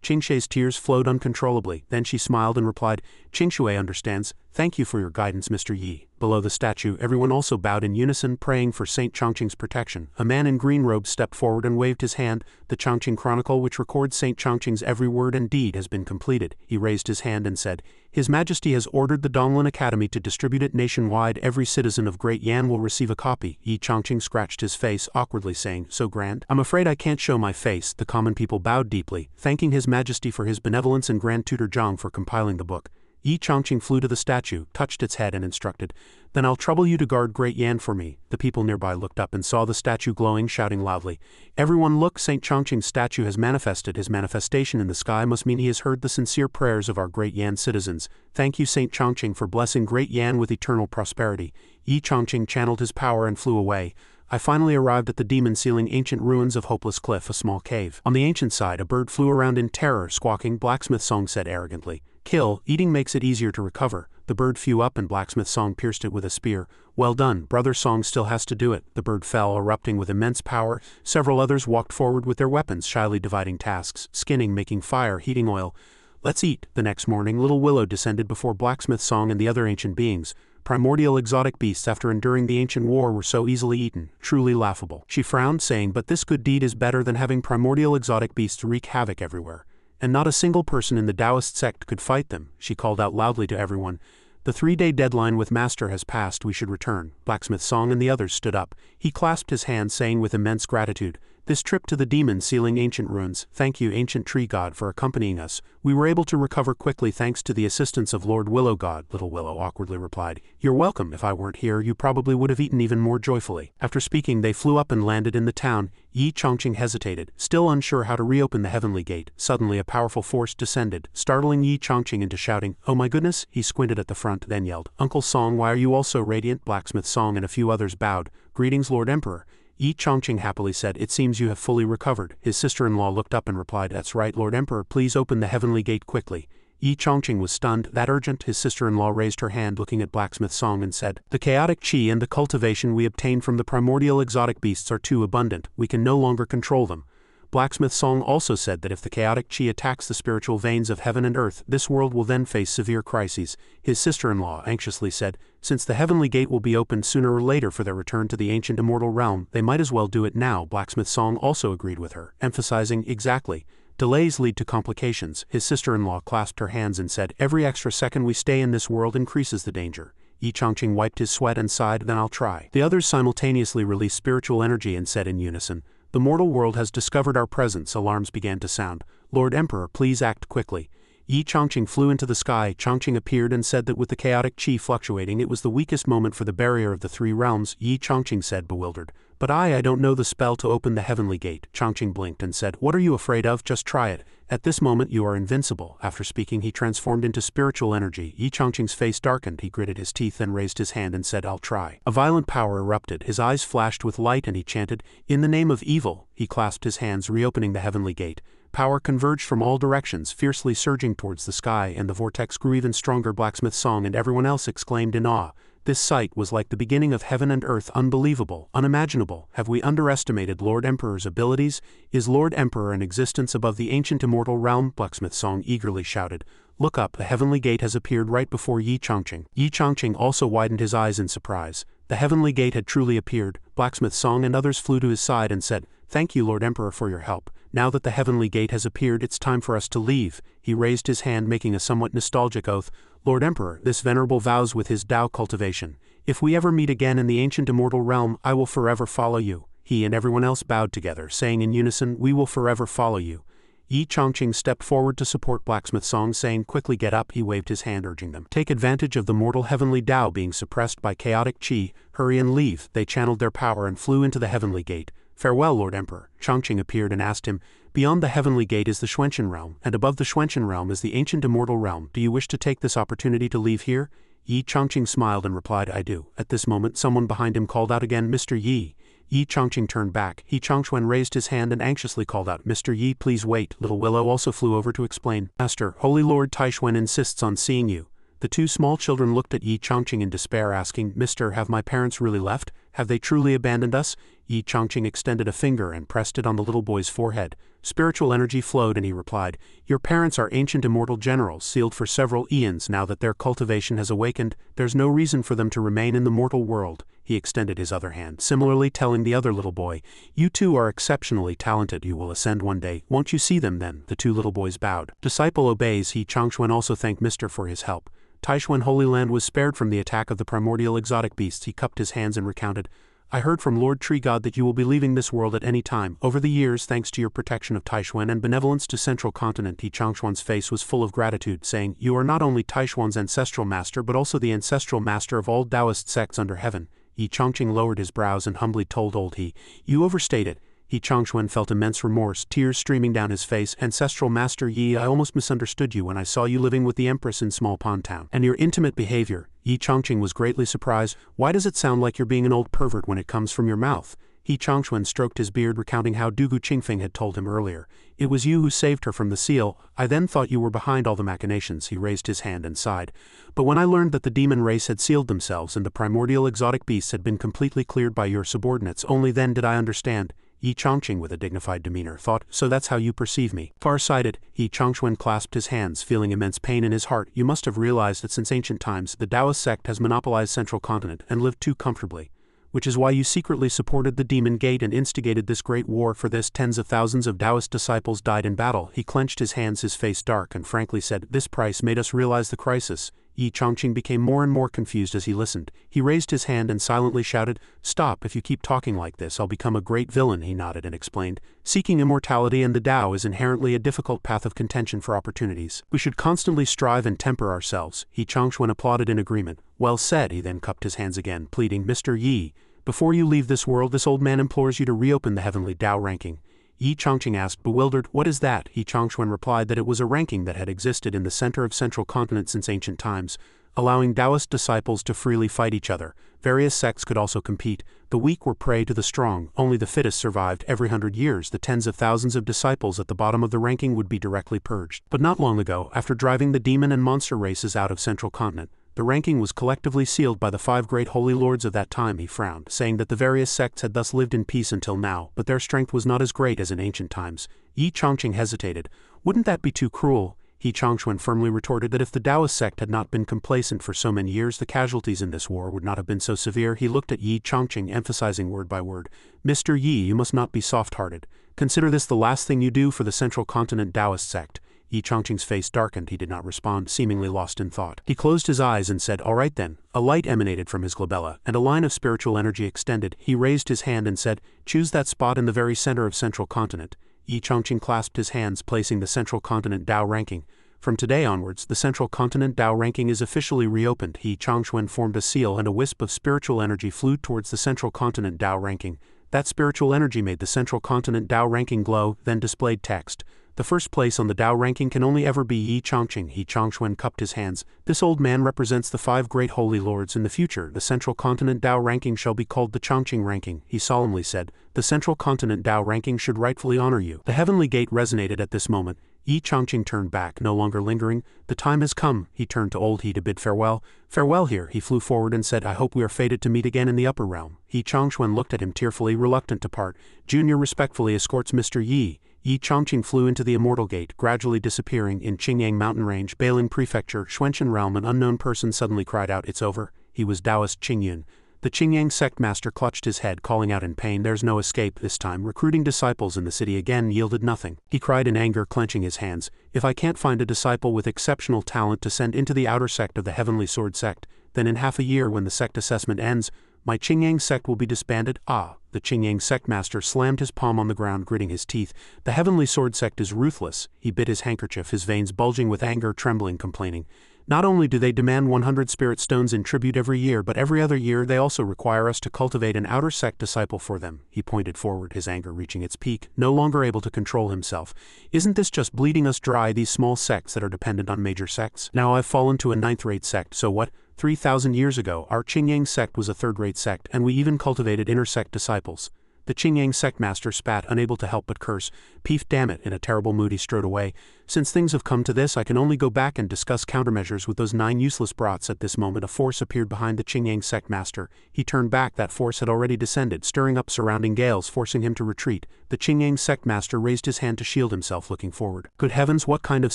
Speaker 1: Qingshe's tears flowed uncontrollably, then she smiled and replied, "Qingshe understands. "Thank you for your guidance, Mr. Yi." Below the statue, everyone also bowed in unison, praying for Saint Chongqing's protection. A man in green robes stepped forward and waved his hand. "The Chongqing Chronicle, which records Saint Chongqing's every word and deed, has been completed." He raised his hand and said, "His Majesty has ordered the Donglin Academy to distribute it nationwide. Every citizen of Great Yan will receive a copy." Yi Chongqing scratched his face awkwardly, saying, "So grand? I'm afraid I can't show my face." The common people bowed deeply, thanking His Majesty for his benevolence and Grand Tutor Zhang for compiling the book. Yi Chongqing flew to the statue, touched its head and instructed, "Then I'll trouble you to guard Great Yan for me." The people nearby looked up and saw the statue glowing, shouting loudly, "Everyone look, Saint Chongqing's statue has manifested." His manifestation in the sky must mean he has heard the sincere prayers of our Great Yan citizens. "Thank you, Saint Chongqing, for blessing Great Yan with eternal prosperity." Yi Chongqing channeled his power and flew away. I finally arrived at the demon-sealing ancient ruins of Hopeless Cliff, a small cave. On the ancient side, a bird flew around in terror, squawking. Blacksmith Song said arrogantly, "Kill, eating makes it easier to recover." The bird flew up and Blacksmith Song pierced it with a spear. "Well done, Brother Song still has to do it." The bird fell, erupting with immense power. Several others walked forward with their weapons, shyly dividing tasks, skinning, making fire, heating oil. "Let's eat." The next morning, little Willow descended before Blacksmith Song and the other ancient beings. Primordial exotic beasts after enduring the ancient war were so easily eaten, truly laughable. She frowned, saying, "But this good deed is better than having primordial exotic beasts wreak havoc everywhere. And not a single person in the Taoist sect could fight them." She called out loudly to everyone, "The 3-day deadline with Master has passed, we should return." Blacksmith Song and the others stood up. He clasped his hands, saying with immense gratitude, "This trip to the demon-sealing ancient ruins, thank you, ancient tree god, for accompanying us. We were able to recover quickly thanks to the assistance of Lord Willow God." Little Willow awkwardly replied, "You're welcome. If I weren't here, you probably would have eaten even more joyfully." After speaking, they flew up and landed in the town. Yi Chongqing hesitated, still unsure how to reopen the heavenly gate. Suddenly a powerful force descended, startling Yi Chongqing into shouting, "Oh my goodness!" He squinted at the front, then yelled, "Uncle Song, why are you all so radiant?" Blacksmith Song and a few others bowed. "Greetings, Lord Emperor." Yi Chongqing happily said, "It seems you have fully recovered." His sister-in-law looked up and replied, "That's right, Lord Emperor, please open the heavenly gate quickly." Yi Chongqing was stunned. "That urgent?" His sister-in-law raised her hand, looking at Blacksmith Song, and said, "The chaotic chi and the cultivation we obtained from the primordial exotic beasts are too abundant. We can no longer control them." Blacksmith Song also said that if the chaotic chi attacks the spiritual veins of heaven and earth, this world will then face severe crises. His sister-in-law anxiously said, "Since the heavenly gate will be opened sooner or later for their return to the ancient immortal realm, they might as well do it now." Blacksmith Song also agreed with her, emphasizing, "Exactly. Delays lead to complications." His sister-in-law clasped her hands and said, "Every extra second we stay in this world increases the danger." Yi Chongqing wiped his sweat and sighed, "Then I'll try." The others simultaneously released spiritual energy and said in unison, "The mortal world has discovered our presence." Alarms began to sound. "Lord Emperor, please act quickly." Yi Chongqing flew into the sky. Chongqing appeared and said that with the chaotic chi fluctuating, it was the weakest moment for the barrier of the 3 realms. Yi Chongqing said, bewildered, "But I don't know the spell to open the heavenly gate." Chongqing blinked and said, "What are you afraid of? Just try it. At this moment you are invincible." After speaking, he transformed into spiritual energy. Yi Chongqing's face darkened. He gritted his teeth, then raised his hand and said, "I'll try." A violent power erupted. His eyes flashed with light and he chanted, "In the name of evil." He clasped his hands, reopening the heavenly gate. Power converged from all directions, fiercely surging towards the sky, and the vortex grew even stronger. Blacksmith Song and everyone else exclaimed in awe. This sight was like the beginning of heaven and earth, unbelievable, unimaginable. Have we underestimated Lord Emperor's abilities? Is Lord Emperor an existence above the ancient immortal realm? Blacksmith Song eagerly shouted. "Look up, the heavenly gate has appeared right before Yi Chongqing." Yi Chongqing also widened his eyes in surprise. The heavenly gate had truly appeared. Blacksmith Song and others flew to his side and said, "Thank you, Lord Emperor, for your help. Now that the heavenly gate has appeared, it's time for us to leave." He raised his hand, making a somewhat nostalgic oath. "Lord Emperor, this venerable vows with his Tao cultivation. If we ever meet again in the ancient immortal realm, I will forever follow you." He and everyone else bowed together, saying in unison, "We will forever follow you." Yi Chongqing stepped forward to support Blacksmith Song, saying, "Quickly get up." He waved his hand, urging them, "Take advantage of the mortal heavenly Tao being suppressed by chaotic chi. Hurry and leave." They channeled their power and flew into the heavenly gate. "Farewell, Lord Emperor." Chongqing appeared and asked him, "Beyond the heavenly gate is the Xuantian realm, and above the Xuantian realm is the ancient immortal realm. Do you wish to take this opportunity to leave here?" Yi Chongqing smiled and replied, "I do." At this moment, someone behind him called out again, "Mr. Yi." Yi Chongqing turned back. Yi Chongquan raised his hand and anxiously called out, "Mr. Yi, please wait." Little Willow also flew over to explain, "Master, Holy Lord Taishuan insists on seeing you." The 2 small children looked at Yi Chongqing in despair, asking, "Mister, have my parents really left? Have they truly abandoned us?" Yi Chongqing extended a finger and pressed it on the little boy's forehead. Spiritual energy flowed and he replied, "Your parents are ancient immortal generals sealed for several eons. Now that their cultivation has awakened, there's no reason for them to remain in the mortal world." He extended his other hand, similarly telling the other little boy, "You two are exceptionally talented. You will ascend one day. Won't you see them then?" The two little boys bowed. Disciple obeys. He Changquan also thanked Mr. for his help. Taishuan Holy Land was spared from the attack of the primordial exotic beasts. He cupped his hands and recounted, "I heard from Lord Tree God that you will be leaving this world at any time. Over the years, thanks to your protection of Taishuan and benevolence to Central Continent," He Changshuan's face was full of gratitude, saying, "You are not only Taishuan's ancestral master but also the ancestral master of all Taoist sects under heaven." Yi Chongqing lowered his brows and humbly told old He, "You overstate it." Yi Changshuan felt immense remorse, tears streaming down his face. "Ancestral Master Yi, I almost misunderstood you when I saw you living with the Empress in Small Pond Town. And your intimate behavior." Yi Chongqing was greatly surprised. "Why does it sound like you're being an old pervert when it comes from your mouth?" Yi Changshuan stroked his beard, recounting how Dugu Qingfeng had told him earlier. "It was you who saved her from the seal. I then thought you were behind all the machinations." He raised his hand and sighed. "But when I learned that the demon race had sealed themselves and the primordial exotic beasts had been completely cleared by your subordinates, only then did I understand." Yi Chongqing with a dignified demeanor thought, "So that's how you perceive me." Far-sighted, Yi Changshuan clasped his hands, feeling immense pain in his heart. "You must have realized that since ancient times, the Taoist sect has monopolized Central Continent and lived too comfortably. Which is why you secretly supported the Demon Gate and instigated this great war. For this, tens of thousands of Taoist disciples died in battle." He clenched his hands, his face dark, and frankly said, "This price made us realize the crisis." Yi Chongqing became more and more confused as he listened. He raised his hand and silently shouted, "Stop, if you keep talking like this, I'll become a great villain." He nodded and explained, "Seeking immortality and the Tao is inherently a difficult path of contention for opportunities. We should constantly strive and temper ourselves." Yi Chongquan applauded in agreement. "Well said." He then cupped his hands again, pleading, "Mr. Yi, before you leave this world, this old man implores you to reopen the heavenly Tao ranking." Yi Chongqing asked, bewildered, "What is that?" Yi Chongquan replied that it was a ranking that had existed in the center of Central Continent since ancient times, allowing Taoist disciples to freely fight each other. Various sects could also compete. The weak were prey to the strong. Only the fittest survived. Every 100 years, the tens of thousands of disciples at the bottom of the ranking would be directly purged. But not long ago, after driving the demon and monster races out of Central Continent, the ranking was collectively sealed by the 5 great holy lords of that time. He frowned, saying that the various sects had thus lived in peace until now, but their strength was not as great as in ancient times. Yi Chongqing hesitated. "Wouldn't that be too cruel?" Yi Chongquan firmly retorted that if the Taoist sect had not been complacent for so many years, the casualties in this war would not have been so severe. He looked at Yi Chongqing, emphasizing word by word, "Mr. Yi, you must not be soft-hearted. Consider this the last thing you do for the Central Continent Taoist sect." Yi Chongqing's face darkened. He did not respond, seemingly lost in thought. He closed his eyes and said, "All right then." A light emanated from his glabella, and a line of spiritual energy extended. He raised his hand and said, "Choose that spot in the very center of Central Continent." Yi Chongqing clasped his hands, placing the Central Continent Tao ranking. From today onwards, the Central Continent Tao ranking is officially reopened. Yi Chongquan formed a seal and a wisp of spiritual energy flew towards the Central Continent Tao ranking. That spiritual energy made the Central Continent Tao ranking glow, then displayed text. "The first place on the Tao ranking can only ever be Yi Chongqing." Yi Chongquan cupped his hands. "This old man represents the 5 great holy lords. In the future, the Central Continent Tao ranking shall be called the Chongqing ranking." He solemnly said, "The Central Continent Tao ranking should rightfully honor you." The heavenly gate resonated at this moment. Yi Chongqing turned back, no longer lingering. "The time has come." He turned to old He to bid farewell. "Farewell here." He flew forward and said, "I hope we are fated to meet again in the upper realm." Yi Chongquan looked at him tearfully, reluctant to part. "Junior respectfully escorts Mr. Yi." Yi Chongqing flew into the Immortal Gate, gradually disappearing in Qingyang Mountain Range, Bailing Prefecture, Xuanchen Realm. An unknown person suddenly cried out, "It's over." He was Taoist Qingyun. The Qingyang sect master clutched his head, calling out in pain, "There's no escape this time." Recruiting disciples in the city again yielded nothing. He cried in anger, clenching his hands, "If I can't find a disciple with exceptional talent to send into the outer sect of the Heavenly Sword sect, then in half a year when the sect assessment ends, my Qingyang sect will be disbanded." "Ah!" The Qingyang sect master slammed his palm on the ground, gritting his teeth. "The Heavenly Sword sect is ruthless." He bit his handkerchief, his veins bulging with anger, trembling, complaining. "Not only do they demand 100 spirit stones in tribute every year, but every other year they also require us to cultivate an outer sect disciple for them." He pointed forward, his anger reaching its peak, no longer able to control himself. "Isn't this just bleeding us dry, these small sects that are dependent on major sects? Now I've fallen to a 9th-rate sect, so what? 3,000 years ago, our Qingyang sect was a 3rd-rate sect, and we even cultivated inner sect disciples. The Qingyang sect master spat, unable to help but curse. "Peef, damn it," in a terrible mood he strode away. "Since things have come to this, I can only go back and discuss countermeasures with those 9 useless brats." At this moment a force appeared behind the Qingyang sect master. He turned back. That force had already descended, stirring up surrounding gales, forcing him to retreat. The Qingyang sect master raised his hand to shield himself, looking forward. Good heavens, what kind of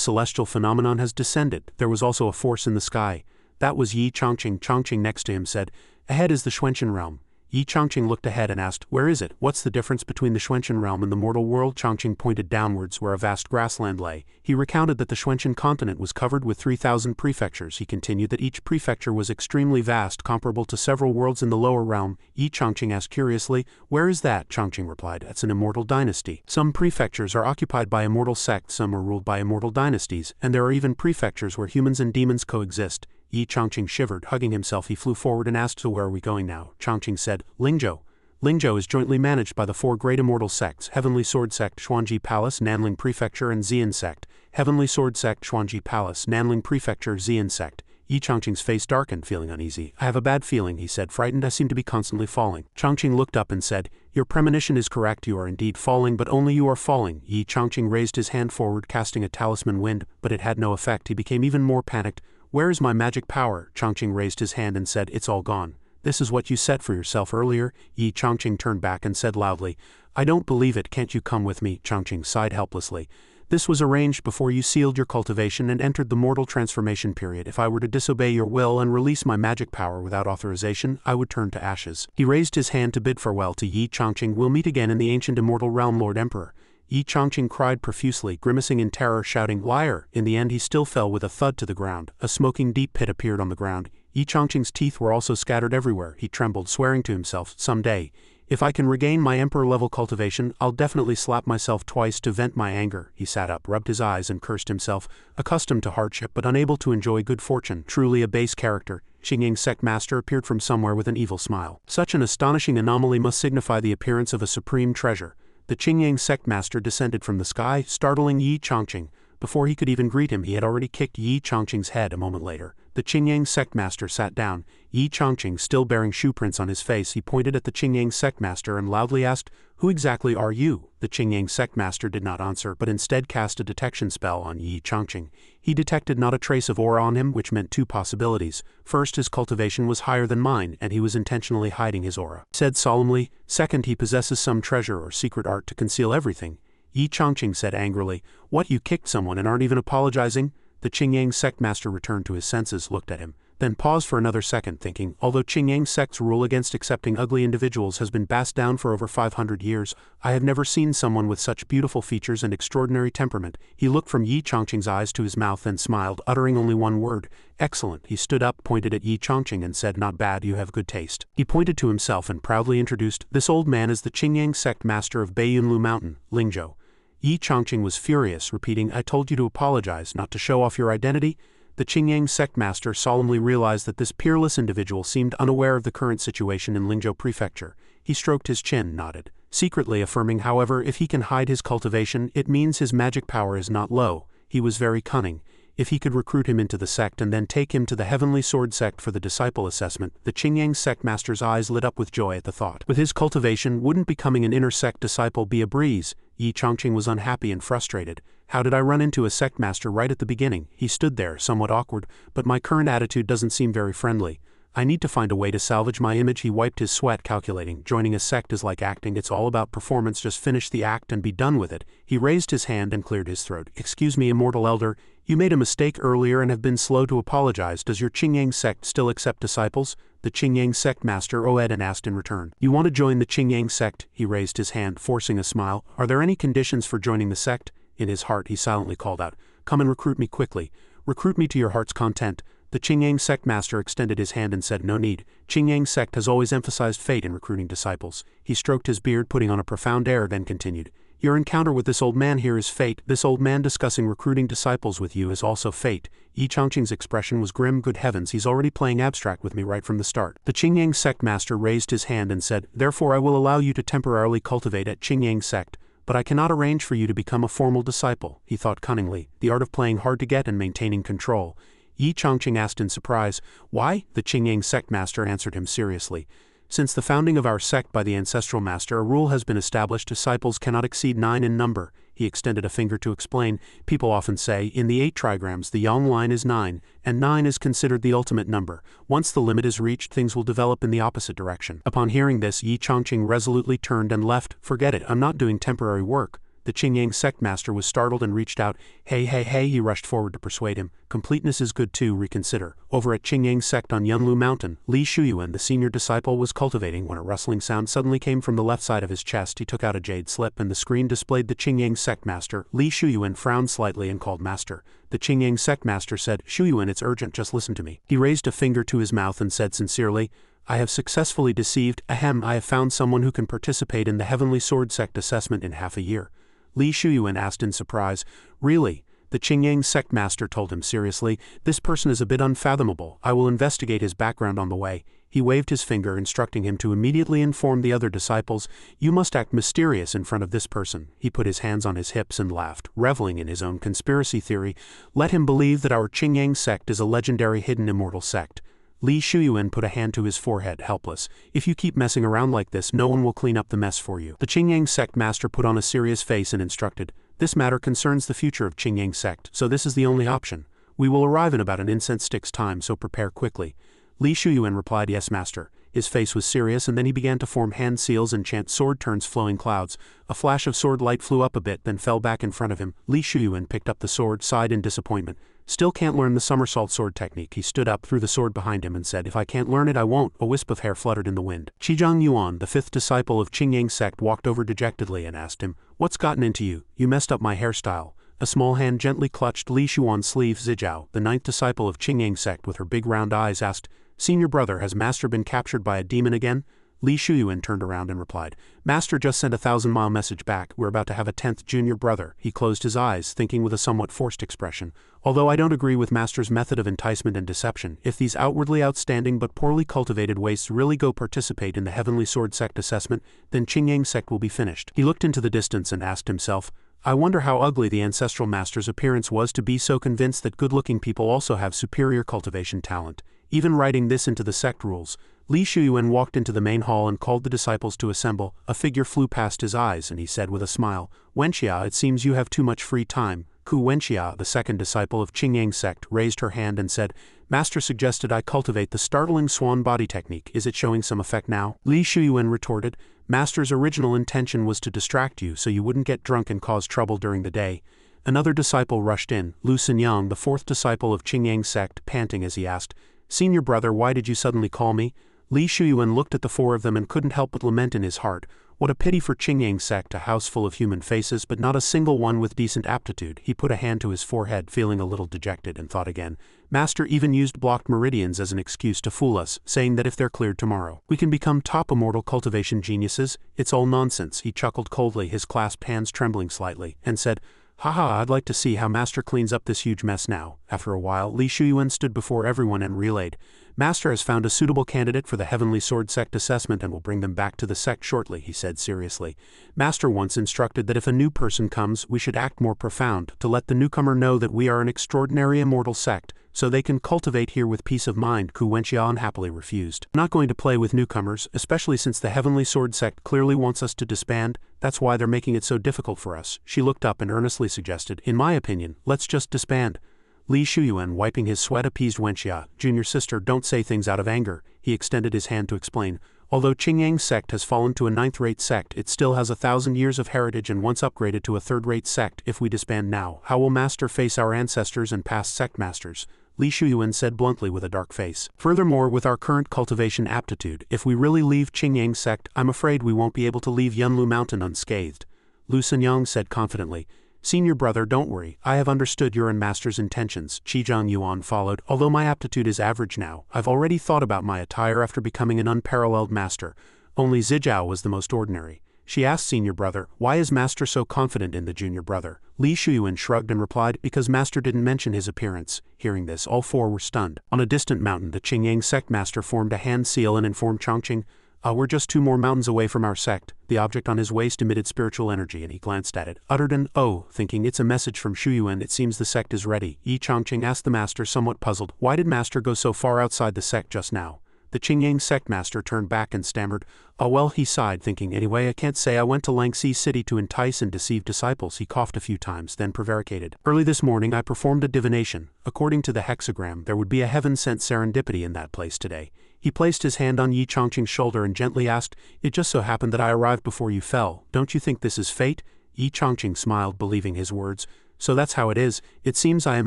Speaker 1: celestial phenomenon has descended? There was also a force in the sky. That was Yi Chongqing. Chongqing next to him said, "Ahead is the Xuanchen realm." Yi Chongqing looked ahead and asked, "Where is it? What's the difference between the Xuanchen realm and the mortal world?" Chongqing pointed downwards, where a vast grassland lay. He recounted that the Xuanchen continent was covered with 3,000 prefectures. He continued that each prefecture was extremely vast, comparable to several worlds in the lower realm. Yi Chongqing asked curiously, "Where is that?" Chongqing replied, "That's an immortal dynasty. Some prefectures are occupied by immortal sects, some are ruled by immortal dynasties, and there are even prefectures where humans and demons coexist." Yi Chongqing shivered, hugging himself. He flew forward and asked, "So where are we going now?" Chongqing said, "Lingzhou." Lingzhou is jointly managed by the 4 great immortal sects: Heavenly Sword Sect, Xuanji Palace, Nanling Prefecture, and Xian Sect. Heavenly Sword Sect, Xuanji Palace, Nanling Prefecture, Xian Sect. Yi Chongqing's face darkened, feeling uneasy. "I have a bad feeling," he said, frightened. "I seem to be constantly falling." Chongqing looked up and said, "Your premonition is correct. You are indeed falling, but only you are falling." Yi Chongqing raised his hand forward, casting a talisman wind, but it had no effect. He became even more panicked. "Where is my magic power?" Chongqing raised his hand and said, "It's all gone." "This is what you said for yourself earlier." Yi Chongqing turned back and said loudly, "I don't believe it. Can't you come with me?" Chongqing sighed helplessly. "This was arranged before you sealed your cultivation and entered the mortal transformation period. If I were to disobey your will and release my magic power without authorization, I would turn to ashes." He raised his hand to bid farewell to Yi Chongqing. "We'll meet again in the ancient immortal realm, Lord Emperor." Yi Chongqing cried profusely, grimacing in terror, shouting, "Liar!" In the end he still fell with a thud to the ground. A smoking deep pit appeared on the ground. Yi Chongqing's teeth were also scattered everywhere. He trembled, swearing to himself, "Someday, if I can regain my emperor-level cultivation, I'll definitely slap myself twice to vent my anger." He sat up, rubbed his eyes, and cursed himself, accustomed to hardship but unable to enjoy good fortune. Truly a base character. Qingyang sect master appeared from somewhere with an evil smile. Such an astonishing anomaly must signify the appearance of a supreme treasure. The Qingyang sect master descended from the sky, startling Yi Chongqing. Before he could even greet him, he had already kicked Yi Chongqing's head. A moment later, the Qingyang sect master sat down. Yi Chongqing, still bearing shoe prints on his face, he pointed at the Qingyang sect master and loudly asked, "Who exactly are you?" The Qingyang sect master did not answer, but instead cast a detection spell on Yi Chongqing. He detected not a trace of aura on him, which meant 2 possibilities. First, his cultivation was higher than mine, and he was intentionally hiding his aura. Said solemnly. Second, he possesses some treasure or secret art to conceal everything. Yi Chongqing said angrily, "What, you kicked someone and aren't even apologizing?" The Qingyang sect master returned to his senses, looked at him, then paused for another second, thinking, although Qingyang sect's rule against accepting ugly individuals has been passed down for over 500 years, I have never seen someone with such beautiful features and extraordinary temperament. He looked from Yi Chongqing's eyes to his mouth and smiled, uttering only one word, "Excellent." He stood up, pointed at Yi Chongqing and said, "Not bad, you have good taste." He pointed to himself and proudly introduced, "This old man is the Qingyang sect master of Baiyunlu Mountain, Lingzhou." Yi Chongqing was furious, repeating, "I told you to apologize, not to show off your identity." The Qingyang sect master solemnly realized that this peerless individual seemed unaware of the current situation in Lingzhou Prefecture. He stroked his chin, nodded, secretly affirming, however, if he can hide his cultivation, it means his magic power is not low. He was very cunning. If he could recruit him into the sect and then take him to the Heavenly Sword Sect for the disciple assessment, the Qingyang sect master's eyes lit up with joy at the thought. With his cultivation, wouldn't becoming an inner sect disciple be a breeze? Yi Chongqing was unhappy and frustrated. "How did I run into a sect master right at the beginning?" He stood there, somewhat awkward, "but my current attitude doesn't seem very friendly. I need to find a way to salvage my image." He wiped his sweat, calculating, joining a sect is like acting, it's all about performance, just finish the act and be done with it. He raised his hand and cleared his throat. "Excuse me, immortal elder, you made a mistake earlier and have been slow to apologize. Does your Qingyang sect still accept disciples?" The Qingyang sect master Oed and asked in return. "You want to join the Qingyang sect?" He raised his hand, forcing a smile. "Are there any conditions for joining the sect?" In his heart he silently called out, "Come and recruit me quickly. Recruit me to your heart's content." The Qingyang sect master extended his hand and said, "No need. Qingyang sect has always emphasized fate in recruiting disciples." He stroked his beard, putting on a profound air, then continued, "Your encounter with this old man here is fate. This old man discussing recruiting disciples with you is also fate." Yi Chongqing's expression was grim. "Good heavens, he's already playing abstract with me right from the start." The Qingyang sect master raised his hand and said, "Therefore I will allow you to temporarily cultivate at Qingyang sect, but I cannot arrange for you to become a formal disciple." He thought cunningly, the art of playing hard to get and maintaining control. Yi Chongqing asked in surprise, "Why?" The Qingyang sect master answered him seriously. Since the founding of our sect by the Ancestral Master, a rule has been established: disciples cannot exceed 9 in number. He extended a finger to explain. People often say, in the 8 trigrams the yang line is 9, and 9 is considered the ultimate number. Once the limit is reached, things will develop in the opposite direction. Upon hearing this, Yi Chongqing resolutely turned and left. Forget it, I'm not doing temporary work. The Qingyang sect master was startled and reached out. Hey, he rushed forward to persuade him. Completeness is good too, reconsider. Over at Qingyang sect on Yunlu Mountain, Li Shuyuan, the senior disciple, was cultivating when a rustling sound suddenly came from the left side of his chest. He took out a jade slip and the screen displayed the Qingyang sect master. Li Shuyuan frowned slightly and called master. The Qingyang sect master said, Shuyuan, it's urgent, just listen to me. He raised a finger to his mouth and said sincerely, I have successfully deceived, I have found someone who can participate in the Heavenly Sword sect assessment in half a year. Li Shuyuan asked in surprise. Really? The Qingyang sect master told him seriously. This person is a bit unfathomable. I will investigate his background on the way. He waved his finger, instructing him to immediately inform the other disciples. You must act mysterious in front of this person. He put his hands on his hips and laughed, reveling in his own conspiracy theory. Let him believe that our Qingyang sect is a legendary hidden immortal sect. Li Shuyuan put a hand to his forehead, helpless. If you keep messing around like this, no one will clean up the mess for you. The Qingyang sect master put on a serious face and instructed, This matter concerns the future of Qingyang sect, so this is the only option. We will arrive in about an incense stick's time, so prepare quickly. Li Shuyuan replied, Yes, master. His face was serious, and then he began to form hand seals and chant sword turns flowing clouds. A flash of sword light flew up a bit, then fell back in front of him. Li Shuyuan picked up the sword, sighed in disappointment. Still can't learn the somersault sword technique. He stood up, threw the sword behind him and said, If I can't learn it, I won't. A wisp of hair fluttered in the wind. Qizhang Yuan, the 5th disciple of Qingyang sect, walked over dejectedly and asked him, What's gotten into you? You messed up my hairstyle. A small hand gently clutched Li Shuan's sleeve. Zijiao, the 9th disciple of Qingyang sect with her big round eyes, asked, Senior brother, has master been captured by a demon again? Li Shuyuan turned around and replied, Master just sent a 1,000-mile message back. We're about to have a 10th junior brother. He closed his eyes, thinking with a somewhat forced expression. Although I don't agree with Master's method of enticement and deception, if these outwardly outstanding but poorly cultivated wastes really go participate in the Heavenly Sword sect assessment, then Qingyang sect will be finished. He looked into the distance and asked himself, I wonder how ugly the Ancestral Master's appearance was to be so convinced that good-looking people also have superior cultivation talent. Even writing this into the sect rules, Li Shuyuan walked into the main hall and called the disciples to assemble. A figure flew past his eyes and he said with a smile, Wenxia, it seems you have too much free time. Ku Wenxia, the 2nd disciple of Qingyang sect, raised her hand and said, Master suggested I cultivate the startling swan body technique. Is it showing some effect now? Li Shuyuan retorted, Master's original intention was to distract you so you wouldn't get drunk and cause trouble during the day. Another disciple rushed in, Lu Xinyang, the 4th disciple of Qingyang sect, panting as he asked, Senior brother, why did you suddenly call me? Li Shuyuan looked at the 4 of them and couldn't help but lament in his heart. What a pity for Qingyang sect, a house full of human faces but not a single one with decent aptitude. He put a hand to his forehead, feeling a little dejected, and thought again. Master even used blocked meridians as an excuse to fool us, saying that if they're cleared tomorrow, we can become top immortal cultivation geniuses. It's all nonsense. He chuckled coldly, his clasped hands trembling slightly, and said, Haha, I'd like to see how Master cleans up this huge mess now. After a while, Li Shuyuan stood before everyone and relayed, Master has found a suitable candidate for the Heavenly Sword sect assessment and will bring them back to the sect shortly, he said seriously. Master once instructed that if a new person comes, we should act more profound, to let the newcomer know that we are an extraordinary immortal sect, so they can cultivate here with peace of mind. Ku Wenxia unhappily refused. I'm not going to play with newcomers, especially since the Heavenly Sword sect clearly wants us to disband. That's why they're making it so difficult for us. She looked up and earnestly suggested, In my opinion, let's just disband. Li Shuyuan, wiping his sweat, appeased Wenxia. Junior sister, don't say things out of anger. He extended his hand to explain. Although Qingyang sect has fallen to a 9th-rate sect, it still has 1,000 years of heritage and once upgraded to a 3rd-rate sect. If we disband now, how will Master face our ancestors and past sect masters? Li Shuyuan said bluntly with a dark face. Furthermore, with our current cultivation aptitude, if we really leave Qingyang sect, I'm afraid we won't be able to leave Yunlu Mountain unscathed. Lu Xinyang said confidently, Senior brother, don't worry, I have understood your and Master's intentions. Qizhang Yuan followed, Although my aptitude is average now, I've already thought about my attire after becoming an unparalleled master. Only Zijiao was the most ordinary. She asked Senior brother, Why is Master so confident in the junior brother? Li Shuyuan shrugged and replied, Because Master didn't mention his appearance. Hearing this, all 4 were stunned. On a distant mountain, the Qingyang sect master formed a hand seal and informed Chongqing, We're just 2 more mountains away from our sect. The object on his waist emitted spiritual energy and he glanced at it, uttered an "oh," thinking it's a message from Shuyuan. It seems the sect is ready. Yi Chongqing asked the master, somewhat puzzled, Why did Master go so far outside the sect just now? The Qingyang sect master turned back and stammered, "Oh well," he sighed, thinking, "anyway, I can't say I went to Langxi City to entice and deceive disciples." He coughed a few times, then prevaricated. "Early this morning I performed a divination. According to the hexagram, there would be a heaven-sent serendipity in that place today." He placed his hand on Yi Chongqing's shoulder and gently asked, "It just so happened that I arrived before you fell. Don't you think this is fate?" Yi Chongqing smiled, believing his words. "So that's how it is. It seems I am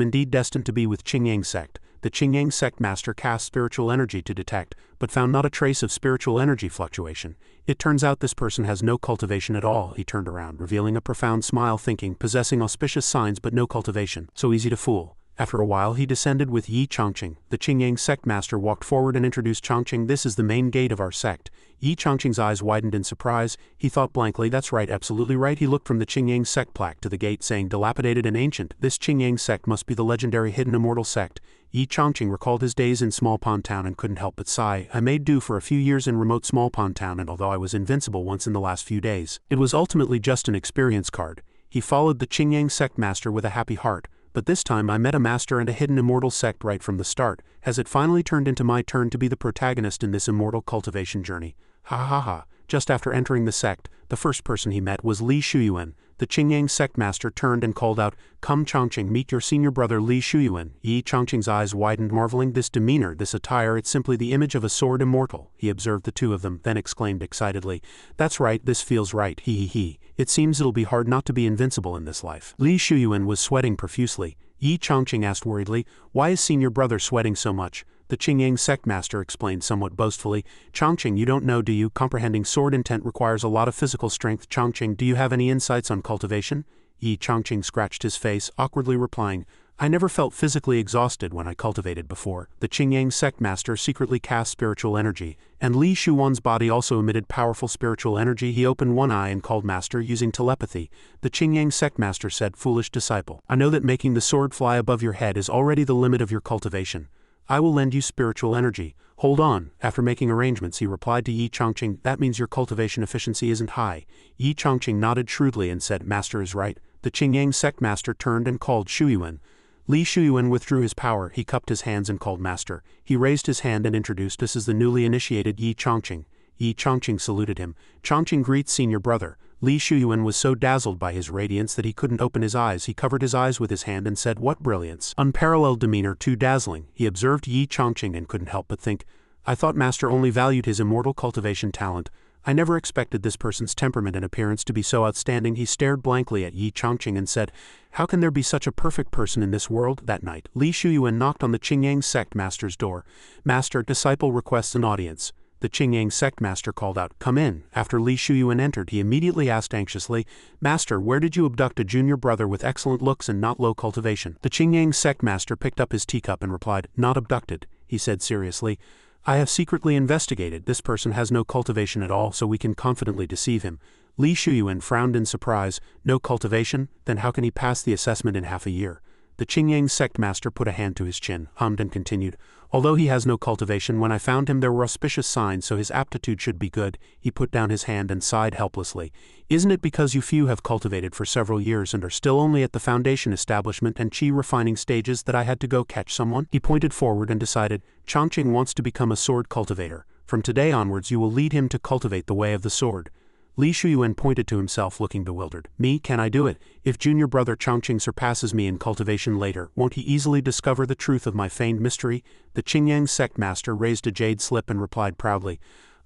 Speaker 1: indeed destined to be with Qingyang sect." The Qingyang sect master cast spiritual energy to detect, but found not a trace of spiritual energy fluctuation. "It turns out this person has no cultivation at all." He turned around, revealing a profound smile, thinking, "Possessing auspicious signs but no cultivation. So easy to fool." After a while he descended with Yi Chongqing. The Qingyang sect master walked forward and introduced Chongqing. "This is the main gate of our sect." Yi Chongqing's eyes widened in surprise. He thought blankly, "That's right, absolutely right." He looked from the Qingyang sect plaque to the gate, saying, "Dilapidated and ancient. This Qingyang sect must be the legendary hidden immortal sect." Yi Chongqing recalled his days in Small Pond Town and couldn't help but sigh. "I made do for a few years in remote Small Pond Town, and although I was invincible once in the last few days, it was ultimately just an experience card." He followed the Qingyang sect master with a happy heart. "But this time I met a master and a hidden immortal sect right from the start. Has it finally turned into my turn to be the protagonist in this immortal cultivation journey?" Ha ha ha. Just after entering the sect, the first person he met was Li Shuyuan. The Qingyang sect master turned and called out, "Come Chongqing, meet your senior brother Li Shuyuan." Yi Chongqing's eyes widened, marveling. "This demeanor, this attire, it's simply the image of a sword immortal." He observed the two of them, then exclaimed excitedly, "That's right, this feels right, he he he. It seems it'll be hard not to be invincible in this life." Li Shuyuan was sweating profusely. Yi Chongqing asked worriedly, "Why is senior brother sweating so much?" The Qingyang sect master explained somewhat boastfully, "Chongqing, you don't know, do you? Comprehending sword intent requires a lot of physical strength. Chongqing, do you have any insights on cultivation?" Yi Chongqing scratched his face, awkwardly replying, "I never felt physically exhausted when I cultivated before." The Qingyang sect master secretly cast spiritual energy, and Li Shuwan's body also emitted powerful spiritual energy. He opened one eye and called master using telepathy. The Qingyang sect master said, "Foolish disciple, I know that making the sword fly above your head is already the limit of your cultivation. I will lend you spiritual energy. Hold on." After making arrangements, he replied to Yi Chongqing, "That means your cultivation efficiency isn't high." Yi Chongqing nodded shrewdly and said, "Master is right." The Qingyang sect master turned and called Shuyuan. Li Shuyuan withdrew his power. He cupped his hands and called master. He raised his hand and introduced, "This is the newly initiated Yi Chongqing." Yi Chongqing saluted him. "Chongqing greets senior brother." Li Shuyuan was so dazzled by his radiance that he couldn't open his eyes. He covered his eyes with his hand and said, "What brilliance! Unparalleled demeanor, too dazzling." He observed Yi Chongqing and couldn't help but think, "I thought master only valued his immortal cultivation talent. I never expected this person's temperament and appearance to be so outstanding." He stared blankly at Yi Chongqing and said, "How can there be such a perfect person in this world?" That night, Li Shuyuan knocked on the Qingyang sect master's door. "Master, disciple requests an audience." The Qingyang sect master called out, "Come in." After Li Shuyuan entered, he immediately asked anxiously, "Master, where did you abduct a junior brother with excellent looks and not low cultivation?" The Qingyang sect master picked up his teacup and replied, "Not abducted," he said seriously. "I have secretly investigated. This person has no cultivation at all, so we can confidently deceive him." Li Shuyuan frowned in surprise. "No cultivation? Then how can he pass the assessment in half a year?" The Qingyang sect master put a hand to his chin, hummed and continued, "Although he has no cultivation, when I found him there were auspicious signs, so his aptitude should be good." He put down his hand and sighed helplessly. "Isn't it because you few have cultivated for several years and are still only at the foundation establishment and chi refining stages that I had to go catch someone?" He pointed forward and decided, "Chongqing wants to become a sword cultivator. From today onwards you will lead him to cultivate the way of the sword." Li Shuyuan pointed to himself, looking bewildered. "Me, can I do it? If junior brother Chongqing surpasses me in cultivation later, won't he easily discover the truth of my feigned mystery?" The Qingyang sect master raised a jade slip and replied proudly,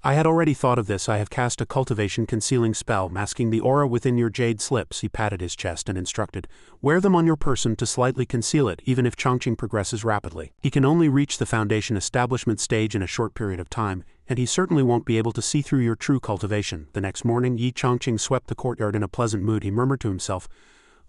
Speaker 1: "I had already thought of this. I have cast a cultivation concealing spell masking the aura within your jade slips." He patted his chest and instructed, "Wear them on your person to slightly conceal it, even if Chongqing progresses rapidly. He can only reach the foundation establishment stage in a short period of time, and he certainly won't be able to see through your true cultivation." The next morning, Yi Chongqing swept the courtyard in a pleasant mood. He murmured to himself,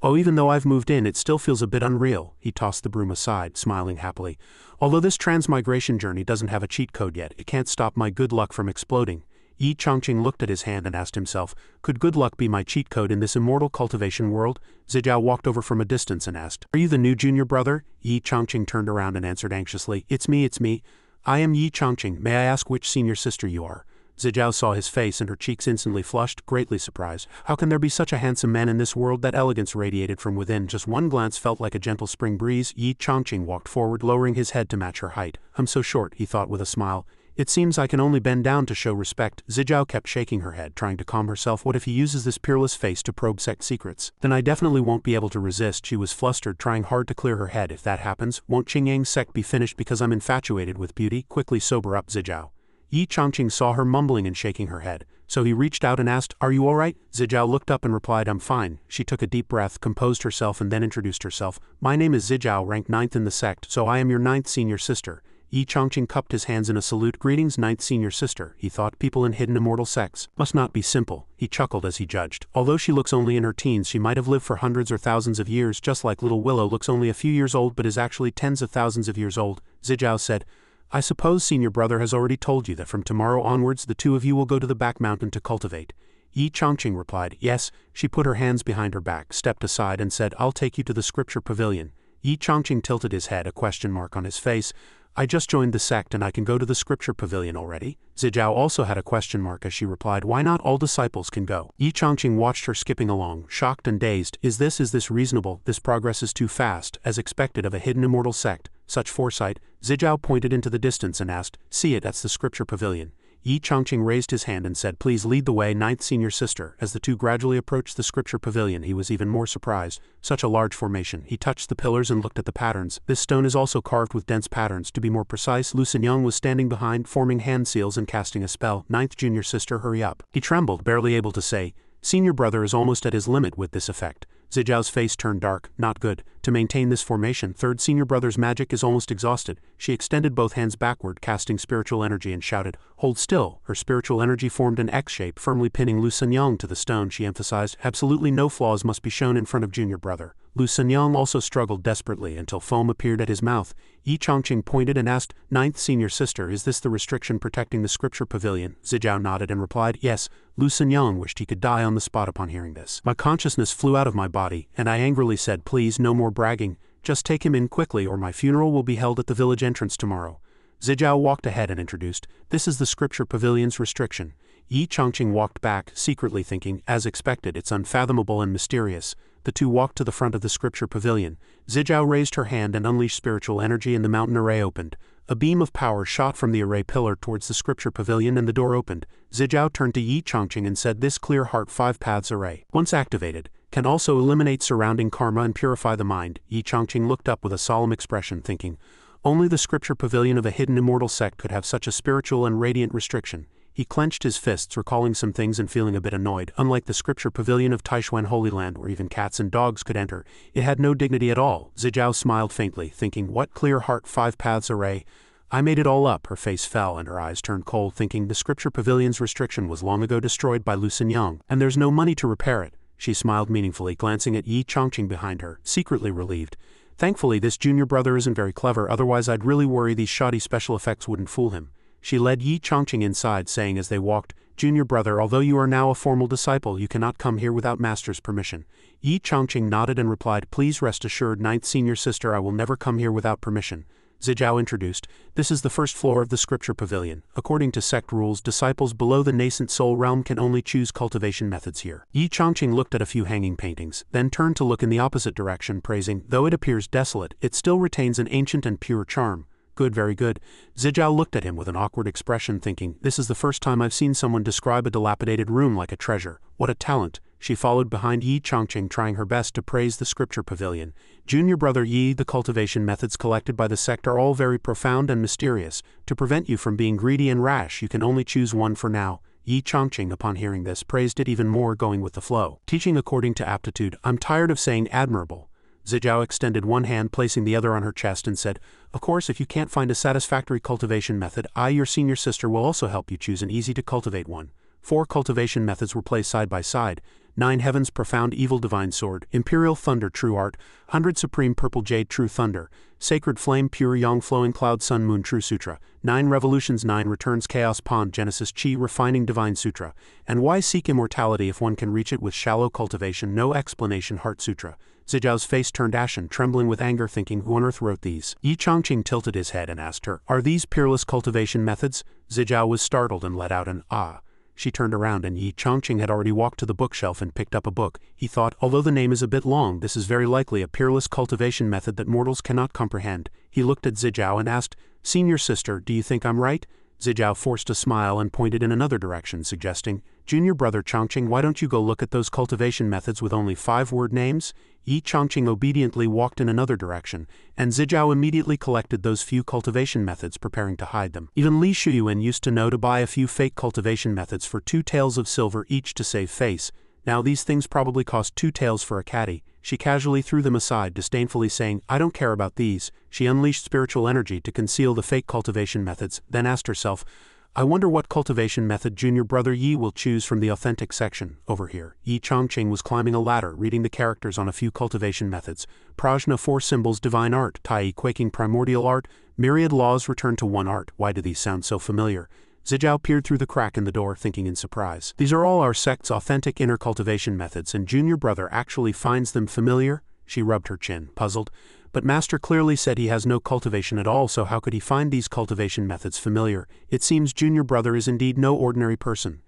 Speaker 1: "Oh, even though I've moved in, it still feels a bit unreal." He tossed the broom aside, smiling happily. "Although this transmigration journey doesn't have a cheat code yet, it can't stop my good luck from exploding." Yi Chongqing looked at his hand and asked himself, "Could good luck be my cheat code in this immortal cultivation world?" Zeching walked over from a distance and asked, "Are you the new junior brother?" Yi Chongqing turned around and answered anxiously, "It's me, it's me. I am Yi Chongqing. May I ask which senior sister you are?" Zeching saw his face and her cheeks instantly flushed, greatly surprised. How can there be such a handsome man in this world? That elegance radiated from within. Just one glance felt like a gentle spring breeze. Yi Chongqing walked forward, lowering his head to match her height. "I'm so short," he thought with a smile. It seems I can only bend down to show respect. Zeching kept shaking her head, trying to calm herself. What if he uses this Peerless face to probe sect secrets? Then I definitely won't be able to resist. She was flustered, trying hard to clear her head. If that happens, won't Qingyang's sect be finished because I'm infatuated with beauty? Quickly sober up, Zeching. Yi Chongqing saw her mumbling and shaking her head, so he reached out and asked, "Are you alright?" Zeching looked up and replied, "I'm fine." She took a deep breath, composed herself and then introduced herself. "My name is Zeching, ranked 9th in the sect, so I am your 9th senior sister." Yi Chongqing cupped his hands in a salute. "Greetings, 9th senior sister," he thought. People in hidden immortal sects must not be simple. He chuckled as he judged. Although she looks only in her teens, she might have lived for hundreds or thousands of years, just like little Willow looks only a few years old but is actually tens of thousands of years old. Zeching said, "I suppose senior brother has already told you that from tomorrow onwards the two of you will go to the back mountain to cultivate." Yi Chongqing replied, "Yes." She put her hands behind her back, stepped aside and said, "I'll take you to the scripture pavilion." Yi Chongqing tilted his head, a question mark on his face. "I just joined the sect and I can go to the scripture pavilion already?" Zeching also had a question mark as she replied, "Why not all disciples can go?" Yi Chongqing watched her skipping along, shocked and dazed. Is this reasonable? This progress is too fast, as expected of a hidden immortal sect. Such foresight. Zeching pointed into the distance and asked, "See it, that's the scripture pavilion." Yi Chongqing raised his hand and said, "Please lead the way, 9th senior sister." As the two gradually approached the scripture pavilion, he was even more surprised. Such a large formation. He touched the pillars and looked at the patterns. This stone is also carved with dense patterns. To be more precise, Lu Xingyang was standing behind, forming hand seals and casting a spell. 9th junior sister, hurry up." He trembled, barely able to say, "Senior brother is almost at his limit with this effect." Zeching's face turned dark. Not good. To maintain this formation, 3rd senior brother's magic is almost exhausted. She extended both hands backward, casting spiritual energy, and shouted, "Hold still." Her spiritual energy formed an X shape, firmly pinning Lu Xingyang to the stone. She emphasized, "Absolutely no flaws must be shown in front of junior brother." Lu Xingyang also struggled desperately until foam appeared at his mouth. Yi Chongqing pointed and asked, "9th senior sister, is this the restriction protecting the scripture pavilion?" Zeching nodded and replied, "Yes." Lu Xingyang wished he could die on the spot upon hearing this. My consciousness flew out of my body, and I angrily said, "Please, no more bragging. Just take him in quickly or my funeral will be held at the village entrance tomorrow." Zeching walked ahead and introduced, "This is the scripture pavilion's restriction." Yi Chongqing walked back, secretly thinking, as expected, it's unfathomable and mysterious. The two walked to the front of the scripture pavilion. Zeching raised her hand and unleashed spiritual energy and the mountain array opened. A beam of power shot from the array pillar towards the scripture pavilion and the door opened. Zeching turned to Yi Chongqing and said, "This clear heart 5 paths array, once activated, can also eliminate surrounding karma and purify the mind." Yi Chongqing looked up with a solemn expression, thinking, only the scripture pavilion of a hidden immortal sect could have such a spiritual and radiant restriction. He clenched his fists, recalling some things and feeling a bit annoyed. Unlike the scripture pavilion of Taishuan Holy Land where even cats and dogs could enter, it had no dignity at all. Zeching smiled faintly, thinking, what clear heart 5 paths array? I made it all up. Her face fell and her eyes turned cold, thinking the scripture pavilion's restriction was long ago destroyed by Lu Xingyang, and there's no money to repair it. She smiled meaningfully, glancing at Yi Chongqing behind her, secretly relieved. Thankfully this junior brother isn't very clever, otherwise I'd really worry these shoddy special effects wouldn't fool him. She led Yi Chongqing inside, saying as they walked, "Junior brother, although you are now a formal disciple, you cannot come here without master's permission." Yi Chongqing nodded and replied, "Please rest assured, 9th senior sister, I will never come here without permission." Zeching introduced, "This is the first floor of the scripture pavilion. According to sect rules, disciples below the nascent soul realm can only choose cultivation methods here." Yi Chongqing looked at a few hanging paintings, then turned to look in the opposite direction, praising, "Though it appears desolate, it still retains an ancient and pure charm." "Good, very good." Zeching looked at him with an awkward expression, thinking, this is the first time I've seen someone describe a dilapidated room like a treasure. What a talent. She followed behind Yi Chongqing, trying her best to praise the scripture pavilion. "Junior brother Yi, the cultivation methods collected by the sect are all very profound and mysterious. To prevent you from being greedy and rash, you can only choose one for now." Yi Chongqing, upon hearing this, praised it even more, going with the flow. "Teaching according to aptitude. I'm tired of saying admirable." Zeching extended one hand, placing the other on her chest, and said, "Of course, if you can't find a satisfactory cultivation method, I, your senior sister, will also help you choose an easy-to-cultivate one." 4 cultivation methods were placed side by side. 9 Heavens Profound Evil Divine Sword, Imperial Thunder True Art, 100 Supreme Purple Jade True Thunder, Sacred Flame Pure Yang Flowing Cloud Sun Moon True Sutra, 9 Revolutions 9 Returns Chaos Pond Genesis Chi Refining Divine Sutra, and Why Seek Immortality if one can reach it with shallow cultivation, no explanation Heart Sutra. Zeching's face turned ashen, trembling with anger, thinking, who on earth wrote these? Yi Chongqing tilted his head and asked her, "Are these peerless cultivation methods?" Zeching was startled and let out an ah. She turned around and Yi Chongqing had already walked to the bookshelf and picked up a book. He thought, although the name is a bit long, this is very likely a peerless cultivation method that mortals cannot comprehend. He looked at Zeching and asked, "Senior sister, do you think I'm right?" Zizhao forced a smile and pointed in another direction, suggesting, "Junior brother Chongqing, why don't you go look at those cultivation methods with only 5-word names?" Yi Chongqing obediently walked in another direction, and Zizhao immediately collected those few cultivation methods, preparing to hide them. Even Li Shuyuan used to know to buy a few fake cultivation methods for 2 taels of silver each to save face. Now these things probably cost 2 taels for a caddy. She casually threw them aside, disdainfully saying, "I don't care about these." She unleashed spiritual energy to conceal the fake cultivation methods, then asked herself, "I wonder what cultivation method junior brother Yi will choose from the authentic section, over here." Yi Chongqing was climbing a ladder, reading the characters on a few cultivation methods. Prajna 4 symbols divine art, Tai quaking primordial art, myriad laws return to one art. Why do these sound so familiar? Zizhao peered through the crack in the door, thinking in surprise. These are all our sect's authentic inner cultivation methods, and junior brother actually finds them familiar? She rubbed her chin, puzzled. But Master clearly said he has no cultivation at all, so how could he find these cultivation methods familiar? It seems junior brother is indeed no ordinary person.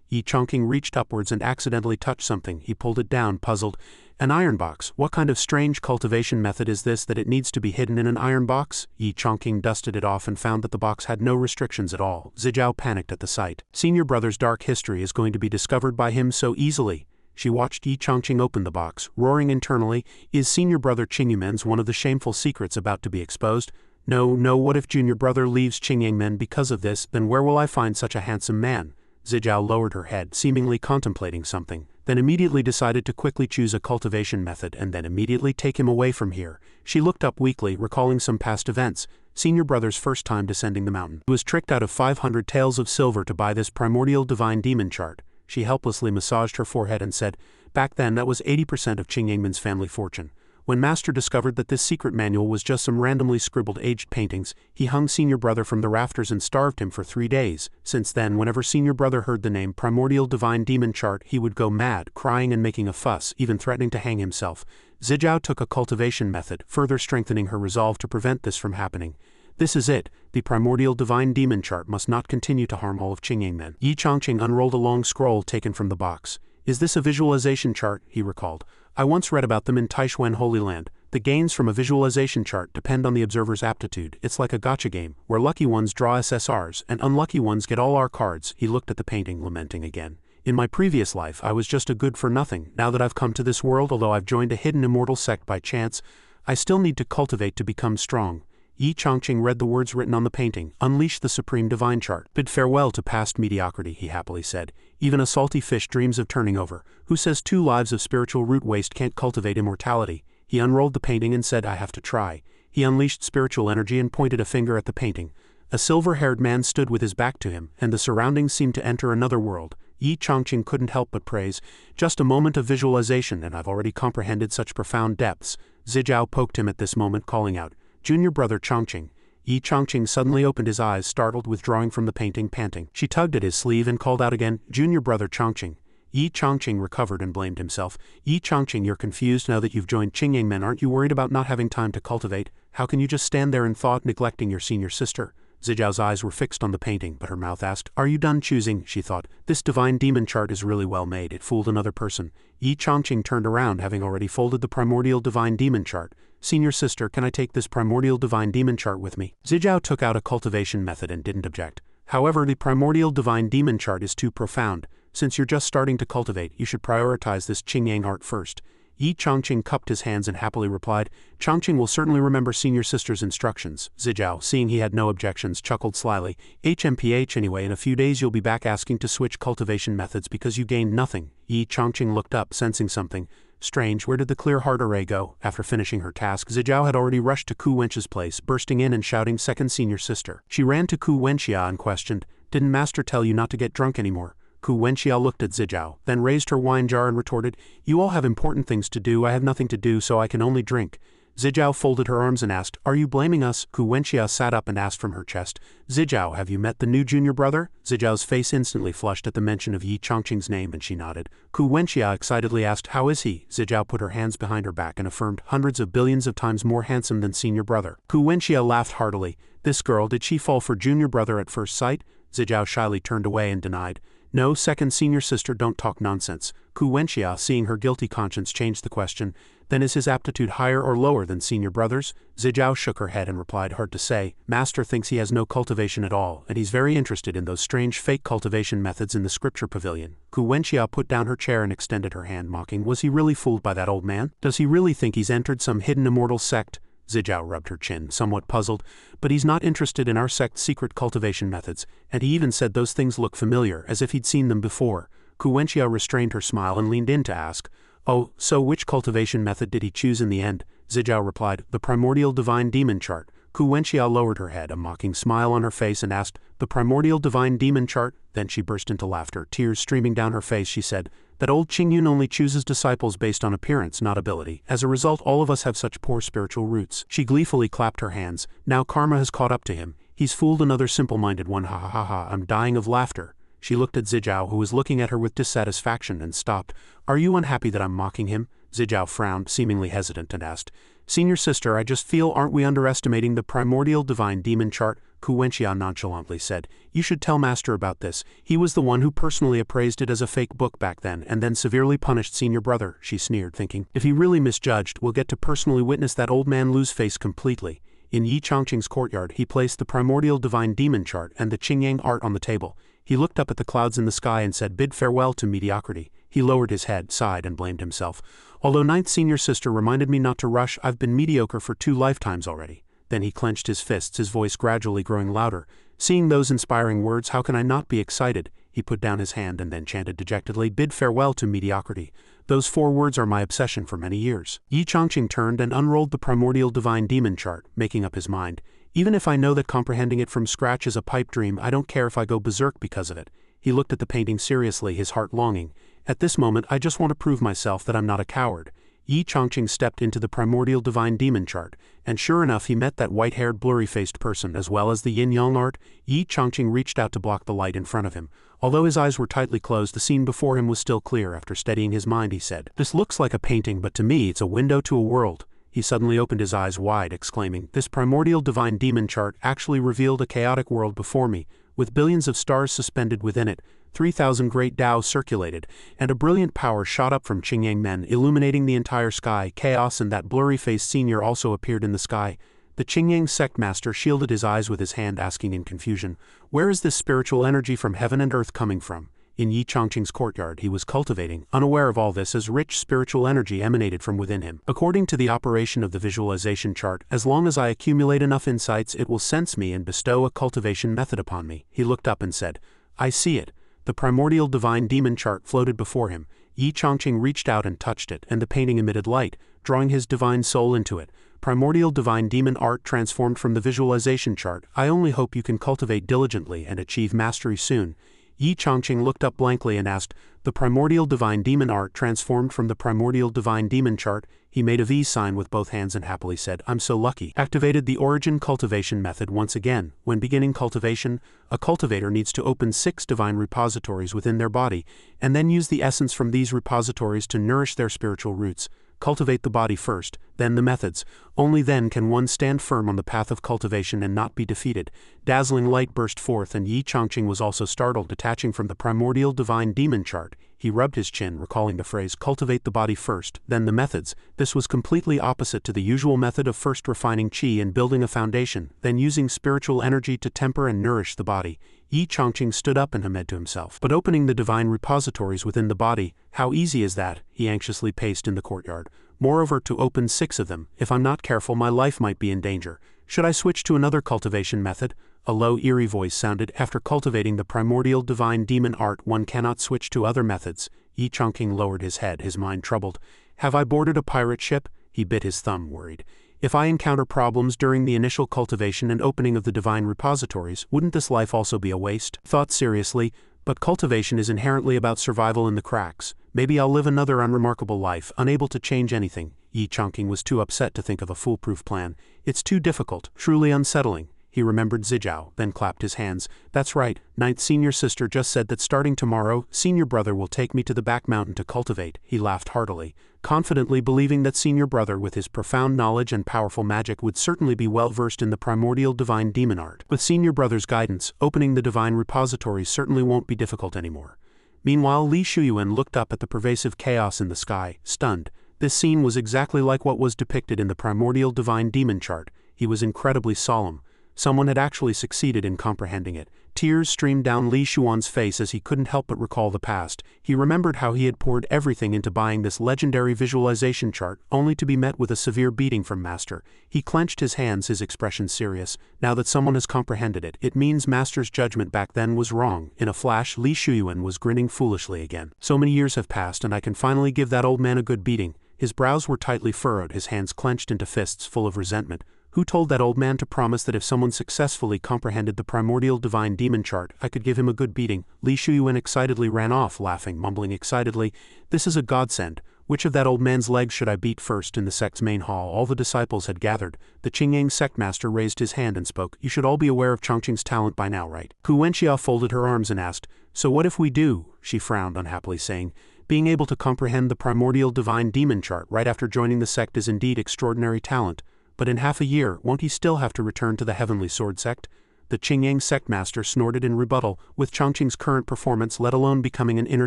Speaker 1: Yi Chongqing reached upwards and accidentally touched something. He pulled it down, puzzled. An iron box. What kind of strange cultivation method is this that it needs to be hidden in an iron box? Yi Chongqing dusted it off and found that the box had no restrictions at all. Zizhao panicked at the sight. Senior brother's dark history is going to be discovered by him so easily. She watched Yi Chongqing open the box, roaring internally, "Is senior brother Qingyumen's one of the shameful secrets about to be exposed? No, what if junior brother leaves Qingyumen because of this, then where will I find such a handsome man?" Zizhao lowered her head, seemingly contemplating something, then immediately decided to quickly choose a cultivation method and then immediately take him away from here. She looked up weakly, recalling some past events. Senior brother's first time descending the mountain. He was tricked out of 500 taels of silver to buy this primordial divine demon chart. She helplessly massaged her forehead and said, "Back then that was 80% of Qingyumen's family fortune." When Master discovered that this secret manual was just some randomly scribbled aged paintings, he hung senior brother from the rafters and starved him for 3 days. Since then, whenever senior brother heard the name Primordial Divine Demon Chart, he would go mad, crying and making a fuss, even threatening to hang himself. Zizhao took a cultivation method, further strengthening her resolve to prevent this from happening. This is it. The primordial divine demon chart must not continue to harm all of Qingyumen. Yi Chongqing unrolled a long scroll taken from the box. "Is this a visualization chart?" he recalled. "I once read about them in Taishuan Holy Land. The gains from a visualization chart depend on the observer's aptitude. It's like a gacha game, where lucky ones draw SSRs, and unlucky ones get all our cards." He looked at the painting, lamenting again. "In my previous life, I was just a good-for-nothing. Now that I've come to this world, although I've joined a hidden immortal sect by chance, I still need to cultivate to become strong." Yi Chongqing read the words written on the painting, "Unleash the supreme divine chart. Bid farewell to past mediocrity," he happily said. "Even a salty fish dreams of turning over. Who says 2 lives of spiritual root waste can't cultivate immortality?" He unrolled the painting and said, "I have to try." He unleashed spiritual energy and pointed a finger at the painting. A silver-haired man stood with his back to him, and the surroundings seemed to enter another world. Yi Chongqing couldn't help but praise, "Just a moment of visualization, and I've already comprehended such profound depths." Zizhao poked him at this moment, calling out, "Junior brother Chongqing." Yi Chongqing suddenly opened his eyes, startled, withdrawing from the painting, panting. She tugged at his sleeve and called out again, "Junior brother Chongqing." Yi Chongqing recovered and blamed himself. "Yi Chongqing, you're confused now that you've joined Qingyumen. Aren't you worried about not having time to cultivate? How can you just stand there in thought, neglecting your senior sister?" Zizhao's eyes were fixed on the painting, but her mouth asked, "Are you done choosing?" She thought, "This divine demon chart is really well made. It fooled another person." Yi Chongqing turned around, having already folded the primordial divine demon chart. "Senior sister, can I take this primordial divine demon chart with me?" Zizhao took out a cultivation method and didn't object. "However, the primordial divine demon chart is too profound. Since you're just starting to cultivate, you should prioritize this Qingyang art first." Yi Chongqing cupped his hands and happily replied, "Chongqing will certainly remember senior sister's instructions." Zizhao, seeing he had no objections, chuckled slyly. "HMPH anyway, in a few days you'll be back asking to switch cultivation methods because you gained nothing." Yi Chongqing looked up, sensing something strange. Where did the clear heart array go? After finishing her task, Zizhao had already rushed to Ku Wenchia's place, bursting in and shouting, "Second senior sister." She ran to Ku Wenchia and questioned, "Didn't master tell you not to get drunk anymore?" Ku Wenchia looked at Zizhao, then raised her wine jar and retorted, "You all have important things to do. I have nothing to do, so I can only drink." Zizhao folded her arms and asked, "Are you blaming us?" Ku Wenchia sat up and asked from her chest, "Zizhao, have you met the new junior brother?" Zizhao's face instantly flushed at the mention of Yi Chongqing's name, and she nodded. Ku Wenchia excitedly asked, "How is he?" Zizhao put her hands behind her back and affirmed, "Hundreds of billions of times more handsome than senior brother." Ku Wenchia laughed heartily. "This girl, did she fall for junior brother at first sight?" Zizhao shyly turned away and denied, No, second senior sister, don't talk nonsense. Ku Wenxia, seeing her guilty conscience, changed the question. Then is his aptitude higher or lower than senior brother's? Zizhao shook her head and replied, hard to say. Master thinks he has no cultivation at all, and he's very interested in those strange fake cultivation methods in the scripture pavilion. Ku Wenxia put down her chair and extended her hand, mocking. Was he really fooled by that old man? Does he really think he's entered some hidden immortal sect? Zizhao rubbed her chin, somewhat puzzled. But he's not interested in our sect's secret cultivation methods, and he even said those things look familiar, as if he'd seen them before. Ku Wenxia restrained her smile and leaned in to ask, oh, so which cultivation method did he choose in the end? Zizhao replied, the primordial divine demon chart. Ku Wenxia lowered her head, a mocking smile on her face, and asked, the primordial divine demon chart? Then she burst into laughter, tears streaming down her face. She said, that old Qingyun only chooses disciples based on appearance, not ability. As a result, all of us have such poor spiritual roots. She gleefully clapped her hands. Now karma has caught up to him. He's fooled another simple-minded one. Ha ha ha ha, I'm dying of laughter. She looked at Zizhao, who was looking at her with dissatisfaction, and stopped. Are you unhappy that I'm mocking him? Zizhao frowned, seemingly hesitant, and asked, senior sister, I just feel, aren't we underestimating the primordial divine demon chart? Ku Wenxia nonchalantly said, you should tell master about this. He was the one who personally appraised it as a fake book back then, and then severely punished senior brother. She sneered, thinking, if he really misjudged, we'll get to personally witness that old man lose face completely. In Yi Chongqing's courtyard, he placed the primordial divine demon chart and the Qingyang art on the table. He looked up at the clouds in the sky and said, bid farewell to mediocrity. He lowered his head, sighed, and blamed himself. Although ninth senior sister reminded me not to rush, I've been mediocre for 2 lifetimes already. Then he clenched his fists, his voice gradually growing louder. Seeing those inspiring words, how can I not be excited? He put down his hand and then chanted dejectedly, bid farewell to mediocrity. Those 4 words are my obsession for many years. Yi Chongqing turned and unrolled the primordial divine demon chart, making up his mind. Even if I know that comprehending it from scratch is a pipe dream, I don't care if I go berserk because of it. He looked at the painting seriously, his heart longing. At this moment, I just want to prove myself that I'm not a coward. Yi Chongqing stepped into the primordial divine demon chart, and sure enough he met that white-haired, blurry-faced person as well as the yin-yang art. Yi Chongqing reached out to block the light in front of him. Although his eyes were tightly closed, the scene before him was still clear. After steadying his mind, he said, this looks like a painting, but to me it's a window to a world. He suddenly opened his eyes wide, exclaiming, this primordial divine demon chart actually revealed a chaotic world before me, with billions of stars suspended within it. 3,000 great Taos circulated, and a brilliant power shot up from Qingyang men, illuminating the entire sky. Chaos and that blurry-faced senior also appeared in the sky. The Qingyang sect master shielded his eyes with his hand, asking in confusion, where is this spiritual energy from heaven and earth coming from? In Yi Chongqing's courtyard he was cultivating, unaware of all this, as rich spiritual energy emanated from within him. According to the operation of the visualization chart, as long as I accumulate enough insights, it will sense me and bestow a cultivation method upon me. He looked up and said, I see it. The primordial divine demon chart floated before him. Yi Chongqing reached out and touched it, and the painting emitted light, drawing his divine soul into it. Primordial divine demon art transformed from the visualization chart. I only hope you can cultivate diligently and achieve mastery soon. Yi Chongqing looked up blankly and asked, the primordial divine demon art transformed from the primordial divine demon chart. He made a V sign with both hands and happily said, I'm so lucky. Activated the origin cultivation method once again. When beginning cultivation, a cultivator needs to open 6 divine repositories within their body, and then use the essence from these repositories to nourish their spiritual roots. Cultivate the body first, then the methods. Only then can one stand firm on the path of cultivation and not be defeated. Dazzling light burst forth, and Yi Chongqing was also startled, detaching from the primordial divine demon chart. He rubbed his chin, recalling the phrase, cultivate the body first, then the methods. This was completely opposite to the usual method of first refining qi and building a foundation, then using spiritual energy to temper and nourish the body. Yi Chongqing stood up and hummed to himself. But opening the divine repositories within the body, how easy is that? He anxiously paced in the courtyard. Moreover, to open 6 of them, if I'm not careful, my life might be in danger. Should I switch to another cultivation method? A low, eerie voice sounded. After cultivating the primordial divine demon art, one cannot switch to other methods. Yi Chongqing lowered his head, his mind troubled. Have I boarded a pirate ship? He bit his thumb, worried. If I encounter problems during the initial cultivation and opening of the divine repositories, wouldn't this life also be a waste? Thought seriously, but cultivation is inherently about survival in the cracks. Maybe I'll live another unremarkable life, unable to change anything. Yi Chongqing was too upset to think of a foolproof plan. It's too difficult, truly unsettling. He remembered Zeching, then clapped his hands. That's right, ninth senior sister just said that starting tomorrow, senior brother will take me to the back mountain to cultivate. He laughed heartily, confidently believing that senior brother with his profound knowledge and powerful magic would certainly be well versed in the primordial divine demon art. With senior brother's guidance, opening the divine repository certainly won't be difficult anymore. Meanwhile, Li Shuyuan looked up at the pervasive chaos in the sky, stunned. This scene was exactly like what was depicted in the primordial divine demon chart. He was incredibly solemn. Someone had actually succeeded in comprehending it. Tears streamed down Li Shuan's face as he couldn't help but recall the past. He remembered how he had poured everything into buying this legendary visualization chart, only to be met with a severe beating from Master. He clenched his hands, his expression serious. Now that someone has comprehended it, it means Master's judgment back then was wrong. In a flash, Li Shuyuan was grinning foolishly again. So many years have passed and I can finally give that old man a good beating. His brows were tightly furrowed, his hands clenched into fists full of resentment. Who told that old man to promise that if someone successfully comprehended the primordial divine demon chart, I could give him a good beating? Li Shuyuan excitedly ran off, laughing, mumbling excitedly, "This is a godsend. Which of that old man's legs should I beat first?" In the sect's main hall, all the disciples had gathered. The Qingyang sect master raised his hand and spoke. "You should all be aware of Chongqing's talent by now, right?" Hu Wenxia folded her arms and asked, "So what if we do?" She frowned unhappily, saying, "Being able to comprehend the primordial divine demon chart right after joining the sect is indeed extraordinary talent. But in half a year, won't he still have to return to the Heavenly Sword sect?" The Qingyang sect master snorted in rebuttal. With Chongqing's current performance, let alone becoming an inner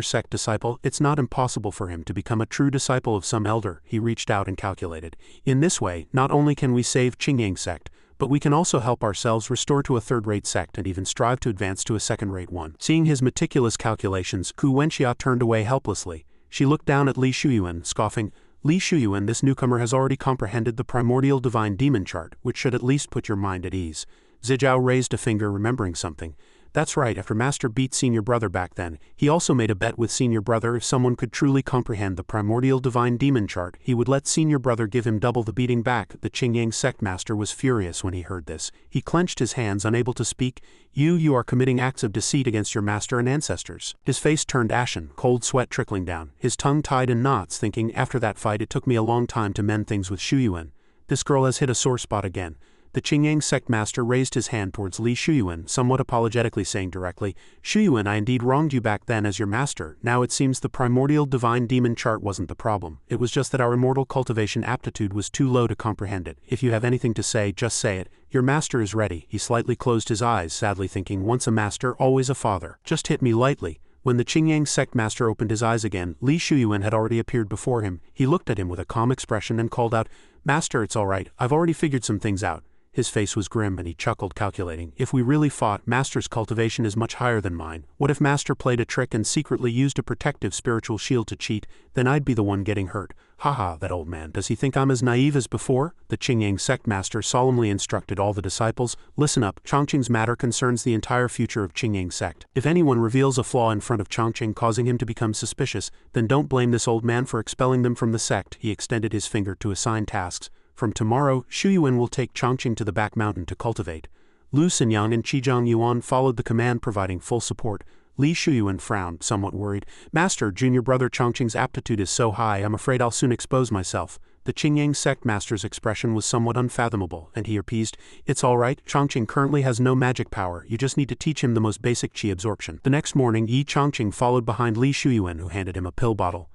Speaker 1: sect disciple, it's not impossible for him to become a true disciple of some elder. He reached out and calculated. In this way, not only can we save Qingyang sect, but we can also help ourselves restore to a third-rate sect and even strive to advance to a second-rate one. Seeing his meticulous calculations, Hu Wenxia turned away helplessly. She looked down at Li Shuyuan, scoffing. "Li Shuyuan, this newcomer has already comprehended the primordial divine demon chart, which should at least put your mind at ease." Zeching raised a finger, remembering something. "That's right, after Master beat senior brother back then, he also made a bet with senior brother if someone could truly comprehend the primordial divine demon chart, he would let senior brother give him double the beating back." The Qingyang sect master was furious when he heard this. He clenched his hands, unable to speak. You are committing acts of deceit against your master and ancestors." His face turned ashen, cold sweat trickling down, his tongue tied in knots, thinking, "After that fight it took me a long time to mend things with Shuyuan. This girl has hit a sore spot again." The Qingyang sect master raised his hand towards Li Shuyuan, somewhat apologetically saying directly, "Shuyuan, I indeed wronged you back then as your master. Now it seems the primordial divine demon chart wasn't the problem. It was just that our immortal cultivation aptitude was too low to comprehend it. If you have anything to say, just say it. Your master is ready." He slightly closed his eyes, sadly thinking, once a master, always a father. "Just hit me lightly." When the Qingyang sect master opened his eyes again, Li Shuyuan had already appeared before him. He looked at him with a calm expression and called out, "Master, it's all right. I've already figured some things out." His face was grim and he chuckled, calculating. "If we really fought, Master's cultivation is much higher than mine. What if Master played a trick and secretly used a protective spiritual shield to cheat? Then I'd be the one getting hurt. Haha, that old man. Does he think I'm as naive as before?" The Qingyang sect master solemnly instructed all the disciples, "Listen up, Chongqing's matter concerns the entire future of Qingyang sect. If anyone reveals a flaw in front of Chongqing causing him to become suspicious, then don't blame this old man for expelling them from the sect." He extended his finger to assign tasks. "From tomorrow, Shuyuan will take Chongqing to the back mountain to cultivate." Lu Xinyang and Qizhang Yuan followed the command, providing full support. Li Shuyuan frowned, somewhat worried. "Master, junior brother Chongqing's aptitude is so high, I'm afraid I'll soon expose myself." The Qingyang sect master's expression was somewhat unfathomable, and he appeased, "It's all right, Chongqing currently has no magic power, you just need to teach him the most basic qi absorption." The next morning, Yi Chongqing followed behind Li Shuyuan, who handed him a pill bottle.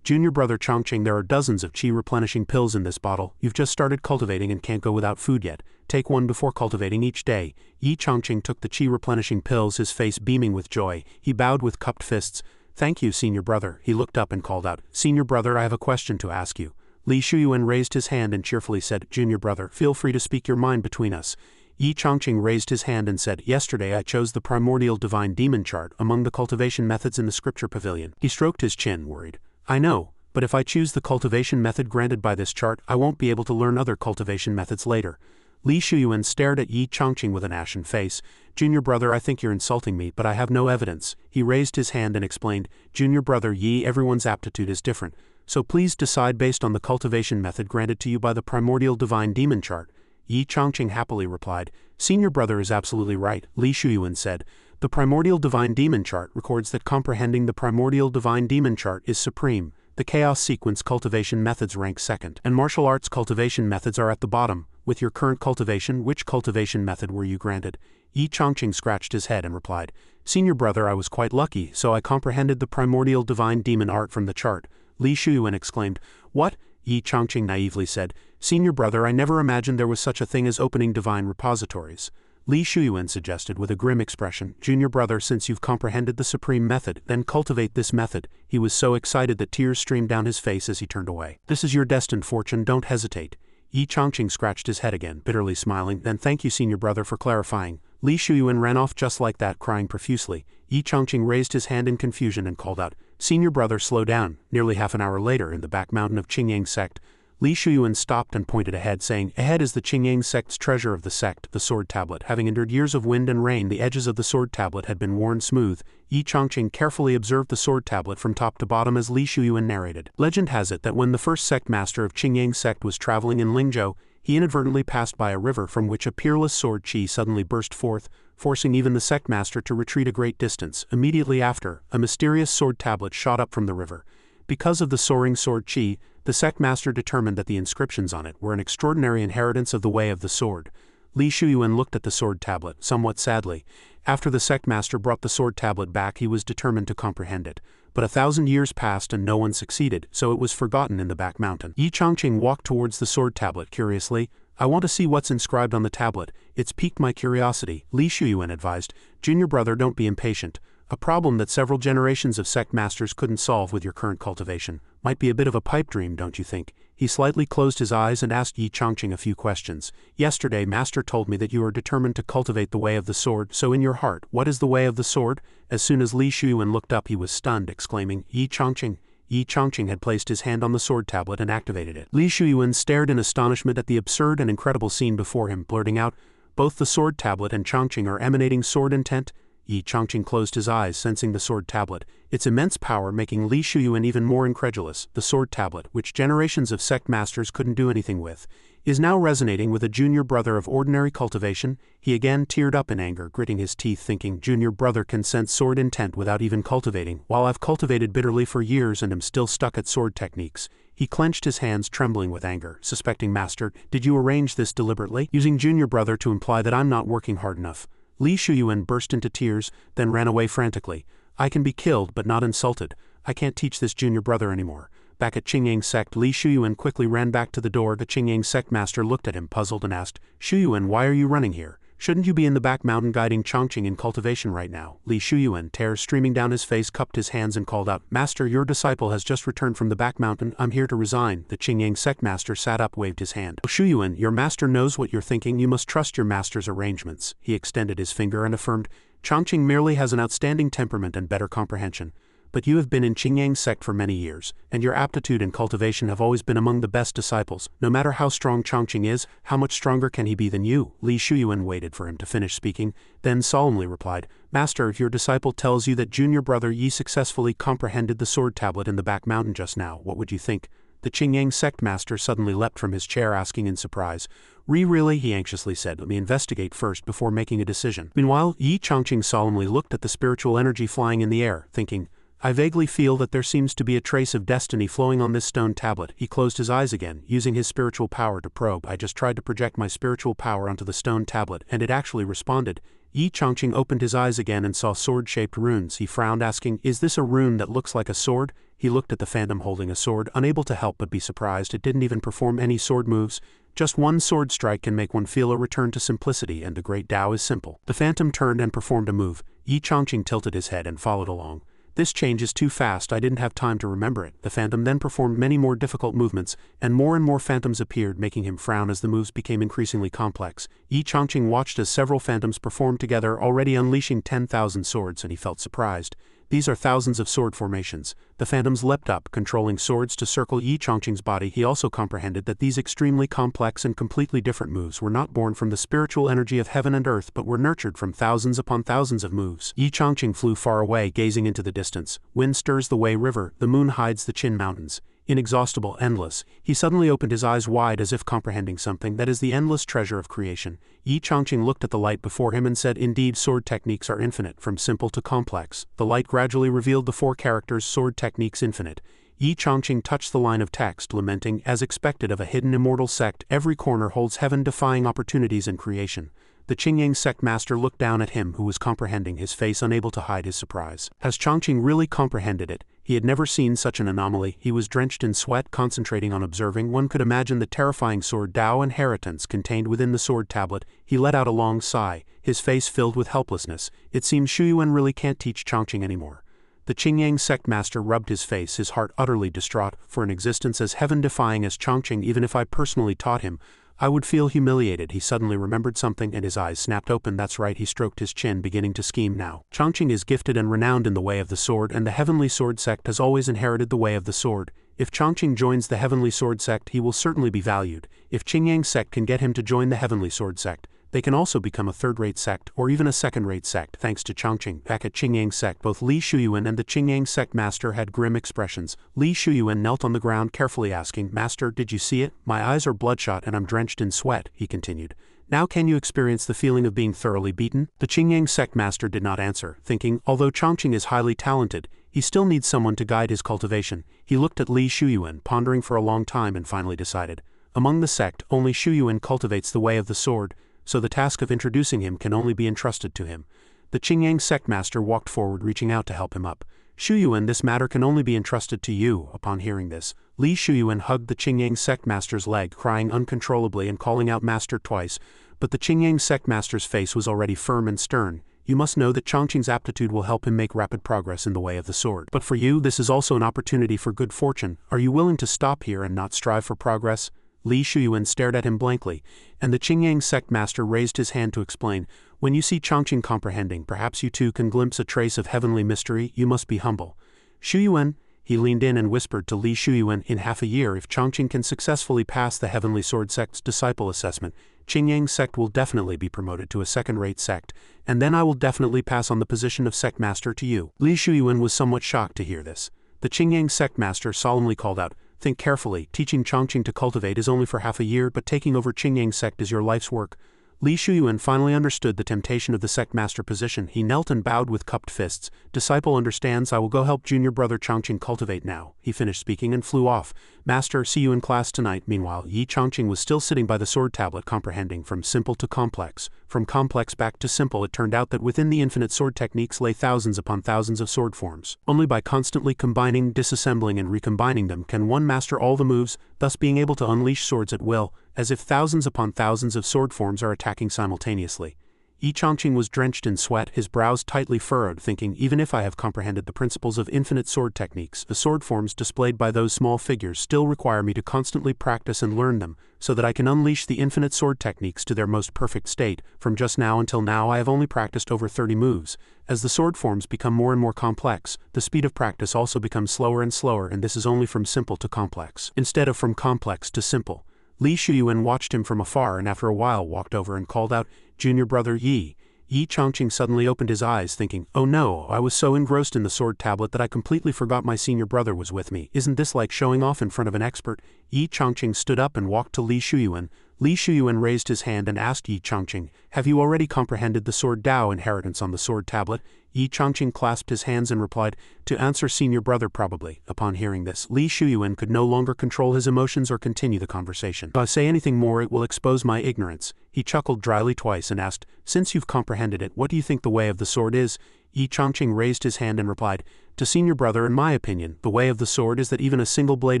Speaker 1: "Junior brother Chongqing, there are dozens of qi replenishing pills in this bottle. You've just started cultivating and can't go without food yet. Take one before cultivating each day." Yi Chongqing took the qi replenishing pills, his face beaming with joy. He bowed with cupped fists. "Thank you, senior brother." He looked up and called out, "Senior brother, I have a question to ask you." Li Shuyuan raised his hand and cheerfully said, "Junior brother, feel free to speak your mind between us." Yi Chongqing raised his hand and said, "Yesterday I chose the primordial divine demon chart among the cultivation methods in the scripture pavilion." He stroked his chin, worried. "I know. But if I choose the cultivation method granted by this chart, I won't be able to learn other cultivation methods later." Li Shuyuan stared at Yi Chongqing with an ashen face. "Junior brother, I think you're insulting me, but I have no evidence." He raised his hand and explained, "Junior brother Yi, everyone's aptitude is different. So please decide based on the cultivation method granted to you by the primordial divine demon chart." Yi Chongqing happily replied, "Senior brother is absolutely right." Li Shuyuan said, "The primordial divine demon chart records that comprehending the primordial divine demon chart is supreme. The chaos sequence cultivation methods rank second, and martial arts cultivation methods are at the bottom. With your current cultivation, which cultivation method were you granted? Yi Chongqing scratched his head and replied, Senior brother, I was quite lucky, so I comprehended the primordial divine demon art from the chart. Li Shuyuan exclaimed, What? Yi Chongqing naively said, Senior brother, I never imagined there was such a thing as opening divine repositories. Li Shuyuan suggested with a grim expression, Junior brother, since you've comprehended the supreme method, then cultivate this method. He was so excited that tears streamed down his face as he turned away. This is your destined fortune, don't hesitate. Yi Chongqing scratched his head again, bitterly smiling, then thank you senior brother for clarifying. Li Shuyuan ran off just like that, crying profusely. Yi Chongqing raised his hand in confusion and called out, Senior brother, slow down. Nearly half an hour later, in the back mountain of Qingyang sect, Li Shuyuan stopped and pointed ahead, saying, Ahead is the Qingyang sect's treasure of the sect, the sword tablet. Having endured years of wind and rain, the edges of the sword tablet had been worn smooth. Yi Chongqing carefully observed the sword tablet from top to bottom as Li Shuyuan narrated. Legend has it that when the first sect master of Qingyang sect was traveling in Lingzhou, he inadvertently passed by a river from which a peerless sword qi suddenly burst forth, forcing even the sect master to retreat a great distance. Immediately after, a mysterious sword tablet shot up from the river. Because of the soaring sword qi, the sect master determined that the inscriptions on it were an extraordinary inheritance of the way of the sword. Li Shuyuan looked at the sword tablet, somewhat sadly. After the sect master brought the sword tablet back, he was determined to comprehend it. But 1,000 years passed and no one succeeded, so it was forgotten in the back mountain. Yi Chongqing walked towards the sword tablet curiously. I want to see what's inscribed on the tablet. It's piqued my curiosity, Li Shuyuan advised. Junior brother, don't be impatient. A problem that several generations of sect masters couldn't solve with your current cultivation. Might be a bit of a pipe dream, don't you think? He slightly closed his eyes and asked Yi Chongqing a few questions. Yesterday, Master told me that you are determined to cultivate the way of the sword, so in your heart, what is the way of the sword? As soon as Li Shuyuan looked up, he was stunned, exclaiming, Yi Chongqing. Yi Chongqing had placed his hand on the sword tablet and activated it. Li Shuyuan stared in astonishment at the absurd and incredible scene before him, blurting out, Both the sword tablet and Chongqing are emanating sword intent. Yi Chongqing closed his eyes, sensing the sword tablet, its immense power making Li Shuyuan even more incredulous. The sword tablet, which generations of sect masters couldn't do anything with, is now resonating with a junior brother of ordinary cultivation. He again teared up in anger, gritting his teeth, thinking, Junior brother can sense sword intent without even cultivating, while I've cultivated bitterly for years and am still stuck at sword techniques. He clenched his hands, trembling with anger, suspecting Master, did you arrange this deliberately, using junior brother to imply that I'm not working hard enough? Li Shuyuan burst into tears, then ran away frantically. I can be killed but not insulted. I can't teach this junior brother anymore. Back at Qingyang sect, Li Shuyuan quickly ran back to the door. The Qingyang sect master looked at him puzzled and asked, Shuyuan, why are you running here? Shouldn't you be in the back mountain guiding Chongqing in cultivation right now? Li Shuyuan, tears streaming down his face, cupped his hands and called out, Master, your disciple has just returned from the back mountain. I'm here to resign. The Qingyang sect master sat up, waved his hand. Shuyuan, your master knows what you're thinking. You must trust your master's arrangements. He extended his finger and affirmed, Chongqing merely has an outstanding temperament and better comprehension. But you have been in Qingyang sect for many years, and your aptitude and cultivation have always been among the best disciples. No matter how strong Chongqing is, how much stronger can he be than you? Li Shuyuan waited for him to finish speaking, then solemnly replied, Master, if your disciple tells you that junior brother Yi successfully comprehended the sword tablet in the back mountain just now, what would you think? The Qingyang sect master suddenly leapt from his chair, asking in surprise, Really? He anxiously said, let me investigate first before making a decision. Meanwhile, Yi Chongqing solemnly looked at the spiritual energy flying in the air, thinking, I vaguely feel that there seems to be a trace of destiny flowing on this stone tablet. He closed his eyes again, using his spiritual power to probe. I just tried to project my spiritual power onto the stone tablet, and it actually responded. Yi Chongqing opened his eyes again and saw sword-shaped runes. He frowned, asking, Is this a rune that looks like a sword? He looked at the phantom holding a sword, unable to help but be surprised. It didn't even perform any sword moves. Just one sword strike can make one feel a return to simplicity, and the great Tao is simple. The phantom turned and performed a move. Yi Chongqing tilted his head and followed along. This change is too fast, I didn't have time to remember it. The phantom then performed many more difficult movements, and more phantoms appeared, making him frown as the moves became increasingly complex. Yi Chongqing watched as several phantoms performed together, already unleashing 10,000 swords, and he felt surprised. These are thousands of sword formations. The phantoms leapt up, controlling swords to circle Yi Chongqing's body. He also comprehended that these extremely complex and completely different moves were not born from the spiritual energy of heaven and earth, but were nurtured from thousands upon thousands of moves. Yi Chongqing flew far away, gazing into the distance. Wind stirs the Wei River, the moon hides the Qin Mountains. Inexhaustible, endless. He suddenly opened his eyes wide as if comprehending something. That is the endless treasure of creation. Yi Chongqing looked at the light before him and said, Indeed, sword techniques are infinite, from simple to complex. The light gradually revealed the 4 characters, sword techniques infinite. Yi Chongqing touched the line of text, lamenting, as expected of a hidden immortal sect, every corner holds heaven-defying opportunities in creation. The Qingyang sect master looked down at him, who was comprehending, his face unable to hide his surprise. Has Chongqing really comprehended it? He had never seen such an anomaly. He was drenched in sweat, concentrating on observing. One could imagine the terrifying sword Tao inheritance contained within the sword tablet. He let out a long sigh, his face filled with helplessness. It seems Shuyuan really can't teach Chongqing anymore. The Qingyang sect master rubbed his face, his heart utterly distraught. For an existence as heaven-defying as Chongqing, even if I personally taught him, I would feel humiliated. He suddenly remembered something and his eyes snapped open. That's right, he stroked his chin, beginning to scheme now. Chongqing is gifted and renowned in the way of the sword, and the Heavenly Sword sect has always inherited the way of the sword. If Chongqing joins the Heavenly Sword sect, he will certainly be valued. If Qingyang sect can get him to join the Heavenly Sword sect, they can also become a third-rate sect, or even a second-rate sect, thanks to Chongqing. Back at Qingyang sect, both Li Shuyuan and the Qingyang sect master had grim expressions. Li Shuyuan knelt on the ground, carefully asking, "Master, did you see it? My eyes are bloodshot and I'm drenched in sweat," he continued. "Now can you experience the feeling of being thoroughly beaten?" The Qingyang sect master did not answer, thinking, although Chongqing is highly talented, he still needs someone to guide his cultivation. He looked at Li Shuyuan, pondering for a long time, and finally decided. Among the sect, only Shuyuan cultivates the way of the sword, so the task of introducing him can only be entrusted to him. The Qingyang sect master walked forward, reaching out to help him up. "Shuyuan, this matter can only be entrusted to you." Upon hearing this, Li Shuyuan hugged the Qingyang sect master's leg, crying uncontrollably and calling out "Master" twice, but the Qingyang sect master's face was already firm and stern. "You must know that Chongqing's aptitude will help him make rapid progress in the way of the sword. But for you, this is also an opportunity for good fortune. Are you willing to stop here and not strive for progress?" Li Shuyuan stared at him blankly, and the Qingyang sect master raised his hand to explain. "When you see Chongqing comprehending, perhaps you too can glimpse a trace of heavenly mystery. You must be humble." "Shuyuan," he leaned in and whispered to Li Shuyuan, "in half a year, if Chongqing can successfully pass the Heavenly Sword sect's disciple assessment, Qingyang sect will definitely be promoted to a second-rate sect, and then I will definitely pass on the position of sect master to you." Li Shuyuan was somewhat shocked to hear this. The Qingyang sect master solemnly called out, "Think carefully. Teaching Chongqing to cultivate is only for half a year, but taking over Qingyang sect is your life's work." Li Shuyuan finally understood the temptation of the sect master position. He knelt and bowed with cupped fists. "Disciple understands. I will go help junior brother Chongqing cultivate now." He finished speaking and flew off. "Master, see you in class tonight." Meanwhile, Yi Chongqing was still sitting by the sword tablet, comprehending from simple to complex. From complex back to simple, it turned out that within the infinite sword techniques lay thousands upon thousands of sword forms. Only by constantly combining, disassembling and recombining them can one master all the moves, thus being able to unleash swords at will, as if thousands upon thousands of sword forms are attacking simultaneously. Yi Chongqing was drenched in sweat, his brows tightly furrowed, thinking, even if I have comprehended the principles of infinite sword techniques, the sword forms displayed by those small figures still require me to constantly practice and learn them, so that I can unleash the infinite sword techniques to their most perfect state. From just now until now I have only practiced over 30 moves. As the sword forms become more and more complex, the speed of practice also becomes slower and slower, and this is only from simple to complex, instead of from complex to simple. Li Shuyuan watched him from afar and after a while walked over and called out, "Junior brother Yi." Yi Chongqing suddenly opened his eyes, thinking, "Oh no, I was so engrossed in the sword tablet that I completely forgot my senior brother was with me. Isn't this like showing off in front of an expert?" Yi Chongqing stood up and walked to Li Shuyuan. Li Shuyuan raised his hand and asked Yi Chongqing, "Have you already comprehended the sword Tao inheritance on the sword tablet?" Yi Chongqing clasped his hands and replied, "To answer senior brother probably." Upon hearing this, Li Shuyuan could no longer control his emotions or continue the conversation. "If I say anything more it will expose my ignorance." He chuckled dryly twice and asked, "Since you've comprehended it, what do you think the way of the sword is?" Yi Chongqing raised his hand and replied, "To senior brother, in my opinion, the way of the sword is that even a single blade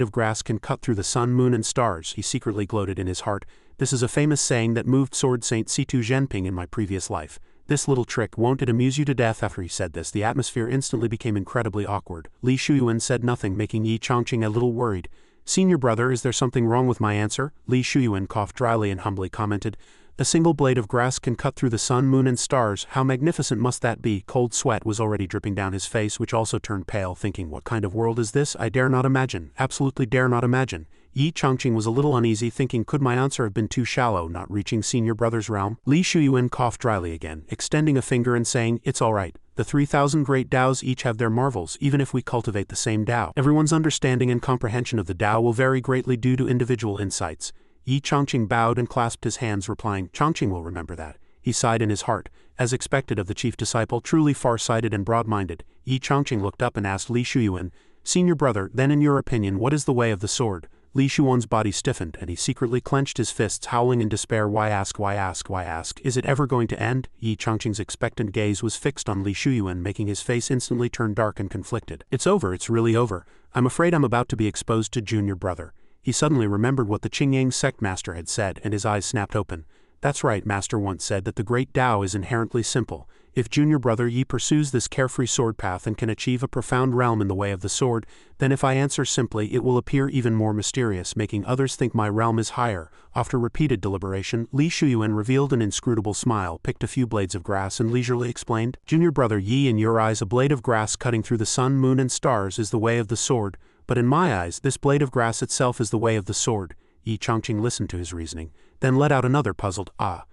Speaker 1: of grass can cut through the sun, moon and stars." He secretly gloated in his heart. "This is a famous saying that moved sword saint C2 Xenping in my previous life. This little trick, won't it amuse you to death?" After he said this, the atmosphere instantly became incredibly awkward. Li Shuyuan said nothing, making Yi Chongqing a little worried. "Senior brother, is there something wrong with my answer?" Li Shuyuan coughed dryly and humbly commented, "A single blade of grass can cut through the sun, moon and stars. How magnificent must that be?" Cold sweat was already dripping down his face, which also turned pale, thinking, what kind of world is this? I dare not imagine, absolutely dare not imagine. Yi Chongqing was a little uneasy, thinking, could my answer have been too shallow, not reaching senior brother's realm? Li Shuyuan coughed dryly again, extending a finger and saying, "It's all right. The 3,000 great Taos each have their marvels, even if we cultivate the same Tao. Everyone's understanding and comprehension of the Tao will vary greatly due to individual insights." Yi Chongqing bowed and clasped his hands, replying, "Chongqing will remember that." He sighed in his heart. As expected of the chief disciple, truly far-sighted and broad-minded, Yi Chongqing looked up and asked Li Shuyuan, Senior brother, then in your opinion what is the way of the sword? Li Shuan's body stiffened and he secretly clenched his fists, howling in despair. Why ask, why ask, why ask? Is it ever going to end? Yi Chongqing's expectant gaze was fixed on Li Shuyuan, making his face instantly turn dark and conflicted. It's over, it's really over. I'm afraid I'm about to be exposed to junior brother. He suddenly remembered what the Qingyang sect master had said and his eyes snapped open. That's right, master once said that the great Tao is inherently simple. If junior brother Yi pursues this carefree sword path and can achieve a profound realm in the way of the sword, then if I answer simply it will appear even more mysterious, making others think my realm is higher. After repeated deliberation, Li Shuyuan revealed an inscrutable smile, picked a few blades of grass and leisurely explained, Junior brother Yi, in your eyes a blade of grass cutting through the sun, moon and stars is the way of the sword, but in my eyes this blade of grass itself is the way of the sword. Yi Chongqing listened to his reasoning, then let out another puzzled ah.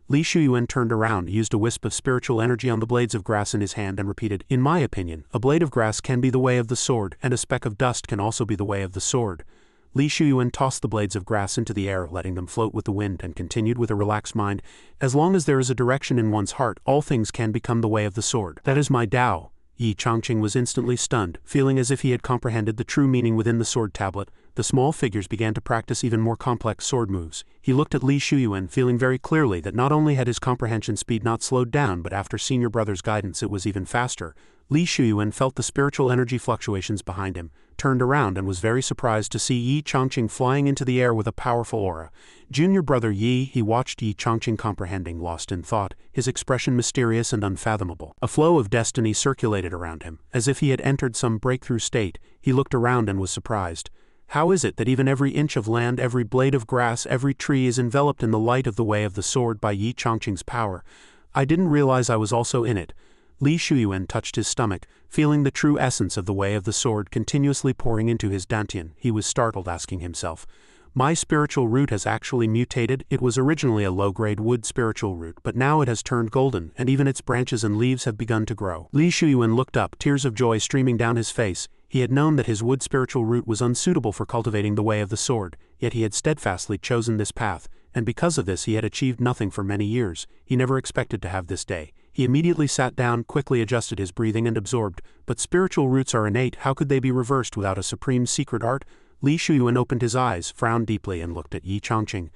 Speaker 1: Li Shuyuan turned around, used a wisp of spiritual energy on the blades of grass in his hand and repeated, in my opinion, a blade of grass can be the way of the sword, and a speck of dust can also be the way of the sword. Li Shuyuan tossed the blades of grass into the air, letting them float with the wind, and continued with a relaxed mind, as long as there is a direction in one's heart, all things can become the way of the sword. That is my Tao. Yi Chongqing was instantly stunned, feeling as if he had comprehended the true meaning within the sword tablet. The small figures began to practice even more complex sword moves. He looked at Li Shuyuan, feeling very clearly that not only had his comprehension speed not slowed down, but after senior brother's guidance it was even faster. Li Shuyuan felt the spiritual energy fluctuations behind him, turned around and was very surprised to see Yi Chongqing flying into the air with a powerful aura. Junior brother Yi, he watched Yi Chongqing comprehending, lost in thought, his expression mysterious and unfathomable. A flow of destiny circulated around him, as if he had entered some breakthrough state. He looked around and was surprised. How is it that even every inch of land, every blade of grass, every tree is enveloped in the light of the way of the sword by Yi Chongqing's power? I didn't realize I was also in it. Li Shuyuan touched his stomach, feeling the true essence of the way of the sword continuously pouring into his dantian. He was startled, asking himself, my spiritual root has actually mutated. It was originally a low-grade wood spiritual root, but now it has turned golden, and even its branches and leaves have begun to grow. Li Shuyuan looked up, tears of joy streaming down his face. He had known that his wood spiritual root was unsuitable for cultivating the way of the sword, yet he had steadfastly chosen this path, and because of this he had achieved nothing for many years. He never expected to have this day. He immediately sat down, quickly adjusted his breathing and absorbed, but spiritual roots are innate, how could they be reversed without a supreme secret art? Li Shuyuan opened his eyes, frowned deeply and looked at Yi Chongqing.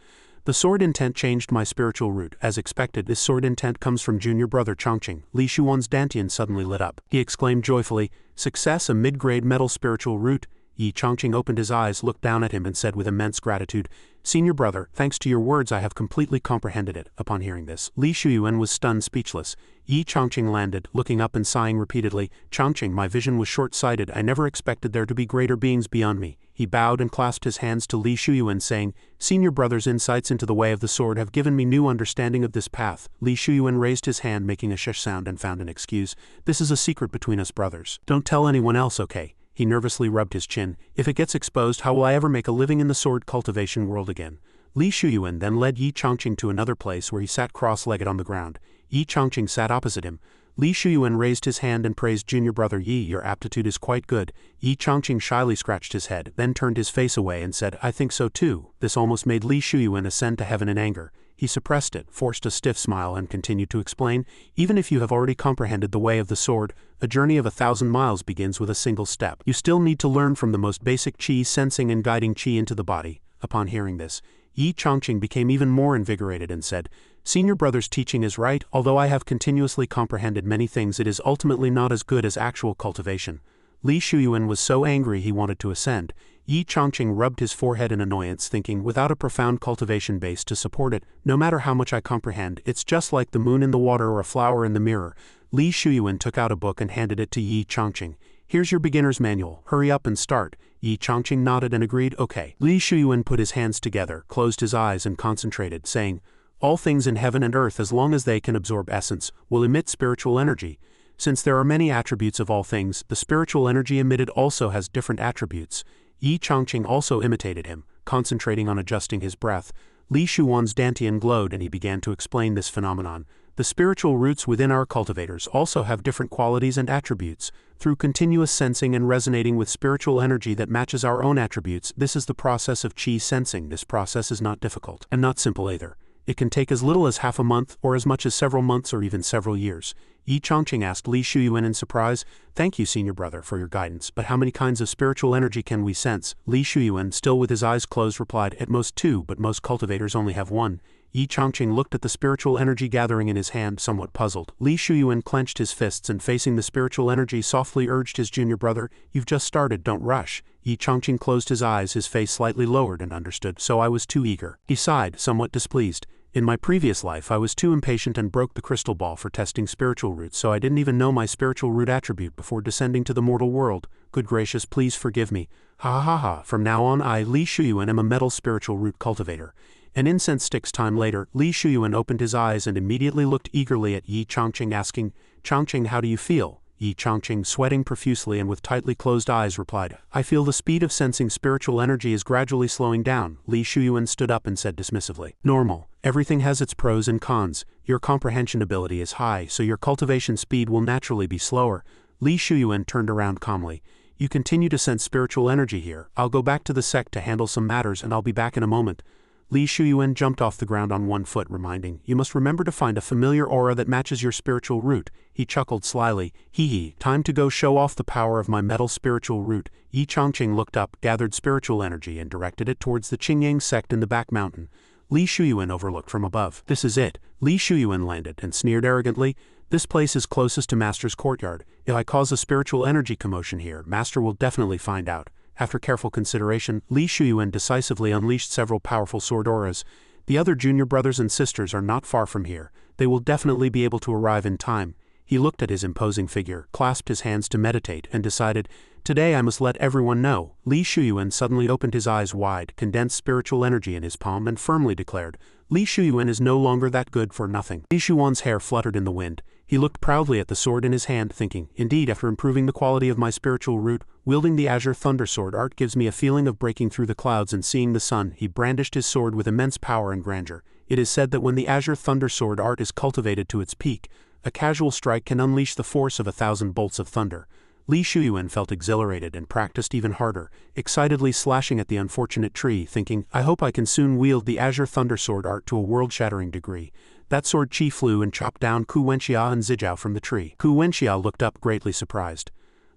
Speaker 1: The sword intent changed my spiritual root. As expected, this sword intent comes from junior brother Chongqing. Li Shuan's dantian suddenly lit up. He exclaimed joyfully, success, a mid-grade metal spiritual root. Yi Chongqing opened his eyes, looked down at him and said with immense gratitude, Senior brother, thanks to your words I have completely comprehended it. Upon hearing this, Li Shuyuan was stunned, speechless. Yi Chongqing landed, looking up and sighing repeatedly, Chongqing, my vision was short-sighted, I never expected there to be greater beings beyond me. He bowed and clasped his hands to Li Shuyuan, saying, Senior brother's insights into the way of the sword have given me new understanding of this path. Li Shuyuan raised his hand, making a shesh sound, and found an excuse. This is a secret between us brothers. Don't tell anyone else, okay? He nervously rubbed his chin. If it gets exposed, how will I ever make a living in the sword cultivation world again? Li Shuyuan then led Yi Chongqing to another place where he sat cross-legged on the ground. Yi Chongqing sat opposite him. Li Shuyuan raised his hand and praised junior brother Yi, your aptitude is quite good. Yi Chongqing shyly scratched his head, then turned his face away and said, I think so too. This almost made Li Shuyuan ascend to heaven in anger. He suppressed it, forced a stiff smile and continued to explain, even if you have already comprehended the way of the sword, a journey of 1,000 miles begins with a single step. You still need to learn from the most basic qi sensing and guiding qi into the body. Upon hearing this, Yi Chongqing became even more invigorated and said, Senior brother's teaching is right, although I have continuously comprehended many things, it is ultimately not as good as actual cultivation. Li Shuyuan was so angry he wanted to ascend. Yi Chongqing rubbed his forehead in annoyance, thinking, without a profound cultivation base to support it, no matter how much I comprehend, it's just like the moon in the water or a flower in the mirror. Li Shuyuan took out a book and handed it to Yi Chongqing. Here's your beginner's manual, hurry up and start. Yi Chongqing nodded and agreed, okay. Li Shuyuan put his hands together, closed his eyes and concentrated, saying, all things in heaven and earth, as long as they can absorb essence, will emit spiritual energy. Since there are many attributes of all things, the spiritual energy emitted also has different attributes. Yi Chongqing also imitated him, concentrating on adjusting his breath. Li Shuan's dantian glowed and he began to explain this phenomenon. The spiritual roots within our cultivators also have different qualities and attributes. Through continuous sensing and resonating with spiritual energy that matches our own attributes, this is the process of qi sensing. This process is not difficult, and not simple either. It can take as little as half a month, or as much as several months, or even several years. Yi Chongqing asked Li Shuyuan in surprise. Thank you, senior brother, for your guidance, but how many kinds of spiritual energy can we sense? Li Shuyuan, still with his eyes closed, replied, at most 2, but most cultivators only have 1. Yi Chongqing looked at the spiritual energy gathering in his hand, somewhat puzzled. Li Shuyuan clenched his fists and, facing the spiritual energy, softly urged his junior brother, you've just started, don't rush. Yi Chongqing closed his eyes, his face slightly lowered, and understood, so I was too eager. He sighed, somewhat displeased. In my previous life I was too impatient and broke the crystal ball for testing spiritual roots, so I didn't even know my spiritual root attribute before descending to the mortal world. Good gracious, please forgive me. Ha ha ha, from now on I, Li Shuyuan, am a metal spiritual root cultivator. An incense stick's time later, Li Shuyuan opened his eyes and immediately looked eagerly at Yi Chongqing, asking, Chongqing, how do you feel? Yi Chongqing, sweating profusely and with tightly closed eyes, replied, I feel the speed of sensing spiritual energy is gradually slowing down. Li Shuyuan stood up and said dismissively, normal. Everything has its pros and cons. Your comprehension ability is high, so your cultivation speed will naturally be slower. Li Shuyuan turned around calmly. You continue to sense spiritual energy here. I'll go back to the sect to handle some matters and I'll be back in a moment. Li Shuyuan jumped off the ground on one foot, reminding, you must remember to find a familiar aura that matches your spiritual root. He chuckled slyly, hee, time to go show off the power of my metal spiritual root. Yi Chongqing looked up, gathered spiritual energy and directed it towards the Qingyang sect in the back mountain. Li Shuyuan overlooked from above. This is it. Li Shuyuan landed and sneered arrogantly, this place is closest to Master's courtyard. If I cause a spiritual energy commotion here, Master will definitely find out. After careful consideration, Li Shuyuan decisively unleashed several powerful sword auras. The other junior brothers and sisters are not far from here. They will definitely be able to arrive in time. He looked at his imposing figure, clasped his hands to meditate, and decided, today I must let everyone know. Li Shuyuan suddenly opened his eyes wide, condensed spiritual energy in his palm, and firmly declared, Li Shuyuan is no longer that good for nothing. Li Shuyuan's hair fluttered in the wind. He looked proudly at the sword in his hand, thinking, indeed, after improving the quality of my spiritual root, wielding the azure thunder sword art gives me a feeling of breaking through the clouds and seeing the sun. He brandished his sword with immense power and grandeur. It is said that when the azure thunder sword art is cultivated to its peak, a casual strike can unleash the force of 1,000 bolts of thunder. Li Shuyuan felt exhilarated and practiced even harder, excitedly slashing at the unfortunate tree, thinking, I hope I can soon wield the azure thunder sword art to a world-shattering degree. That sword chi flew and chopped down Ku Wenxia and Zijiao from the tree. Ku Wenxia looked up, greatly surprised.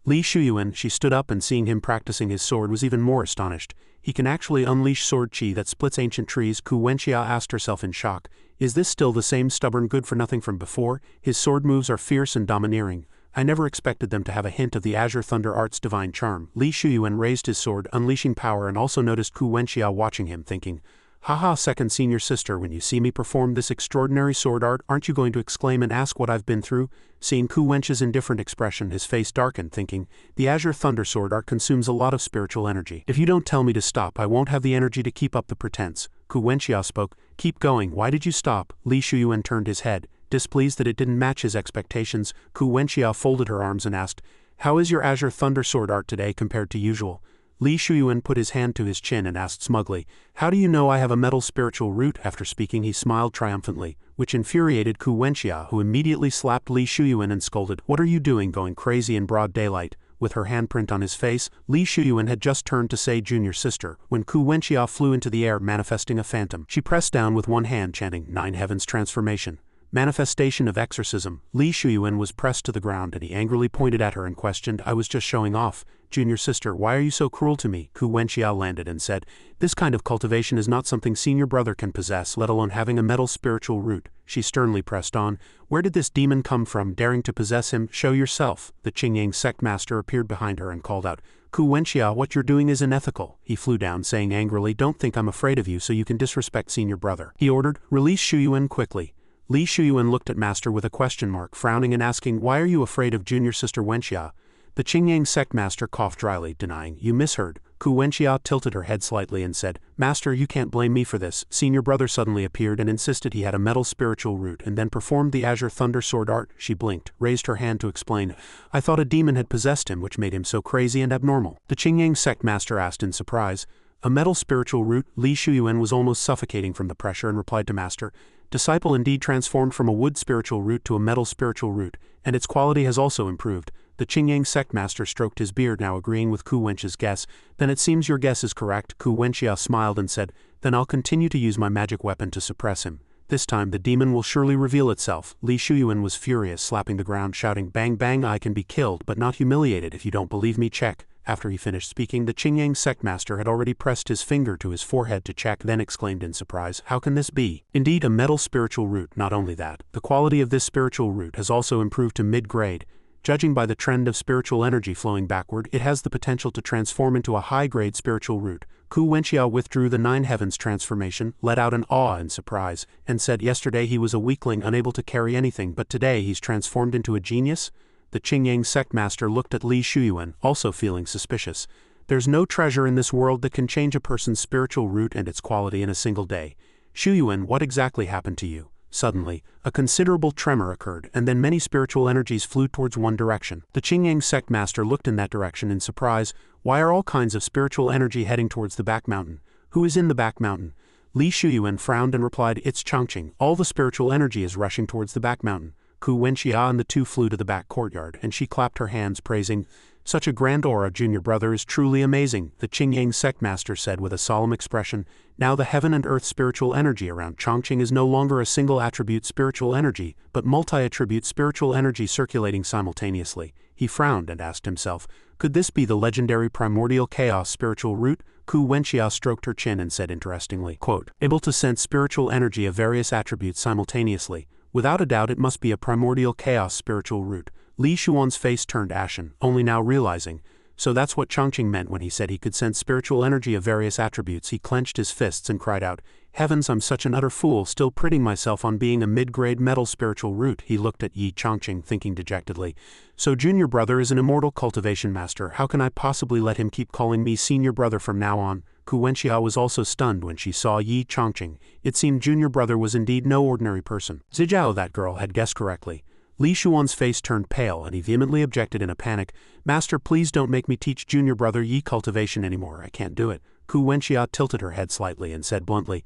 Speaker 1: Li Shuyuan, she stood up and seeing him practicing his sword was even more astonished. He can actually unleash sword chi that splits ancient trees. Ku Wenxia asked herself in shock. Is this still the same stubborn good-for-nothing from before? His sword moves are fierce and domineering. I never expected them to have a hint of the azure thunder art's divine charm. Li Shuyuan raised his sword, unleashing power, and also noticed Ku Wenxia watching him, thinking, haha, second senior sister, when you see me perform this extraordinary sword art, aren't you going to exclaim and ask what I've been through? Seeing Ku Wenxia's indifferent expression, his face darkened, thinking, the azure thunder sword art consumes a lot of spiritual energy. If you don't tell me to stop, I won't have the energy to keep up the pretense. Ku Wenxia spoke, keep going, why did you stop? Li Shuyuan turned his head, displeased that it didn't match his expectations. Ku Wenxia folded her arms and asked, how is your azure thunder sword art today compared to usual? Li Shuyuan put his hand to his chin and asked smugly, how do you know I have a metal spiritual root? After speaking, he smiled triumphantly, which infuriated Ku Wenxia, who immediately slapped Li Shuyuan and scolded, what are you doing going crazy in broad daylight? With her handprint on his face, Li Shuyuan had just turned to say junior sister, when Ku Wenxia flew into the air manifesting a phantom. She pressed down with one hand, chanting, Nine Heavens Transformation. Manifestation of exorcism. Li Shuyuan was pressed to the ground and he angrily pointed at her and questioned, I was just showing off. Junior sister, why are you so cruel to me? Ku Wenxia landed and said, this kind of cultivation is not something senior brother can possess, let alone having a metal spiritual root. She sternly pressed on, where did this demon come from, daring to possess him? Show yourself. The Qingyang sect master appeared behind her and called out, Ku Wenxia, what you're doing is unethical. He flew down, saying angrily, don't think I'm afraid of you so you can disrespect senior brother. He ordered, release Shuyuan quickly. Li Shuyuan looked at Master with a question mark, frowning and asking, why are you afraid of junior sister Wenxia? The Qingyang sect master coughed dryly, denying, you misheard. Ku Wenxia tilted her head slightly and said, Master, you can't blame me for this. Senior brother suddenly appeared and insisted he had a metal spiritual root and then performed the azure thunder sword art. She blinked, raised her hand to explain, I thought a demon had possessed him which made him so crazy and abnormal. The Qingyang sect master asked in surprise, a metal spiritual root? Li Shuyuan was almost suffocating from the pressure and replied to Master, disciple indeed transformed from a wood spiritual root to a metal spiritual root, and its quality has also improved. The Qingyang sect master stroked his beard, now agreeing with Ku Wenxia's guess. Then it seems your guess is correct. Ku Wenxia smiled and said, then I'll continue to use my magic weapon to suppress him. This time the demon will surely reveal itself. Li Shuyuan was furious, slapping the ground, shouting, "Bang bang, I can be killed, but not humiliated. If you don't believe me, check." After he finished speaking, the Qingyang sect master had already pressed his finger to his forehead to check, then exclaimed in surprise, "How can this be? Indeed, a metal spiritual root. Not only that, the quality of this spiritual root has also improved to mid-grade. Judging by the trend of spiritual energy flowing backward, it has the potential to transform into a high-grade spiritual root." Ku Wenxia withdrew the Nine Heavens transformation, let out an awe and surprise, and said yesterday he was a weakling unable to carry anything, but today he's transformed into a genius? The Qingyang sect master looked at Li Shuyuan, also feeling suspicious. There's no treasure in this world that can change a person's spiritual root and its quality in a single day. Shuyuan, what exactly happened to you? Suddenly, a considerable tremor occurred, and then many spiritual energies flew towards one direction. The Qingyang sect master looked in that direction in surprise. Why are all kinds of spiritual energy heading towards the back mountain? Who is in the back mountain? Li Shuyuan frowned and replied, "It's Chongqing. All the spiritual energy is rushing towards the back mountain." Ku Wenxia and the two flew to the back courtyard, and she clapped her hands, praising, "Such a grand aura, junior brother, is truly amazing," the Qingyang sect master said with a solemn expression. Now the heaven and earth spiritual energy around Chongqing is no longer a single attribute spiritual energy, but multi-attribute spiritual energy circulating simultaneously. He frowned and asked himself, could this be the legendary primordial chaos spiritual root? Ku Wenxia stroked her chin and said interestingly, quote, "Able to sense spiritual energy of various attributes simultaneously. Without a doubt it must be a primordial chaos spiritual root." Li Shuan's face turned ashen, only now realizing. So that's what Chongqing meant when he said he could sense spiritual energy of various attributes. He clenched his fists and cried out, "Heavens, I'm such an utter fool, still priding myself on being a mid-grade metal spiritual root." He looked at Yi Chongqing, thinking dejectedly, "So junior brother is an immortal cultivation master. How can I possibly let him keep calling me senior brother from now on?" Ku Wenxia was also stunned when she saw Yi Chongqing. It seemed junior brother was indeed no ordinary person. Zijiao, that girl, had guessed correctly. Li Shuan's face turned pale and he vehemently objected in a panic, "Master, please don't make me teach junior brother Yi cultivation anymore. I can't do it." Ku Wenxia tilted her head slightly and said bluntly,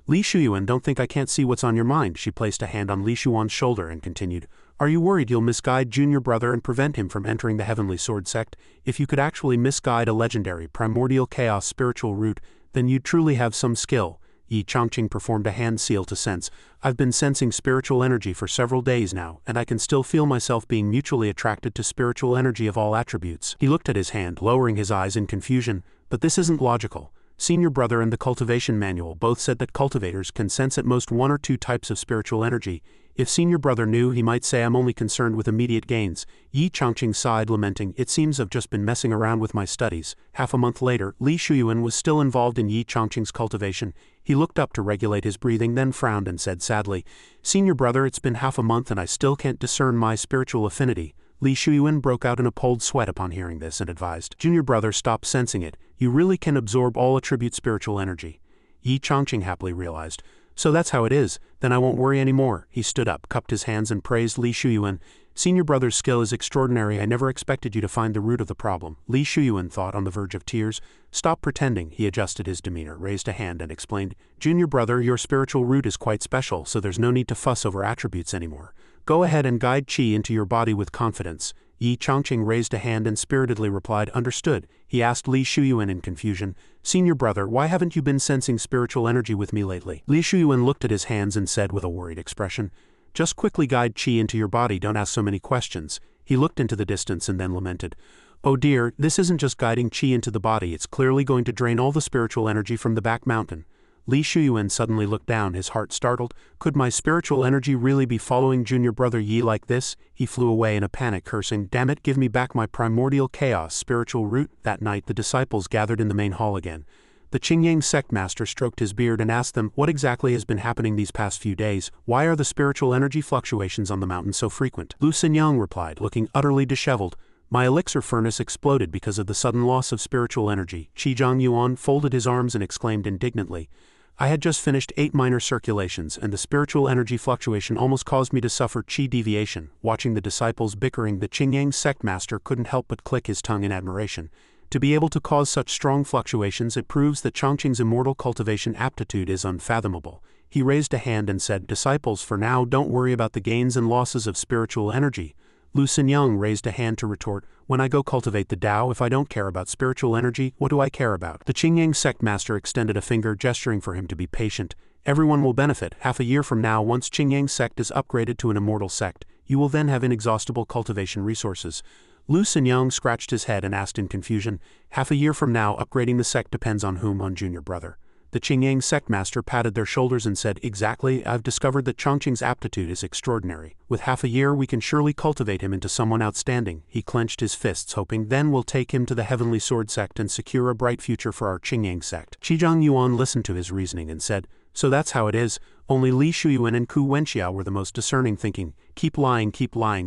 Speaker 1: "Li Shuyuan, don't think I can't see what's on your mind." She placed a hand on Li Shuan's shoulder and continued, "Are you worried you'll misguide junior brother and prevent him from entering the Heavenly Sword sect? If you could actually misguide a legendary primordial chaos spiritual root, then you'd truly have some skill." Yi Chongqing performed a hand seal to sense. "I've been sensing spiritual energy for several days now, and I can still feel myself being mutually attracted to spiritual energy of all attributes." He looked at his hand, lowering his eyes in confusion. "But this isn't logical. Senior brother and the cultivation manual both said that cultivators can sense at most one or two types of spiritual energy. If senior brother knew, he might say I'm only concerned with immediate gains." Yi Chongqing sighed, lamenting, "It seems I've just been messing around with my studies." Half a month later, Li Shuyuan was still involved in Yi Chongqing's cultivation. He looked up to regulate his breathing, then frowned and said sadly, "Senior brother, it's been half a month and I still can't discern my spiritual affinity." Li Shuyuan broke out in a cold sweat upon hearing this and advised, "Junior brother, stop sensing it. You really can absorb all attribute spiritual energy." Yi Chongqing happily realized, "So that's how it is, then I won't worry anymore." He stood up, cupped his hands and praised Li Shuyuan. "Senior brother's skill is extraordinary. I never expected you to find the root of the problem." Li Shuyuan thought, on the verge of tears. "Stop pretending." He adjusted his demeanor, raised a hand and explained, "Junior brother, your spiritual root is quite special, so there's no need to fuss over attributes anymore. Go ahead and guide qi into your body with confidence." Yi Chongqing raised a hand and spiritedly replied, "Understood." He asked Li Shuyuan in confusion, "Senior brother, why haven't you been sensing spiritual energy with me lately?" Li Shuyuan looked at his hands and said with a worried expression, "Just quickly guide qi into your body, don't ask so many questions." He looked into the distance and then lamented, "Oh dear, this isn't just guiding qi into the body, it's clearly going to drain all the spiritual energy from the back mountain." Li Shuyuan suddenly looked down, his heart startled. Could my spiritual energy really be following junior brother Yi like this? He flew away in a panic, cursing, "Damn it, give me back my primordial chaos spiritual root." That night the disciples gathered in the main hall again. The Qingyang sect master stroked his beard and asked them, "What exactly has been happening these past few days? Why are the spiritual energy fluctuations on the mountain so frequent?" Lu Xinyang replied, looking utterly disheveled, "My elixir furnace exploded because of the sudden loss of spiritual energy." Qizhang Yuan folded his arms and exclaimed indignantly, "I had just finished 8 minor circulations, and the spiritual energy fluctuation almost caused me to suffer qi deviation." Watching the disciples bickering, the Qingyang sect master couldn't help but click his tongue in admiration. To be able to cause such strong fluctuations, it proves that Chongqing's immortal cultivation aptitude is unfathomable. He raised a hand and said, "Disciples, for now don't worry about the gains and losses of spiritual energy." Lu Xinyang raised a hand to retort, "When I go cultivate the Tao, if I don't care about spiritual energy, what do I care about?" The Qingyang sect master extended a finger, gesturing for him to be patient. Everyone will benefit. Half a year from now, once Qingyang sect is upgraded to an immortal sect, you will then have inexhaustible cultivation resources. Lu Xinyang scratched his head and asked in confusion, half a year from now upgrading the sect depends on whom? On Junior Brother. The Qingyang sect master patted their shoulders and said, exactly, I've discovered that Chongqing's aptitude is extraordinary. With half a year we can surely cultivate him into someone outstanding. He clenched his fists, hoping then we'll take him to the Heavenly Sword sect and secure a bright future for our Qingyang sect. Qizhang Yuan listened to his reasoning and said, so that's how it is. Only Li Shuyuan and Ku Wenxia were the most discerning, thinking, keep lying,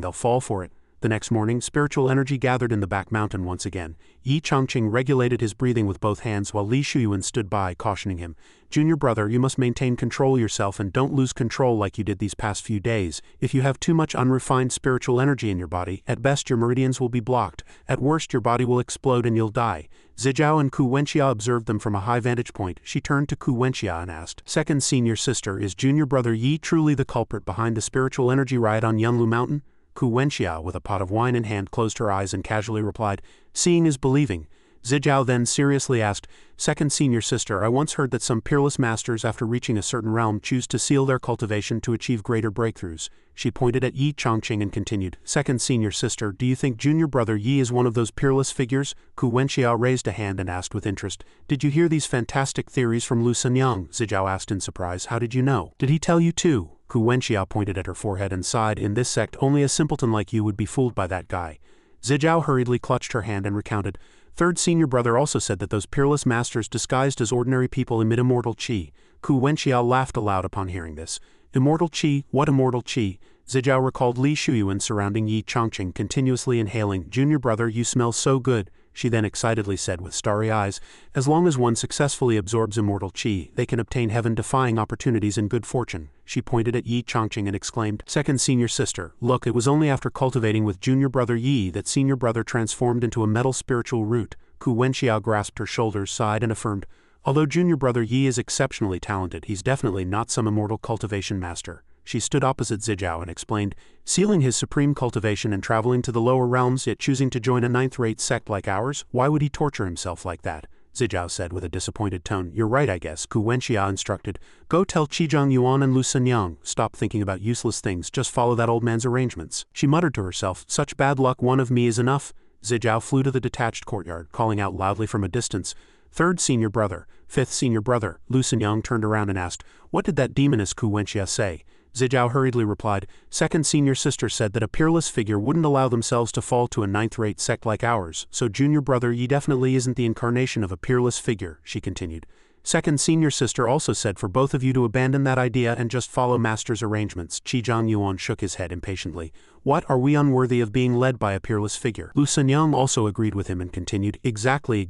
Speaker 1: they'll fall for it. The next morning, spiritual energy gathered in the back mountain once again. Yi Chongqing regulated his breathing with both hands while Li Shuyuan stood by, cautioning him. Junior Brother, you must maintain control yourself and don't lose control like you did these past few days. If you have too much unrefined spiritual energy in your body, at best your meridians will be blocked. At worst your body will explode and you'll die. Zizhao and Ku Wenxia observed them from a high vantage point. She turned to Ku Wenxia and asked, second senior sister, is Junior Brother Yi truly the culprit behind the spiritual energy riot on Yunlu Mountain? Ku Wenxia, with a pot of wine in hand, closed her eyes and casually replied, seeing is believing. Zizhao then seriously asked, second senior sister, I once heard that some peerless masters after reaching a certain realm choose to seal their cultivation to achieve greater breakthroughs. She pointed at Yi Chongqing and continued, second senior sister, do you think Junior Brother Yi is one of those peerless figures? Ku Wenxia raised a hand and asked with interest, did you hear these fantastic theories from Lu Shenyang? Zizhao asked in surprise, how did you know? Did he tell you too? Ku Wenxia pointed at her forehead and sighed, in this sect only a simpleton like you would be fooled by that guy. Zizhao hurriedly clutched her hand and recounted, third senior brother also said that those peerless masters disguised as ordinary people emit immortal qi. Ku Wenxia laughed aloud upon hearing this. Immortal qi? What immortal qi? Zizhao recalled Li Shuyuan surrounding Yi Chongqing, continuously inhaling. Junior Brother, you smell so good, she then excitedly said with starry eyes. As long as one successfully absorbs immortal qi, they can obtain heaven-defying opportunities and good fortune. She pointed at Yi Chongqing and exclaimed, second senior sister, look, it was only after cultivating with Junior Brother Yi that senior brother transformed into a metal spiritual root. Ku Wenxia grasped her shoulders, sighed and affirmed, although Junior Brother Yi is exceptionally talented, he's definitely not some immortal cultivation master. She stood opposite Zizhao and explained, sealing his supreme cultivation and traveling to the lower realms, yet choosing to join a ninth-rate sect like ours? Why would he torture himself like that? Zizhao said with a disappointed tone. You're right, I guess. Ku Wenxia instructed. Go tell Qizhang Yuan and Lu Shenyang, stop thinking about useless things, just follow that old man's arrangements. She muttered to herself, such bad luck, one of me is enough. Zizhao flew to the detached courtyard, calling out loudly from a distance, third senior brother, fifth senior brother. Lu Shenyang turned around and asked, what did that demoness Ku Wenxia say? Zizhao hurriedly replied, second senior sister said that a peerless figure wouldn't allow themselves to fall to a ninth-rate sect like ours, so Junior Brother Yi definitely isn't the incarnation of a peerless figure, she continued. Second senior sister also said for both of you to abandon that idea and just follow master's arrangements. Qizhang Yuan shook his head impatiently. What, are we unworthy of being led by a peerless figure? Lu Shenyang also agreed with him and continued, exactly.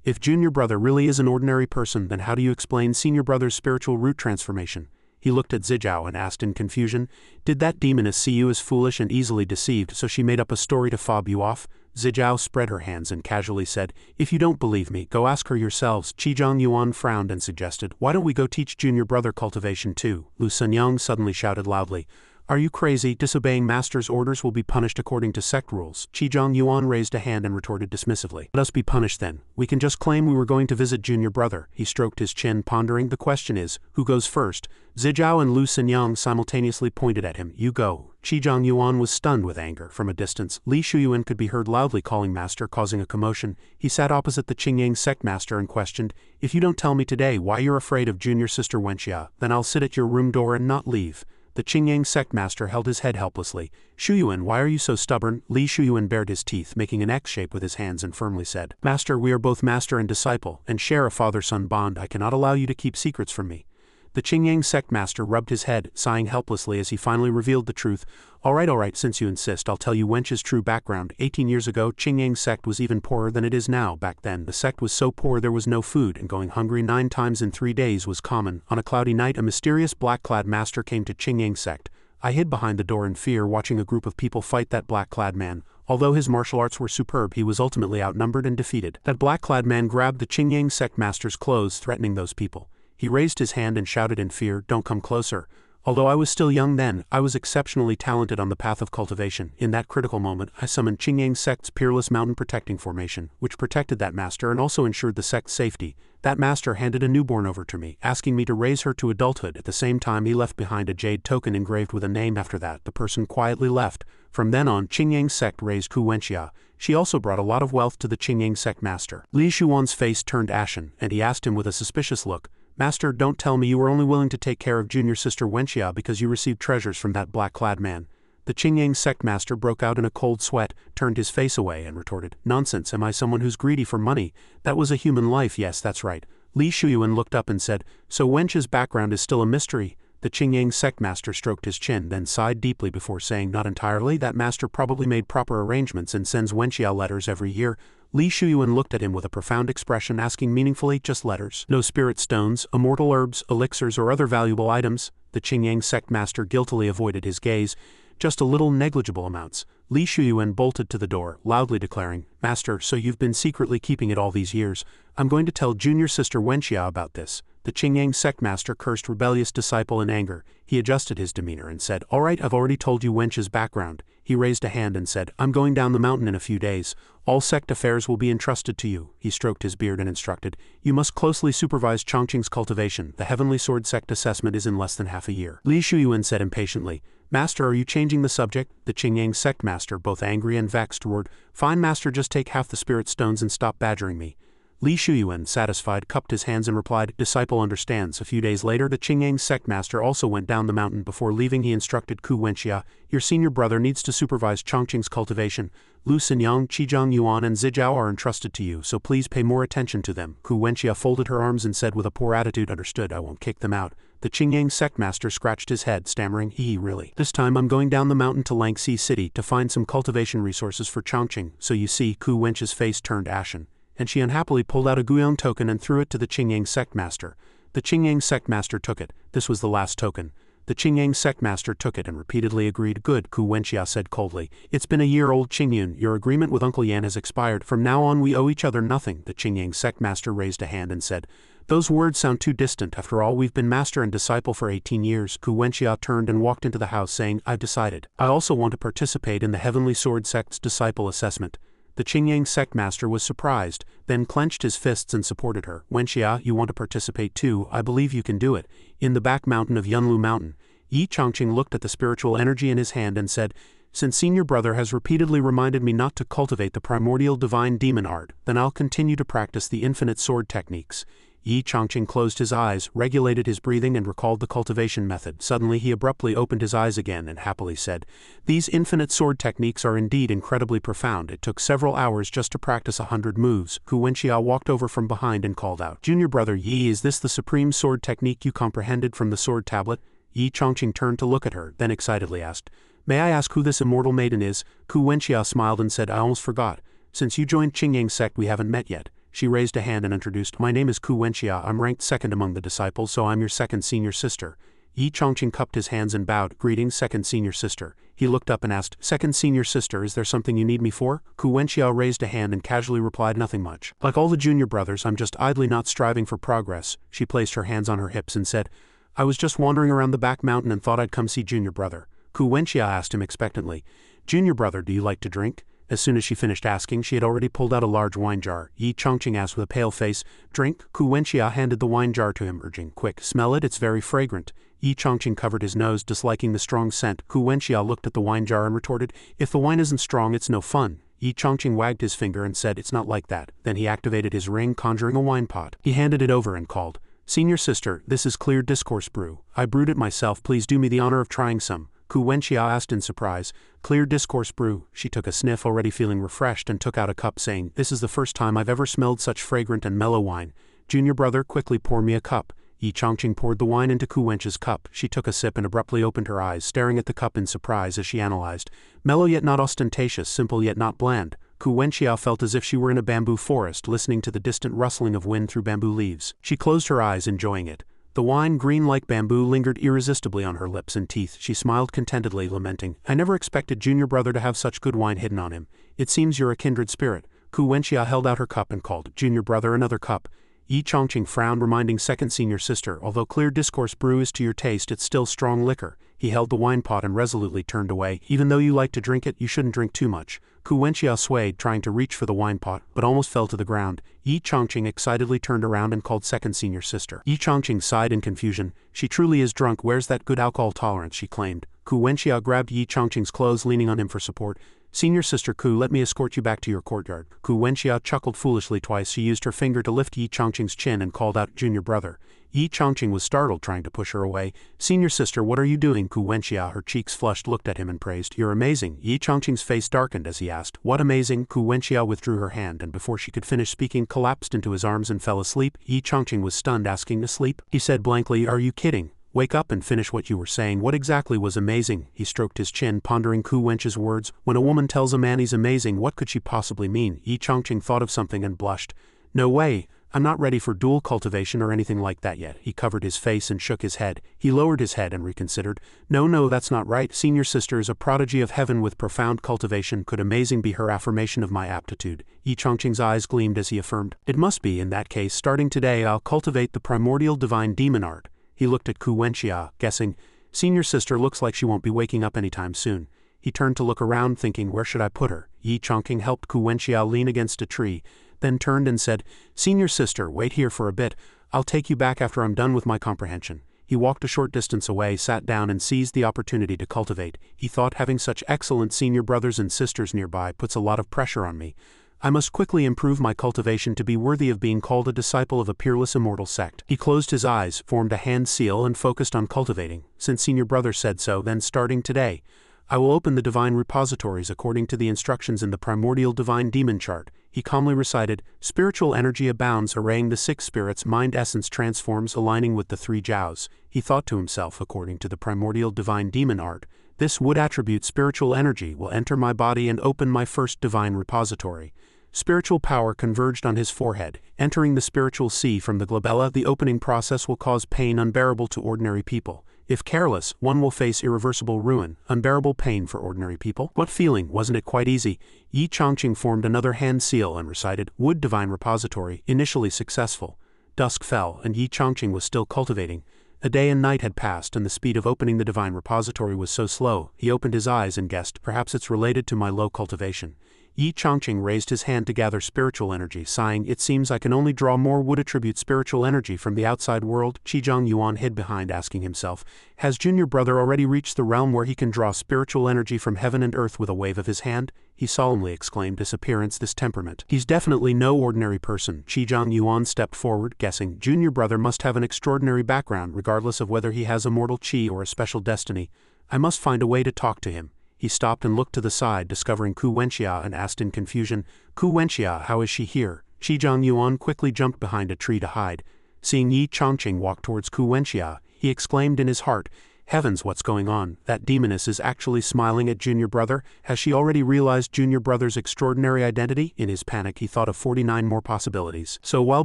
Speaker 1: If Junior Brother really is an ordinary person, then how do you explain Senior Brother's spiritual root transformation? He looked at Zizhao and asked in confusion, did that demoness see you as foolish and easily deceived, so she made up a story to fob you off? Zizhao spread her hands and casually said, if you don't believe me, go ask her yourselves. Qizhang Yuan frowned and suggested, why don't we go teach Junior Brother cultivation too? Lu Shenyang suddenly shouted loudly, are you crazy? Disobeying master's orders will be punished according to sect rules. Qizhang Yuan raised a hand and retorted dismissively. Let us be punished then. We can just claim we were going to visit Junior Brother. He stroked his chin, pondering. The question is, who goes first? Zizhao and Lu Shenyang simultaneously pointed at him. You go. Qizhang Yuan was stunned with anger. From a distance, Li Shuyuan could be heard loudly calling master, causing a commotion. He sat opposite the Qingyang sect master and questioned, if you don't tell me today why you're afraid of junior sister Wenxia, then I'll sit at your room door and not leave. The Qingyang sect master held his head helplessly. Shuyuan, why are you so stubborn? Li Shuyuan bared his teeth, making an X shape with his hands, and firmly said, Master, we are both master and disciple, and share a father-son bond. I cannot allow you to keep secrets from me. The Qingyang sect master rubbed his head, sighing helplessly as he finally revealed the truth. All right, since you insist, I'll tell you Wench's true background. 18 years ago, Qingyang sect was even poorer than it is now. Back then, the sect was so poor there was no food, and going hungry 9 times in 3 days was common. On a cloudy night, a mysterious black-clad master came to Qingyang sect. I hid behind the door in fear, watching a group of people fight that black-clad man. Although his martial arts were superb, he was ultimately outnumbered and defeated. That black-clad man grabbed the Qingyang sect master's clothes, threatening those people. He raised his hand and shouted in fear, don't come closer. Although I was still young then, I was exceptionally talented on the path of cultivation. In that critical moment, I summoned Qingyang sect's Peerless mountain protecting formation, which protected that master and also ensured the sect's safety. That master handed a newborn over to me, asking me to raise her to adulthood. At the same time, he left behind a jade token engraved with a name. After that, the person quietly left. From then on, Qingyang sect raised Ku Wenxia. She also brought a lot of wealth to the Qingyang sect master. Li Shuan's face turned ashen, and he asked him with a suspicious look, "Master, don't tell me you were only willing to take care of junior sister Wenxia because you received treasures from that black-clad man." The Qingyang sect master broke out in a cold sweat, turned his face away and retorted, "Nonsense, am I someone who's greedy for money? That was a human life, yes, that's right." Li Shuyuan looked up and said, "So Wenx's background is still a mystery?" The Qingyang sect master stroked his chin, then sighed deeply before saying, "Not entirely, that master probably made proper arrangements and sends Wenxia letters every year." Li Shuyuan looked at him with a profound expression, asking meaningfully, "Just letters? No spirit stones, immortal herbs, elixirs or other valuable items?" The Qingyang sect master guiltily avoided his gaze. "Just a little negligible amounts." Li Shuyuan bolted to the door, loudly declaring, "Master, so you've been secretly keeping it all these years. I'm going to tell junior sister Wenxia about this." The Qingyang sect master cursed rebellious disciple in anger. He adjusted his demeanor and said, "All right, I've already told you Wenx's background." He raised a hand and said, "I'm going down the mountain in a few days. All sect affairs will be entrusted to you." He stroked his beard and instructed, "You must closely supervise Chongqing's cultivation. The Heavenly Sword sect assessment is in less than half a year." Li Shuyuan said impatiently, "Master, are you changing the subject?" The Qingyang sect master, both angry and vexed, roared, "Fine, master, just take half the spirit stones and stop badgering me." Li Shuyuan, satisfied, cupped his hands and replied, "Disciple understands." A few days later, the Qingyang sect master also went down the mountain. Before leaving, he instructed Ku Wenxia, "Your senior brother needs to supervise Chongqing's cultivation. Lu Xinyang, Qizhang Yuan and Zijiao are entrusted to you, so please pay more attention to them." Ku Wenxia folded her arms and said with a poor attitude, "Understood, I won't kick them out." The Qingyang sect master scratched his head, stammering, Really? This time I'm going down the mountain to Langxi City to find some cultivation resources for Chongqing." So you see, Ku Wenxia's face turned ashen, and she unhappily pulled out a Guiyang token and threw it to the Qingyang sect master. The Qingyang sect master took it. This was the last token. The Qingyang sect master took it and repeatedly agreed. "Good," Ku Wenxia said coldly. "It's been a year old, Qingyun. Your agreement with Uncle Yan has expired. From now on we owe each other nothing." The Qingyang sect master raised a hand and said, "Those words sound too distant. After all, we've been master and disciple for 18 years. Ku Wenxia turned and walked into the house saying, "I've decided. I also want to participate in the Heavenly Sword sect's disciple assessment." The Qingyang sect master was surprised, then clenched his fists and supported her. "Wenxia, you want to participate too? I believe you can do it." In the back mountain of Yunlu Mountain, Yi Chongqing looked at the spiritual energy in his hand and said, "Since senior brother has repeatedly reminded me not to cultivate the primordial divine demon art, then I'll continue to practice the infinite sword techniques." Yi Chongqing closed his eyes, regulated his breathing and recalled the cultivation method. Suddenly he abruptly opened his eyes again and happily said, "These infinite sword techniques are indeed incredibly profound. It took several hours just to practice 100 moves." Ku Wenxia walked over from behind and called out, "Junior brother Yi, is this the supreme sword technique you comprehended from the sword tablet?" Yi Chongqing turned to look at her, then excitedly asked, "May I ask who this immortal maiden is?" Ku Wenxia smiled and said, "I almost forgot. Since you joined Qingyang sect we haven't met yet." She raised a hand and introduced, "My name is Ku Wenxia. I'm ranked second among the disciples, so I'm your second senior sister." Yi Chongqing cupped his hands and bowed, "Greetings, second senior sister." He looked up and asked, "Second senior sister, is there something you need me for?" Ku Wenxia raised a hand and casually replied, "Nothing much. Like all the junior brothers, I'm just idly not striving for progress." She placed her hands on her hips and said, "I was just wandering around the back mountain and thought I'd come see junior brother." Ku Wenxia asked him expectantly, "Junior brother, do you like to drink?" As soon as she finished asking, she had already pulled out a large wine jar. Yi Chongqing asked with a pale face, "Drink?" Ku Wenxia handed the wine jar to him, urging, "Quick, smell it, it's very fragrant." Yi Chongqing covered his nose, disliking the strong scent. Ku Wenxia looked at the wine jar and retorted, "If the wine isn't strong, it's no fun." Yi Chongqing wagged his finger and said, "It's not like that." Then he activated his ring, conjuring a wine pot. He handed it over and called, "Senior sister, this is clear discourse brew. I brewed it myself, please do me the honor of trying some." Ku Wenxia asked in surprise, "Clear discourse brew?" She took a sniff, already feeling refreshed, and took out a cup saying, "This is the first time I've ever smelled such fragrant and mellow wine. Junior brother, quickly pour me a cup." Yi Chongqing poured the wine into Ku Wenxia's cup. She took a sip and abruptly opened her eyes, staring at the cup in surprise as she analyzed. Mellow yet not ostentatious, simple yet not bland. Ku Wenxia felt as if she were in a bamboo forest, listening to the distant rustling of wind through bamboo leaves. She closed her eyes, enjoying it. The wine, green like bamboo, lingered irresistibly on her lips and teeth. She smiled contentedly, lamenting, "I never expected junior brother to have such good wine hidden on him. It seems you're a kindred spirit." Ku Wenxia held out her cup and called, "Junior brother, another cup." Yi Chongqing frowned, reminding second senior sister, although clear discourse brew is to your taste, it's still strong liquor. He held the wine pot and resolutely turned away. Even though you like to drink it, you shouldn't drink too much. Ku Wenxia swayed, trying to reach for the wine pot, but almost fell to the ground. Yi Chongqing excitedly turned around and called second senior sister. Yi Chongqing sighed in confusion. She truly is drunk. Where's that good alcohol tolerance, she claimed. Ku Wenxia grabbed Yi Chongqing's clothes, leaning on him for support. Senior sister Ku, let me escort you back to your courtyard. Ku Wenxia chuckled foolishly twice. She used her finger to lift Yi Chongqing's chin and called out, junior brother. Yi Chongqing was startled, trying to push her away. Senior sister, what are you doing? Ku Wenxia, her cheeks flushed, looked at him and praised. You're amazing. Yi Chongqing's face darkened as he asked, what amazing? Ku Wenxia withdrew her hand and before she could finish speaking collapsed into his arms and fell asleep. Yi Chongqing was stunned, asking to sleep. He said blankly, are you kidding? Wake up and finish what you were saying. What exactly was amazing? He stroked his chin, pondering Ku Wenxia's words. When a woman tells a man he's amazing, what could she possibly mean? Yi Chongqing thought of something and blushed. No way. I'm not ready for dual cultivation or anything like that yet. He covered his face and shook his head. He lowered his head and reconsidered. No, that's not right. Senior sister is a prodigy of heaven with profound cultivation. Could amazing be her affirmation of my aptitude? Yi Chongqing's eyes gleamed as he affirmed. It must be. In that case, starting today I'll cultivate the primordial divine demon art. He looked at Ku Wenxia, guessing, senior sister looks like she won't be waking up anytime soon. He turned to look around, thinking, where should I put her? Yi Chongqing helped Ku Wenxia lean against a tree, then turned and said, senior sister, wait here for a bit. I'll take you back after I'm done with my comprehension. He walked a short distance away, sat down and seized the opportunity to cultivate. He thought, having such excellent senior brothers and sisters nearby puts a lot of pressure on me. I must quickly improve my cultivation to be worthy of being called a disciple of a peerless immortal sect. He closed his eyes, formed a hand seal and focused on cultivating. Since senior brother said so, then starting today, I will open the divine repositories according to the instructions in the primordial divine demon chart. He calmly recited, spiritual energy abounds, arraying the six spirits, mind essence transforms, aligning with the three jiaos. He thought to himself, according to the primordial divine demon art, this wood attribute spiritual energy will enter my body and open my first divine repository. Spiritual power converged on his forehead, entering the spiritual sea from the glabella. The opening process will cause pain unbearable to ordinary people. If careless, one will face irreversible ruin, unbearable pain for ordinary people. What feeling? Wasn't it quite easy? Yi Chongqing formed another hand seal and recited, wood divine repository, initially successful. Dusk fell, and Yi Chongqing was still cultivating. A day and night had passed, and the speed of opening the divine repository was so slow. He opened his eyes and guessed, perhaps it's related to my low cultivation. Yi Chongqing raised his hand to gather spiritual energy, sighing, it seems I can only draw more wood attribute spiritual energy from the outside world. Qizhang Yuan hid behind, asking himself, has junior brother already reached the realm where he can draw spiritual energy from heaven and earth with a wave of his hand? He solemnly exclaimed, this appearance, this temperament. He's definitely no ordinary person. Qizhang Yuan stepped forward, guessing, junior brother must have an extraordinary background, regardless of whether he has immortal qi or a special destiny. I must find a way to talk to him. He stopped and looked to the side, discovering Ku Wenxia, and asked in confusion, Ku Wenxia, how is she here? Qizhang Yuan quickly jumped behind a tree to hide. Seeing Yi Chongqing walk towards Ku Wenxia, he exclaimed in his heart, heavens, what's going on? That demoness is actually smiling at junior brother. Has she already realized junior brother's extraordinary identity? In his panic, he thought of 49 more possibilities. So while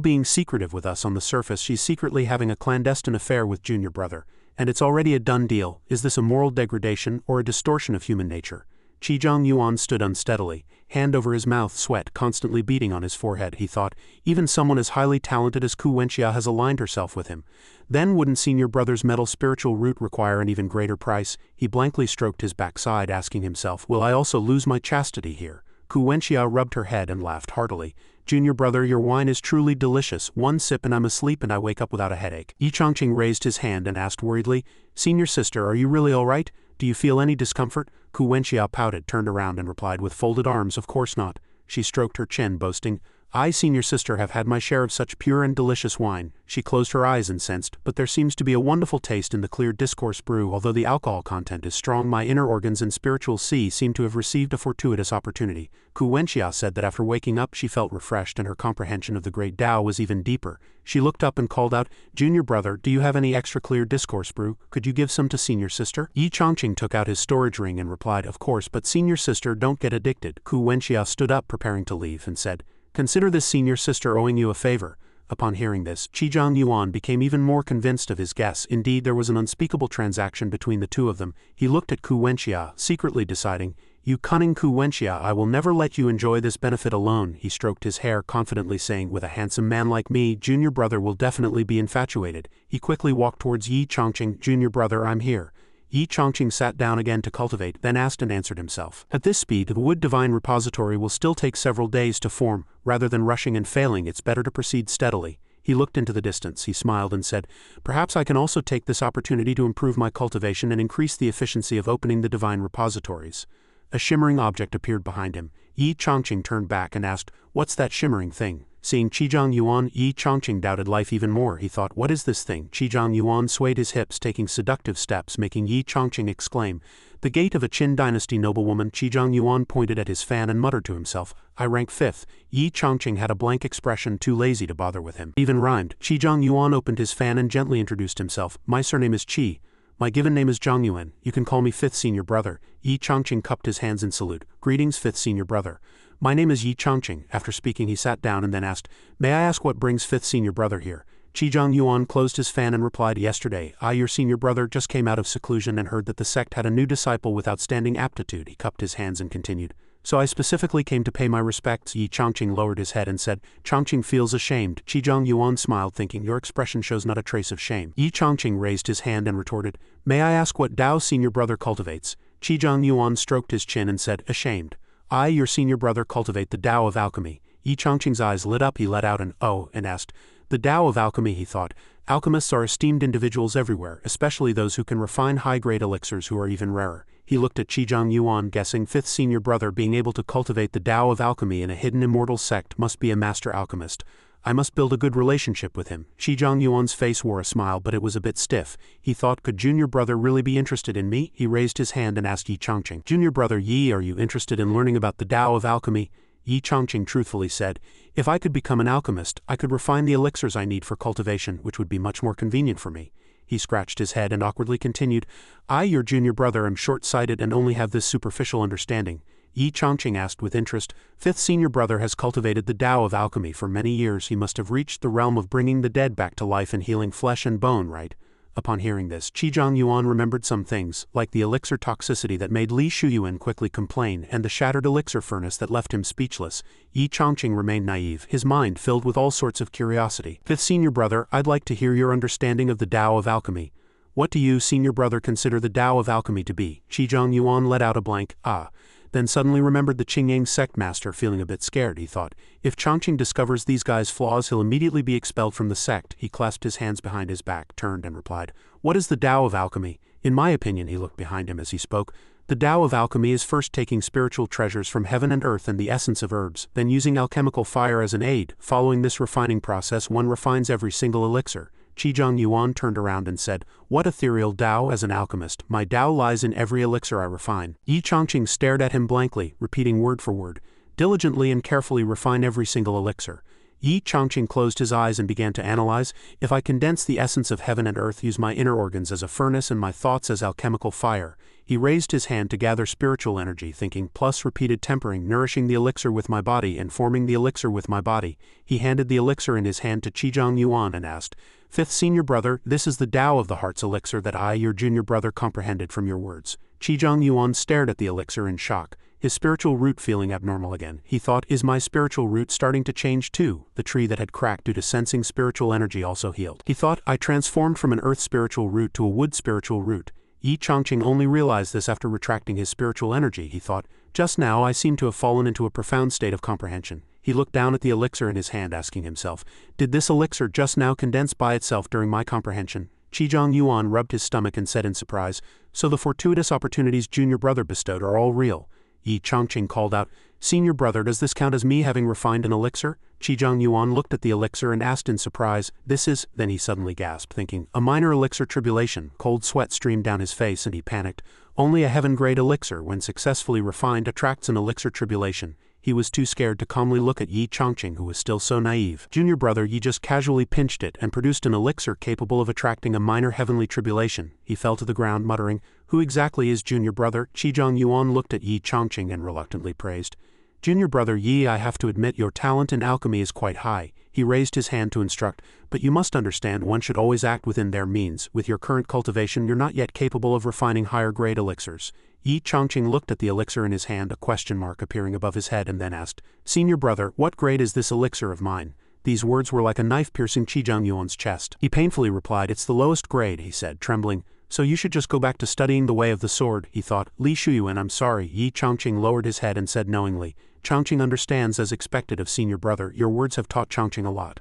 Speaker 1: being secretive with us on the surface, she's secretly having a clandestine affair with junior brother. And it's already a done deal. Is this a moral degradation or a distortion of human nature? Qizhang Yuan stood unsteadily, hand over his mouth, sweat constantly beating on his forehead. He thought, even someone as highly talented as Ku Wenxia has aligned herself with him. Then wouldn't senior brother's metal spiritual root require an even greater price? He blankly stroked his backside, asking himself, will I also lose my chastity here? Ku Wenxia rubbed her head and laughed heartily. Junior brother, your wine is truly delicious. One sip and I'm asleep and I wake up without a headache. Yi Chongqing raised his hand and asked worriedly, senior sister, are you really all right? Do you feel any discomfort? Ku Wenxia pouted, turned around and replied with folded arms, of course not. She stroked her chin, boasting, I, senior sister, have had my share of such pure and delicious wine. She closed her eyes and sensed, but there seems to be a wonderful taste in the clear discourse brew. Although the alcohol content is strong, my inner organs and spiritual sea seem to have received a fortuitous opportunity. Ku Wenxia said that after waking up she felt refreshed and her comprehension of the great Tao was even deeper. She looked up and called out, junior brother, do you have any extra clear discourse brew? Could you give some to senior sister? Yi Chongqing took out his storage ring and replied, of course, but senior sister, don't get addicted. Ku Wenxia stood up preparing to leave and said, consider this senior sister owing you a favor. Upon hearing this, Qizhang Yuan became even more convinced of his guess. Indeed, there was an unspeakable transaction between the two of them. He looked at Ku Wenxia, secretly deciding, You cunning Wenxia, I will never let you enjoy this benefit alone. He stroked his hair confidently saying, with a handsome man like me, junior brother will definitely be infatuated. He quickly walked towards Yi Chongqing. Junior brother, I'm here. Yi Chongqing sat down again to cultivate, then asked and answered himself. At this speed, the wood divine repository will still take several days to form. Rather than rushing and failing, it's better to proceed steadily. He looked into the distance, he smiled and said, perhaps I can also take this opportunity to improve my cultivation and increase the efficiency of opening the divine repositories. A shimmering object appeared behind him. Yi Chongqing turned back and asked, what's that shimmering thing? Seeing Qizhang Yuan, Yi Chongqing doubted life even more. He thought, what is this thing? Qizhang Yuan swayed his hips, taking seductive steps, making Yi Chongqing exclaim. The gait of a Qin dynasty noblewoman. Qizhang Yuan pointed at his fan and muttered to himself, I rank 5th. Yi Chongqing had a blank expression, too lazy to bother with him. Even rhymed. Qizhang Yuan opened his fan and gently introduced himself. My surname is Qi. My given name is Zhang Yuan. You can call me 5th senior brother. Yi Chongqing cupped his hands in salute. Greetings, 5th senior brother. My name is Yi Chongqing. After speaking, he sat down and then asked, may I ask what brings 5th senior brother here? Qizhang Yuan closed his fan and replied, yesterday, I, your senior brother, just came out of seclusion and heard that the sect had a new disciple with outstanding aptitude. He cupped his hands and continued. So I specifically came to pay my respects. Yi Chongqing lowered his head and said, Chongqing feels ashamed. Qizhang Yuan smiled, thinking, your expression shows not a trace of shame. Yi Chongqing raised his hand and retorted, may I ask what Dao senior brother cultivates? Qizhang Yuan stroked his chin and said, ashamed. I, your senior brother, cultivate the Dao of alchemy. Yi Chongqing's eyes lit up. He let out an oh and asked, the Dao of alchemy, he thought. Alchemists are esteemed individuals everywhere, especially those who can refine high-grade elixirs who are even rarer. He looked at Qizhang Yuan, guessing 5th senior brother being able to cultivate the Dao of alchemy in a hidden immortal sect must be a master alchemist. I must build a good relationship with him. Qizhang Yuan's face wore a smile, but it was a bit stiff. He thought, could junior brother really be interested in me? He raised his hand and asked Yi Chongqing, junior brother Yi, are you interested in learning about the Dao of alchemy? Yi Chongqing truthfully said, if I could become an alchemist, I could refine the elixirs I need for cultivation, which would be much more convenient for me. He scratched his head and awkwardly continued, I, your junior brother, am short-sighted and only have this superficial understanding. Yi Chongqing asked with interest, 5th senior brother has cultivated the Dao of alchemy for many years. He must have reached the realm of bringing the dead back to life and healing flesh and bone, right? Upon hearing this, Qizhang Yuan remembered some things, like the elixir toxicity that made Li Shuyuan quickly complain and the shattered elixir furnace that left him speechless. Yi Chongqing remained naive, his mind filled with all sorts of curiosity. 5th senior brother, I'd like to hear your understanding of the Dao of alchemy. What do you, senior brother, consider the Dao of alchemy to be? Qizhang Yuan let out a blank, then suddenly remembered the Qingyang sect master. Feeling a bit scared, he thought, if Chongqing discovers these guys' flaws, he'll immediately be expelled from the sect. He clasped his hands behind his back, turned and replied, what is the Dao of alchemy? In my opinion, he looked behind him as he spoke, the Dao of alchemy is first taking spiritual treasures from heaven and earth and the essence of herbs, then using alchemical fire as an aid. Following this refining process, one refines every single elixir. Qizhang Yuan turned around and said, what ethereal Dao as an alchemist? My Dao lies in every elixir I refine. Yi Chongqing stared at him blankly, repeating word for word, diligently and carefully refine every single elixir. Yi Chongqing closed his eyes and began to analyze, if I condense the essence of heaven and earth, use my inner organs as a furnace and my thoughts as alchemical fire. He raised his hand to gather spiritual energy, thinking, plus repeated tempering, nourishing the elixir with my body and forming the elixir with my body. He handed the elixir in his hand to Qizhang Yuan and asked, 5th senior brother, this is the Dao of the heart's elixir that I, your junior brother, comprehended from your words. Qizhang Yuan stared at the elixir in shock, his spiritual root feeling abnormal again. He thought, is my spiritual root starting to change too? The tree that had cracked due to sensing spiritual energy also healed. He thought, I transformed from an earth spiritual root to a wood spiritual root. Yi Chongqing only realized this after retracting his spiritual energy. He thought, just now I seem to have fallen into a profound state of comprehension. He looked down at the elixir in his hand, asking himself, did this elixir just now condense by itself during my comprehension? Qizhang Yuan rubbed his stomach and said in surprise, so the fortuitous opportunities junior brother bestowed are all real. Yi Chongqing called out, senior brother, does this count as me having refined an elixir? Qizhang Yuan looked at the elixir and asked in surprise, this is, then he suddenly gasped, thinking, a minor elixir tribulation. Cold sweat streamed down his face and he panicked. Only a heaven-grade elixir, when successfully refined, attracts an elixir tribulation. He was too scared to calmly look at Yi Chongqing, who was still so naive. Junior brother, Yi just casually pinched it and produced an elixir capable of attracting a minor heavenly tribulation. He fell to the ground muttering, who exactly is junior brother? Qizhang Yuan looked at Yi Chongqing and reluctantly praised, junior brother Yi, I have to admit your talent in alchemy is quite high. He raised his hand to instruct, but you must understand one should always act within their means. With your current cultivation, you're not yet capable of refining higher grade elixirs. Yi Chongqing looked at the elixir in his hand, a question mark appearing above his head, and then asked, "Senior brother, what grade is this elixir of mine?" These words were like a knife piercing Qizheng Yuan's chest. He painfully replied, "It's the lowest grade," he said, trembling. "So you should just go back to studying the way of the sword," he thought. "Li Shuyuan, I'm sorry." Yi Chongqing lowered his head and said knowingly, "Chongqing understands as expected of senior brother. Your words have taught Chongqing a lot."